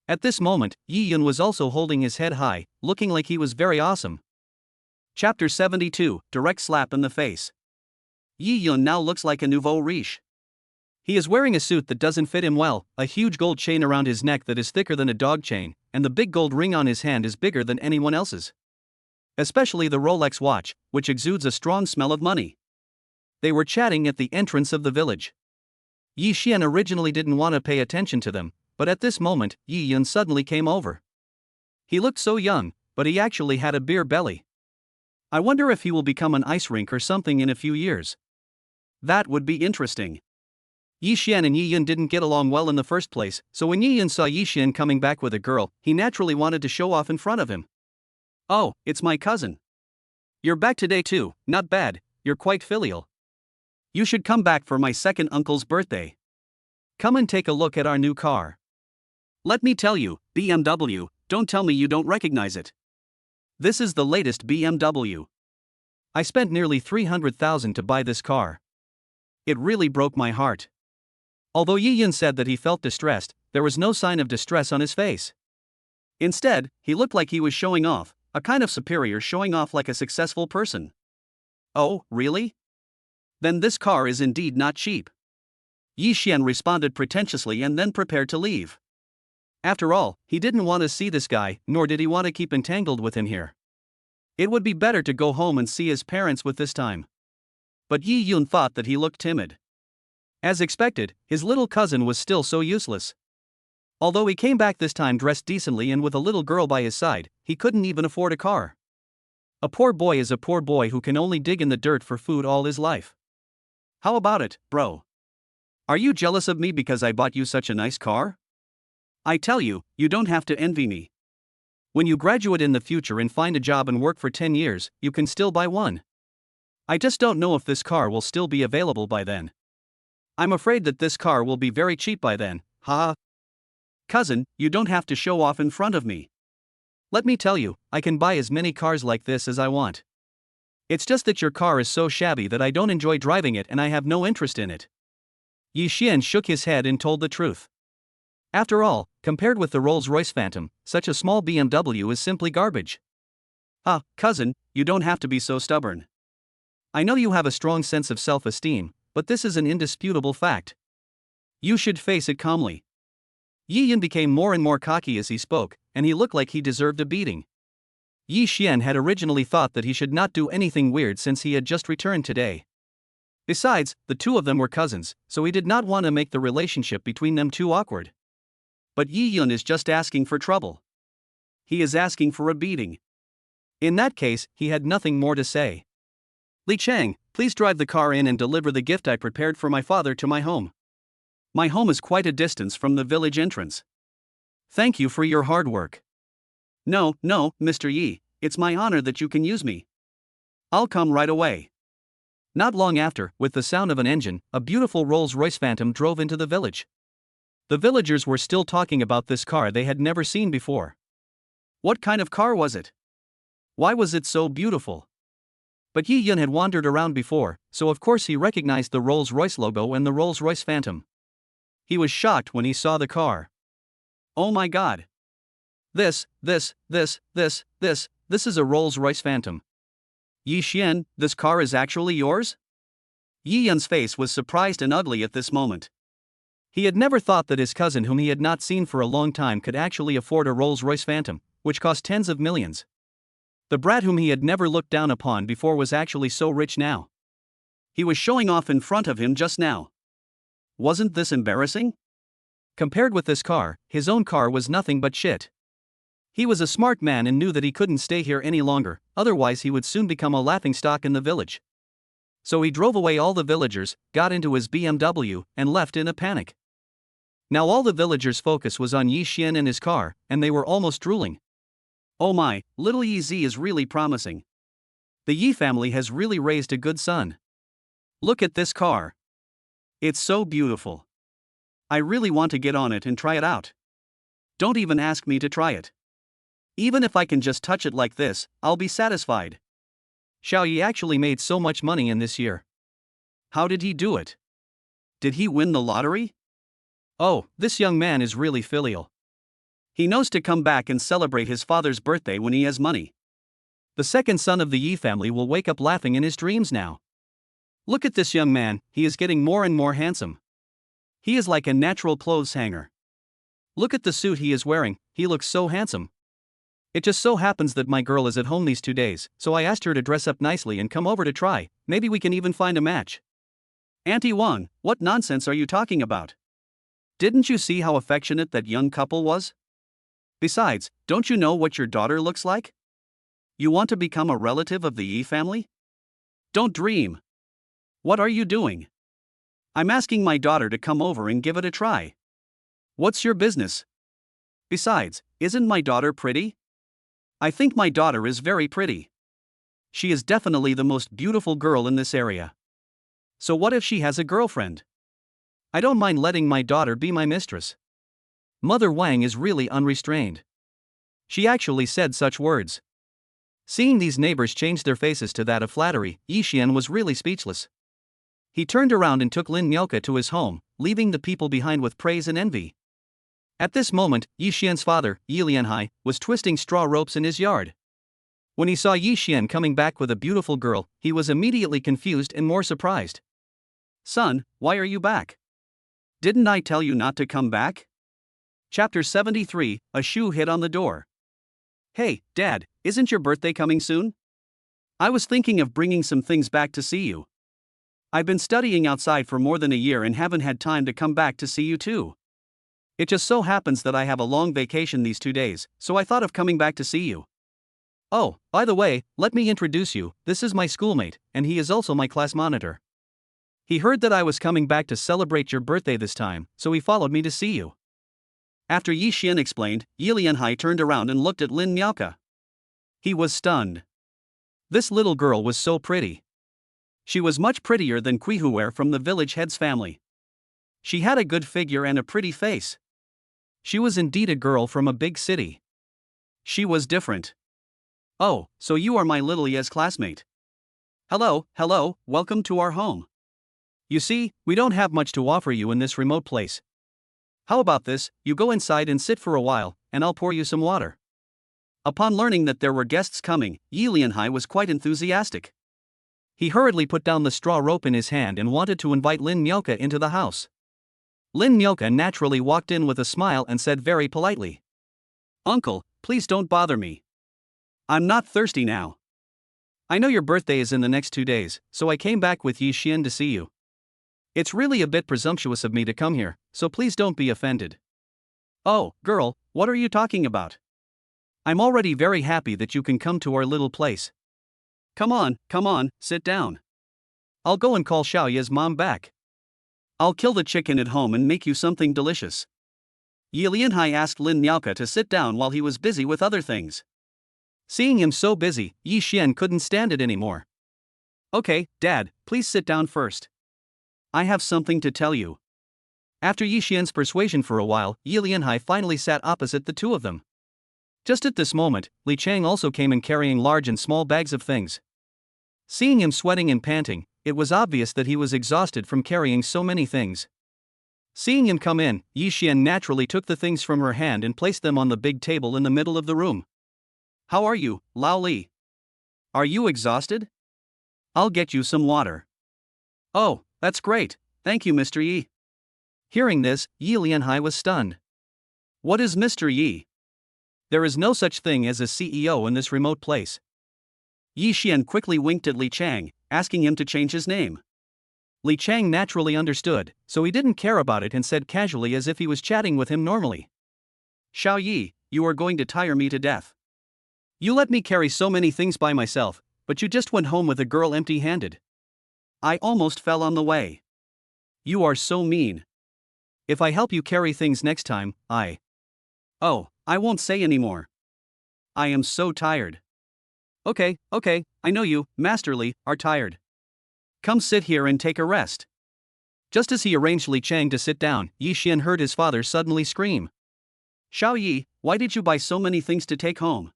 At this moment, Yi Yun was also holding his head high, looking like he was very awesome. Chapter 72, Direct Slap in the Face. Yi Yun now looks like a nouveau riche. He is wearing a suit that doesn't fit him well, a huge gold chain around his neck that is thicker than a dog chain, and the big gold ring on his hand is bigger than anyone else's. Especially the Rolex watch, which exudes a strong smell of money. They were chatting at the entrance of the village. Yi Xian originally didn't want to pay attention to them, but at this moment, Yi Yun suddenly came over. He looked so young, but he actually had a beer belly. I wonder if he will become an ice rink or something in a few years. That would be interesting. Yi Xian and Yi Yun didn't get along well in the first place, so when Yi Yun saw Yi Xian coming back with a girl, he naturally wanted to show off in front of him. Oh, it's my cousin. You're back today too, not bad, you're quite filial. You should come back for my second uncle's birthday. Come and take a look at our new car. Let me tell you, BMW, don't tell me you don't recognize it. This is the latest BMW. I spent nearly 300,000 to buy this car. It really broke my heart. Although Yi Yun said that he felt distressed, there was no sign of distress on his face. Instead, he looked like he was showing off, a kind of superior showing off like a successful person. Oh, really? Then this car is indeed not cheap. Yi Xian responded pretentiously and then prepared to leave. After all, he didn't want to see this guy, nor did he want to keep entangled with him here. It would be better to go home and see his parents with this time. But Yi Yun thought that he looked timid. As expected, his little cousin was still so useless. Although he came back this time dressed decently and with a little girl by his side, he couldn't even afford a car. A poor boy is a poor boy who can only dig in the dirt for food all his life. How about it, bro? Are you jealous of me because I bought you such a nice car? I tell you, you don't have to envy me. When you graduate in the future and find a job and work for 10 years, you can still buy one. I just don't know if this car will still be available by then. I'm afraid that this car will be very cheap by then, haha. Cousin, you don't have to show off in front of me. Let me tell you, I can buy as many cars like this as I want. It's just that your car is so shabby that I don't enjoy driving it and I have no interest in it. Yi Xian shook his head and told the truth. After all, compared with the Rolls-Royce Phantom, such a small BMW is simply garbage. Ah, cousin, you don't have to be so stubborn. I know you have a strong sense of self-esteem, but this is an indisputable fact. You should face it calmly. Yi Yun became more and more cocky as he spoke, and he looked like he deserved a beating. Yi Xian had originally thought that he should not do anything weird since he had just returned today. Besides, the two of them were cousins, so he did not want to make the relationship between them too awkward. But Yi Yun is just asking for trouble. He is asking for a beating. In that case, he had nothing more to say. Li Chang, please drive the car in and deliver the gift I prepared for my father to my home. My home is quite a distance from the village entrance. Thank you for your hard work. No, Mr. Yi, it's my honor that you can use me. I'll come right away. Not long after, with the sound of an engine, a beautiful Rolls-Royce Phantom drove into the village. The villagers were still talking about this car they had never seen before. What kind of car was it? Why was it so beautiful? But Yi Yun had wandered around before, so of course he recognized the Rolls-Royce logo and the Rolls-Royce Phantom. He was shocked when he saw the car. Oh my god. This is a Rolls-Royce Phantom. Yi Xian, this car is actually yours? Yi Yun's face was surprised and ugly at this moment. He had never thought that his cousin, whom he had not seen for a long time, could actually afford a Rolls-Royce Phantom, which cost tens of millions. The brat whom he had never looked down upon before was actually so rich now. He was showing off in front of him just now. Wasn't this embarrassing? Compared with this car, his own car was nothing but shit. He was a smart man and knew that he couldn't stay here any longer, otherwise he would soon become a laughingstock in the village. So he drove away all the villagers, got into his BMW, and left in a panic. Now all the villagers' focus was on Yi Xian and his car, and they were almost drooling. Oh my, little Yi Z is really promising. The Yi family has really raised a good son. Look at this car. It's so beautiful. I really want to get on it and try it out. Don't even ask me to try it. Even if I can just touch it like this, I'll be satisfied. Xiao Yi actually made so much money in this year. How did he do it? Did he win the lottery? Oh, this young man is really filial. He knows to come back and celebrate his father's birthday when he has money. The second son of the Yi family will wake up laughing in his dreams now. Look at this young man, he is getting more and more handsome. He is like a natural clothes hanger. Look at the suit he is wearing, he looks so handsome. It just so happens that my girl is at home these 2 days, so I asked her to dress up nicely and come over to try, maybe we can even find a match. Auntie Wang, what nonsense are you talking about? Didn't you see how affectionate that young couple was? Besides, don't you know what your daughter looks like? You want to become a relative of the Yi family? Don't dream. What are you doing? I'm asking my daughter to come over and give it a try. What's your business? Besides, isn't my daughter pretty? I think my daughter is very pretty. She is definitely the most beautiful girl in this area. So what if she has a girlfriend? I don't mind letting my daughter be my mistress. Mother Wang is really unrestrained. She actually said such words. Seeing these neighbors change their faces to that of flattery, Yi Xian was really speechless. He turned around and took Lin Miaoke to his home, leaving the people behind with praise and envy. At this moment, Yi Xian's father, Yi Lianhai, was twisting straw ropes in his yard. When he saw Yi Xian coming back with a beautiful girl, he was immediately confused and more surprised. Son, why are you back? Didn't I tell you not to come back? Chapter 73, A Shoe Hit on the Door. Hey, Dad, isn't your birthday coming soon? I was thinking of bringing some things back to see you. I've been studying outside for more than a year and haven't had time to come back to see you too. It just so happens that I have a long vacation these 2 days, so I thought of coming back to see you. Oh, by the way, let me introduce you, this is my schoolmate, and he is also my class monitor. He heard that I was coming back to celebrate your birthday this time, so he followed me to see you. After Yi Xian explained, Yi Lianhai turned around and looked at Lin Miaoke. He was stunned. This little girl was so pretty. She was much prettier than Qihuer from the village head's family. She had a good figure and a pretty face. She was indeed a girl from a big city. She was different. Oh, so you are my little Ye's classmate. Hello, welcome to our home. You see, we don't have much to offer you in this remote place. How about this, you go inside and sit for a while, and I'll pour you some water. Upon learning that there were guests coming, Yi Lianhai was quite enthusiastic. He hurriedly put down the straw rope in his hand and wanted to invite Lin Miaoke into the house. Lin Miaoke naturally walked in with a smile and said very politely, Uncle, please don't bother me. I'm not thirsty now. I know your birthday is in the next 2 days, so I came back with Yi Xian to see you. It's really a bit presumptuous of me to come here, so please don't be offended. Oh, girl, what are you talking about? I'm already very happy that you can come to our little place. Come on, sit down. I'll go and call Xiaoya's mom back. I'll kill the chicken at home and make you something delicious. Yi Lianhai asked Lin Miaoke to sit down while he was busy with other things. Seeing him so busy, Yi Xian couldn't stand it anymore. Okay, Dad, please sit down first. I have something to tell you. After Yi Xian's persuasion for a while, Yi Lianhai finally sat opposite the two of them. Just at this moment, Li Chang also came in carrying large and small bags of things. Seeing him sweating and panting, it was obvious that he was exhausted from carrying so many things. Seeing him come in, Yi Xian naturally took the things from her hand and placed them on the big table in the middle of the room. How are you, Lao Li? Are you exhausted? I'll get you some water. Oh, that's great, thank you, Mr. Yi. Hearing this, Yi Lianhai was stunned. What is Mr. Yi? There is no such thing as a CEO in this remote place. Yi Xian quickly winked at Li Chang, asking him to change his name. Li Chang naturally understood, so he didn't care about it and said casually as if he was chatting with him normally. Xiao Yi, you are going to tire me to death. You let me carry so many things by myself, but you just went home with a girl empty-handed. I almost fell on the way. You are so mean. If I help you carry things next time, I won't say anymore. I am so tired. Okay, I know you, Master Li, are tired. Come sit here and take a rest. Just as he arranged Li Chang to sit down, Yi Xian heard his father suddenly scream. Xiao Yi, why did you buy so many things to take home?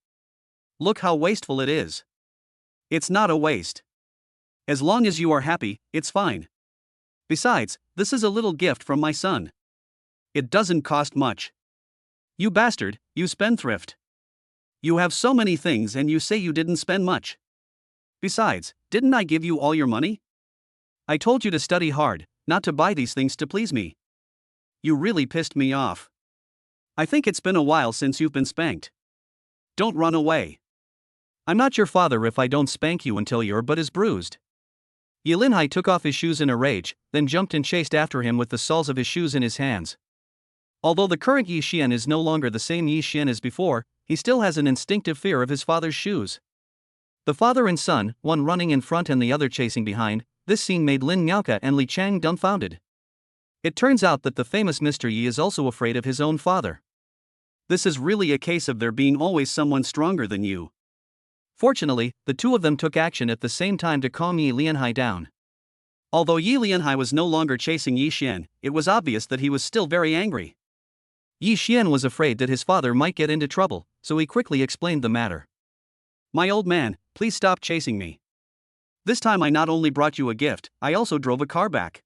Look how wasteful it is. It's not a waste. As long as you are happy, it's fine. Besides, this is a little gift from my son. It doesn't cost much. You bastard, you spendthrift. You have so many things and you say you didn't spend much. Besides, didn't I give you all your money? I told you to study hard, not to buy these things to please me. You really pissed me off. I think it's been a while since you've been spanked. Don't run away. I'm not your father if I don't spank you until your butt is bruised. Yi Linhai took off his shoes in a rage, then jumped and chased after him with the soles of his shoes in his hands. Although the current Yi Xian is no longer the same Yi Xian as before, he still has an instinctive fear of his father's shoes. The father and son, one running in front and the other chasing behind, this scene made Lin Miaoke and Li Chang dumbfounded. It turns out that the famous Mr. Yi is also afraid of his own father. This is really a case of there being always someone stronger than you. Fortunately, the two of them took action at the same time to calm Yi Lianhai down. Although Yi Lianhai was no longer chasing Yi Xian, it was obvious that he was still very angry. Yi Xian was afraid that his father might get into trouble, so he quickly explained the matter. My old man, please stop chasing me. This time I not only brought you a gift, I also drove a car back.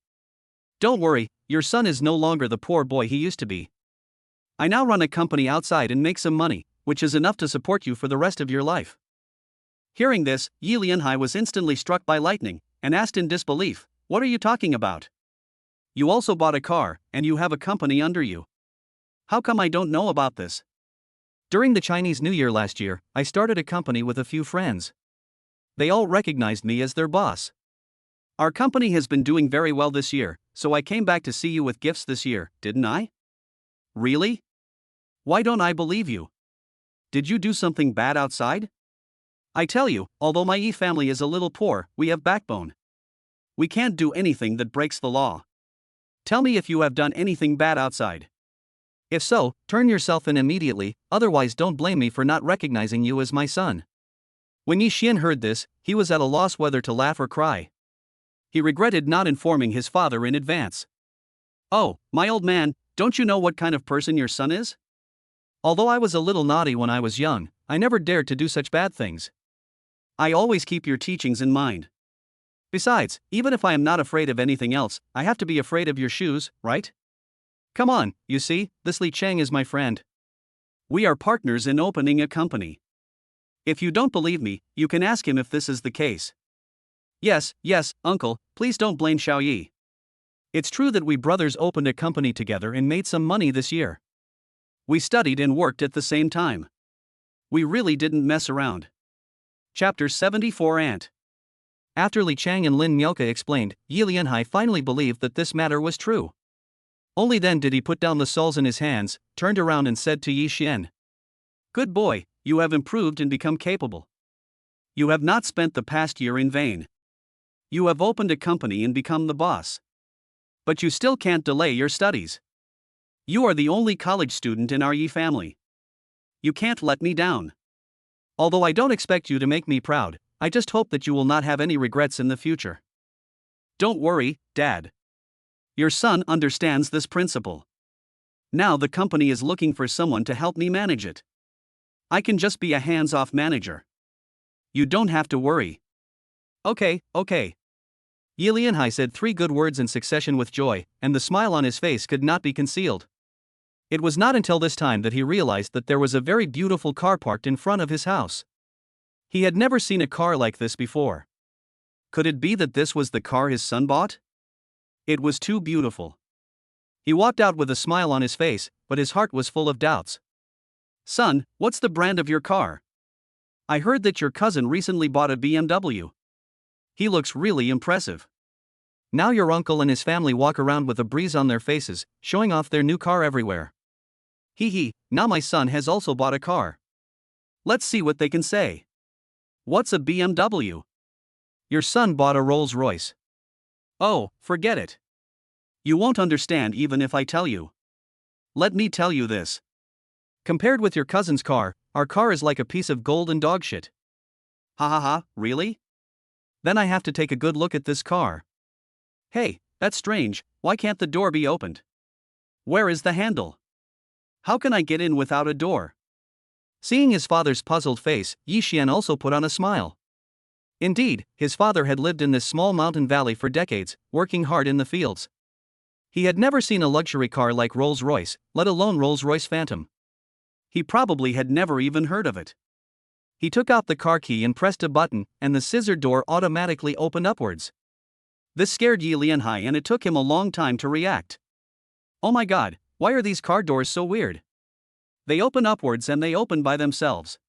Don't worry, your son is no longer the poor boy he used to be. I now run a company outside and make some money, which is enough to support you for the rest of your life. Hearing this, Yi Lianhai was instantly struck by lightning, and asked in disbelief, what are you talking about? You also bought a car, and you have a company under you. How come I don't know about this? During the Chinese New Year last year, I started a company with a few friends. They all recognized me as their boss. Our company has been doing very well this year, so I came back to see you with gifts this year, didn't I? Really? Why don't I believe you? Did you do something bad outside? I tell you, although my Yi family is a little poor, we have backbone. We can't do anything that breaks the law. Tell me if you have done anything bad outside. If so, turn yourself in immediately, otherwise don't blame me for not recognizing you as my son. When Yi Xian heard this, he was at a loss whether to laugh or cry. He regretted not informing his father in advance. Oh, my old man, don't you know what kind of person your son is? Although I was a little naughty when I was young, I never dared to do such bad things. I always keep your teachings in mind. Besides, even if I am not afraid of anything else, I have to be afraid of your shoes, right? Come on, you see, this Li Chang is my friend. We are partners in opening a company. If you don't believe me, you can ask him if this is the case. Yes, uncle, please don't blame Xiao Yi. It's true that we brothers opened a company together and made some money this year. We studied and worked at the same time. We really didn't mess around. Chapter 74 Ant. After Li Chang and Lin Miaoke explained, Yi Lianhai finally believed that this matter was true. Only then did he put down the soles in his hands, turned around and said to Yi Xian. Good boy, you have improved and become capable. You have not spent the past year in vain. You have opened a company and become the boss. But you still can't delay your studies. You are the only college student in our family. You can't let me down. Although I don't expect you to make me proud, I just hope that you will not have any regrets in the future. Don't worry, Dad. Your son understands this principle. Now the company is looking for someone to help me manage it. I can just be a hands-off manager. You don't have to worry. Okay. Yi Lianhai said 3 good words in succession with joy, and the smile on his face could not be concealed. It was not until this time that he realized that there was a very beautiful car parked in front of his house. He had never seen a car like this before. Could it be that this was the car his son bought? It was too beautiful. He walked out with a smile on his face, but his heart was full of doubts. Son, what's the brand of your car? I heard that your cousin recently bought a BMW. He looks really impressive. Now your uncle and his family walk around with a breeze on their faces, showing off their new car everywhere. Now my son has also bought a car. Let's see what they can say. What's a BMW? Your son bought a Rolls-Royce. Oh, forget it. You won't understand even if I tell you. Let me tell you this. Compared with your cousin's car, our car is like a piece of gold and dog shit. Really? Then I have to take a good look at this car. Hey, that's strange, why can't the door be opened? Where is the handle? How can I get in without a door? Seeing his father's puzzled face, Yi Xian also put on a smile. Indeed, his father had lived in this small mountain valley for decades, working hard in the fields. He had never seen a luxury car like Rolls-Royce, let alone Rolls-Royce Phantom. He probably had never even heard of it. He took out the car key and pressed a button, and the scissor door automatically opened upwards. This scared Yi Lianhai and it took him a long time to react. Oh my god, why are these car doors so weird? They open upwards and they open by themselves.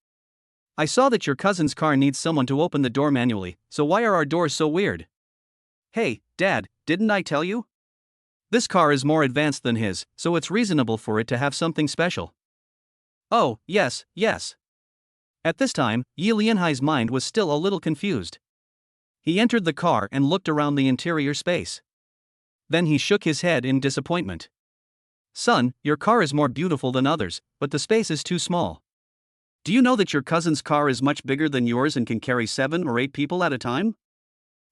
I saw that your cousin's car needs someone to open the door manually, so why are our doors so weird? Hey, Dad, didn't I tell you? This car is more advanced than his, so it's reasonable for it to have something special. Oh, yes. At this time, Yi Lianhai's mind was still a little confused. He entered the car and looked around the interior space. Then he shook his head in disappointment. Son, your car is more beautiful than others, but the space is too small. Do you know that your cousin's car is much bigger than yours and can carry 7 or 8 people at a time?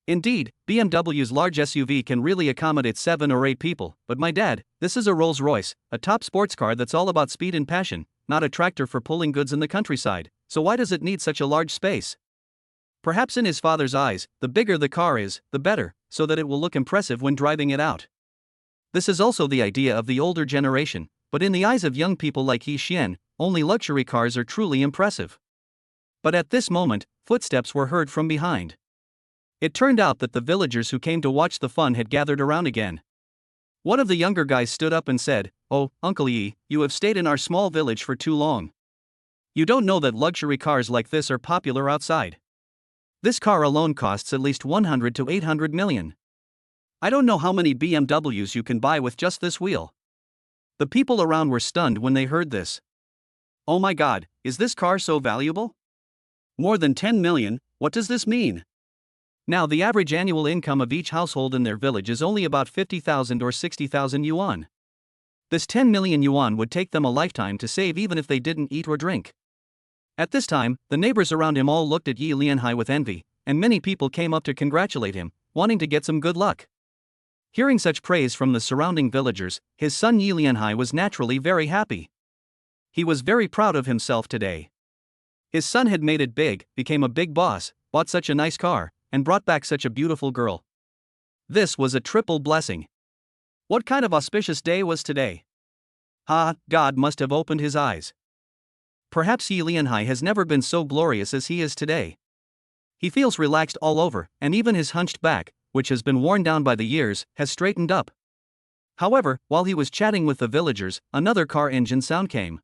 Indeed, BMW's large SUV can really accommodate 7 or 8 people, but my dad, this is a Rolls-Royce, a top sports car that's all about speed and passion, not a tractor for pulling goods in the countryside, so why does it need such a large space? Perhaps in his father's eyes, the bigger the car is, the better, so that it will look impressive when driving it out. This is also the idea of the older generation, but in the eyes of young people like Yi Xian, only luxury cars are truly impressive. But at this moment, footsteps were heard from behind. It turned out that the villagers who came to watch the fun had gathered around again. One of the younger guys stood up and said, "Oh, Uncle Yi, you have stayed in our small village for too long. You don't know that luxury cars like this are popular outside. This car alone costs at least 100 to 800 million. I don't know how many BMWs you can buy with just this wheel." The people around were stunned when they heard this. Oh my god, is this car so valuable? More than 10 million, what does this mean? Now the average annual income of each household in their village is only about 50,000 or 60,000 yuan. This 10 million yuan would take them a lifetime to save even if they didn't eat or drink. At this time, the neighbors around him all looked at Yi Lianhai with envy, and many people came up to congratulate him, wanting to get some good luck. Hearing such praise from the surrounding villagers, his son Yi Lianhai was naturally very happy. He was very proud of himself today. His son had made it big, became a big boss, bought such a nice car, and brought back such a beautiful girl. This was a triple blessing. What kind of auspicious day was today? God must have opened his eyes. Perhaps Yi Lianhai has never been so glorious as he is today. He feels relaxed all over, and even his hunched back, which has been worn down by the years, has straightened up. However, while he was chatting with the villagers, another car engine sound came.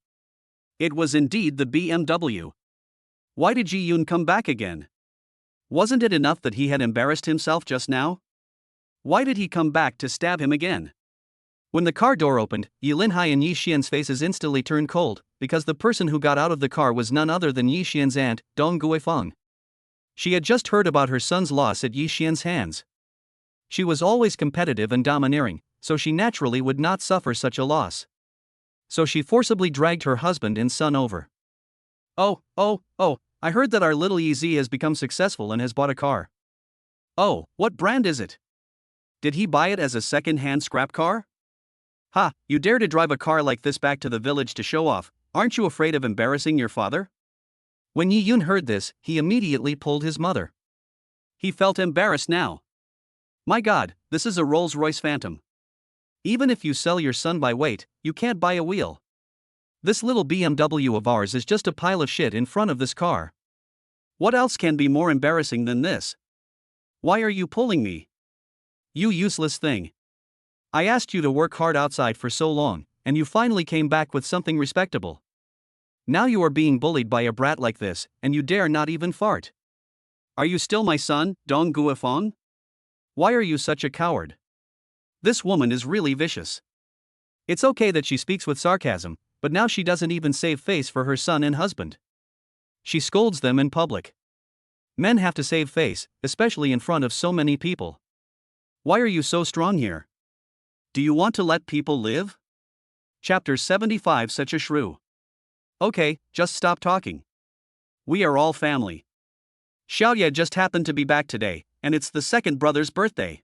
It was indeed the BMW. Why did Ji Yun come back again? Wasn't it enough that he had embarrassed himself just now? Why did he come back to stab him again? When the car door opened, Yi Lianhai and Yi Xian's faces instantly turned cold, because the person who got out of the car was none other than Yi Xian's aunt, Dong Guifeng. She had just heard about her son's loss at Yi Xian's hands. She was always competitive and domineering, so she naturally would not suffer such a loss. So she forcibly dragged her husband and son over. Oh, I heard that our little EZ has become successful and has bought a car. Oh, what brand is it? Did he buy it as a second-hand scrap car? Ha, you dare to drive a car like this back to the village to show off, aren't you afraid of embarrassing your father? When Yi Yun heard this, he immediately pulled his mother. He felt embarrassed now. My God, this is a Rolls-Royce Phantom. Even if you sell your son by weight, you can't buy a wheel. This little BMW of ours is just a pile of shit in front of this car. What else can be more embarrassing than this? Why are you pulling me? You useless thing. I asked you to work hard outside for so long, and you finally came back with something respectable. Now you are being bullied by a brat like this, and you dare not even fart. Are you still my son, Dong Guifeng? Why are you such a coward? This woman is really vicious. It's okay that she speaks with sarcasm, but now she doesn't even save face for her son and husband. She scolds them in public. Men have to save face, especially in front of so many people. Why are you so strong here? Do you want to let people live? Chapter 75. Such a shrew. Okay, just stop talking. We are all family. Xiaoye just happened to be back today, and it's the second brother's birthday.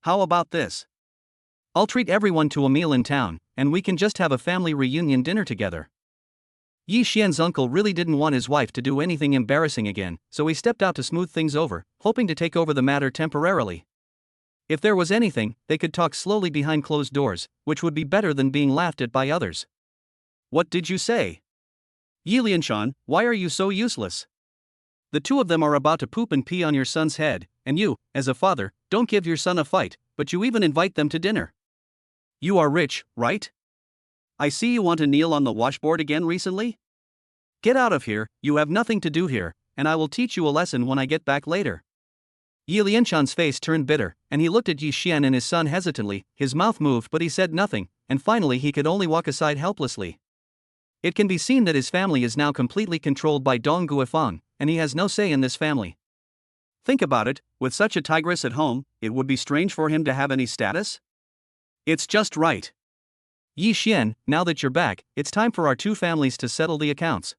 How about this? I'll treat everyone to a meal in town, and we can just have a family reunion dinner together. Yi Xian's uncle really didn't want his wife to do anything embarrassing again, so he stepped out to smooth things over, hoping to take over the matter temporarily. If there was anything, they could talk slowly behind closed doors, which would be better than being laughed at by others. What did you say? Yi Lianshan, why are you so useless? The two of them are about to poop and pee on your son's head, and you, as a father, don't give your son a fight, but you even invite them to dinner. You are rich, right? I see you want to kneel on the washboard again recently? Get out of here, you have nothing to do here, and I will teach you a lesson when I get back later. Yi Lianshan's face turned bitter, and he looked at Yi Xian and his son hesitantly. His mouth moved but he said nothing, and finally he could only walk aside helplessly. It can be seen that his family is now completely controlled by Dong Guifeng, and he has no say in this family. Think about it, with such a tigress at home, it would be strange for him to have any status? It's just right. Yi Xian, now that you're back, it's time for our two families to settle the accounts.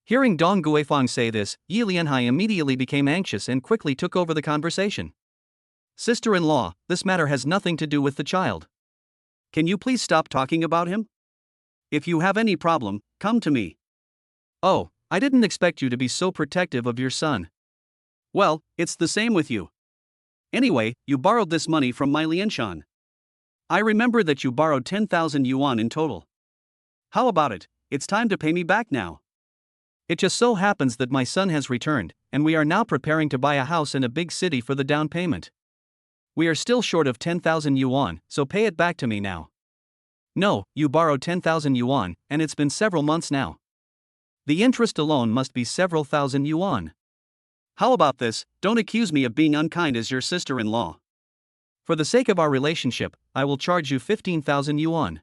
Hearing Dong Guifeng say this, Yi Lianhai immediately became anxious and quickly took over the conversation. Sister-in-law, this matter has nothing to do with the child. Can you please stop talking about him? If you have any problem, come to me. Oh, I didn't expect you to be so protective of your son. Well, it's the same with you. Anyway, you borrowed this money from my Lianshan. I remember that you borrowed 10,000 yuan in total. How about it? It's time to pay me back now. It just so happens that my son has returned, and we are now preparing to buy a house in a big city for the down payment. We are still short of 10,000 yuan, so pay it back to me now. No, you borrowed 10,000 yuan, and it's been several months now. The interest alone must be several thousand yuan. How about this? Don't accuse me of being unkind as your sister-in-law. For the sake of our relationship, I will charge you 15,000 yuan.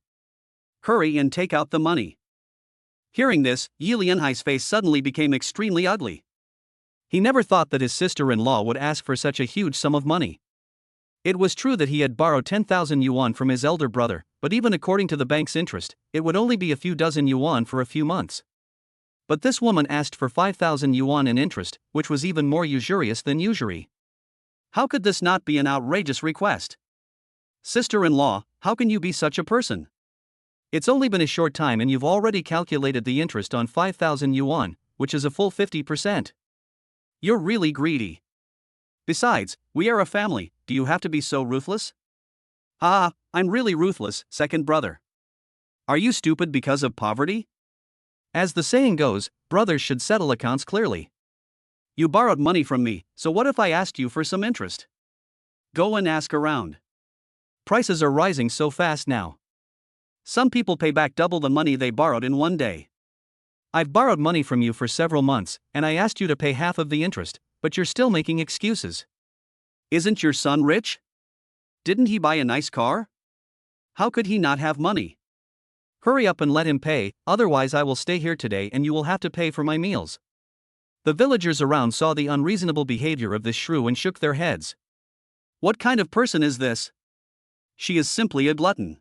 Hurry and take out the money. Hearing this, Yi Lianhai's face suddenly became extremely ugly. He never thought that his sister-in-law would ask for such a huge sum of money. It was true that he had borrowed 10,000 yuan from his elder brother, but even according to the bank's interest, it would only be a few dozen yuan for a few months. But this woman asked for 5,000 yuan in interest, which was even more usurious than usury. How could this not be an outrageous request? Sister-in-law, how can you be such a person? It's only been a short time and you've already calculated the interest on 5,000 yuan, which is a full 50%. You're really greedy. Besides, we are a family, do you have to be so ruthless? Ah, I'm really ruthless, second brother. Are you stupid because of poverty? As the saying goes, brothers should settle accounts clearly. You borrowed money from me, so what if I asked you for some interest? Go and ask around. Prices are rising so fast now. Some people pay back double the money they borrowed in one day. I've borrowed money from you for several months, and I asked you to pay half of the interest, but you're still making excuses. Isn't your son rich? Didn't he buy a nice car? How could he not have money? Hurry up and let him pay, otherwise I will stay here today and you will have to pay for my meals. The villagers around saw the unreasonable behavior of this shrew and shook their heads. What kind of person is this? She is simply a glutton.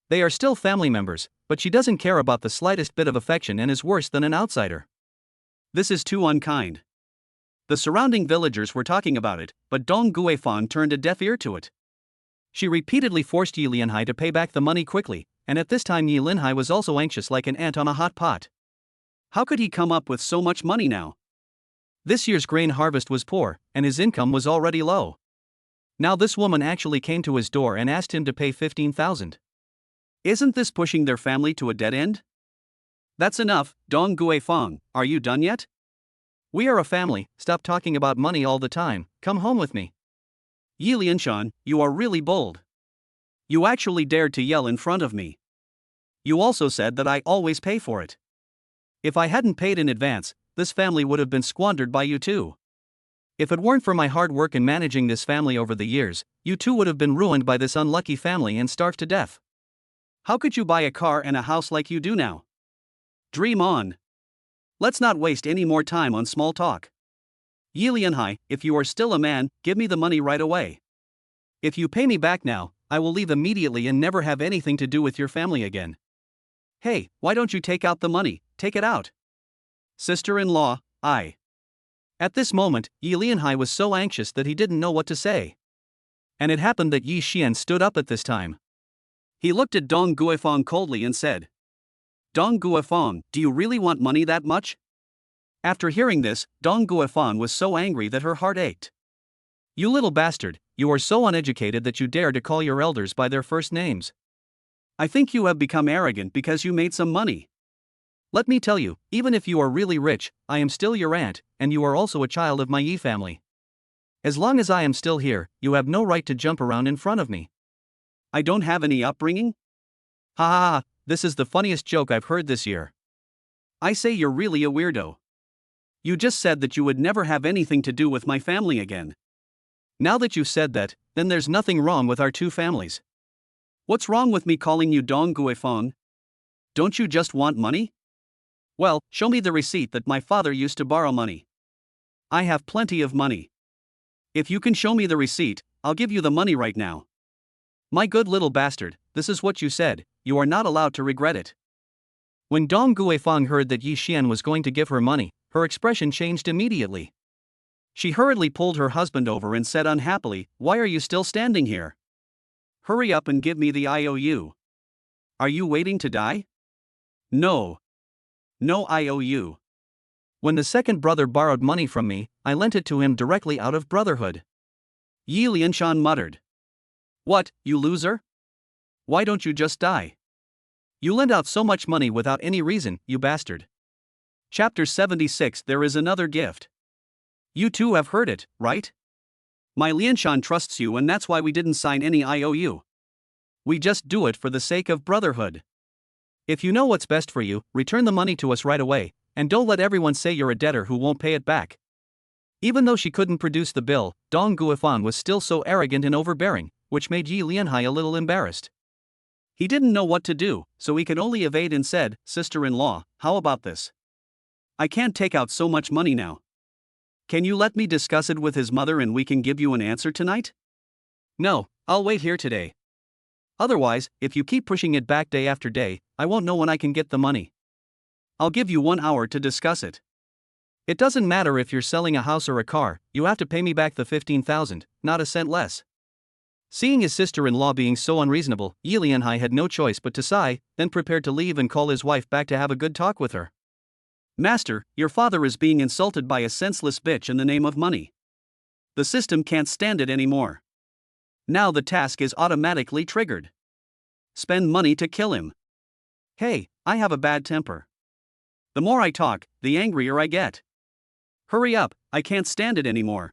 They are still family members, but she doesn't care about the slightest bit of affection and is worse than an outsider. This is too unkind. The surrounding villagers were talking about it, but Dong Guifang turned a deaf ear to it. She repeatedly forced Yi Lianhai to pay back the money quickly, and at this time Yi Lianhai was also anxious like an ant on a hot pot. How could he come up with so much money now? This year's grain harvest was poor, and his income was already low. Now this woman actually came to his door and asked him to pay 15,000. Isn't this pushing their family to a dead end? That's enough, Dong Guifang, are you done yet? We are a family, stop talking about money all the time, come home with me. Yi Lianshan, you are really bold. You actually dared to yell in front of me. You also said that I always pay for it. If I hadn't paid in advance, this family would have been squandered by you too. If it weren't for my hard work in managing this family over the years, you too would have been ruined by this unlucky family and starved to death. How could you buy a car and a house like you do now? Dream on. Let's not waste any more time on small talk. Yi Lianhai, if you are still a man, give me the money right away. If you pay me back now, I will leave immediately and never have anything to do with your family again. Hey, why don't you take out the money, take it out. Sister-in-law, I. At this moment, Yi Lianhai was so anxious that he didn't know what to say. And it happened that Yi Xian stood up at this time. He looked at Dong Guifang coldly and said, Dong Guifang, do you really want money that much? After hearing this, Dong Guifang was so angry that her heart ached. You little bastard, you are so uneducated that you dare to call your elders by their first names. I think you have become arrogant because you made some money. Let me tell you, even if you are really rich, I am still your aunt, and you are also a child of my Yi family. As long as I am still here, you have no right to jump around in front of me. I don't have any upbringing? Ha ha ha, this is the funniest joke I've heard this year. I say you're really a weirdo. You just said that you would never have anything to do with my family again. Now that you've said that, then there's nothing wrong with our two families. What's wrong with me calling you Dong Guifang? Don't you just want money? Well, show me the receipt that my father used to borrow money. I have plenty of money. If you can show me the receipt, I'll give you the money right now. My good little bastard, this is what you said, you are not allowed to regret it. When Dong Guifang heard that Yi Xian was going to give her money, her expression changed immediately. She hurriedly pulled her husband over and said unhappily, Why are you still standing here? Hurry up and give me the IOU. Are you waiting to die? No. No IOU. When the second brother borrowed money from me, I lent it to him directly out of brotherhood. Yi Lianshan muttered. What, you loser? Why don't you just die? You lent out so much money without any reason, you bastard. Chapter 76 There is another gift. You too have heard it, right? My Lianshan trusts you and that's why we didn't sign any IOU. We just do it for the sake of brotherhood. If you know what's best for you, return the money to us right away, and don't let everyone say you're a debtor who won't pay it back. Even though she couldn't produce the bill, Dong Guifang was still so arrogant and overbearing, which made Yi Lianhai a little embarrassed. He didn't know what to do, so he could only evade and said, Sister-in-law, how about this? I can't take out so much money now. Can you let me discuss it with his mother and we can give you an answer tonight? No, I'll wait here today. Otherwise, if you keep pushing it back day after day, I won't know when I can get the money. I'll give you 1 hour to discuss it. It doesn't matter if you're selling a house or a car, you have to pay me back the 15,000, not a cent less. Seeing his sister-in-law being so unreasonable, Yi Lianhai had no choice but to sigh, then prepared to leave and call his wife back to have a good talk with her. Master, your father is being insulted by a senseless bitch in the name of money. The system can't stand it anymore. Now the task is automatically triggered. Spend money to kill him. Hey, I have a bad temper. The more I talk, the angrier I get. Hurry up, I can't stand it anymore.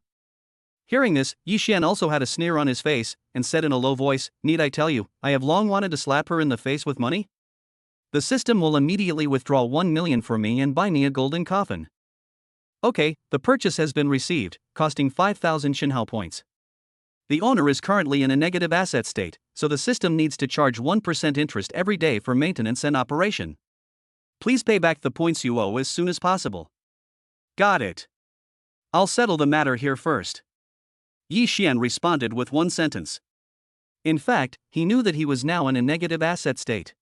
Hearing this, Yi Xian also had a sneer on his face, and said in a low voice, Need I tell you, I have long wanted to slap her in the face with money? The system will immediately withdraw 1 million for me and buy me a golden coffin. Okay, the purchase has been received, costing 5,000 Shinhao points. The owner is currently in a negative asset state, so the system needs to charge 1% interest every day for maintenance and operation. Please pay back the points you owe as soon as possible. Got it. I'll settle the matter here first. Yi Xian responded with one sentence. In fact, he knew that he was now in a negative asset state.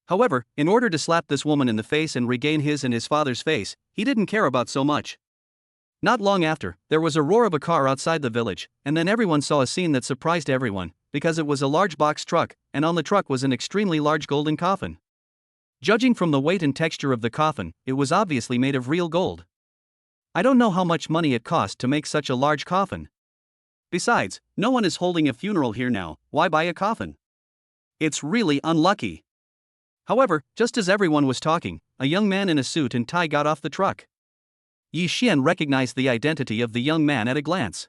However, in order to slap this woman in the face and regain his and his father's face, he didn't care about so much. Not long after, there was a roar of a car outside the village, and then everyone saw a scene that surprised everyone, because it was a large box truck, and on the truck was an extremely large golden coffin. Judging from the weight and texture of the coffin, it was obviously made of real gold. I don't know how much money it cost to make such a large coffin. Besides, no one is holding a funeral here now, why buy a coffin? It's really unlucky. However, just as everyone was talking, a young man in a suit and tie got off the truck. Yi Xian recognized the identity of the young man at a glance.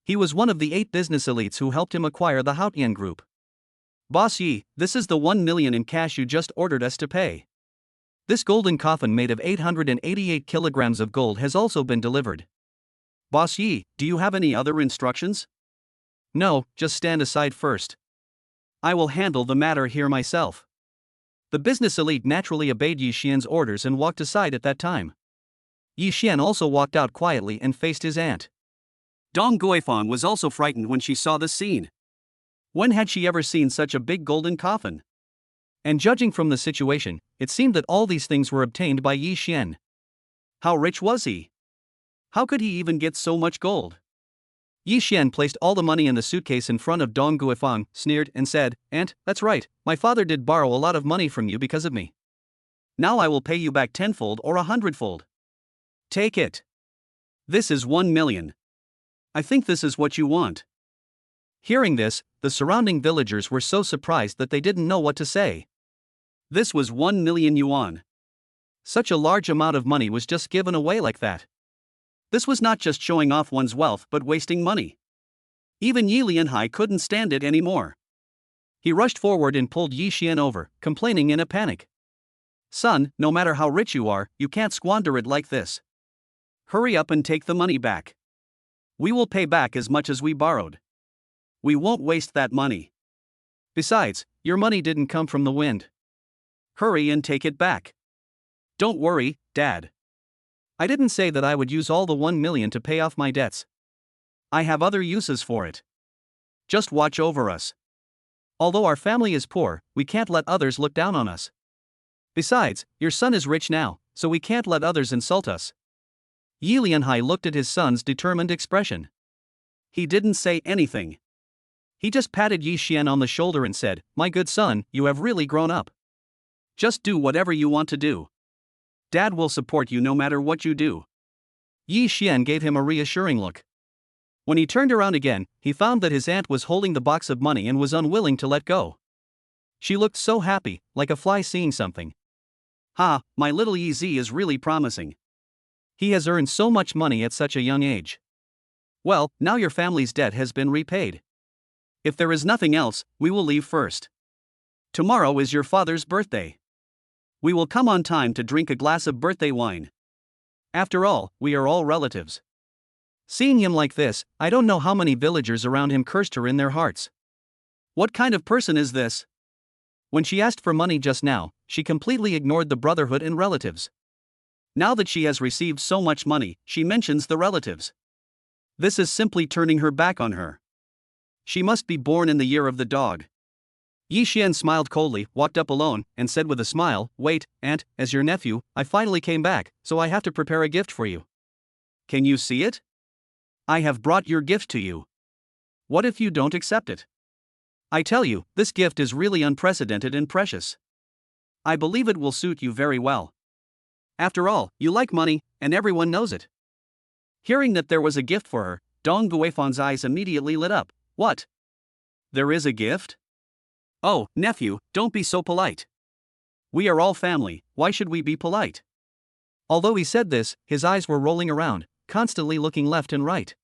He was one of the 8 business elites who helped him acquire the Haotian group. Boss Yi, this is the 1 million in cash you just ordered us to pay. This golden coffin made of 888 kilograms of gold has also been delivered. Boss Yi, do you have any other instructions? No, just stand aside first. I will handle the matter here myself. The business elite naturally obeyed Yi Xian's orders and walked aside at that time. Yi Xian also walked out quietly and faced his aunt. Dong Guifang was also frightened when she saw this scene. When had she ever seen such a big golden coffin? And judging from the situation, it seemed that all these things were obtained by Yi Xian. How rich was he? How could he even get so much gold? Yi Xian placed all the money in the suitcase in front of Dong Guifang, sneered, and said, "Aunt, that's right, my father did borrow a lot of money from you because of me. Now I will pay you back 10-fold or 100-fold. Take it. This is 1 million. I think this is what you want." Hearing this, the surrounding villagers were so surprised that they didn't know what to say. This was 1 million yuan. Such a large amount of money was just given away like that. This was not just showing off one's wealth but wasting money. Even Yi Lianhai couldn't stand it anymore. He rushed forward and pulled Yi Xian over, complaining in a panic. "Son, no matter how rich you are, you can't squander it like this. Hurry up and take the money back. We will pay back as much as we borrowed. We won't waste that money. Besides, your money didn't come from the wind. Hurry and take it back." "Don't worry, Dad. I didn't say that I would use all the 1 million to pay off my debts. I have other uses for it. Just watch over us. Although our family is poor, we can't let others look down on us. Besides, your son is rich now, so we can't let others insult us." Yi Lianhai looked at his son's determined expression. He didn't say anything. He just patted Yi Xian on the shoulder and said, "My good son, you have really grown up. Just do whatever you want to do. Dad will support you no matter what you do." Yi Xian gave him a reassuring look. When he turned around again, he found that his aunt was holding the box of money and was unwilling to let go. She looked so happy, like a fly seeing something. "Ha, my little Yi Z is really promising. He has earned so much money at such a young age. Well, now your family's debt has been repaid. If there is nothing else, we will leave first. Tomorrow is your father's birthday. We will come on time to drink a glass of birthday wine. After all, we are all relatives." Seeing him like this, I don't know how many villagers around him cursed her in their hearts. What kind of person is this? When she asked for money just now, she completely ignored the brotherhood and relatives. Now that she has received so much money, she mentions the relatives. This is simply turning her back on her. She must be born in the year of the dog. Yi Xian smiled coldly, walked up alone, and said with a smile, "Wait, Aunt, as your nephew, I finally came back, so I have to prepare a gift for you. Can you see it? I have brought your gift to you. What if you don't accept it? I tell you, this gift is really unprecedented and precious. I believe it will suit you very well. After all, you like money, and everyone knows it." Hearing that there was a gift for her, Dong Guifang's eyes immediately lit up. "What? There is a gift? Oh, nephew, don't be so polite. We are all family, why should we be polite?" Although he said this, his eyes were rolling around, constantly looking left and right.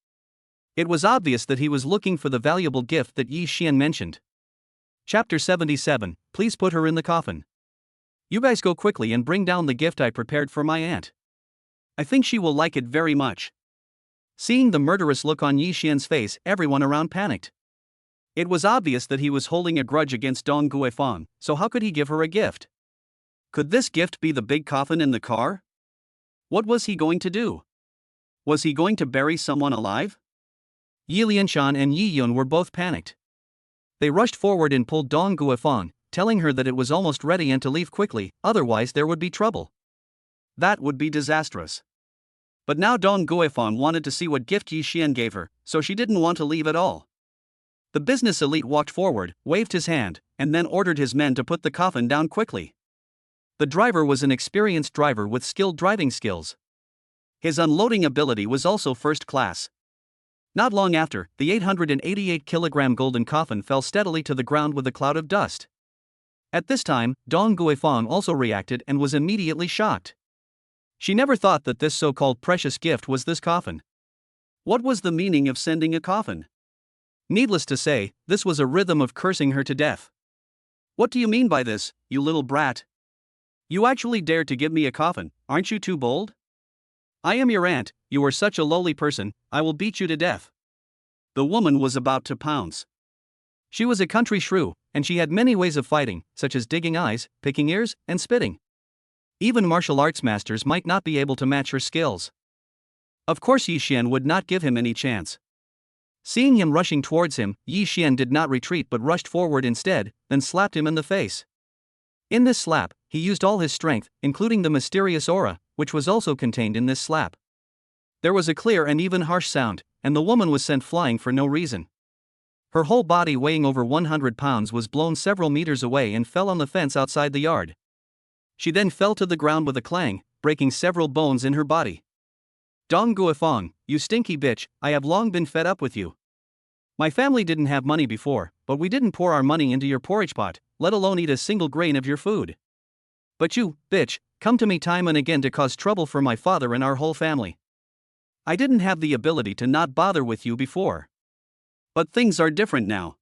It was obvious that he was looking for the valuable gift that Yi Xian mentioned. Chapter 77, Please put her in the coffin. You guys go quickly and bring down the gift I prepared for my aunt. I think she will like it very much. Seeing the murderous look on Yi Xian's face, everyone around panicked. It was obvious that he was holding a grudge against Dong Guifang, so how could he give her a gift? Could this gift be the big coffin in the car? What was he going to do? Was he going to bury someone alive? Yi Lianshan and Yi Yun were both panicked. They rushed forward and pulled Dong Guifang, telling her that it was almost ready and to leave quickly, otherwise there would be trouble. That would be disastrous. But now Dong Guifang wanted to see what gift Yi Xian gave her, so she didn't want to leave at all. The business elite walked forward, waved his hand, and then ordered his men to put the coffin down quickly. The driver was an experienced driver with skilled driving skills. His unloading ability was also first class. Not long after, the 888-kilogram golden coffin fell steadily to the ground with a cloud of dust. At this time, Dong Guifang also reacted and was immediately shocked. She never thought that this so-called precious gift was this coffin. What was the meaning of sending a coffin? Needless to say, this was a rhythm of cursing her to death. What do you mean by this, you little brat? You actually dared to give me a coffin, aren't you too bold? I am your aunt, you are such a lowly person, I will beat you to death. The woman was about to pounce. She was a country shrew, and she had many ways of fighting, such as digging eyes, picking ears, and spitting. Even martial arts masters might not be able to match her skills. Of course Yi Xian would not give him any chance. Seeing him rushing towards him, Yi Xian did not retreat but rushed forward instead, then slapped him in the face. In this slap, he used all his strength, including the mysterious aura, which was also contained in this slap. There was a clear and even harsh sound, and the woman was sent flying for no reason. Her whole body, weighing over 100 pounds, was blown several meters away and fell on the fence outside the yard. She then fell to the ground with a clang, breaking several bones in her body. Dong Guifang, you stinky bitch, I have long been fed up with you. My family didn't have money before, but we didn't pour our money into your porridge pot, let alone eat a single grain of your food. But you, bitch, come to me time and again to cause trouble for my father and our whole family. I didn't have the ability to not bother with you before. But things are different now.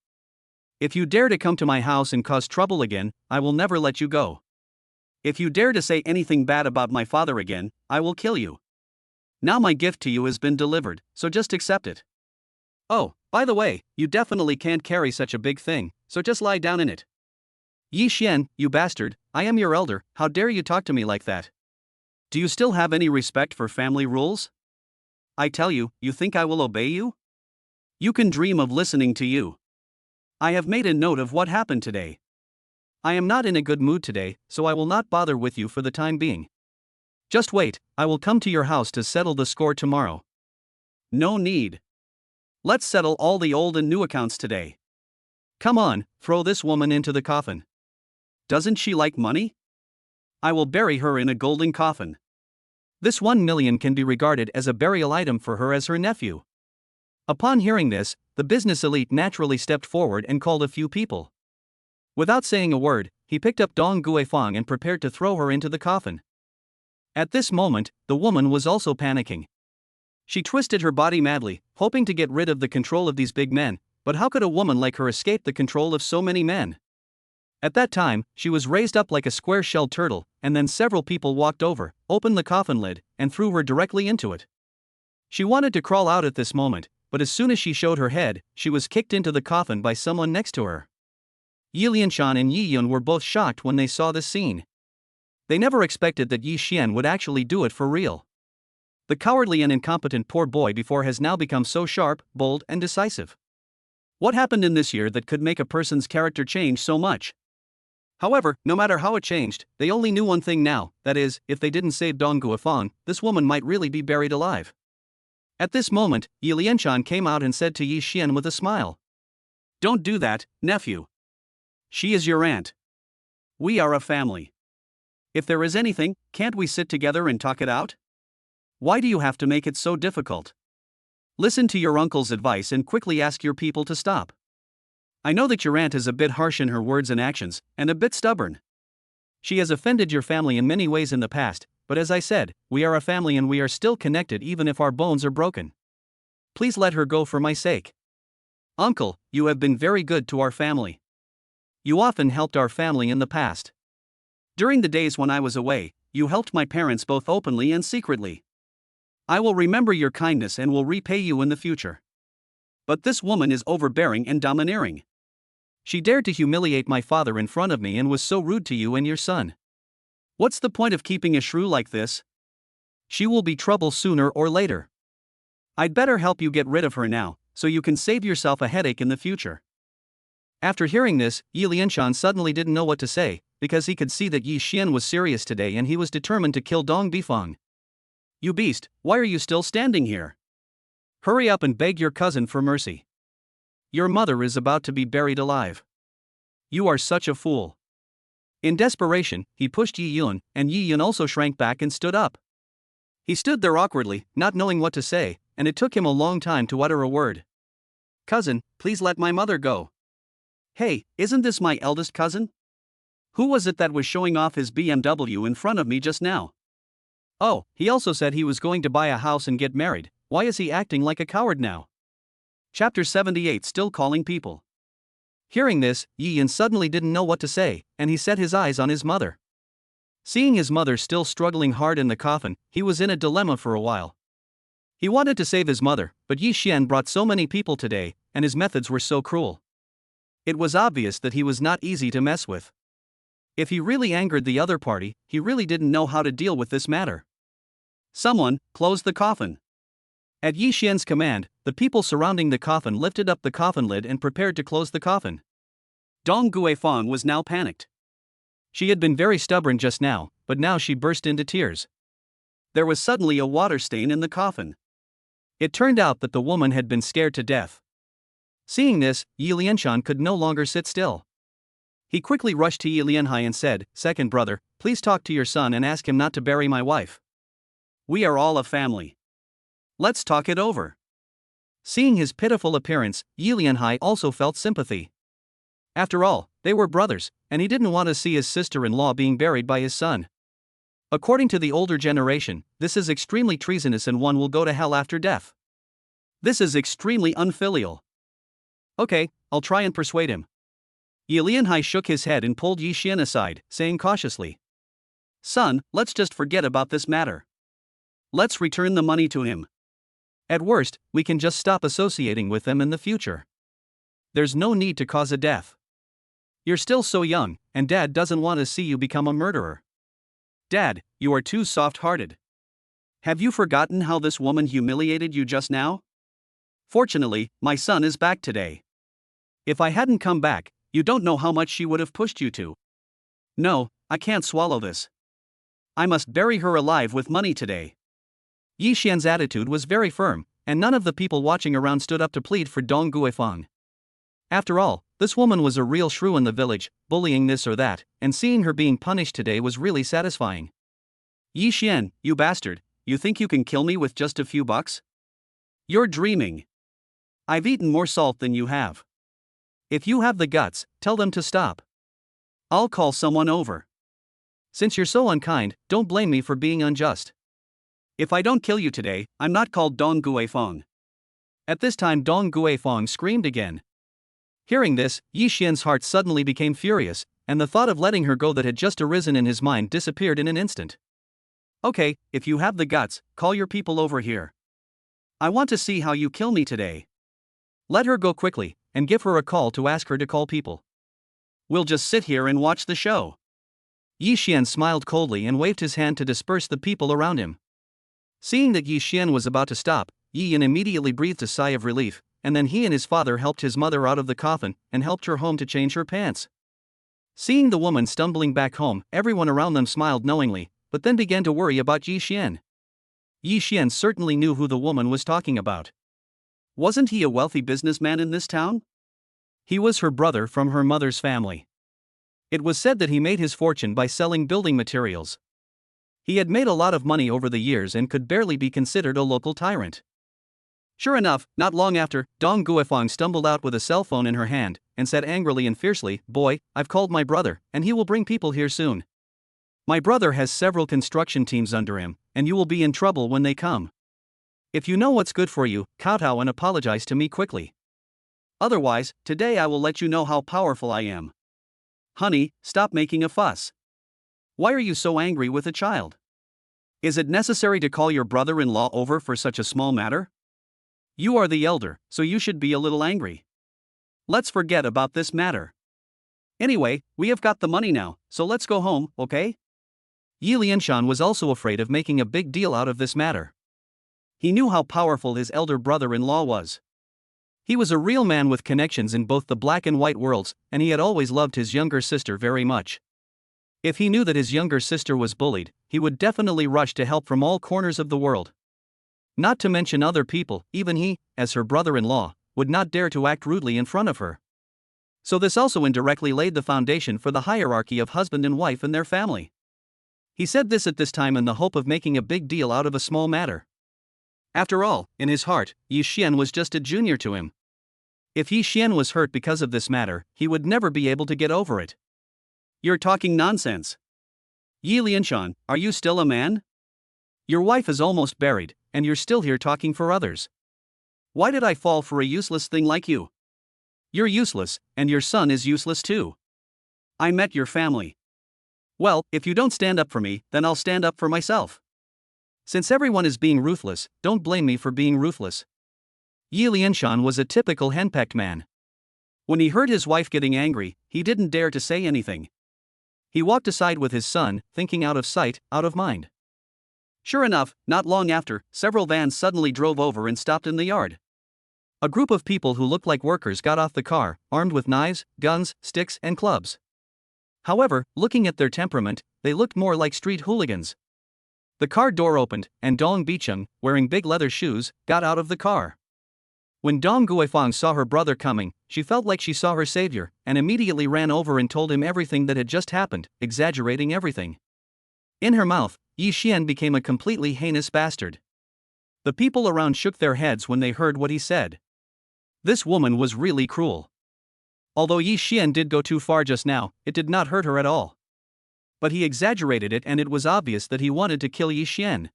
If you dare to come to my house and cause trouble again, I will never let you go. If you dare to say anything bad about my father again, I will kill you. Now my gift to you has been delivered, so just accept it. Oh, by the way, you definitely can't carry such a big thing, so just lie down in it. Yi Xian, you bastard, I am your elder, how dare you talk to me like that? Do you still have any respect for family rules? I tell you, you think I will obey you? You can dream of listening to you. I have made a note of what happened today. I am not in a good mood today, so I will not bother with you for the time being. Just wait, I will come to your house to settle the score tomorrow. No need. Let's settle all the old and new accounts today. Come on, throw this woman into the coffin. Doesn't she like money? I will bury her in a golden coffin. This 1 million can be regarded as a burial item for her as her nephew. Upon hearing this, the business elite naturally stepped forward and called a few people. Without saying a word, he picked up Dong Guifang and prepared to throw her into the coffin. At this moment, the woman was also panicking. She twisted her body madly, hoping to get rid of the control of these big men, but how could a woman like her escape the control of so many men? At that time, she was raised up like a square-shelled turtle, and then several people walked over, opened the coffin lid, and threw her directly into it. She wanted to crawl out at this moment, but as soon as she showed her head, she was kicked into the coffin by someone next to her. Yi Lianshan and Yi Yun were both shocked when they saw this scene. They never expected that Yi Xian would actually do it for real. The cowardly and incompetent poor boy before has now become so sharp, bold, and decisive. What happened in this year that could make a person's character change so much? However, no matter how it changed, they only knew one thing now, that is, if they didn't save Dong Guifang, this woman might really be buried alive. At this moment, Yi Lianshan came out and said to Yi Xian with a smile. Don't do that, nephew. She is your aunt. We are a family. If there is anything, can't we sit together and talk it out? Why do you have to make it so difficult? Listen to your uncle's advice and quickly ask your people to stop. I know that your aunt is a bit harsh in her words and actions, and a bit stubborn. She has offended your family in many ways in the past, but as I said, we are a family and we are still connected even if our bones are broken. Please let her go for my sake. Uncle, you have been very good to our family. You often helped our family in the past. During the days when I was away, you helped my parents both openly and secretly. I will remember your kindness and will repay you in the future. But this woman is overbearing and domineering. She dared to humiliate my father in front of me and was so rude to you and your son. What's the point of keeping a shrew like this? She will be trouble sooner or later. I'd better help you get rid of her now, so you can save yourself a headache in the future. After hearing this, Yi Lianshan suddenly didn't know what to say, because he could see that Yi Xian was serious today and he was determined to kill Dong Bifang. You beast, why are you still standing here? Hurry up and beg your cousin for mercy. Your mother is about to be buried alive. You are such a fool. In desperation, he pushed Yi Yun, and Yi Yun also shrank back and stood up. He stood there awkwardly, not knowing what to say, and it took him a long time to utter a word. Cousin, please let my mother go. Hey, isn't this my eldest cousin? Who was it that was showing off his BMW in front of me just now? Oh, he also said he was going to buy a house and get married. Why is he acting like a coward now? Chapter 78 Still Calling People. Hearing this, Yi Yin suddenly didn't know what to say, and he set his eyes on his mother. Seeing his mother still struggling hard in the coffin, he was in a dilemma for a while. He wanted to save his mother, but Yi Xian brought so many people today, and his methods were so cruel. It was obvious that he was not easy to mess with. If he really angered the other party, he really didn't know how to deal with this matter. Someone, close the coffin. At Yi Xian's command, the people surrounding the coffin lifted up the coffin lid and prepared to close the coffin. Dong Guifang was now panicked. She had been very stubborn just now, but now she burst into tears. There was suddenly a water stain in the coffin. It turned out that the woman had been scared to death. Seeing this, Yi Lianshan could no longer sit still. He quickly rushed to Yi Lianhai and said, "Second brother, please talk to your son and ask him not to bury my wife. We are all a family. Let's talk it over." Seeing his pitiful appearance, Yi Lianhai also felt sympathy. After all, they were brothers, and he didn't want to see his sister-in-law being buried by his son. According to the older generation, this is extremely treasonous and one will go to hell after death. This is extremely unfilial. Okay, I'll try and persuade him. Yi Lianhai shook his head and pulled Yi Xian aside, saying cautiously, "Son, let's just forget about this matter. Let's return the money to him. At worst, we can just stop associating with them in the future. There's no need to cause a death. You're still so young, and Dad doesn't want to see you become a murderer. Dad, you are too soft-hearted. Have you forgotten how this woman humiliated you just now? Fortunately, my son is back today. If I hadn't come back, you don't know how much she would have pushed you to. No, I can't swallow this. I must bury her alive with money today." Yi Xian's attitude was very firm, and none of the people watching around stood up to plead for Dong Guifang. After all, this woman was a real shrew in the village, bullying this or that, and seeing her being punished today was really satisfying. "Yi Xian, you bastard, you think you can kill me with just a few bucks? You're dreaming. I've eaten more salt than you have. If you have the guts, tell them to stop. I'll call someone over. Since you're so unkind, don't blame me for being unjust. If I don't kill you today, I'm not called Dong Guifang." At this time Dong Guifang screamed again. Hearing this, Yi Xian's heart suddenly became furious, and the thought of letting her go that had just arisen in his mind disappeared in an instant. "Okay, if you have the guts, call your people over here. I want to see how you kill me today. Let her go quickly, and give her a call to ask her to call people. We'll just sit here and watch the show." Yi Xian smiled coldly and waved his hand to disperse the people around him. Seeing that Yi Xian was about to stop, Yi Yin immediately breathed a sigh of relief, and then he and his father helped his mother out of the coffin and helped her home to change her pants. Seeing the woman stumbling back home, everyone around them smiled knowingly, but then began to worry about Yi Xian. Yi Xian certainly knew who the woman was talking about. Wasn't he a wealthy businessman in this town? He was her brother from her mother's family. It was said that he made his fortune by selling building materials. He had made a lot of money over the years and could barely be considered a local tyrant. Sure enough, not long after, Dong Guifang stumbled out with a cell phone in her hand, and said angrily and fiercely, "Boy, I've called my brother, and he will bring people here soon. My brother has several construction teams under him, and you will be in trouble when they come. If you know what's good for you, kowtow and apologize to me quickly. Otherwise, today I will let you know how powerful I am. Honey, stop making a fuss. Why are you so angry with a child? Is it necessary to call your brother-in-law over for such a small matter? You are the elder, so you should be a little angry. Let's forget about this matter. Anyway, we have got the money now, so let's go home, okay?" Yi Lianshan was also afraid of making a big deal out of this matter. He knew how powerful his elder brother-in-law was. He was a real man with connections in both the black and white worlds, and he had always loved his younger sister very much. If he knew that his younger sister was bullied, he would definitely rush to help from all corners of the world. Not to mention other people, even he, as her brother-in-law, would not dare to act rudely in front of her. So this also indirectly laid the foundation for the hierarchy of husband and wife in their family. He said this at this time in the hope of making a big deal out of a small matter. After all, in his heart, Yi Xian was just a junior to him. If Yi Xian was hurt because of this matter, he would never be able to get over it. You're talking nonsense. Yi Lianshan, are you still a man? Your wife is almost buried, and you're still here talking for others. Why did I fall for a useless thing like you? You're useless, and your son is useless too. I met your family. Well, if you don't stand up for me, then I'll stand up for myself. Since everyone is being ruthless, don't blame me for being ruthless. Yi Lianshan was a typical henpecked man. When he heard his wife getting angry, he didn't dare to say anything. He walked aside with his son, thinking out of sight, out of mind. Sure enough, not long after, several vans suddenly drove over and stopped in the yard. A group of people who looked like workers got off the car, armed with knives, guns, sticks, and clubs. However, looking at their temperament, they looked more like street hooligans. The car door opened, and Dong Bicheng, wearing big leather shoes, got out of the car. When Dong Guifang saw her brother coming, she felt like she saw her savior, and immediately ran over and told him everything that had just happened, exaggerating everything. In her mouth, Yi Xian became a completely heinous bastard. The people around shook their heads when they heard what he said. This woman was really cruel. Although Yi Xian did go too far just now, it did not hurt her at all. But he exaggerated it, and it was obvious that he wanted to kill Yi Xian.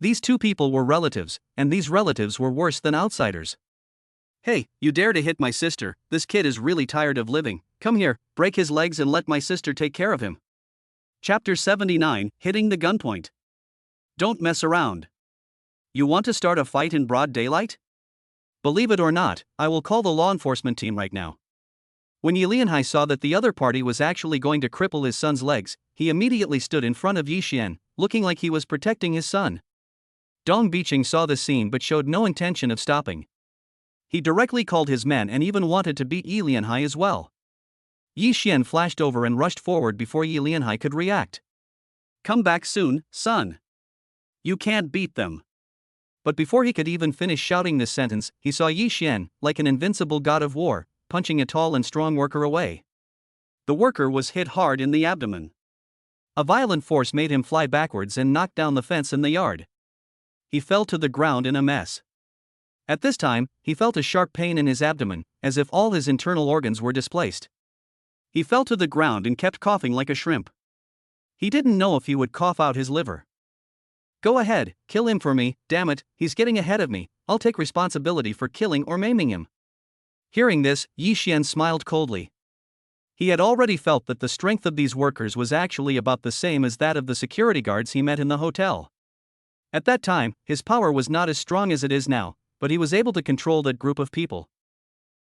These two people were relatives, and these relatives were worse than outsiders. Hey, you dare to hit my sister? This kid is really tired of living. Come here, break his legs and let my sister take care of him. Chapter 79, Hitting the Gunpoint. Don't mess around. You want to start a fight in broad daylight? Believe it or not, I will call the law enforcement team right now. When Yi Lianhai saw that the other party was actually going to cripple his son's legs, he immediately stood in front of Yi Xian, looking like he was protecting his son. Dong Bicheng saw the scene but showed no intention of stopping. He directly called his men and even wanted to beat Yi Lianhai as well. Yi Xian flashed over and rushed forward before Yi Lianhai could react. Come back soon, son. You can't beat them. But before he could even finish shouting this sentence, he saw Yi Xian, like an invincible god of war, punching a tall and strong worker away. The worker was hit hard in the abdomen. A violent force made him fly backwards and knocked down the fence in the yard. He fell to the ground in a mess. At this time, he felt a sharp pain in his abdomen, as if all his internal organs were displaced. He fell to the ground and kept coughing like a shrimp. He didn't know if he would cough out his liver. Go ahead, kill him for me, damn it, he's getting ahead of me, I'll take responsibility for killing or maiming him. Hearing this, Yi Xian smiled coldly. He had already felt that the strength of these workers was actually about the same as that of the security guards he met in the hotel. At that time, his power was not as strong as it is now, but he was able to control that group of people.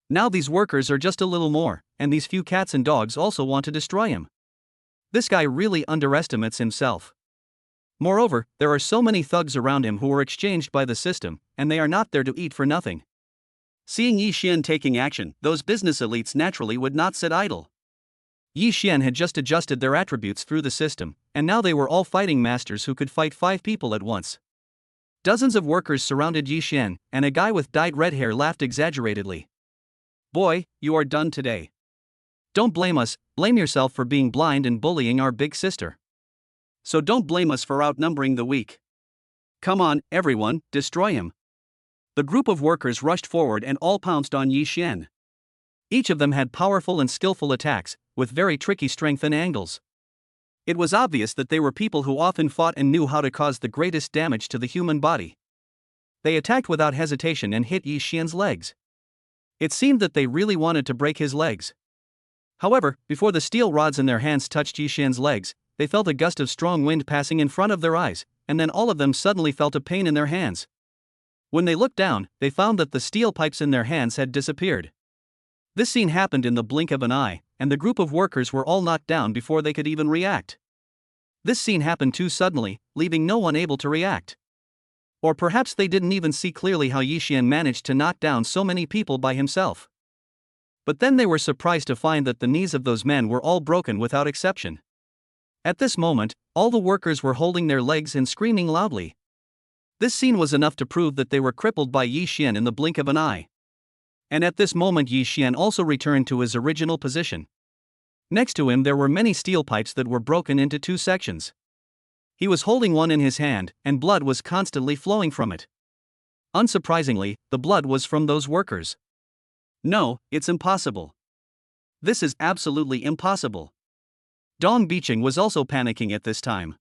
Now these workers are just a little more, and these few cats and dogs also want to destroy him. This guy really underestimates himself. Moreover, there are so many thugs around him who were exchanged by the system, and they are not there to eat for nothing. Seeing Yi Xian taking action, those business elites naturally would not sit idle. Yi Xian had just adjusted their attributes through the system, and now they were all fighting masters who could fight 5 people at once. Dozens of workers surrounded Yi Xian, and a guy with dyed red hair laughed exaggeratedly. Boy, you are done today. Don't blame us, blame yourself for being blind and bullying our big sister. So don't blame us for outnumbering the weak. Come on, everyone, destroy him. The group of workers rushed forward and all pounced on Yi Xian. Each of them had powerful and skillful attacks, with very tricky strength and angles. It was obvious that they were people who often fought and knew how to cause the greatest damage to the human body. They attacked without hesitation and hit Yi Xian's legs. It seemed that they really wanted to break his legs. However, before the steel rods in their hands touched Yi Xian's legs, they felt a gust of strong wind passing in front of their eyes, and then all of them suddenly felt a pain in their hands. When they looked down, they found that the steel pipes in their hands had disappeared. This scene happened in the blink of an eye, and the group of workers were all knocked down before they could even react. This scene happened too suddenly, leaving no one able to react. Or perhaps they didn't even see clearly how Yi Xian managed to knock down so many people by himself. But then they were surprised to find that the knees of those men were all broken without exception. At this moment, all the workers were holding their legs and screaming loudly. This scene was enough to prove that they were crippled by Yi Xian in the blink of an eye. And at this moment Yi Xian also returned to his original position. Next to him there were many steel pipes that were broken into two sections. He was holding one in his hand, and blood was constantly flowing from it. Unsurprisingly, the blood was from those workers. No, it's impossible. This is absolutely impossible. Dong Bicheng was also panicking at this time.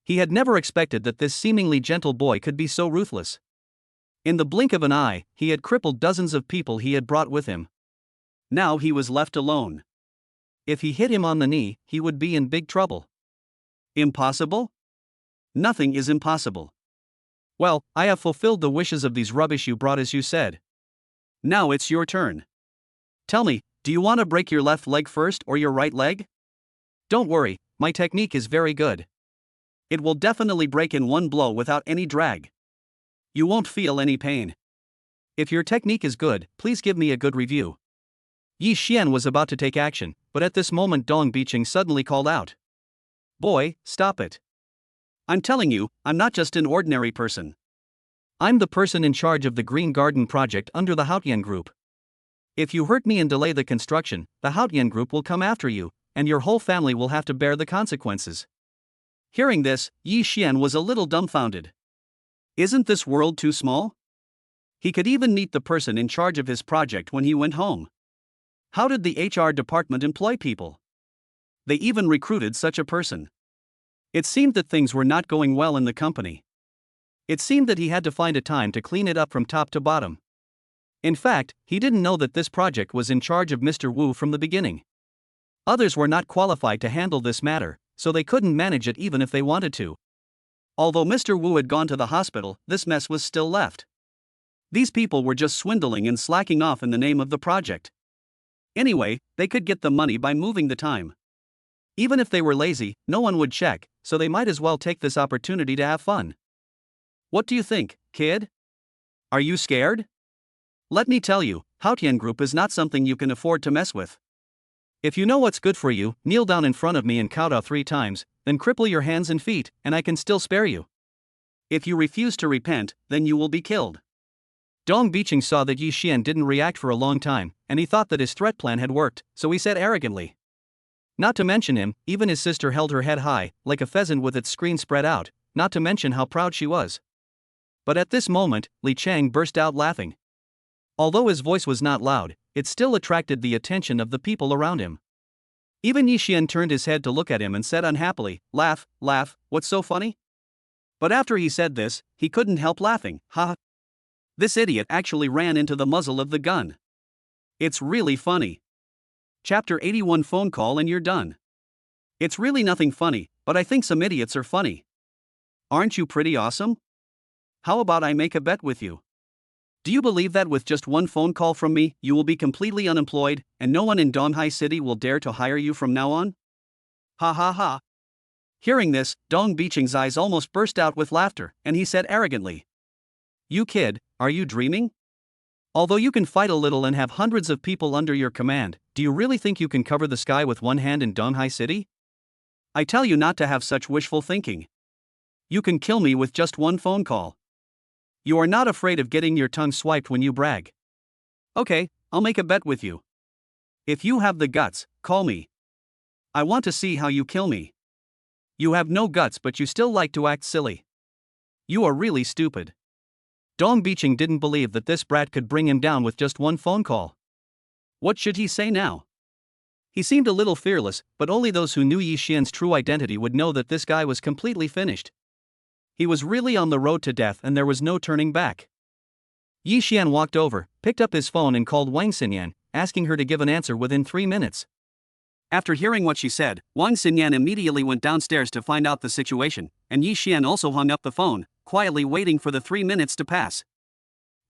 He had never expected that this seemingly gentle boy could be so ruthless. In the blink of an eye, he had crippled dozens of people he had brought with him. Now he was left alone. If he hit him on the knee, he would be in big trouble. Impossible? Nothing is impossible. Well, I have fulfilled the wishes of these rubbish you brought as you said. Now it's your turn. Tell me, do you want to break your left leg first or your right leg? Don't worry, my technique is very good. It will definitely break in one blow without any drag. You won't feel any pain. If your technique is good, please give me a good review. Yi Xian was about to take action, but at this moment Dong Bicheng suddenly called out. Boy, stop it. I'm telling you, I'm not just an ordinary person. I'm the person in charge of the Green Garden project under the Haotian Group. If you hurt me and delay the construction, the Haotian Group will come after you, and your whole family will have to bear the consequences. Hearing this, Yi Xian was a little dumbfounded. Isn't this world too small? He could even meet the person in charge of his project when he went home. How did the HR department employ people? They even recruited such a person. It seemed that things were not going well in the company. It seemed that he had to find a time to clean it up from top to bottom. In fact, he didn't know that this project was in charge of Mr. Wu from the beginning. Others were not qualified to handle this matter, so they couldn't manage it even if they wanted to. Although Mr. Wu had gone to the hospital, this mess was still left. These people were just swindling and slacking off in the name of the project. Anyway, they could get the money by moving the time. Even if they were lazy, no one would check, so they might as well take this opportunity to have fun. What do you think, kid? Are you scared? Let me tell you, Haotian Group is not something you can afford to mess with. If you know what's good for you, kneel down in front of me and kowtow 3 times, then cripple your hands and feet, and I can still spare you. If you refuse to repent, then you will be killed. Dong Bicheng saw that Yi Xian didn't react for a long time, and he thought that his threat plan had worked, so he said arrogantly. Not to mention him, even his sister held her head high, like a pheasant with its screen spread out, not to mention how proud she was. But at this moment, Li Chang burst out laughing. Although his voice was not loud, it still attracted the attention of the people around him. Even Yi Xian turned his head to look at him and said unhappily, "Laugh, laugh, what's so funny?" But after he said this, he couldn't help laughing. Ha! This idiot actually ran into the muzzle of the gun. It's really funny. Chapter 81 Phone call and you're done. It's really nothing funny, but I think some idiots are funny. Aren't you pretty awesome? How about I make a bet with you? Do you believe that with just one phone call from me, you will be completely unemployed, and no one in Donghai City will dare to hire you from now on? Ha ha ha. Hearing this, Dong Bicheng's eyes almost burst out with laughter, and he said arrogantly. You kid, are you dreaming? Although you can fight a little and have hundreds of people under your command, do you really think you can cover the sky with one hand in Donghai City? I tell you not to have such wishful thinking. You can kill me with just one phone call. You are not afraid of getting your tongue swiped when you brag. Okay, I'll make a bet with you. If you have the guts, call me. I want to see how you kill me. You have no guts but you still like to act silly. You are really stupid. Dong Bicheng didn't believe that this brat could bring him down with just one phone call. What should he say now? He seemed a little fearless, but only those who knew Yi Xian's true identity would know that this guy was completely finished. He was really on the road to death and there was no turning back. Yi Xian walked over, picked up his phone and called Wang Xinyan, asking her to give an answer within 3 minutes. After hearing what she said, Wang Xinyan immediately went downstairs to find out the situation, and Yi Xian also hung up the phone, quietly waiting for the 3 minutes to pass.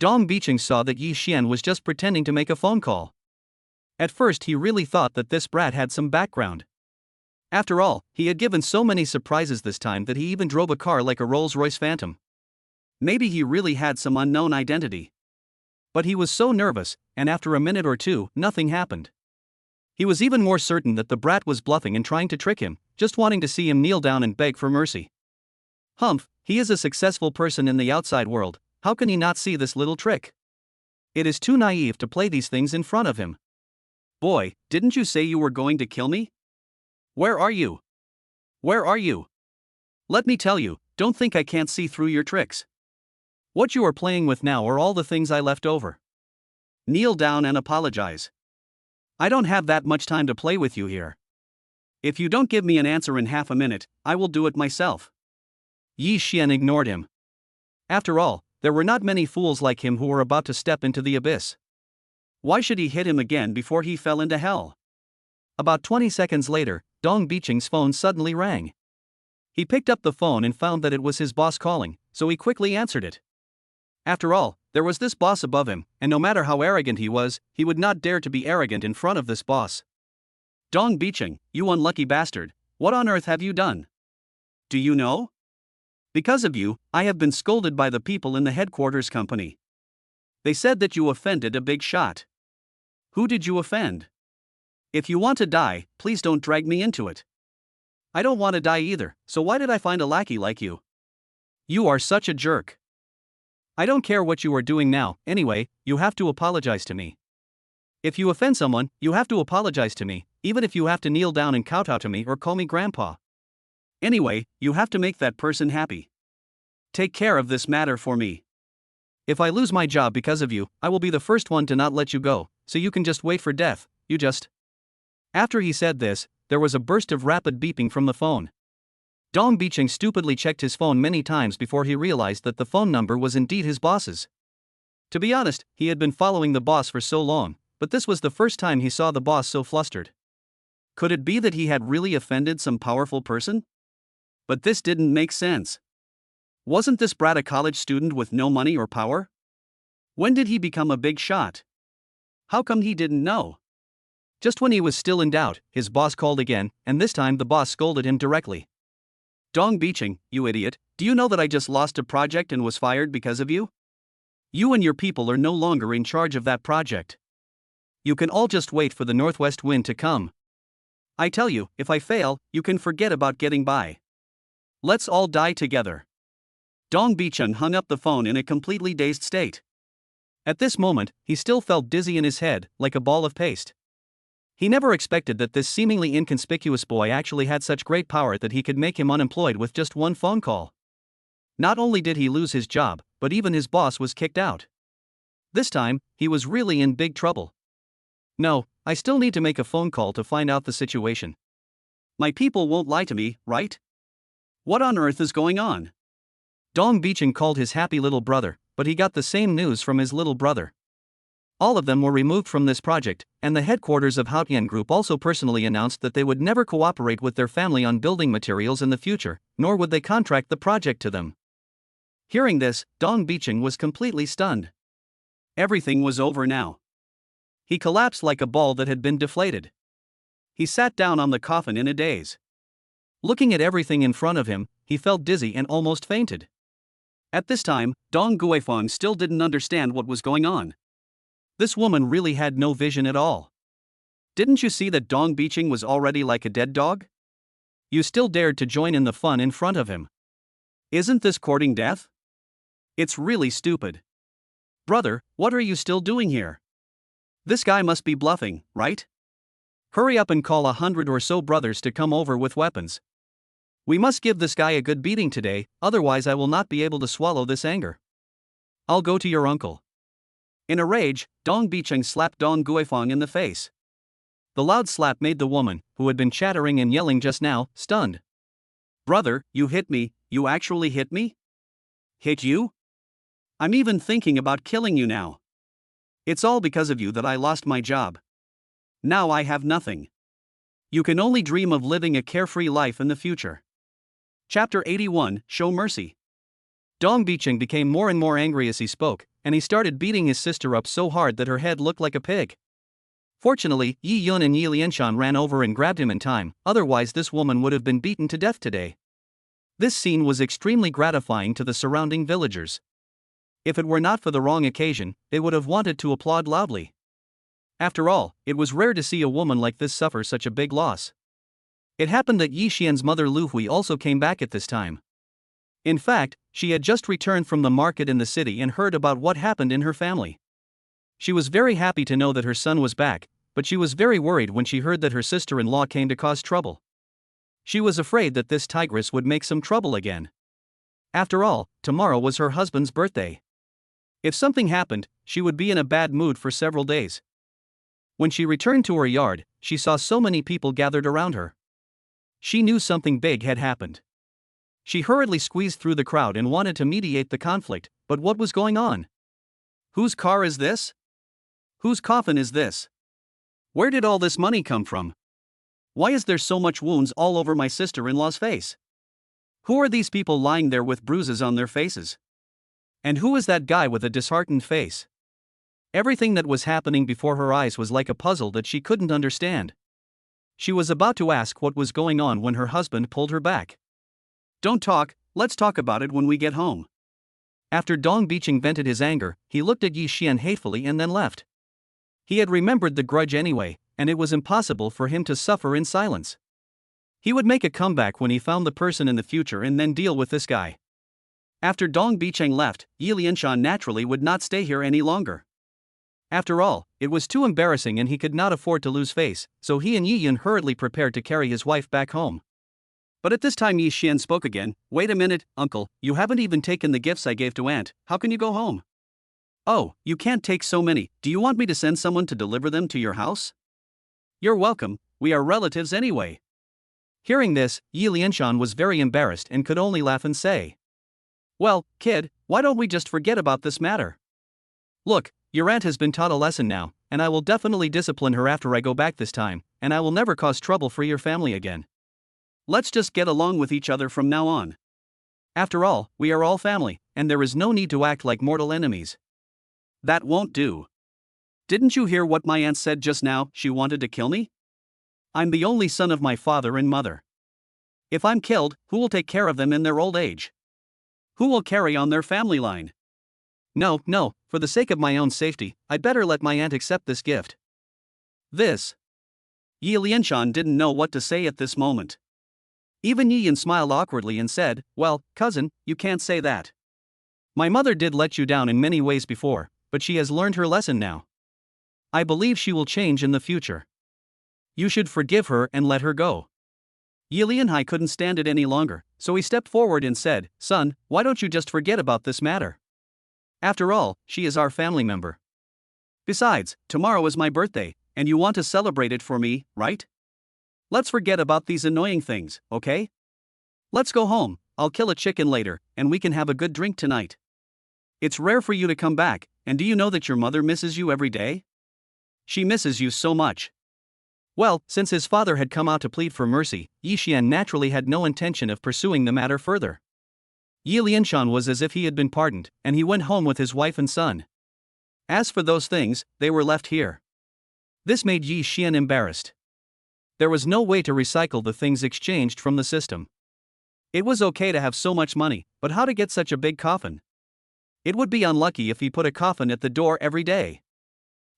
Dong Bicheng saw that Yi Xian was just pretending to make a phone call. At first he really thought that this brat had some background. After all, he had given so many surprises this time that he even drove a car like a Rolls-Royce Phantom. Maybe he really had some unknown identity. But he was so nervous, and after a minute or two, nothing happened. He was even more certain that the brat was bluffing and trying to trick him, just wanting to see him kneel down and beg for mercy. Humph, he is a successful person in the outside world, how can he not see this little trick? It is too naive to play these things in front of him. Boy, didn't you say you were going to kill me? Where are you? Where are you? Let me tell you, don't think I can't see through your tricks. What you are playing with now are all the things I left over. Kneel down and apologize. I don't have that much time to play with you here. If you don't give me an answer in half a minute, I will do it myself. Yi Xian ignored him. After all, there were not many fools like him who were about to step into the abyss. Why should he hit him again before he fell into hell? About 20 seconds later, Dong Bicheng's phone suddenly rang. He picked up the phone and found that it was his boss calling, so he quickly answered it. After all, there was this boss above him, and no matter how arrogant he was, he would not dare to be arrogant in front of this boss. Dong Bicheng, you unlucky bastard, what on earth have you done? Do you know? Because of you, I have been scolded by the people in the headquarters company. They said that you offended a big shot. Who did you offend? If you want to die, please don't drag me into it. I don't want to die either, so why did I find a lackey like you? You are such a jerk. I don't care what you are doing now, anyway, you have to apologize to me. If you offend someone, you have to apologize to me, even if you have to kneel down and kowtow to me or call me grandpa. Anyway, you have to make that person happy. Take care of this matter for me. If I lose my job because of you, I will be the first one to not let you go, so you can just wait for death, you just. After he said this, there was a burst of rapid beeping from the phone. Dong Bicheng stupidly checked his phone many times before he realized that the phone number was indeed his boss's. To be honest, he had been following the boss for so long, but this was the first time he saw the boss so flustered. Could it be that he had really offended some powerful person? But this didn't make sense. Wasn't this brat a college student with no money or power? When did he become a big shot? How come he didn't know? Just when he was still in doubt, his boss called again, and this time the boss scolded him directly. Dong Bicheng, you idiot, do you know that I just lost a project and was fired because of you? You and your people are no longer in charge of that project. You can all just wait for the northwest wind to come. I tell you, if I fail, you can forget about getting by. Let's all die together. Dong Bicheng hung up the phone in a completely dazed state. At this moment, he still felt dizzy in his head, like a ball of paste. He never expected that this seemingly inconspicuous boy actually had such great power that he could make him unemployed with just one phone call. Not only did he lose his job, but even his boss was kicked out. This time, he was really in big trouble. No, I still need to make a phone call to find out the situation. My people won't lie to me, right? What on earth is going on? Dong Bicheng called his happy little brother, but he got the same news from his little brother. All of them were removed from this project, and the headquarters of Haotian Group also personally announced that they would never cooperate with their family on building materials in the future, nor would they contract the project to them. Hearing this, Dong Bicheng was completely stunned. Everything was over now. He collapsed like a ball that had been deflated. He sat down on the coffin in a daze. Looking at everything in front of him, he felt dizzy and almost fainted. At this time, Dong Guifeng still didn't understand what was going on. This woman really had no vision at all. Didn't you see that Dong Bicheng was already like a dead dog? You still dared to join in the fun in front of him. Isn't this courting death? It's really stupid. Brother, what are you still doing here? This guy must be bluffing, right? Hurry up and call 100 or so brothers to come over with weapons. We must give this guy a good beating today, otherwise I will not be able to swallow this anger. I'll go to your uncle. In a rage, Dong Bicheng slapped Dong Guifeng in the face. The loud slap made the woman, who had been chattering and yelling just now, stunned. Brother, you hit me, you actually hit me? Hit you? I'm even thinking about killing you now. It's all because of you that I lost my job. Now I have nothing. You can only dream of living a carefree life in the future. Chapter 81, Show Mercy. Dong Bicheng became more and more angry as he spoke, and he started beating his sister up so hard that her head looked like a pig. Fortunately, Yi Yun and Yi Lianshan ran over and grabbed him in time, otherwise this woman would have been beaten to death today. This scene was extremely gratifying to the surrounding villagers. If it were not for the wrong occasion, they would have wanted to applaud loudly. After all, it was rare to see a woman like this suffer such a big loss. It happened that Yi Xian's mother Lu Hui also came back at this time. In fact, she had just returned from the market in the city and heard about what happened in her family. She was very happy to know that her son was back, but she was very worried when she heard that her sister-in-law came to cause trouble. She was afraid that this tigress would make some trouble again. After all, tomorrow was her husband's birthday. If something happened, she would be in a bad mood for several days. When she returned to her yard, she saw so many people gathered around her. She knew something big had happened. She hurriedly squeezed through the crowd and wanted to mediate the conflict, but what was going on? Whose car is this? Whose coffin is this? Where did all this money come from? Why is there so much wounds all over my sister-in-law's face? Who are these people lying there with bruises on their faces? And who is that guy with a disheartened face? Everything that was happening before her eyes was like a puzzle that she couldn't understand. She was about to ask what was going on when her husband pulled her back. Don't talk, let's talk about it when we get home. After Dong Bicheng vented his anger, he looked at Yi Xian hatefully and then left. He had remembered the grudge anyway, and it was impossible for him to suffer in silence. He would make a comeback when he found the person in the future and then deal with this guy. After Dong Bicheng left, Yi Lianshan naturally would not stay here any longer. After all, it was too embarrassing and he could not afford to lose face, so he and Yi Yun hurriedly prepared to carry his wife back home. But at this time Yi Xian spoke again. Wait a minute, uncle, you haven't even taken the gifts I gave to aunt, how can you go home? Oh, you can't take so many, do you want me to send someone to deliver them to your house? You're welcome, we are relatives anyway. Hearing this, Yi Lianshan was very embarrassed and could only laugh and say, well, kid, why don't we just forget about this matter? Look, your aunt has been taught a lesson now, and I will definitely discipline her after I go back this time, and I will never cause trouble for your family again. Let's just get along with each other from now on. After all, we are all family, and there is no need to act like mortal enemies. That won't do. Didn't you hear what my aunt said just now? She wanted to kill me? I'm the only son of my father and mother. If I'm killed, who will take care of them in their old age? Who will carry on their family line? No, for the sake of my own safety, I'd better let my aunt accept this gift. This. Yi Lianshan didn't know what to say at this moment. Even Yi Yun smiled awkwardly and said, well, cousin, you can't say that. My mother did let you down in many ways before, but she has learned her lesson now. I believe she will change in the future. You should forgive her and let her go. Yi Lianhai couldn't stand it any longer, so he stepped forward and said, son, why don't you just forget about this matter? After all, she is our family member. Besides, tomorrow is my birthday, and you want to celebrate it for me, right? Let's forget about these annoying things, okay? Let's go home, I'll kill a chicken later, and we can have a good drink tonight. It's rare for you to come back, and do you know that your mother misses you every day? She misses you so much. Well, since his father had come out to plead for mercy, Yi Xian naturally had no intention of pursuing the matter further. Yi Lianshan was as if he had been pardoned, and he went home with his wife and son. As for those things, they were left here. This made Yi Xian embarrassed. There was no way to recycle the things exchanged from the system. It was okay to have so much money, but how to get such a big coffin? It would be unlucky if he put a coffin at the door every day.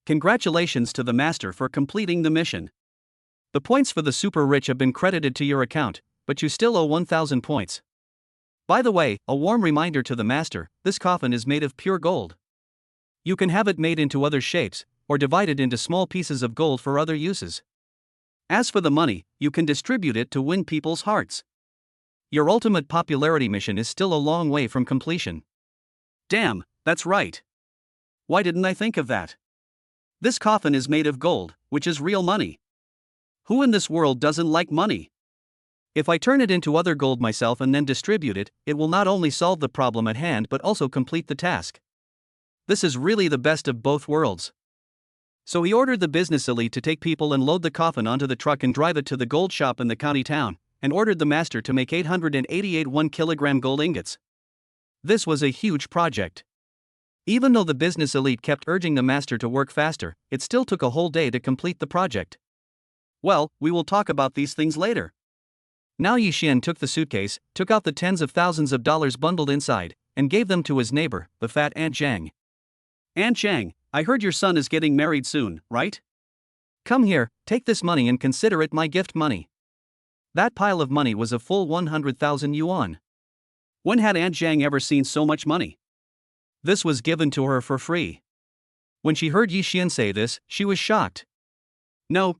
Congratulations to the master for completing the mission. The points for the super rich have been credited to your account, but you still owe 1,000 points. By the way, a warm reminder to the master, this coffin is made of pure gold. You can have it made into other shapes, or divided into small pieces of gold for other uses. As for the money, you can distribute it to win people's hearts. Your ultimate popularity mission is still a long way from completion. Damn, that's right. Why didn't I think of that? This coffin is made of gold, which is real money. Who in this world doesn't like money? If I turn it into other gold myself and then distribute it, it will not only solve the problem at hand but also complete the task. This is really the best of both worlds. So he ordered the business elite to take people and load the coffin onto the truck and drive it to the gold shop in the county town, and ordered the master to make 888 1-kilogram gold ingots. This was a huge project. Even though the business elite kept urging the master to work faster, it still took a whole day to complete the project. Well, we will talk about these things later. Now Yi Xian took the suitcase, took out the tens of thousands of dollars bundled inside, and gave them to his neighbor, the fat Aunt Zhang. Aunt Zhang, I heard your son is getting married soon, right? Come here, take this money and consider it my gift money. That pile of money was a full 100,000 yuan. When had Aunt Zhang ever seen so much money? This was given to her for free. When she heard Yi Xian say this, she was shocked. No,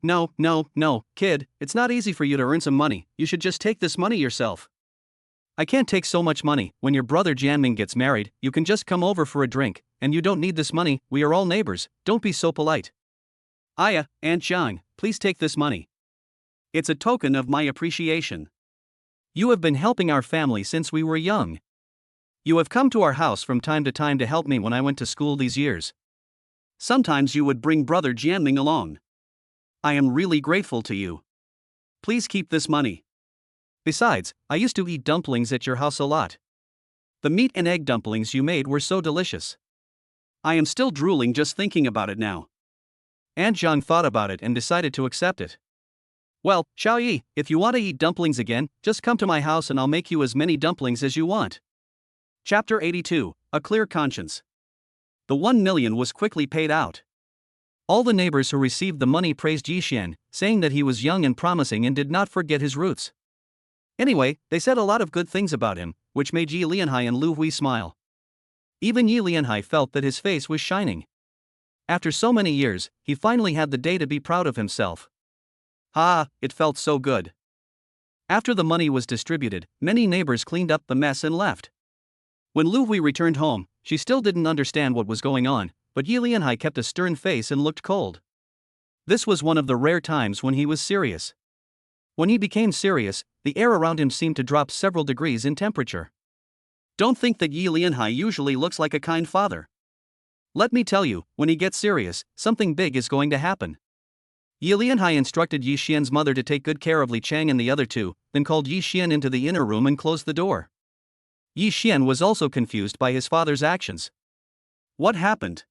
kid, it's not easy for you to earn some money, you should just take this money yourself. I can't take so much money. When your brother Jianming gets married, you can just come over for a drink, and you don't need this money, we are all neighbors, don't be so polite. Aunt Zhang, please take this money. It's a token of my appreciation. You have been helping our family since we were young. You have come to our house from time to time to help me when I went to school these years. Sometimes you would bring brother Jianming along. I am really grateful to you. Please keep this money. Besides, I used to eat dumplings at your house a lot. The meat and egg dumplings you made were so delicious. I am still drooling just thinking about it now. Aunt Zhang thought about it and decided to accept it. Well, Xiaoyi, if you want to eat dumplings again, just come to my house and I'll make you as many dumplings as you want. Chapter 82, A Clear Conscience. The 1 million was quickly paid out. All the neighbors who received the money praised Yi Xian, saying that he was young and promising and did not forget his roots. Anyway, they said a lot of good things about him, which made Yi Lianhai and Lu Hui smile. Even Yi Lianhai felt that his face was shining. After so many years, he finally had the day to be proud of himself. It felt so good. After the money was distributed, many neighbors cleaned up the mess and left. When Lu Hui returned home, she still didn't understand what was going on, but Yi Lianhai kept a stern face and looked cold. This was one of the rare times when he was serious. When he became serious, the air around him seemed to drop several degrees in temperature. Don't think that Yi Lianhai usually looks like a kind father. Let me tell you, when he gets serious, something big is going to happen. Yi Lianhai instructed Yi Xian's mother to take good care of Li Chang and the other two, then called Yi Xian into the inner room and closed the door. Yi Xian was also confused by his father's actions. What happened?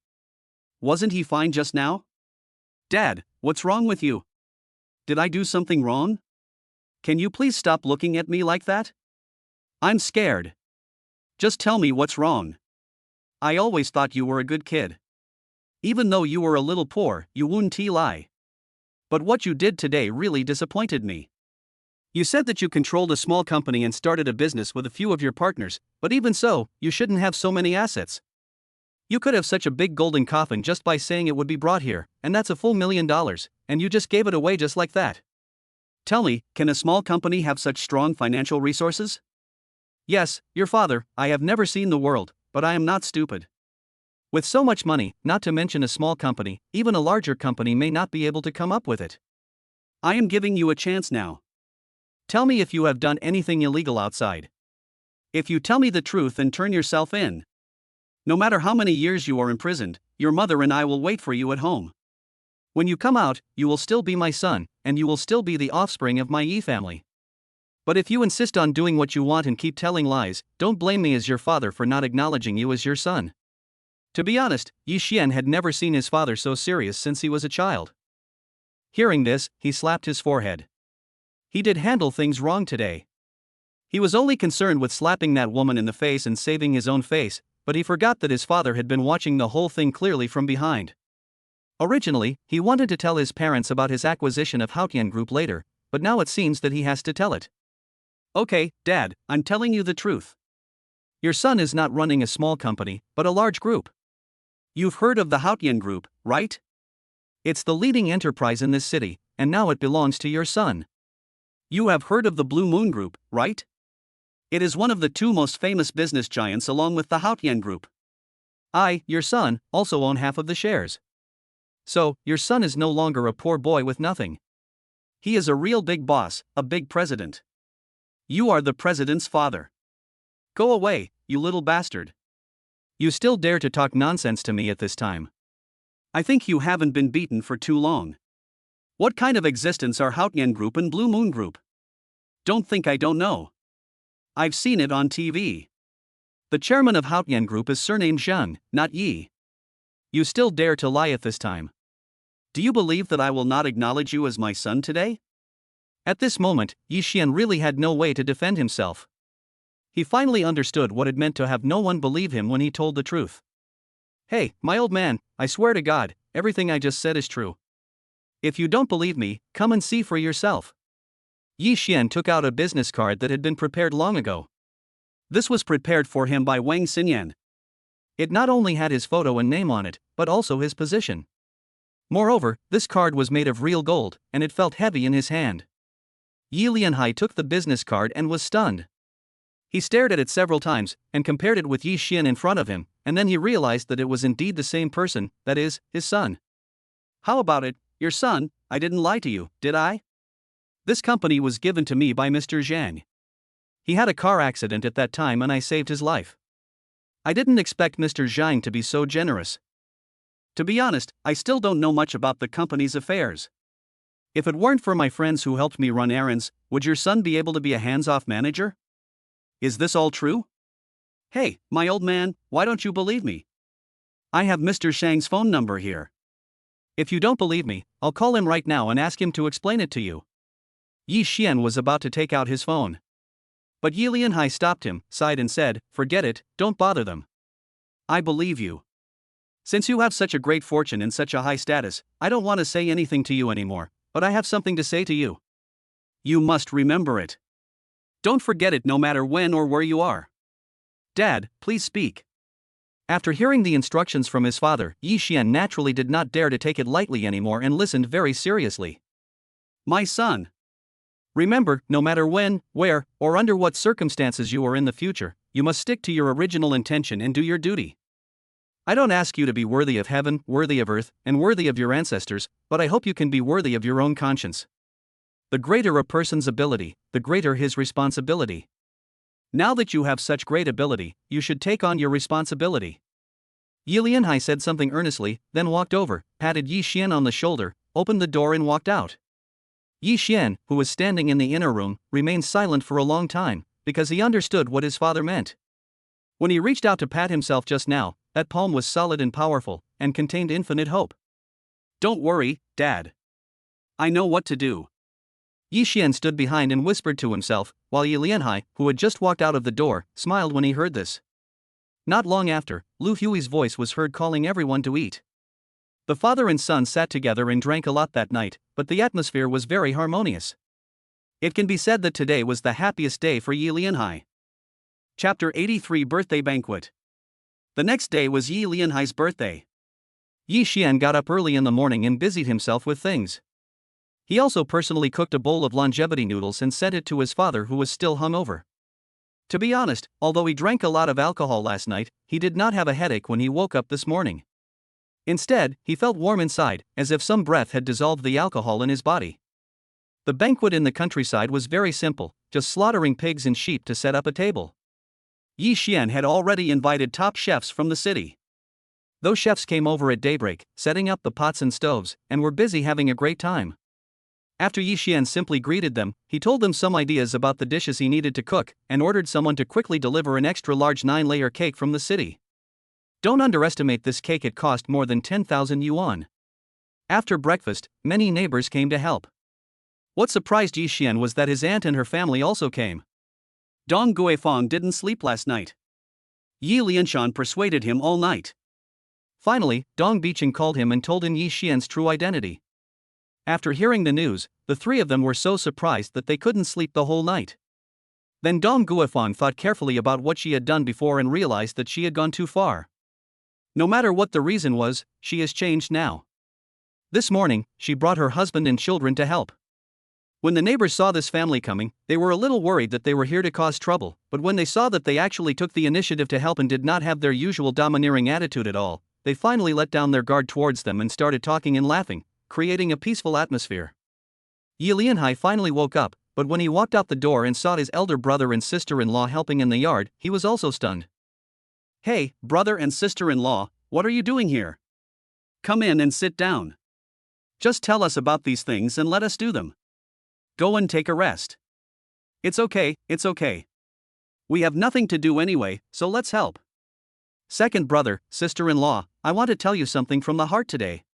Wasn't he fine just now? Dad, what's wrong with you? Did I do something wrong? Can you please stop looking at me like that? I'm scared. Just tell me what's wrong. I always thought you were a good kid. Even though you were a little poor, you wouldn't lie. But what you did today really disappointed me. You said that you controlled a small company and started a business with a few of your partners, but even so, you shouldn't have so many assets. You could have such a big golden coffin just by saying it would be brought here, and that's a full $1 million, and you just gave it away just like that. Tell me, can a small company have such strong financial resources? Yes, your father, I have never seen the world, but I am not stupid. With so much money, not to mention a small company, even a larger company may not be able to come up with it. I am giving you a chance now. Tell me if you have done anything illegal outside. If you tell me the truth and turn yourself in. No matter how many years you are imprisoned, your mother and I will wait for you at home. When you come out, you will still be my son, and you will still be the offspring of my Yi family. But if you insist on doing what you want and keep telling lies, don't blame me as your father for not acknowledging you as your son. To be honest, Yi Xian had never seen his father so serious since he was a child. Hearing this, he slapped his forehead. He did handle things wrong today. He was only concerned with slapping that woman in the face and saving his own face, but he forgot that his father had been watching the whole thing clearly from behind. Originally, he wanted to tell his parents about his acquisition of Haotian Group later, but now it seems that he has to tell it. Okay, Dad, I'm telling you the truth. Your son is not running a small company, but a large group. You've heard of the Haotian Group, right? It's the leading enterprise in this city, and now it belongs to your son. You have heard of the Blue Moon Group, right? It is one of the two most famous business giants along with the Haotian Group. I, your son, also own half of the shares. So, your son is no longer a poor boy with nothing. He is a real big boss, a big president. You are the president's father. Go away, you little bastard. You still dare to talk nonsense to me at this time. I think you haven't been beaten for too long. What kind of existence are Haotian Group and Blue Moon Group? Don't think I don't know. I've seen it on TV. The chairman of Haotian Group is surnamed Zheng, not Yi. You still dare to lie at this time. Do you believe that I will not acknowledge you as my son today? At this moment, Yi Xian really had no way to defend himself. He finally understood what it meant to have no one believe him when he told the truth. Hey, my old man, I swear to God, everything I just said is true. If you don't believe me, come and see for yourself. Yi Xian took out a business card that had been prepared long ago. This was prepared for him by Wang Xinyan. It not only had his photo and name on it, but also his position. Moreover, this card was made of real gold, and it felt heavy in his hand. Yi Lianhai took the business card and was stunned. He stared at it several times, and compared it with Yi Xian in front of him, and then he realized that it was indeed the same person, that is, his son. How about it, your son? I didn't lie to you, did I? This company was given to me by Mr. Zhang. He had a car accident at that time and I saved his life. I didn't expect Mr. Zhang to be so generous. To be honest, I still don't know much about the company's affairs. If it weren't for my friends who helped me run errands, would your son be able to be a hands-off manager? Is this all true? Hey, my old man, why don't you believe me? I have Mr. Shang's phone number here. If you don't believe me, I'll call him right now and ask him to explain it to you. Yi Xian was about to take out his phone. But Yi Lianhai stopped him, sighed and said, "Forget it, don't bother them. I believe you. Since you have such a great fortune and such a high status, I don't want to say anything to you anymore, but I have something to say to you. You must remember it. Don't forget it no matter when or where you are. Dad, please speak." After hearing the instructions from his father, Yi Xian naturally did not dare to take it lightly anymore and listened very seriously. My son. Remember, no matter when, where, or under what circumstances you are in the future, you must stick to your original intention and do your duty. I don't ask you to be worthy of heaven, worthy of earth, and worthy of your ancestors, but I hope you can be worthy of your own conscience. The greater a person's ability, the greater his responsibility. Now that you have such great ability, you should take on your responsibility. Yi Lianhai said something earnestly, then walked over, patted Yi Xian on the shoulder, opened the door and walked out. Yi Xian, who was standing in the inner room, remained silent for a long time, because he understood what his father meant. When he reached out to pat himself just now, that palm was solid and powerful, and contained infinite hope. Don't worry, Dad. I know what to do. Yi Xian stood behind and whispered to himself, while Yi Lianhai, who had just walked out of the door, smiled when he heard this. Not long after, Lu Hui's voice was heard calling everyone to eat. The father and son sat together and drank a lot that night, but the atmosphere was very harmonious. It can be said that today was the happiest day for Yi Lianhai. Chapter 83 Birthday Banquet. The next day was Yi Lianhai's birthday. Yi Xian got up early in the morning and busied himself with things. He also personally cooked a bowl of longevity noodles and sent it to his father, who was still hungover. To be honest, although he drank a lot of alcohol last night, he did not have a headache when he woke up this morning. Instead, he felt warm inside, as if some breath had dissolved the alcohol in his body. The banquet in the countryside was very simple, just slaughtering pigs and sheep to set up a table. Yi Xian had already invited top chefs from the city. Those chefs came over at daybreak, setting up the pots and stoves, and were busy having a great time. After Yi Xian simply greeted them, he told them some ideas about the dishes he needed to cook, and ordered someone to quickly deliver an extra-large 9-layer cake from the city. Don't underestimate this cake, it cost more than 10,000 yuan. After breakfast, many neighbors came to help. What surprised Yi Xian was that his aunt and her family also came. Dong Guifang didn't sleep last night. Yi Lianshan persuaded him all night. Finally, Dong Bicheng called him and told him Yi Xian's true identity. After hearing the news, the three of them were so surprised that they couldn't sleep the whole night. Then Dong Guifang thought carefully about what she had done before and realized that she had gone too far. No matter what the reason was, she has changed now. This morning, she brought her husband and children to help. When the neighbors saw this family coming, they were a little worried that they were here to cause trouble, but when they saw that they actually took the initiative to help and did not have their usual domineering attitude at all, they finally let down their guard towards them and started talking and laughing, creating a peaceful atmosphere. Yi Lianhai finally woke up, but when he walked out the door and saw his elder brother and sister-in-law helping in the yard, he was also stunned. Hey, brother and sister-in-law, what are you doing here? Come in and sit down. Just tell us about these things and let us do them. Go and take a rest. It's okay, it's okay. We have nothing to do anyway, so let's help. Second brother, sister-in-law, I want to tell you something from the heart today.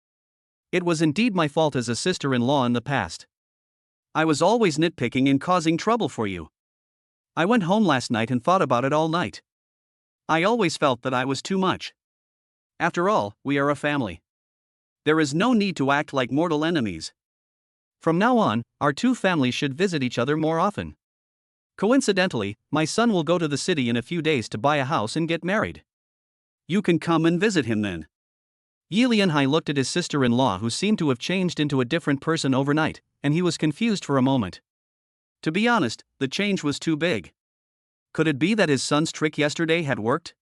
It was indeed my fault as a sister-in-law in the past. I was always nitpicking and causing trouble for you. I went home last night and thought about it all night. I always felt that I was too much. After all, we are a family. There is no need to act like mortal enemies. From now on, our two families should visit each other more often. Coincidentally, my son will go to the city in a few days to buy a house and get married. You can come and visit him then. Yi Lianhai looked at his sister-in-law, who seemed to have changed into a different person overnight, and he was confused for a moment. To be honest, the change was too big. Could it be that his son's trick yesterday had worked?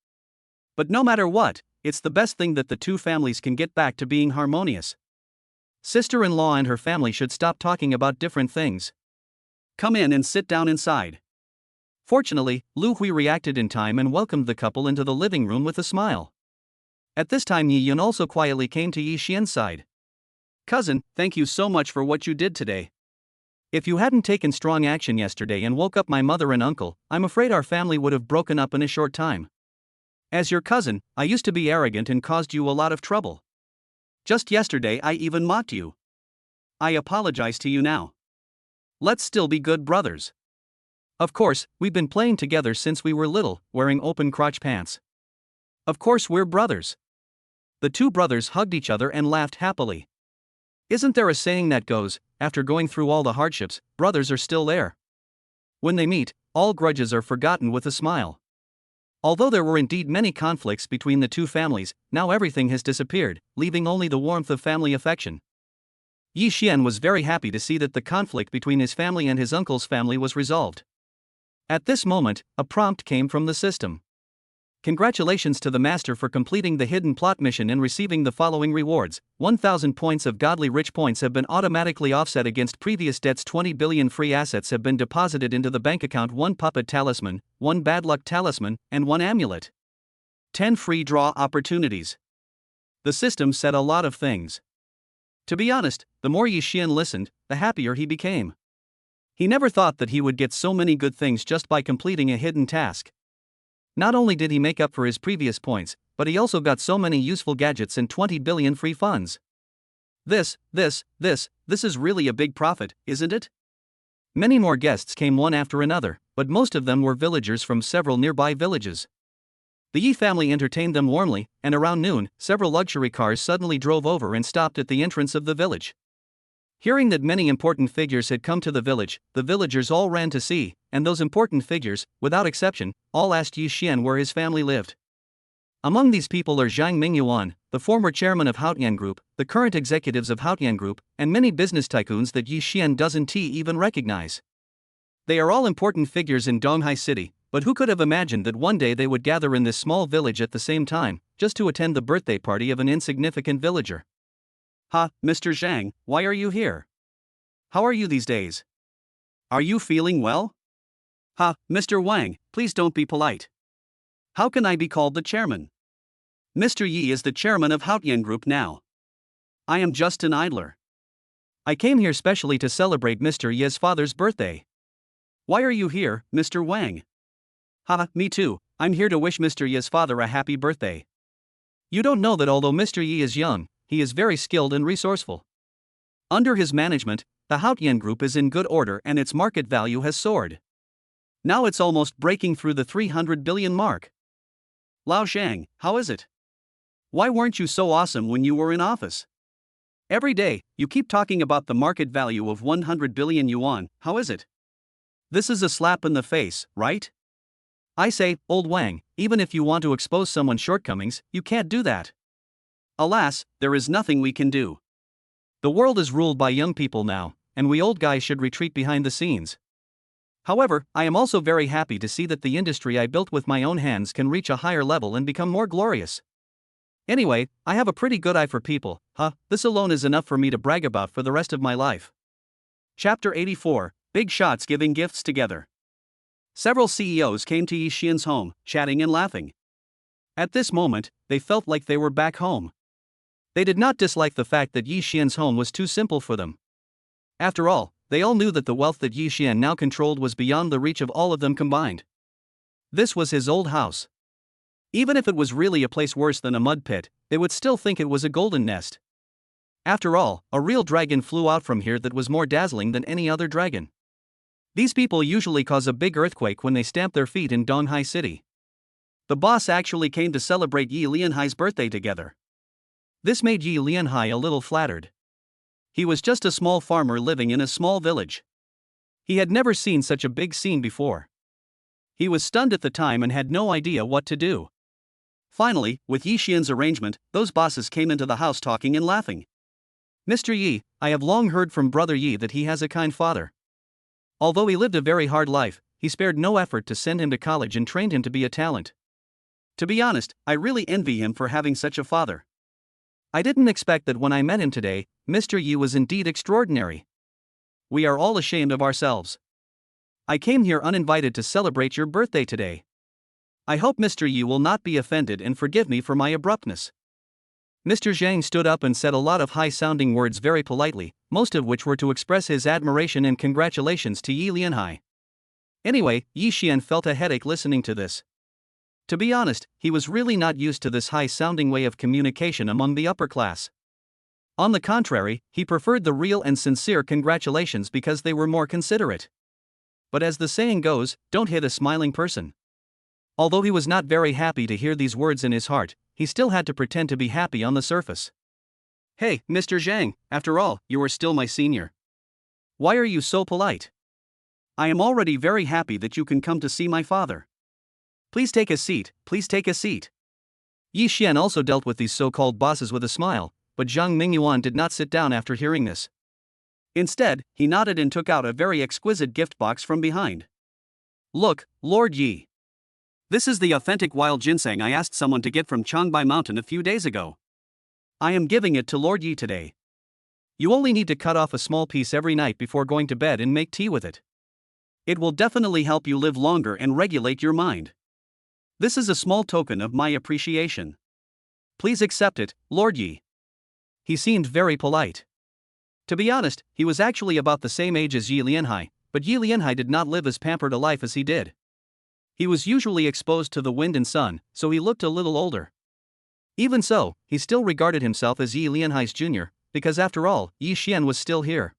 But no matter what, it's the best thing that the two families can get back to being harmonious. Sister-in-law and her family should stop talking about different things. Come in and sit down inside. Fortunately, Lu Hui reacted in time and welcomed the couple into the living room with a smile. At this time, Yi Yun also quietly came to Yi Xian's side. Cousin, thank you so much for what you did today. If you hadn't taken strong action yesterday and woke up my mother and uncle, I'm afraid our family would have broken up in a short time. As your cousin, I used to be arrogant and caused you a lot of trouble. Just yesterday I even mocked you. I apologize to you now. Let's still be good brothers. Of course, we've been playing together since we were little, wearing open crotch pants. Of course we're brothers. The two brothers hugged each other and laughed happily. Isn't there a saying that goes, after going through all the hardships, brothers are still there? When they meet, all grudges are forgotten with a smile. Although there were indeed many conflicts between the two families, now everything has disappeared, leaving only the warmth of family affection. Yi Xian was very happy to see that the conflict between his family and his uncle's family was resolved. At this moment, a prompt came from the system. Congratulations to the master for completing the hidden plot mission and receiving the following rewards. 1,000 points of godly rich points have been automatically offset against previous debts. 20 billion free assets have been deposited into the bank account. 1 puppet talisman, 1 bad luck talisman, and 1 amulet. 10 free draw opportunities. The system said a lot of things. To be honest, the more Yi Xian listened, the happier he became. He never thought that he would get so many good things just by completing a hidden task. Not only did he make up for his previous points, but he also got so many useful gadgets and 20 billion free funds. This is really a big profit, isn't it? Many more guests came one after another, but most of them were villagers from several nearby villages. The Yi family entertained them warmly, and around noon, several luxury cars suddenly drove over and stopped at the entrance of the village. Hearing that many important figures had come to the village, the villagers all ran to see, and those important figures, without exception, all asked Yi Xian where his family lived. Among these people are Zhang Mingyuan, the former chairman of Haotian Group, the current executives of Haotian Group, and many business tycoons that Yi Xian doesn't even recognize. They are all important figures in Donghai City, but who could have imagined that one day they would gather in this small village at the same time, just to attend the birthday party of an insignificant villager? Ha, Mr. Zhang, why are you here? How are you these days? Are you feeling well? Ha, Mr. Wang, please don't be polite. How can I be called the chairman? Mr. Yi is the chairman of Haotian Group now. I am just an idler. I came here specially to celebrate Mr. Yi's father's birthday. Why are you here, Mr. Wang? Ha, me too, I'm here to wish Mr. Yi's father a happy birthday. You don't know that although Mr. Yi is young, he is very skilled and resourceful. Under his management, the Haotian Group is in good order and its market value has soared. Now it's almost breaking through the 300 billion mark. Lao Zhang, how is it? Why weren't you so awesome when you were in office? Every day, you keep talking about the market value of 100 billion yuan, how is it? This is a slap in the face, right? I say, old Wang, even if you want to expose someone's shortcomings, you can't do that. Alas, there is nothing we can do. The world is ruled by young people now, and we old guys should retreat behind the scenes. However, I am also very happy to see that the industry I built with my own hands can reach a higher level and become more glorious. Anyway, I have a pretty good eye for people, this alone is enough for me to brag about for the rest of my life. Chapter 84, Big Shots Giving Gifts Together. Several CEOs came to Yi Xian's home, chatting and laughing. At this moment, they felt like they were back home. They did not dislike the fact that Yi Xian's home was too simple for them. After all, they all knew that the wealth that Yi Xian now controlled was beyond the reach of all of them combined. This was his old house. Even if it was really a place worse than a mud pit, they would still think it was a golden nest. After all, a real dragon flew out from here that was more dazzling than any other dragon. These people usually cause a big earthquake when they stamp their feet in Donghai City. The boss actually came to celebrate Yi Lianhai's birthday together. This made Yi Lianhai a little flattered. He was just a small farmer living in a small village. He had never seen such a big scene before. He was stunned at the time and had no idea what to do. Finally, with Yi Xian's arrangement, those bosses came into the house talking and laughing. Mr. Yi, I have long heard from Brother Yi that he has a kind father. Although he lived a very hard life, he spared no effort to send him to college and trained him to be a talent. To be honest, I really envy him for having such a father. I didn't expect that when I met him today, Mr. Yi was indeed extraordinary. We are all ashamed of ourselves. I came here uninvited to celebrate your birthday today. I hope Mr. Yi will not be offended and forgive me for my abruptness. Mr. Zhang stood up and said a lot of high-sounding words very politely, most of which were to express his admiration and congratulations to Yi Lianhai. Anyway, Yi Xian felt a headache listening to this. To be honest, he was really not used to this high-sounding way of communication among the upper class. On the contrary, he preferred the real and sincere congratulations because they were more considerate. But as the saying goes, don't hit a smiling person. Although he was not very happy to hear these words in his heart, he still had to pretend to be happy on the surface. Hey, Mr. Zhang, after all, you are still my senior. Why are you so polite? I am already very happy that you can come to see my father. Please take a seat, please take a seat. Yi Xian also dealt with these so-called bosses with a smile, but Zhang Mingyuan did not sit down after hearing this. Instead, he nodded and took out a very exquisite gift box from behind. Look, Lord Yi. This is the authentic wild ginseng I asked someone to get from Changbai Mountain a few days ago. I am giving it to Lord Yi today. You only need to cut off a small piece every night before going to bed and make tea with it. It will definitely help you live longer and regulate your mind. This is a small token of my appreciation. Please accept it, Lord Yi. He seemed very polite. To be honest, he was actually about the same age as Yi Lianhai, but Yi Lianhai did not live as pampered a life as he did. He was usually exposed to the wind and sun, so he looked a little older. Even so, he still regarded himself as Yi Lianhai's junior, because after all, Yi Xian was still here.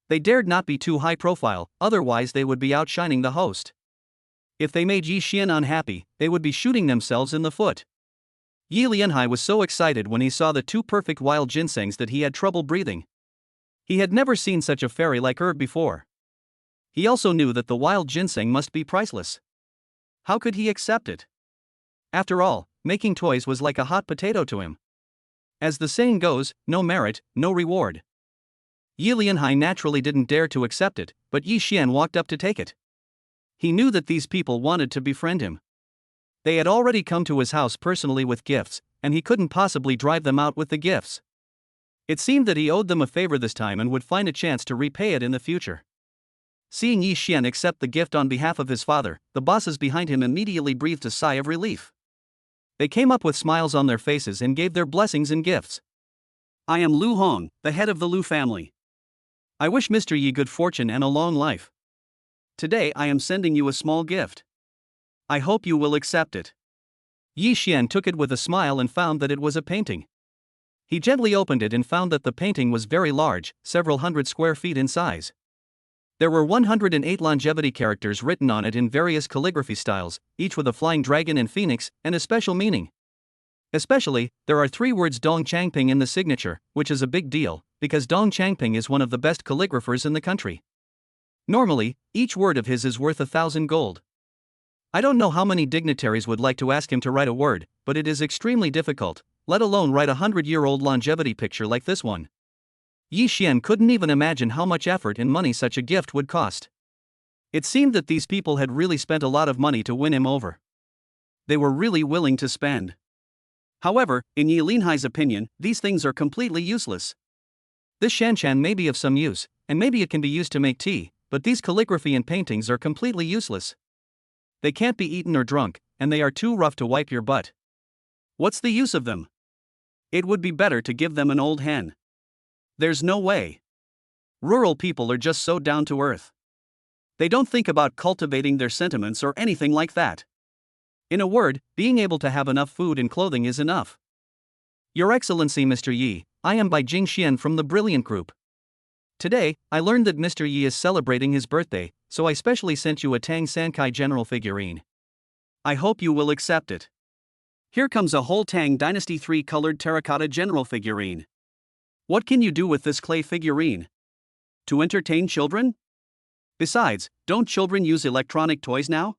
They dared not be too high profile, otherwise they would be outshining the host. If they made Yi Xian unhappy, they would be shooting themselves in the foot. Yi Lianhai was so excited when he saw the two perfect wild ginsengs that he had trouble breathing. He had never seen such a fairy-like herb before. He also knew that the wild ginseng must be priceless. How could he accept it? After all, making toys was like a hot potato to him. As the saying goes, no merit, no reward. Yi Lianhai naturally didn't dare to accept it, but Yi Xian walked up to take it. He knew that these people wanted to befriend him. They had already come to his house personally with gifts, and he couldn't possibly drive them out with the gifts. It seemed that he owed them a favor this time and would find a chance to repay it in the future. Seeing Yi Xian accept the gift on behalf of his father, the bosses behind him immediately breathed a sigh of relief. They came up with smiles on their faces and gave their blessings and gifts. I am Lu Hong, the head of the Lu family. I wish Mr. Yi good fortune and a long life. Today I am sending you a small gift. I hope you will accept it. Yi Xian took it with a smile and found that it was a painting. He gently opened it and found that the painting was very large, several hundred square feet in size. There were 108 longevity characters written on it in various calligraphy styles, each with a flying dragon and phoenix, and a special meaning. Especially, there are 3 words Dong Changping in the signature, which is a big deal, because Dong Changping is one of the best calligraphers in the country. Normally, each word of his is worth 1,000 gold. I don't know how many dignitaries would like to ask him to write a word, but it is extremely difficult, let alone write a 100-year-old longevity picture like this one. Yi Xian couldn't even imagine how much effort and money such a gift would cost. It seemed that these people had really spent a lot of money to win him over. They were really willing to spend. However, in Yi Lianhai's opinion, these things are completely useless. This shanchan may be of some use, and maybe it can be used to make tea, but these calligraphy and paintings are completely useless. They can't be eaten or drunk, and they are too rough to wipe your butt. What's the use of them? It would be better to give them an old hen. There's no way. Rural people are just so down to earth. They don't think about cultivating their sentiments or anything like that. In a word, being able to have enough food and clothing is enough. Your Excellency Mr. Yi, I am Bai Jingxian from the Brilliant Group. Today, I learned that Mr. Yi is celebrating his birthday, so I specially sent you a Tang Sankai General figurine. I hope you will accept it. Here comes a whole Tang Dynasty 3 colored terracotta general figurine. What can you do with this clay figurine? To entertain children? Besides, don't children use electronic toys now?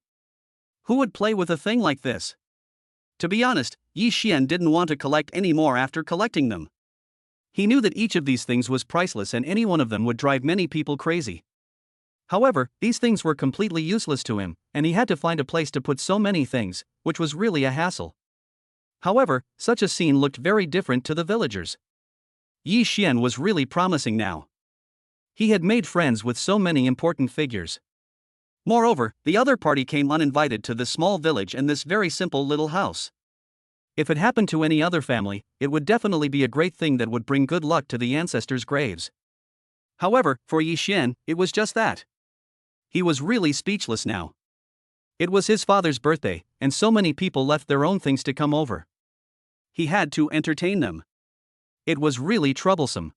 Who would play with a thing like this? To be honest, Yi Xian didn't want to collect any more after collecting them. He knew that each of these things was priceless and any one of them would drive many people crazy. However, these things were completely useless to him, and he had to find a place to put so many things, which was really a hassle. However, such a scene looked very different to the villagers. Yi Xian was really promising now. He had made friends with so many important figures. Moreover, the other party came uninvited to this small village and this very simple little house. If it happened to any other family, it would definitely be a great thing that would bring good luck to the ancestors' graves. However, for Yi Xian, it was just that. He was really speechless now. It was his father's birthday, and so many people left their own things to come over. He had to entertain them. It was really troublesome.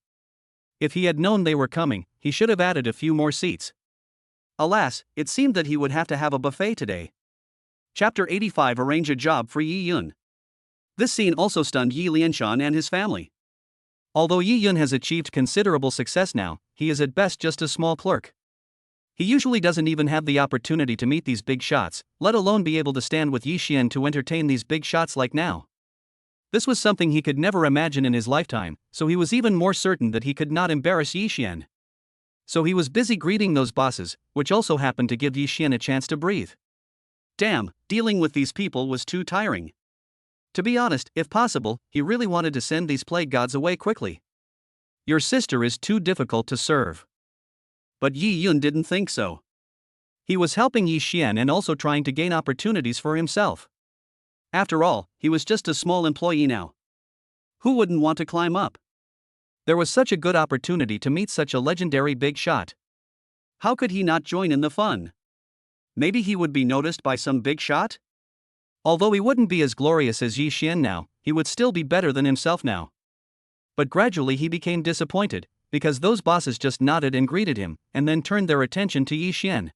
If he had known they were coming, he should have added a few more seats. Alas, it seemed that he would have to have a buffet today. Chapter 85 Arrange a job for Yi Yun. This scene also stunned Yi Lianshan and his family. Although Yi Yun has achieved considerable success now, he is at best just a small clerk. He usually doesn't even have the opportunity to meet these big shots, let alone be able to stand with Yi Xian to entertain these big shots like now. This was something he could never imagine in his lifetime, so he was even more certain that he could not embarrass Yi Xian. So he was busy greeting those bosses, which also happened to give Yi Xian a chance to breathe. Damn, dealing with these people was too tiring. To be honest, if possible, he really wanted to send these plague gods away quickly. Your sister is too difficult to serve. But Yi Yun didn't think so. He was helping Yi Xian and also trying to gain opportunities for himself. After all, he was just a small employee now. Who wouldn't want to climb up? There was such a good opportunity to meet such a legendary big shot. How could he not join in the fun? Maybe he would be noticed by some big shot? Although he wouldn't be as glorious as Yi Xian now, he would still be better than himself now. But gradually he became disappointed, because those bosses just nodded and greeted him, and then turned their attention to Yi Xian.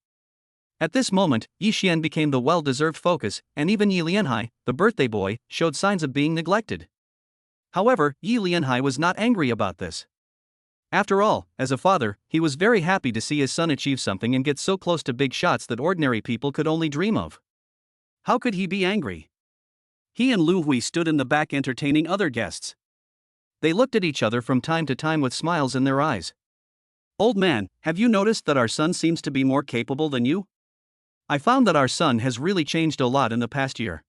At this moment, Yi Xian became the well-deserved focus, and even Yi Lianhai, the birthday boy, showed signs of being neglected. However, Yi Lianhai was not angry about this. After all, as a father, he was very happy to see his son achieve something and get so close to big shots that ordinary people could only dream of. How could he be angry? He and Lu Hui stood in the back entertaining other guests. They looked at each other from time to time with smiles in their eyes. Old man, have you noticed that our son seems to be more capable than you? I found that our son has really changed a lot in the past year.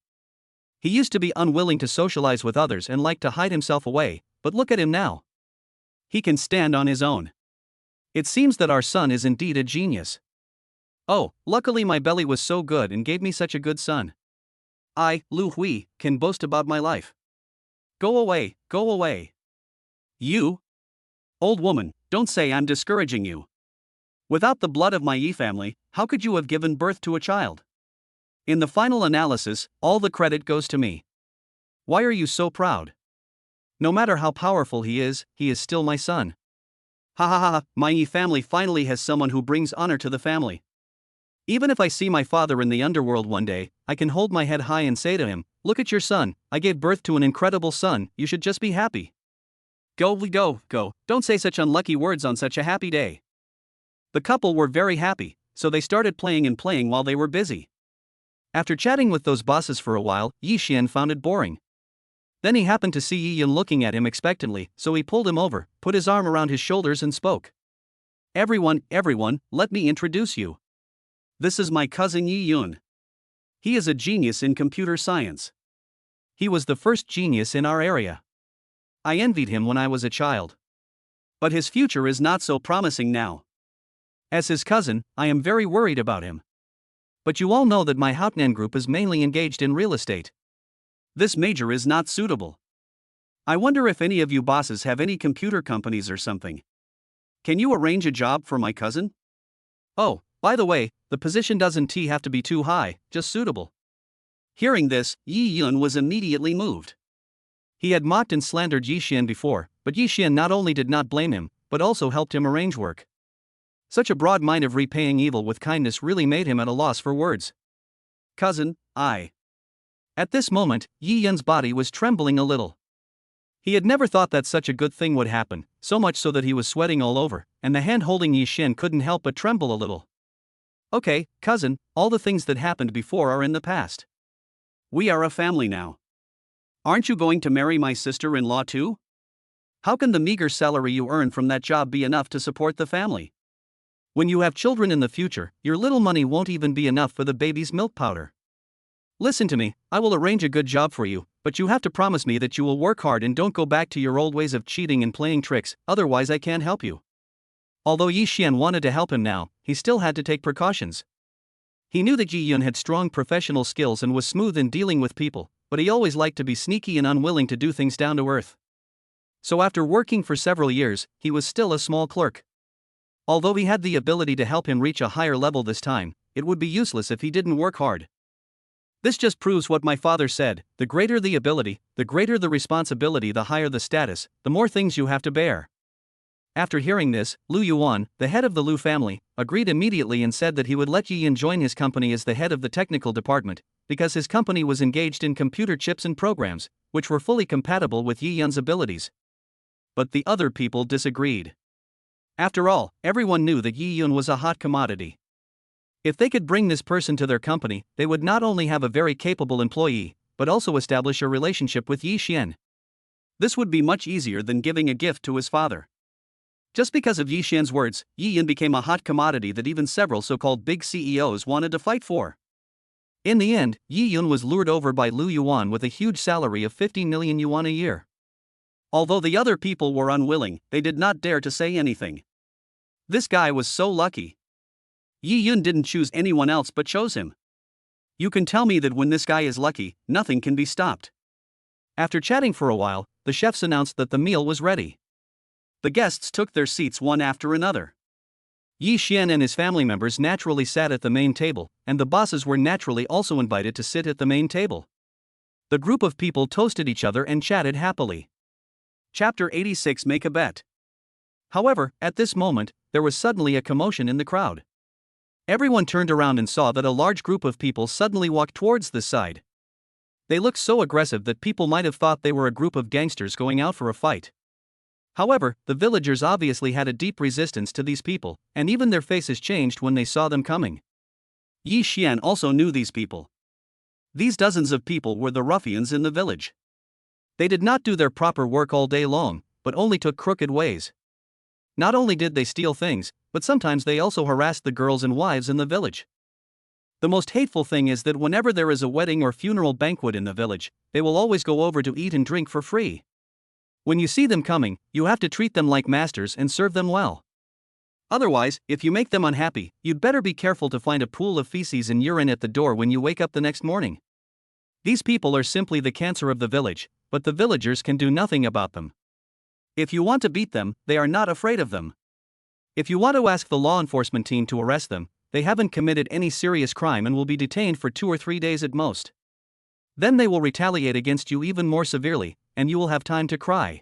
He used to be unwilling to socialize with others and liked to hide himself away, but look at him now. He can stand on his own. It seems that our son is indeed a genius. Oh, luckily my belly was so good and gave me such a good son. I, Lu Hui, can boast about my life. Go away, go away. You? Old woman, don't say I'm discouraging you. Without the blood of my Yi family, how could you have given birth to a child? In the final analysis, all the credit goes to me. Why are you so proud? No matter how powerful he is still my son. Ha ha ha, my Yi family finally has someone who brings honor to the family. Even if I see my father in the underworld one day, I can hold my head high and say to him, look at your son, I gave birth to an incredible son, you should just be happy. Go, don't say such unlucky words on such a happy day. The couple were very happy, so they started playing while they were busy. After chatting with those bosses for a while, Yi Xian found it boring. Then he happened to see Yi Yun looking at him expectantly, so he pulled him over, put his arm around his shoulders and spoke. Everyone, let me introduce you. This is my cousin Yi Yun. He is a genius in computer science. He was the first genius in our area. I envied him when I was a child. But his future is not so promising now. As his cousin, I am very worried about him. But you all know that my Hauptmann group is mainly engaged in real estate. This major is not suitable. I wonder if any of you bosses have any computer companies or something. Can you arrange a job for my cousin? Oh, by the way, the position doesn't have to be too high, just suitable. Hearing this, Yi Yun was immediately moved. He had mocked and slandered Yi Xian before, but Yi Xian not only did not blame him, but also helped him arrange work. Such a broad mind of repaying evil with kindness really made him at a loss for words. Cousin, I. At this moment, Yi Yun's body was trembling a little. He had never thought that such a good thing would happen, so much so that he was sweating all over, and the hand holding Yi Xian couldn't help but tremble a little. Okay, cousin, all the things that happened before are in the past. We are a family now. Aren't you going to marry my sister-in-law too? How can the meager salary you earn from that job be enough to support the family? When you have children in the future, your little money won't even be enough for the baby's milk powder. Listen to me, I will arrange a good job for you, but you have to promise me that you will work hard and don't go back to your old ways of cheating and playing tricks, otherwise I can't help you. Although Yi Xian wanted to help him now, he still had to take precautions. He knew that Yi Yun had strong professional skills and was smooth in dealing with people, but he always liked to be sneaky and unwilling to do things down to earth. So after working for several years, he was still a small clerk. Although he had the ability to help him reach a higher level this time, it would be useless if he didn't work hard. This just proves what my father said: the greater the ability, the greater the responsibility, the higher the status, the more things you have to bear. After hearing this, Lu Yuan, the head of the Lu family, agreed immediately and said that he would let Yi Yun join his company as the head of the technical department, because his company was engaged in computer chips and programs, which were fully compatible with Yi Yun's abilities. But the other people disagreed. After all, everyone knew that Yi Yun was a hot commodity. If they could bring this person to their company, they would not only have a very capable employee, but also establish a relationship with Yi Xian. This would be much easier than giving a gift to his father. Just because of Yi Xian's words, Yi Yun became a hot commodity that even several so-called big CEOs wanted to fight for. In the end, Yi Yun was lured over by Lu Yuan with a huge salary of 15 million yuan a year. Although the other people were unwilling, they did not dare to say anything. This guy was so lucky. Yi Yun didn't choose anyone else but chose him. You can tell me that when this guy is lucky, nothing can be stopped. After chatting for a while, the chefs announced that the meal was ready. The guests took their seats one after another. Yi Xian and his family members naturally sat at the main table, and the bosses were naturally also invited to sit at the main table. The group of people toasted each other and chatted happily. Chapter 86: Make a Bet. However, at this moment, there was suddenly a commotion in the crowd. Everyone turned around and saw that a large group of people suddenly walked towards this side. They looked so aggressive that people might have thought they were a group of gangsters going out for a fight. However, the villagers obviously had a deep resistance to these people, and even their faces changed when they saw them coming. Yi Xian also knew these people. These dozens of people were the ruffians in the village. They did not do their proper work all day long, but only took crooked ways. Not only did they steal things, but sometimes they also harassed the girls and wives in the village. The most hateful thing is that whenever there is a wedding or funeral banquet in the village, they will always go over to eat and drink for free. When you see them coming, you have to treat them like masters and serve them well. Otherwise, if you make them unhappy, you'd better be careful to find a pool of feces and urine at the door when you wake up the next morning. These people are simply the cancer of the village, but the villagers can do nothing about them. If you want to beat them, they are not afraid of them. If you want to ask the law enforcement team to arrest them, they haven't committed any serious crime and will be detained for 2 or 3 days at most. Then they will retaliate against you even more severely, and you will have time to cry.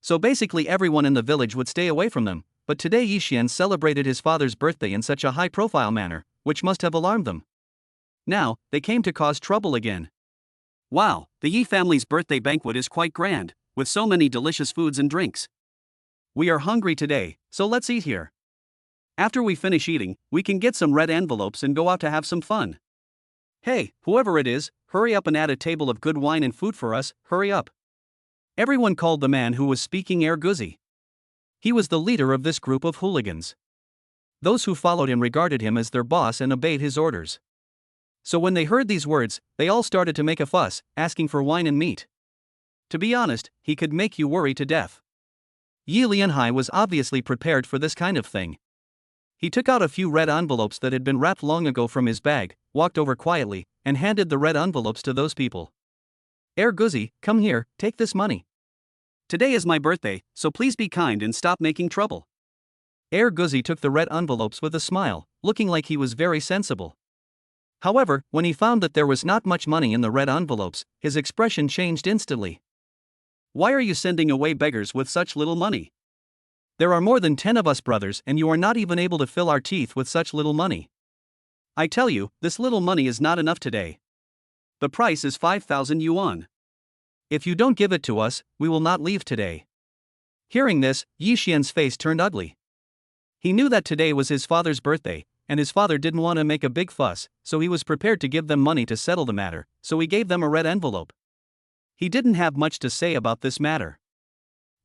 So basically everyone in the village would stay away from them, but today Yi Xian celebrated his father's birthday in such a high-profile manner, which must have alarmed them. Now, they came to cause trouble again. Wow, the Yi family's birthday banquet is quite grand, with so many delicious foods and drinks. We are hungry today, so let's eat here. After we finish eating, we can get some red envelopes and go out to have some fun. Hey, whoever it is, hurry up and add a table of good wine and food for us, hurry up. Everyone called the man who was speaking Erguzi. He was the leader of this group of hooligans. Those who followed him regarded him as their boss and obeyed his orders. So when they heard these words, they all started to make a fuss, asking for wine and meat. To be honest, he could make you worry to death. Yi Lianhai was obviously prepared for this kind of thing. He took out a few red envelopes that had been wrapped long ago from his bag, walked over quietly, and handed the red envelopes to those people. Erguzi, come here, take this money. Today is my birthday, so please be kind and stop making trouble. Erguzi took the red envelopes with a smile, looking like he was very sensible. However, when he found that there was not much money in the red envelopes, his expression changed instantly. Why are you sending away beggars with such little money? There are more than 10 of us brothers and you are not even able to fill our teeth with such little money. I tell you, this little money is not enough today. The price is 5,000 yuan. If you don't give it to us, we will not leave today. Hearing this, Yi Xian's face turned ugly. He knew that today was his father's birthday, and his father didn't want to make a big fuss, so he was prepared to give them money to settle the matter, so he gave them a red envelope. He didn't have much to say about this matter.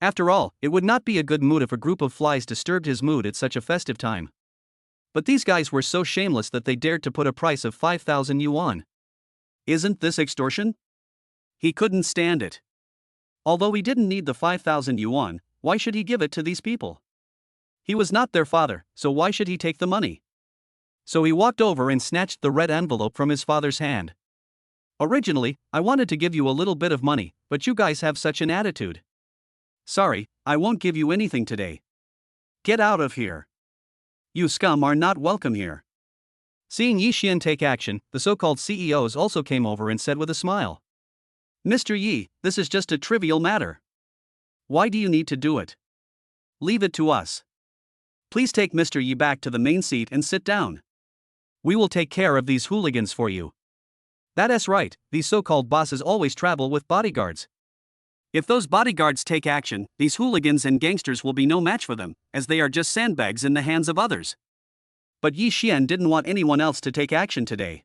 After all, it would not be a good mood if a group of flies disturbed his mood at such a festive time. But these guys were so shameless that they dared to put a price of 5,000 yuan. Isn't this extortion? He couldn't stand it. Although he didn't need the 5,000 yuan, why should he give it to these people? He was not their father, so why should he take the money? So he walked over and snatched the red envelope from his father's hand. Originally, I wanted to give you a little bit of money, but you guys have such an attitude. Sorry, I won't give you anything today. Get out of here. You scum are not welcome here. Seeing Yi Xian take action, the so-called CEOs also came over and said with a smile, Mr. Yi, this is just a trivial matter. Why do you need to do it? Leave it to us. Please take Mr. Yi back to the main seat and sit down. We will take care of these hooligans for you. That's right, these so-called bosses always travel with bodyguards. If those bodyguards take action, these hooligans and gangsters will be no match for them, as they are just sandbags in the hands of others. But Yi Xian didn't want anyone else to take action today.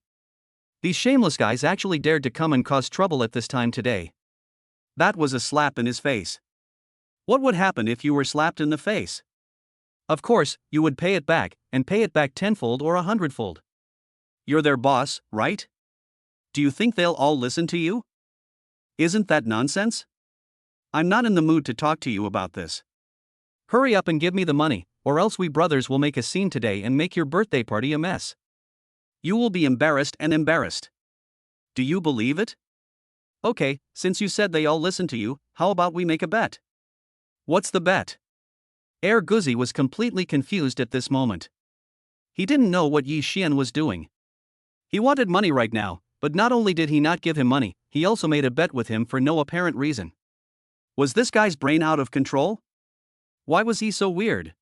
These shameless guys actually dared to come and cause trouble at this time today. That was a slap in his face. What would happen if you were slapped in the face? Of course, you would pay it back, and pay it back tenfold or 100-fold. You're their boss, right? Do you think they'll all listen to you? Isn't that nonsense? I'm not in the mood to talk to you about this. Hurry up and give me the money, or else we brothers will make a scene today and make your birthday party a mess. You will be embarrassed and embarrassed. Do you believe it? Okay, since you said they all listen to you, how about we make a bet? What's the bet? Guzi was completely confused at this moment. He didn't know what Yi Xian was doing. He wanted money right now, but not only did he not give him money, he also made a bet with him for no apparent reason. Was this guy's brain out of control? Why was he so weird?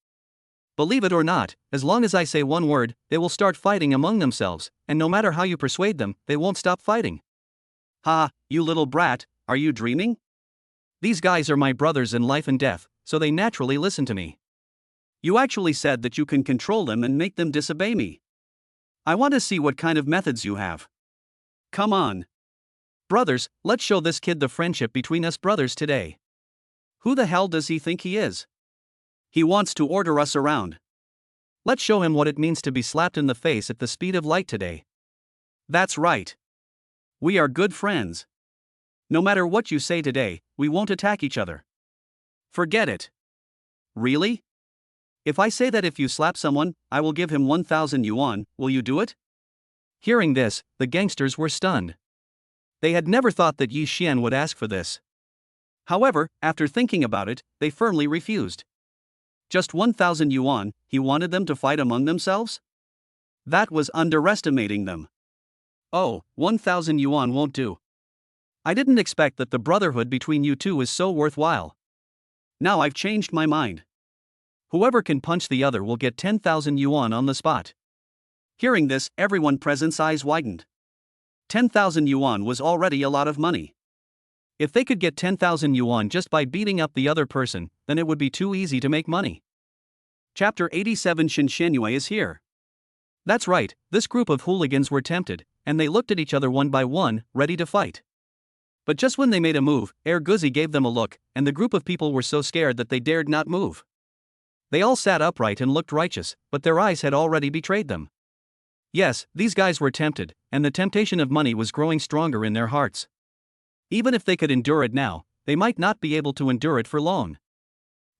Believe it or not, as long as I say one word, they will start fighting among themselves, and no matter how you persuade them, they won't stop fighting. Ha, you little brat, are you dreaming? These guys are my brothers in life and death, so they naturally listen to me. You actually said that you can control them and make them disobey me. I want to see what kind of methods you have. Come on. Brothers, let's show this kid the friendship between us brothers today. Who the hell does he think he is? He wants to order us around. Let's show him what it means to be slapped in the face at the speed of light today. That's right. We are good friends. No matter what you say today, we won't attack each other. Forget it. Really? If I say that if you slap someone, I will give him 1,000 yuan, will you do it? Hearing this, the gangsters were stunned. They had never thought that Yi Xian would ask for this. However, after thinking about it, they firmly refused. Just 1,000 yuan, he wanted them to fight among themselves? That was underestimating them. Oh, 1,000 yuan won't do. I didn't expect that the brotherhood between you two is so worthwhile. Now I've changed my mind. Whoever can punch the other will get 10,000 yuan on the spot. Hearing this, everyone present's eyes widened. 10,000 yuan was already a lot of money. If they could get 10,000 yuan just by beating up the other person, then it would be too easy to make money. Chapter 87 Shen Shenyue is here. That's right, this group of hooligans were tempted, and they looked at each other one by one, ready to fight. But just when they made a move, Guzi gave them a look, and the group of people were so scared that they dared not move. They all sat upright and looked righteous, but their eyes had already betrayed them. Yes, these guys were tempted, and the temptation of money was growing stronger in their hearts. Even if they could endure it now, they might not be able to endure it for long.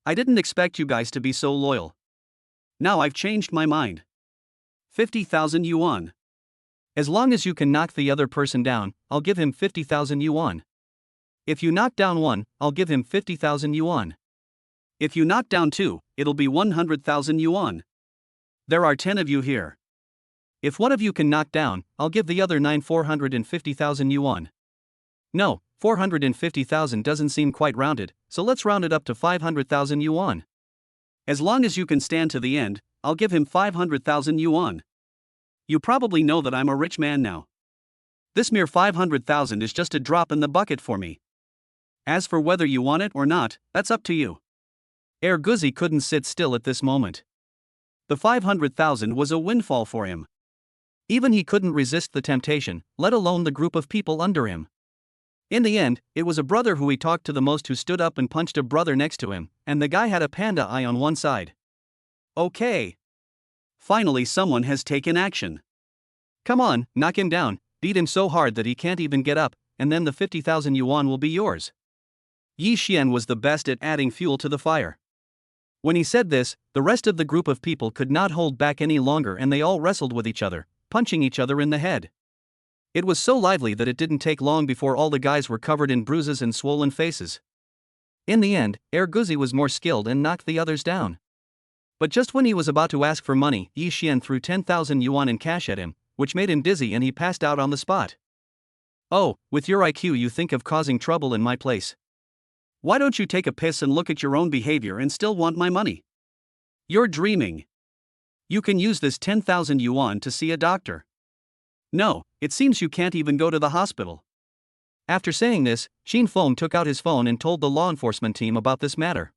I didn't expect you guys to be so loyal. Now I've changed my mind. 50,000 yuan. As long as you can knock the other person down, I'll give him 50,000 yuan. If you knock down one, I'll give him 50,000 yuan. If you knock down two, it'll be 100,000 yuan. There are 10 of you here. If one of you can knock down, I'll give the other 450,000 yuan. No, 450,000 doesn't seem quite rounded, so let's round it up to 500,000 yuan. As long as you can stand to the end, I'll give him 500,000 yuan. You probably know that I'm a rich man now. This mere 500,000 is just a drop in the bucket for me. As for whether you want it or not, that's up to you. Erguzi couldn't sit still at this moment. The 500,000 was a windfall for him. Even he couldn't resist the temptation, let alone the group of people under him. In the end, it was a brother who he talked to the most who stood up and punched a brother next to him, and the guy had a panda eye on one side. Okay. Finally, someone has taken action. Come on, knock him down, beat him so hard that he can't even get up, and then the 50,000 yuan will be yours. Yi Xian was the best at adding fuel to the fire. When he said this, the rest of the group of people could not hold back any longer and they all wrestled with each other, punching each other in the head. It was so lively that it didn't take long before all the guys were covered in bruises and swollen faces. In the end, Erguzi was more skilled and knocked the others down. But just when he was about to ask for money, Yi Xian threw 10,000 yuan in cash at him, which made him dizzy and he passed out on the spot. Oh, with your IQ you think of causing trouble in my place. Why don't you take a piss and look at your own behavior and still want my money? You're dreaming. You can use this 10,000 yuan to see a doctor. No, it seems you can't even go to the hospital. After saying this, Xin Feng took out his phone and told the law enforcement team about this matter.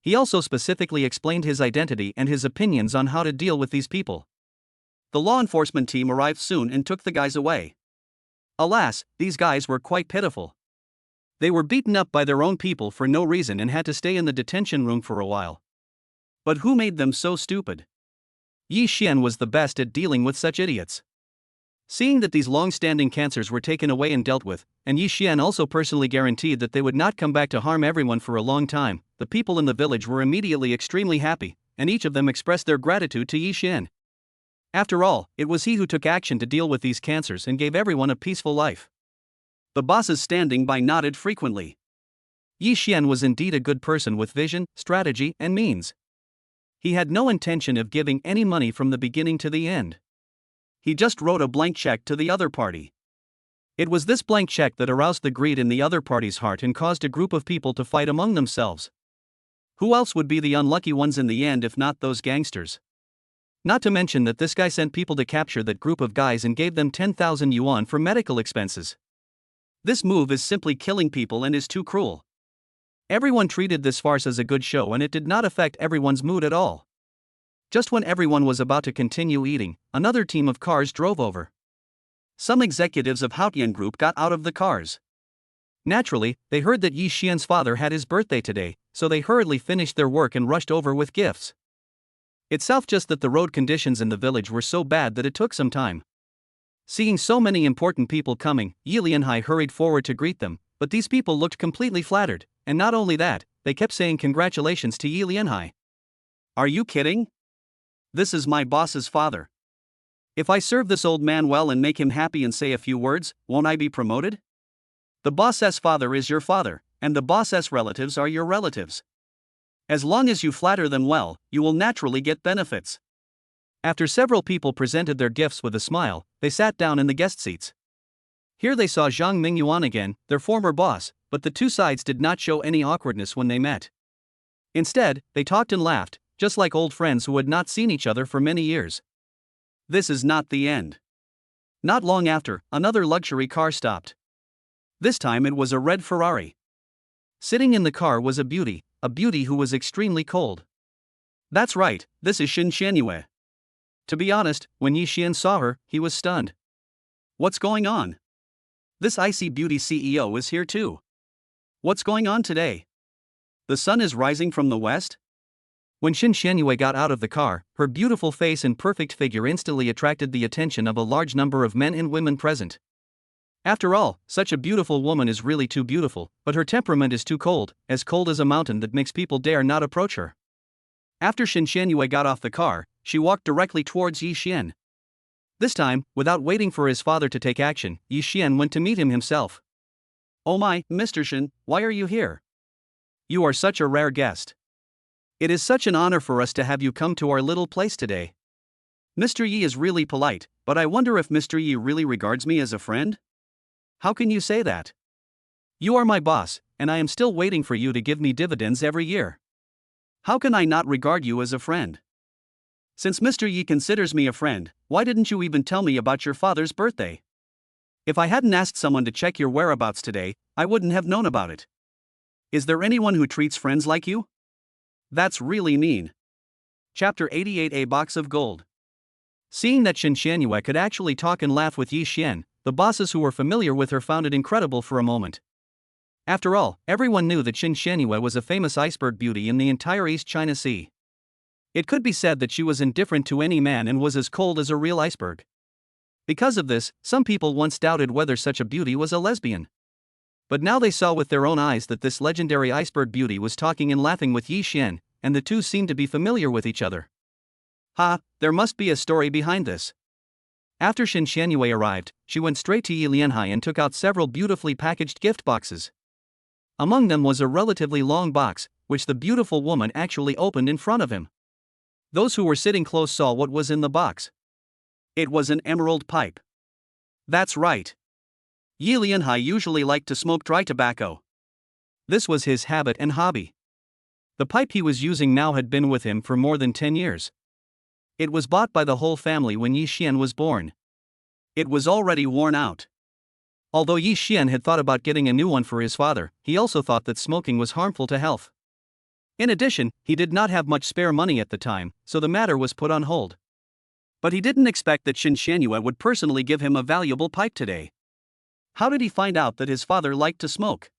He also specifically explained his identity and his opinions on how to deal with these people. The law enforcement team arrived soon and took the guys away. Alas, these guys were quite pitiful. They were beaten up by their own people for no reason and had to stay in the detention room for a while. But who made them so stupid? Yi Xian was the best at dealing with such idiots. Seeing that these long-standing cancers were taken away and dealt with, and Yi Xian also personally guaranteed that they would not come back to harm everyone for a long time, the people in the village were immediately extremely happy, and each of them expressed their gratitude to Yi Xian. After all, it was he who took action to deal with these cancers and gave everyone a peaceful life. The bosses standing by nodded frequently. Yi Xian was indeed a good person with vision, strategy, and means. He had no intention of giving any money from the beginning to the end. He just wrote a blank check to the other party. It was this blank check that aroused the greed in the other party's heart and caused a group of people to fight among themselves. Who else would be the unlucky ones in the end if not those gangsters? Not to mention that this guy sent people to capture that group of guys and gave them 10,000 yuan for medical expenses. This move is simply killing people and is too cruel. Everyone treated this farce as a good show and it did not affect everyone's mood at all. Just when everyone was about to continue eating, another team of cars drove over. Some executives of Haotian Group got out of the cars. Naturally, they heard that Yi Xian's father had his birthday today, so they hurriedly finished their work and rushed over with gifts. Itself just that the road conditions in the village were so bad that it took some time. Seeing so many important people coming, Yi Lianhai hurried forward to greet them, but these people looked completely flattered, and not only that, they kept saying congratulations to Yi Lianhai. Are you kidding? This is my boss's father. If I serve this old man well and make him happy and say a few words, won't I be promoted? The boss's father is your father, and the boss's relatives are your relatives. As long as you flatter them well, you will naturally get benefits. After several people presented their gifts with a smile, they sat down in the guest seats. Here they saw Zhang Mingyuan again, their former boss, but the two sides did not show any awkwardness when they met. Instead, they talked and laughed, just like old friends who had not seen each other for many years. This is not the end. Not long after, another luxury car stopped. This time it was a red Ferrari. Sitting in the car was a beauty who was extremely cold. That's right, this is Xin Xianyue. To be honest, when Yi Xian saw her, he was stunned. What's going on? This icy beauty CEO is here too. What's going on today? The sun is rising from the west? When Xin Xianyue got out of the car, her beautiful face and perfect figure instantly attracted the attention of a large number of men and women present. After all, such a beautiful woman is really too beautiful, but her temperament is too cold as a mountain that makes people dare not approach her. After Xin Xianyue got off the car, she walked directly towards Yi Xian. This time, without waiting for his father to take action, Yi Xian went to meet him himself. Oh my, Mr. Xin, why are you here? You are such a rare guest. It is such an honor for us to have you come to our little place today. Mr. Yi is really polite, but I wonder if Mr. Yi really regards me as a friend? How can you say that? You are my boss, and I am still waiting for you to give me dividends every year. How can I not regard you as a friend? Since Mr. Yi considers me a friend, why didn't you even tell me about your father's birthday? If I hadn't asked someone to check your whereabouts today, I wouldn't have known about it. Is there anyone who treats friends like you? That's really mean. Chapter 88, A Box of Gold. Seeing that Shen Xianyue could actually talk and laugh with Yi Xian, the bosses who were familiar with her found it incredible for a moment. After all, everyone knew that Shen Xianyue was a famous iceberg beauty in the entire East China Sea. It could be said that she was indifferent to any man and was as cold as a real iceberg. Because of this, some people once doubted whether such a beauty was a lesbian. But now they saw with their own eyes that this legendary iceberg beauty was talking and laughing with Yi Xian, and the two seemed to be familiar with each other. There must be a story behind this. After Shen Xianyue arrived, she went straight to Yi Lianhai and took out several beautifully packaged gift boxes. Among them was a relatively long box, which the beautiful woman actually opened in front of him. Those who were sitting close saw what was in the box. It was an emerald pipe. That's right. Yi Lianhai usually liked to smoke dry tobacco. This was his habit and hobby. The pipe he was using now had been with him for more than 10 years. It was bought by the whole family when Yi Xian was born. It was already worn out. Although Yi Xian had thought about getting a new one for his father, he also thought that smoking was harmful to health. In addition, he did not have much spare money at the time, so the matter was put on hold. But he didn't expect that Shen Xianyue would personally give him a valuable pipe today. How did he find out that his father liked to smoke?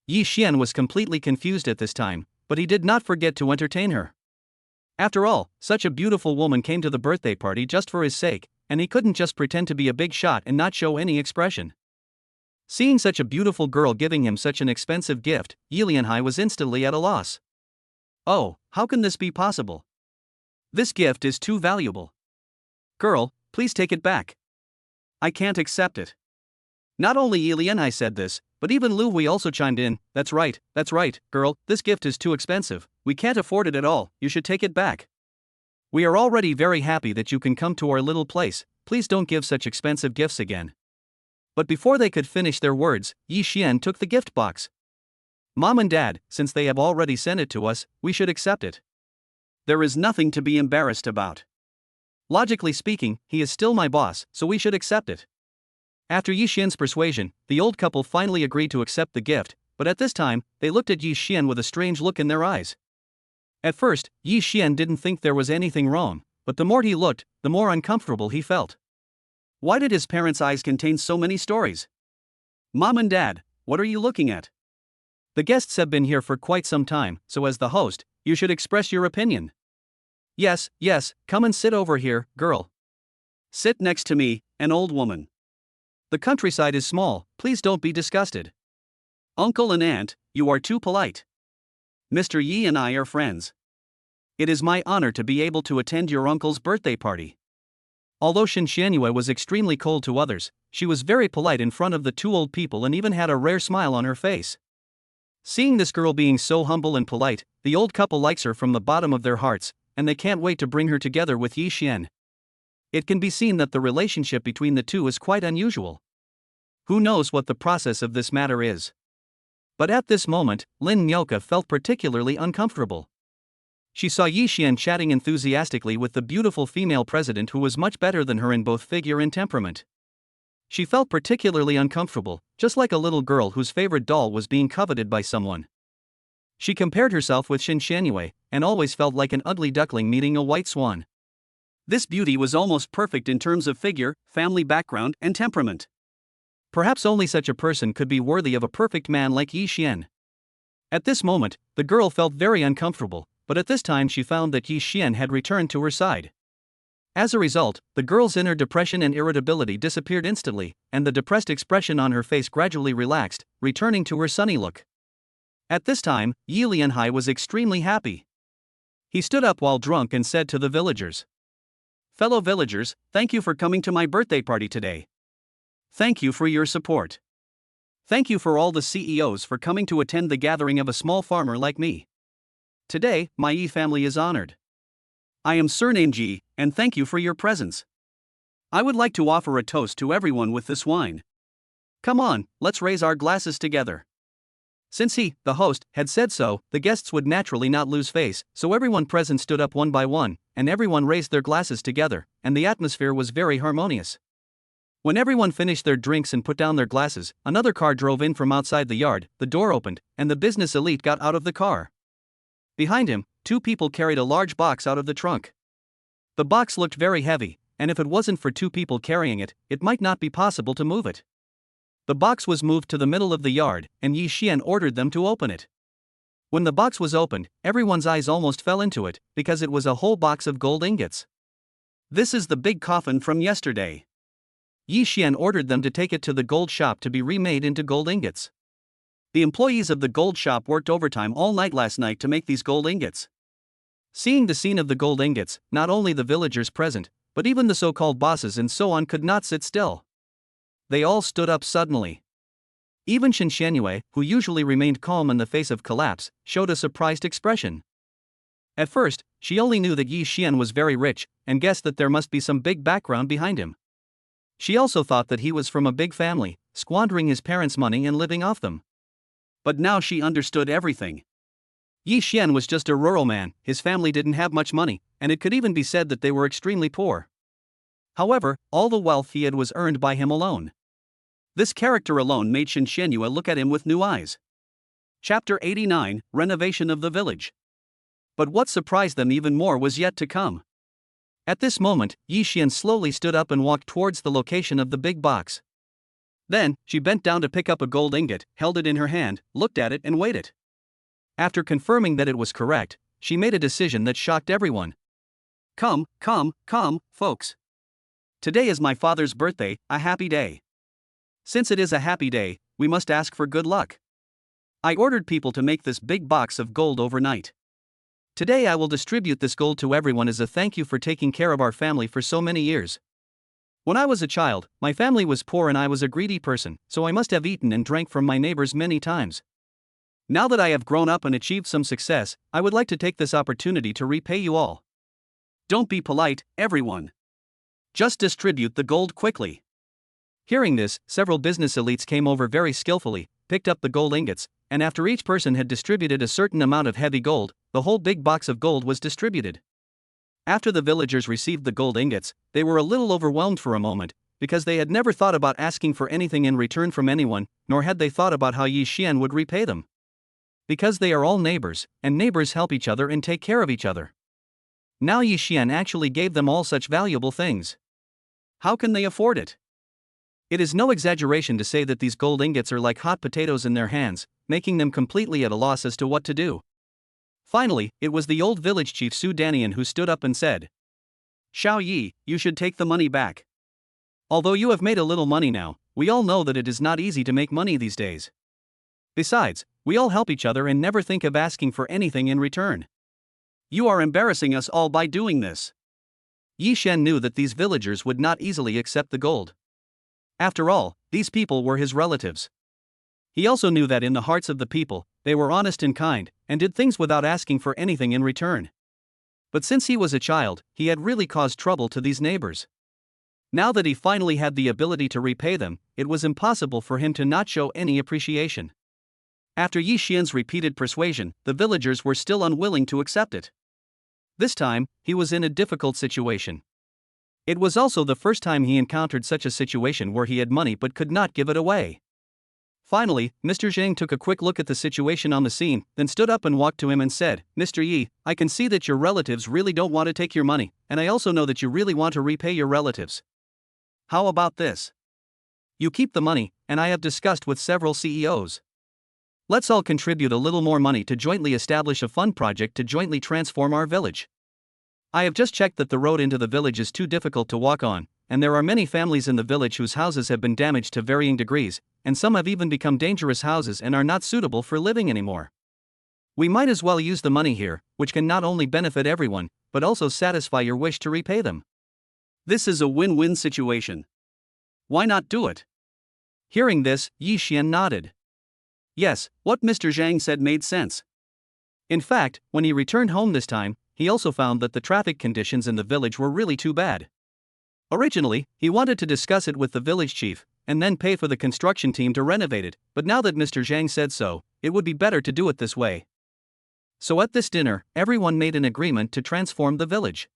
Yi Xian was completely confused at this time, but he did not forget to entertain her. After all, such a beautiful woman came to the birthday party just for his sake, and he couldn't just pretend to be a big shot and not show any expression. Seeing such a beautiful girl giving him such an expensive gift, Yi Lianhai was instantly at a loss. Oh, how can this be possible? This gift is too valuable. Girl, please take it back. I can't accept it. Not only Yi Lianhai said this, but even Lu Hui also chimed in. That's right, girl, this gift is too expensive, we can't afford it at all, you should take it back. We are already very happy that you can come to our little place, please don't give such expensive gifts again. But before they could finish their words, Yi Xian took the gift box. Mom and Dad, since they have already sent it to us, we should accept it. There is nothing to be embarrassed about. Logically speaking, he is still my boss, so we should accept it. After Yi Xian's persuasion, the old couple finally agreed to accept the gift, but at this time, they looked at Yi Xian with a strange look in their eyes. At first, Yi Xian didn't think there was anything wrong, but the more he looked, the more uncomfortable he felt. Why did his parents' eyes contain so many stories? Mom and Dad, what are you looking at? The guests have been here for quite some time, so as the host, you should express your opinion. Yes, come and sit over here, girl. Sit next to me, an old woman. The countryside is small, please don't be disgusted. Uncle and aunt, you are too polite. Mr. Yi and I are friends. It is my honor to be able to attend your uncle's birthday party. Although Shen Xianyue was extremely cold to others, she was very polite in front of the two old people and even had a rare smile on her face. Seeing this girl being so humble and polite, the old couple likes her from the bottom of their hearts, and they can't wait to bring her together with Yi Xian. It can be seen that the relationship between the two is quite unusual. Who knows what the process of this matter is? But at this moment, Lin Nyoka felt particularly uncomfortable. She saw Yi Xian chatting enthusiastically with the beautiful female president who was much better than her in both figure and temperament. She felt particularly uncomfortable, just like a little girl whose favorite doll was being coveted by someone. She compared herself with Shen Xianyue, and always felt like an ugly duckling meeting a white swan. This beauty was almost perfect in terms of figure, family background, and temperament. Perhaps only such a person could be worthy of a perfect man like Yi Xian. At this moment, the girl felt very uncomfortable, but at this time she found that Yi Xian had returned to her side. As a result, the girl's inner depression and irritability disappeared instantly, and the depressed expression on her face gradually relaxed, returning to her sunny look. At this time, Yi Lianhai was extremely happy. He stood up while drunk and said to the villagers, "Fellow villagers, thank you for coming to my birthday party today. Thank you for your support. Thank you for all the CEOs for coming to attend the gathering of a small farmer like me. Today, my Yi family is honored. I am surnamed Ji, and thank you for your presence. I would like to offer a toast to everyone with this wine. Come on, let's raise our glasses together. Since he, the host, had said so, the guests would naturally not lose face, so everyone present stood up one by one, and everyone raised their glasses together, and the atmosphere was very harmonious. When everyone finished their drinks and put down their glasses, another car drove in from outside the yard, the door opened, and the business elite got out of the car. Behind him, two people carried a large box out of the trunk. The box looked very heavy, and if it wasn't for two people carrying it, it might not be possible to move it. The box was moved to the middle of the yard, and Yi Xian ordered them to open it. When the box was opened, everyone's eyes almost fell into it, because it was a whole box of gold ingots. This is the big coffin from yesterday. Yi Xian ordered them to take it to the gold shop to be remade into gold ingots. The employees of the gold shop worked overtime all night last night to make these gold ingots. Seeing the scene of the gold ingots, not only the villagers present, but even the so-called bosses and so on could not sit still. They all stood up suddenly. Even Shen Xianyue, who usually remained calm in the face of collapse, showed a surprised expression. At first, she only knew that Yi Xian was very rich, and guessed that there must be some big background behind him. She also thought that he was from a big family, squandering his parents' money and living off them. But now she understood everything. Yi Xian was just a rural man, his family didn't have much money, and it could even be said that they were extremely poor. However, all the wealth he had was earned by him alone. This character alone made Shen Xianyue look at him with new eyes. Chapter 89, Renovation of the Village. But what surprised them even more was yet to come. At this moment, Yi Xian slowly stood up and walked towards the location of the big box. Then, she bent down to pick up a gold ingot, held it in her hand, looked at it and weighed it. After confirming that it was correct, she made a decision that shocked everyone. Come, folks. Today is my father's birthday, a happy day. Since it is a happy day, we must ask for good luck. I ordered people to make this big box of gold overnight. Today I will distribute this gold to everyone as a thank you for taking care of our family for so many years. When I was a child, my family was poor and I was a greedy person, so I must have eaten and drank from my neighbors many times. Now that I have grown up and achieved some success, I would like to take this opportunity to repay you all. Don't be polite, everyone. Just distribute the gold quickly. Hearing this, several business elites came over very skillfully, picked up the gold ingots, and after each person had distributed a certain amount of heavy gold, the whole big box of gold was distributed. After the villagers received the gold ingots, they were a little overwhelmed for a moment, because they had never thought about asking for anything in return from anyone, nor had they thought about how Yi Xian would repay them. Because they are all neighbors, and neighbors help each other and take care of each other. Now Yi Xian actually gave them all such valuable things. How can they afford it? It is no exaggeration to say that these gold ingots are like hot potatoes in their hands, making them completely at a loss as to what to do. Finally, it was the old village chief Su Danian who stood up and said, Xiao Yi, you should take the money back. Although you have made a little money now, we all know that it is not easy to make money these days. Besides, we all help each other and never think of asking for anything in return. You are embarrassing us all by doing this. Yi Xian knew that these villagers would not easily accept the gold. After all, these people were his relatives. He also knew that in the hearts of the people, they were honest and kind, and did things without asking for anything in return. But since he was a child, he had really caused trouble to these neighbors. Now that he finally had the ability to repay them, it was impossible for him to not show any appreciation. After Yi Xian's repeated persuasion, the villagers were still unwilling to accept it. This time, he was in a difficult situation. It was also the first time he encountered such a situation where he had money but could not give it away. Finally, Mr. Zhang took a quick look at the situation on the scene, then stood up and walked to him and said, Mr. Yi, I can see that your relatives really don't want to take your money, and I also know that you really want to repay your relatives. How about this? You keep the money, and I have discussed with several CEOs. Let's all contribute a little more money to jointly establish a fun project to jointly transform our village. I have just checked that the road into the village is too difficult to walk on, and there are many families in the village whose houses have been damaged to varying degrees, and some have even become dangerous houses and are not suitable for living anymore. We might as well use the money here, which can not only benefit everyone, but also satisfy your wish to repay them. This is a win-win situation. Why not do it? Hearing this, Yi Xian nodded. Yes, what Mr. Zhang said made sense. In fact, when he returned home this time, he also found that the traffic conditions in the village were really too bad. Originally, he wanted to discuss it with the village chief, and then pay for the construction team to renovate it, but now that Mr. Zhang said so, it would be better to do it this way. So at this dinner, everyone made an agreement to transform the village.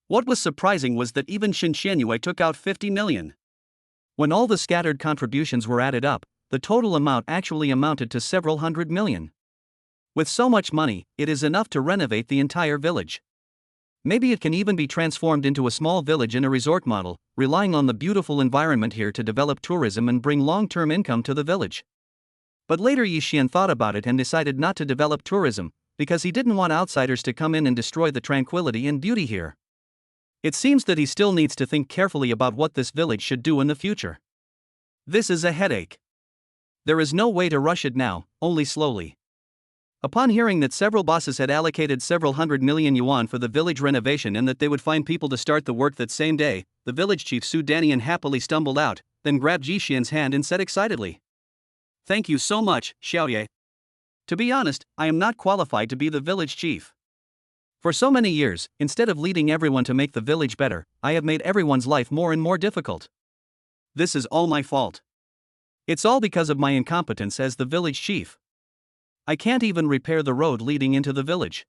What was surprising was that even Shen Xianyue took out 50 million. When all the scattered contributions were added up, the total amount actually amounted to several hundred million. With so much money, it is enough to renovate the entire village. Maybe it can even be transformed into a small village in a resort model, relying on the beautiful environment here to develop tourism and bring long-term income to the village. But later Yi Xian thought about it and decided not to develop tourism, because he didn't want outsiders to come in and destroy the tranquility and beauty here. It seems that he still needs to think carefully about what this village should do in the future. This is a headache. There is no way to rush it now, only slowly. Upon hearing that several bosses had allocated several hundred million yuan for the village renovation and that they would find people to start the work that same day, the village chief Su Danian happily stumbled out, then grabbed Yi Xian's hand and said excitedly, "Thank you so much, Xiaoye. To be honest, I am not qualified to be the village chief. For so many years, instead of leading everyone to make the village better, I have made everyone's life more and more difficult. This is all my fault. It's all because of my incompetence as the village chief. I can't even repair the road leading into the village.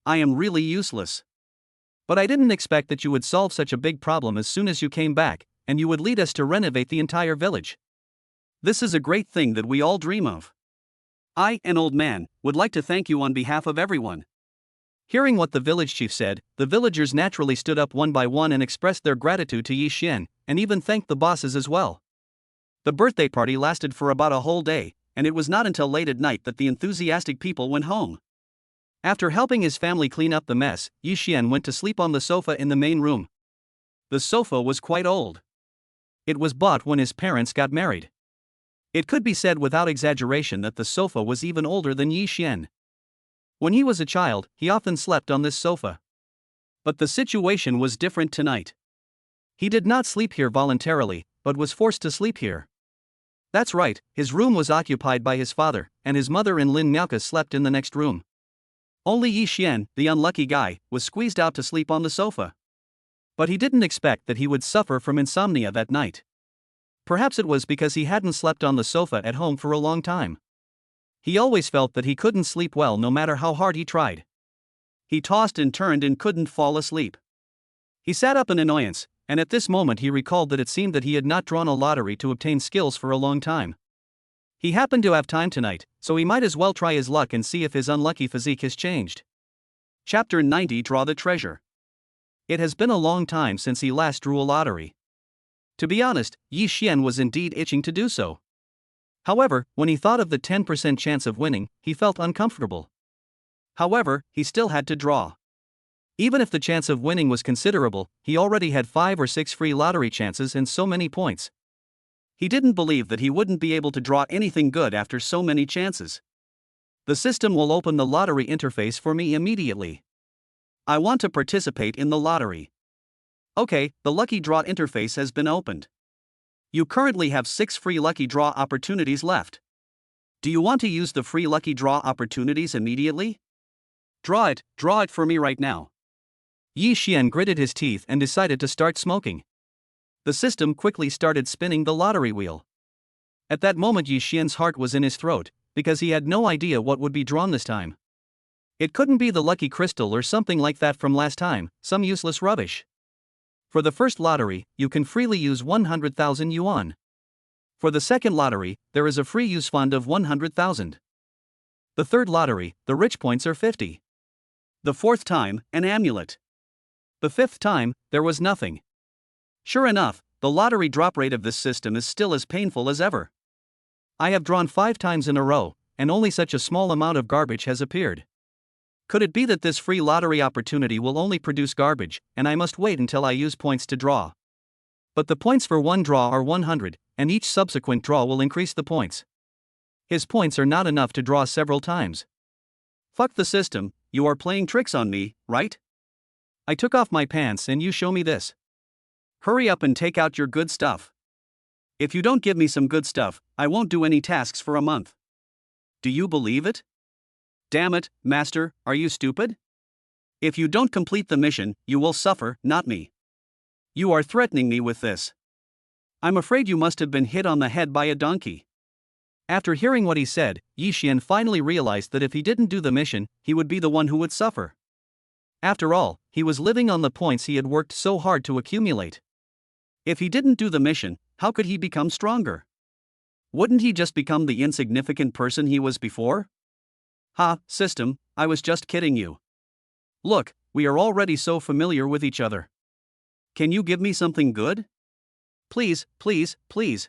I am really useless. But I didn't expect that you would solve such a big problem as soon as you came back, and you would lead us to renovate the entire village. This is a great thing that we all dream of. I, an old man, would like to thank you on behalf of everyone." Hearing what the village chief said, the villagers naturally stood up one by one and expressed their gratitude to Yi Xian, and even thanked the bosses as well. The birthday party lasted for about a whole day, and it was not until late at night that the enthusiastic people went home. After helping his family clean up the mess, Yi Xian went to sleep on the sofa in the main room. The sofa was quite old. It was bought when his parents got married. It could be said without exaggeration that the sofa was even older than Yi Xian. When he was a child, he often slept on this sofa. But the situation was different tonight. He did not sleep here voluntarily, but was forced to sleep here. That's right, his room was occupied by his father, and his mother and Lin Miaoka slept in the next room. Only Yi Xian, the unlucky guy, was squeezed out to sleep on the sofa. But he didn't expect that he would suffer from insomnia that night. Perhaps it was because he hadn't slept on the sofa at home for a long time. He always felt that he couldn't sleep well no matter how hard he tried. He tossed and turned and couldn't fall asleep. He sat up in annoyance, and at this moment he recalled that it seemed that he had not drawn a lottery to obtain skills for a long time. He happened to have time tonight, so he might as well try his luck and see if his unlucky physique has changed. Chapter 90: Draw the Treasure. It has been a long time since he last drew a lottery. To be honest, Yi Xian was indeed itching to do so. However, when he thought of the 10% chance of winning, he felt uncomfortable. However, he still had to draw. Even if the chance of winning was considerable, he already had 5 or 6 free lottery chances and so many points. He didn't believe that he wouldn't be able to draw anything good after so many chances. The system will open the lottery interface for me immediately. I want to participate in the lottery. Okay, the lucky draw interface has been opened. You currently have 6 free lucky draw opportunities left. Do you want to use the free lucky draw opportunities immediately? Draw it for me right now. Yi Xian gritted his teeth and decided to start smoking. The system quickly started spinning the lottery wheel. At that moment Yi Xian's heart was in his throat, because he had no idea what would be drawn this time. It couldn't be the lucky crystal or something like that from last time, some useless rubbish. For the first lottery, you can freely use 100,000 yuan. For the second lottery, there is a free use fund of 100,000. The third lottery, the rich points are 50. The fourth time, an amulet. The fifth time, there was nothing. Sure enough, the lottery drop rate of this system is still as painful as ever. I have drawn 5 times in a row, and only such a small amount of garbage has appeared. Could it be that this free lottery opportunity will only produce garbage, and I must wait until I use points to draw? But the points for one draw are 100, and each subsequent draw will increase the points. His points are not enough to draw several times. Fuck the system, you are playing tricks on me, right? I took off my pants and you show me this. Hurry up and take out your good stuff. If you don't give me some good stuff, I won't do any tasks for a month. Do you believe it? Damn it, master, are you stupid? If you don't complete the mission, you will suffer, not me. You are threatening me with this. I'm afraid you must have been hit on the head by a donkey. After hearing what he said, Yi Xian finally realized that if he didn't do the mission, he would be the one who would suffer. After all, he was living on the points he had worked so hard to accumulate. If he didn't do the mission, how could he become stronger? Wouldn't he just become the insignificant person he was before? Ha, system, I was just kidding you. Look, we are already so familiar with each other. Can you give me something good? Please, please, please.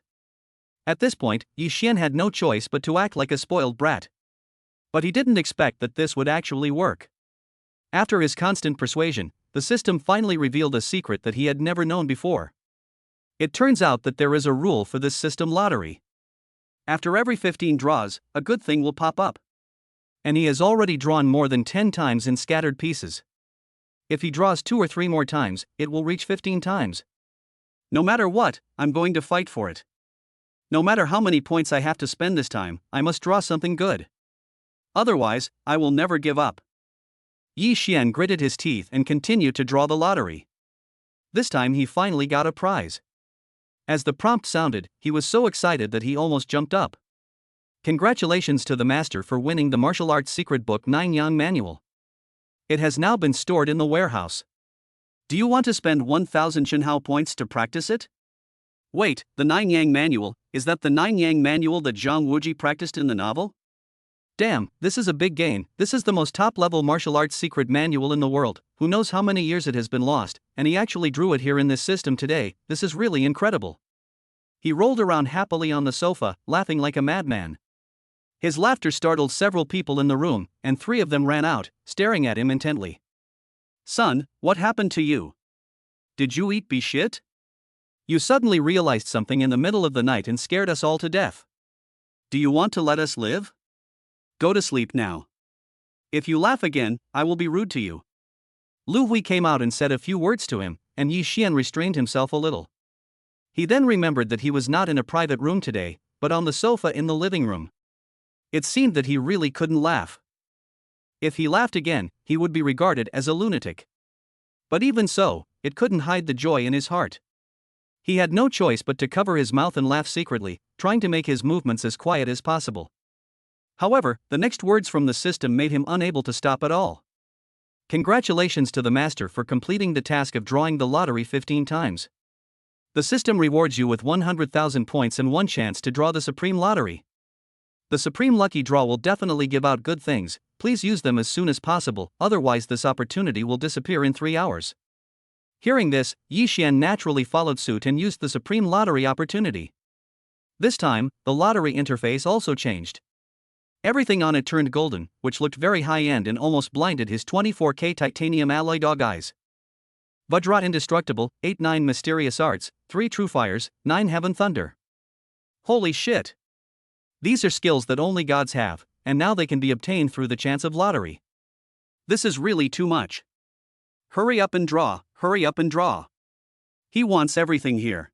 At this point, Yi Xian had no choice but to act like a spoiled brat. But he didn't expect that this would actually work. After his constant persuasion, the system finally revealed a secret that he had never known before. It turns out that there is a rule for this system lottery. After every 15 draws, a good thing will pop up. And he has already drawn more than 10 times in scattered pieces. If he draws 2 or 3 more times, it will reach 15 times. No matter what, I'm going to fight for it. No matter how many points I have to spend this time, I must draw something good. Otherwise, I will never give up. Yi Xian gritted his teeth and continued to draw the lottery. This time he finally got a prize. As the prompt sounded, he was so excited that he almost jumped up. Congratulations to the master for winning the martial arts secret book 9 Yang Manual. It has now been stored in the warehouse. Do you want to spend 1,000 Shenhao points to practice it? Wait, the 9 Yang Manual, is that the 9 Yang Manual that Zhang Wuji practiced in the novel? Damn, this is a big gain. This is the most top-level martial arts secret manual in the world. Who knows how many years it has been lost, and he actually drew it here in this system today. This is really incredible. He rolled around happily on the sofa, laughing like a madman. His laughter startled several people in the room, and 3 of them ran out, staring at him intently. Son, what happened to you? Did you eat shit? You suddenly realized something in the middle of the night and scared us all to death. Do you want to let us live? Go to sleep now. If you laugh again, I will be rude to you. Lu Hui came out and said a few words to him, and Yi Xian restrained himself a little. He then remembered that he was not in a private room today, but on the sofa in the living room. It seemed that he really couldn't laugh. If he laughed again, he would be regarded as a lunatic. But even so, it couldn't hide the joy in his heart. He had no choice but to cover his mouth and laugh secretly, trying to make his movements as quiet as possible. However, the next words from the system made him unable to stop at all. Congratulations to the master for completing the task of drawing the lottery 15 times. The system rewards you with 100,000 points and 1 chance to draw the Supreme Lottery. The Supreme Lucky Draw will definitely give out good things. Please use them as soon as possible, otherwise this opportunity will disappear in 3 hours. Hearing this, Yi Xian naturally followed suit and used the Supreme Lottery opportunity. This time, the lottery interface also changed. Everything on it turned golden, which looked very high-end and almost blinded his 24K titanium alloy dog eyes. Vajra Indestructible, 8-9 Mysterious Arts, 3 True Fires, 9 Heaven Thunder. Holy shit! These are skills that only gods have, and now they can be obtained through the chance of lottery. This is really too much. Hurry up and draw, hurry up and draw. He wants everything here.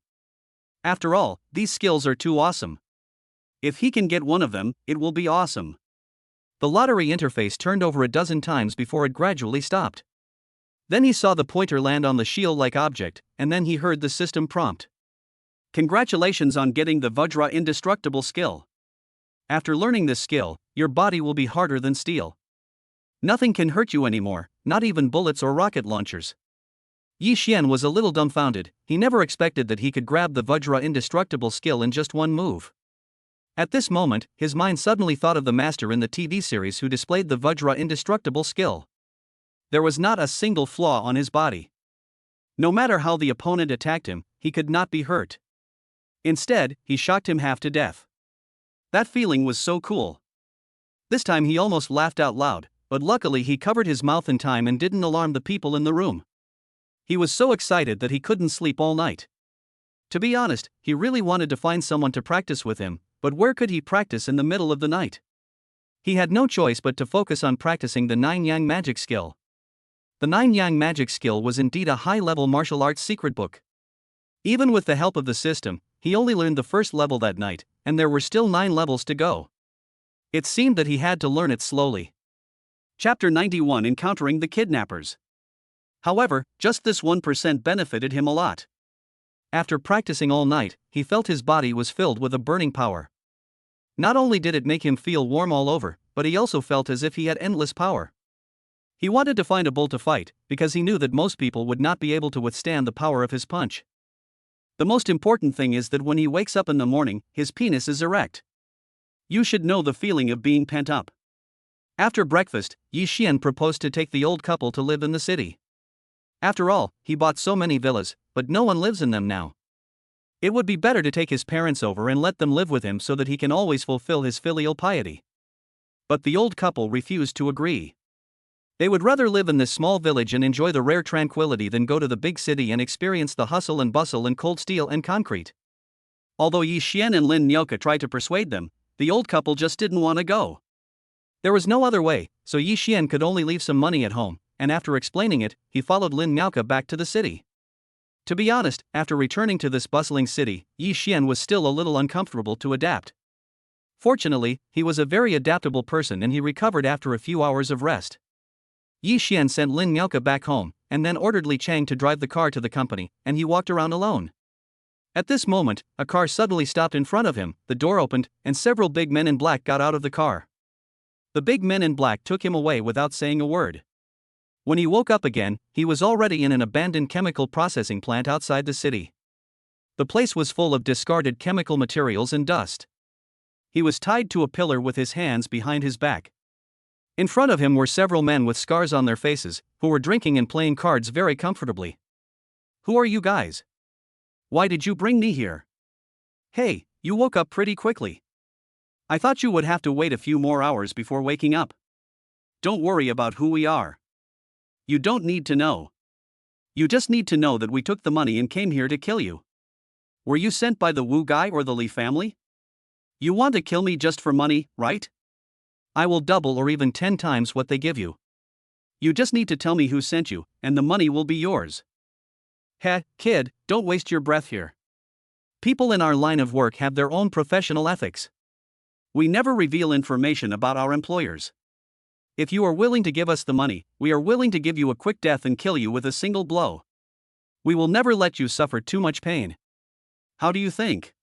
After all, these skills are too awesome. If he can get one of them, it will be awesome. The lottery interface turned over a dozen times before it gradually stopped. Then he saw the pointer land on the shield-like object, and then he heard the system prompt. Congratulations on getting the Vajra Indestructible skill. After learning this skill, your body will be harder than steel. Nothing can hurt you anymore, not even bullets or rocket launchers. Yi Xian was a little dumbfounded. He never expected that he could grab the Vajra Indestructible skill in just one move. At this moment, his mind suddenly thought of the master in the TV series who displayed the Vajra Indestructible skill. There was not a single flaw on his body. No matter how the opponent attacked him, he could not be hurt. Instead, he shocked him half to death. That feeling was so cool. This time he almost laughed out loud, but luckily he covered his mouth in time and didn't alarm the people in the room. He was so excited that he couldn't sleep all night. To be honest, he really wanted to find someone to practice with him, but where could he practice in the middle of the night? He had no choice but to focus on practicing the 9 Yang magic skill. The 9 Yang magic skill was indeed a high-level martial arts secret book. Even with the help of the system, he only learned the first level that night, and there were still 9 levels to go. It seemed that he had to learn it slowly. Chapter 91, Encountering the Kidnappers. However, just this 1% benefited him a lot. After practicing all night, he felt his body was filled with a burning power. Not only did it make him feel warm all over, but he also felt as if he had endless power. He wanted to find a bull to fight, because he knew that most people would not be able to withstand the power of his punch. The most important thing is that when he wakes up in the morning, his penis is erect. You should know the feeling of being pent up. After breakfast, Yi Xian proposed to take the old couple to live in the city. After all, he bought so many villas, but no one lives in them now. It would be better to take his parents over and let them live with him so that he can always fulfill his filial piety. But the old couple refused to agree. They would rather live in this small village and enjoy the rare tranquility than go to the big city and experience the hustle and bustle and cold steel and concrete. Although Yi Xian and Lin Nyoka tried to persuade them, the old couple just didn't want to go. There was no other way, so Yi Xian could only leave some money at home, and after explaining it, he followed Lin Nyoka back to the city. To be honest, after returning to this bustling city, Yi Xian was still a little uncomfortable to adapt. Fortunately, he was a very adaptable person and he recovered after a few hours of rest. Yi Xian sent Lin Nyoka back home, and then ordered Li Chang to drive the car to the company, and he walked around alone. At this moment, a car suddenly stopped in front of him, the door opened, and several big men in black got out of the car. The big men in black took him away without saying a word. When he woke up again, he was already in an abandoned chemical processing plant outside the city. The place was full of discarded chemical materials and dust. He was tied to a pillar with his hands behind his back. In front of him were several men with scars on their faces, who were drinking and playing cards very comfortably. "Who are you guys? Why did you bring me here? Hey, you woke up pretty quickly. I thought you would have to wait a few more hours before waking up. Don't worry about who we are. You don't need to know. You just need to know that we took the money and came here to kill you. Were you sent by the Wu guy or the Li family? You want to kill me just for money, right? I will double or even 10 times what they give you. You just need to tell me who sent you, and the money will be yours." "Heh, kid, don't waste your breath here. People in our line of work have their own professional ethics. We never reveal information about our employers. If you are willing to give us the money, we are willing to give you a quick death and kill you with a single blow. We will never let you suffer too much pain. How do you think?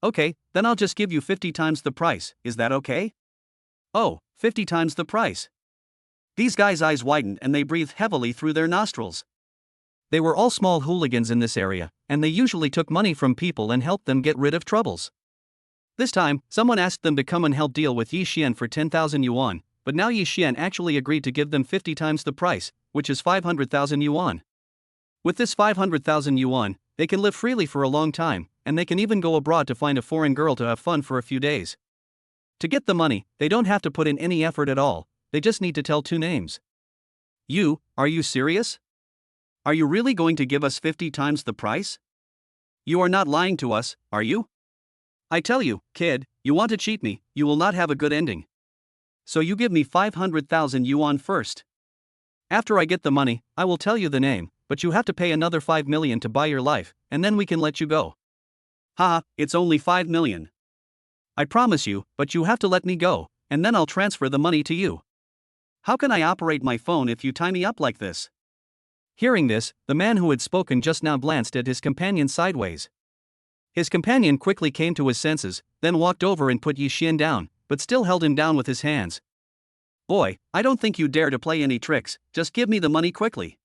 Okay, then I'll just give you 50 times the price, is that okay?" "Oh, 50 times the price." These guys' eyes widened and they breathed heavily through their nostrils. They were all small hooligans in this area, and they usually took money from people and helped them get rid of troubles. This time, someone asked them to come and help deal with Yi Xian for 10,000 yuan, but now Yi Xian actually agreed to give them 50 times the price, which is 500,000 yuan. With this 500,000 yuan, they can live freely for a long time, and they can even go abroad to find a foreign girl to have fun for a few days. To get the money, they don't have to put in any effort at all, they just need to tell 2 names. Are you serious? Are you really going to give us 50 times the price? You are not lying to us, are you? I tell you, kid, you want to cheat me, you will not have a good ending. So you give me 500,000 yuan first. After I get the money, I will tell you the name, but you have to pay another 5 million to buy your life, and then we can let you go." "Haha, it's only 5 million. I promise you, but you have to let me go, and then I'll transfer the money to you. How can I operate my phone if you tie me up like this?" Hearing this, the man who had spoken just now glanced at his companion sideways. His companion quickly came to his senses, then walked over and put Yi Xian down, but still held him down with his hands. "Boy, I don't think you dare to play any tricks, just give me the money quickly."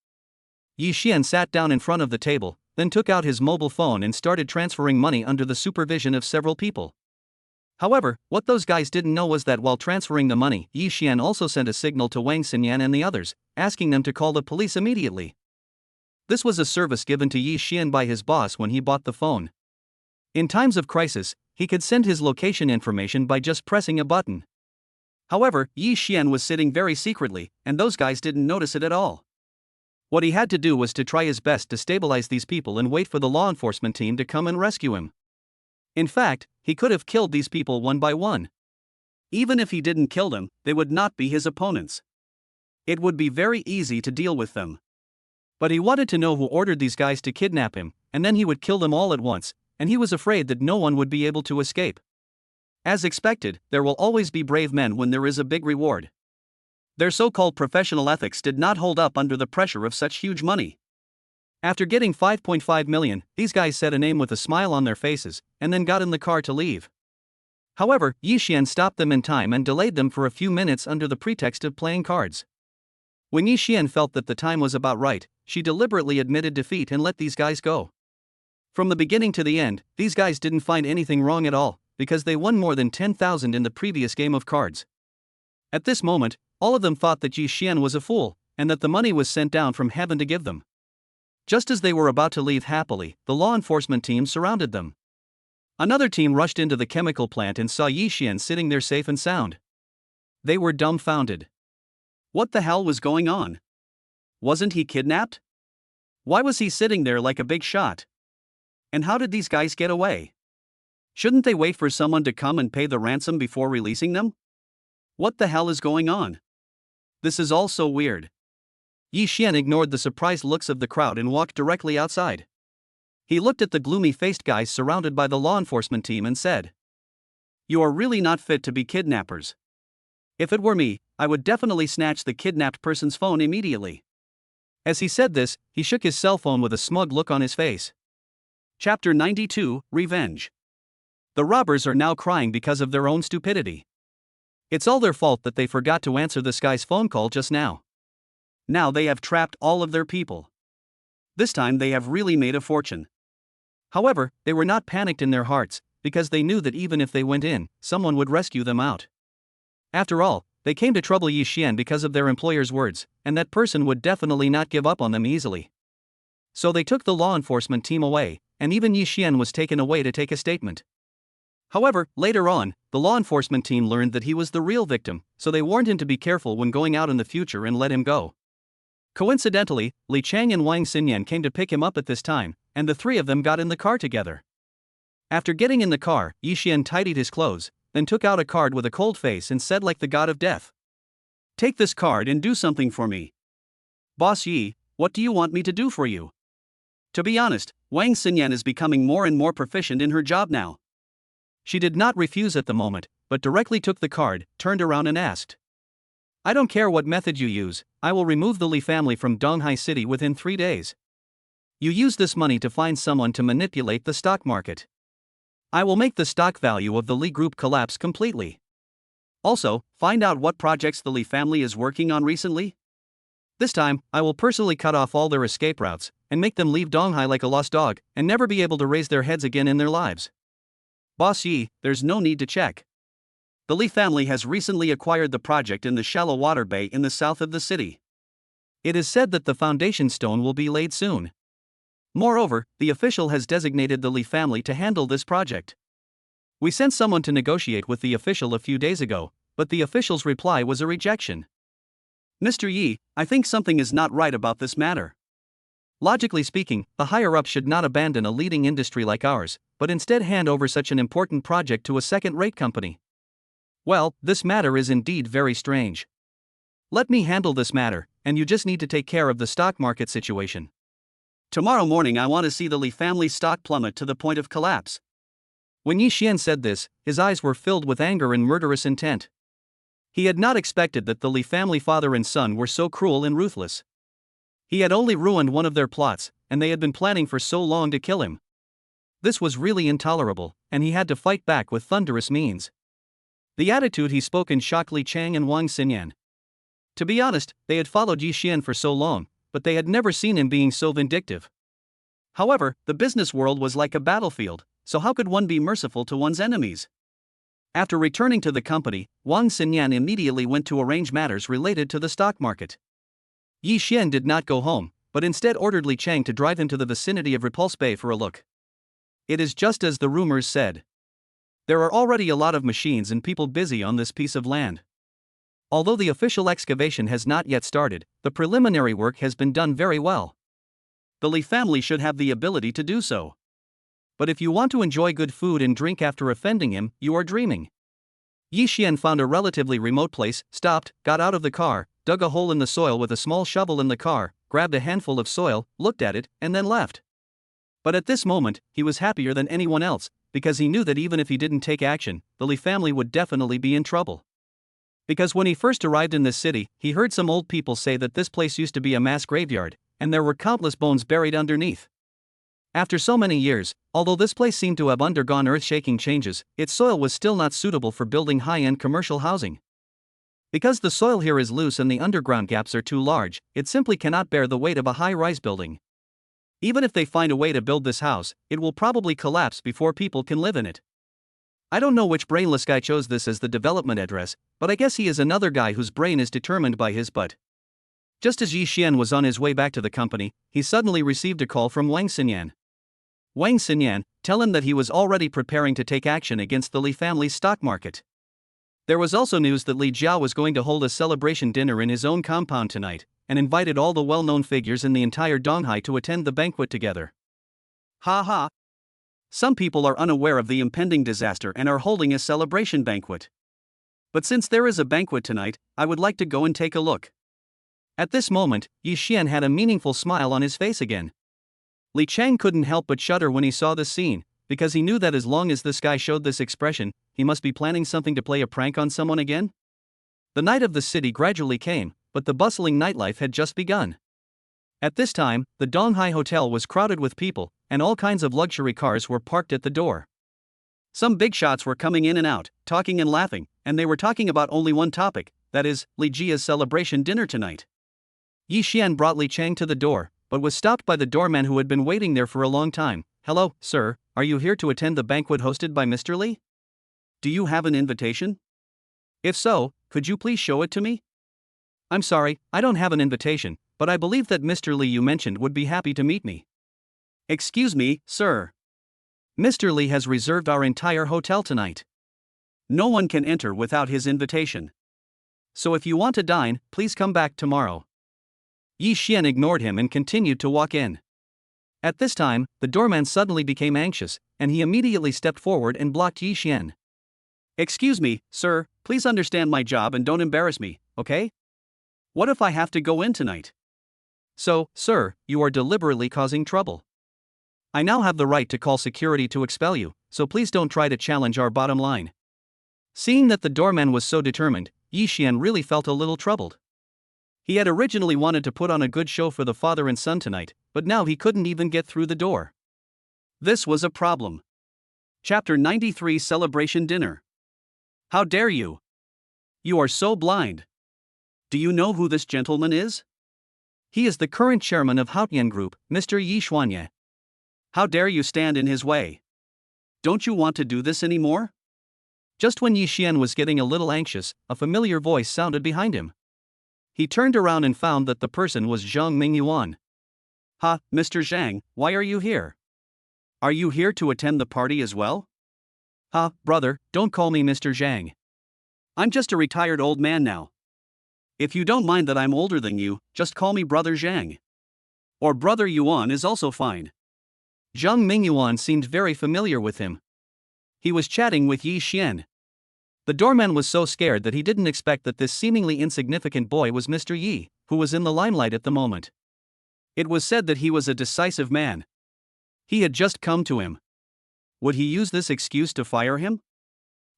Yi Xian sat down in front of the table, then took out his mobile phone and started transferring money under the supervision of several people. However, what those guys didn't know was that while transferring the money, Yi Xian also sent a signal to Wang Xinyan and the others, asking them to call the police immediately. This was a service given to Yi Xian by his boss when he bought the phone. In times of crisis, he could send his location information by just pressing a button. However, Yi Xian was sitting very secretly, and those guys didn't notice it at all. What he had to do was to try his best to stabilize these people and wait for the law enforcement team to come and rescue him. In fact, he could have killed these people one by one. Even if he didn't kill them, they would not be his opponents. It would be very easy to deal with them. But he wanted to know who ordered these guys to kidnap him, and then he would kill them all at once, and he was afraid that no one would be able to escape. As expected, there will always be brave men when there is a big reward. Their so-called professional ethics did not hold up under the pressure of such huge money. After getting 5.5 million, these guys said a name with a smile on their faces, and then got in the car to leave. However, Yixian stopped them in time and delayed them for a few minutes under the pretext of playing cards. When Yixian felt that the time was about right, she deliberately admitted defeat and let these guys go. From the beginning to the end, these guys didn't find anything wrong at all, because they won more than 10,000 in the previous game of cards. At this moment, all of them thought that Yixian was a fool, and that the money was sent down from heaven to give them. Just as they were about to leave happily, the law enforcement team surrounded them. Another team rushed into the chemical plant and saw Yixian sitting there safe and sound. They were dumbfounded. What the hell was going on? Wasn't he kidnapped? Why was he sitting there like a big shot? And how did these guys get away? Shouldn't they wait for someone to come and pay the ransom before releasing them? What the hell is going on? This is all so weird. Yixian ignored the surprised looks of the crowd and walked directly outside. He looked at the gloomy-faced guys surrounded by the law enforcement team and said, "You are really not fit to be kidnappers. If it were me, I would definitely snatch the kidnapped person's phone immediately." As he said this, he shook his cell phone with a smug look on his face. Chapter 92, Revenge. The robbers are now crying because of their own stupidity. It's all their fault that they forgot to answer this guy's phone call just now. Now they have trapped all of their people. This time they have really made a fortune. However, they were not panicked in their hearts, because they knew that even if they went in, someone would rescue them out. After all, they came to trouble Yixian because of their employer's words, and that person would definitely not give up on them easily. So they took the law enforcement team away, and even Yixian was taken away to take a statement. However, later on, the law enforcement team learned that he was the real victim, so they warned him to be careful when going out in the future and let him go. Coincidentally, Li Chang and Wang Xinyan came to pick him up at this time, and the three of them got in the car together. After getting in the car, Yixian tidied his clothes, then took out a card with a cold face and said like the god of death, "Take this card and do something for me." "Boss Yi, what do you want me to do for you?" To be honest, Wang Xinyan is becoming more and more proficient in her job now. She did not refuse at the moment, but directly took the card, turned around and asked, "I don't care what method you use, I will remove the Li family from Donghai City within 3 days. You use this money to find someone to manipulate the stock market. I will make the stock value of the Li group collapse completely. Also, find out what projects the Li family is working on recently. This time, I will personally cut off all their escape routes, and make them leave Donghai like a lost dog, and never be able to raise their heads again in their lives. Boss Yi, there's no need to check. The Li family has recently acquired the project in the shallow water bay in the south of the city. It is said that the foundation stone will be laid soon. Moreover, the official has designated the Li family to handle this project. We sent someone to negotiate with the official a few days ago, but the official's reply was a rejection. Mr. Yi, I think something is not right about this matter. Logically speaking, the higher-up should not abandon a leading industry like ours, but instead hand over such an important project to a second-rate company. Well, this matter is indeed very strange. Let me handle this matter, and you just need to take care of the stock market situation. Tomorrow morning I want to see the Li family stock plummet to the point of collapse." When Yixian said this, his eyes were filled with anger and murderous intent. He had not expected that the Li family father and son were so cruel and ruthless. He had only ruined one of their plots, and they had been planning for so long to kill him. This was really intolerable, and he had to fight back with thunderous means. The attitude he spoke in shocked Li Chang and Wang Xinyan. To be honest, they had followed Yixian for so long, but they had never seen him being so vindictive. However, the business world was like a battlefield, so how could one be merciful to one's enemies? After returning to the company, Wang Xinyan immediately went to arrange matters related to the stock market. Yixian did not go home, but instead ordered Li Chang to drive him to the vicinity of Repulse Bay for a look. It is just as the rumors said. There are already a lot of machines and people busy on this piece of land. Although the official excavation has not yet started, the preliminary work has been done very well. The Li family should have the ability to do so. But if you want to enjoy good food and drink after offending him, you are dreaming. Yixian found a relatively remote place, stopped, got out of the car, dug a hole in the soil with a small shovel in the car, grabbed a handful of soil, looked at it, and then left. But at this moment, he was happier than anyone else, because he knew that even if he didn't take action, the Li family would definitely be in trouble. Because when he first arrived in this city, he heard some old people say that this place used to be a mass graveyard, and there were countless bones buried underneath. After so many years, although this place seemed to have undergone earth-shaking changes, its soil was still not suitable for building high-end commercial housing. Because the soil here is loose and the underground gaps are too large, it simply cannot bear the weight of a high-rise building. Even if they find a way to build this house, it will probably collapse before people can live in it. I don't know which brainless guy chose this as the development address, but I guess he is another guy whose brain is determined by his butt. Just as Yi Xian was on his way back to the company, he suddenly received a call from Wang Xinyan. Wang Xinyan, tell him that he was already preparing to take action against the Li family's stock market. There was also news that Li Jiao was going to hold a celebration dinner in his own compound tonight, and invited all the well-known figures in the entire Donghai to attend the banquet together. Ha ha! Some people are unaware of the impending disaster and are holding a celebration banquet. But since there is a banquet tonight, I would like to go and take a look. At this moment, Yi Xian had a meaningful smile on his face again. Li Chang couldn't help but shudder when he saw this scene, because he knew that as long as this guy showed this expression, he must be planning something to play a prank on someone again. The night of the city gradually came, but the bustling nightlife had just begun. At this time, the Donghai Hotel was crowded with people, and all kinds of luxury cars were parked at the door. Some big shots were coming in and out, talking and laughing, and they were talking about only one topic, that is, Li Jia's celebration dinner tonight. Yi Xian brought Li Chang to the door, but was stopped by the doorman who had been waiting there for a long time. Hello, sir, are you here to attend the banquet hosted by Mr. Li? Do you have an invitation? If so, could you please show it to me? I'm sorry, I don't have an invitation, but I believe that Mr. Li you mentioned would be happy to meet me. Excuse me, sir. Mr. Li has reserved our entire hotel tonight. No one can enter without his invitation. So if you want to dine, please come back tomorrow. Yi Xian ignored him and continued to walk in. At this time, the doorman suddenly became anxious, and he immediately stepped forward and blocked Yi Xian. Excuse me, sir, please understand my job and don't embarrass me, okay? What if I have to go in tonight? So, sir, you are deliberately causing trouble. I now have the right to call security to expel you, so please don't try to challenge our bottom line. Seeing that the doorman was so determined, Yi Xian really felt a little troubled. He had originally wanted to put on a good show for the father and son tonight, but now he couldn't even get through the door. This was a problem. Chapter 93 Celebration Dinner. How dare you? You are so blind. Do you know who this gentleman is? He is the current chairman of Haotian Group, Mr. Yi Xuanye. How dare you stand in his way? Don't you want to do this anymore? Just when Yi Xian was getting a little anxious, a familiar voice sounded behind him. He turned around and found that the person was Zhang Mingyuan. Ha, Mr. Zhang, why are you here? Are you here to attend the party as well? Ha, brother, don't call me Mr. Zhang. I'm just a retired old man now. If you don't mind that I'm older than you, just call me Brother Zhang. Or Brother Yuan is also fine. Zhang Mingyuan seemed very familiar with him. He was chatting with Yi Xian. The doorman was so scared that he didn't expect that this seemingly insignificant boy was Mr. Yi, who was in the limelight at the moment. It was said that he was a decisive man. He had just come to him. Would he use this excuse to fire him?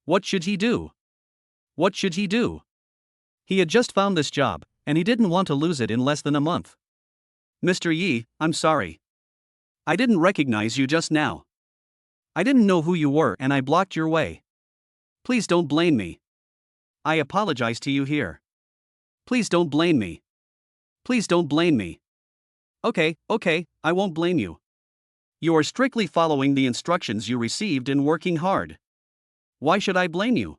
What should he do? What should he do? He had just found this job, and he didn't want to lose it in less than a month. Mr. Yi, I'm sorry. I didn't recognize you just now. I didn't know who you were and I blocked your way. Please don't blame me. I apologize to you here. Please don't blame me. Please don't blame me. Okay, I won't blame you. You are strictly following the instructions you received and working hard. Why should I blame you?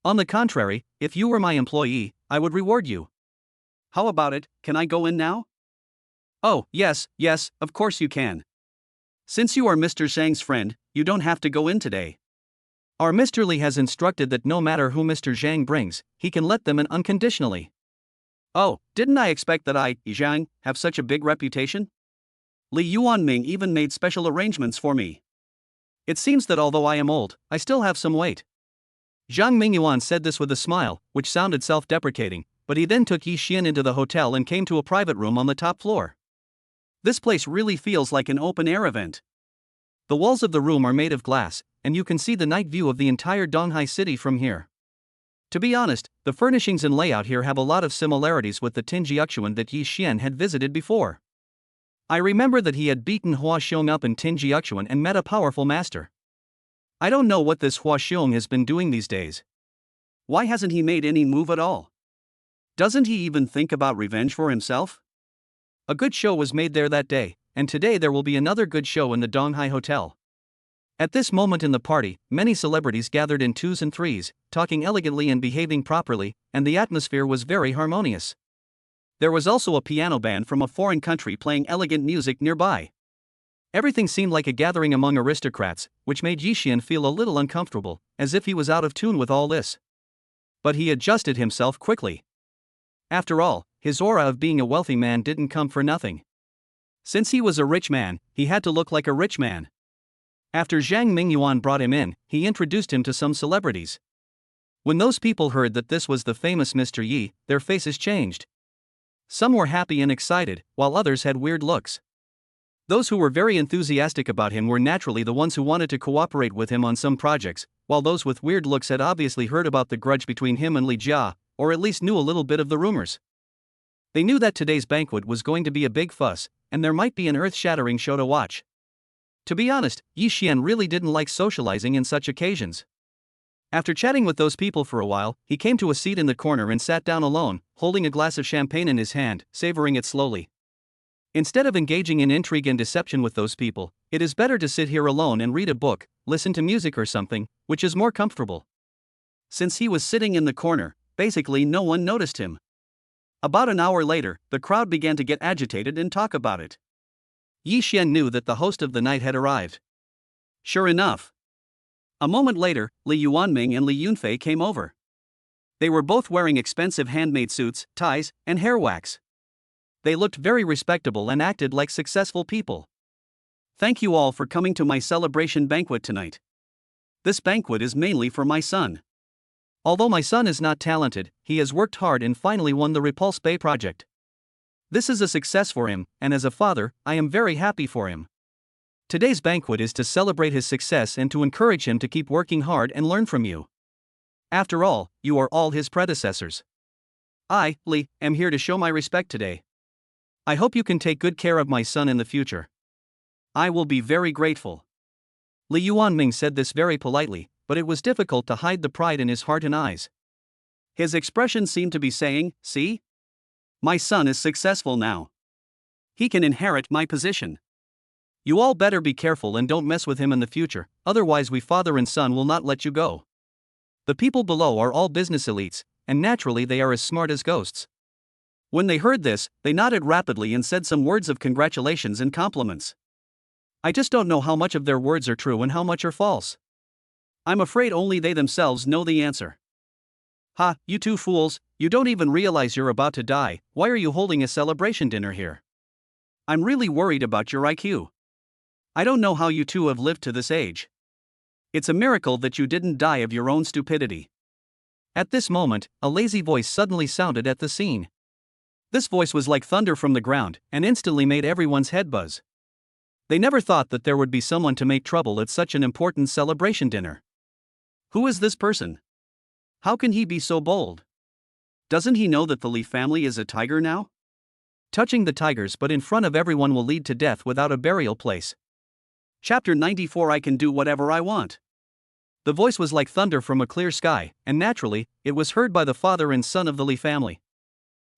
On the contrary, if you were my employee, I would reward you. How about it, can I go in now? Oh, yes, of course you can. Since you are Mr. Zhang's friend, you don't have to go in today. Our Mr. Li has instructed that no matter who Mr. Zhang brings, he can let them in unconditionally. Oh, didn't I expect that I, Zhang, have such a big reputation? Li Yuanming even made special arrangements for me. It seems that although I am old, I still have some weight. Zhang Mingyuan said this with a smile, which sounded self-deprecating, but he then took Yi Xian into the hotel and came to a private room on the top floor. This place really feels like an open-air event. The walls of the room are made of glass, and you can see the night view of the entire Donghai city from here. To be honest, the furnishings and layout here have a lot of similarities with the Tinjiuxuan that Yi Xian had visited before. I remember that he had beaten Hua Xiong up in Tinjiuxuan and met a powerful master. I don't know what this Hua Xiong has been doing these days. Why hasn't he made any move at all? Doesn't he even think about revenge for himself? A good show was made there that day, and today there will be another good show in the Donghai Hotel. At this moment in the party, many celebrities gathered in twos and threes, talking elegantly and behaving properly, and the atmosphere was very harmonious. There was also a piano band from a foreign country playing elegant music nearby. Everything seemed like a gathering among aristocrats, which made Yi Xian feel a little uncomfortable, as if he was out of tune with all this. But he adjusted himself quickly. After all, his aura of being a wealthy man didn't come for nothing. Since he was a rich man, he had to look like a rich man. After Zhang Mingyuan brought him in, he introduced him to some celebrities. When those people heard that this was the famous Mr. Yi, their faces changed. Some were happy and excited, while others had weird looks. Those who were very enthusiastic about him were naturally the ones who wanted to cooperate with him on some projects, while those with weird looks had obviously heard about the grudge between him and Li Jia, or at least knew a little bit of the rumors. They knew that today's banquet was going to be a big fuss, and there might be an earth-shattering show to watch. To be honest, Yi Xian really didn't like socializing in such occasions. After chatting with those people for a while, he came to a seat in the corner and sat down alone, holding a glass of champagne in his hand, savoring it slowly. Instead of engaging in intrigue and deception with those people, it is better to sit here alone and read a book, listen to music or something, which is more comfortable. Since he was sitting in the corner, basically no one noticed him. About an hour later, the crowd began to get agitated and talk about it. Yi Xian knew that the host of the night had arrived. Sure enough. A moment later, Li Yuanming and Li Yunfei came over. They were both wearing expensive handmade suits, ties, and hair wax. They looked very respectable and acted like successful people. Thank you all for coming to my celebration banquet tonight. This banquet is mainly for my son. Although my son is not talented, he has worked hard and finally won the Repulse Bay project. This is a success for him, and as a father, I am very happy for him. Today's banquet is to celebrate his success and to encourage him to keep working hard and learn from you. After all, you are all his predecessors. I, Li, am here to show my respect today. I hope you can take good care of my son in the future. I will be very grateful. Li Yuanming said this very politely, but it was difficult to hide the pride in his heart and eyes. His expression seemed to be saying, "See? My son is successful now. He can inherit my position. You all better be careful and don't mess with him in the future, otherwise we father and son will not let you go." The people below are all business elites, and naturally they are as smart as ghosts. When they heard this, they nodded rapidly and said some words of congratulations and compliments. I just don't know how much of their words are true and how much are false. I'm afraid only they themselves know the answer. Ha, you two fools, you don't even realize you're about to die. Why are you holding a celebration dinner here? I'm really worried about your IQ. I don't know how you two have lived to this age. It's a miracle that you didn't die of your own stupidity. At this moment, a lazy voice suddenly sounded at the scene. This voice was like thunder from the ground, and instantly made everyone's head buzz. They never thought that there would be someone to make trouble at such an important celebration dinner. Who is this person? How can he be so bold? Doesn't he know that the Li family is a tiger now? Touching the tigers but in front of everyone will lead to death without a burial place. Chapter 94 I can do whatever I want. The voice was like thunder from a clear sky, and naturally, it was heard by the father and son of the Li family.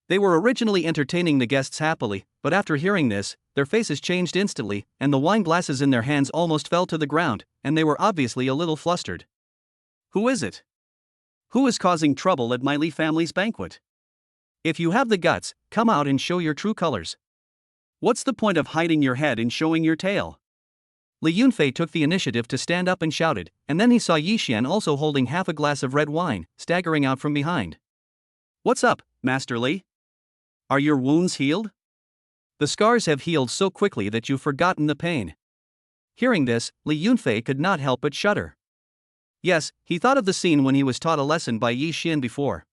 They were originally entertaining the guests happily, but after hearing this, their faces changed instantly, and the wine glasses in their hands almost fell to the ground, and they were obviously a little flustered. Who is it? Who is causing trouble at my Li family's banquet? If you have the guts, come out and show your true colors. What's the point of hiding your head and showing your tail? Li Yunfei took the initiative to stand up and shouted, and then he saw Yi Xian also holding half a glass of red wine, staggering out from behind. What's up, Master Li? Are your wounds healed? The scars have healed so quickly that you've forgotten the pain. Hearing this, Li Yunfei could not help but shudder. Yes, he thought of the scene when he was taught a lesson by Yi Xian before.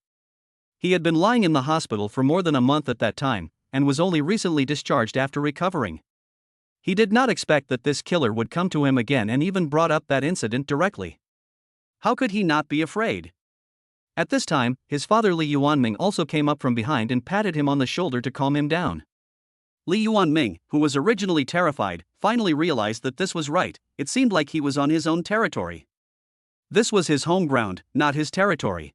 He had been lying in the hospital for more than a month at that time, and was only recently discharged after recovering. He did not expect that this killer would come to him again and even brought up that incident directly. How could he not be afraid? At this time, his father Li Yuanming also came up from behind and patted him on the shoulder to calm him down. Li Yuanming, who was originally terrified, finally realized that this was right. It seemed like he was on his own territory. This was his home ground, not his territory.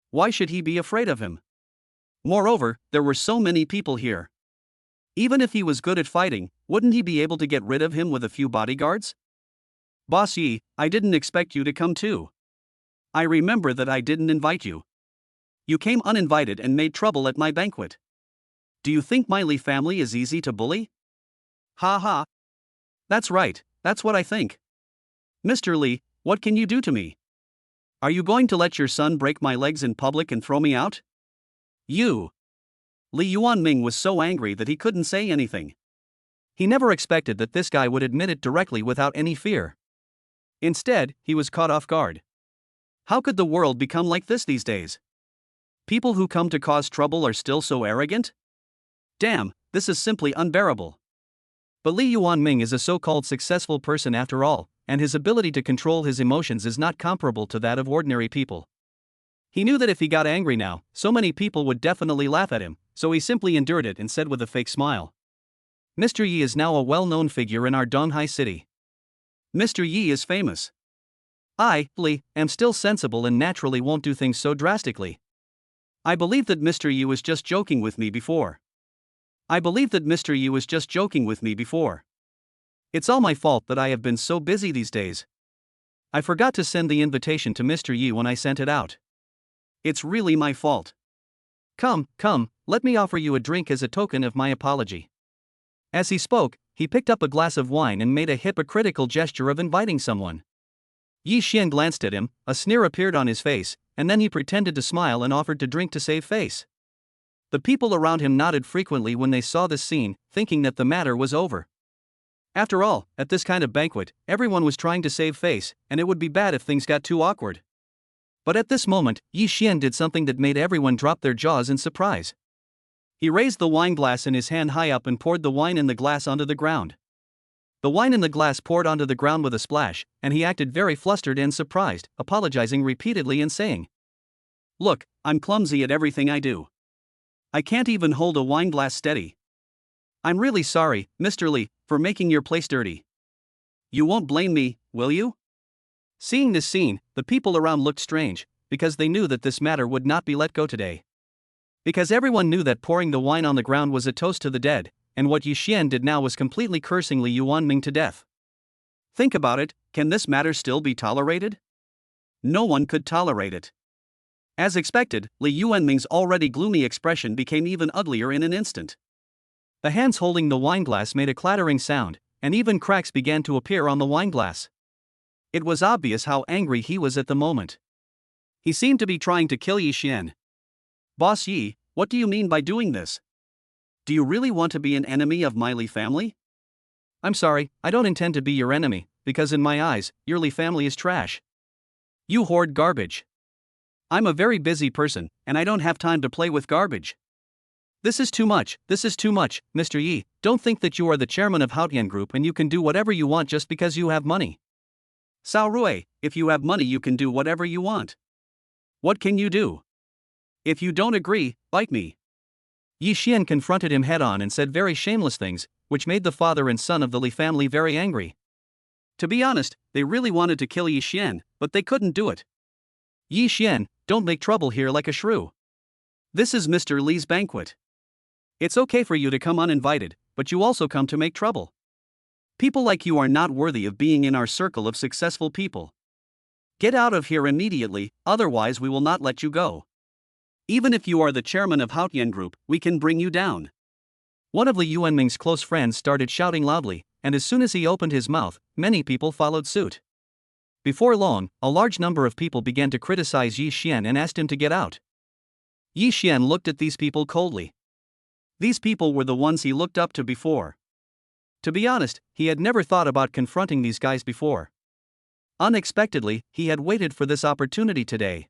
Why should he be afraid of him? Moreover, there were so many people here. Even if he was good at fighting, wouldn't he be able to get rid of him with a few bodyguards? Boss Yi, I didn't expect you to come too. I remember that I didn't invite you. You came uninvited and made trouble at my banquet. Do you think my Li family is easy to bully? Ha ha. That's right, that's what I think. Mr. Li, what can you do to me? Are you going to let your son break my legs in public and throw me out? You. Li Yuanming was so angry that he couldn't say anything. He never expected that this guy would admit it directly without any fear. Instead, he was caught off guard. How could the world become like this these days? People who come to cause trouble are still so arrogant? Damn, this is simply unbearable. But Li Yuanming is a so-called successful person after all, and his ability to control his emotions is not comparable to that of ordinary people. He knew that if he got angry now, so many people would definitely laugh at him, so he simply endured it and said with a fake smile. Mr. Yi is now a well-known figure in our Donghai city. Mr. Yi is famous. I, Li, am still sensible and naturally won't do things so drastically. I believe that Mr. Yi was just joking with me before. It's all my fault that I have been so busy these days. I forgot to send the invitation to Mr. Yi when I sent it out. It's really my fault. Come, let me offer you a drink as a token of my apology. As he spoke, he picked up a glass of wine and made a hypocritical gesture of inviting someone. Yi Xian glanced at him, a sneer appeared on his face, and then he pretended to smile and offered to drink to save face. The people around him nodded frequently when they saw this scene, thinking that the matter was over. After all, at this kind of banquet, everyone was trying to save face, and it would be bad if things got too awkward. But at this moment, Yi Xian did something that made everyone drop their jaws in surprise. He raised the wine glass in his hand high up and poured the wine in the glass onto the ground. The wine in the glass poured onto the ground with a splash, and he acted very flustered and surprised, apologizing repeatedly and saying, "Look, I'm clumsy at everything I do. I can't even hold a wine glass steady. I'm really sorry, Mr. Li, for making your place dirty. You won't blame me, will you?" Seeing this scene, the people around looked strange, because they knew that this matter would not be let go today. Because everyone knew that pouring the wine on the ground was a toast to the dead, and what Yi Xian did now was completely cursing Li Yuanming to death. Think about it, can this matter still be tolerated? No one could tolerate it. As expected, Li Yuanming's already gloomy expression became even uglier in an instant. The hands holding the wineglass made a clattering sound, and even cracks began to appear on the wineglass. It was obvious how angry he was at the moment. He seemed to be trying to kill Yi Xian. Boss Yi, what do you mean by doing this? Do you really want to be an enemy of my Li family? I'm sorry, I don't intend to be your enemy, because in my eyes, your Li family is trash. You hoard garbage. I'm a very busy person, and I don't have time to play with garbage. This is too much, Mr. Yi. Don't think that you are the chairman of Haotian Group and you can do whatever you want just because you have money. Sao Rui, if you have money you can do whatever you want. What can you do? If you don't agree, bite me. Yi Xian confronted him head-on and said very shameless things, which made the father and son of the Li family very angry. To be honest, they really wanted to kill Yi Xian, but they couldn't do it. Yi Xian, don't make trouble here like a shrew. This is Mr. Li's banquet. It's okay for you to come uninvited, but you also come to make trouble. People like you are not worthy of being in our circle of successful people. Get out of here immediately, otherwise we will not let you go. Even if you are the chairman of Haotian Group, we can bring you down. One of Li Yuanming's close friends started shouting loudly, and as soon as he opened his mouth, many people followed suit. Before long, a large number of people began to criticize Yi Xian and asked him to get out. Yi Xian looked at these people coldly. These people were the ones he looked up to before. To be honest, he had never thought about confronting these guys before. Unexpectedly, he had waited for this opportunity today.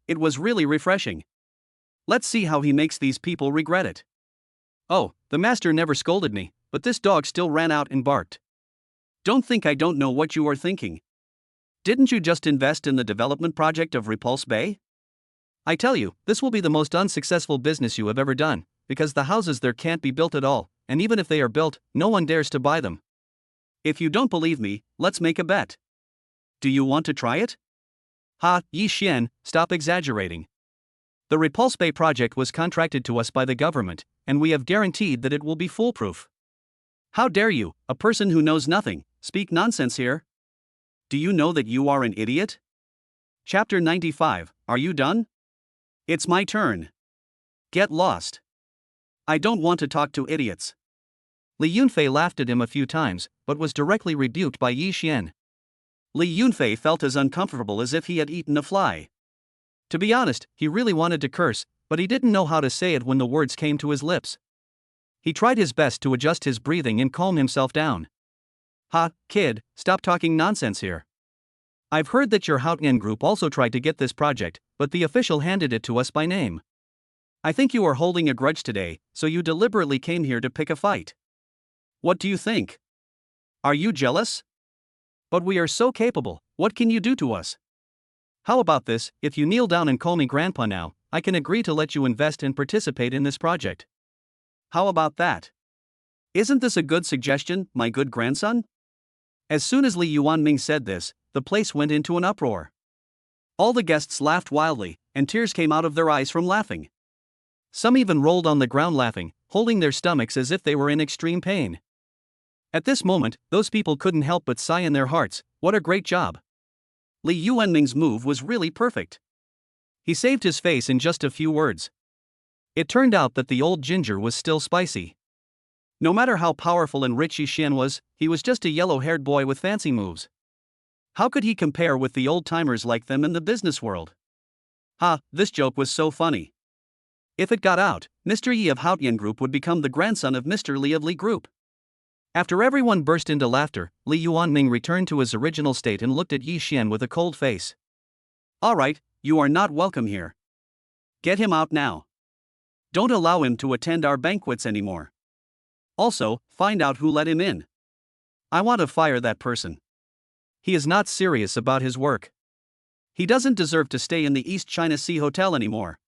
It was really refreshing. Let's see how he makes these people regret it. Oh, the master never scolded me, but this dog still ran out and barked. Don't think I don't know what you are thinking. Didn't you just invest in the development project of Repulse Bay? I tell you, this will be the most unsuccessful business you have ever done, because the houses there can't be built at all, and even if they are built, no one dares to buy them. If you don't believe me, let's make a bet. Do you want to try it? Ha, Yi Xian, stop exaggerating. The Repulse Bay project was contracted to us by the government, and we have guaranteed that it will be foolproof. How dare you, a person who knows nothing, speak nonsense here? Do you know that you are an idiot? Chapter 95, are you done? It's my turn. Get lost. I don't want to talk to idiots. Li Yunfei laughed at him a few times, but was directly rebuked by Yi Xian. Li Yunfei felt as uncomfortable as if he had eaten a fly. To be honest, he really wanted to curse, but he didn't know how to say it when the words came to his lips. He tried his best to adjust his breathing and calm himself down. Ha, kid, stop talking nonsense here. I've heard that your Haotian group also tried to get this project, but the official handed it to us by name. I think you are holding a grudge today, so you deliberately came here to pick a fight. What do you think? Are you jealous? But we are so capable, what can you do to us? How about this, if you kneel down and call me Grandpa now, I can agree to let you invest and participate in this project. How about that? Isn't this a good suggestion, my good grandson? As soon as Li Yuanming said this, the place went into an uproar. All the guests laughed wildly, and tears came out of their eyes from laughing. Some even rolled on the ground laughing, holding their stomachs as if they were in extreme pain. At this moment, those people couldn't help but sigh in their hearts, what a great job. Li Yuanming's move was really perfect. He saved his face in just a few words. It turned out that the old ginger was still spicy. No matter how powerful and rich Yi Xian was, he was just a yellow-haired boy with fancy moves. How could he compare with the old-timers like them in the business world? Ha, this joke was so funny. If it got out, Mr. Yi of Haotian Group would become the grandson of Mr. Li of Li Group. After everyone burst into laughter, Li Yuanming returned to his original state and looked at Yi Xian with a cold face. Alright, you are not welcome here. Get him out now. Don't allow him to attend our banquets anymore. Also, find out who let him in. I want to fire that person. He is not serious about his work. He doesn't deserve to stay in the East China Sea Hotel anymore.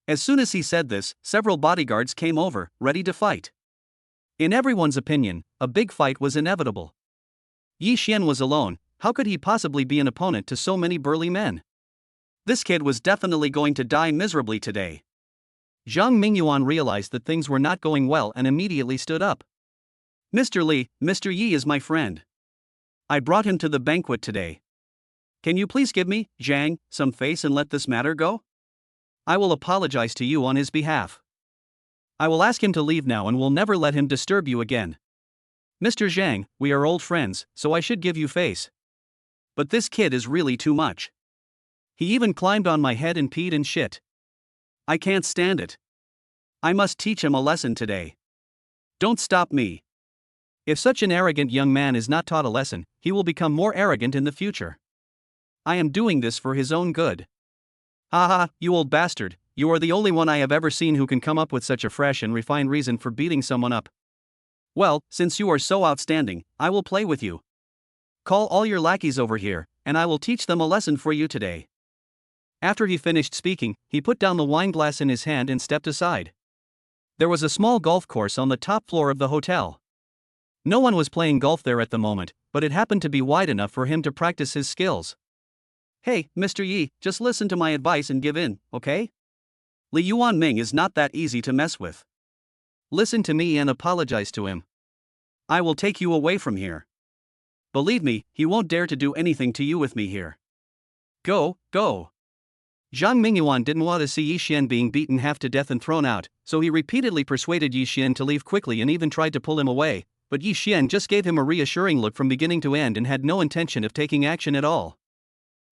As soon as he said this, several bodyguards came over, ready to fight. In everyone's opinion, a big fight was inevitable. Yi Xian was alone, how could he possibly be an opponent to so many burly men? This kid was definitely going to die miserably today. Zhang Mingyuan realized that things were not going well and immediately stood up. Mr. Li, Mr. Yi is my friend. I brought him to the banquet today. Can you please give me, Zhang, some face and let this matter go? I will apologize to you on his behalf. I will ask him to leave now and will never let him disturb you again. Mr. Zhang, we are old friends, so I should give you face. But this kid is really too much. He even climbed on my head and peed and shit. I can't stand it. I must teach him a lesson today. Don't stop me. If such an arrogant young man is not taught a lesson, he will become more arrogant in the future. I am doing this for his own good. Haha, you old bastard, you are the only one I have ever seen who can come up with such a fresh and refined reason for beating someone up. Well, since you are so outstanding, I will play with you. Call all your lackeys over here, and I will teach them a lesson for you today. After he finished speaking, he put down the wine glass in his hand and stepped aside. There was a small golf course on the top floor of the hotel. No one was playing golf there at the moment, but it happened to be wide enough for him to practice his skills. Hey, Mr. Yi, just listen to my advice and give in, okay? Li Yuanming is not that easy to mess with. Listen to me and apologize to him. I will take you away from here. Believe me, he won't dare to do anything to you with me here. Go, go. Zhang Mingyuan didn't want to see Yi Xian being beaten half to death and thrown out, so he repeatedly persuaded Yi Xian to leave quickly and even tried to pull him away, but Yi Xian just gave him a reassuring look from beginning to end and had no intention of taking action at all.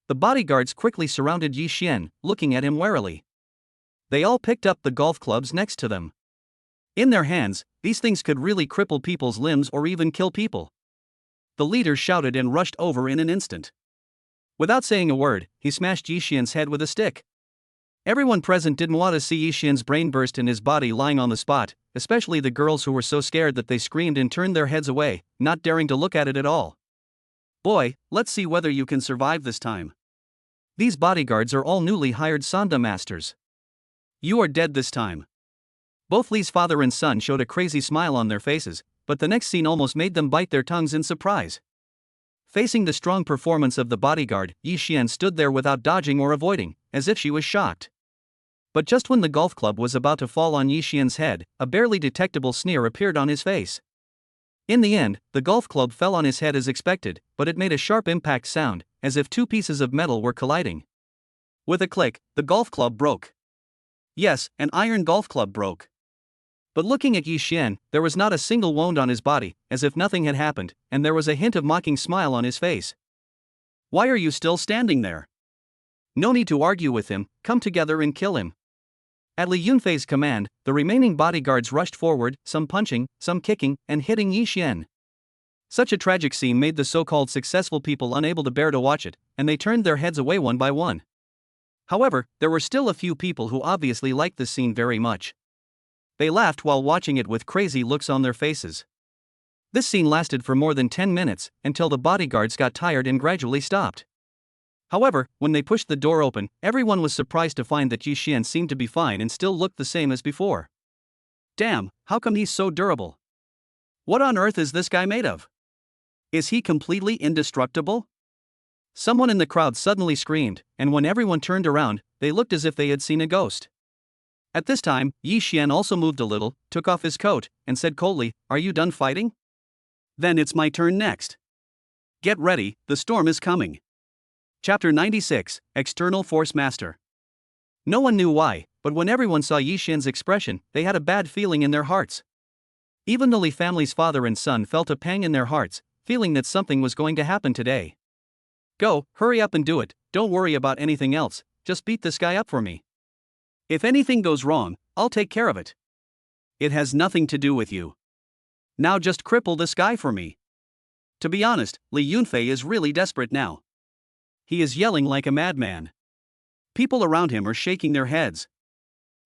The bodyguards quickly surrounded Yi Xian, looking at him warily. They all picked up the golf clubs next to them. In their hands, these things could really cripple people's limbs or even kill people. The leader shouted and rushed over in an instant. Without saying a word, he smashed Yi Xian's head with a stick. Everyone present didn't want to see Yi Xian's brain burst and his body lying on the spot, especially the girls who were so scared that they screamed and turned their heads away, not daring to look at it at all. Boy, let's see whether you can survive this time. These bodyguards are all newly hired Sanda masters. You are dead this time. Both Lee's father and son showed a crazy smile on their faces, but the next scene almost made them bite their tongues in surprise. Facing the strong performance of the bodyguard, Yi Xian stood there without dodging or avoiding, as if she was shocked. But just when the golf club was about to fall on Yi Xian's head, a barely detectable sneer appeared on his face. In the end, the golf club fell on his head as expected, but it made a sharp impact sound, as if two pieces of metal were colliding. With a click, the golf club broke. Yes, an iron golf club broke. But looking at Yi Xian, there was not a single wound on his body, as if nothing had happened, and there was a hint of mocking smile on his face. Why are you still standing there? No need to argue with him, come together and kill him. At Li Yunfei's command, the remaining bodyguards rushed forward, some punching, some kicking, and hitting Yi Xian. Such a tragic scene made the so-called successful people unable to bear to watch it, and they turned their heads away one by one. However, there were still a few people who obviously liked the scene very much. They laughed while watching it with crazy looks on their faces. This scene lasted for more than 10 minutes, until the bodyguards got tired and gradually stopped. However, when they pushed the door open, everyone was surprised to find that Yi Xian seemed to be fine and still looked the same as before. Damn, how come he's so durable? What on earth is this guy made of? Is he completely indestructible? Someone in the crowd suddenly screamed, and when everyone turned around, they looked as if they had seen a ghost. At this time, Yi Xian also moved a little, took off his coat, and said coldly, "Are you done fighting? Then it's my turn next. Get ready, the storm is coming." Chapter 96, External Force Master. No one knew why, but when everyone saw Yi Xian's expression, they had a bad feeling in their hearts. Even the Li family's father and son felt a pang in their hearts, feeling that something was going to happen today. Go, hurry up and do it, don't worry about anything else, just beat this guy up for me. If anything goes wrong, I'll take care of it. It has nothing to do with you. Now just cripple this guy for me. To be honest, Li Yunfei is really desperate now. He is yelling like a madman. People around him are shaking their heads.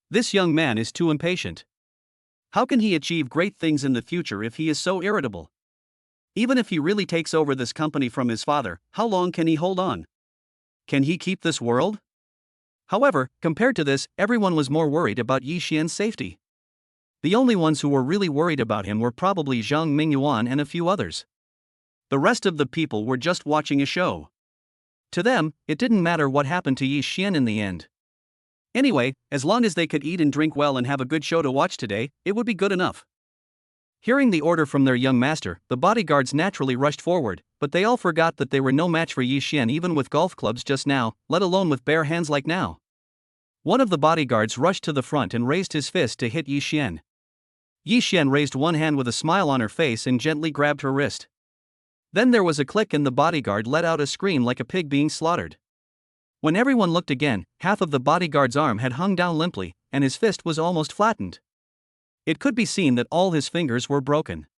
This young man is too impatient. How can he achieve great things in the future if he is so irritable? Even if he really takes over this company from his father, how long can he hold on? Can he keep this world? However, compared to this, everyone was more worried about Yi Xian's safety. The only ones who were really worried about him were probably Zhang Mingyuan and a few others. The rest of the people were just watching a show. To them, it didn't matter what happened to Yi Xian in the end. Anyway, as long as they could eat and drink well and have a good show to watch today, it would be good enough. Hearing the order from their young master, the bodyguards naturally rushed forward, but they all forgot that they were no match for Yi Xian even with golf clubs just now, let alone with bare hands like now. One of the bodyguards rushed to the front and raised his fist to hit Yi Xian. Yi Xian raised one hand with a smile on her face and gently grabbed her wrist. Then there was a click and the bodyguard let out a scream like a pig being slaughtered. When everyone looked again, half of the bodyguard's arm had hung down limply, and his fist was almost flattened. It could be seen that all his fingers were broken.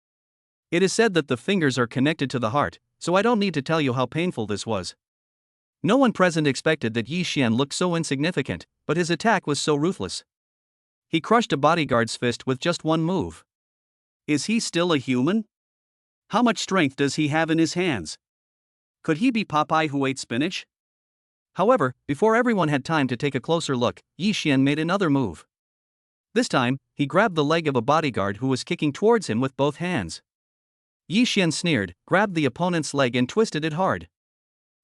It is said that the fingers are connected to the heart, so I don't need to tell you how painful this was. No one present expected that Yi Xian looked so insignificant, but his attack was so ruthless. He crushed a bodyguard's fist with just one move. Is he still a human? How much strength does he have in his hands? Could he be Popeye who ate spinach? However, before everyone had time to take a closer look, Yi Xian made another move. This time, he grabbed the leg of a bodyguard who was kicking towards him with both hands. Yi Xian sneered, grabbed the opponent's leg and twisted it hard.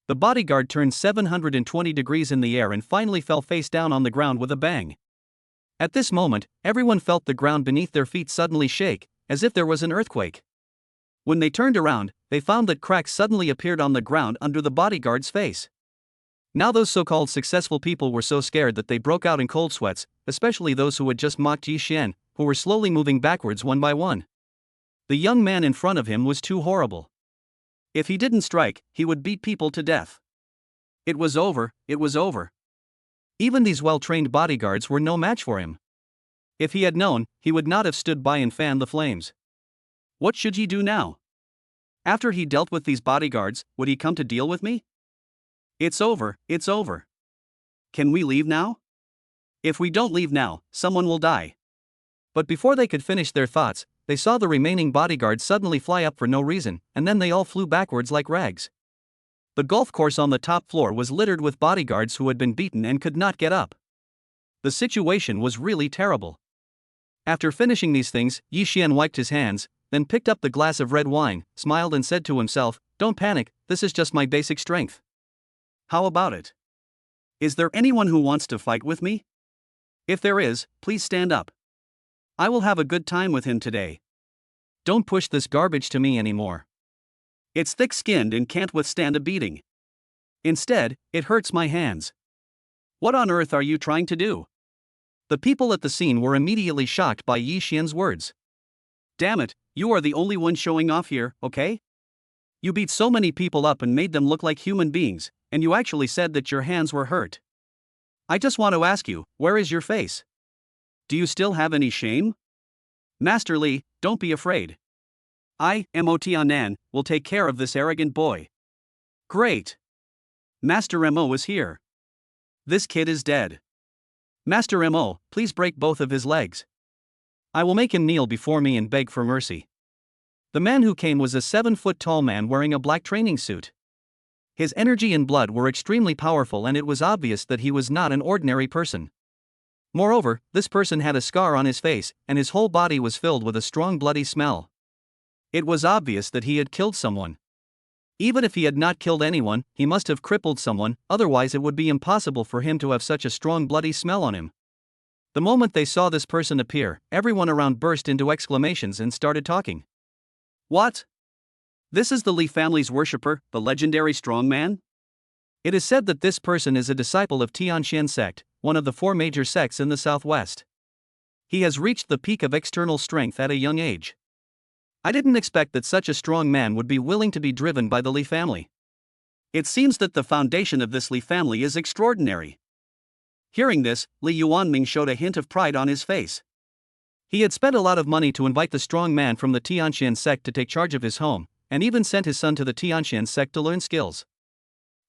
The bodyguard turned 720 degrees in the air and finally fell face down on the ground with a bang. At this moment, everyone felt the ground beneath their feet suddenly shake, as if there was an earthquake. When they turned around, they found that cracks suddenly appeared on the ground under the bodyguard's face. Now those so-called successful people were so scared that they broke out in cold sweats, especially those who had just mocked Yi Xian, who were slowly moving backwards one by one. The young man in front of him was too horrible. If he didn't strike, he would beat people to death. It was over, it was over. Even these well-trained bodyguards were no match for him. If he had known, he would not have stood by and fanned the flames. What should he do now? After he dealt with these bodyguards, would he come to deal with me? It's over, it's over. Can we leave now? If we don't leave now, someone will die. But before they could finish their thoughts, they saw the remaining bodyguards suddenly fly up for no reason, and then they all flew backwards like rags. The golf course on the top floor was littered with bodyguards who had been beaten and could not get up. The situation was really terrible. After finishing these things, Yi Xian wiped his hands, then picked up the glass of red wine, smiled and said to himself, "Don't panic, this is just my basic strength. How about it? Is there anyone who wants to fight with me? If there is, please stand up. I will have a good time with him today. Don't push this garbage to me anymore. It's thick-skinned and can't withstand a beating. Instead, it hurts my hands. What on earth are you trying to do?" The people at the scene were immediately shocked by Yi Xian's words. "Damn it, you are the only one showing off here, okay? You beat so many people up and made them look like human beings, and you actually said that your hands were hurt. I just want to ask you, where is your face? Do you still have any shame? Master Li, don't be afraid. I, Mo Tianan, will take care of this arrogant boy." "Great. Master Mo is here. This kid is dead. Master Mo, please break both of his legs. I will make him kneel before me and beg for mercy." The man who came was a 7-foot-tall man wearing a black training suit. His energy and blood were extremely powerful, and it was obvious that he was not an ordinary person. Moreover, this person had a scar on his face, and his whole body was filled with a strong bloody smell. It was obvious that he had killed someone. Even if he had not killed anyone, he must have crippled someone, otherwise it would be impossible for him to have such a strong bloody smell on him. The moment they saw this person appear, everyone around burst into exclamations and started talking. "What? This is the Li family's worshipper, the legendary strongman? It is said that this person is a disciple of Tianxian sect, one of the 4 major sects in the southwest. He has reached the peak of external strength at a young age. I didn't expect that such a strong man would be willing to be driven by the Li family. It seems that the foundation of this Li family is extraordinary." Hearing this, Li Yuanming showed a hint of pride on his face. He had spent a lot of money to invite the strong man from the Tianxian sect to take charge of his home, and even sent his son to the Tianxian sect to learn skills.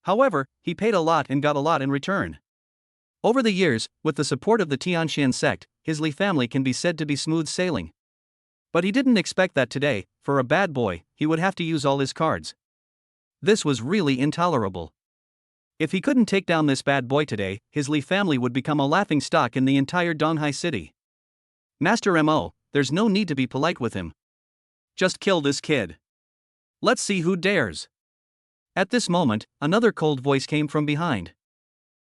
However, he paid a lot and got a lot in return. Over the years, with the support of the Tianxian sect, his Li family can be said to be smooth sailing. But he didn't expect that today, for a bad boy, he would have to use all his cards. This was really intolerable. If he couldn't take down this bad boy today, his Li family would become a laughing stock in the entire Donghai city. "Master Mo, there's no need to be polite with him. Just kill this kid. Let's see who dares." At this moment, another cold voice came from behind.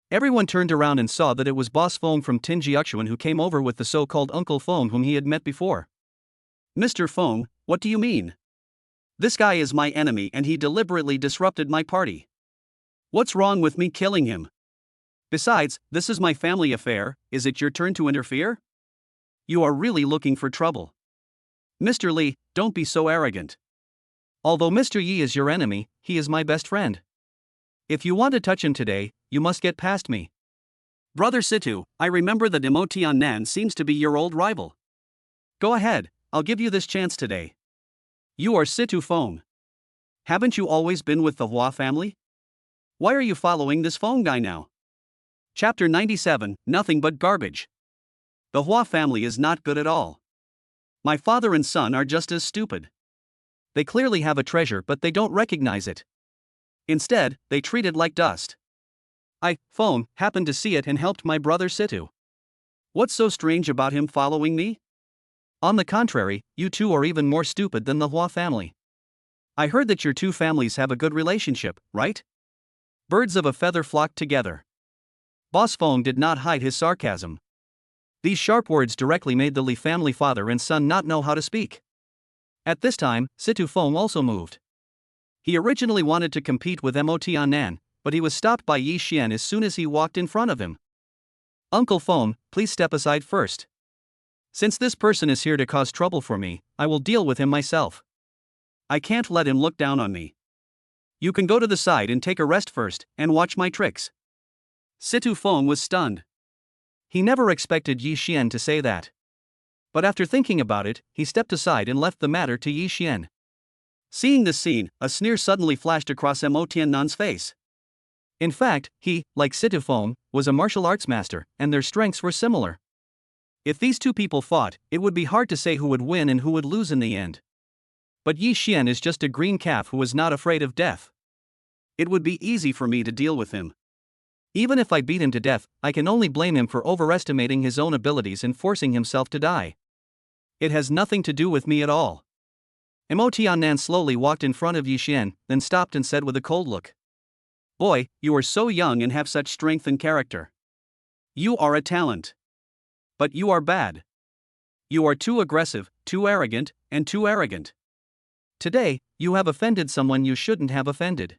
Everyone turned around and saw that it was Boss Feng from Tinjiaxuan who came over with the so-called Uncle Feng whom he had met before. "Mr. Feng, what do you mean? This guy is my enemy and he deliberately disrupted my party. What's wrong with me killing him? Besides, this is my family affair, is it your turn to interfere? You are really looking for trouble. Mr. Li, don't be so arrogant. Although Mr. Yi is your enemy, he is my best friend. If you want to touch him today, you must get past me. Brother Situ, I remember that Mo Tianan seems to be your old rival. Go ahead, I'll give you this chance today. You are Situ Feng. Haven't you always been with the Hua family? Why are you following this Feng guy now?" Chapter 97, Nothing but Garbage. The Hua family is not good at all. My father and son are just as stupid. They clearly have a treasure but they don't recognize it. Instead, they treat it like dust. I, Feng, happened to see it and helped my brother Situ. What's so strange about him following me? On the contrary, you two are even more stupid than the Hua family. I heard that your two families have a good relationship, right? Birds of a feather flock together. Boss Feng did not hide his sarcasm. These sharp words directly made the Li family father and son not know how to speak. At this time, Situ Feng also moved. He originally wanted to compete with Mo Tianan, but he was stopped by Yi Xian as soon as he walked in front of him. "Uncle Feng, please step aside first. Since this person is here to cause trouble for me, I will deal with him myself. I can't let him look down on me. You can go to the side and take a rest first, and watch my tricks." Situ Feng was stunned. He never expected Yi Xian to say that. But after thinking about it, he stepped aside and left the matter to Yi Xian. Seeing this scene, a sneer suddenly flashed across Mo Tiannan's face. In fact, he, like Situ Feng, was a martial arts master, and their strengths were similar. If these two people fought, it would be hard to say who would win and who would lose in the end. But Yi Xian is just a green calf who is not afraid of death. It would be easy for me to deal with him. Even if I beat him to death, I can only blame him for overestimating his own abilities and forcing himself to die. It has nothing to do with me at all. Mo Tiannan slowly walked in front of Yi Xian, then stopped and said with a cold look. Boy, you are so young and have such strength and character. You are a talent. But you are bad. You are too aggressive, too arrogant, and too arrogant. Today, you have offended someone you shouldn't have offended.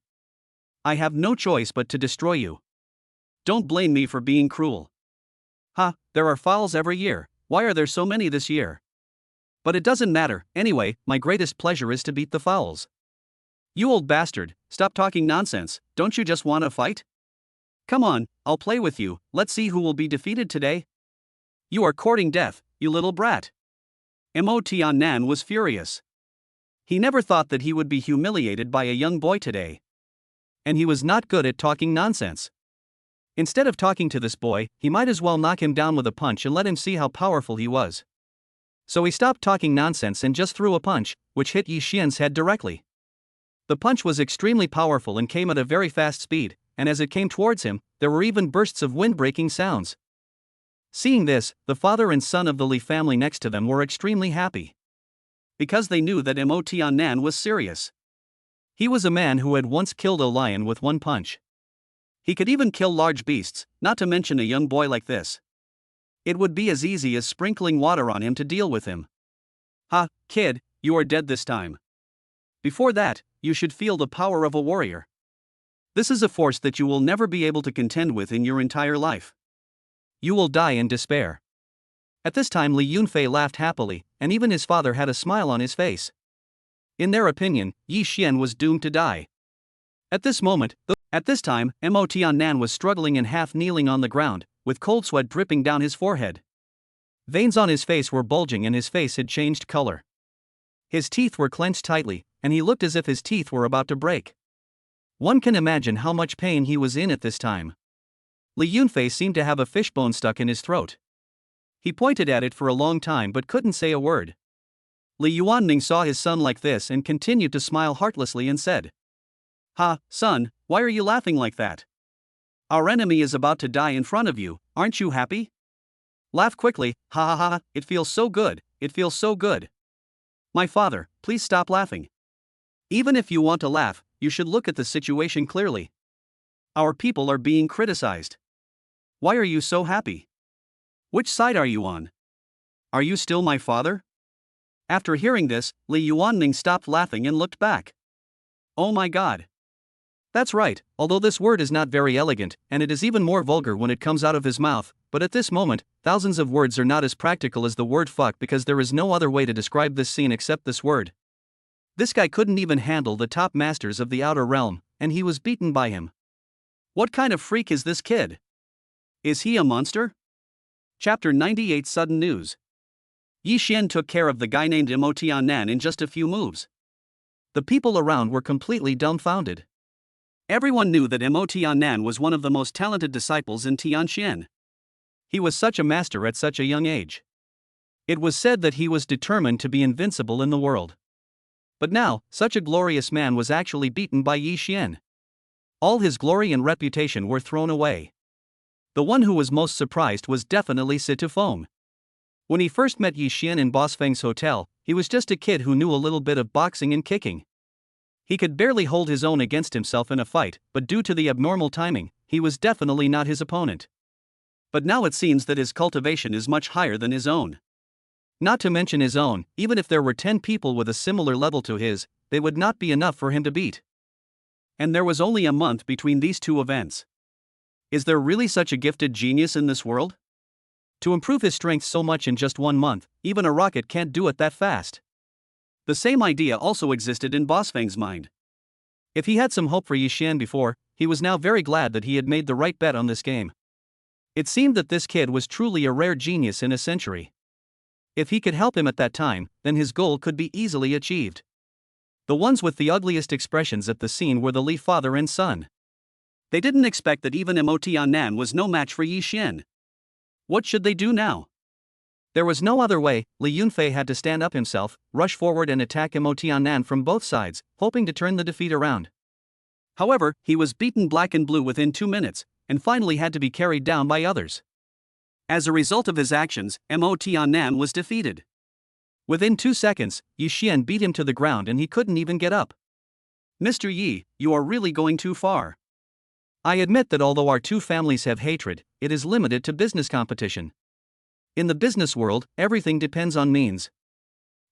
I have no choice but to destroy you. Don't blame me for being cruel. There are fouls every year, why are there so many this year? But it doesn't matter, anyway, my greatest pleasure is to beat the fouls. You old bastard, stop talking nonsense, don't you just want to fight? Come on, I'll play with you, let's see who will be defeated today. You are courting death, you little brat. Mo Tiannan was furious. He never thought that he would be humiliated by a young boy today. And he was not good at talking nonsense. Instead of talking to this boy, he might as well knock him down with a punch and let him see how powerful he was. So he stopped talking nonsense and just threw a punch, which hit Yi Xian's head directly. The punch was extremely powerful and came at a very fast speed, and as it came towards him, there were even bursts of wind-breaking sounds. Seeing this, the father and son of the Li family next to them were extremely happy. Because they knew that Mo Tiannan was serious. He was a man who had once killed a lion with one punch. He could even kill large beasts, not to mention a young boy like this. It would be as easy as sprinkling water on him to deal with him. Kid, you are dead this time. Before that, you should feel the power of a warrior. This is a force that you will never be able to contend with in your entire life. You will die in despair. At this time Li Yunfei laughed happily, and even his father had a smile on his face. In their opinion, Yi Xian was doomed to die. At this time, Mo Tiannan was struggling and half kneeling on the ground, with cold sweat dripping down his forehead. Veins on his face were bulging and his face had changed color. His teeth were clenched tightly, and he looked as if his teeth were about to break. One can imagine how much pain he was in at this time. Li Yunfei seemed to have a fishbone stuck in his throat. He pointed at it for a long time but couldn't say a word. Li Yuanning saw his son like this and continued to smile heartlessly and said, Son, why are you laughing like that? Our enemy is about to die in front of you, aren't you happy? Laugh quickly, it feels so good, it feels so good. My father, please stop laughing. Even if you want to laugh, you should look at the situation clearly. Our people are being criticized. Why are you so happy? Which side are you on? Are you still my father? After hearing this, Li Yuanning stopped laughing and looked back. Oh my God. That's right, although this word is not very elegant, and it is even more vulgar when it comes out of his mouth, but at this moment, thousands of words are not as practical as the word fuck because there is no other way to describe this scene except this word. This guy couldn't even handle the top masters of the outer realm, and he was beaten by him. What kind of freak is this kid? Is he a monster? Chapter 98 Sudden News. Yi Xian took care of the guy named Mo Tiannan in just a few moves. The people around were completely dumbfounded. Everyone knew that Mo Tiannan was one of the most talented disciples in Tianxian. He was such a master at such a young age. It was said that he was determined to be invincible in the world. But now, such a glorious man was actually beaten by Yi Xian. All his glory and reputation were thrown away. The one who was most surprised was definitely Situfeng. When he first met Yi Xian in Boss Feng's hotel, he was just a kid who knew a little bit of boxing and kicking. He could barely hold his own against himself in a fight, but due to the abnormal timing, he was definitely not his opponent. But now it seems that his cultivation is much higher than his own. Not to mention his own, even if there were 10 people with a similar level to his, they would not be enough for him to beat. And there was only a month between these two events. Is there really such a gifted genius in this world? To improve his strength so much in just 1 month, even a rocket can't do it that fast. The same idea also existed in Boss Feng's mind. If he had some hope for Yi Xian before, he was now very glad that he had made the right bet on this game. It seemed that this kid was truly a rare genius in a century. If he could help him at that time, then his goal could be easily achieved. The ones with the ugliest expressions at the scene were the Li father and son. They didn't expect that even Mo Tiannan was no match for Yi Xian. What should they do now? There was no other way. Li Yunfei had to stand up himself, rush forward and attack Mo Tiannan from both sides, hoping to turn the defeat around. However, he was beaten black and blue within 2 minutes, and finally had to be carried down by others. As a result of his actions, Mo Tianan was defeated. Within 2 seconds, Yi Xian beat him to the ground and he couldn't even get up. Mr. Yi, you are really going too far. I admit that although our two families have hatred, it is limited to business competition. In the business world, everything depends on means.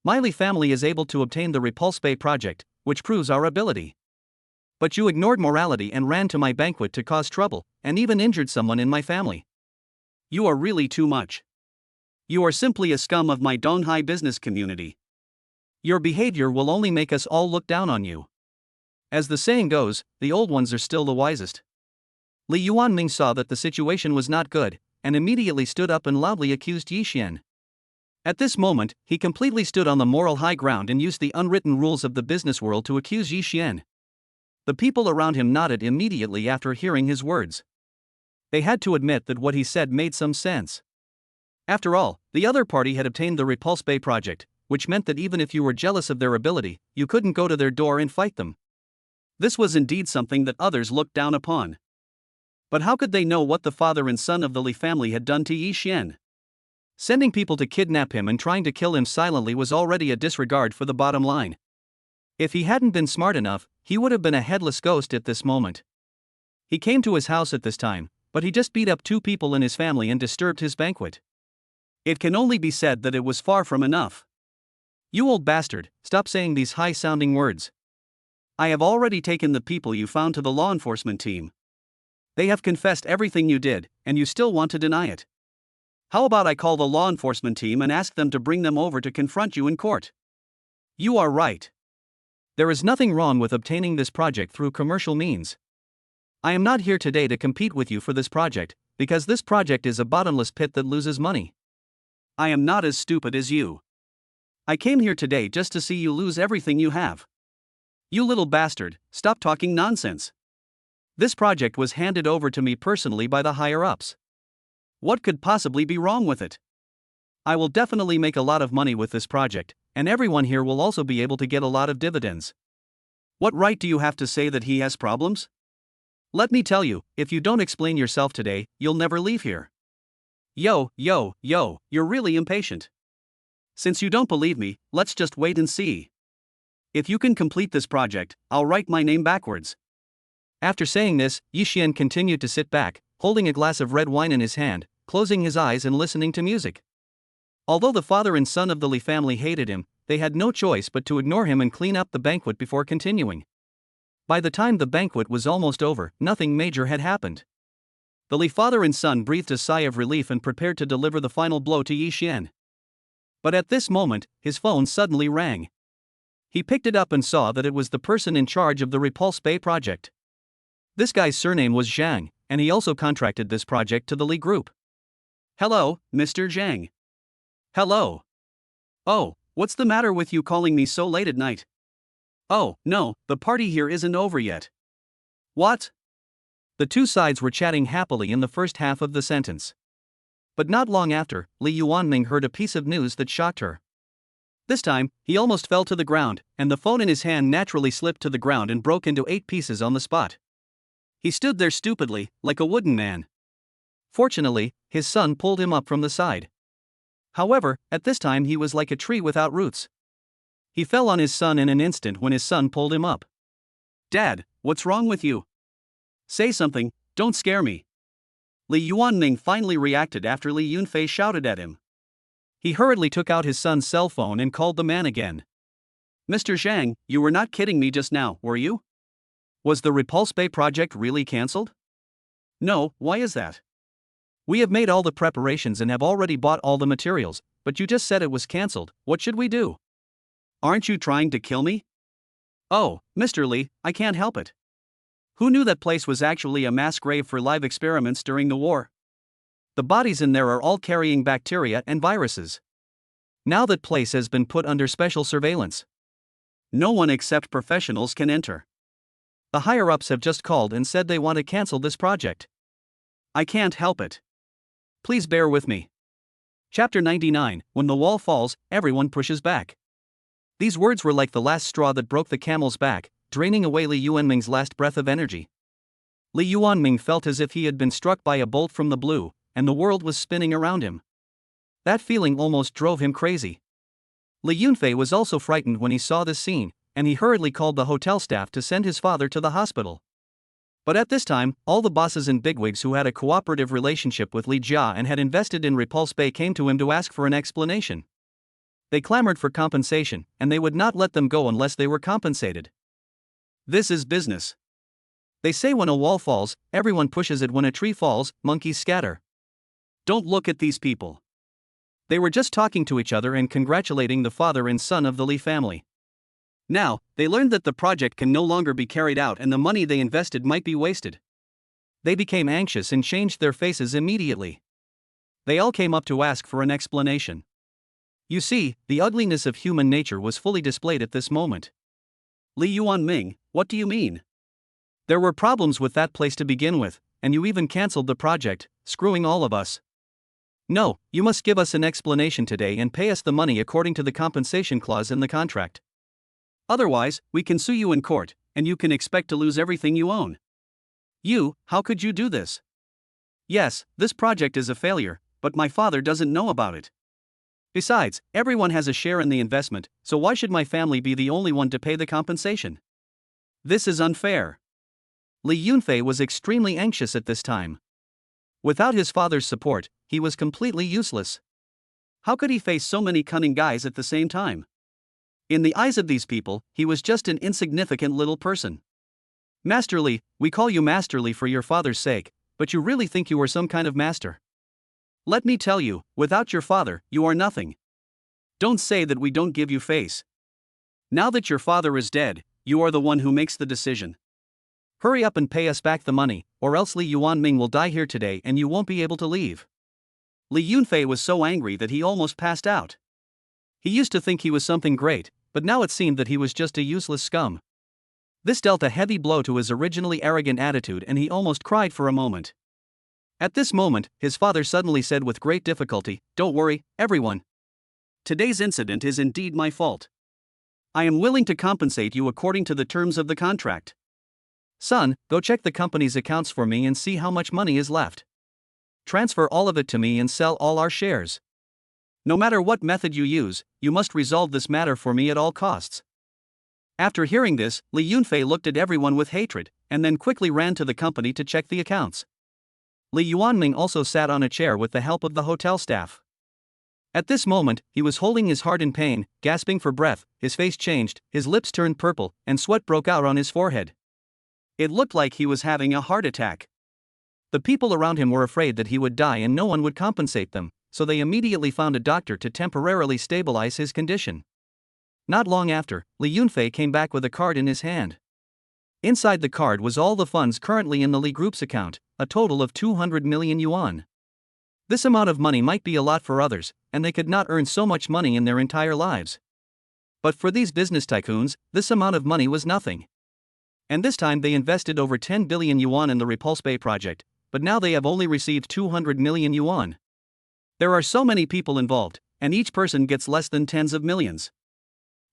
My Li family is able to obtain the Repulse Bay project, which proves our ability. But you ignored morality and ran to my banquet to cause trouble, and even injured someone in my family. You are really too much. You are simply a scum of my Donghai business community. Your behavior will only make us all look down on you. As the saying goes, the old ones are still the wisest. Li Yuanming saw that the situation was not good, and immediately stood up and loudly accused Yi Xian. At this moment, he completely stood on the moral high ground and used the unwritten rules of the business world to accuse Yi Xian. The people around him nodded immediately after hearing his words. They had to admit that what he said made some sense. After all, the other party had obtained the Repulse Bay project, which meant that even if you were jealous of their ability, you couldn't go to their door and fight them. This was indeed something that others looked down upon. But how could they know what the father and son of the Li family had done to Yi Xian? Sending people to kidnap him and trying to kill him silently was already a disregard for the bottom line. If he hadn't been smart enough, he would have been a headless ghost at this moment. He came to his house at this time, but he just beat up 2 people in his family and disturbed his banquet. It can only be said that it was far from enough. You old bastard, stop saying these high-sounding words. I have already taken the people you found to the law enforcement team. They have confessed everything you did, and you still want to deny it. How about I call the law enforcement team and ask them to bring them over to confront you in court? You are right. There is nothing wrong with obtaining this project through commercial means. I am not here today to compete with you for this project, because this project is a bottomless pit that loses money. I am not as stupid as you. I came here today just to see you lose everything you have. You little bastard, stop talking nonsense. This project was handed over to me personally by the higher-ups. What could possibly be wrong with it? I will definitely make a lot of money with this project, and everyone here will also be able to get a lot of dividends. What right do you have to say that he has problems? Let me tell you, if you don't explain yourself today, you'll never leave here. Yo, you're really impatient. Since you don't believe me, let's just wait and see. If you can complete this project, I'll write my name backwards. After saying this, Yi Xian continued to sit back, holding a glass of red wine in his hand, closing his eyes and listening to music. Although the father and son of the Li family hated him, they had no choice but to ignore him and clean up the banquet before continuing. By the time the banquet was almost over, nothing major had happened. The Li father and son breathed a sigh of relief and prepared to deliver the final blow to Yi Xian. But at this moment, his phone suddenly rang. He picked it up and saw that it was the person in charge of the Repulse Bay project. This guy's surname was Zhang, and he also contracted this project to the Li Group. Hello, Mr. Zhang. Hello. Oh, what's the matter with you calling me so late at night? Oh, no, the party here isn't over yet. What? The two sides were chatting happily in the first half of the sentence. But not long after, Li Yuanming heard a piece of news that shocked her. This time, he almost fell to the ground, and the phone in his hand naturally slipped to the ground and broke into 8 pieces on the spot. He stood there stupidly, like a wooden man. Fortunately, his son pulled him up from the side. However, at this time he was like a tree without roots. He fell on his son in an instant when his son pulled him up. Dad, what's wrong with you? Say something, don't scare me. Li Yuanming finally reacted after Li Yunfei shouted at him. He hurriedly took out his son's cell phone and called the man again. Mr. Zhang, you were not kidding me just now, were you? Was the Repulse Bay project really cancelled? No, why is that? We have made all the preparations and have already bought all the materials, but you just said it was cancelled. What should we do? Aren't you trying to kill me? Oh, Mr. Li, I can't help it. Who knew that place was actually a mass grave for live experiments during the war? The bodies in there are all carrying bacteria and viruses. Now that place has been put under special surveillance. No one except professionals can enter. The higher-ups have just called and said they want to cancel this project. I can't help it. Please bear with me. Chapter 99, When the wall falls, everyone pushes back. These words were like the last straw that broke the camel's back. draining away Li Yuanming's last breath of energy. Li Yuanming felt as if he had been struck by a bolt from the blue, and the world was spinning around him. That feeling almost drove him crazy. Li Yunfei was also frightened when he saw this scene, and he hurriedly called the hotel staff to send his father to the hospital. But at this time, all the bosses and bigwigs who had a cooperative relationship with Li Jia and had invested in Repulse Bay came to him to ask for an explanation. They clamored for compensation, and they would not let them go unless they were compensated. This is business. They say when a wall falls, everyone pushes it. When a tree falls, monkeys scatter. Don't look at these people. They were just talking to each other and congratulating the father and son of the Li family. Now, they learned that the project can no longer be carried out and the money they invested might be wasted. They became anxious and changed their faces immediately. They all came up to ask for an explanation. You see, the ugliness of human nature was fully displayed at this moment. Li Yuanming, what do you mean? There were problems with that place to begin with, and you even cancelled the project, screwing all of us. No, you must give us an explanation today and pay us the money according to the compensation clause in the contract. Otherwise, we can sue you in court, and you can expect to lose everything you own. How could you do this? Yes, this project is a failure, but my father doesn't know about it. Besides, everyone has a share in the investment, so why should my family be the only one to pay the compensation? This is unfair. Li Yunfei was extremely anxious at this time. Without his father's support, he was completely useless. How could he face so many cunning guys at the same time? In the eyes of these people, he was just an insignificant little person. Master Li, we call you Master Li for your father's sake, but you really think you are some kind of master? Let me tell you, without your father, you are nothing. Don't say that we don't give you face. Now that your father is dead, you are the one who makes the decision. Hurry up and pay us back the money, or else Li Yuanming will die here today and you won't be able to leave. Li Yunfei was so angry that he almost passed out. He used to think he was something great, but now it seemed that he was just a useless scum. This dealt a heavy blow to his originally arrogant attitude and he almost cried for a moment. At this moment, his father suddenly said with great difficulty, "Don't worry, everyone. Today's incident is indeed my fault. I am willing to compensate you according to the terms of the contract. Son, go check the company's accounts for me and see how much money is left. Transfer all of it to me and sell all our shares. No matter what method you use, you must resolve this matter for me at all costs." After hearing this, Li Yunfei looked at everyone with hatred, and then quickly ran to the company to check the accounts. Li Yuanming also sat on a chair with the help of the hotel staff. At this moment, he was holding his heart in pain, gasping for breath, his face changed, his lips turned purple, and sweat broke out on his forehead. It looked like he was having a heart attack. The people around him were afraid that he would die and no one would compensate them, so they immediately found a doctor to temporarily stabilize his condition. Not long after, Li Yunfei came back with a card in his hand. Inside the card was all the funds currently in the Li Group's account, a total of 200 million yuan. This amount of money might be a lot for others, and they could not earn so much money in their entire lives. But for these business tycoons, this amount of money was nothing. And this time they invested over 10 billion yuan in the Repulse Bay project, but now they have only received 200 million yuan. There are so many people involved, and each person gets less than tens of millions.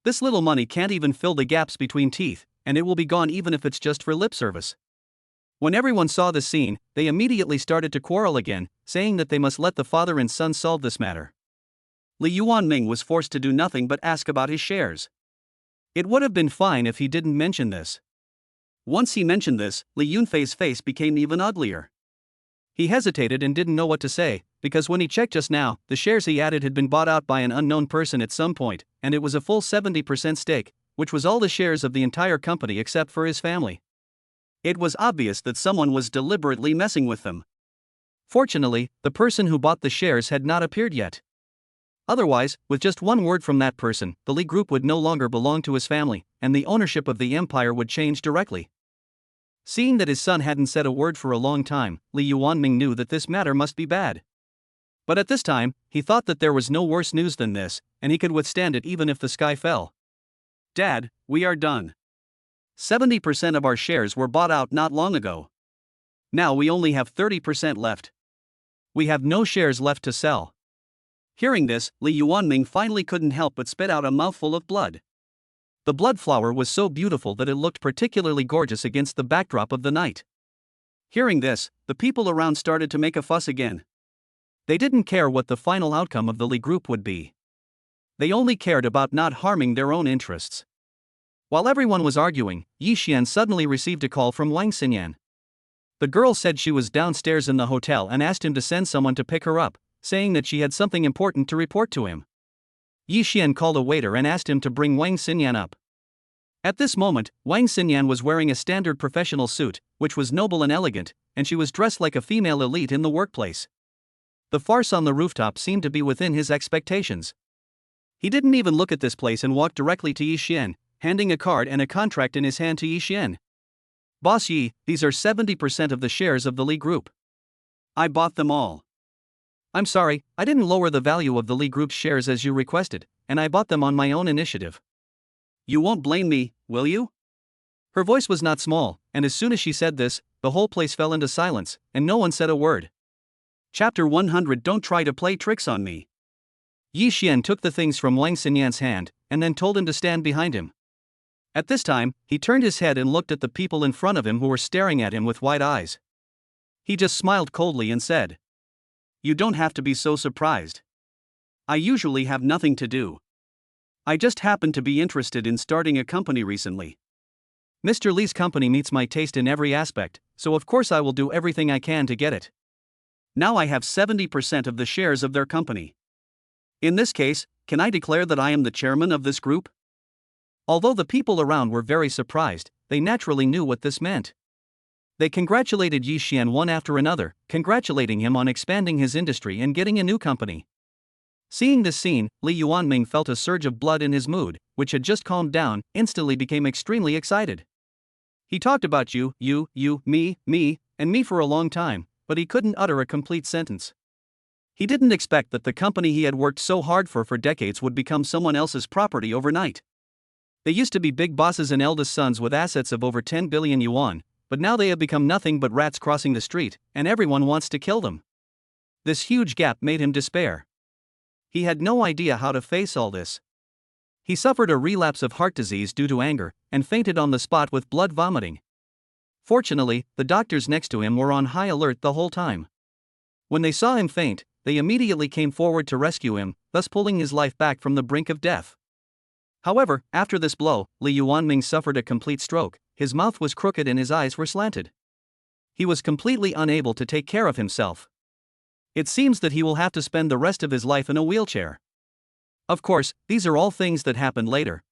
This little money can't even fill the gaps between teeth, and it will be gone even if it's just for lip service. When everyone saw this scene, they immediately started to quarrel again, saying that they must let the father and son solve this matter. Li Yuanming was forced to do nothing but ask about his shares. It would have been fine if he didn't mention this. Once he mentioned this, Li Yunfei's face became even uglier. He hesitated and didn't know what to say, because when he checked just now, the shares he added had been bought out by an unknown person at some point, and it was a full 70% stake, which was all the shares of the entire company except for his family. It was obvious that someone was deliberately messing with them. Fortunately, the person who bought the shares had not appeared yet. Otherwise, with just one word from that person, the Li Group would no longer belong to his family, and the ownership of the empire would change directly. Seeing that his son hadn't said a word for a long time, Li Yuanming knew that this matter must be bad. But at this time, he thought that there was no worse news than this, and he could withstand it even if the sky fell. "Dad, we are done. 70% of our shares were bought out not long ago. Now we only have 30% left. We have no shares left to sell." Hearing this, Li Yuanming finally couldn't help but spit out a mouthful of blood. The blood flower was so beautiful that it looked particularly gorgeous against the backdrop of the night. Hearing this, the people around started to make a fuss again. They didn't care what the final outcome of the Li group would be. They only cared about not harming their own interests. While everyone was arguing, Yi Xian suddenly received a call from Wang Xinyan. The girl said she was downstairs in the hotel and asked him to send someone to pick her up, saying that she had something important to report to him. Yi Xian called a waiter and asked him to bring Wang Xinyan up. At this moment, Wang Xinyan was wearing a standard professional suit, which was noble and elegant, and she was dressed like a female elite in the workplace. The farce on the rooftop seemed to be within his expectations. He didn't even look at this place and walked directly to Yi Xian, handing a card and a contract in his hand to Yi Xian. "Boss Yi, these are 70% of the shares of the Li Group. I bought them all. I'm sorry, I didn't lower the value of the Li Group's shares as you requested, and I bought them on my own initiative. You won't blame me, will you?" Her voice was not small, and as soon as she said this, the whole place fell into silence, and no one said a word. Chapter 100. Don't try to play tricks on me. Yi Xian took the things from Wang Xinyan's hand, and then told him to stand behind him. At this time, he turned his head and looked at the people in front of him who were staring at him with wide eyes. He just smiled coldly and said, "You don't have to be so surprised. I usually have nothing to do. I just happened to be interested in starting a company recently. Mr. Li's company meets my taste in every aspect, so of course I will do everything I can to get it. Now I have 70% of the shares of their company. In this case, can I declare that I am the chairman of this group?" Although the people around were very surprised, they naturally knew what this meant. They congratulated Yi Xian one after another, congratulating him on expanding his industry and getting a new company. Seeing this scene, Li Yuanming felt a surge of blood in his mood, which had just calmed down, instantly became extremely excited. He talked about you, me, and me for a long time, but he couldn't utter a complete sentence. He didn't expect that the company he had worked so hard for decades would become someone else's property overnight. They used to be big bosses and eldest sons with assets of over 10 billion yuan, but now they have become nothing but rats crossing the street, and everyone wants to kill them. This huge gap made him despair. He had no idea how to face all this. He suffered a relapse of heart disease due to anger, and fainted on the spot with blood vomiting. Fortunately, the doctors next to him were on high alert the whole time. When they saw him faint, they immediately came forward to rescue him, thus pulling his life back from the brink of death. However, after this blow, Li Yuanming suffered a complete stroke. His mouth was crooked and his eyes were slanted. He was completely unable to take care of himself. It seems that he will have to spend the rest of his life in a wheelchair. Of course, these are all things that happened later.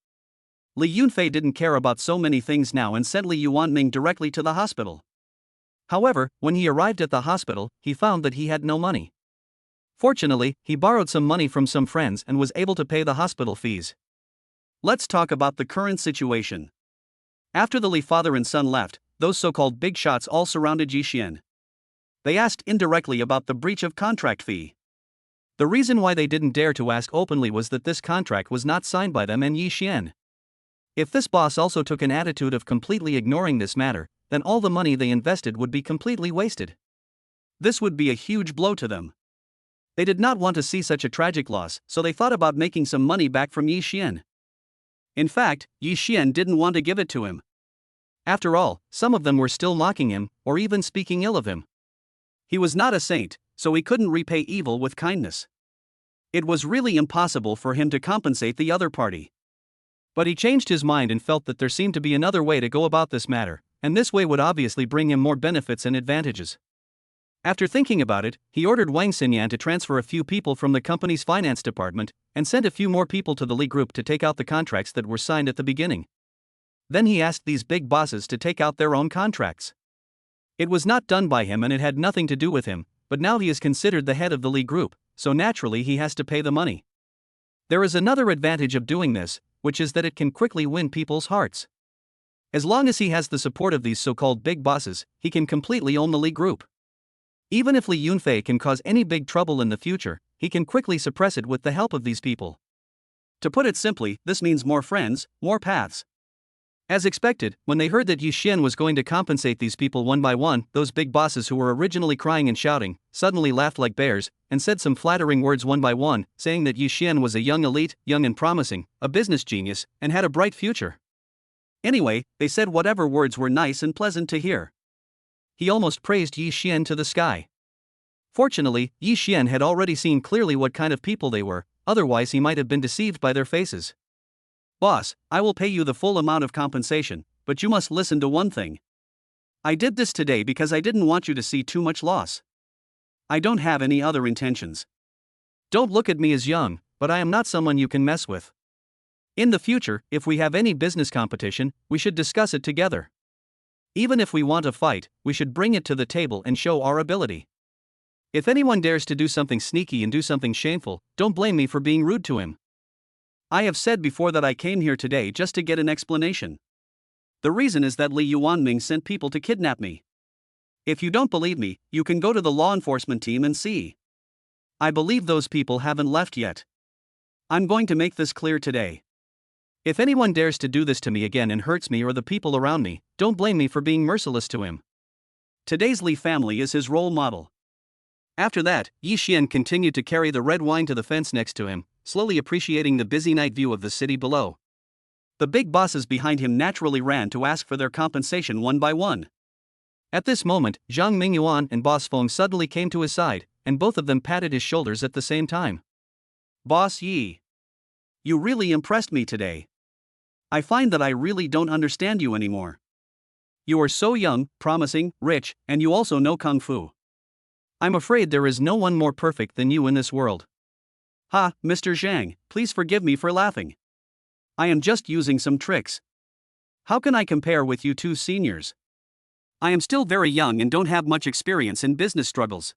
Li Yunfei didn't care about so many things now and sent Li Yuanming directly to the hospital. However, when he arrived at the hospital, he found that he had no money. Fortunately, he borrowed some money from some friends and was able to pay the hospital fees. Let's talk about the current situation. After the Li father and son left, those so-called big shots all surrounded Yi Xian. They asked indirectly about the breach of contract fee. The reason why they didn't dare to ask openly was that this contract was not signed by them and Yi Xian. If this boss also took an attitude of completely ignoring this matter, then all the money they invested would be completely wasted. This would be a huge blow to them. They did not want to see such a tragic loss, so they thought about making some money back from Yi Xian. In fact, Yi Xian didn't want to give it to him. After all, some of them were still mocking him, or even speaking ill of him. He was not a saint, so he couldn't repay evil with kindness. It was really impossible for him to compensate the other party. But he changed his mind and felt that there seemed to be another way to go about this matter, and this way would obviously bring him more benefits and advantages. After thinking about it, he ordered Wang Xinyan to transfer a few people from the company's finance department, and sent a few more people to the Li Group to take out the contracts that were signed at the beginning. Then he asked these big bosses to take out their own contracts. It was not done by him and it had nothing to do with him, but now he is considered the head of the Li Group, so naturally he has to pay the money. There is another advantage of doing this, which is that it can quickly win people's hearts. As long as he has the support of these so-called big bosses, he can completely own the Li Group. Even if Li Yunfei can cause any big trouble in the future, he can quickly suppress it with the help of these people. To put it simply, this means more friends, more paths. As expected, when they heard that Yi Xian was going to compensate these people one by one, those big bosses who were originally crying and shouting, suddenly laughed like bears, and said some flattering words one by one, saying that Yi Xian was a young elite, young and promising, a business genius, and had a bright future. Anyway, they said whatever words were nice and pleasant to hear. He almost praised Yi Xian to the sky. Fortunately, Yi Xian had already seen clearly what kind of people they were, otherwise he might have been deceived by their faces. Boss, I will pay you the full amount of compensation, but you must listen to one thing. I did this today because I didn't want you to see too much loss. I don't have any other intentions. Don't look at me as young, but I am not someone you can mess with. In the future, if we have any business competition, we should discuss it together. Even if we want a fight, we should bring it to the table and show our ability. If anyone dares to do something sneaky and do something shameful, don't blame me for being rude to him. I have said before that I came here today just to get an explanation. The reason is that Li Yuanming sent people to kidnap me. If you don't believe me, you can go to the law enforcement team and see. I believe those people haven't left yet. I'm going to make this clear today. If anyone dares to do this to me again and hurts me or the people around me, don't blame me for being merciless to him. Today's Li family is his role model. After that, Yi Xian continued to carry the red wine to the fence next to him, slowly appreciating the busy night view of the city below. The big bosses behind him naturally ran to ask for their compensation one by one. At this moment, Zhang Mingyuan and Boss Feng suddenly came to his side, and both of them patted his shoulders at the same time. Boss Yi, you really impressed me today. I find that I really don't understand you anymore. You are so young, promising, rich, and you also know Kung Fu. I'm afraid there is no one more perfect than you in this world. Ha, Mr. Zhang, please forgive me for laughing. I am just using some tricks. How can I compare with you two seniors? I am still very young and don't have much experience in business struggles.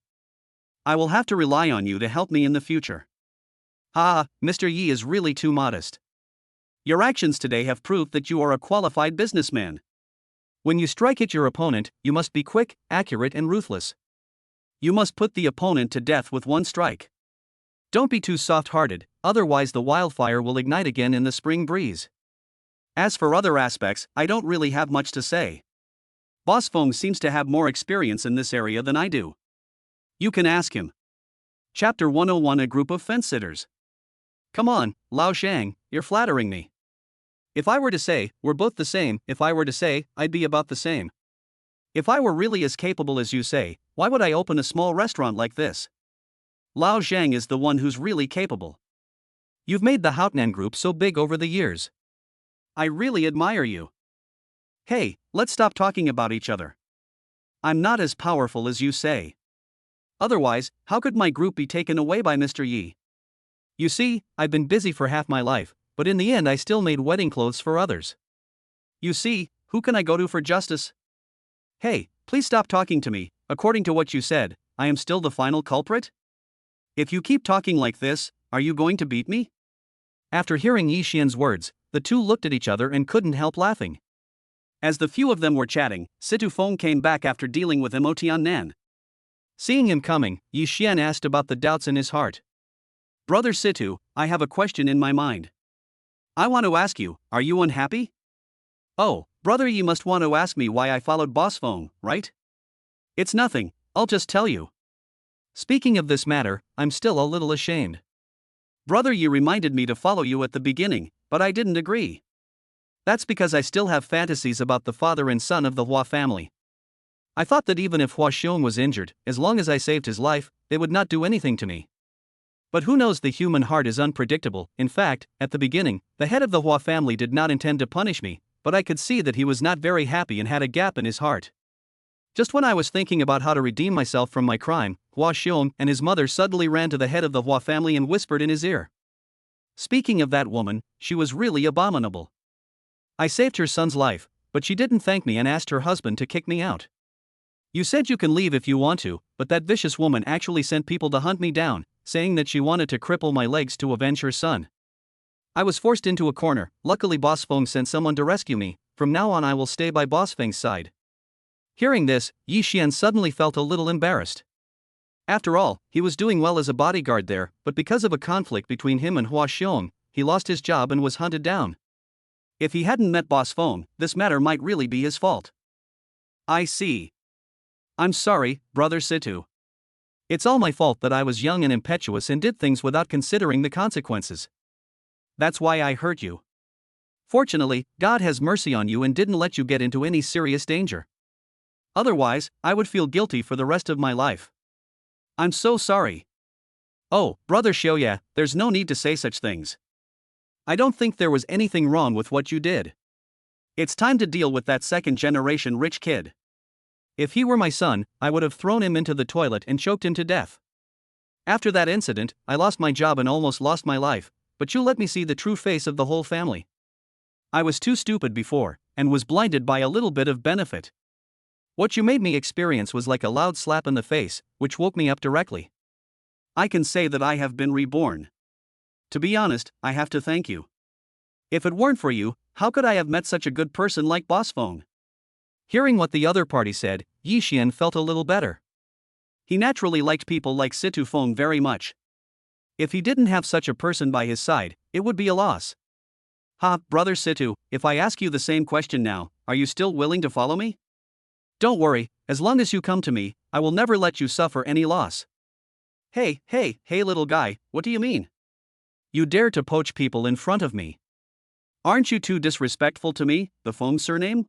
I will have to rely on you to help me in the future. Ha, Mr. Yi is really too modest. Your actions today have proved that you are a qualified businessman. When you strike at your opponent, you must be quick, accurate and ruthless. You must put the opponent to death with one strike. Don't be too soft-hearted, otherwise the wildfire will ignite again in the spring breeze. As for other aspects, I don't really have much to say. Boss Feng seems to have more experience in this area than I do. You can ask him. Chapter 101 A group of fence-sitters. Come on, Lao Shang, you're flattering me. If I were to say, we're both the same, if I were to say, I'd be about the same. If I were really as capable as you say, why would I open a small restaurant like this? Lao Zhang is the one who's really capable. You've made the Haotian group so big over the years. I really admire you. Hey, let's stop talking about each other. I'm not as powerful as you say. Otherwise, how could my group be taken away by Mr. Yi? You see, I've been busy for half my life, but in the end I still made wedding clothes for others. You see, who can I go to for justice? Hey, please stop talking to me. According to what you said, I am still the final culprit? If you keep talking like this, are you going to beat me? After hearing Yi Xian's words, the two looked at each other and couldn't help laughing. As the few of them were chatting, Situ Feng came back after dealing with Mo Tiannan. Seeing him coming, Yi Xian asked about the doubts in his heart. Brother Situ, I have a question in my mind. I want to ask you, are you unhappy? Oh, brother, you must want to ask me why I followed Boss Feng, right? It's nothing, I'll just tell you. Speaking of this matter, I'm still a little ashamed. Brother, you reminded me to follow you at the beginning, but I didn't agree. That's because I still have fantasies about the father and son of the Hua family. I thought that even if Hua Xiong was injured, as long as I saved his life, they would not do anything to me. But who knows, the human heart is unpredictable. In fact, at the beginning, the head of the Hua family did not intend to punish me, but I could see that he was not very happy and had a gap in his heart. Just when I was thinking about how to redeem myself from my crime, Hua Xiong and his mother suddenly ran to the head of the Hua family and whispered in his ear. Speaking of that woman, she was really abominable. I saved her son's life, but she didn't thank me and asked her husband to kick me out. You said you can leave if you want to, but that vicious woman actually sent people to hunt me down, saying that she wanted to cripple my legs to avenge her son. I was forced into a corner. Luckily Boss Feng sent someone to rescue me. From now on I will stay by Boss Feng's side. Hearing this, Yi Xian suddenly felt a little embarrassed. After all, he was doing well as a bodyguard there, but because of a conflict between him and Hua Xiong, he lost his job and was hunted down. If he hadn't met Boss Phone, this matter might really be his fault. I see. I'm sorry, Brother Situ. It's all my fault that I was young and impetuous and did things without considering the consequences. That's why I hurt you. Fortunately, God has mercy on you and didn't let you get into any serious danger. Otherwise, I would feel guilty for the rest of my life. I'm so sorry. Oh, Brother Xiaoya, there's no need to say such things. I don't think there was anything wrong with what you did. It's time to deal with that second-generation rich kid. If he were my son, I would have thrown him into the toilet and choked him to death. After that incident, I lost my job and almost lost my life, but you let me see the true face of the whole family. I was too stupid before, and was blinded by a little bit of benefit. What you made me experience was like a loud slap in the face, which woke me up directly. I can say that I have been reborn. To be honest, I have to thank you. If it weren't for you, how could I have met such a good person like Boss Phone? Hearing what the other party said, Yi Xian felt a little better. He naturally liked people like Situ Phone very much. If he didn't have such a person by his side, it would be a loss. Brother Situ, if I ask you the same question now, are you still willing to follow me? Don't worry, as long as you come to me, I will never let you suffer any loss. Hey little guy, what do you mean? You dare to poach people in front of me. Aren't you too disrespectful to me, the Phone surname?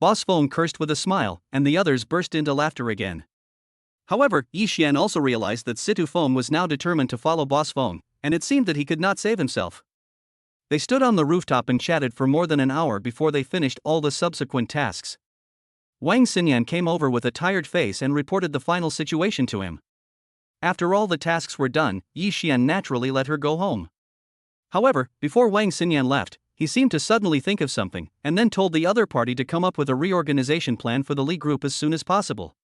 Boss Phone cursed with a smile, and the others burst into laughter again. However, Yi Xian also realized that Situ Phone was now determined to follow Boss Phone, and it seemed that he could not save himself. They stood on the rooftop and chatted for more than an hour before they finished all the subsequent tasks. Wang Xinyan came over with a tired face and reported the final situation to him. After all the tasks were done, Yi Xian naturally let her go home. However, before Wang Xinyan left, he seemed to suddenly think of something, and then told the other party to come up with a reorganization plan for the Li Group as soon as possible.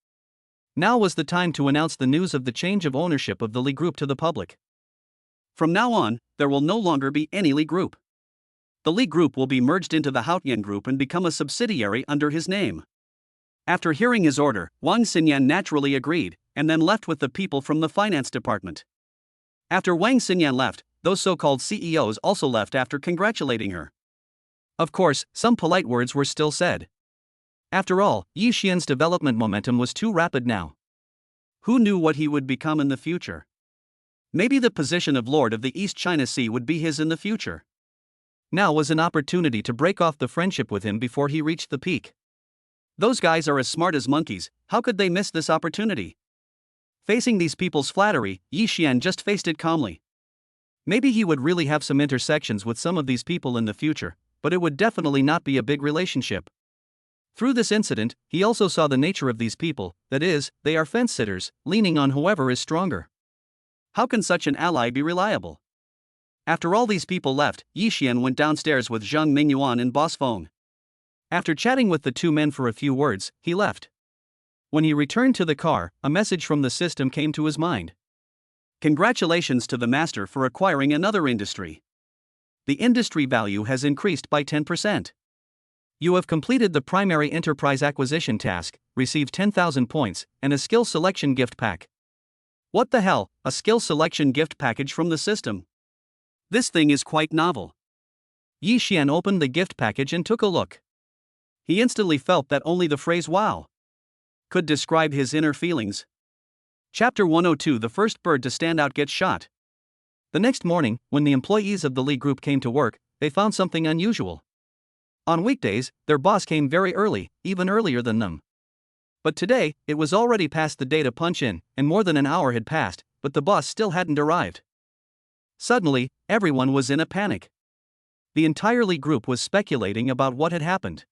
Now was the time to announce the news of the change of ownership of the Li Group to the public. From now on, there will no longer be any Li Group. The Li Group will be merged into the Haotian Group and become a subsidiary under his name. After hearing his order, Wang Xinyan naturally agreed, and then left with the people from the finance department. After Wang Xinyan left, those so-called CEOs also left after congratulating her. Of course, some polite words were still said. After all, Yi Xian's development momentum was too rapid now. Who knew what he would become in the future? Maybe the position of Lord of the East China Sea would be his in the future. Now was an opportunity to break off the friendship with him before he reached the peak. Those guys are as smart as monkeys, how could they miss this opportunity? Facing these people's flattery, Yi Xian just faced it calmly. Maybe he would really have some intersections with some of these people in the future, but it would definitely not be a big relationship. Through this incident, he also saw the nature of these people, that is, they are fence-sitters, leaning on whoever is stronger. How can such an ally be reliable? After all these people left, Yi Xian went downstairs with Zhang Mingyuan and Boss Phone. After chatting with the two men for a few words, he left. When he returned to the car, a message from the system came to his mind. Congratulations to the master for acquiring another industry. The industry value has increased by 10%. You have completed the primary enterprise acquisition task, received 10,000 points, and a skill selection gift pack. What the hell, a skill selection gift package from the system? This thing is quite novel. Yi Xian opened the gift package and took a look. He instantly felt that only the phrase "wow" could describe his inner feelings. Chapter 102: The first bird to stand out gets shot. The next morning, when the employees of the Li Group came to work, they found something unusual. On weekdays, their boss came very early, even earlier than them. But today, it was already past the day to punch in, and more than an hour had passed, but the boss still hadn't arrived. Suddenly, everyone was in a panic. The entire Li Group was speculating about what had happened.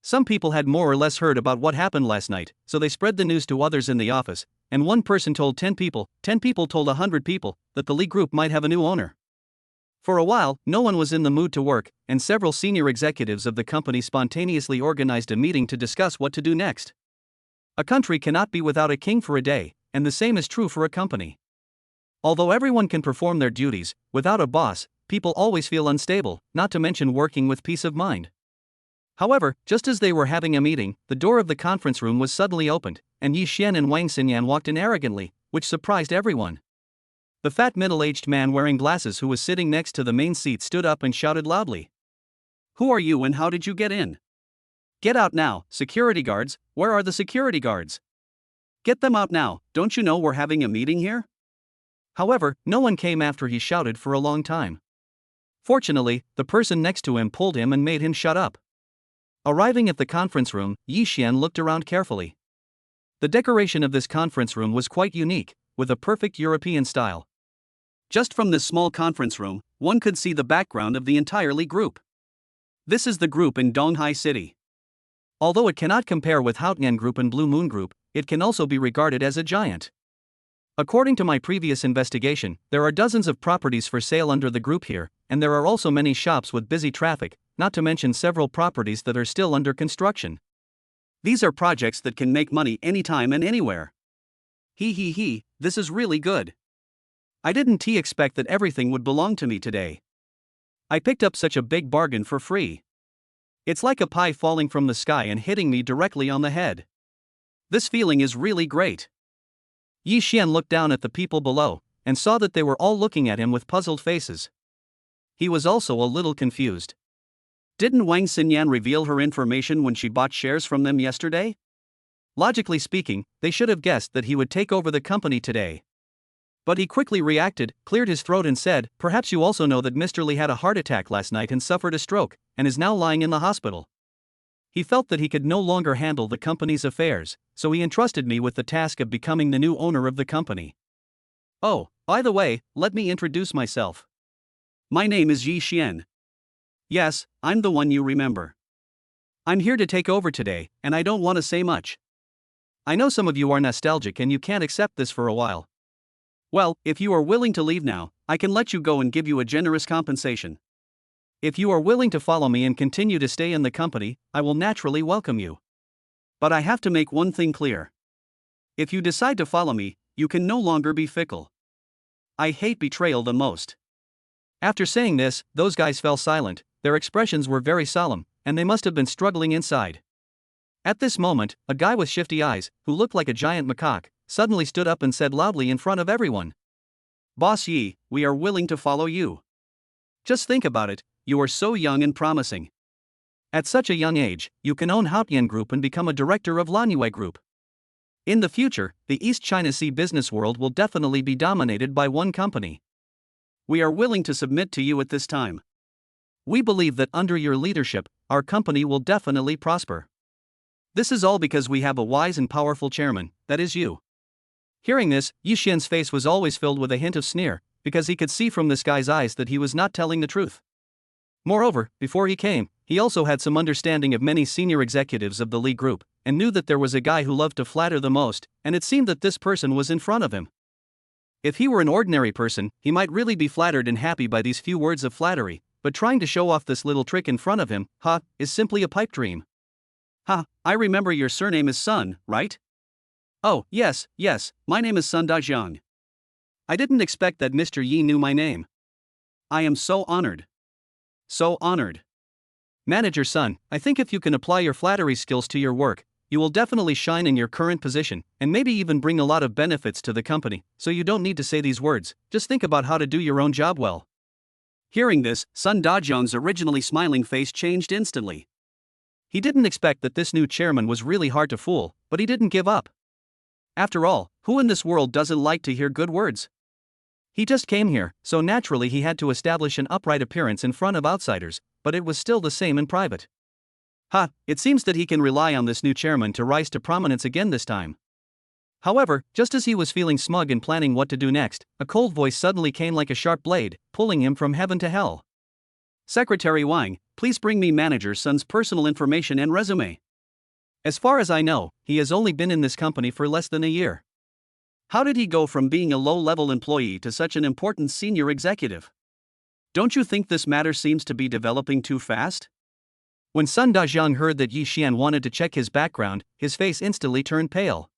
Some people had more or less heard about what happened last night, so they spread the news to others in the office, and one person told 10 people told 100 people, that the Li Group might have a new owner. For a while, no one was in the mood to work, and several senior executives of the company spontaneously organized a meeting to discuss what to do next. A country cannot be without a king for a day, and the same is true for a company. Although everyone can perform their duties, without a boss, people always feel unstable, not to mention working with peace of mind. However, just as they were having a meeting, the door of the conference room was suddenly opened, and Yi Xian and Wang Xinyan walked in arrogantly, which surprised everyone. The fat middle-aged man wearing glasses who was sitting next to the main seat stood up and shouted loudly. Who are you and how did you get in? Get out now, security guards, where are the security guards? Get them out now, don't you know we're having a meeting here? However, no one came after he shouted for a long time. Fortunately, the person next to him pulled him and made him shut up. Arriving at the conference room, Yi Xian looked around carefully. The decoration of this conference room was quite unique, with a perfect European style. Just from this small conference room, one could see the background of the entire Li group. This is the group in Donghai City. Although it cannot compare with Haotian Group and Blue Moon Group, it can also be regarded as a giant. According to my previous investigation, there are dozens of properties for sale under the group here, and there are also many shops with busy traffic, not to mention several properties that are still under construction. These are projects that can make money anytime and anywhere. This is really good. I didn't expect that everything would belong to me today. I picked up such a big bargain for free. It's like a pie falling from the sky and hitting me directly on the head. This feeling is really great. Yi Xian looked down at the people below, and saw that they were all looking at him with puzzled faces. He was also a little confused. Didn't Wang Xinyan reveal her information when she bought shares from them yesterday? Logically speaking, they should have guessed that he would take over the company today. But he quickly reacted, cleared his throat and said, "Perhaps you also know that Mr. Li had a heart attack last night and suffered a stroke, and is now lying in the hospital." He felt that he could no longer handle the company's affairs, so he entrusted me with the task of becoming the new owner of the company. Oh, by the way, let me introduce myself. My name is Yi Xian. Yes, I'm the one you remember. I'm here to take over today, and I don't want to say much. I know some of you are nostalgic and you can't accept this for a while. Well, if you are willing to leave now, I can let you go and give you a generous compensation. If you are willing to follow me and continue to stay in the company, I will naturally welcome you. But I have to make one thing clear. If you decide to follow me, you can no longer be fickle. I hate betrayal the most. After saying this, those guys fell silent, their expressions were very solemn, and they must have been struggling inside. At this moment, a guy with shifty eyes, who looked like a giant macaque, suddenly stood up and said loudly in front of everyone, "Boss Yi, we are willing to follow you. Just think about it, you are so young and promising. At such a young age, you can own Haotian Group and become a director of Lanyue Group. In the future, the East China Sea business world will definitely be dominated by one company. We are willing to submit to you at this time. We believe that under your leadership, our company will definitely prosper. This is all because we have a wise and powerful chairman, that is you." Hearing this, Yi Xian's face was always filled with a hint of sneer, because he could see from this guy's eyes that he was not telling the truth. Moreover, before he came, he also had some understanding of many senior executives of the Li Group, and knew that there was a guy who loved to flatter the most, and it seemed that this person was in front of him. If he were an ordinary person, he might really be flattered and happy by these few words of flattery, but trying to show off this little trick in front of him, is simply a pipe dream. I remember your surname is Sun, right? Oh, yes, my name is Sun Dajiang. I didn't expect that Mr. Yi knew my name. I am so honored. So honored. Manager Sun, I think if you can apply your flattery skills to your work, you will definitely shine in your current position, and maybe even bring a lot of benefits to the company, so you don't need to say these words, just think about how to do your own job well. Hearing this, Sun Dajiang's originally smiling face changed instantly. He didn't expect that this new chairman was really hard to fool, but he didn't give up. After all, who in this world doesn't like to hear good words? He just came here, so naturally he had to establish an upright appearance in front of outsiders, but it was still the same in private. It seems that he can rely on this new chairman to rise to prominence again this time. However, just as he was feeling smug and planning what to do next, a cold voice suddenly came like a sharp blade, pulling him from heaven to hell. "Secretary Wang, please bring me Manager Sun's personal information and resume. As far as I know, he has only been in this company for less than a year. How did he go from being a low-level employee to such an important senior executive? Don't you think this matter seems to be developing too fast?" When Sun Dajiang heard that Yi Xian wanted to check his background, his face instantly turned pale.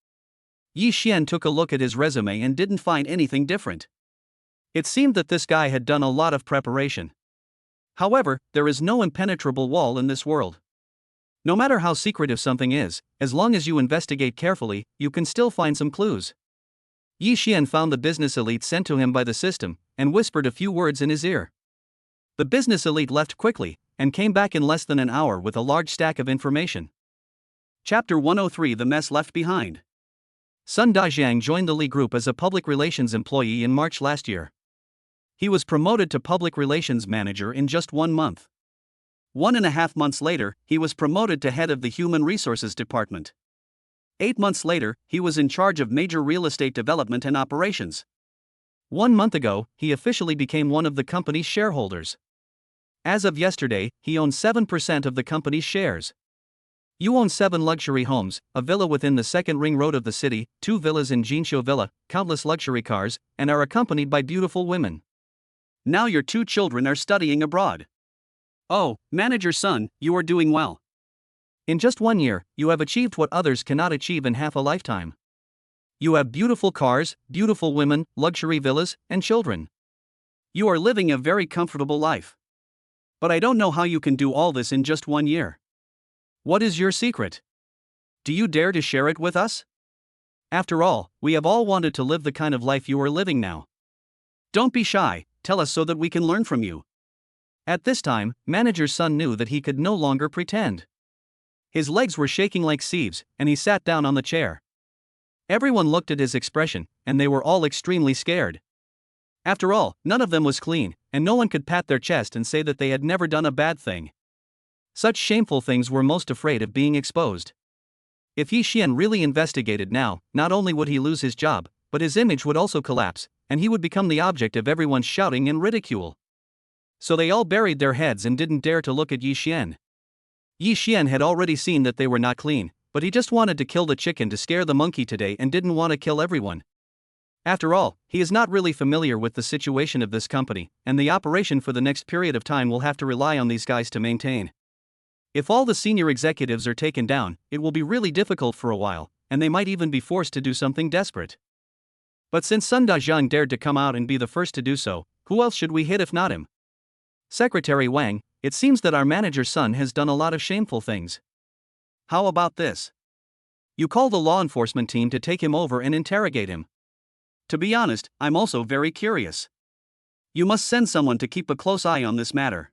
Yi Xian took a look at his resume and didn't find anything different. It seemed that this guy had done a lot of preparation. However, there is no impenetrable wall in this world. No matter how secretive something is, as long as you investigate carefully, you can still find some clues. Yi Xian found the business elite sent to him by the system, and whispered a few words in his ear. The business elite left quickly, and came back in less than an hour with a large stack of information. Chapter 103: The Mess Left Behind. Sun Dajiang joined the Li Group as a public relations employee in March last year. He was promoted to public relations manager in just 1 month. 1.5 months later, he was promoted to head of the human resources department. 8 months later, he was in charge of major real estate development and operations. 1 month ago, he officially became one of the company's shareholders. As of yesterday, he owned 7% of the company's shares. You own 7 luxury homes, a villa within the second ring road of the city, 2 villas in Jinqiu Villa, countless luxury cars, and are accompanied by beautiful women. Now your 2 children are studying abroad. Oh, Manager Sun, you are doing well. In just 1 year, you have achieved what others cannot achieve in half a lifetime. You have beautiful cars, beautiful women, luxury villas, and children. You are living a very comfortable life. But I don't know how you can do all this in just 1 year. What is your secret? Do you dare to share it with us? After all, we have all wanted to live the kind of life you are living now. Don't be shy, tell us so that we can learn from you. At this time, Manager Sun knew that he could no longer pretend. His legs were shaking like sieves, and he sat down on the chair. Everyone looked at his expression, and they were all extremely scared. After all, none of them was clean, and no one could pat their chest and say that they had never done a bad thing. Such shameful things were most afraid of being exposed. If Yi Xian really investigated now, not only would he lose his job, but his image would also collapse, and he would become the object of everyone's shouting and ridicule. So they all buried their heads and didn't dare to look at Yi Xian. Yi Xian had already seen that they were not clean, but he just wanted to kill the chicken to scare the monkey today and didn't want to kill everyone. After all, he is not really familiar with the situation of this company, and the operation for the next period of time will have to rely on these guys to maintain. If all the senior executives are taken down, it will be really difficult for a while, and they might even be forced to do something desperate. But since Sun Dajiang dared to come out and be the first to do so, who else should we hit if not him? Secretary Wang, it seems that our manager Sun has done a lot of shameful things. How about this? You call the law enforcement team to take him over and interrogate him. To be honest, I'm also very curious. You must send someone to keep a close eye on this matter.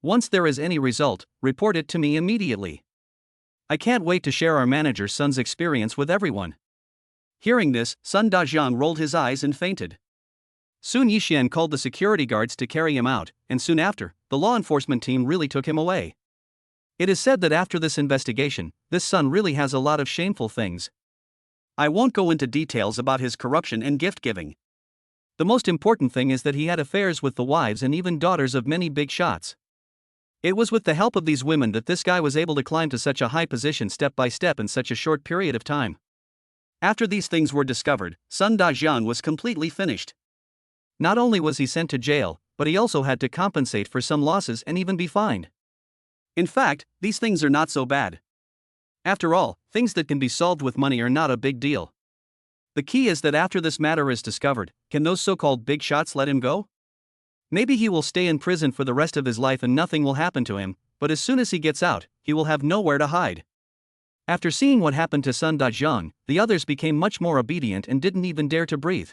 Once there is any result, report it to me immediately. I can't wait to share our manager Sun's experience with everyone. Hearing this, Sun Dajiang rolled his eyes and fainted. Soon Yi Xian called the security guards to carry him out, and soon after, the law enforcement team really took him away. It is said that after this investigation, this Sun really has a lot of shameful things. I won't go into details about his corruption and gift-giving. The most important thing is that he had affairs with the wives and even daughters of many big shots. It was with the help of these women that this guy was able to climb to such a high position step by step in such a short period of time. After these things were discovered, Sun Dajiang was completely finished. Not only was he sent to jail, but he also had to compensate for some losses and even be fined. In fact, these things are not so bad. After all, things that can be solved with money are not a big deal. The key is that after this matter is discovered, can those so-called big shots let him go? Maybe he will stay in prison for the rest of his life and nothing will happen to him, but as soon as he gets out, he will have nowhere to hide. After seeing what happened to Sun Dajiang, the others became much more obedient and didn't even dare to breathe.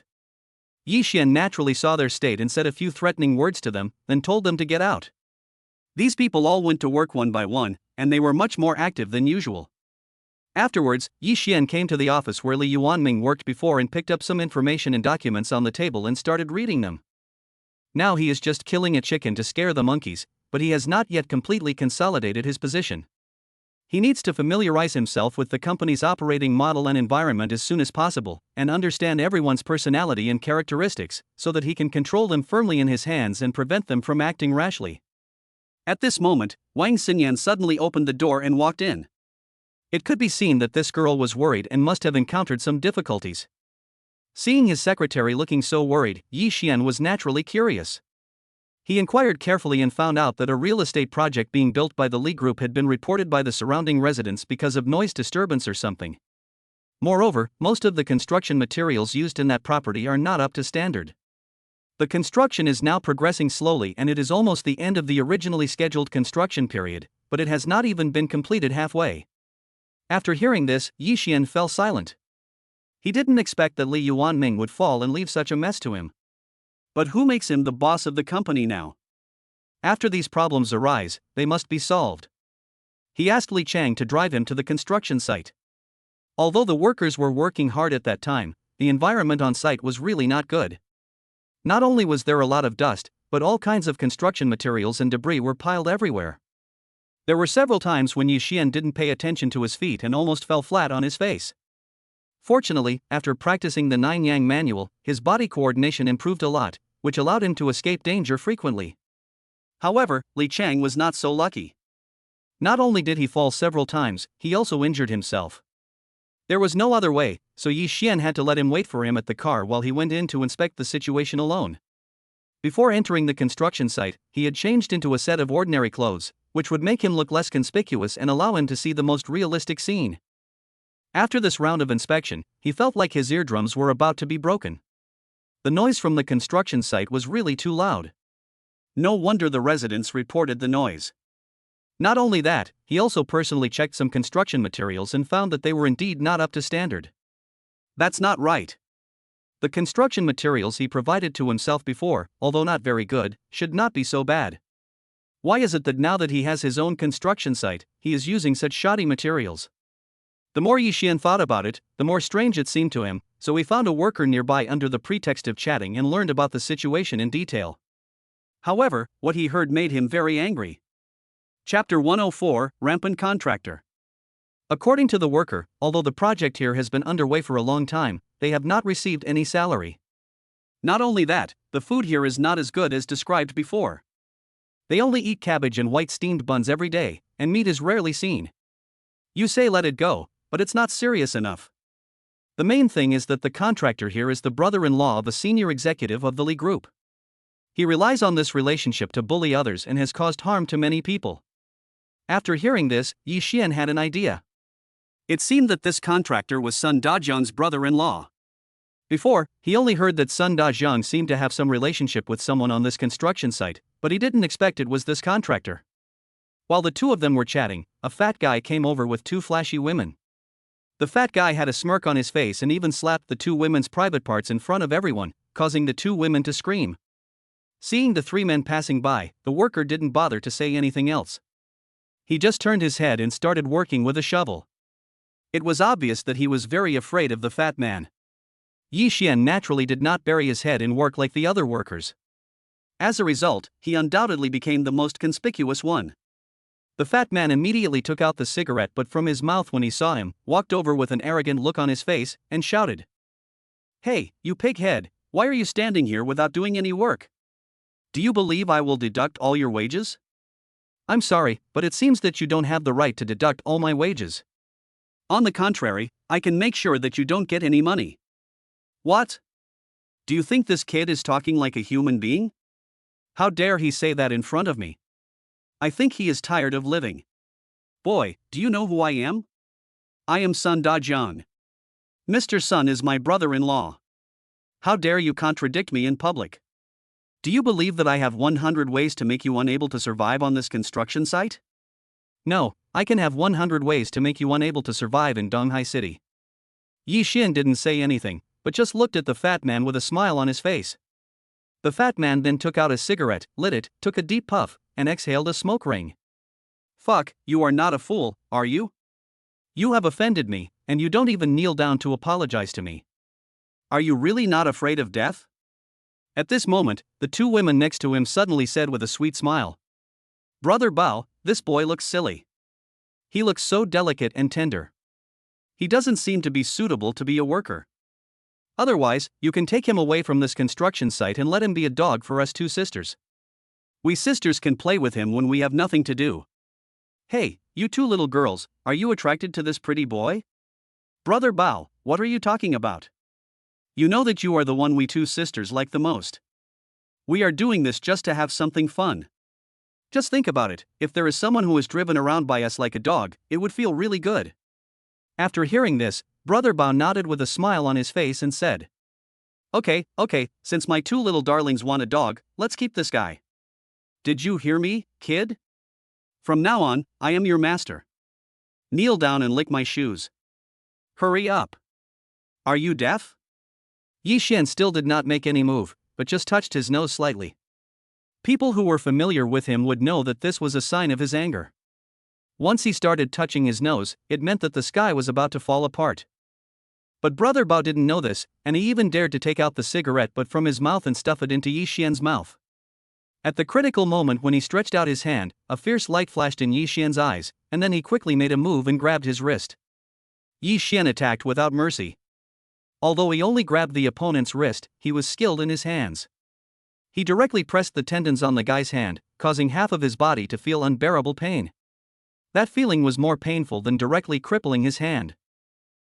Yi Xian naturally saw their state and said a few threatening words to them, then told them to get out. These people all went to work one by one, and they were much more active than usual. Afterwards, Yi Xian came to the office where Li Yuanming worked before and picked up some information and documents on the table and started reading them. Now he is just killing a chicken to scare the monkeys, but he has not yet completely consolidated his position. He needs to familiarize himself with the company's operating model and environment as soon as possible, and understand everyone's personality and characteristics, so that he can control them firmly in his hands and prevent them from acting rashly. At this moment, Wang Xinyan suddenly opened the door and walked in. It could be seen that this girl was worried and must have encountered some difficulties. Seeing his secretary looking so worried, Yi Xian was naturally curious. He inquired carefully and found out that a real estate project being built by the Li Group had been reported by the surrounding residents because of noise disturbance or something. Moreover, most of the construction materials used in that property are not up to standard. The construction is now progressing slowly and it is almost the end of the originally scheduled construction period, but it has not even been completed halfway. After hearing this, Yi Xian fell silent. He didn't expect that Li Yuanming would fall and leave such a mess to him. But who makes him the boss of the company now? After these problems arise, they must be solved. He asked Li Chang to drive him to the construction site. Although the workers were working hard at that time, the environment on site was really not good. Not only was there a lot of dust, but all kinds of construction materials and debris were piled everywhere. There were several times when Yi Xian didn't pay attention to his feet and almost fell flat on his face. Fortunately, after practicing the 9-Yang manual, his body coordination improved a lot, which allowed him to escape danger frequently. However, Li Chang was not so lucky. Not only did he fall several times, he also injured himself. There was no other way, so Yi Xian had to let him wait for him at the car while he went in to inspect the situation alone. Before entering the construction site, he had changed into a set of ordinary clothes, which would make him look less conspicuous and allow him to see the most realistic scene. After this round of inspection, he felt like his eardrums were about to be broken. The noise from the construction site was really too loud. No wonder the residents reported the noise. Not only that, he also personally checked some construction materials and found that they were indeed not up to standard. That's not right. The construction materials he provided to himself before, although not very good, should not be so bad. Why is it that now that he has his own construction site, he is using such shoddy materials? The more Yi Xian thought about it, the more strange it seemed to him, so he found a worker nearby under the pretext of chatting and learned about the situation in detail. However, what he heard made him very angry. Chapter 104, Rampant Contractor. According to the worker, although the project here has been underway for a long time, they have not received any salary. Not only that, the food here is not as good as described before. They only eat cabbage and white steamed buns every day, and meat is rarely seen. You say let it go, but it's not serious enough. The main thing is that the contractor here is the brother-in-law of a senior executive of the Li Group. He relies on this relationship to bully others and has caused harm to many people. After hearing this, Yi Xian had an idea. It seemed that this contractor was Sun Dajiang's brother-in-law. Before, he only heard that Sun Dajiang seemed to have some relationship with someone on this construction site, but he didn't expect it was this contractor. While the two of them were chatting, a fat guy came over with two flashy women. The fat guy had a smirk on his face and even slapped the two women's private parts in front of everyone, causing the two women to scream. Seeing the three men passing by, the worker didn't bother to say anything else. He just turned his head and started working with a shovel. It was obvious that he was very afraid of the fat man. Yi Xian naturally did not bury his head in work like the other workers. As a result, he undoubtedly became the most conspicuous one. The fat man immediately took out the cigarette but from his mouth when he saw him, walked over with an arrogant look on his face, and shouted, "Hey, you pighead, why are you standing here without doing any work? Do you believe I will deduct all your wages? I'm sorry, but it seems that you don't have the right to deduct all my wages. On the contrary, I can make sure that you don't get any money." What? Do you think this kid is talking like a human being? How dare he say that in front of me? I think he is tired of living. Boy, do you know who I am? I am Sun Dajiang. Mr. Sun is my brother-in-law. How dare you contradict me in public? Do you believe that I have 100 ways to make you unable to survive on this construction site? No, I can have 100 ways to make you unable to survive in Donghai City. Yi Xian didn't say anything, but just looked at the fat man with a smile on his face. The fat man then took out a cigarette, lit it, took a deep puff, and exhaled a smoke ring. Fuck, you are not a fool, are you? You have offended me, and you don't even kneel down to apologize to me. Are you really not afraid of death? At this moment, the two women next to him suddenly said with a sweet smile, "Brother Bao, this boy looks silly. He looks so delicate and tender. He doesn't seem to be suitable to be a worker. Otherwise, you can take him away from this construction site and let him be a dog for us two sisters. We sisters can play with him when we have nothing to do. Hey, you two little girls, are you attracted to this pretty boy? Brother Bao, what are you talking about? You know that you are the one we two sisters like the most. We are doing this just to have something fun. Just think about it, if there is someone who is driven around by us like a dog, it would feel really good." After hearing this, Brother Bao nodded with a smile on his face and said, Okay, since my two little darlings want a dog, let's keep this guy. Did you hear me, kid? From now on, I am your master. Kneel down and lick my shoes. Hurry up. Are you deaf?" Yi Xian still did not make any move, but just touched his nose slightly. People who were familiar with him would know that this was a sign of his anger. Once he started touching his nose, it meant that the sky was about to fall apart. But Brother Bao didn't know this, and he even dared to take out the cigarette but from his mouth and stuff it into Yi Xian's mouth. At the critical moment when he stretched out his hand, a fierce light flashed in Yi Xian's eyes, and then he quickly made a move and grabbed his wrist. Yi Xian attacked without mercy. Although he only grabbed the opponent's wrist, he was skilled in his hands. He directly pressed the tendons on the guy's hand, causing half of his body to feel unbearable pain. That feeling was more painful than directly crippling his hand.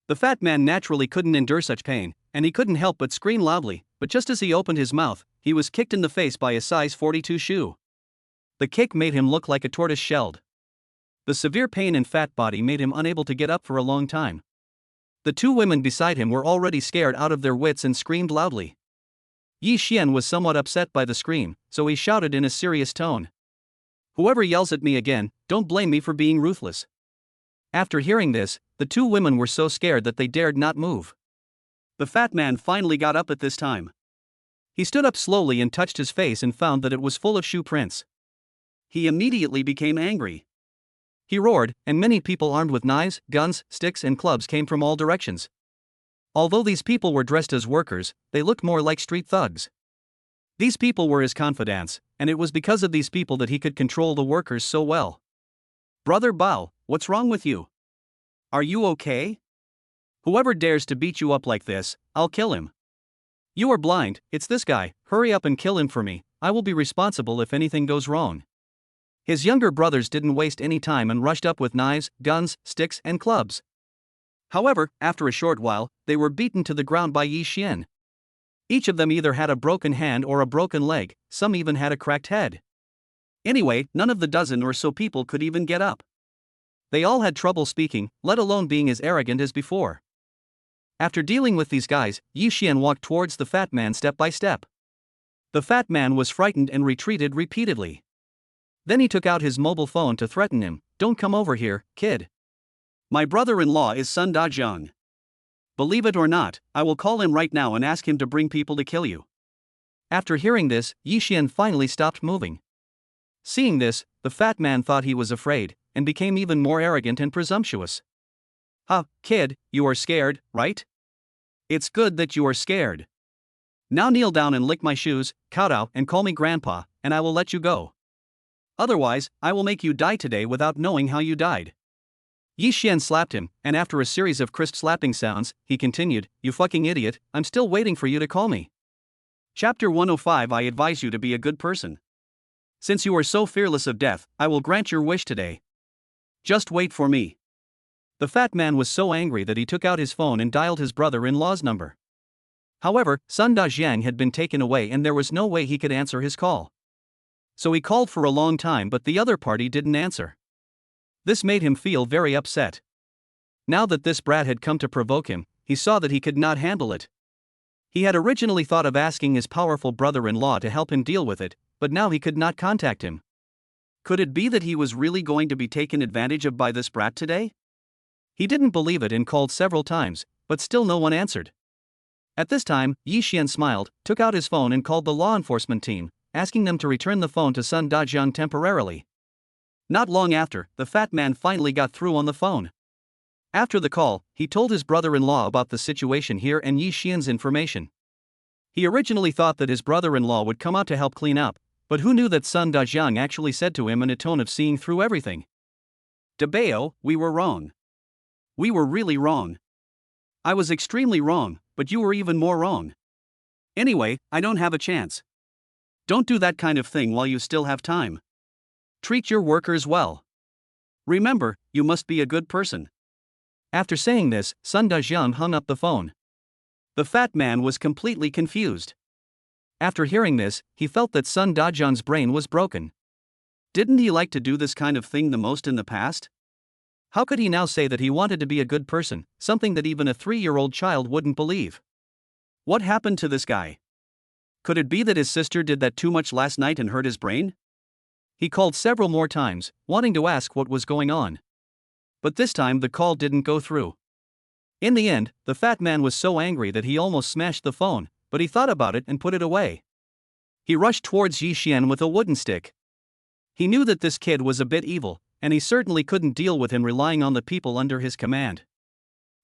The fat man naturally couldn't endure such pain, and he couldn't help but scream loudly, but just as he opened his mouth, he was kicked in the face by a size 42 shoe. The kick made him look like a tortoise shelled. The severe pain and fat body made him unable to get up for a long time. The two women beside him were already scared out of their wits and screamed loudly. Yi Xian was somewhat upset by the scream, so he shouted in a serious tone. "Whoever yells at me again, don't blame me for being ruthless." After hearing this, the two women were so scared that they dared not move. The fat man finally got up at this time. He stood up slowly and touched his face and found that it was full of shoe prints. He immediately became angry. He roared, and many people armed with knives, guns, sticks, and clubs came from all directions. Although these people were dressed as workers, they looked more like street thugs. These people were his confidants, and it was because of these people that he could control the workers so well. "Brother Bao, what's wrong with you? Are you okay? Whoever dares to beat you up like this, I'll kill him. You are blind, it's this guy, hurry up and kill him for me, I will be responsible if anything goes wrong." His younger brothers didn't waste any time and rushed up with knives, guns, sticks, and clubs. However, after a short while, they were beaten to the ground by Yi Xian. Each of them either had a broken hand or a broken leg, some even had a cracked head. Anyway, none of the dozen or so people could even get up. They all had trouble speaking, let alone being as arrogant as before. After dealing with these guys, Yi Xian walked towards the fat man step by step. The fat man was frightened and retreated repeatedly. Then he took out his mobile phone to threaten him, "Don't come over here, kid. My brother-in-law is Sun Dajiang. Believe it or not, I will call him right now and ask him to bring people to kill you." After hearing this, Yi Xian finally stopped moving. Seeing this, the fat man thought he was afraid, and became even more arrogant and presumptuous. "Huh, kid, you are scared, right? It's good that you are scared. Now kneel down and lick my shoes, kowtow, and call me grandpa, and I will let you go. Otherwise, I will make you die today without knowing how you died." Yi Xian slapped him, and after a series of crisp slapping sounds, he continued, "You fucking idiot, I'm still waiting for you to call me." Chapter 105. I advise you to be a good person. Since you are so fearless of death, I will grant your wish today. Just wait for me. The fat man was so angry that he took out his phone and dialed his brother-in-law's number. However, Sun Dajiang had been taken away and there was no way he could answer his call. So he called for a long time but the other party didn't answer. This made him feel very upset. Now that this brat had come to provoke him, he saw that he could not handle it. He had originally thought of asking his powerful brother-in-law to help him deal with it, but now he could not contact him. Could it be that he was really going to be taken advantage of by this brat today? He didn't believe it and called several times, but still no one answered. At this time, Yi Xian smiled, took out his phone and called the law enforcement team, asking them to return the phone to Sun Dajiang temporarily. Not long after, the fat man finally got through on the phone. After the call, he told his brother-in-law about the situation here and Yi Xian's information. He originally thought that his brother-in-law would come out to help clean up, but who knew that Sun Dajiang actually said to him in a tone of seeing through everything. "Dabeo, we were wrong. We were really wrong. I was extremely wrong, but you were even more wrong. Anyway, I don't have a chance. Don't do that kind of thing while you still have time. Treat your workers well. Remember, you must be a good person." After saying this, Sun Dajiang hung up the phone. The fat man was completely confused. After hearing this, he felt that Sun Dajiang's brain was broken. Didn't he like to do this kind of thing the most in the past? How could he now say that he wanted to be a good person, something that even a 3-year-old child wouldn't believe? What happened to this guy? Could it be that his sister did that too much last night and hurt his brain? He called several more times, wanting to ask what was going on. But this time the call didn't go through. In the end, the fat man was so angry that he almost smashed the phone, but he thought about it and put it away. He rushed towards Yi Xian with a wooden stick. He knew that this kid was a bit evil, and he certainly couldn't deal with him relying on the people under his command.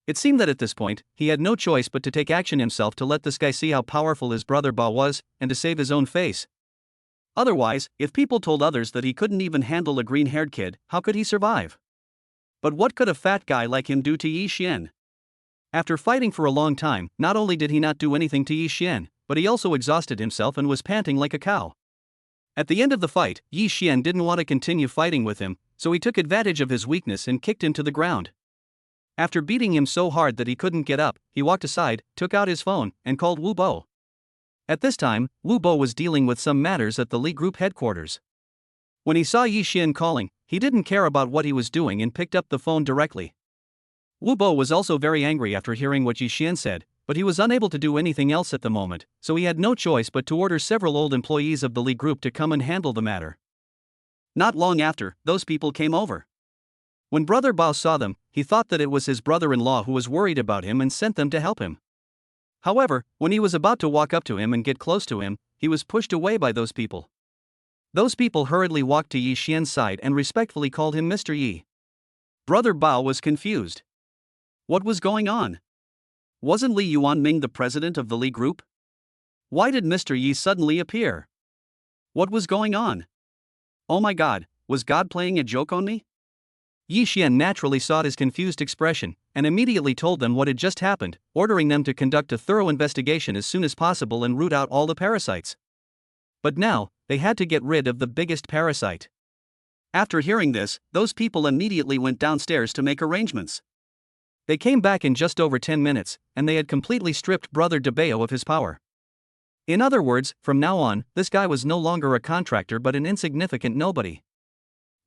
It seemed that at this point, he had no choice but to take action himself to let this guy see how powerful his brother Bao was, and to save his own face. Otherwise, if people told others that he couldn't even handle a green-haired kid, how could he survive? But what could a fat guy like him do to Yi Xian? After fighting for a long time, not only did he not do anything to Yi Xian, but he also exhausted himself and was panting like a cow. At the end of the fight, Yi Xian didn't want to continue fighting with him, so he took advantage of his weakness and kicked him to the ground. After beating him so hard that he couldn't get up, he walked aside, took out his phone, and called Wu Bo. At this time, Wu Bo was dealing with some matters at the Li Group headquarters. When he saw Yi Xian calling, he didn't care about what he was doing and picked up the phone directly. Wu Bo was also very angry after hearing what Yi Xian said, but he was unable to do anything else at the moment, so he had no choice but to order several old employees of the Li Group to come and handle the matter. Not long after, those people came over. When Brother Bao saw them, he thought that it was his brother-in-law who was worried about him and sent them to help him. However, when he was about to walk up to him and get close to him, he was pushed away by those people. Those people hurriedly walked to Yi Xian's side and respectfully called him Mr. Yi. Brother Bao was confused. What was going on? Wasn't Li Yuanming the president of the Li Group? Why did Mr. Yi suddenly appear? What was going on? Oh my god, was God playing a joke on me? Yi Xian naturally saw his confused expression, and immediately told them what had just happened, ordering them to conduct a thorough investigation as soon as possible and root out all the parasites. But now, they had to get rid of the biggest parasite. After hearing this, those people immediately went downstairs to make arrangements. They came back in just over 10 minutes, and they had completely stripped Brother DeBeo of his power. In other words, from now on, this guy was no longer a contractor but an insignificant nobody.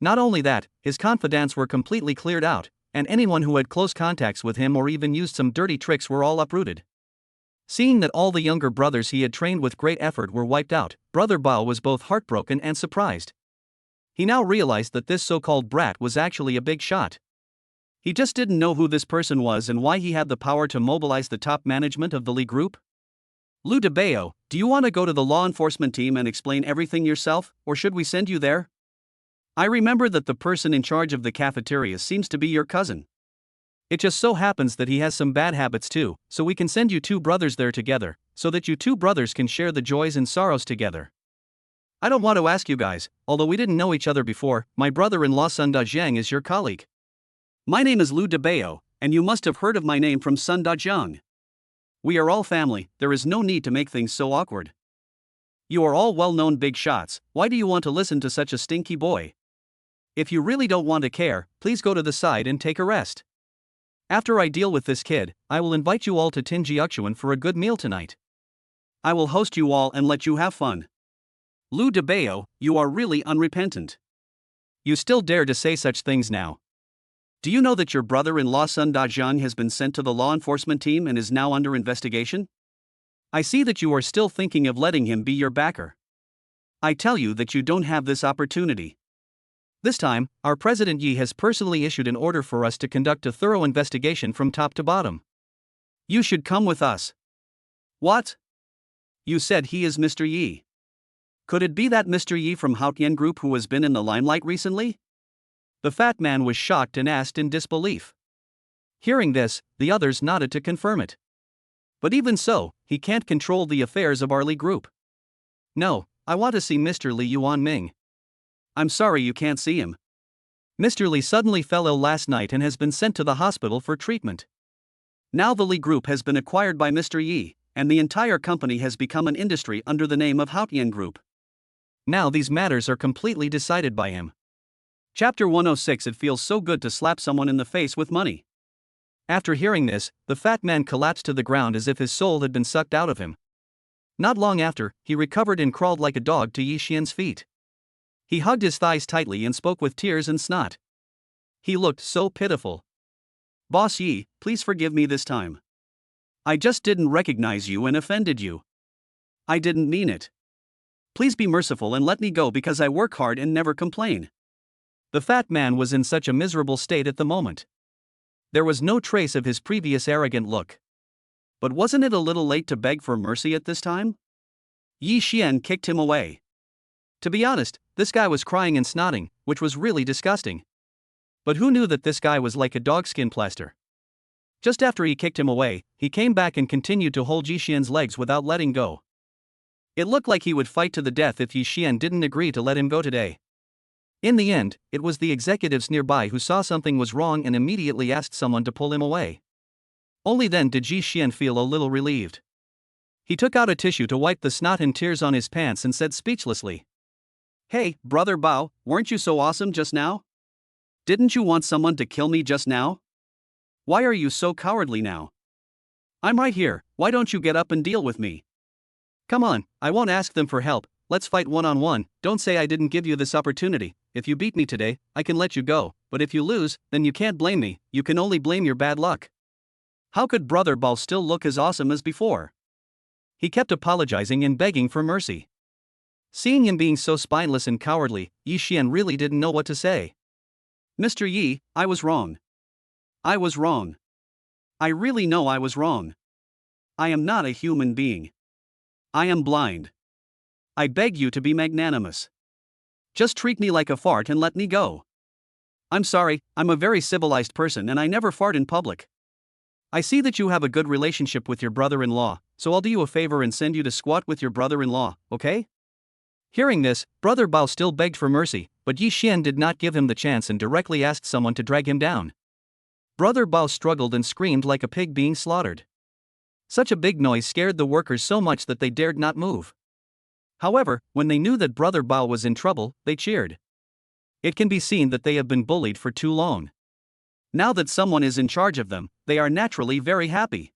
Not only that, his confidants were completely cleared out, and anyone who had close contacts with him or even used some dirty tricks were all uprooted. Seeing that all the younger brothers he had trained with great effort were wiped out, Brother Bao was both heartbroken and surprised. He now realized that this so-called brat was actually a big shot. He just didn't know who this person was and why he had the power to mobilize the top management of the Li Group. Lu DeBeo, do you want to go to the law enforcement team and explain everything yourself, or should we send you there? I remember that the person in charge of the cafeteria seems to be your cousin. It just so happens that he has some bad habits too, so we can send you two brothers there together, so that you two brothers can share the joys and sorrows together. I don't want to ask you guys, although we didn't know each other before, my brother-in-law Sunda Zhang is your colleague. My name is Lu DeBeo, and you must have heard of my name from Sunda Zhang. We are all family, there is no need to make things so awkward. You are all well-known big shots, why do you want to listen to such a stinky boy? If you really don't want to care, please go to the side and take a rest. After I deal with this kid, I will invite you all to Tinjiuquan for a good meal tonight. I will host you all and let you have fun. Lu DeBeo, you are really unrepentant. You still dare to say such things now. Do you know that your brother-in-law Sun Dazhang has been sent to the law enforcement team and is now under investigation? I see that you are still thinking of letting him be your backer. I tell you that you don't have this opportunity. This time, our President Yi has personally issued an order for us to conduct a thorough investigation from top to bottom. You should come with us. What? You said he is Mr. Yi. Could it be that Mr. Yi from Haotian Group who has been in the limelight recently? The fat man was shocked and asked in disbelief. Hearing this, the others nodded to confirm it. But even so, he can't control the affairs of our Li Group. No, I want to see Mr. Li Yuanming. I'm sorry you can't see him. Mr. Li suddenly fell ill last night and has been sent to the hospital for treatment. Now the Li Group has been acquired by Mr. Yi, and the entire company has become an industry under the name of Haotian Group. Now these matters are completely decided by him. Chapter 106. It feels so good to slap someone in the face with money. After hearing this, the fat man collapsed to the ground as if his soul had been sucked out of him. Not long after, he recovered and crawled like a dog to Yi Xian's feet. He hugged his thighs tightly and spoke with tears and snot. He looked so pitiful. Boss Yi, please forgive me this time. I just didn't recognize you and offended you. I didn't mean it. Please be merciful and let me go because I work hard and never complain. The fat man was in such a miserable state at the moment. There was no trace of his previous arrogant look. But wasn't it a little late to beg for mercy at this time? Yi Xian kicked him away. To be honest, this guy was crying and snotting, which was really disgusting. But who knew that this guy was like a dogskin plaster? Just after he kicked him away, he came back and continued to hold Yi Xian's legs without letting go. It looked like he would fight to the death if Yi Xian didn't agree to let him go today. In the end, it was the executives nearby who saw something was wrong and immediately asked someone to pull him away. Only then did Yi Xian feel a little relieved. He took out a tissue to wipe the snot and tears on his pants and said speechlessly, "Hey, brother Bao, weren't you so awesome just now? Didn't you want someone to kill me just now? Why are you so cowardly now? I'm right here, why don't you get up and deal with me? Come on, I won't ask them for help, let's fight one-on-one, don't say I didn't give you this opportunity. If you beat me today, I can let you go, but if you lose, then you can't blame me, you can only blame your bad luck." How could brother Bao still look as awesome as before? He kept apologizing and begging for mercy. Seeing him being so spineless and cowardly, Yi Xian really didn't know what to say. "Mr. Yi, I was wrong. I was wrong. I really know I was wrong. I am not a human being. I am blind. I beg you to be magnanimous. Just treat me like a fart and let me go. I'm sorry, I'm a very civilized person and I never fart in public. I see that you have a good relationship with your brother-in-law, so I'll do you a favor and send you to squat with your brother-in-law, okay?" Hearing this, brother Bao still begged for mercy, but Yi Xian did not give him the chance and directly asked someone to drag him down. Brother Bao struggled and screamed like a pig being slaughtered. Such a big noise scared the workers so much that they dared not move. However, when they knew that brother Bao was in trouble, they cheered. It can be seen that they have been bullied for too long. Now that someone is in charge of them, they are naturally very happy.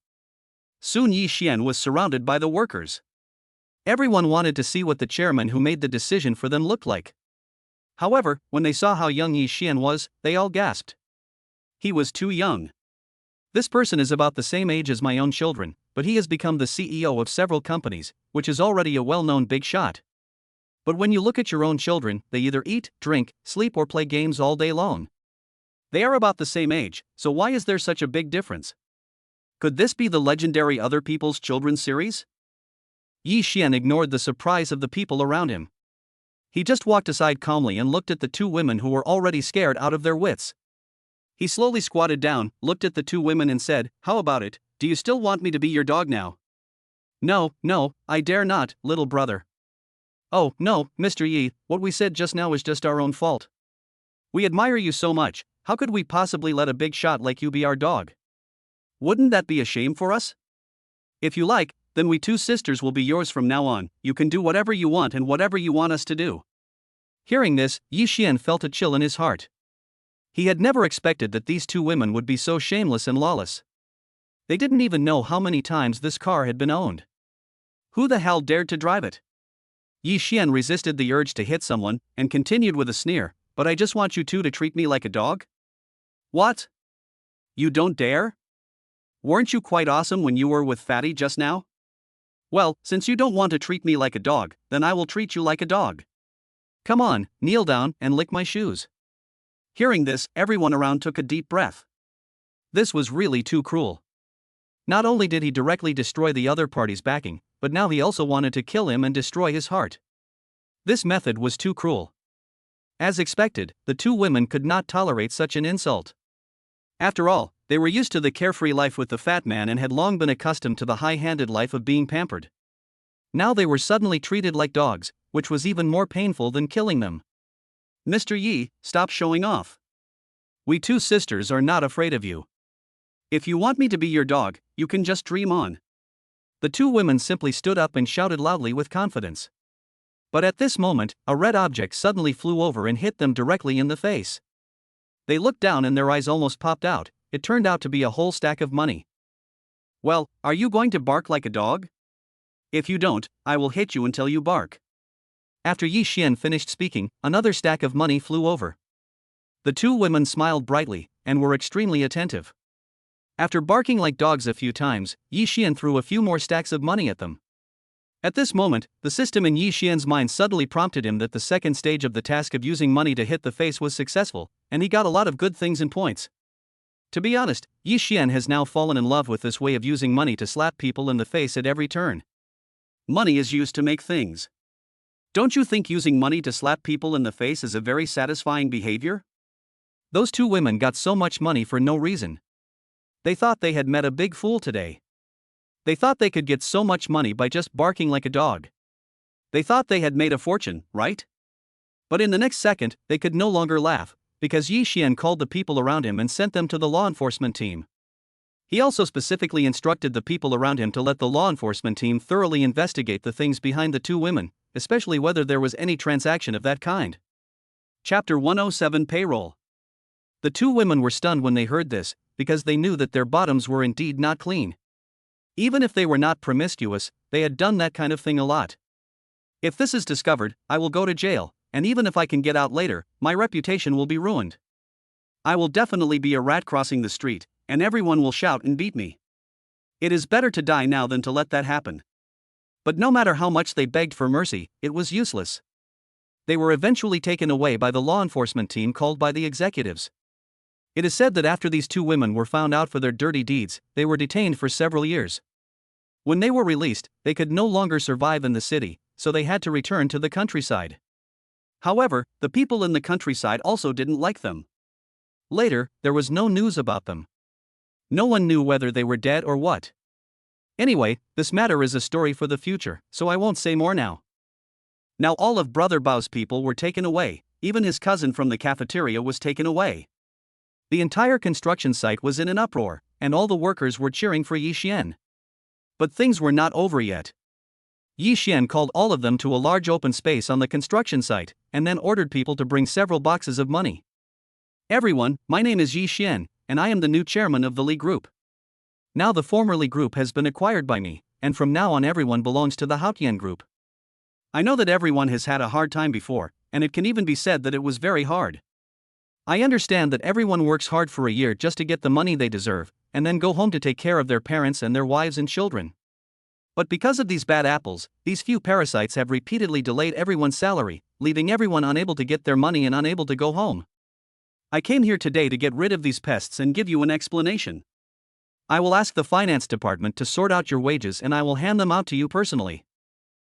Soon Yi Xian was surrounded by the workers. Everyone wanted to see what the chairman who made the decision for them looked like. However, when they saw how young Yi Xian was, they all gasped. He was too young. This person is about the same age as my own children, but he has become the CEO of several companies, which is already a well-known big shot. But when you look at your own children, they either eat, drink, sleep or play games all day long. They are about the same age, so why is there such a big difference? Could this be the legendary Other People's Children series? Yi Xian ignored the surprise of the people around him. He just walked aside calmly and looked at the two women who were already scared out of their wits. He slowly squatted down, looked at the two women and said, "How about it, do you still want me to be your dog now?" "No, no, I dare not, little brother." "Oh, no, Mr. Yi, what we said just now is just our own fault. We admire you so much, how could we possibly let a big shot like you be our dog? Wouldn't that be a shame for us? If you like, then we two sisters will be yours from now on, you can do whatever you want and whatever you want us to do." Hearing this, Yi Xian felt a chill in his heart. He had never expected that these two women would be so shameless and lawless. They didn't even know how many times this car had been owned. Who the hell dared to drive it? Yi Xian resisted the urge to hit someone, and continued with a sneer, "But I just want you two to treat me like a dog?" "What? You don't dare? Weren't you quite awesome when you were with Fatty just now? Well, since you don't want to treat me like a dog, then I will treat you like a dog. Come on, kneel down and lick my shoes." Hearing this, everyone around took a deep breath. This was really too cruel. Not only did he directly destroy the other party's backing, but now he also wanted to kill him and destroy his heart. This method was too cruel. As expected, the two women could not tolerate such an insult. After all, they were used to the carefree life with the fat man and had long been accustomed to the high-handed life of being pampered. Now they were suddenly treated like dogs, which was even more painful than killing them. "Mr. Yi, stop showing off. We two sisters are not afraid of you. If you want me to be your dog, you can just dream on." The two women simply stood up and shouted loudly with confidence. But at this moment, a red object suddenly flew over and hit them directly in the face. They looked down and their eyes almost popped out. It turned out to be a whole stack of money. "Well, are you going to bark like a dog? If you don't, I will hit you until you bark." After Yi Xian finished speaking, another stack of money flew over. The two women smiled brightly, and were extremely attentive. After barking like dogs a few times, Yi Xian threw a few more stacks of money at them. At this moment, the system in Yi Xian's mind suddenly prompted him that the second stage of the task of using money to hit the face was successful, and he got a lot of good things and points. To be honest, Yi Xian has now fallen in love with this way of using money to slap people in the face at every turn. Money is used to make things. Don't you think using money to slap people in the face is a very satisfying behavior? Those two women got so much money for no reason. They thought they had met a big fool today. They thought they could get so much money by just barking like a dog. They thought they had made a fortune, right? But in the next second, they could no longer laugh, because Yi Xian called the people around him and sent them to the law enforcement team. He also specifically instructed the people around him to let the law enforcement team thoroughly investigate the things behind the two women, especially whether there was any transaction of that kind. Chapter 107 Payroll. The two women were stunned when they heard this, because they knew that their bottoms were indeed not clean. Even if they were not promiscuous, they had done that kind of thing a lot. If this is discovered, I will go to jail, and even if I can get out later, my reputation will be ruined. I will definitely be a rat crossing the street, and everyone will shout and beat me. It is better to die now than to let that happen. But no matter how much they begged for mercy, it was useless. They were eventually taken away by the law enforcement team called by the executives. It is said that after these two women were found out for their dirty deeds, they were detained for several years. When they were released, they could no longer survive in the city, so they had to return to the countryside. However, the people in the countryside also didn't like them. Later, there was no news about them. No one knew whether they were dead or what. Anyway, this matter is a story for the future, so I won't say more now. Now all of Brother Bao's people were taken away, even his cousin from the cafeteria was taken away. The entire construction site was in an uproar, and all the workers were cheering for Yi Xian. But things were not over yet. Yi Xian called all of them to a large open space on the construction site, and then ordered people to bring several boxes of money. Everyone, my name is Yi Xian, and I am the new chairman of the Li Group. Now the former Li Group has been acquired by me, and from now on everyone belongs to the Haotian Group. I know that everyone has had a hard time before, and it can even be said that it was very hard. I understand that everyone works hard for a year just to get the money they deserve, and then go home to take care of their parents and their wives and children. But because of these bad apples, these few parasites have repeatedly delayed everyone's salary, leaving everyone unable to get their money and unable to go home. I came here today to get rid of these pests and give you an explanation. I will ask the finance department to sort out your wages and I will hand them out to you personally.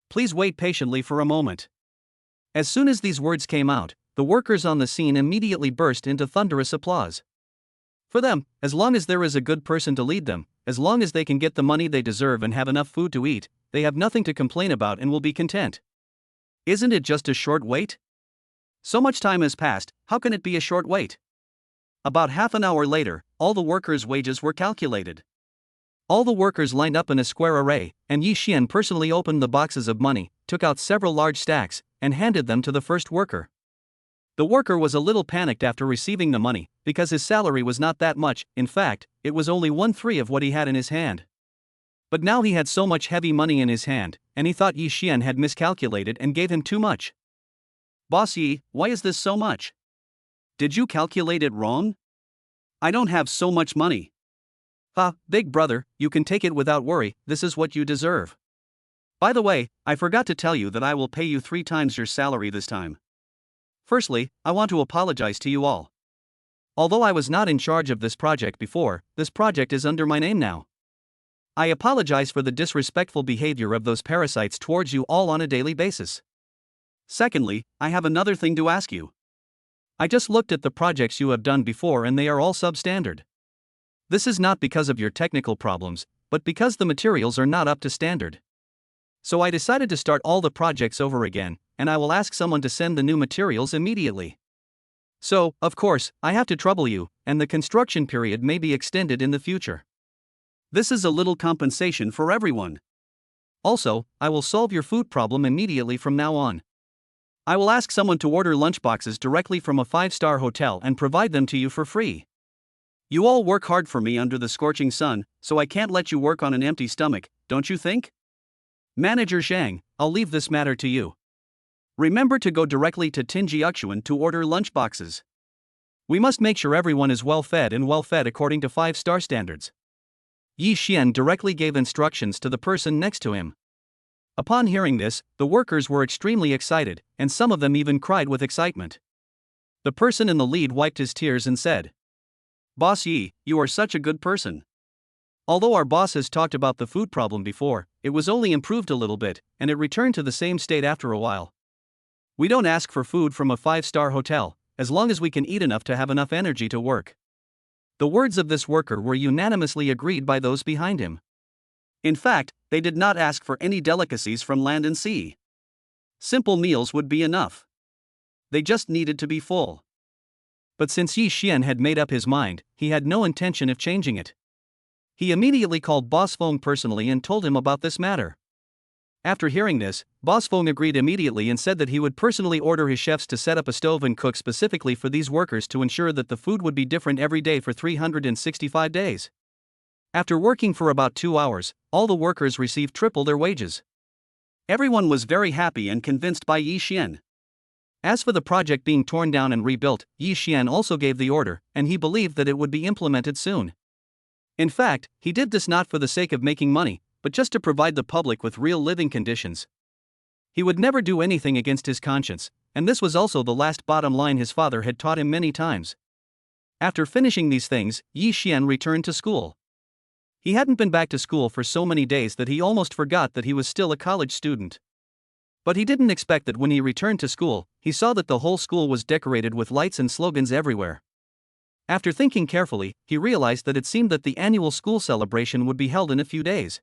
Please wait patiently for a moment. As soon as these words came out, the workers on the scene immediately burst into thunderous applause. For them, as long as there is a good person to lead them, as long as they can get the money they deserve and have enough food to eat, they have nothing to complain about and will be content. Isn't it just a short wait? So much time has passed, how can it be a short wait? About half an hour later, all the workers' wages were calculated. All the workers lined up in a square array, and Yi Xian personally opened the boxes of money, took out several large stacks, and handed them to the first worker. The worker was a little panicked after receiving the money, because his salary was not that much, in fact, it was only 1/3 of what he had in his hand. But now he had so much heavy money in his hand, and he thought Yi Xian had miscalculated and gave him too much. Boss Yi, why is this so much? Did you calculate it wrong? I don't have so much money. Big brother, you can take it without worry, this is what you deserve. By the way, I forgot to tell you that I will pay you 3 times your salary this time. Firstly, I want to apologize to you all. Although I was not in charge of this project before, this project is under my name now. I apologize for the disrespectful behavior of those parasites towards you all on a daily basis. Secondly, I have another thing to ask you. I just looked at the projects you have done before and they are all substandard. This is not because of your technical problems, but because the materials are not up to standard. So I decided to start all the projects over again, and I will ask someone to send the new materials immediately. So, of course, I have to trouble you, and the construction period may be extended in the future. This is a little compensation for everyone. Also, I will solve your food problem immediately from now on. I will ask someone to order lunchboxes directly from a 5-star hotel and provide them to you for free. You all work hard for me under the scorching sun, so I can't let you work on an empty stomach, don't you think? Manager Zhang, I'll leave this matter to you. Remember to go directly to Tinjiuxuan to order lunchboxes. We must make sure everyone is well fed according to 5-star standards. Yi Xian directly gave instructions to the person next to him. Upon hearing this, the workers were extremely excited, and some of them even cried with excitement. The person in the lead wiped his tears and said, Boss Yi, you are such a good person. Although our boss has talked about the food problem before, it was only improved a little bit, and it returned to the same state after a while. We don't ask for food from a 5-star hotel, as long as we can eat enough to have enough energy to work. The words of this worker were unanimously agreed by those behind him. In fact, they did not ask for any delicacies from land and sea. Simple meals would be enough. They just needed to be full. But since Yi Xian had made up his mind, he had no intention of changing it. He immediately called Boss Feng personally and told him about this matter. After hearing this, Boss Feng agreed immediately and said that he would personally order his chefs to set up a stove and cook specifically for these workers to ensure that the food would be different every day for 365 days. After working for about 2 hours, all the workers received triple their wages. Everyone was very happy and convinced by Yi Xian. As for the project being torn down and rebuilt, Yi Xian also gave the order, and he believed that it would be implemented soon. In fact, he did this not for the sake of making money, but just to provide the public with real living conditions. He would never do anything against his conscience, and this was also the last bottom line his father had taught him many times. After finishing these things, Yi Xian returned to school. He hadn't been back to school for so many days that he almost forgot that he was still a college student. But he didn't expect that when he returned to school, he saw that the whole school was decorated with lights and slogans everywhere. After thinking carefully, he realized that it seemed that the annual school celebration would be held in a few days.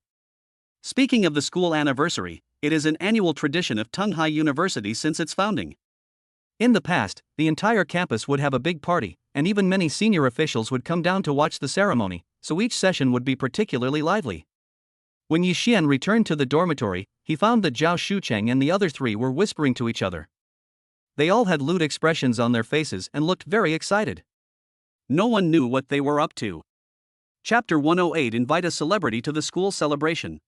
Speaking of the school anniversary, it is an annual tradition of Tunghai University since its founding. In the past, the entire campus would have a big party, and even many senior officials would come down to watch the ceremony, so each session would be particularly lively. When Yi Xian returned to the dormitory, he found that Zhao Shucheng and the other 3 were whispering to each other. They all had lewd expressions on their faces and looked very excited. No one knew what they were up to. Chapter 108: Invite a celebrity to the school celebration.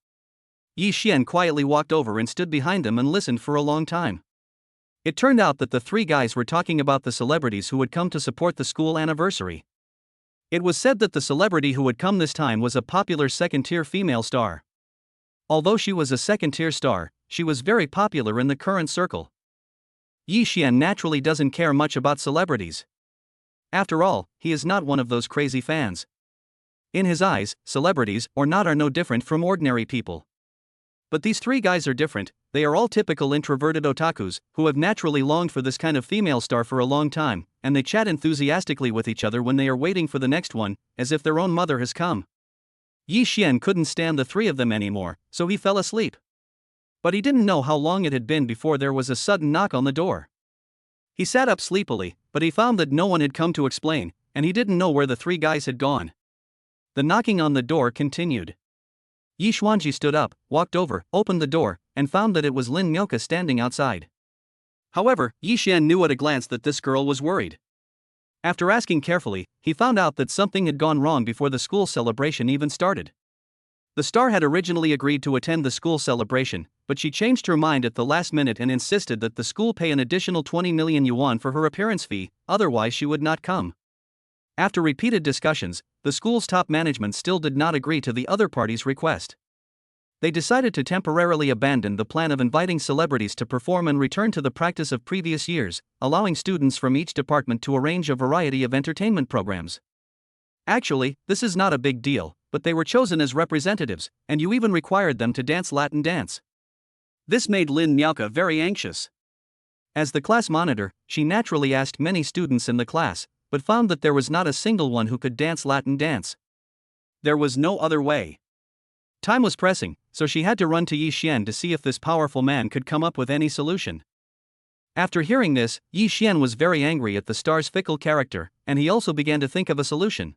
Yi Xian quietly walked over and stood behind them and listened for a long time. It turned out that the 3 guys were talking about the celebrities who would come to support the school anniversary. It was said that the celebrity who would come this time was a popular second-tier female star. Although she was a second-tier star, she was very popular in the current circle. Yi Xian naturally doesn't care much about celebrities. After all, he is not one of those crazy fans. In his eyes, celebrities or not are no different from ordinary people. But these 3 guys are different. They are all typical introverted otakus, who have naturally longed for this kind of female star for a long time, and they chat enthusiastically with each other when they are waiting for the next one, as if their own mother has come. Yi Xian couldn't stand the 3 of them anymore, so he fell asleep. But he didn't know how long it had been before there was a sudden knock on the door. He sat up sleepily, but he found that no one had come to explain, and he didn't know where the 3 guys had gone. The knocking on the door continued. Yi Xuanji stood up, walked over, opened the door, and found that it was Lin Myoka standing outside. However, Yi Xian knew at a glance that this girl was worried. After asking carefully, he found out that something had gone wrong before the school celebration even started. The star had originally agreed to attend the school celebration, but she changed her mind at the last minute and insisted that the school pay an additional 20 million yuan for her appearance fee, otherwise she would not come. After repeated discussions, the school's top management still did not agree to the other party's request. They decided to temporarily abandon the plan of inviting celebrities to perform and return to the practice of previous years, allowing students from each department to arrange a variety of entertainment programs. Actually, this is not a big deal, but they were chosen as representatives, and you even required them to dance Latin dance. This made Lin Miaoka very anxious. As the class monitor, she naturally asked many students in the class, but found that there was not a single one who could dance Latin dance. There was no other way. Time was pressing, so she had to run to Yi Xian to see if this powerful man could come up with any solution. After hearing this, Yi Xian was very angry at the star's fickle character, and he also began to think of a solution.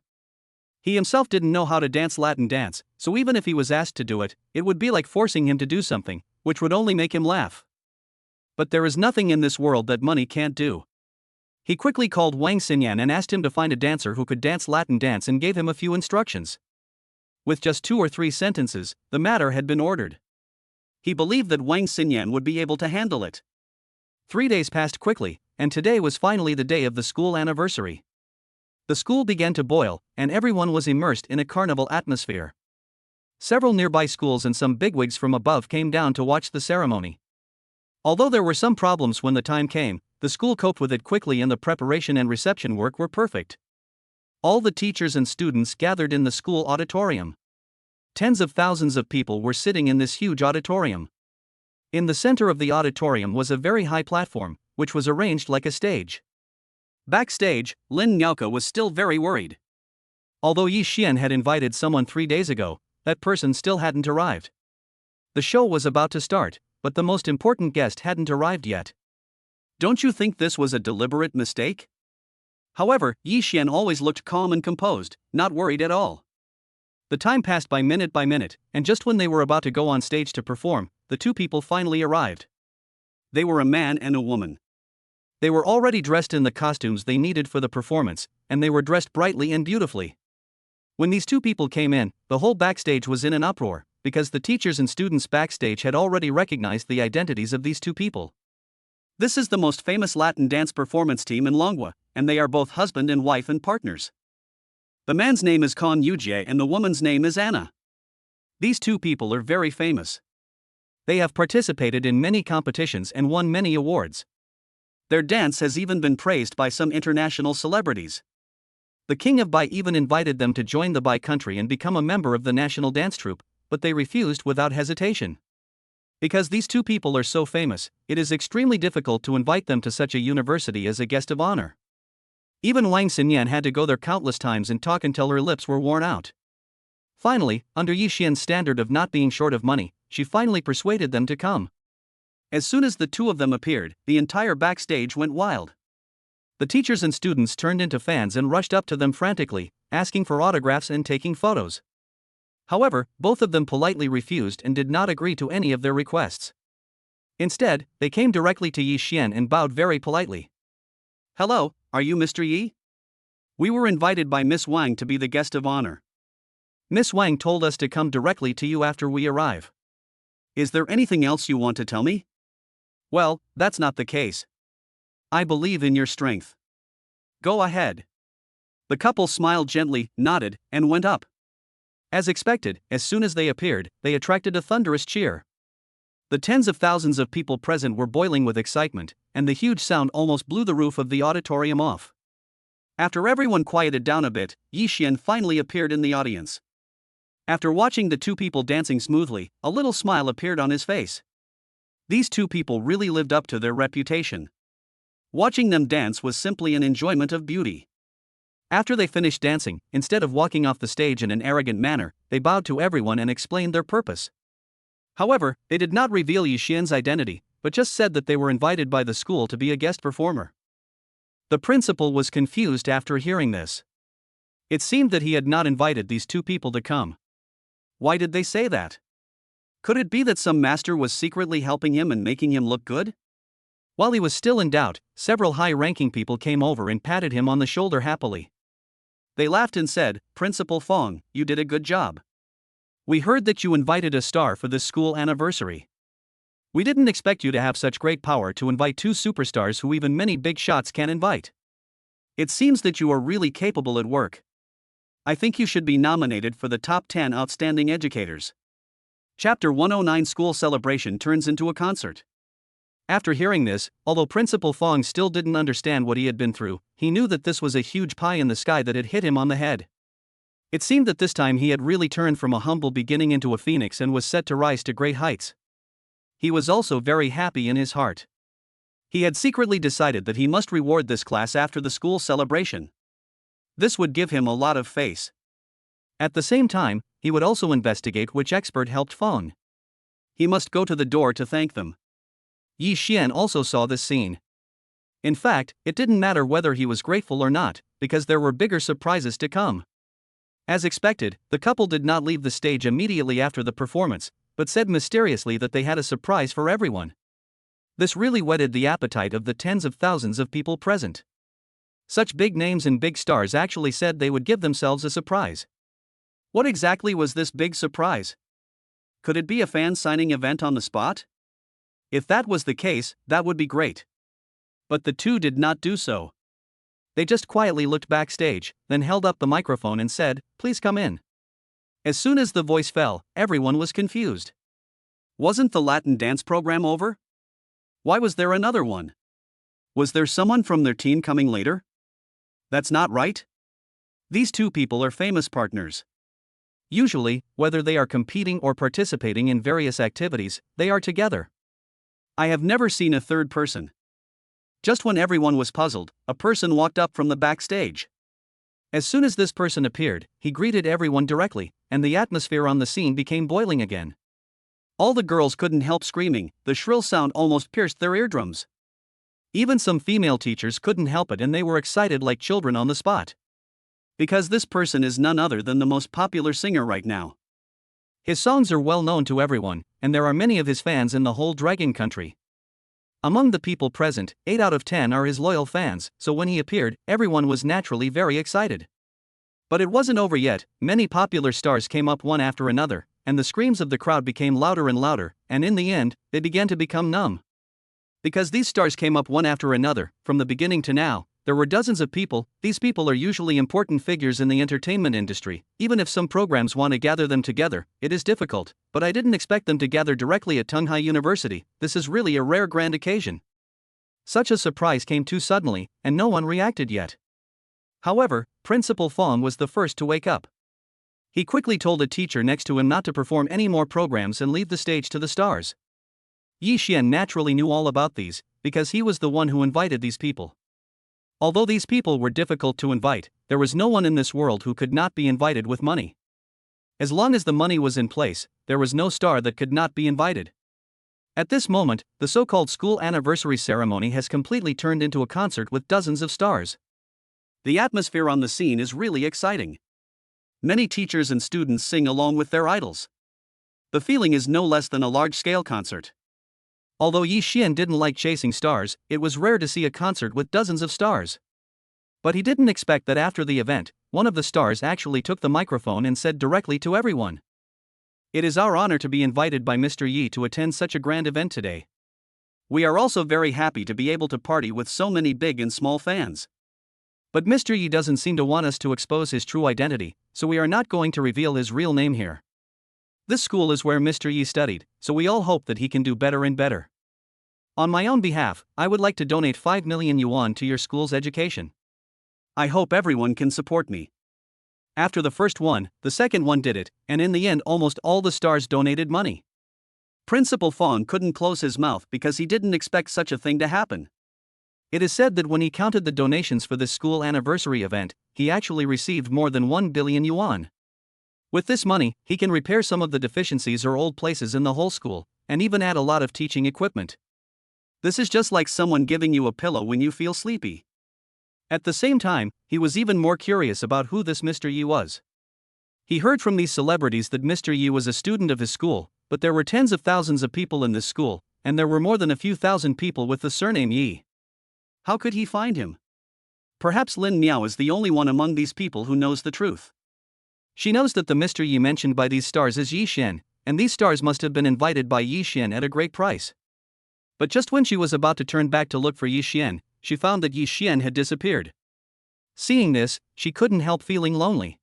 He himself didn't know how to dance Latin dance, so even if he was asked to do it, it would be like forcing him to do something, which would only make him laugh. But there is nothing in this world that money can't do. He quickly called Wang Xinyan and asked him to find a dancer who could dance Latin dance and gave him a few instructions. With just 2 or 3 sentences, the matter had been ordered. He believed that Wang Xinyan would be able to handle it. 3 days passed quickly, and today was finally the day of the school anniversary. The school began to boil, and everyone was immersed in a carnival atmosphere. Several nearby schools and some bigwigs from above came down to watch the ceremony. Although there were some problems when the time came, the school coped with it quickly and the preparation and reception work were perfect. All the teachers and students gathered in the school auditorium. Tens of thousands of people were sitting in this huge auditorium. In the center of the auditorium was a very high platform, which was arranged like a stage. Backstage, Lin Nyauka was still very worried. Although Yi Xian had invited someone 3 days ago, that person still hadn't arrived. The show was about to start, but the most important guest hadn't arrived yet. Don't you think this was a deliberate mistake? However, Yi Xian always looked calm and composed, not worried at all. The time passed by minute, and just when they were about to go on stage to perform, the two people finally arrived. They were a man and a woman. They were already dressed in the costumes they needed for the performance, and they were dressed brightly and beautifully. When these two people came in, the whole backstage was in an uproar, because the teachers and students backstage had already recognized the identities of these two people. This is the most famous Latin dance performance team in Longwa, and they are both husband and wife and partners. The man's name is Kan Yujie and the woman's name is Anna. These two people are very famous. They have participated in many competitions and won many awards. Their dance has even been praised by some international celebrities. The king of Bai even invited them to join the Bai country and become a member of the national dance troupe, but they refused without hesitation. Because these two people are so famous, it is extremely difficult to invite them to such a university as a guest of honor. Even Wang Xinyan had to go there countless times and talk until her lips were worn out. Finally, under Yi Xian's standard of not being short of money, she finally persuaded them to come. As soon as the two of them appeared, the entire backstage went wild. The teachers and students turned into fans and rushed up to them frantically, asking for autographs and taking photos. However, both of them politely refused and did not agree to any of their requests. Instead, they came directly to Yi Xian and bowed very politely. "Hello, are you Mr. Yi? We were invited by Miss Wang to be the guest of honor. Miss Wang told us to come directly to you after we arrive. Is there anything else you want to tell me?" "Well, that's not the case. I believe in your strength. Go ahead." The couple smiled gently, nodded, and went up. As expected, as soon as they appeared, they attracted a thunderous cheer. The tens of thousands of people present were boiling with excitement, and the huge sound almost blew the roof of the auditorium off. After everyone quieted down a bit, Yi Xian finally appeared in the audience. After watching the two people dancing smoothly, a little smile appeared on his face. These two people really lived up to their reputation. Watching them dance was simply an enjoyment of beauty. After they finished dancing, instead of walking off the stage in an arrogant manner, they bowed to everyone and explained their purpose. However, they did not reveal Yi Xian's identity, but just said that they were invited by the school to be a guest performer. The principal was confused after hearing this. It seemed that he had not invited these two people to come. Why did they say that? Could it be that some master was secretly helping him and making him look good? While he was still in doubt, several high-ranking people came over and patted him on the shoulder happily. They laughed and said, "Principal Fong, you did a good job. We heard that you invited a star for this school anniversary. We didn't expect you to have such great power to invite two superstars who even many big shots can invite. It seems that you are really capable at work. I think you should be nominated for the top 10 outstanding educators." Chapter 109 School Celebration turns into a concert. After hearing this, although Principal Fong still didn't understand what he had been through, he knew that this was a huge pie in the sky that had hit him on the head. It seemed that this time he had really turned from a humble beginning into a phoenix and was set to rise to great heights. He was also very happy in his heart. He had secretly decided that he must reward this class after the school celebration. This would give him a lot of face. At the same time, he would also investigate which expert helped Fong. He must go to the door to thank them. Yi Xian also saw this scene. In fact, it didn't matter whether he was grateful or not, because there were bigger surprises to come. As expected, the couple did not leave the stage immediately after the performance, but said mysteriously that they had a surprise for everyone. This really whetted the appetite of the tens of thousands of people present. Such big names and big stars actually said they would give themselves a surprise. What exactly was this big surprise? Could it be a fan signing event on the spot? If that was the case, that would be great. But the two did not do so. They just quietly looked backstage, then held up the microphone and said, "Please come in." As soon as the voice fell, everyone was confused. Wasn't the Latin dance program over? Why was there another one? Was there someone from their team coming later? That's not right. These two people are famous partners. Usually, whether they are competing or participating in various activities, they are together. I have never seen a third person. Just when everyone was puzzled, a person walked up from the backstage. As soon as this person appeared, he greeted everyone directly, and the atmosphere on the scene became boiling again. All the girls couldn't help screaming, the shrill sound almost pierced their eardrums. Even some female teachers couldn't help it, and they were excited like children on the spot. Because this person is none other than the most popular singer right now. His songs are well known to everyone, and there are many of his fans in the whole Dragon Country. Among the people present, 8 out of 10 are his loyal fans, so when he appeared, everyone was naturally very excited. But it wasn't over yet. Many popular stars came up one after another, and the screams of the crowd became louder and louder, and in the end, they began to become numb. Because these stars came up one after another, from the beginning to now, there were dozens of people. These people are usually important figures in the entertainment industry. Even if some programs want to gather them together, it is difficult, but I didn't expect them to gather directly at Tunghai University. This is really a rare grand occasion. Such a surprise came too suddenly, and no one reacted yet. However, Principal Fong was the first to wake up. He quickly told a teacher next to him not to perform any more programs and leave the stage to the stars. Yi Xian naturally knew all about these, because he was the one who invited these people. Although these people were difficult to invite, there was no one in this world who could not be invited with money. As long as the money was in place, there was no star that could not be invited. At this moment, the so-called school anniversary ceremony has completely turned into a concert with dozens of stars. The atmosphere on the scene is really exciting. Many teachers and students sing along with their idols. The feeling is no less than a large-scale concert. Although Yi Xian didn't like chasing stars, it was rare to see a concert with dozens of stars. But he didn't expect that after the event, one of the stars actually took the microphone and said directly to everyone, "It is our honor to be invited by Mr. Yi to attend such a grand event today. We are also very happy to be able to party with so many big and small fans. But Mr. Yi doesn't seem to want us to expose his true identity, so we are not going to reveal his real name here. This school is where Mr. Yi studied, so we all hope that he can do better and better. On my own behalf, I would like to donate 5 million yuan to your school's education. I hope everyone can support me." After the first one, the second one did it, and in the end almost all the stars donated money. Principal Fong couldn't close his mouth because he didn't expect such a thing to happen. It is said that when he counted the donations for this school anniversary event, he actually received more than 1 billion yuan. With this money, he can repair some of the deficiencies or old places in the whole school, and even add a lot of teaching equipment. This is just like someone giving you a pillow when you feel sleepy. At the same time, he was even more curious about who this Mr. Yi was. He heard from these celebrities that Mr. Yi was a student of his school, but there were tens of thousands of people in this school, and there were more than a few thousand people with the surname Yi. How could he find him? Perhaps Lin Miao is the only one among these people who knows the truth. She knows that the Mr. Yi mentioned by these stars is Yi Xian, and these stars must have been invited by Yi Xian at a great price. But just when she was about to turn back to look for Yi Xian, she found that Yi Xian had disappeared. Seeing this, she couldn't help feeling lonely.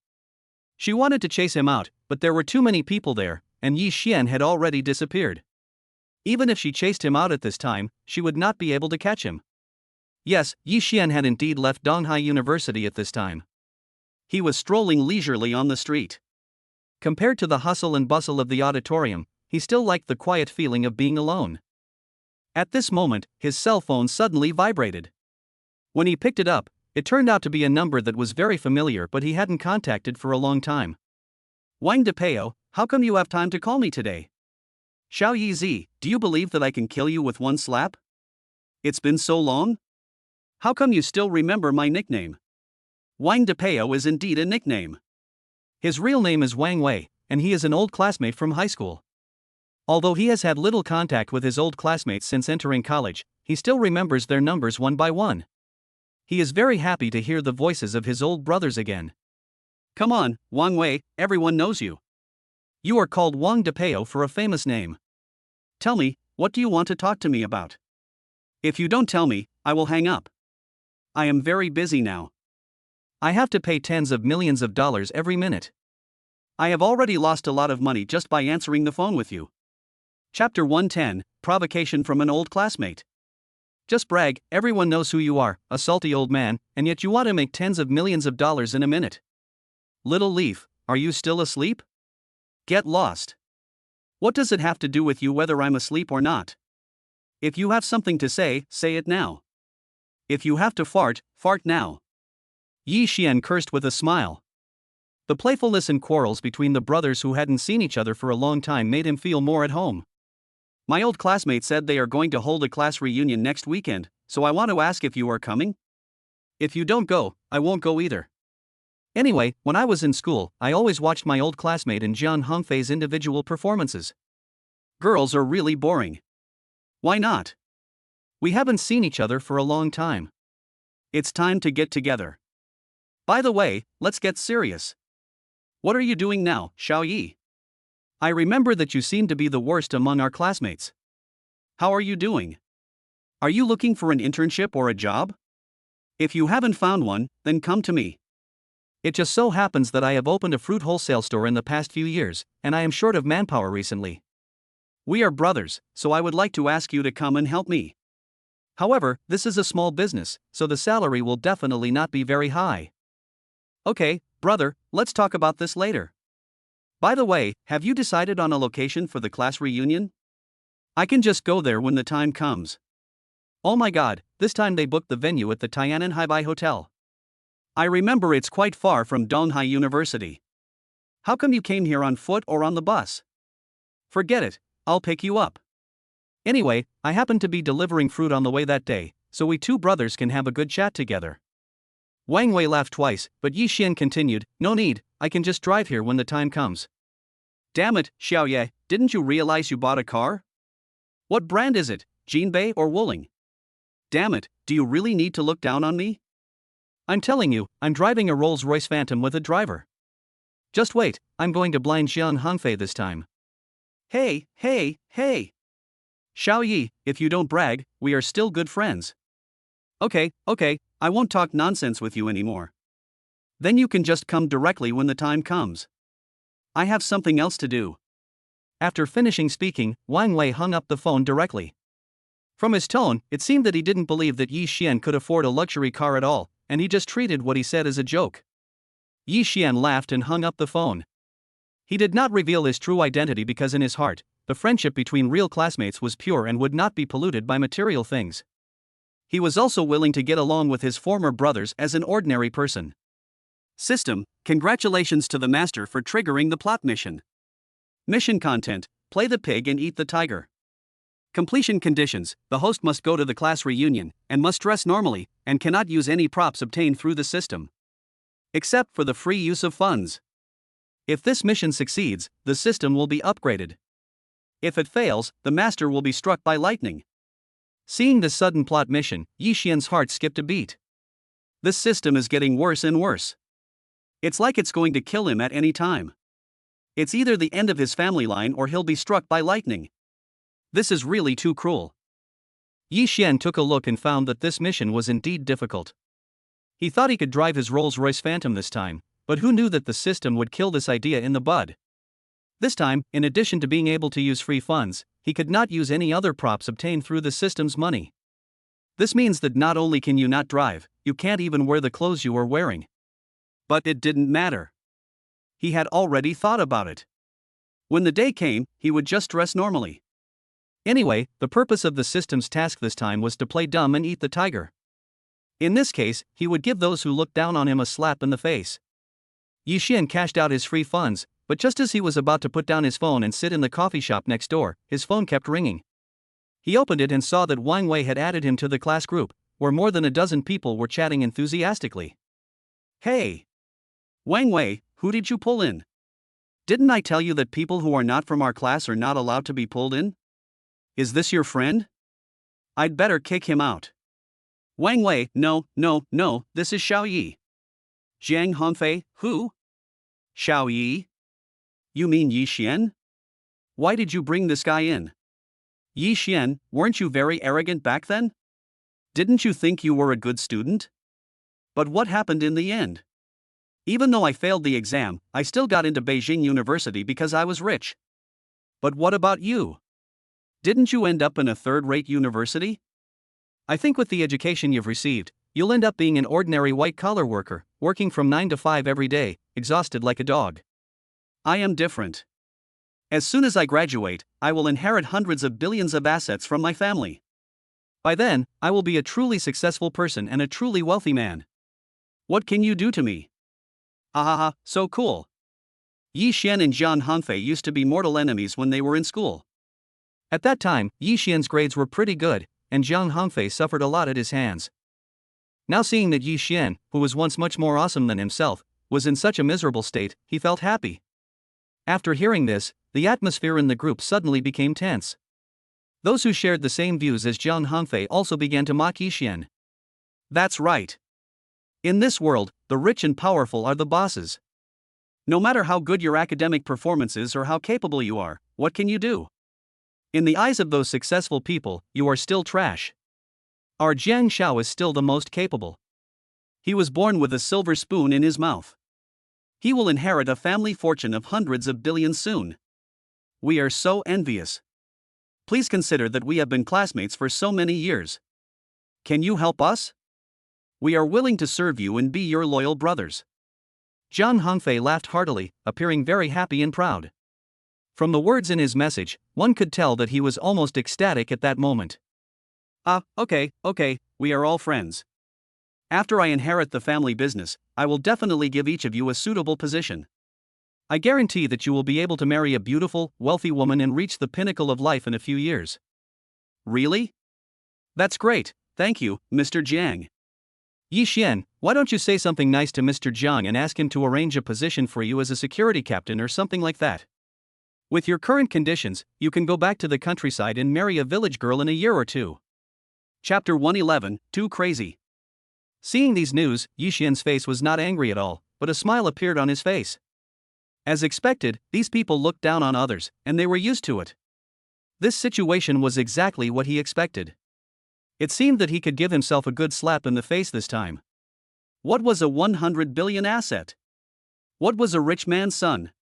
She wanted to chase him out, but there were too many people there, and Yi Xian had already disappeared. Even if she chased him out at this time, she would not be able to catch him. Yes, Yi Xian had indeed left Donghai University at this time. He was strolling leisurely on the street. Compared to the hustle and bustle of the auditorium, he still liked the quiet feeling of being alone. At this moment, his cell phone suddenly vibrated. When he picked it up, it turned out to be a number that was very familiar but he hadn't contacted for a long time. "Wang DePeo, how come you have time to call me today? Xiao Yizi, do you believe that I can kill you with one slap? It's been so long? How come you still remember my nickname?" Wang DePeo is indeed a nickname. His real name is Wang Wei, and he is an old classmate from high school. Although he has had little contact with his old classmates since entering college, he still remembers their numbers one by one. He is very happy to hear the voices of his old brothers again. "Come on, Wang Wei, everyone knows you. You are called Wang DePeo for a famous name. Tell me, what do you want to talk to me about? If you don't tell me, I will hang up. I am very busy now. I have to pay tens of millions of dollars every minute. I have already lost a lot of money just by answering the phone with you." Chapter 110, Provocation from an Old Classmate. Just brag, everyone knows who you are, a salty old man, and yet you want to make tens of millions of dollars in a minute. Little Leaf, are you still asleep? Get lost. What does it have to do with you whether I'm asleep or not? If you have something to say it now. If you have to fart, fart now. Yi Xian cursed with a smile. The playfulness and quarrels between the brothers who hadn't seen each other for a long time made him feel more at home. My old classmate said they are going to hold a class reunion next weekend, so I want to ask if you are coming? If you don't go, I won't go either. Anyway, when I was in school, I always watched my old classmate and Jian Hongfei's individual performances. Girls are really boring. Why not? We haven't seen each other for a long time. It's time to get together. By the way, let's get serious. What are you doing now, Xiao Yi? I remember that you seem to be the worst among our classmates. How are you doing? Are you looking for an internship or a job? If you haven't found one, then come to me. It just so happens that I have opened a fruit wholesale store in the past few years, and I am short of manpower recently. We are brothers, so I would like to ask you to come and help me. However, this is a small business, so the salary will definitely not be very high. Okay, brother, let's talk about this later. By the way, have you decided on a location for the class reunion? I can just go there when the time comes. Oh my god, this time they booked the venue at the Tiananmen Haibai Hotel. I remember it's quite far from Donghai University. How come you came here on foot or on the bus? Forget it, I'll pick you up. Anyway, I happen to be delivering fruit on the way that day, so we two brothers can have a good chat together. Wang Wei laughed twice, but Yi Xian continued, no need, I can just drive here when the time comes. Damn it, Xiao Ye, didn't you realize you bought a car? What brand is it, Jinbei or Wuling? Damn it, do you really need to look down on me? I'm telling you, I'm driving a Rolls-Royce Phantom with a driver. Just wait, I'm going to blind Jian Hongfei this time. Hey. Xiao Yi, if you don't brag, we are still good friends. Okay, I won't talk nonsense with you anymore. Then you can just come directly when the time comes. I have something else to do. After finishing speaking, Wang Wei hung up the phone directly. From his tone, it seemed that he didn't believe that Yi Xian could afford a luxury car at all, and he just treated what he said as a joke. Yi Xian laughed and hung up the phone. He did not reveal his true identity because in his heart, the friendship between real classmates was pure and would not be polluted by material things. He was also willing to get along with his former brothers as an ordinary person. System: congratulations to the master for triggering the plot mission. Mission content: play the pig and eat the tiger. Completion conditions: the host must go to the class reunion, and must dress normally, and cannot use any props obtained through the system. Except for the free use of funds. If this mission succeeds, the system will be upgraded. If it fails, the master will be struck by lightning. Seeing this sudden plot mission, Yi Xian's heart skipped a beat. This system is getting worse and worse. It's like it's going to kill him at any time. It's either the end of his family line or he'll be struck by lightning. This is really too cruel. Yi Xian took a look and found that this mission was indeed difficult. He thought he could drive his Rolls-Royce Phantom this time, but who knew that the system would kill this idea in the bud? This time, in addition to being able to use free funds, he could not use any other props obtained through the system's money. This means that not only can you not drive, you can't even wear the clothes you are wearing. But it didn't matter. He had already thought about it. When the day came, he would just dress normally. Anyway, the purpose of the system's task this time was to play dumb and eat the tiger. In this case, he would give those who looked down on him a slap in the face. Yi Xian cashed out his free funds, but just as he was about to put down his phone and sit in the coffee shop next door, his phone kept ringing. He opened it and saw that Wang Wei had added him to the class group, where more than a dozen people were chatting enthusiastically. Hey! Wang Wei, who did you pull in? Didn't I tell you that people who are not from our class are not allowed to be pulled in? Is this your friend? I'd better kick him out. Wang Wei, no, this is Xiao Yi. Jiang Hongfei, who? Xiao Yi? You mean Yi Xian? Why did you bring this guy in? Yi Xian, weren't you very arrogant back then? Didn't you think you were a good student? But what happened in the end? Even though I failed the exam, I still got into Beijing University because I was rich. But what about you? Didn't you end up in a third-rate university? I think with the education you've received, you'll end up being an ordinary white-collar worker, working from 9 to 5 every day, exhausted like a dog. I am different. As soon as I graduate, I will inherit hundreds of billions of assets from my family. By then, I will be a truly successful person and a truly wealthy man. What can you do to me? Ahaha, so cool. Yi Xian and Jian Hongfei used to be mortal enemies when they were in school. At that time, Yi Xian's grades were pretty good, and Jian Hongfei suffered a lot at his hands. Now seeing that Yi Xian, who was once much more awesome than himself, was in such a miserable state, he felt happy. After hearing this, the atmosphere in the group suddenly became tense. Those who shared the same views as Jian Hongfei also began to mock Yi Xian. That's right. In this world, the rich and powerful are the bosses. No matter how good your academic performance is or how capable you are, what can you do? In the eyes of those successful people, you are still trash. Our Jiang Xiao is still the most capable. He was born with a silver spoon in his mouth. He will inherit a family fortune of hundreds of billions soon. We are so envious. Please consider that we have been classmates for so many years. Can you help us? We are willing to serve you and be your loyal brothers. Jian Hongfei laughed heartily, appearing very happy and proud. From the words in his message, one could tell that he was almost ecstatic at that moment. Okay, we are all friends. After I inherit the family business, I will definitely give each of you a suitable position. I guarantee that you will be able to marry a beautiful, wealthy woman and reach the pinnacle of life in a few years. Really? That's great, thank you, Mr. Jiang. Yi Xian, why don't you say something nice to Mr. Jiang and ask him to arrange a position for you as a security captain or something like that? With your current conditions, you can go back to the countryside and marry a village girl in a year or two. Chapter 111, Too Crazy. Seeing these news, Yi Xian's face was not angry at all, but a smile appeared on his face. As expected, these people looked down on others, and they were used to it. This situation was exactly what he expected. It seemed that he could give himself a good slap in the face this time. What was a 100 billion asset? What was a rich man's son?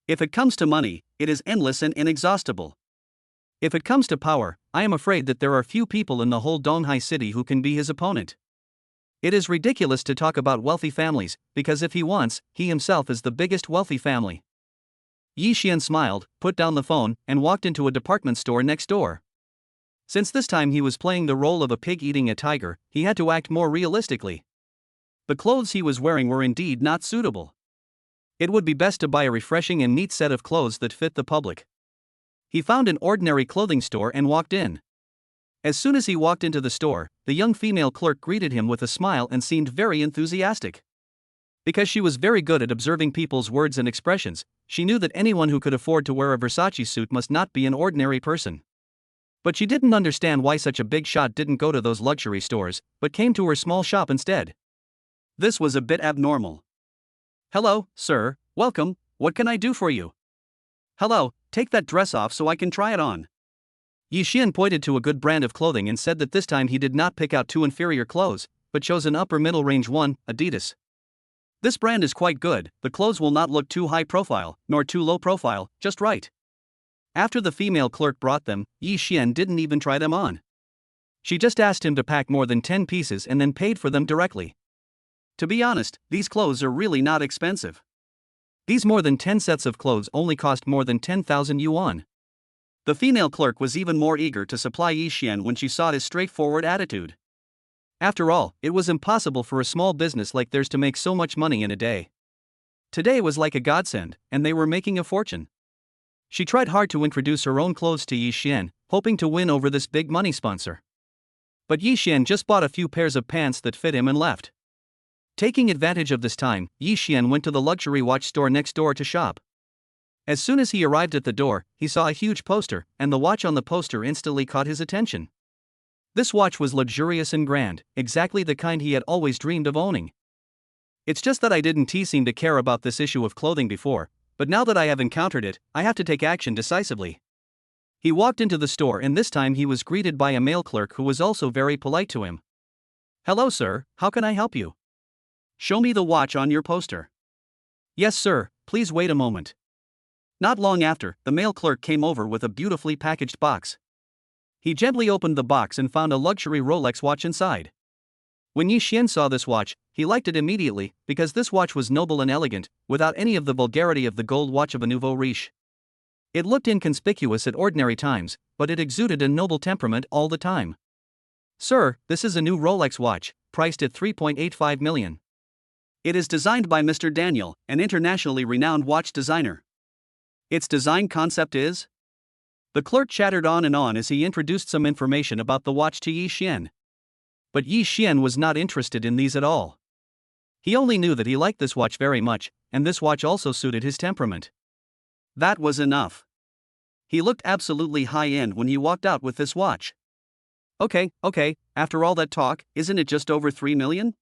If it comes to money, it is endless and inexhaustible. If it comes to power, I am afraid that there are few people in the whole Donghai city who can be his opponent. It is ridiculous to talk about wealthy families, because if he wants, he himself is the biggest wealthy family. Yi Xian smiled, put down the phone, and walked into a department store next door. Since this time he was playing the role of a pig eating a tiger, he had to act more realistically. The clothes he was wearing were indeed not suitable. It would be best to buy a refreshing and neat set of clothes that fit the public. He found an ordinary clothing store and walked in. As soon as he walked into the store, the young female clerk greeted him with a smile and seemed very enthusiastic. Because she was very good at observing people's words and expressions, she knew that anyone who could afford to wear a Versace suit must not be an ordinary person. But she didn't understand why such a big shot didn't go to those luxury stores, but came to her small shop instead. This was a bit abnormal. Hello, sir, welcome, what can I do for you? Hello, take that dress off so I can try it on. Yi Xian pointed to a good brand of clothing and said that this time he did not pick out two inferior clothes, but chose an upper middle range one, Adidas. This brand is quite good, the clothes will not look too high profile, nor too low profile, just right. After the female clerk brought them, Yi Xian didn't even try them on. She just asked him to pack more than 10 pieces and then paid for them directly. To be honest, these clothes are really not expensive. These more than 10 sets of clothes only cost more than 10,000 yuan. The female clerk was even more eager to supply Yi Xian when she saw his straightforward attitude. After all, it was impossible for a small business like theirs to make so much money in a day. Today was like a godsend, and they were making a fortune. She tried hard to introduce her own clothes to Yi Xian, hoping to win over this big money sponsor. But Yi Xian just bought a few pairs of pants that fit him and left. Taking advantage of this time, Yi Xian went to the luxury watch store next door to shop. As soon as he arrived at the door, he saw a huge poster, and the watch on the poster instantly caught his attention. This watch was luxurious and grand, exactly the kind he had always dreamed of owning. It's just that I didn't seem to care about this issue of clothing before, but now that I have encountered it, I have to take action decisively. He walked into the store and this time he was greeted by a male clerk who was also very polite to him. Hello sir, how can I help you? Show me the watch on your poster. Yes sir, please wait a moment. Not long after, the male clerk came over with a beautifully packaged box. He gently opened the box and found a luxury Rolex watch inside. When Yi Xian saw this watch, he liked it immediately, because this watch was noble and elegant, without any of the vulgarity of the gold watch of a nouveau riche. It looked inconspicuous at ordinary times, but it exuded a noble temperament all the time. "Sir, this is a new Rolex watch, priced at 3.85 million. It is designed by Mr. Daniel, an internationally renowned watch designer. Its design concept is..." The clerk chattered on and on as he introduced some information about the watch to Yi Xian. But Yi Xian was not interested in these at all. He only knew that he liked this watch very much, and this watch also suited his temperament. That was enough. He looked absolutely high-end when he walked out with this watch. Okay, after all that talk, isn't it just over 3 million?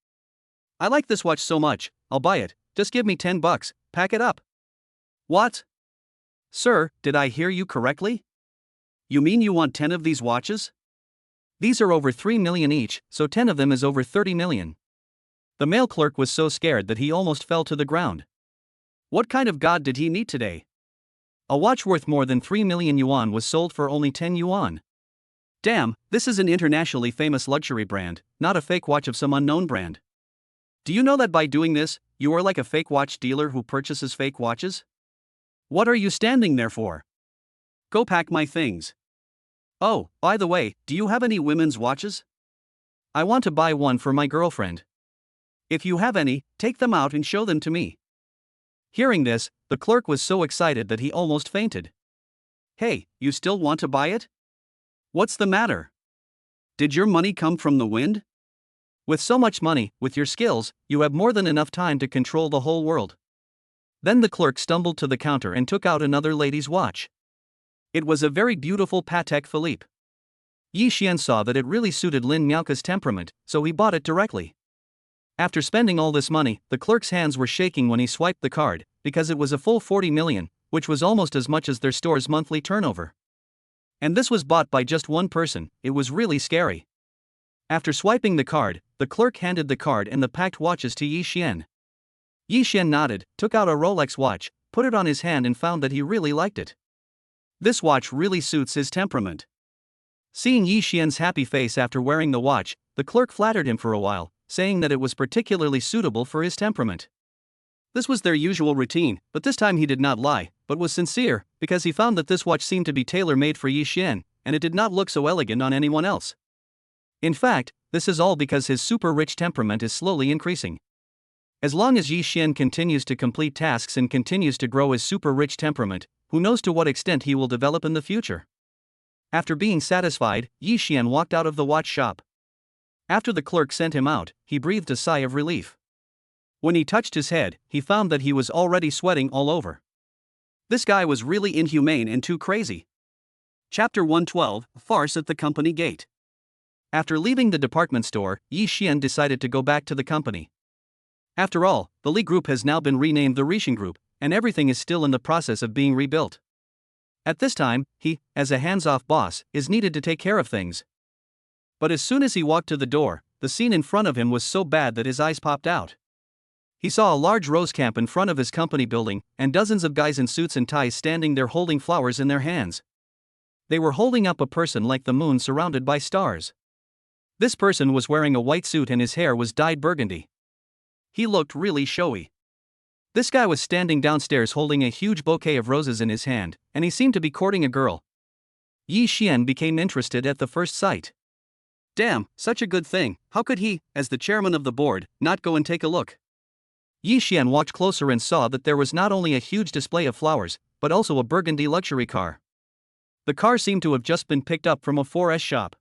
I like this watch so much, I'll buy it, just give me $10, pack it up. What? Sir, did I hear you correctly? You mean you want 10 of these watches? These are over 3 million each, so 10 of them is over 30 million. The male clerk was so scared that he almost fell to the ground. What kind of god did he meet today? A watch worth more than 3 million yuan was sold for only 10 yuan. Damn, this is an internationally famous luxury brand, not a fake watch of some unknown brand. Do you know that by doing this, you are like a fake watch dealer who purchases fake watches? What are you standing there for? Go pack my things. Oh, by the way, do you have any women's watches? I want to buy one for my girlfriend. If you have any, take them out and show them to me. Hearing this, the clerk was so excited that he almost fainted. Hey, you still want to buy it? What's the matter? Did your money come from the wind? With so much money, with your skills, you have more than enough time to control the whole world. Then the clerk stumbled to the counter and took out another lady's watch. It was a very beautiful Patek Philippe. Yi Xian saw that it really suited Lin Miaoka's temperament, so he bought it directly. After spending all this money, the clerk's hands were shaking when he swiped the card, because it was a full 40 million, which was almost as much as their store's monthly turnover. And this was bought by just one person. It was really scary. After swiping the card, the clerk handed the card and the packed watches to Yi Xian. Yi Xian nodded, took out a Rolex watch, put it on his hand and found that he really liked it. This watch really suits his temperament. Seeing Yi Xian's happy face after wearing the watch, the clerk flattered him for a while, saying that it was particularly suitable for his temperament. This was their usual routine, but this time he did not lie, but was sincere, because he found that this watch seemed to be tailor-made for Yi Xian, and it did not look so elegant on anyone else. In fact, this is all because his super-rich temperament is slowly increasing. As long as Yi Xian continues to complete tasks and continues to grow his super-rich temperament, who knows to what extent he will develop in the future. After being satisfied, Yi Xian walked out of the watch shop. After the clerk sent him out, he breathed a sigh of relief. When he touched his head, he found that he was already sweating all over. This guy was really inhumane and too crazy. Chapter 112, Farce at the Company Gate. After leaving the department store, Yi Xian decided to go back to the company. After all, the Li Group has now been renamed the Rishin Group, and everything is still in the process of being rebuilt. At this time, he, as a hands-off boss, is needed to take care of things. But as soon as he walked to the door, the scene in front of him was so bad that his eyes popped out. He saw a large rose camp in front of his company building, and dozens of guys in suits and ties standing there holding flowers in their hands. They were holding up a person like the moon surrounded by stars. This person was wearing a white suit and his hair was dyed burgundy. He looked really showy. This guy was standing downstairs holding a huge bouquet of roses in his hand, and he seemed to be courting a girl. Yi Xian became interested at the first sight. Damn, such a good thing, how could he, as the chairman of the board, not go and take a look? Yi Xian walked closer and saw that there was not only a huge display of flowers, but also a burgundy luxury car. The car seemed to have just been picked up from a 4S shop.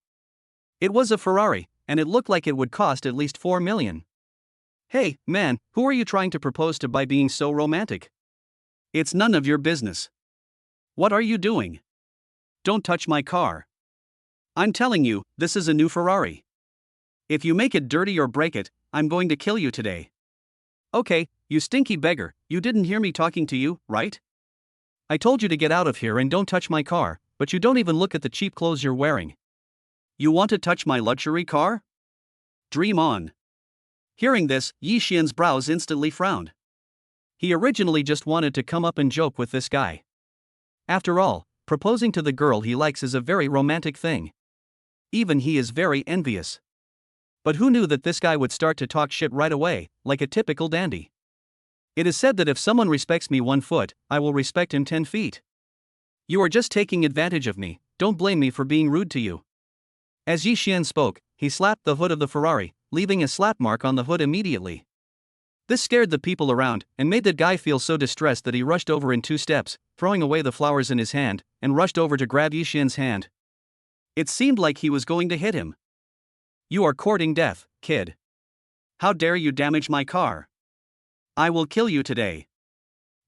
It was a Ferrari, and it looked like it would cost at least 4 million. Hey, man, who are you trying to propose to by being so romantic? It's none of your business. What are you doing? Don't touch my car. I'm telling you, this is a new Ferrari. If you make it dirty or break it, I'm going to kill you today. Okay, you stinky beggar, you didn't hear me talking to you, right? I told you to get out of here and don't touch my car, but you don't even look at the cheap clothes you're wearing. You want to touch my luxury car? Dream on. Hearing this, Yi Xian's brows instantly frowned. He originally just wanted to come up and joke with this guy. After all, proposing to the girl he likes is a very romantic thing. Even he is very envious. But who knew that this guy would start to talk shit right away, like a typical dandy? It is said that if someone respects me 1 foot, I will respect him 10 feet. You are just taking advantage of me, don't blame me for being rude to you. As Yi Xian spoke, he slapped the hood of the Ferrari, leaving a slap mark on the hood immediately. This scared the people around and made the guy feel so distressed that he rushed over in 2 steps, throwing away the flowers in his hand, and rushed over to grab Yi Xian's hand. It seemed like he was going to hit him. You are courting death, kid. How dare you damage my car? I will kill you today.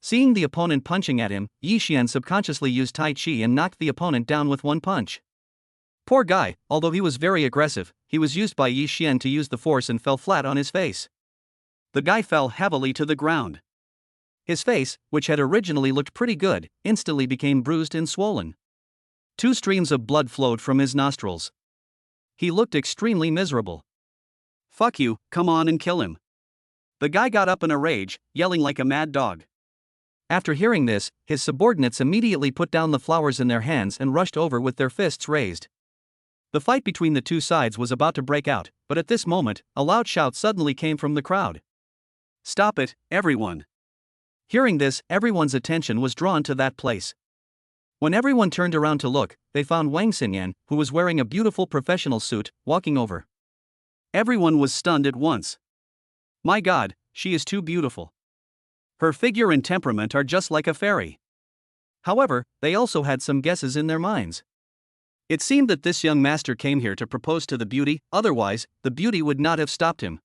Seeing the opponent punching at him, Yi Xian subconsciously used Tai Chi and knocked the opponent down with 1 punch. Poor guy, although he was very aggressive, he was used by Yi Xian to use the force and fell flat on his face. The guy fell heavily to the ground. His face, which had originally looked pretty good, instantly became bruised and swollen. 2 streams of blood flowed from his nostrils. He looked extremely miserable. Fuck you, come on and kill him. The guy got up in a rage, yelling like a mad dog. After hearing this, his subordinates immediately put down the flowers in their hands and rushed over with their fists raised. The fight between the 2 sides was about to break out, but at this moment, a loud shout suddenly came from the crowd. Stop it, everyone. Hearing this, everyone's attention was drawn to that place. When everyone turned around to look, they found Wang Xinyan, who was wearing a beautiful professional suit, walking over. Everyone was stunned at once. My God, she is too beautiful. Her figure and temperament are just like a fairy. However, they also had some guesses in their minds. It seemed that this young master came here to propose to the beauty, otherwise, the beauty would not have stopped him.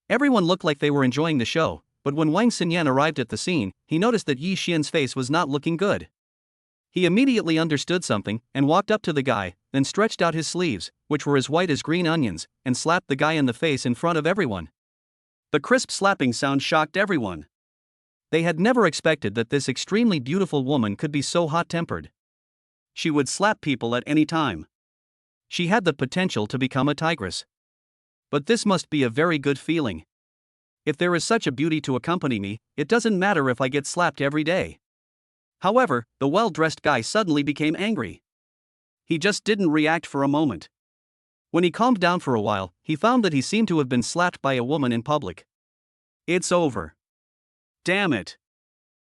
Everyone looked like they were enjoying the show, but when Wang Xinyan arrived at the scene, he noticed that Yi Xian's face was not looking good. He immediately understood something and walked up to the guy, then stretched out his sleeves, which were as white as green onions, and slapped the guy in the face in front of everyone. The crisp slapping sound shocked everyone. They had never expected that this extremely beautiful woman could be so hot-tempered. She would slap people at any time. She had the potential to become a tigress. But this must be a very good feeling. If there is such a beauty to accompany me, it doesn't matter if I get slapped every day. However, the well-dressed guy suddenly became angry. He just didn't react for a moment. When he calmed down for a while, he found that he seemed to have been slapped by a woman in public. It's over. Damn it.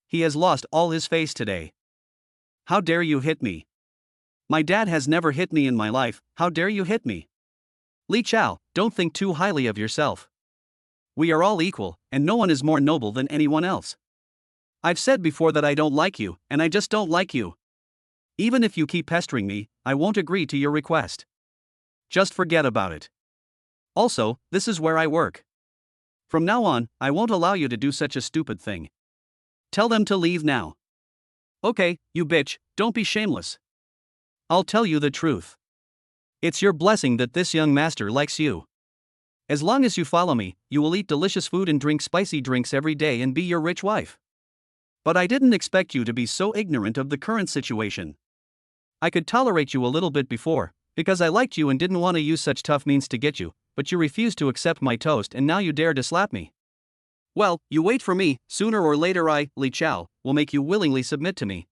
He has lost all his face today. How dare you hit me? My dad has never hit me in my life, how dare you hit me? Li Chao, don't think too highly of yourself. We are all equal, and no one is more noble than anyone else. I've said before that I don't like you, and I just don't like you. Even if you keep pestering me, I won't agree to your request. Just forget about it. Also, this is where I work. From now on, I won't allow you to do such a stupid thing. Tell them to leave now. Okay, you bitch, don't be shameless. I'll tell you the truth. It's your blessing that this young master likes you. As long as you follow me, you will eat delicious food and drink spicy drinks every day and be your rich wife. But I didn't expect you to be so ignorant of the current situation. I could tolerate you a little bit before, because I liked you and didn't want to use such tough means to get you, but you refused to accept my toast and now you dare to slap me. Well, you wait for me, sooner or later I, Li Chao, will make you willingly submit to me.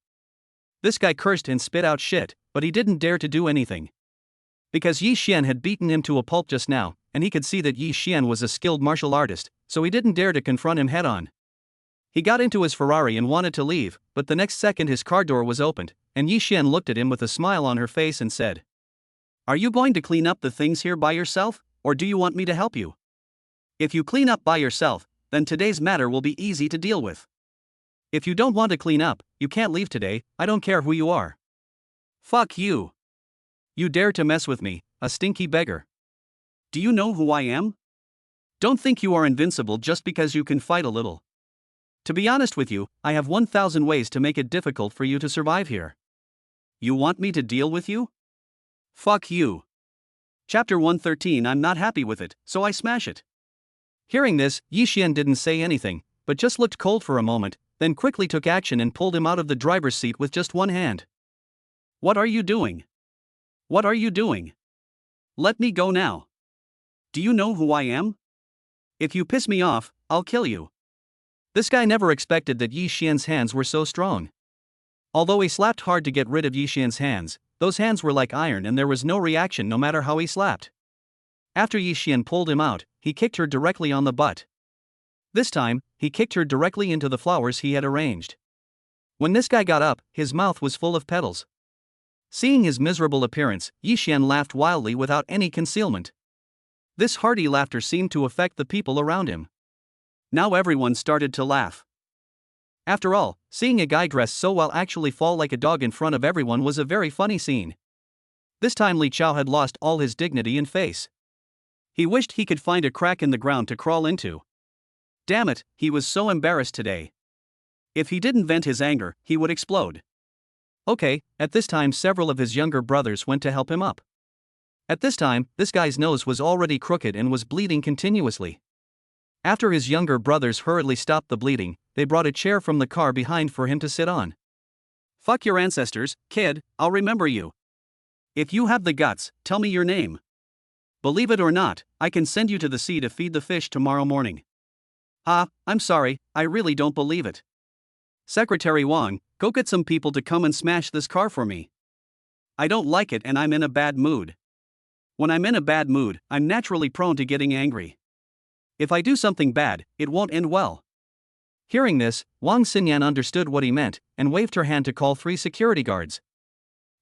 This guy cursed and spit out shit, but he didn't dare to do anything. Because Yi Xian had beaten him to a pulp just now, and he could see that Yi Xian was a skilled martial artist, so he didn't dare to confront him head-on. He got into his Ferrari and wanted to leave, but the next second his car door was opened, and Yi Xian looked at him with a smile on her face and said, "Are you going to clean up the things here by yourself, or do you want me to help you? If you clean up by yourself, then today's matter will be easy to deal with. If you don't want to clean up, you can't leave today, I don't care who you are. Fuck you. You dare to mess with me, a stinky beggar. Do you know who I am? Don't think you are invincible just because you can fight a little. To be honest with you, I have 1,000 ways to make it difficult for you to survive here. You want me to deal with you? Fuck you." Chapter 113. I'm not happy with it, so I smash it. Hearing this, Yi Xian didn't say anything, but just looked cold for a moment, then quickly took action and pulled him out of the driver's seat with just one hand. What are you doing? What are you doing? Let me go now. Do you know who I am? If you piss me off, I'll kill you. This guy never expected that Yi Xian's hands were so strong. Although he slapped hard to get rid of Yi Xian's hands, those hands were like iron and there was no reaction no matter how he slapped. After Yi Xian pulled him out, he kicked her directly on the butt. This time, he kicked her directly into the flowers he had arranged. When this guy got up, his mouth was full of petals. Seeing his miserable appearance, Yi Xian laughed wildly without any concealment. This hearty laughter seemed to affect the people around him. Now everyone started to laugh. After all, seeing a guy dressed so well actually fall like a dog in front of everyone was a very funny scene. This time Li Chao had lost all his dignity and face. He wished he could find a crack in the ground to crawl into. Damn it, he was so embarrassed today. If he didn't vent his anger, he would explode. Okay, at this time several of his younger brothers went to help him up. At this time, this guy's nose was already crooked and was bleeding continuously. After his younger brothers hurriedly stopped the bleeding, they brought a chair from the car behind for him to sit on. Fuck your ancestors, kid, I'll remember you. If you have the guts, tell me your name. Believe it or not, I can send you to the sea to feed the fish tomorrow morning. I'm sorry, I really don't believe it. Secretary Wang, go get some people to come and smash this car for me. I don't like it and I'm in a bad mood. When I'm in a bad mood, I'm naturally prone to getting angry. If I do something bad, it won't end well. Hearing this, Wang Xinyan understood what he meant, and waved her hand to call 3 security guards.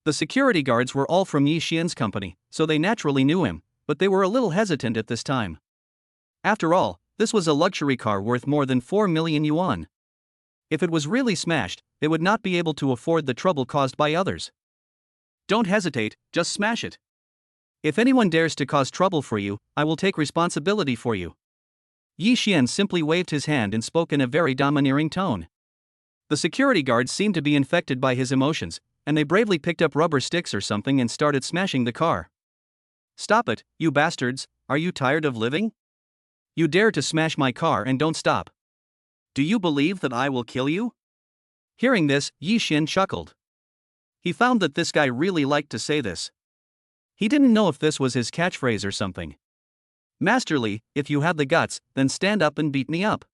The security guards were all from Yi Xian's company, so they naturally knew him, but they were a little hesitant at this time. After all, this was a luxury car worth more than 4 million yuan. If it was really smashed, they would not be able to afford the trouble caused by others. Don't hesitate, just smash it. If anyone dares to cause trouble for you, I will take responsibility for you. Yi Xian simply waved his hand and spoke in a very domineering tone. The security guards seemed to be infected by his emotions, and they bravely picked up rubber sticks or something and started smashing the car. Stop it, you bastards, are you tired of living? You dare to smash my car and don't stop. Do you believe that I will kill you? Hearing this, Yi Xian chuckled. He found that this guy really liked to say this. He didn't know if this was his catchphrase or something. Masterly, if you have the guts, then stand up and beat me up.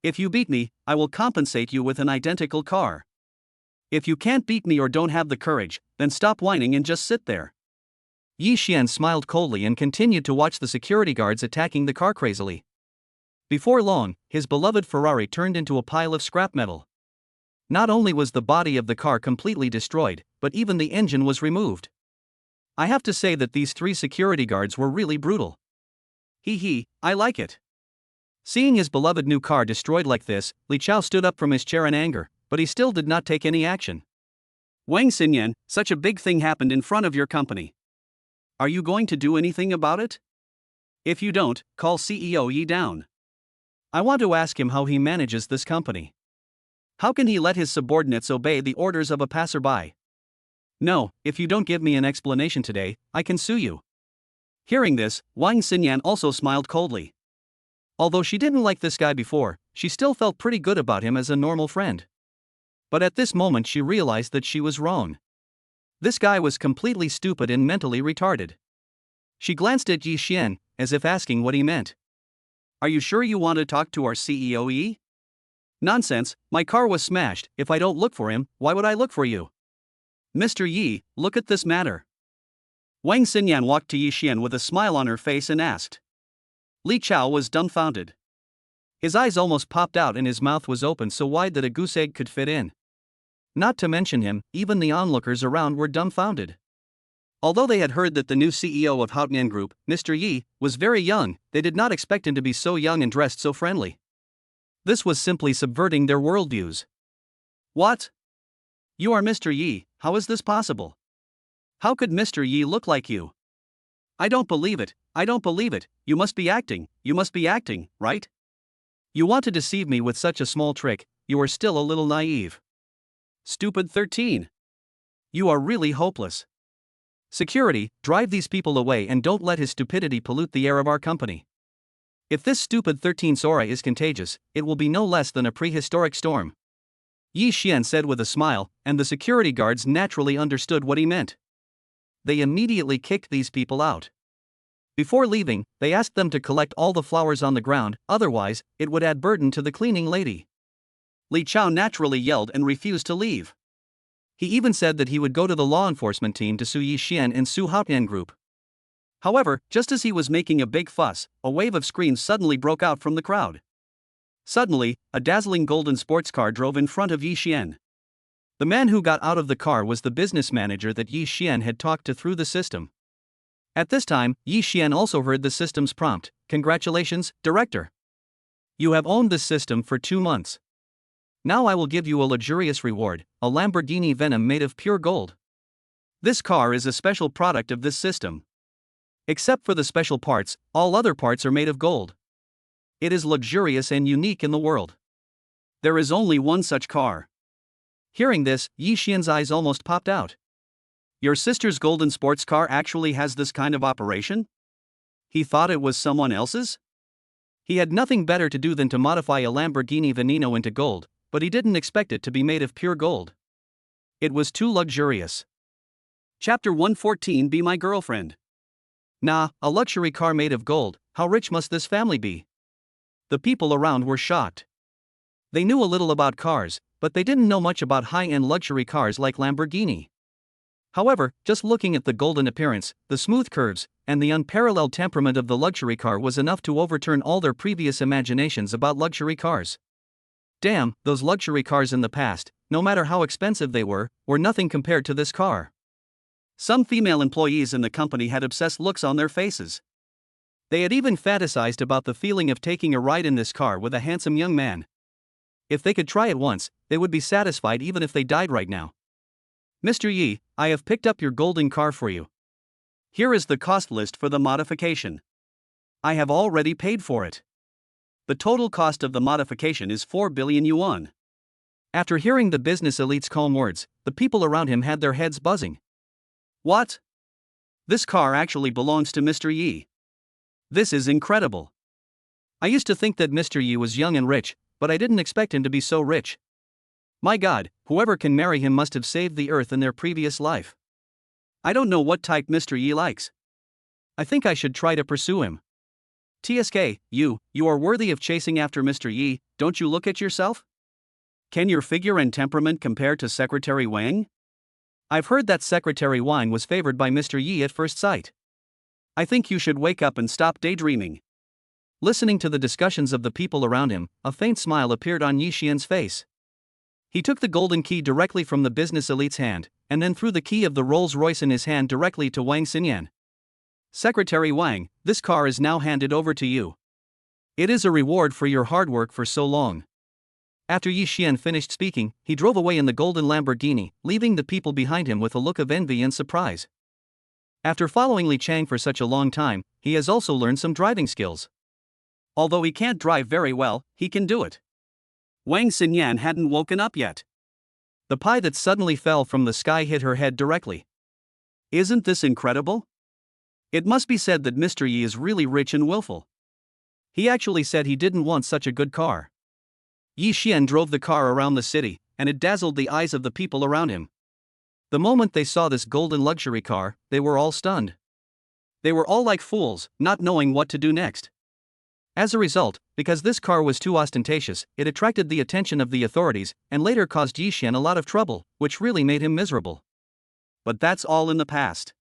If you beat me, I will compensate you with an identical car. If you can't beat me or don't have the courage, then stop whining and just sit there. Yi Xian smiled coldly and continued to watch the security guards attacking the car crazily. Before long, his beloved Ferrari turned into a pile of scrap metal. Not only was the body of the car completely destroyed, but even the engine was removed. I have to say that these 3 security guards were really brutal. I like it. Seeing his beloved new car destroyed like this, Li Chao stood up from his chair in anger, but he still did not take any action. Wang Xinyan, such a big thing happened in front of your company. Are you going to do anything about it? If you don't, call CEO Yi down. I want to ask him how he manages this company. How can he let his subordinates obey the orders of a passerby? No, if you don't give me an explanation today, I can sue you. Hearing this, Wang Xinyan also smiled coldly. Although she didn't like this guy before, she still felt pretty good about him as a normal friend. But at this moment she realized that she was wrong. This guy was completely stupid and mentally retarded. She glanced at Yi Xian, as if asking what he meant. Are you sure you want to talk to our CEO Yi? Nonsense, my car was smashed. If I don't look for him, why would I look for you? Mr. Yi, look at this matter. Wang Xinyan walked to Yi Xian with a smile on her face and asked. Li Chao was dumbfounded. His eyes almost popped out and his mouth was open so wide that a goose egg could fit in. Not to mention him, even the onlookers around were dumbfounded. Although they had heard that the new CEO of Haotian Group, Mr. Yi, was very young, they did not expect him to be so young and dressed so friendly. This was simply subverting their worldviews. What? You are Mr. Yi, how is this possible? How could Mr. Yi look like you? I don't believe it, you must be acting, right? You want to deceive me with such a small trick, you are still a little naive. Stupid 13. You are really hopeless. Security, drive these people away and don't let his stupidity pollute the air of our company. If this stupid 13's aura is contagious, it will be no less than a prehistoric storm. Yi Xian said with a smile, and the security guards naturally understood what he meant. They immediately kicked these people out. Before leaving, they asked them to collect all the flowers on the ground, otherwise, it would add burden to the cleaning lady. Li Chao naturally yelled and refused to leave. He even said that he would go to the law enforcement team to sue Yi Xian and sue Haotian Group. However, just as he was making a big fuss, a wave of screams suddenly broke out from the crowd. Suddenly, a dazzling golden sports car drove in front of Yi Xian. The man who got out of the car was the business manager that Yi Xian had talked to through the system. At this time, Yi Xian also heard the system's prompt, "Congratulations, Director. You have owned this system for 2 months. Now I will give you a luxurious reward, a Lamborghini Venom made of pure gold. This car is a special product of this system. Except for the special parts, all other parts are made of gold. It is luxurious and unique in the world. There is only one such car." Hearing this, Yi Xian's eyes almost popped out. Your sister's golden sports car actually has this kind of operation? He thought it was someone else's? He had nothing better to do than to modify a Lamborghini Veneno into gold, but he didn't expect it to be made of pure gold. It was too luxurious. Chapter 114, Be My Girlfriend. Nah, a luxury car made of gold, how rich must this family be? The people around were shocked. They knew a little about cars, but they didn't know much about high-end luxury cars like Lamborghini. However, just looking at the golden appearance, the smooth curves, and the unparalleled temperament of the luxury car was enough to overturn all their previous imaginations about luxury cars. Damn, those luxury cars in the past, no matter how expensive they were nothing compared to this car. Some female employees in the company had obsessed looks on their faces. They had even fantasized about the feeling of taking a ride in this car with a handsome young man. If they could try it once, they would be satisfied even if they died right now. Mr. Yi, I have picked up your golden car for you. Here is the cost list for the modification. I have already paid for it. The total cost of the modification is 4 billion yuan. After hearing the business elite's calm words, the people around him had their heads buzzing. What? This car actually belongs to Mr. Yi. This is incredible. I used to think that Mr. Yi was young and rich, but I didn't expect him to be so rich. My God, whoever can marry him must have saved the earth in their previous life. I don't know what type Mr. Yi likes. I think I should try to pursue him. TSK, you are worthy of chasing after Mr. Yi, don't you look at yourself? Can your figure and temperament compare to Secretary Wang? I've heard that Secretary Wang was favored by Mr. Yi at first sight. I think you should wake up and stop daydreaming. Listening to the discussions of the people around him, a faint smile appeared on Yi Xian's face. He took the golden key directly from the business elite's hand, and then threw the key of the Rolls-Royce in his hand directly to Wang Xinyan. Secretary Wang, this car is now handed over to you. It is a reward for your hard work for so long. After Yi Xian finished speaking, he drove away in the golden Lamborghini, leaving the people behind him with a look of envy and surprise. After following Li Chang for such a long time, he has also learned some driving skills. Although he can't drive very well, he can do it. Wang Xinyan hadn't woken up yet. The pie that suddenly fell from the sky hit her head directly. Isn't this incredible? It must be said that Mr. Yi is really rich and willful. He actually said he didn't want such a good car. Yi Xian drove the car around the city, and it dazzled the eyes of the people around him. The moment they saw this golden luxury car, they were all stunned. They were all like fools, not knowing what to do next. As a result, because this car was too ostentatious, it attracted the attention of the authorities, and later caused Yi Xian a lot of trouble, which really made him miserable. But that's all in the past.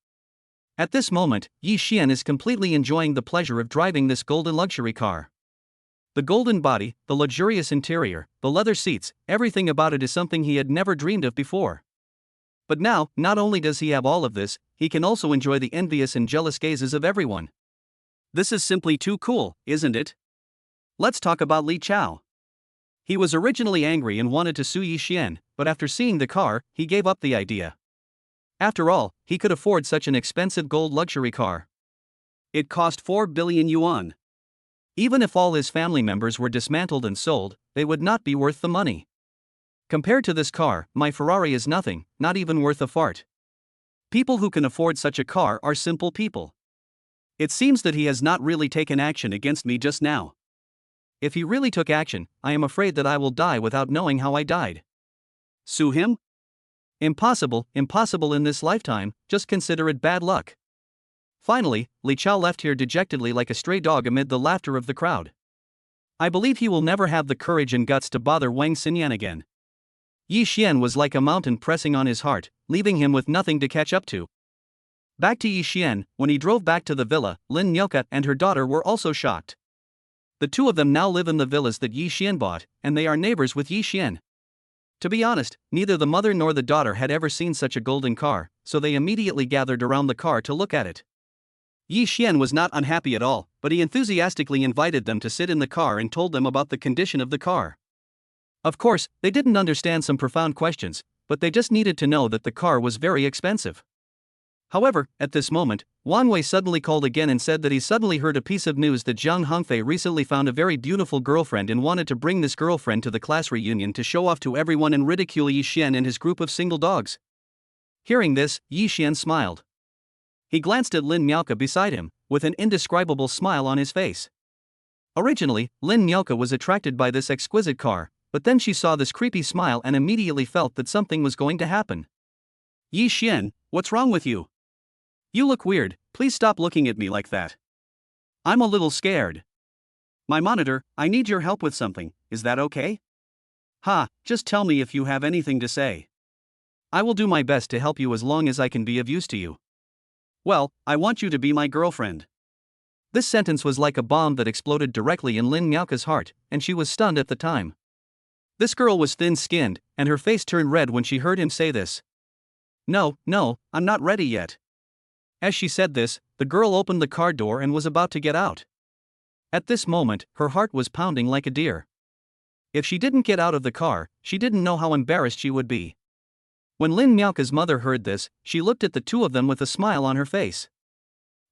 At this moment, Yi Xian is completely enjoying the pleasure of driving this golden luxury car. The golden body, the luxurious interior, the leather seats, everything about it is something he had never dreamed of before. But now, not only does he have all of this, he can also enjoy the envious and jealous gazes of everyone. This is simply too cool, isn't it? Let's talk about Li Chao. He was originally angry and wanted to sue Yi Xian, but after seeing the car, he gave up the idea. After all, he could afford such an expensive gold luxury car. It cost 4 billion yuan. Even if all his family members were dismantled and sold, they would not be worth the money. Compared to this car, my Ferrari is nothing, not even worth a fart. People who can afford such a car are simple people. It seems that he has not really taken action against me just now. If he really took action, I am afraid that I will die without knowing how I died. Sue him? Impossible in this lifetime, just consider it bad luck. Finally, Li Chao left here dejectedly like a stray dog amid the laughter of the crowd. I believe he will never have the courage and guts to bother Wang Xinyan again. Yi Xian was like a mountain pressing on his heart, leaving him with nothing to catch up to. Back to Yi Xian, when he drove back to the villa, Lin Nyoka and her daughter were also shocked. The two of them now live in the villas that Yi Xian bought, and they are neighbors with Yi Xian. To be honest, neither the mother nor the daughter had ever seen such a golden car, so they immediately gathered around the car to look at it. Yi Xian was not unhappy at all, but he enthusiastically invited them to sit in the car and told them about the condition of the car. Of course, they didn't understand some profound questions, but they just needed to know that the car was very expensive. However, at this moment, Wan Wei suddenly called again and said that he suddenly heard a piece of news that Zhang Hongfei recently found a very beautiful girlfriend and wanted to bring this girlfriend to the class reunion to show off to everyone and ridicule Yi Xian and his group of single dogs. Hearing this, Yi Xian smiled. He glanced at Lin Miaoke beside him, with an indescribable smile on his face. Originally, Lin Miaoke was attracted by this exquisite car, but then she saw this creepy smile and immediately felt that something was going to happen. Yi Xian, what's wrong with you? You look weird, please stop looking at me like that. I'm a little scared. My monitor, I need your help with something, is that okay? Ha, just tell me if you have anything to say. I will do my best to help you as long as I can be of use to you. Well, I want you to be my girlfriend. This sentence was like a bomb that exploded directly in Lin Miaoke's heart, and she was stunned at the time. This girl was thin-skinned, and her face turned red when she heard him say this. No, I'm not ready yet. As she said this, the girl opened the car door and was about to get out. At this moment, her heart was pounding like a deer. If she didn't get out of the car, she didn't know how embarrassed she would be. When Lin Miaoke's mother heard this, she looked at the two of them with a smile on her face.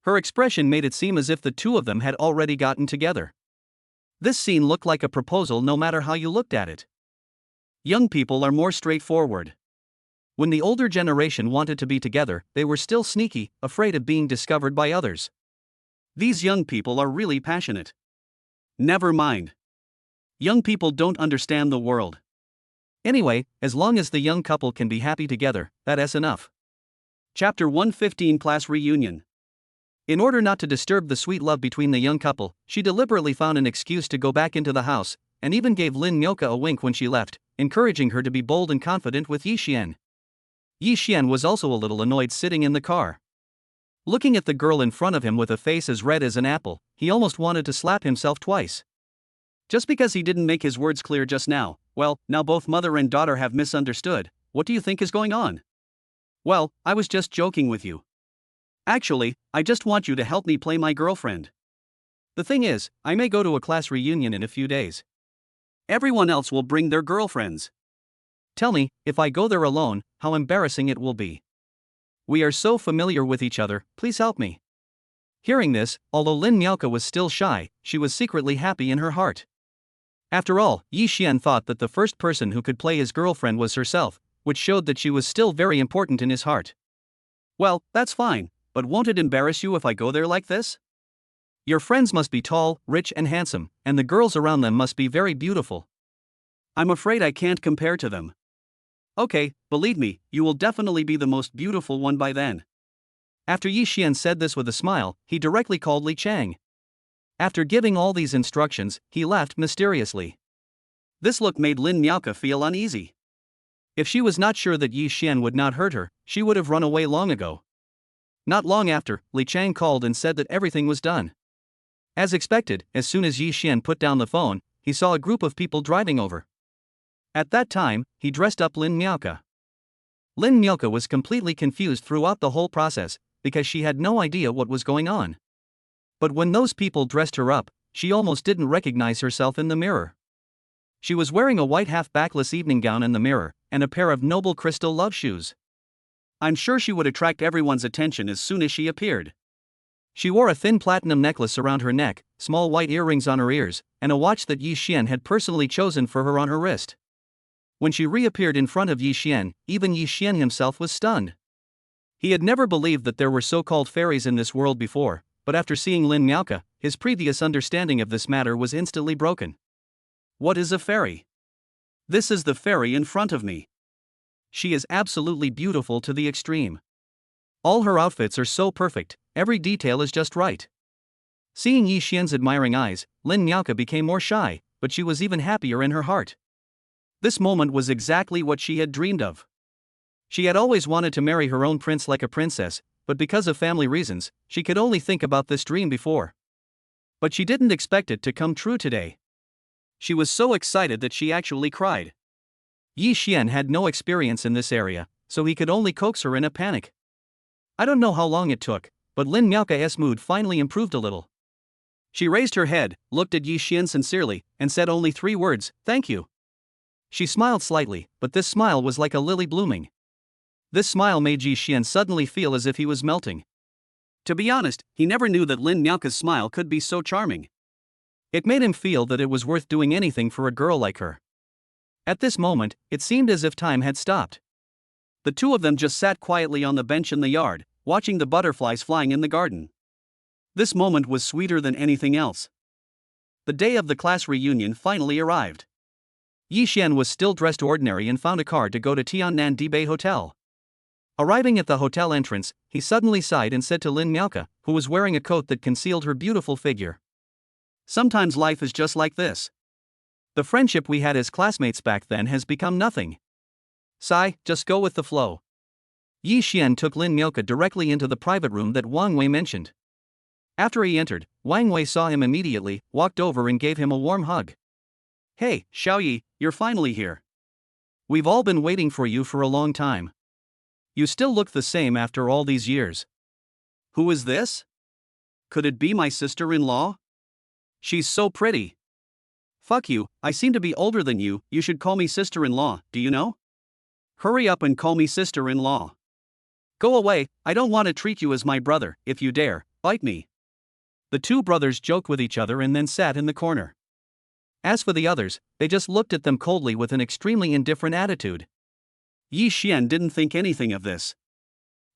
Her expression made it seem as if the two of them had already gotten together. This scene looked like a proposal no matter how you looked at it. Young people are more straightforward. When the older generation wanted to be together, they were still sneaky, afraid of being discovered by others. These young people are really passionate. Never mind. Young people don't understand the world. Anyway, as long as the young couple can be happy together, that's enough. Chapter 115 Class Reunion. In order not to disturb the sweet love between the young couple, she deliberately found an excuse to go back into the house, and even gave Lin Miaoke a wink when she left, encouraging her to be bold and confident with Yi Xian. Yi Xian was also a little annoyed sitting in the car. Looking at the girl in front of him with a face as red as an apple, he almost wanted to slap himself twice. Just because he didn't make his words clear just now, well, now both mother and daughter have misunderstood. What do you think is going on? Well, I was just joking with you. Actually, I just want you to help me play my girlfriend. The thing is, I may go to a class reunion in a few days. Everyone else will bring their girlfriends. Tell me, if I go there alone, how embarrassing it will be. We are so familiar with each other, please help me. Hearing this, although Lin Miaoke was still shy, she was secretly happy in her heart. After all, Yi Xian thought that the first person who could play his girlfriend was herself, which showed that she was still very important in his heart. Well, that's fine, but won't it embarrass you if I go there like this? Your friends must be tall, rich and handsome, and the girls around them must be very beautiful. I'm afraid I can't compare to them. Okay, believe me, you will definitely be the most beautiful one by then. After Yi Xian said this with a smile, he directly called Li Chang. After giving all these instructions, he left mysteriously. This look made Lin Miaoke feel uneasy. If she was not sure that Yi Xian would not hurt her, she would have run away long ago. Not long after, Li Chang called and said that everything was done. As expected, as soon as Yi Xian put down the phone, he saw a group of people driving over. At that time, he dressed up Lin Miaoke. Lin Miaoke was completely confused throughout the whole process, because she had no idea what was going on. But when those people dressed her up, she almost didn't recognize herself in the mirror. She was wearing a white half-backless evening gown in the mirror, and a pair of noble crystal love shoes. I'm sure she would attract everyone's attention as soon as she appeared. She wore a thin platinum necklace around her neck, small white earrings on her ears, and a watch that Yi Xian had personally chosen for her on her wrist. When she reappeared in front of Yi Xian, even Yi Xian himself was stunned. He had never believed that there were so-called fairies in this world before, but after seeing Lin Miaoke, his previous understanding of this matter was instantly broken. What is a fairy? This is the fairy in front of me. She is absolutely beautiful to the extreme. All her outfits are so perfect, every detail is just right. Seeing Yi Xian's admiring eyes, Lin Miaoke became more shy, but she was even happier in her heart. This moment was exactly what she had dreamed of. She had always wanted to marry her own prince like a princess, but because of family reasons, she could only think about this dream before. But she didn't expect it to come true today. She was so excited that she actually cried. Yi Xian had no experience in this area, so he could only coax her in a panic. I don't know how long it took, but Lin Miao's mood finally improved a little. She raised her head, looked at Yi Xian sincerely, and said only 3 words, "Thank you." She smiled slightly, but this smile was like a lily blooming. This smile made Yi Xian suddenly feel as if he was melting. To be honest, he never knew that Lin Miao's smile could be so charming. It made him feel that it was worth doing anything for a girl like her. At this moment, it seemed as if time had stopped. The two of them just sat quietly on the bench in the yard, watching the butterflies flying in the garden. This moment was sweeter than anything else. The day of the class reunion finally arrived. Yi Xian was still dressed ordinary and found a car to go to Tiannan Dibei Hotel. Arriving at the hotel entrance, he suddenly sighed and said to Lin Miao, who was wearing a coat that concealed her beautiful figure, "Sometimes life is just like this. The friendship we had as classmates back then has become nothing. Sigh, just go with the flow." Yi Xian took Lin Miao directly into the private room that Wang Wei mentioned. After he entered, Wang Wei saw him immediately, walked over and gave him a warm hug. "Hey, Xiaoyi, you're finally here. We've all been waiting for you for a long time. You still look the same after all these years. Who is this? Could it be my sister-in-law? She's so pretty. Fuck you, I seem to be older than you, you should call me sister-in-law, do you know? Hurry up and call me sister-in-law. Go away, I don't want to treat you as my brother, if you dare, bite me." The two brothers joked with each other and then sat in the corner. As for the others, they just looked at them coldly with an extremely indifferent attitude. Yi Xian didn't think anything of this.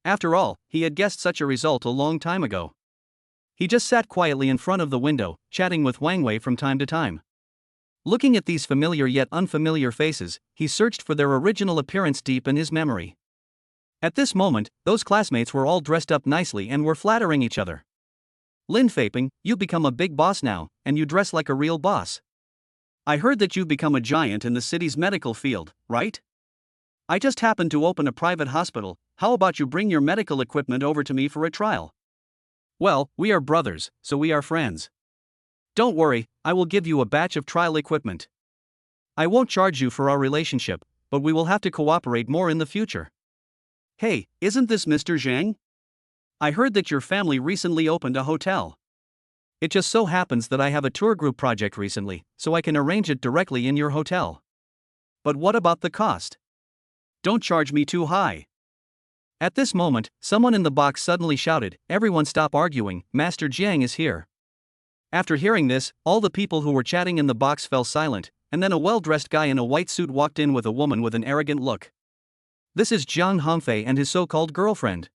After all, he had guessed such a result a long time ago. He just sat quietly in front of the window, chatting with Wang Wei from time to time. Looking at these familiar yet unfamiliar faces, he searched for their original appearance deep in his memory. At this moment, those classmates were all dressed up nicely and were flattering each other. "Lin Faping, you've become a big boss now, and you dress like a real boss. I heard that you've become a giant in the city's medical field, right? I just happened to open a private hospital, how about you bring your medical equipment over to me for a trial? Well, we are brothers, so we are friends. Don't worry, I will give you a batch of trial equipment. I won't charge you for our relationship, but we will have to cooperate more in the future. Hey, isn't this Mr. Zhang? I heard that your family recently opened a hotel. It just so happens that I have a tour group project recently, so I can arrange it directly in your hotel. But what about the cost? Don't charge me too high." At this moment, someone in the box suddenly shouted, "Everyone stop arguing, Master Jiang is here." After hearing this, all the people who were chatting in the box fell silent, and then a well-dressed guy in a white suit walked in with a woman with an arrogant look. This is Jiang Hongfei and his so-called girlfriend.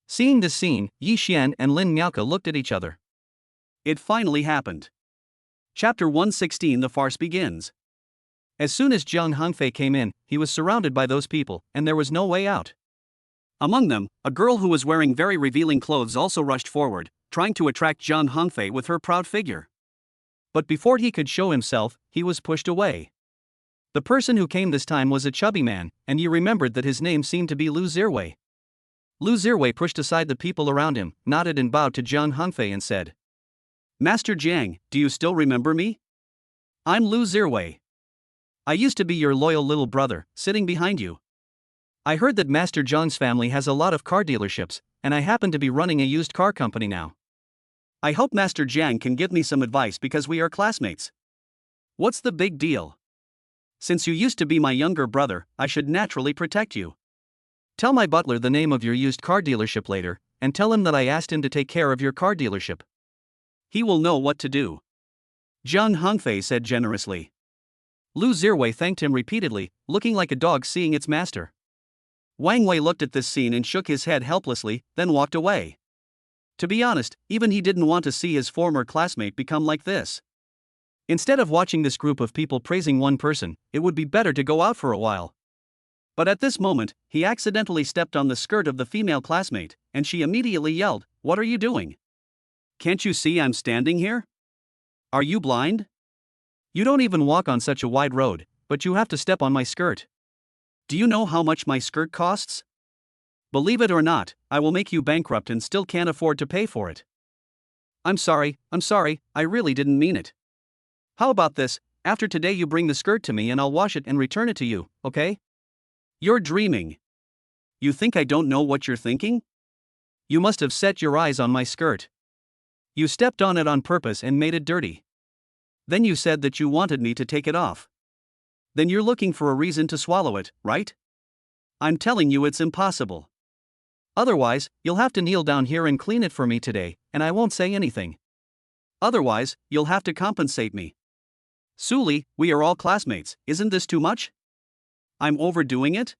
Seeing this scene, Yi Xian and Lin Miao looked at each other. It finally happened. Chapter 116, the farce begins. As soon as Jiang Hongfei came in, he was surrounded by those people, and there was no way out. Among them, a girl who was wearing very revealing clothes also rushed forward, trying to attract Jiang Hongfei with her proud figure. But before he could show himself, he was pushed away. The person who came this time was a chubby man, and you remembered that his name seemed to be Lu Zirwei. Lu Zirwei pushed aside the people around him, nodded and bowed to Jiang Hongfei and said, "Master Jiang, do you still remember me? I'm Lu Zirwei. I used to be your loyal little brother, sitting behind you. I heard that Master Zhang's family has a lot of car dealerships, and I happen to be running a used car company now. I hope Master Jiang can give me some advice because we are classmates. What's the big deal? Since you used to be my younger brother, I should naturally protect you. Tell my butler the name of your used car dealership later, and tell him that I asked him to take care of your car dealership. He will know what to do." Jiang Hongfei said generously. Lu Zirwei thanked him repeatedly, looking like a dog seeing its master. Wang Wei looked at this scene and shook his head helplessly, then walked away. To be honest, even he didn't want to see his former classmate become like this. Instead of watching this group of people praising one person, it would be better to go out for a while. But at this moment, he accidentally stepped on the skirt of the female classmate, and she immediately yelled, "What are you doing? Can't you see I'm standing here? Are you blind? You don't even walk on such a wide road, but you have to step on my skirt. Do you know how much my skirt costs? Believe it or not, I will make you bankrupt and still can't afford to pay for it. I'm sorry, I really didn't mean it. How about this, After today, you bring the skirt to me and I'll wash it and return it to you, okay? You're dreaming. You think I don't know what you're thinking? You must have set your eyes on my skirt. You stepped on it on purpose and made it dirty. Then you said that you wanted me to take it off. Then you're looking for a reason to swallow it, right? I'm telling you it's impossible. Otherwise, you'll have to kneel down here and clean it for me today, and I won't say anything. Otherwise, you'll have to compensate me. Suli, we are all classmates, isn't this too much? I'm overdoing it?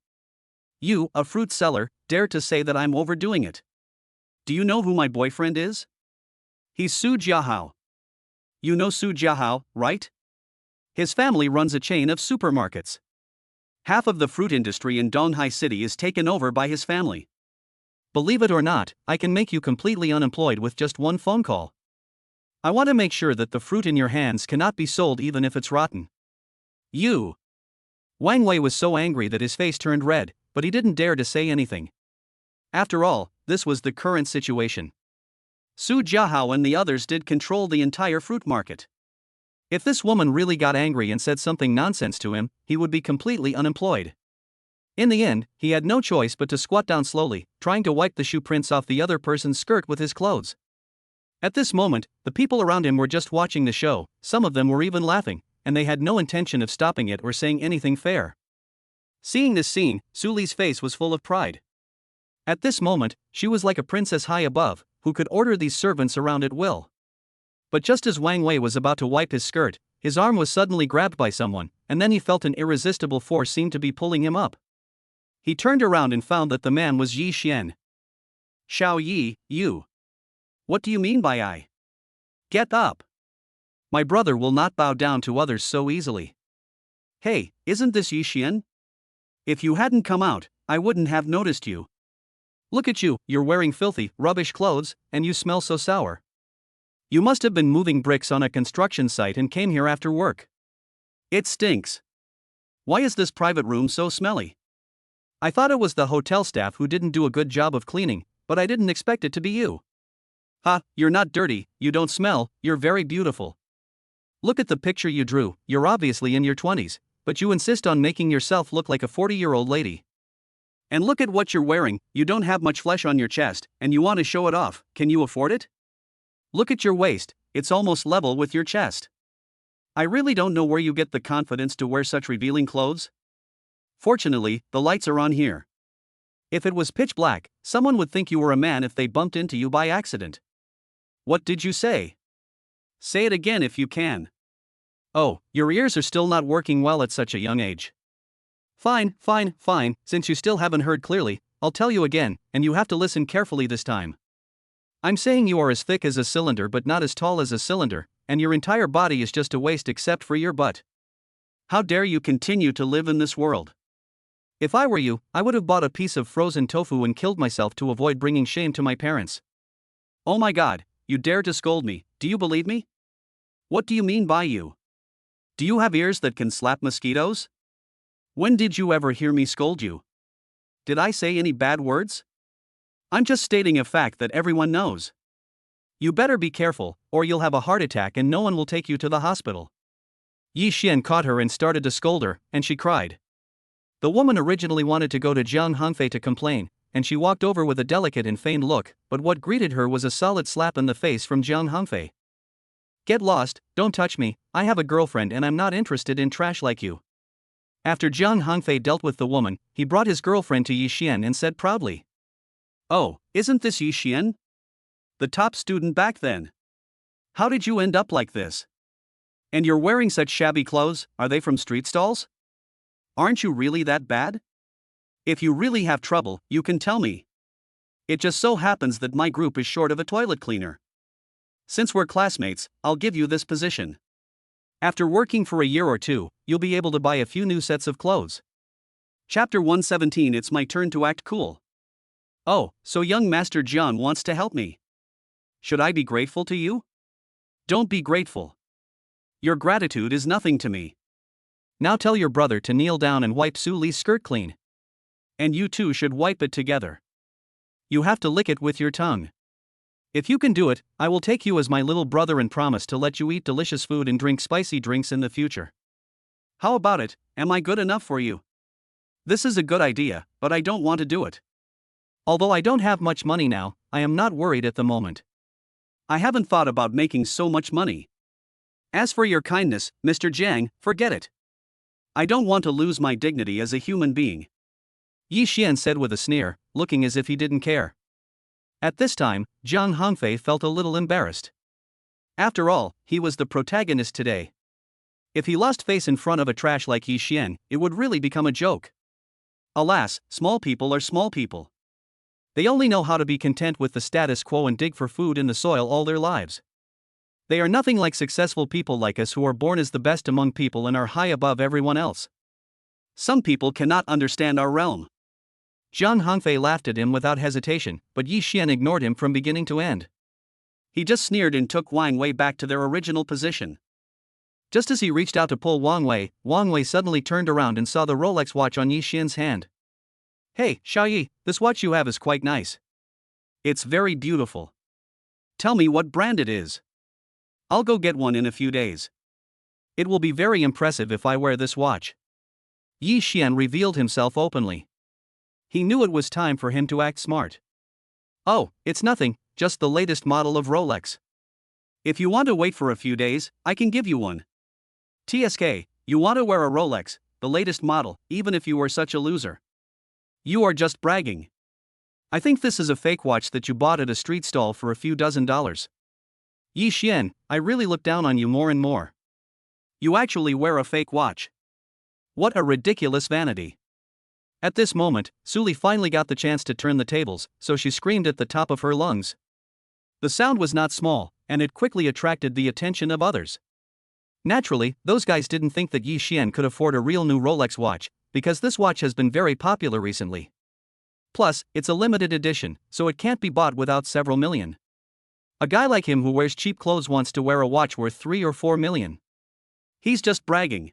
You, a fruit seller, dare to say that I'm overdoing it. Do you know who my boyfriend is? He's Su Jiahao. You know Su Jiahao, right? His family runs a chain of supermarkets. Half of the fruit industry in Donghai City is taken over by his family. Believe it or not, I can make you completely unemployed with just one phone call. I want to make sure that the fruit in your hands cannot be sold even if it's rotten. You. Wang Wei was so angry that his face turned red, but he didn't dare to say anything. After all, this was the current situation. Su Jiahao and the others did control the entire fruit market. If this woman really got angry and said something nonsense to him, he would be completely unemployed. In the end, he had no choice but to squat down slowly, trying to wipe the shoe prints off the other person's skirt with his clothes. At this moment, the people around him were just watching the show, some of them were even laughing, and they had no intention of stopping it or saying anything fair. Seeing this scene, Suli's face was full of pride. At this moment, she was like a princess high above, who could order these servants around at will. But just as Wang Wei was about to wipe his skirt, his arm was suddenly grabbed by someone, and then he felt an irresistible force seem to be pulling him up. He turned around and found that the man was Yi Xian. Xiao Yi, you. What do you mean by I? Get up. My brother will not bow down to others so easily. Hey, isn't this Yi Xian? If you hadn't come out, I wouldn't have noticed you. Look at you, you're wearing filthy, rubbish clothes, and you smell so sour. You must have been moving bricks on a construction site and came here after work. It stinks. Why is this private room so smelly? I thought it was the hotel staff who didn't do a good job of cleaning, but I didn't expect it to be you. Ha, you're not dirty, you don't smell, you're very beautiful. Look at the picture you drew, you're obviously in your 20s, but you insist on making yourself look like a 40-year-old lady. And look at what you're wearing, you don't have much flesh on your chest, and you want to show it off, can you afford it? Look at your waist, it's almost level with your chest. I really don't know where you get the confidence to wear such revealing clothes. Fortunately, the lights are on here. If it was pitch black, someone would think you were a man if they bumped into you by accident. What did you say? Say it again if you can. Oh, your ears are still not working well at such a young age. Fine, since you still haven't heard clearly, I'll tell you again, and you have to listen carefully this time. I'm saying you are as thick as a cylinder but not as tall as a cylinder, and your entire body is just a waste except for your butt. How dare you continue to live in this world? If I were you, I would have bought a piece of frozen tofu and killed myself to avoid bringing shame to my parents. Oh my God, you dare to scold me, do you believe me? What do you mean by you? Do you have ears that can slap mosquitoes? When did you ever hear me scold you? Did I say any bad words? I'm just stating a fact that everyone knows. You better be careful, or you'll have a heart attack and no one will take you to the hospital. Yi Xian caught her and started to scold her, and she cried. The woman originally wanted to go to Jiang Hongfei to complain, and she walked over with a delicate and feigned look, but what greeted her was a solid slap in the face from Jiang Hongfei. Get lost, don't touch me, I have a girlfriend and I'm not interested in trash like you. After Jiang Hongfei dealt with the woman, he brought his girlfriend to Yi Xian and said proudly. Oh, isn't this Yi Xian? The top student back then. How did you end up like this? And you're wearing such shabby clothes, are they from street stalls? Aren't you really that bad? If you really have trouble, you can tell me. It just so happens that my group is short of a toilet cleaner. Since we're classmates, I'll give you this position. After working for a year or two, you'll be able to buy a few new sets of clothes. Chapter 117. It's my turn to act cool. Oh, so young Master Jian wants to help me. Should I be grateful to you? Don't be grateful. Your gratitude is nothing to me. Now tell your brother to kneel down and wipe Su Li's skirt clean. And you two should wipe it together. You have to lick it with your tongue. If you can do it, I will take you as my little brother and promise to let you eat delicious food and drink spicy drinks in the future. How about it, am I good enough for you? This is a good idea, but I don't want to do it. Although I don't have much money now, I am not worried at the moment. I haven't thought about making so much money. As for your kindness, Mr. Jiang, forget it. I don't want to lose my dignity as a human being. Yi Xian said with a sneer, looking as if he didn't care. At this time, Jiang Hongfei felt a little embarrassed. After all, he was the protagonist today. If he lost face in front of a trash like Yi Xian, it would really become a joke. Alas, small people are small people. They only know how to be content with the status quo and dig for food in the soil all their lives. They are nothing like successful people like us who are born as the best among people and are high above everyone else. Some people cannot understand our realm. Jiang Hongfei laughed at him without hesitation, but Yi Xian ignored him from beginning to end. He just sneered and took Wang Wei back to their original position. Just as he reached out to pull Wang Wei suddenly turned around and saw the Rolex watch on Yi Xian's hand. Hey, Xiaoyi, this watch you have is quite nice. It's very beautiful. Tell me what brand it is. I'll go get one in a few days. It will be very impressive if I wear this watch. Yi Xian revealed himself openly. He knew it was time for him to act smart. Oh, it's nothing, just the latest model of Rolex. If you want to wait for a few days, I can give you one. TSK, you want to wear a Rolex, the latest model, even if you were such a loser. You are just bragging. I think this is a fake watch that you bought at a street stall for a few $dozen. Yi Xian, I really look down on you more and more. You actually wear a fake watch. What a ridiculous vanity. At this moment, Suli finally got the chance to turn the tables, so she screamed at the top of her lungs. The sound was not small, and it quickly attracted the attention of others. Naturally, those guys didn't think that Yi Xian could afford a real new Rolex watch, because this watch has been very popular recently. Plus, it's a limited edition, so it can't be bought without several million. A guy like him who wears cheap clothes wants to wear a watch worth 3 or 4 million. He's just bragging.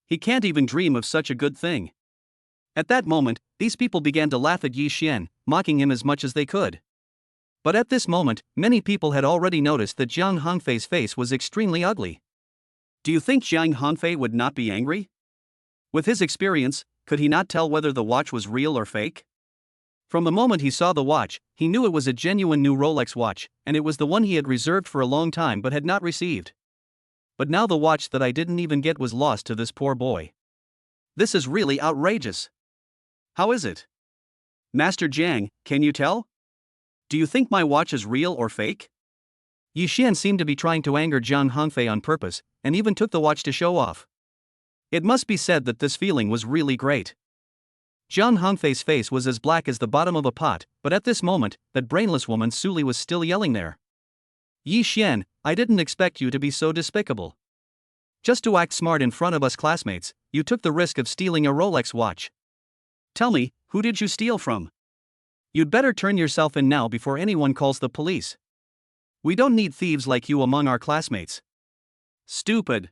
He can't even dream of such a good thing. At that moment, these people began to laugh at Yi Xian, mocking him as much as they could. But at this moment, many people had already noticed that Jiang Hongfei's face was extremely ugly. Do you think Jiang Hongfei would not be angry? With his experience, could he not tell whether the watch was real or fake? From the moment he saw the watch, he knew it was a genuine new Rolex watch, and it was the one he had reserved for a long time but had not received. But now the watch that I didn't even get was lost to this poor boy. This is really outrageous. How is it? Master Jiang, can you tell? Do you think my watch is real or fake? Yi Xian seemed to be trying to anger Jiang Hongfei on purpose, and even took the watch to show off. It must be said that this feeling was really great. Jiang Hongfei's face was as black as the bottom of a pot, but at this moment, that brainless woman Suli was still yelling there. Yi Xian, I didn't expect you to be so despicable. Just to act smart in front of us classmates, you took the risk of stealing a Rolex watch. Tell me, who did you steal from? You'd better turn yourself in now before anyone calls the police. We don't need thieves like you among our classmates. Stupid.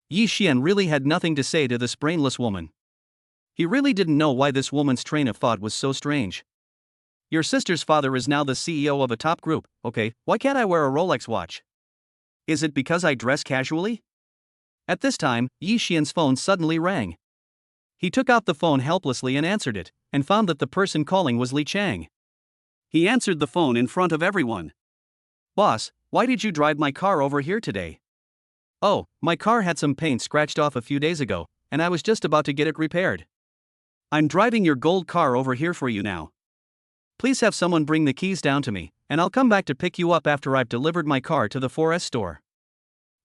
Yi Xian really had nothing to say to this brainless woman. He really didn't know why this woman's train of thought was so strange. Your sister's father is now the CEO of a top group, okay, why can't I wear a Rolex watch? Is it because I dress casually? At this time, Yi Xian's phone suddenly rang. He took out the phone helplessly and answered it, and found that the person calling was Li Chang. He answered the phone in front of everyone. Boss, why did you drive my car over here today? Oh, my car had some paint scratched off a few days ago, and I was just about to get it repaired. I'm driving your gold car over here for you now. Please have someone bring the keys down to me, and I'll come back to pick you up after I've delivered my car to the 4S store.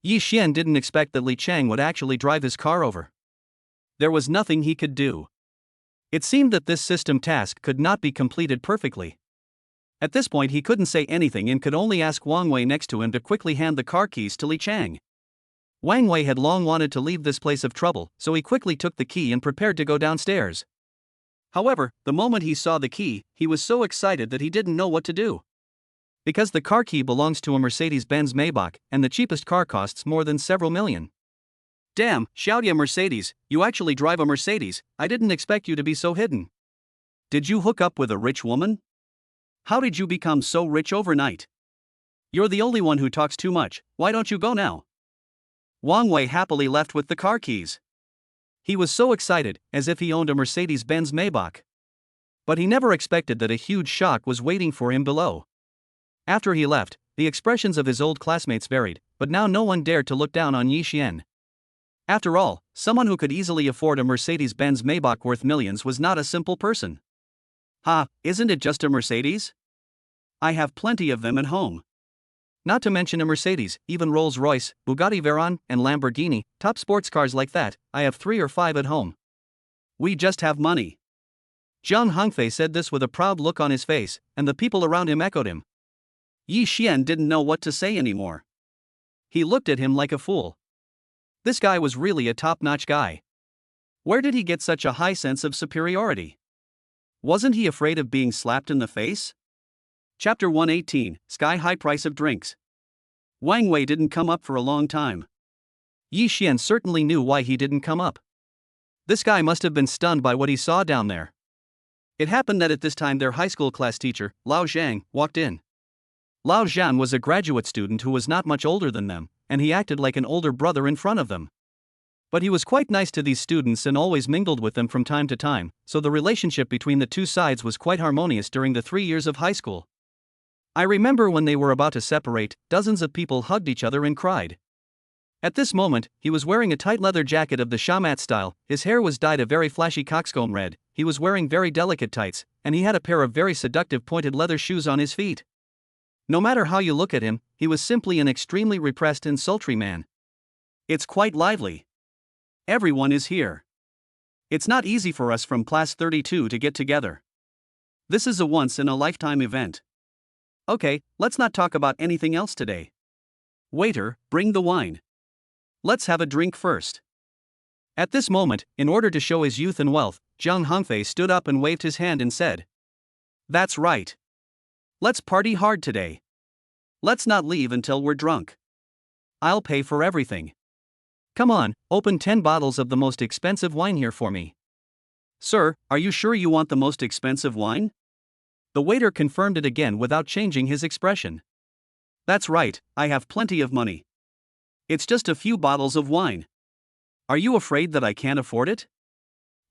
Yi Xian didn't expect that Li Chang would actually drive his car over. There was nothing he could do. It seemed that this system task could not be completed perfectly. At this point he couldn't say anything and could only ask Wang Wei next to him to quickly hand the car keys to Li Chang. Wang Wei had long wanted to leave this place of trouble, so he quickly took the key and prepared to go downstairs. However, the moment he saw the key, he was so excited that he didn't know what to do. Because the car key belongs to a Mercedes-Benz Maybach, and the cheapest car costs more than several million. Damn, Xiaodia Mercedes, you actually drive a Mercedes, I didn't expect you to be so hidden. Did you hook up with a rich woman? How did you become so rich overnight? You're the only one who talks too much, why don't you go now? Wang Wei happily left with the car keys. He was so excited, as if he owned a Mercedes-Benz Maybach. But he never expected that a huge shock was waiting for him below. After he left, the expressions of his old classmates varied, but now no one dared to look down on Yi Xian. After all, someone who could easily afford a Mercedes-Benz Maybach worth millions was not a simple person. Ha, isn't it just a Mercedes? I have plenty of them at home. Not to mention a Mercedes, even Rolls-Royce, Bugatti Veyron, and Lamborghini, top sports cars like that, I have 3 or 5 at home. We just have money. Zhang Hongfei said this with a proud look on his face, and the people around him echoed him. Yi Xian didn't know what to say anymore. He looked at him like a fool. This guy was really a top-notch guy. Where did he get such a high sense of superiority? Wasn't he afraid of being slapped in the face? Chapter 118, Sky-High Price of Drinks. Wang Wei didn't come up for a long time. Yi Xian certainly knew why he didn't come up. This guy must have been stunned by what he saw down there. It happened that at this time their high school class teacher, Lao Zhang, walked in. Lao Zhang was a graduate student who was not much older than them, and he acted like an older brother in front of them. But he was quite nice to these students and always mingled with them from time to time, so the relationship between the two sides was quite harmonious during the 3 years of high school. I remember when they were about to separate, dozens of people hugged each other and cried. At this moment, he was wearing a tight leather jacket of the shamat style, his hair was dyed a very flashy coxcomb red, he was wearing very delicate tights, and he had a pair of very seductive pointed leather shoes on his feet. No matter how you look at him, he was simply an extremely repressed and sultry man. It's quite lively. Everyone is here. It's not easy for us from class 32 to get together. This is a once-in-a-lifetime event. Okay, let's not talk about anything else today. Waiter, bring the wine. Let's have a drink first. At this moment, in order to show his youth and wealth, Zhang Hongfei stood up and waved his hand and said, "That's right. Let's party hard today. Let's not leave until we're drunk. I'll pay for everything. Come on, open 10 bottles of the most expensive wine here for me." "Sir, are you sure you want the most expensive wine?" The waiter confirmed it again without changing his expression. "That's right, I have plenty of money. It's just a few bottles of wine. Are you afraid that I can't afford it?"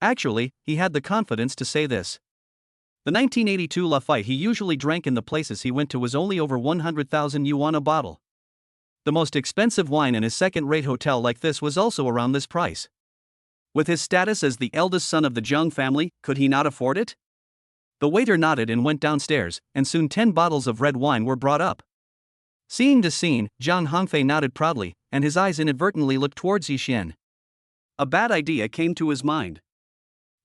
Actually, he had the confidence to say this. The 1982 Lafite he usually drank in the places he went to was only over 100,000 yuan a bottle. The most expensive wine in a second-rate hotel like this was also around this price. With his status as the eldest son of the Zhang family, could he not afford it? The waiter nodded and went downstairs, and soon 10 bottles of red wine were brought up. Seeing this scene, Zhang Hongfei nodded proudly, and his eyes inadvertently looked towards Yi Xian. A bad idea came to his mind.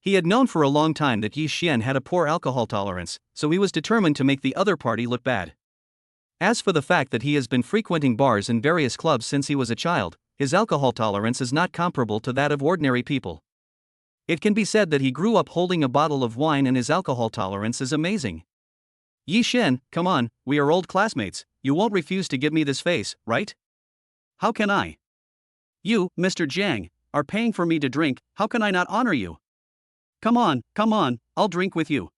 He had known for a long time that Yi Xian had a poor alcohol tolerance, so he was determined to make the other party look bad. As for the fact that he has been frequenting bars and various clubs since he was a child, his alcohol tolerance is not comparable to that of ordinary people. It can be said that he grew up holding a bottle of wine and his alcohol tolerance is amazing. "Yi Xian, come on, we are old classmates, you won't refuse to give me this face, right?" "How can I? You, Mr. Jiang, are paying for me to drink, how can I not honor you? Come on, I'll drink with you."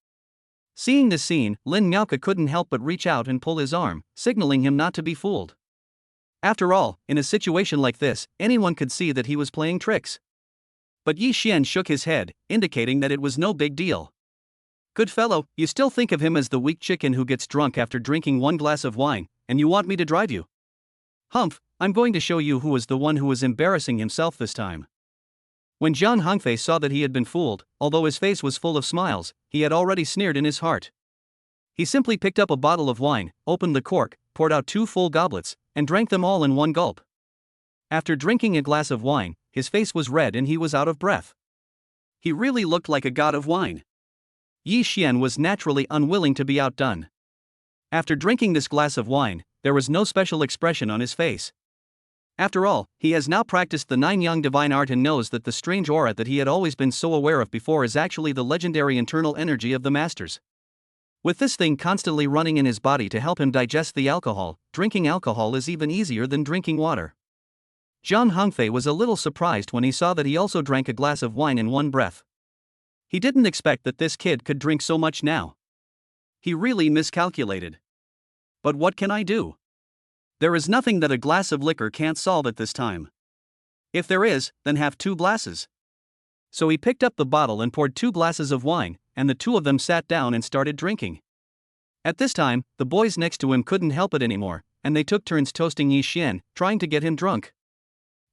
Seeing this scene, Lin Miaoke couldn't help but reach out and pull his arm, signaling him not to be fooled. After all, in a situation like this, anyone could see that he was playing tricks. But Yi Xian shook his head, indicating that it was no big deal. "Good fellow, you still think of him as the weak chicken who gets drunk after drinking 1 glass of wine, and you want me to drive you? Humph, I'm going to show you who was the one who was embarrassing himself this time." When Zhang Hongfei saw that he had been fooled, although his face was full of smiles, he had already sneered in his heart. He simply picked up a bottle of wine, opened the cork, poured out 2 full goblets, and drank them all in one gulp. After drinking a glass of wine, his face was red and he was out of breath. He really looked like a god of wine. Yi Xian was naturally unwilling to be outdone. After drinking this glass of wine, there was no special expression on his face. After all, he has now practiced the 9 Yang divine art and knows that the strange aura that he had always been so aware of before is actually the legendary internal energy of the masters. With this thing constantly running in his body to help him digest the alcohol, drinking alcohol is even easier than drinking water. Zhang Hongfei was a little surprised when he saw that he also drank a glass of wine in one breath. He didn't expect that this kid could drink so much now. He really miscalculated. But what can I do? There is nothing that a glass of liquor can't solve at this time. If there is, then have 2 glasses. So he picked up the bottle and poured 2 glasses of wine, and the two of them sat down and started drinking. At this time, the boys next to him couldn't help it anymore, and they took turns toasting Yi Xian, trying to get him drunk.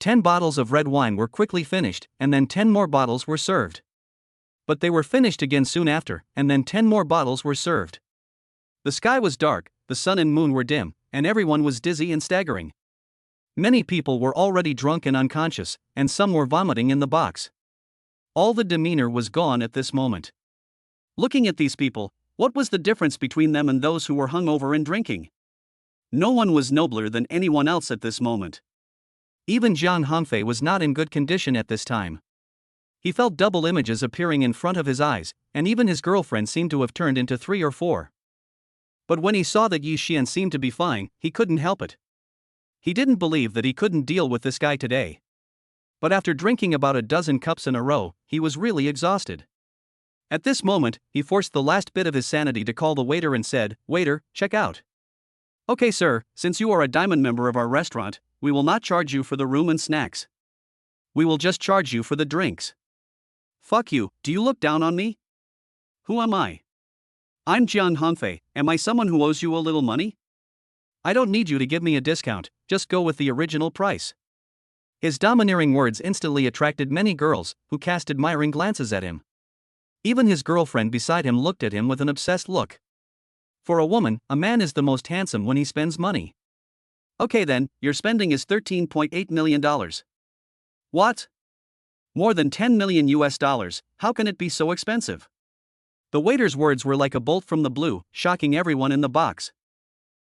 10 bottles of red wine were quickly finished, and then 10 more bottles were served. But they were finished again soon after, and then 10 more bottles were served. The sky was dark, the sun and moon were dim, and everyone was dizzy and staggering. Many people were already drunk and unconscious, and some were vomiting in the box. All the demeanor was gone at this moment. Looking at these people, what was the difference between them and those who were hungover and drinking? No one was nobler than anyone else at this moment. Even Jiang Hongfei was not in good condition at this time. He felt double images appearing in front of his eyes, and even his girlfriend seemed to have turned into 3 or 4. But when he saw that Yi Xian seemed to be fine, he couldn't help it. He didn't believe that he couldn't deal with this guy today. But after drinking about a dozen cups in a row, he was really exhausted. At this moment, he forced the last bit of his sanity to call the waiter and said, "Waiter, check out." "Okay, sir, since you are a diamond member of our restaurant, we will not charge you for the room and snacks. We will just charge you for the drinks." "Fuck you, do you look down on me? Who am I? I'm Jiang Hongfei, am I someone who owes you a little money? I don't need you to give me a discount, just go with the original price." His domineering words instantly attracted many girls, who cast admiring glances at him. Even his girlfriend beside him looked at him with an obsessed look. For a woman, a man is the most handsome when he spends money. "Okay then, your spending is $13.8 million. What? More than $10 million US, how can it be so expensive?" The waiter's words were like a bolt from the blue, shocking everyone in the box.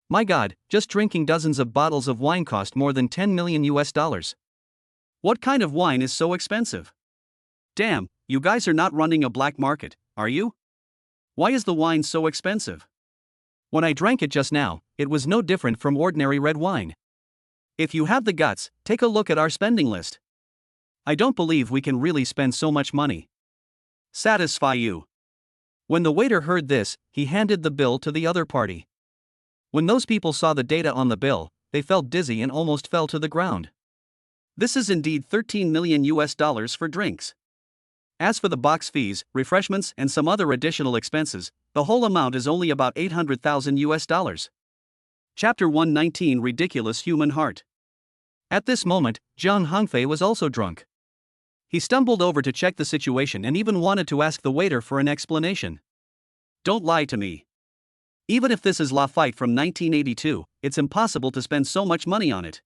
My God, just drinking dozens of bottles of wine cost more than $10 million US. What kind of wine is so expensive? Damn, you guys are not running a black market, are you? Why is the wine so expensive? When I drank it just now, it was no different from ordinary red wine. If you have the guts, take a look at our spending list. I don't believe we can really spend so much money. Satisfy you. When the waiter heard this, he handed the bill to the other party. When those people saw the data on the bill, they felt dizzy and almost fell to the ground. This is indeed $13 million US for drinks. As for the box fees, refreshments, and some other additional expenses, the whole amount is only about $800,000 US. Chapter 119 Ridiculous Human Heart. At this moment, Jiang Hongfei was also drunk. He stumbled over to check the situation and even wanted to ask the waiter for an explanation. "Don't lie to me. Even if this is Lafite from 1982, it's impossible to spend so much money on it.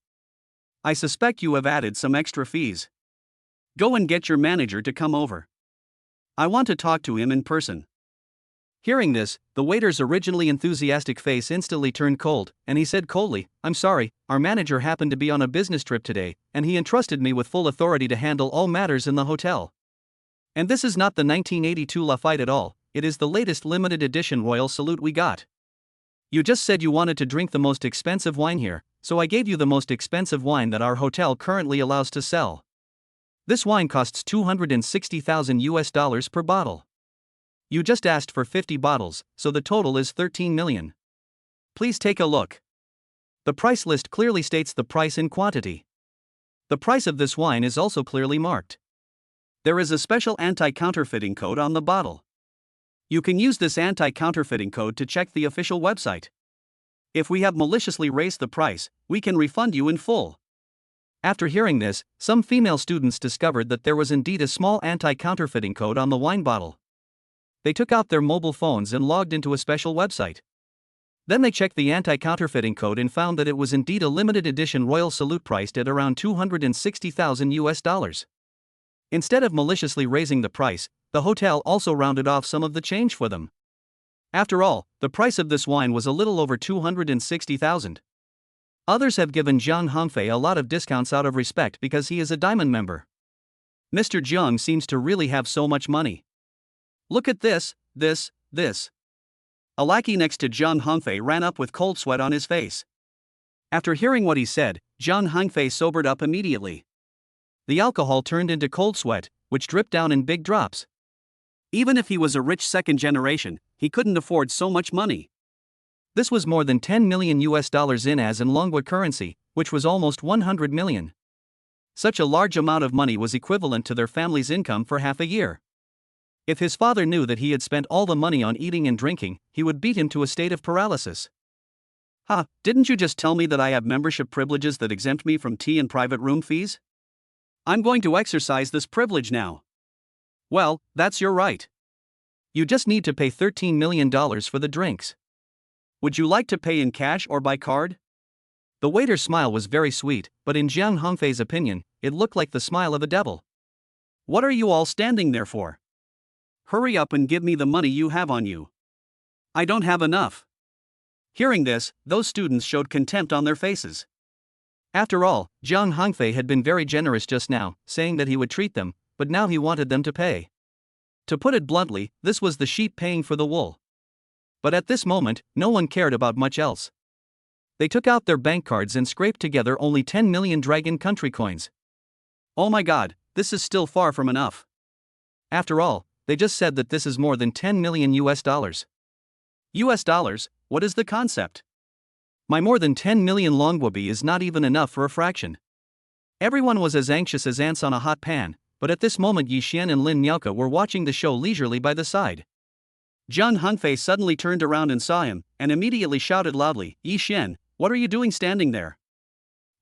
I suspect you have added some extra fees. Go and get your manager to come over. I want to talk to him in person." Hearing this, the waiter's originally enthusiastic face instantly turned cold, and he said coldly, "I'm sorry, our manager happened to be on a business trip today, and he entrusted me with full authority to handle all matters in the hotel. And this is not the 1982 Lafite at all, it is the latest limited edition Royal Salute we got. You just said you wanted to drink the most expensive wine here, so I gave you the most expensive wine that our hotel currently allows to sell. This wine costs $260,000 US per bottle. You just asked for 50 bottles, so the total is 13 million. Please take a look. The price list clearly states the price in quantity. The price of this wine is also clearly marked. There is a special anti-counterfeiting code on the bottle. You can use this anti-counterfeiting code to check the official website. If we have maliciously raised the price, we can refund you in full." After hearing this, some female students discovered that there was indeed a small anti-counterfeiting code on the wine bottle. They took out their mobile phones and logged into a special website. Then they checked the anti-counterfeiting code and found that it was indeed a limited edition Royal Salute priced at around $260,000 US. Instead of maliciously raising the price, the hotel also rounded off some of the change for them. After all, the price of this wine was a little over $260,000. Others have given Jiang Hongfei a lot of discounts out of respect because he is a diamond member. Mr. Jiang seems to really have so much money. Look at this. A lackey next to Jiang Hongfei ran up with cold sweat on his face. After hearing what he said, Jiang Hongfei sobered up immediately. The alcohol turned into cold sweat, which dripped down in big drops. Even if he was a rich second generation, he couldn't afford so much money. This was more than $10 million US in as in Longwa currency, which was almost 100 million. Such a large amount of money was equivalent to their family's income for half a year. If his father knew that he had spent all the money on eating and drinking, he would beat him to a state of paralysis. "Ha, didn't you just tell me that I have membership privileges that exempt me from tea and private room fees? I'm going to exercise this privilege now." "Well, that's your right. You just need to pay $13 million for the drinks. Would you like to pay in cash or by card?" The waiter's smile was very sweet, but in Jiang Hongfei's opinion, it looked like the smile of a devil. "What are you all standing there for? Hurry up and give me the money you have on you. I don't have enough." Hearing this, those students showed contempt on their faces. After all, Jiang Hongfei had been very generous just now, saying that he would treat them, but now he wanted them to pay. To put it bluntly, this was the sheep paying for the wool. But at this moment, no one cared about much else. They took out their bank cards and scraped together only 10 million Dragon Country coins. Oh my god, this is still far from enough. After all, they just said that this is more than 10 million US dollars. US dollars, what is the concept? My more than 10 million longwobi is not even enough for a fraction. Everyone was as anxious as ants on a hot pan, but at this moment Yi Xian and Lin Miaoke were watching the show leisurely by the side. Jiang Hongfei suddenly turned around and saw him, and immediately shouted loudly, "Yi Xian, what are you doing standing there?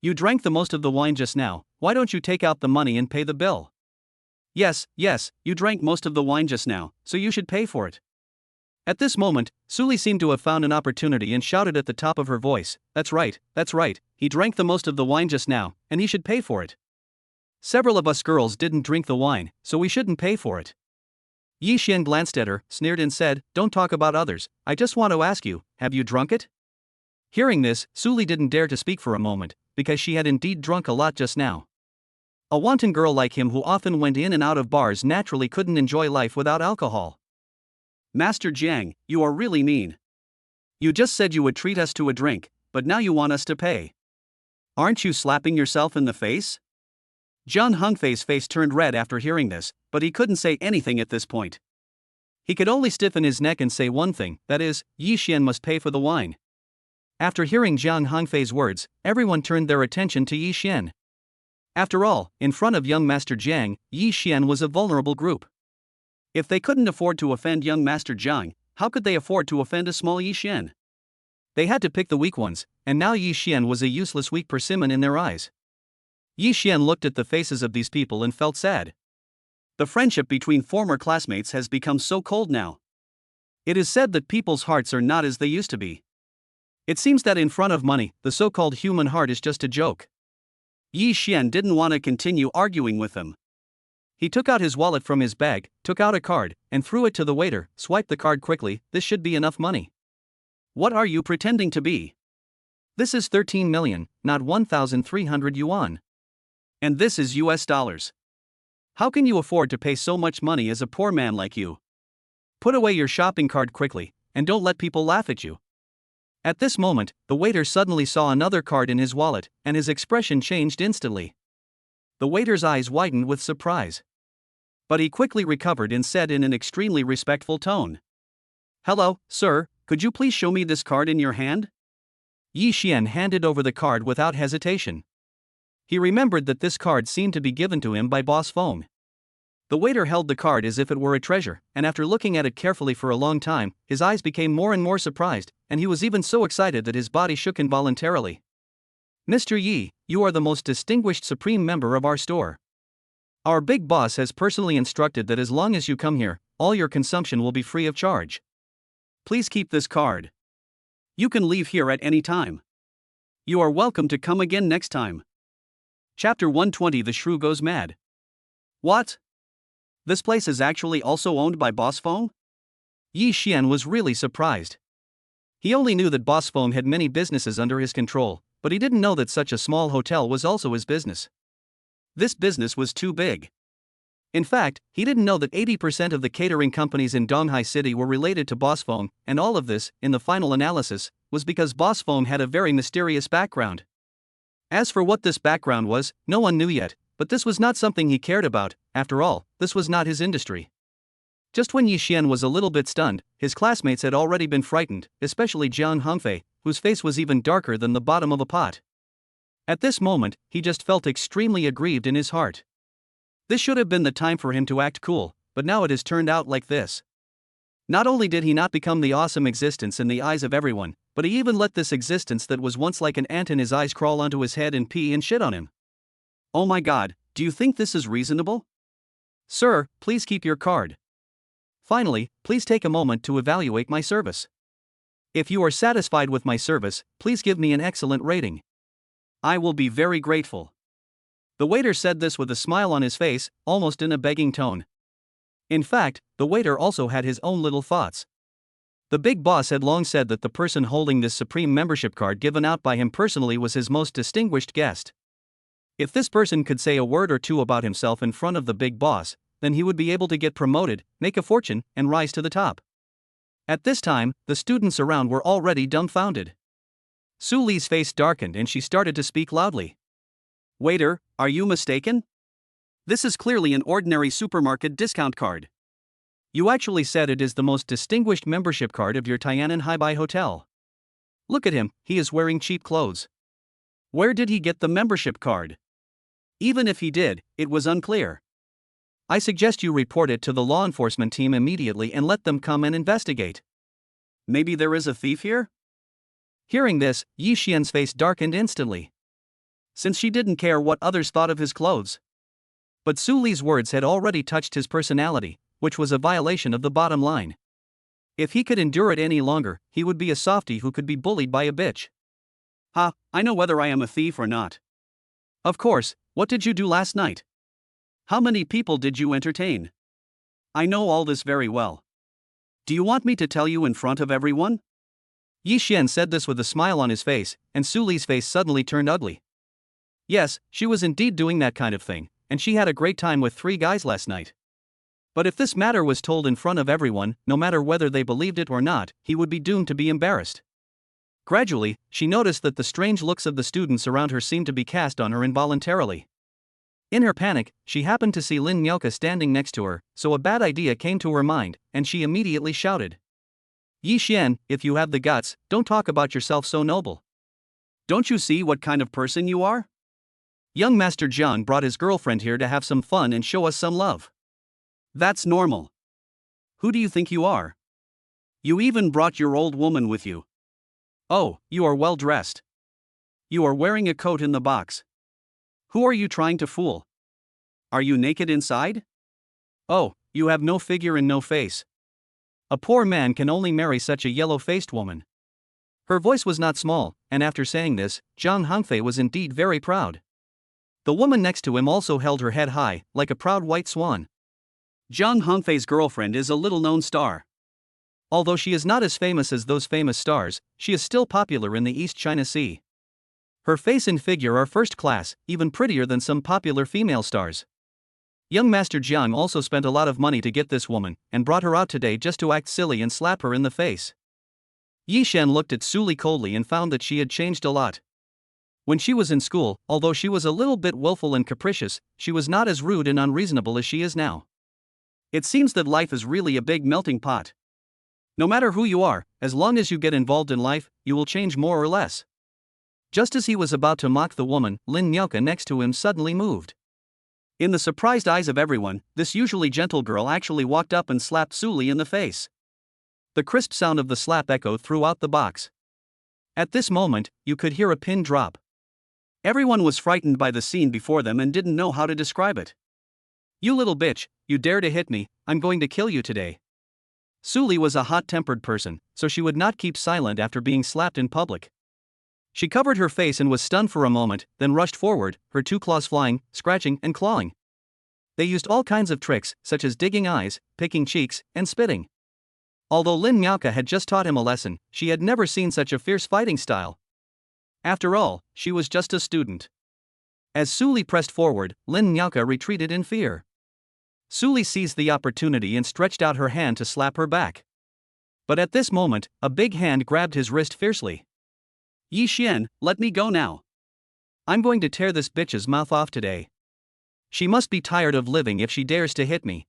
You drank the most of the wine just now, why don't you take out the money and pay the bill?" Yes, you drank most of the wine just now, so you should pay for it." At this moment, Suli seemed to have found an opportunity and shouted at the top of her voice, that's right, he drank the most of the wine just now, and he should pay for it. Several of us girls didn't drink the wine, so we shouldn't pay for it." Yi Xian glanced at her, sneered and said, "Don't talk about others, I just want to ask you, have you drunk it?" Hearing this, Suli didn't dare to speak for a moment, because she had indeed drunk a lot just now. A wanton girl like him who often went in and out of bars naturally couldn't enjoy life without alcohol. "Master Jiang, you are really mean. You just said you would treat us to a drink, but now you want us to pay. Aren't you slapping yourself in the face?" Jiang Hongfei's face turned red after hearing this, but he couldn't say anything at this point. He could only stiffen his neck and say one thing, that is, Yi Xian must pay for the wine. After hearing Jiang Hongfei's words, everyone turned their attention to Yi Xian. After all, in front of young Master Jiang, Yi Xian was a vulnerable group. If they couldn't afford to offend young Master Jiang, how could they afford to offend a small Yi Xian? They had to pick the weak ones, and now Yi Xian was a useless weak persimmon in their eyes. Yi Xian looked at the faces of these people and felt sad. The friendship between former classmates has become so cold now. It is said that people's hearts are not as they used to be. It seems that in front of money, the so-called human heart is just a joke. Yi Xian didn't want to continue arguing with them. He took out his wallet from his bag, took out a card, and threw it to the waiter, swiped the card quickly, "This should be enough money." "What are you pretending to be? This is 13 million, not 1,300 yuan. And this is US dollars. How can you afford to pay so much money as a poor man like you? Put away your shopping cart quickly, and don't let people laugh at you." At this moment, the waiter suddenly saw another card in his wallet, and his expression changed instantly. The waiter's eyes widened with surprise. But he quickly recovered and said in an extremely respectful tone, "Hello, sir, could you please show me this card in your hand?" Yi Xian handed over the card without hesitation. He remembered that this card seemed to be given to him by Boss Feng. The waiter held the card as if it were a treasure, and after looking at it carefully for a long time, his eyes became more and more surprised, and he was even so excited that his body shook involuntarily. "Mr. Yi, you are the most distinguished supreme member of our store. Our big boss has personally instructed that as long as you come here, all your consumption will be free of charge. Please keep this card. You can leave here at any time. You are welcome to come again next time." Chapter 120 The Shrew Goes Mad. What? This place is actually also owned by Boss Feng? Yi Xian was really surprised. He only knew that Boss Feng had many businesses under his control, but he didn't know that such a small hotel was also his business. This business was too big. In fact, he didn't know that 80% of the catering companies in Donghai City were related to Boss Feng, and all of this, in the final analysis, was because Boss Feng had a very mysterious background. As for what this background was, no one knew yet, but this was not something he cared about. After all, this was not his industry. Just when Yi Xian was a little bit stunned, his classmates had already been frightened, especially Jiang Hongfei, whose face was even darker than the bottom of a pot. At this moment, he just felt extremely aggrieved in his heart. This should have been the time for him to act cool, but now it has turned out like this. Not only did he not become the awesome existence in the eyes of everyone, but he even let this existence that was once like an ant in his eyes crawl onto his head and pee and shit on him. Oh my god, do you think this is reasonable? Sir, please keep your card. Finally, please take a moment to evaluate my service. If you are satisfied with my service, please give me an excellent rating. I will be very grateful. The waiter said this with a smile on his face, almost in a begging tone. In fact, the waiter also had his own little thoughts. The big boss had long said that the person holding this supreme membership card given out by him personally was his most distinguished guest. If this person could say a word or two about himself in front of the big boss, then he would be able to get promoted, make a fortune, and rise to the top. At this time, the students around were already dumbfounded. Su Li's face darkened and she started to speak loudly. Waiter, are you mistaken? This is clearly an ordinary supermarket discount card. You actually said it is the most distinguished membership card of your Tiananmen Haibai Hotel. Look at him, he is wearing cheap clothes. Where did he get the membership card? Even if he did, it was unclear. I suggest you report it to the law enforcement team immediately and let them come and investigate. Maybe there is a thief here? Hearing this, Yi Xian's face darkened instantly. Since she didn't care what others thought of his clothes. But Su Li's words had already touched his personality, which was a violation of the bottom line. If he could endure it any longer, he would be a softie who could be bullied by a bitch. Ha, I know whether I am a thief or not. Of course, what did you do last night? How many people did you entertain? I know all this very well. Do you want me to tell you in front of everyone? Yi Xian said this with a smile on his face, and Su Li's face suddenly turned ugly. Yes, she was indeed doing that kind of thing, and she had a great time with 3 guys last night. But if this matter was told in front of everyone, no matter whether they believed it or not, he would be doomed to be embarrassed. Gradually, she noticed that the strange looks of the students around her seemed to be cast on her involuntarily. In her panic, she happened to see Lin Miaoka standing next to her, so a bad idea came to her mind, and she immediately shouted. Yi Xian, if you have the guts, don't talk about yourself so noble. Don't you see what kind of person you are? Young Master Jiang brought his girlfriend here to have some fun and show us some love. That's normal. Who do you think you are? You even brought your old woman with you. Oh, you are well dressed. You are wearing a coat in the box. Who are you trying to fool? Are you naked inside? Oh, you have no figure and no face. A poor man can only marry such a yellow-faced woman. Her voice was not small, and after saying this, Zhang Hangfei was indeed very proud. The woman next to him also held her head high, like a proud white swan. Zhang Hangfei's girlfriend is a little-known star. Although she is not as famous as those famous stars, she is still popular in the East China Sea. Her face and figure are first class, even prettier than some popular female stars. Young Master Jiang also spent a lot of money to get this woman, and brought her out today just to act silly and slap her in the face. Yi Xian looked at Su Li coldly and found that she had changed a lot. When she was in school, although she was a little bit willful and capricious, she was not as rude and unreasonable as she is now. It seems that life is really a big melting pot. No matter who you are, as long as you get involved in life, you will change more or less. Just as he was about to mock the woman, Lin Miaoka next to him suddenly moved. In the surprised eyes of everyone, this usually gentle girl actually walked up and slapped Su Li in the face. The crisp sound of the slap echoed throughout the box. At this moment, you could hear a pin drop. Everyone was frightened by the scene before them and didn't know how to describe it. You little bitch, you dare to hit me, I'm going to kill you today. Su Li was a hot-tempered person, so she would not keep silent after being slapped in public. She covered her face and was stunned for a moment, then rushed forward, her 2 claws flying, scratching and clawing. They used all kinds of tricks, such as digging eyes, picking cheeks, and spitting. Although Lin Miaoka had just taught him a lesson, she had never seen such a fierce fighting style. After all, she was just a student. As Su Li pressed forward, Lin Miaoka retreated in fear. Su Li seized the opportunity and stretched out her hand to slap her back. But at this moment, a big hand grabbed his wrist fiercely. Yi Xian, let me go now. I'm going to tear this bitch's mouth off today. She must be tired of living if she dares to hit me.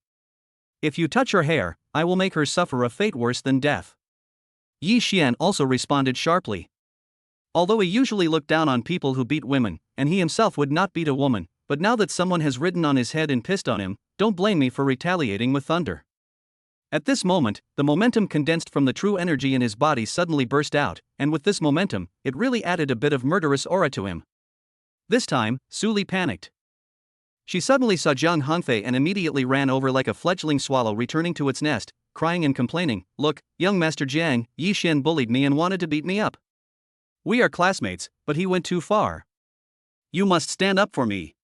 If you touch her hair, I will make her suffer a fate worse than death. Yi Xian also responded sharply. Although he usually looked down on people who beat women, and he himself would not beat a woman, but now that someone has ridden on his head and pissed on him, don't blame me for retaliating with thunder. At this moment, the momentum condensed from the true energy in his body suddenly burst out, and with this momentum, it really added a bit of murderous aura to him. This time, Su Li panicked. She suddenly saw Zhang Hongfei and immediately ran over like a fledgling swallow returning to its nest, crying and complaining, "Look, young Master Jiang, Yi Xian bullied me and wanted to beat me up. We are classmates, but he went too far. You must stand up for me."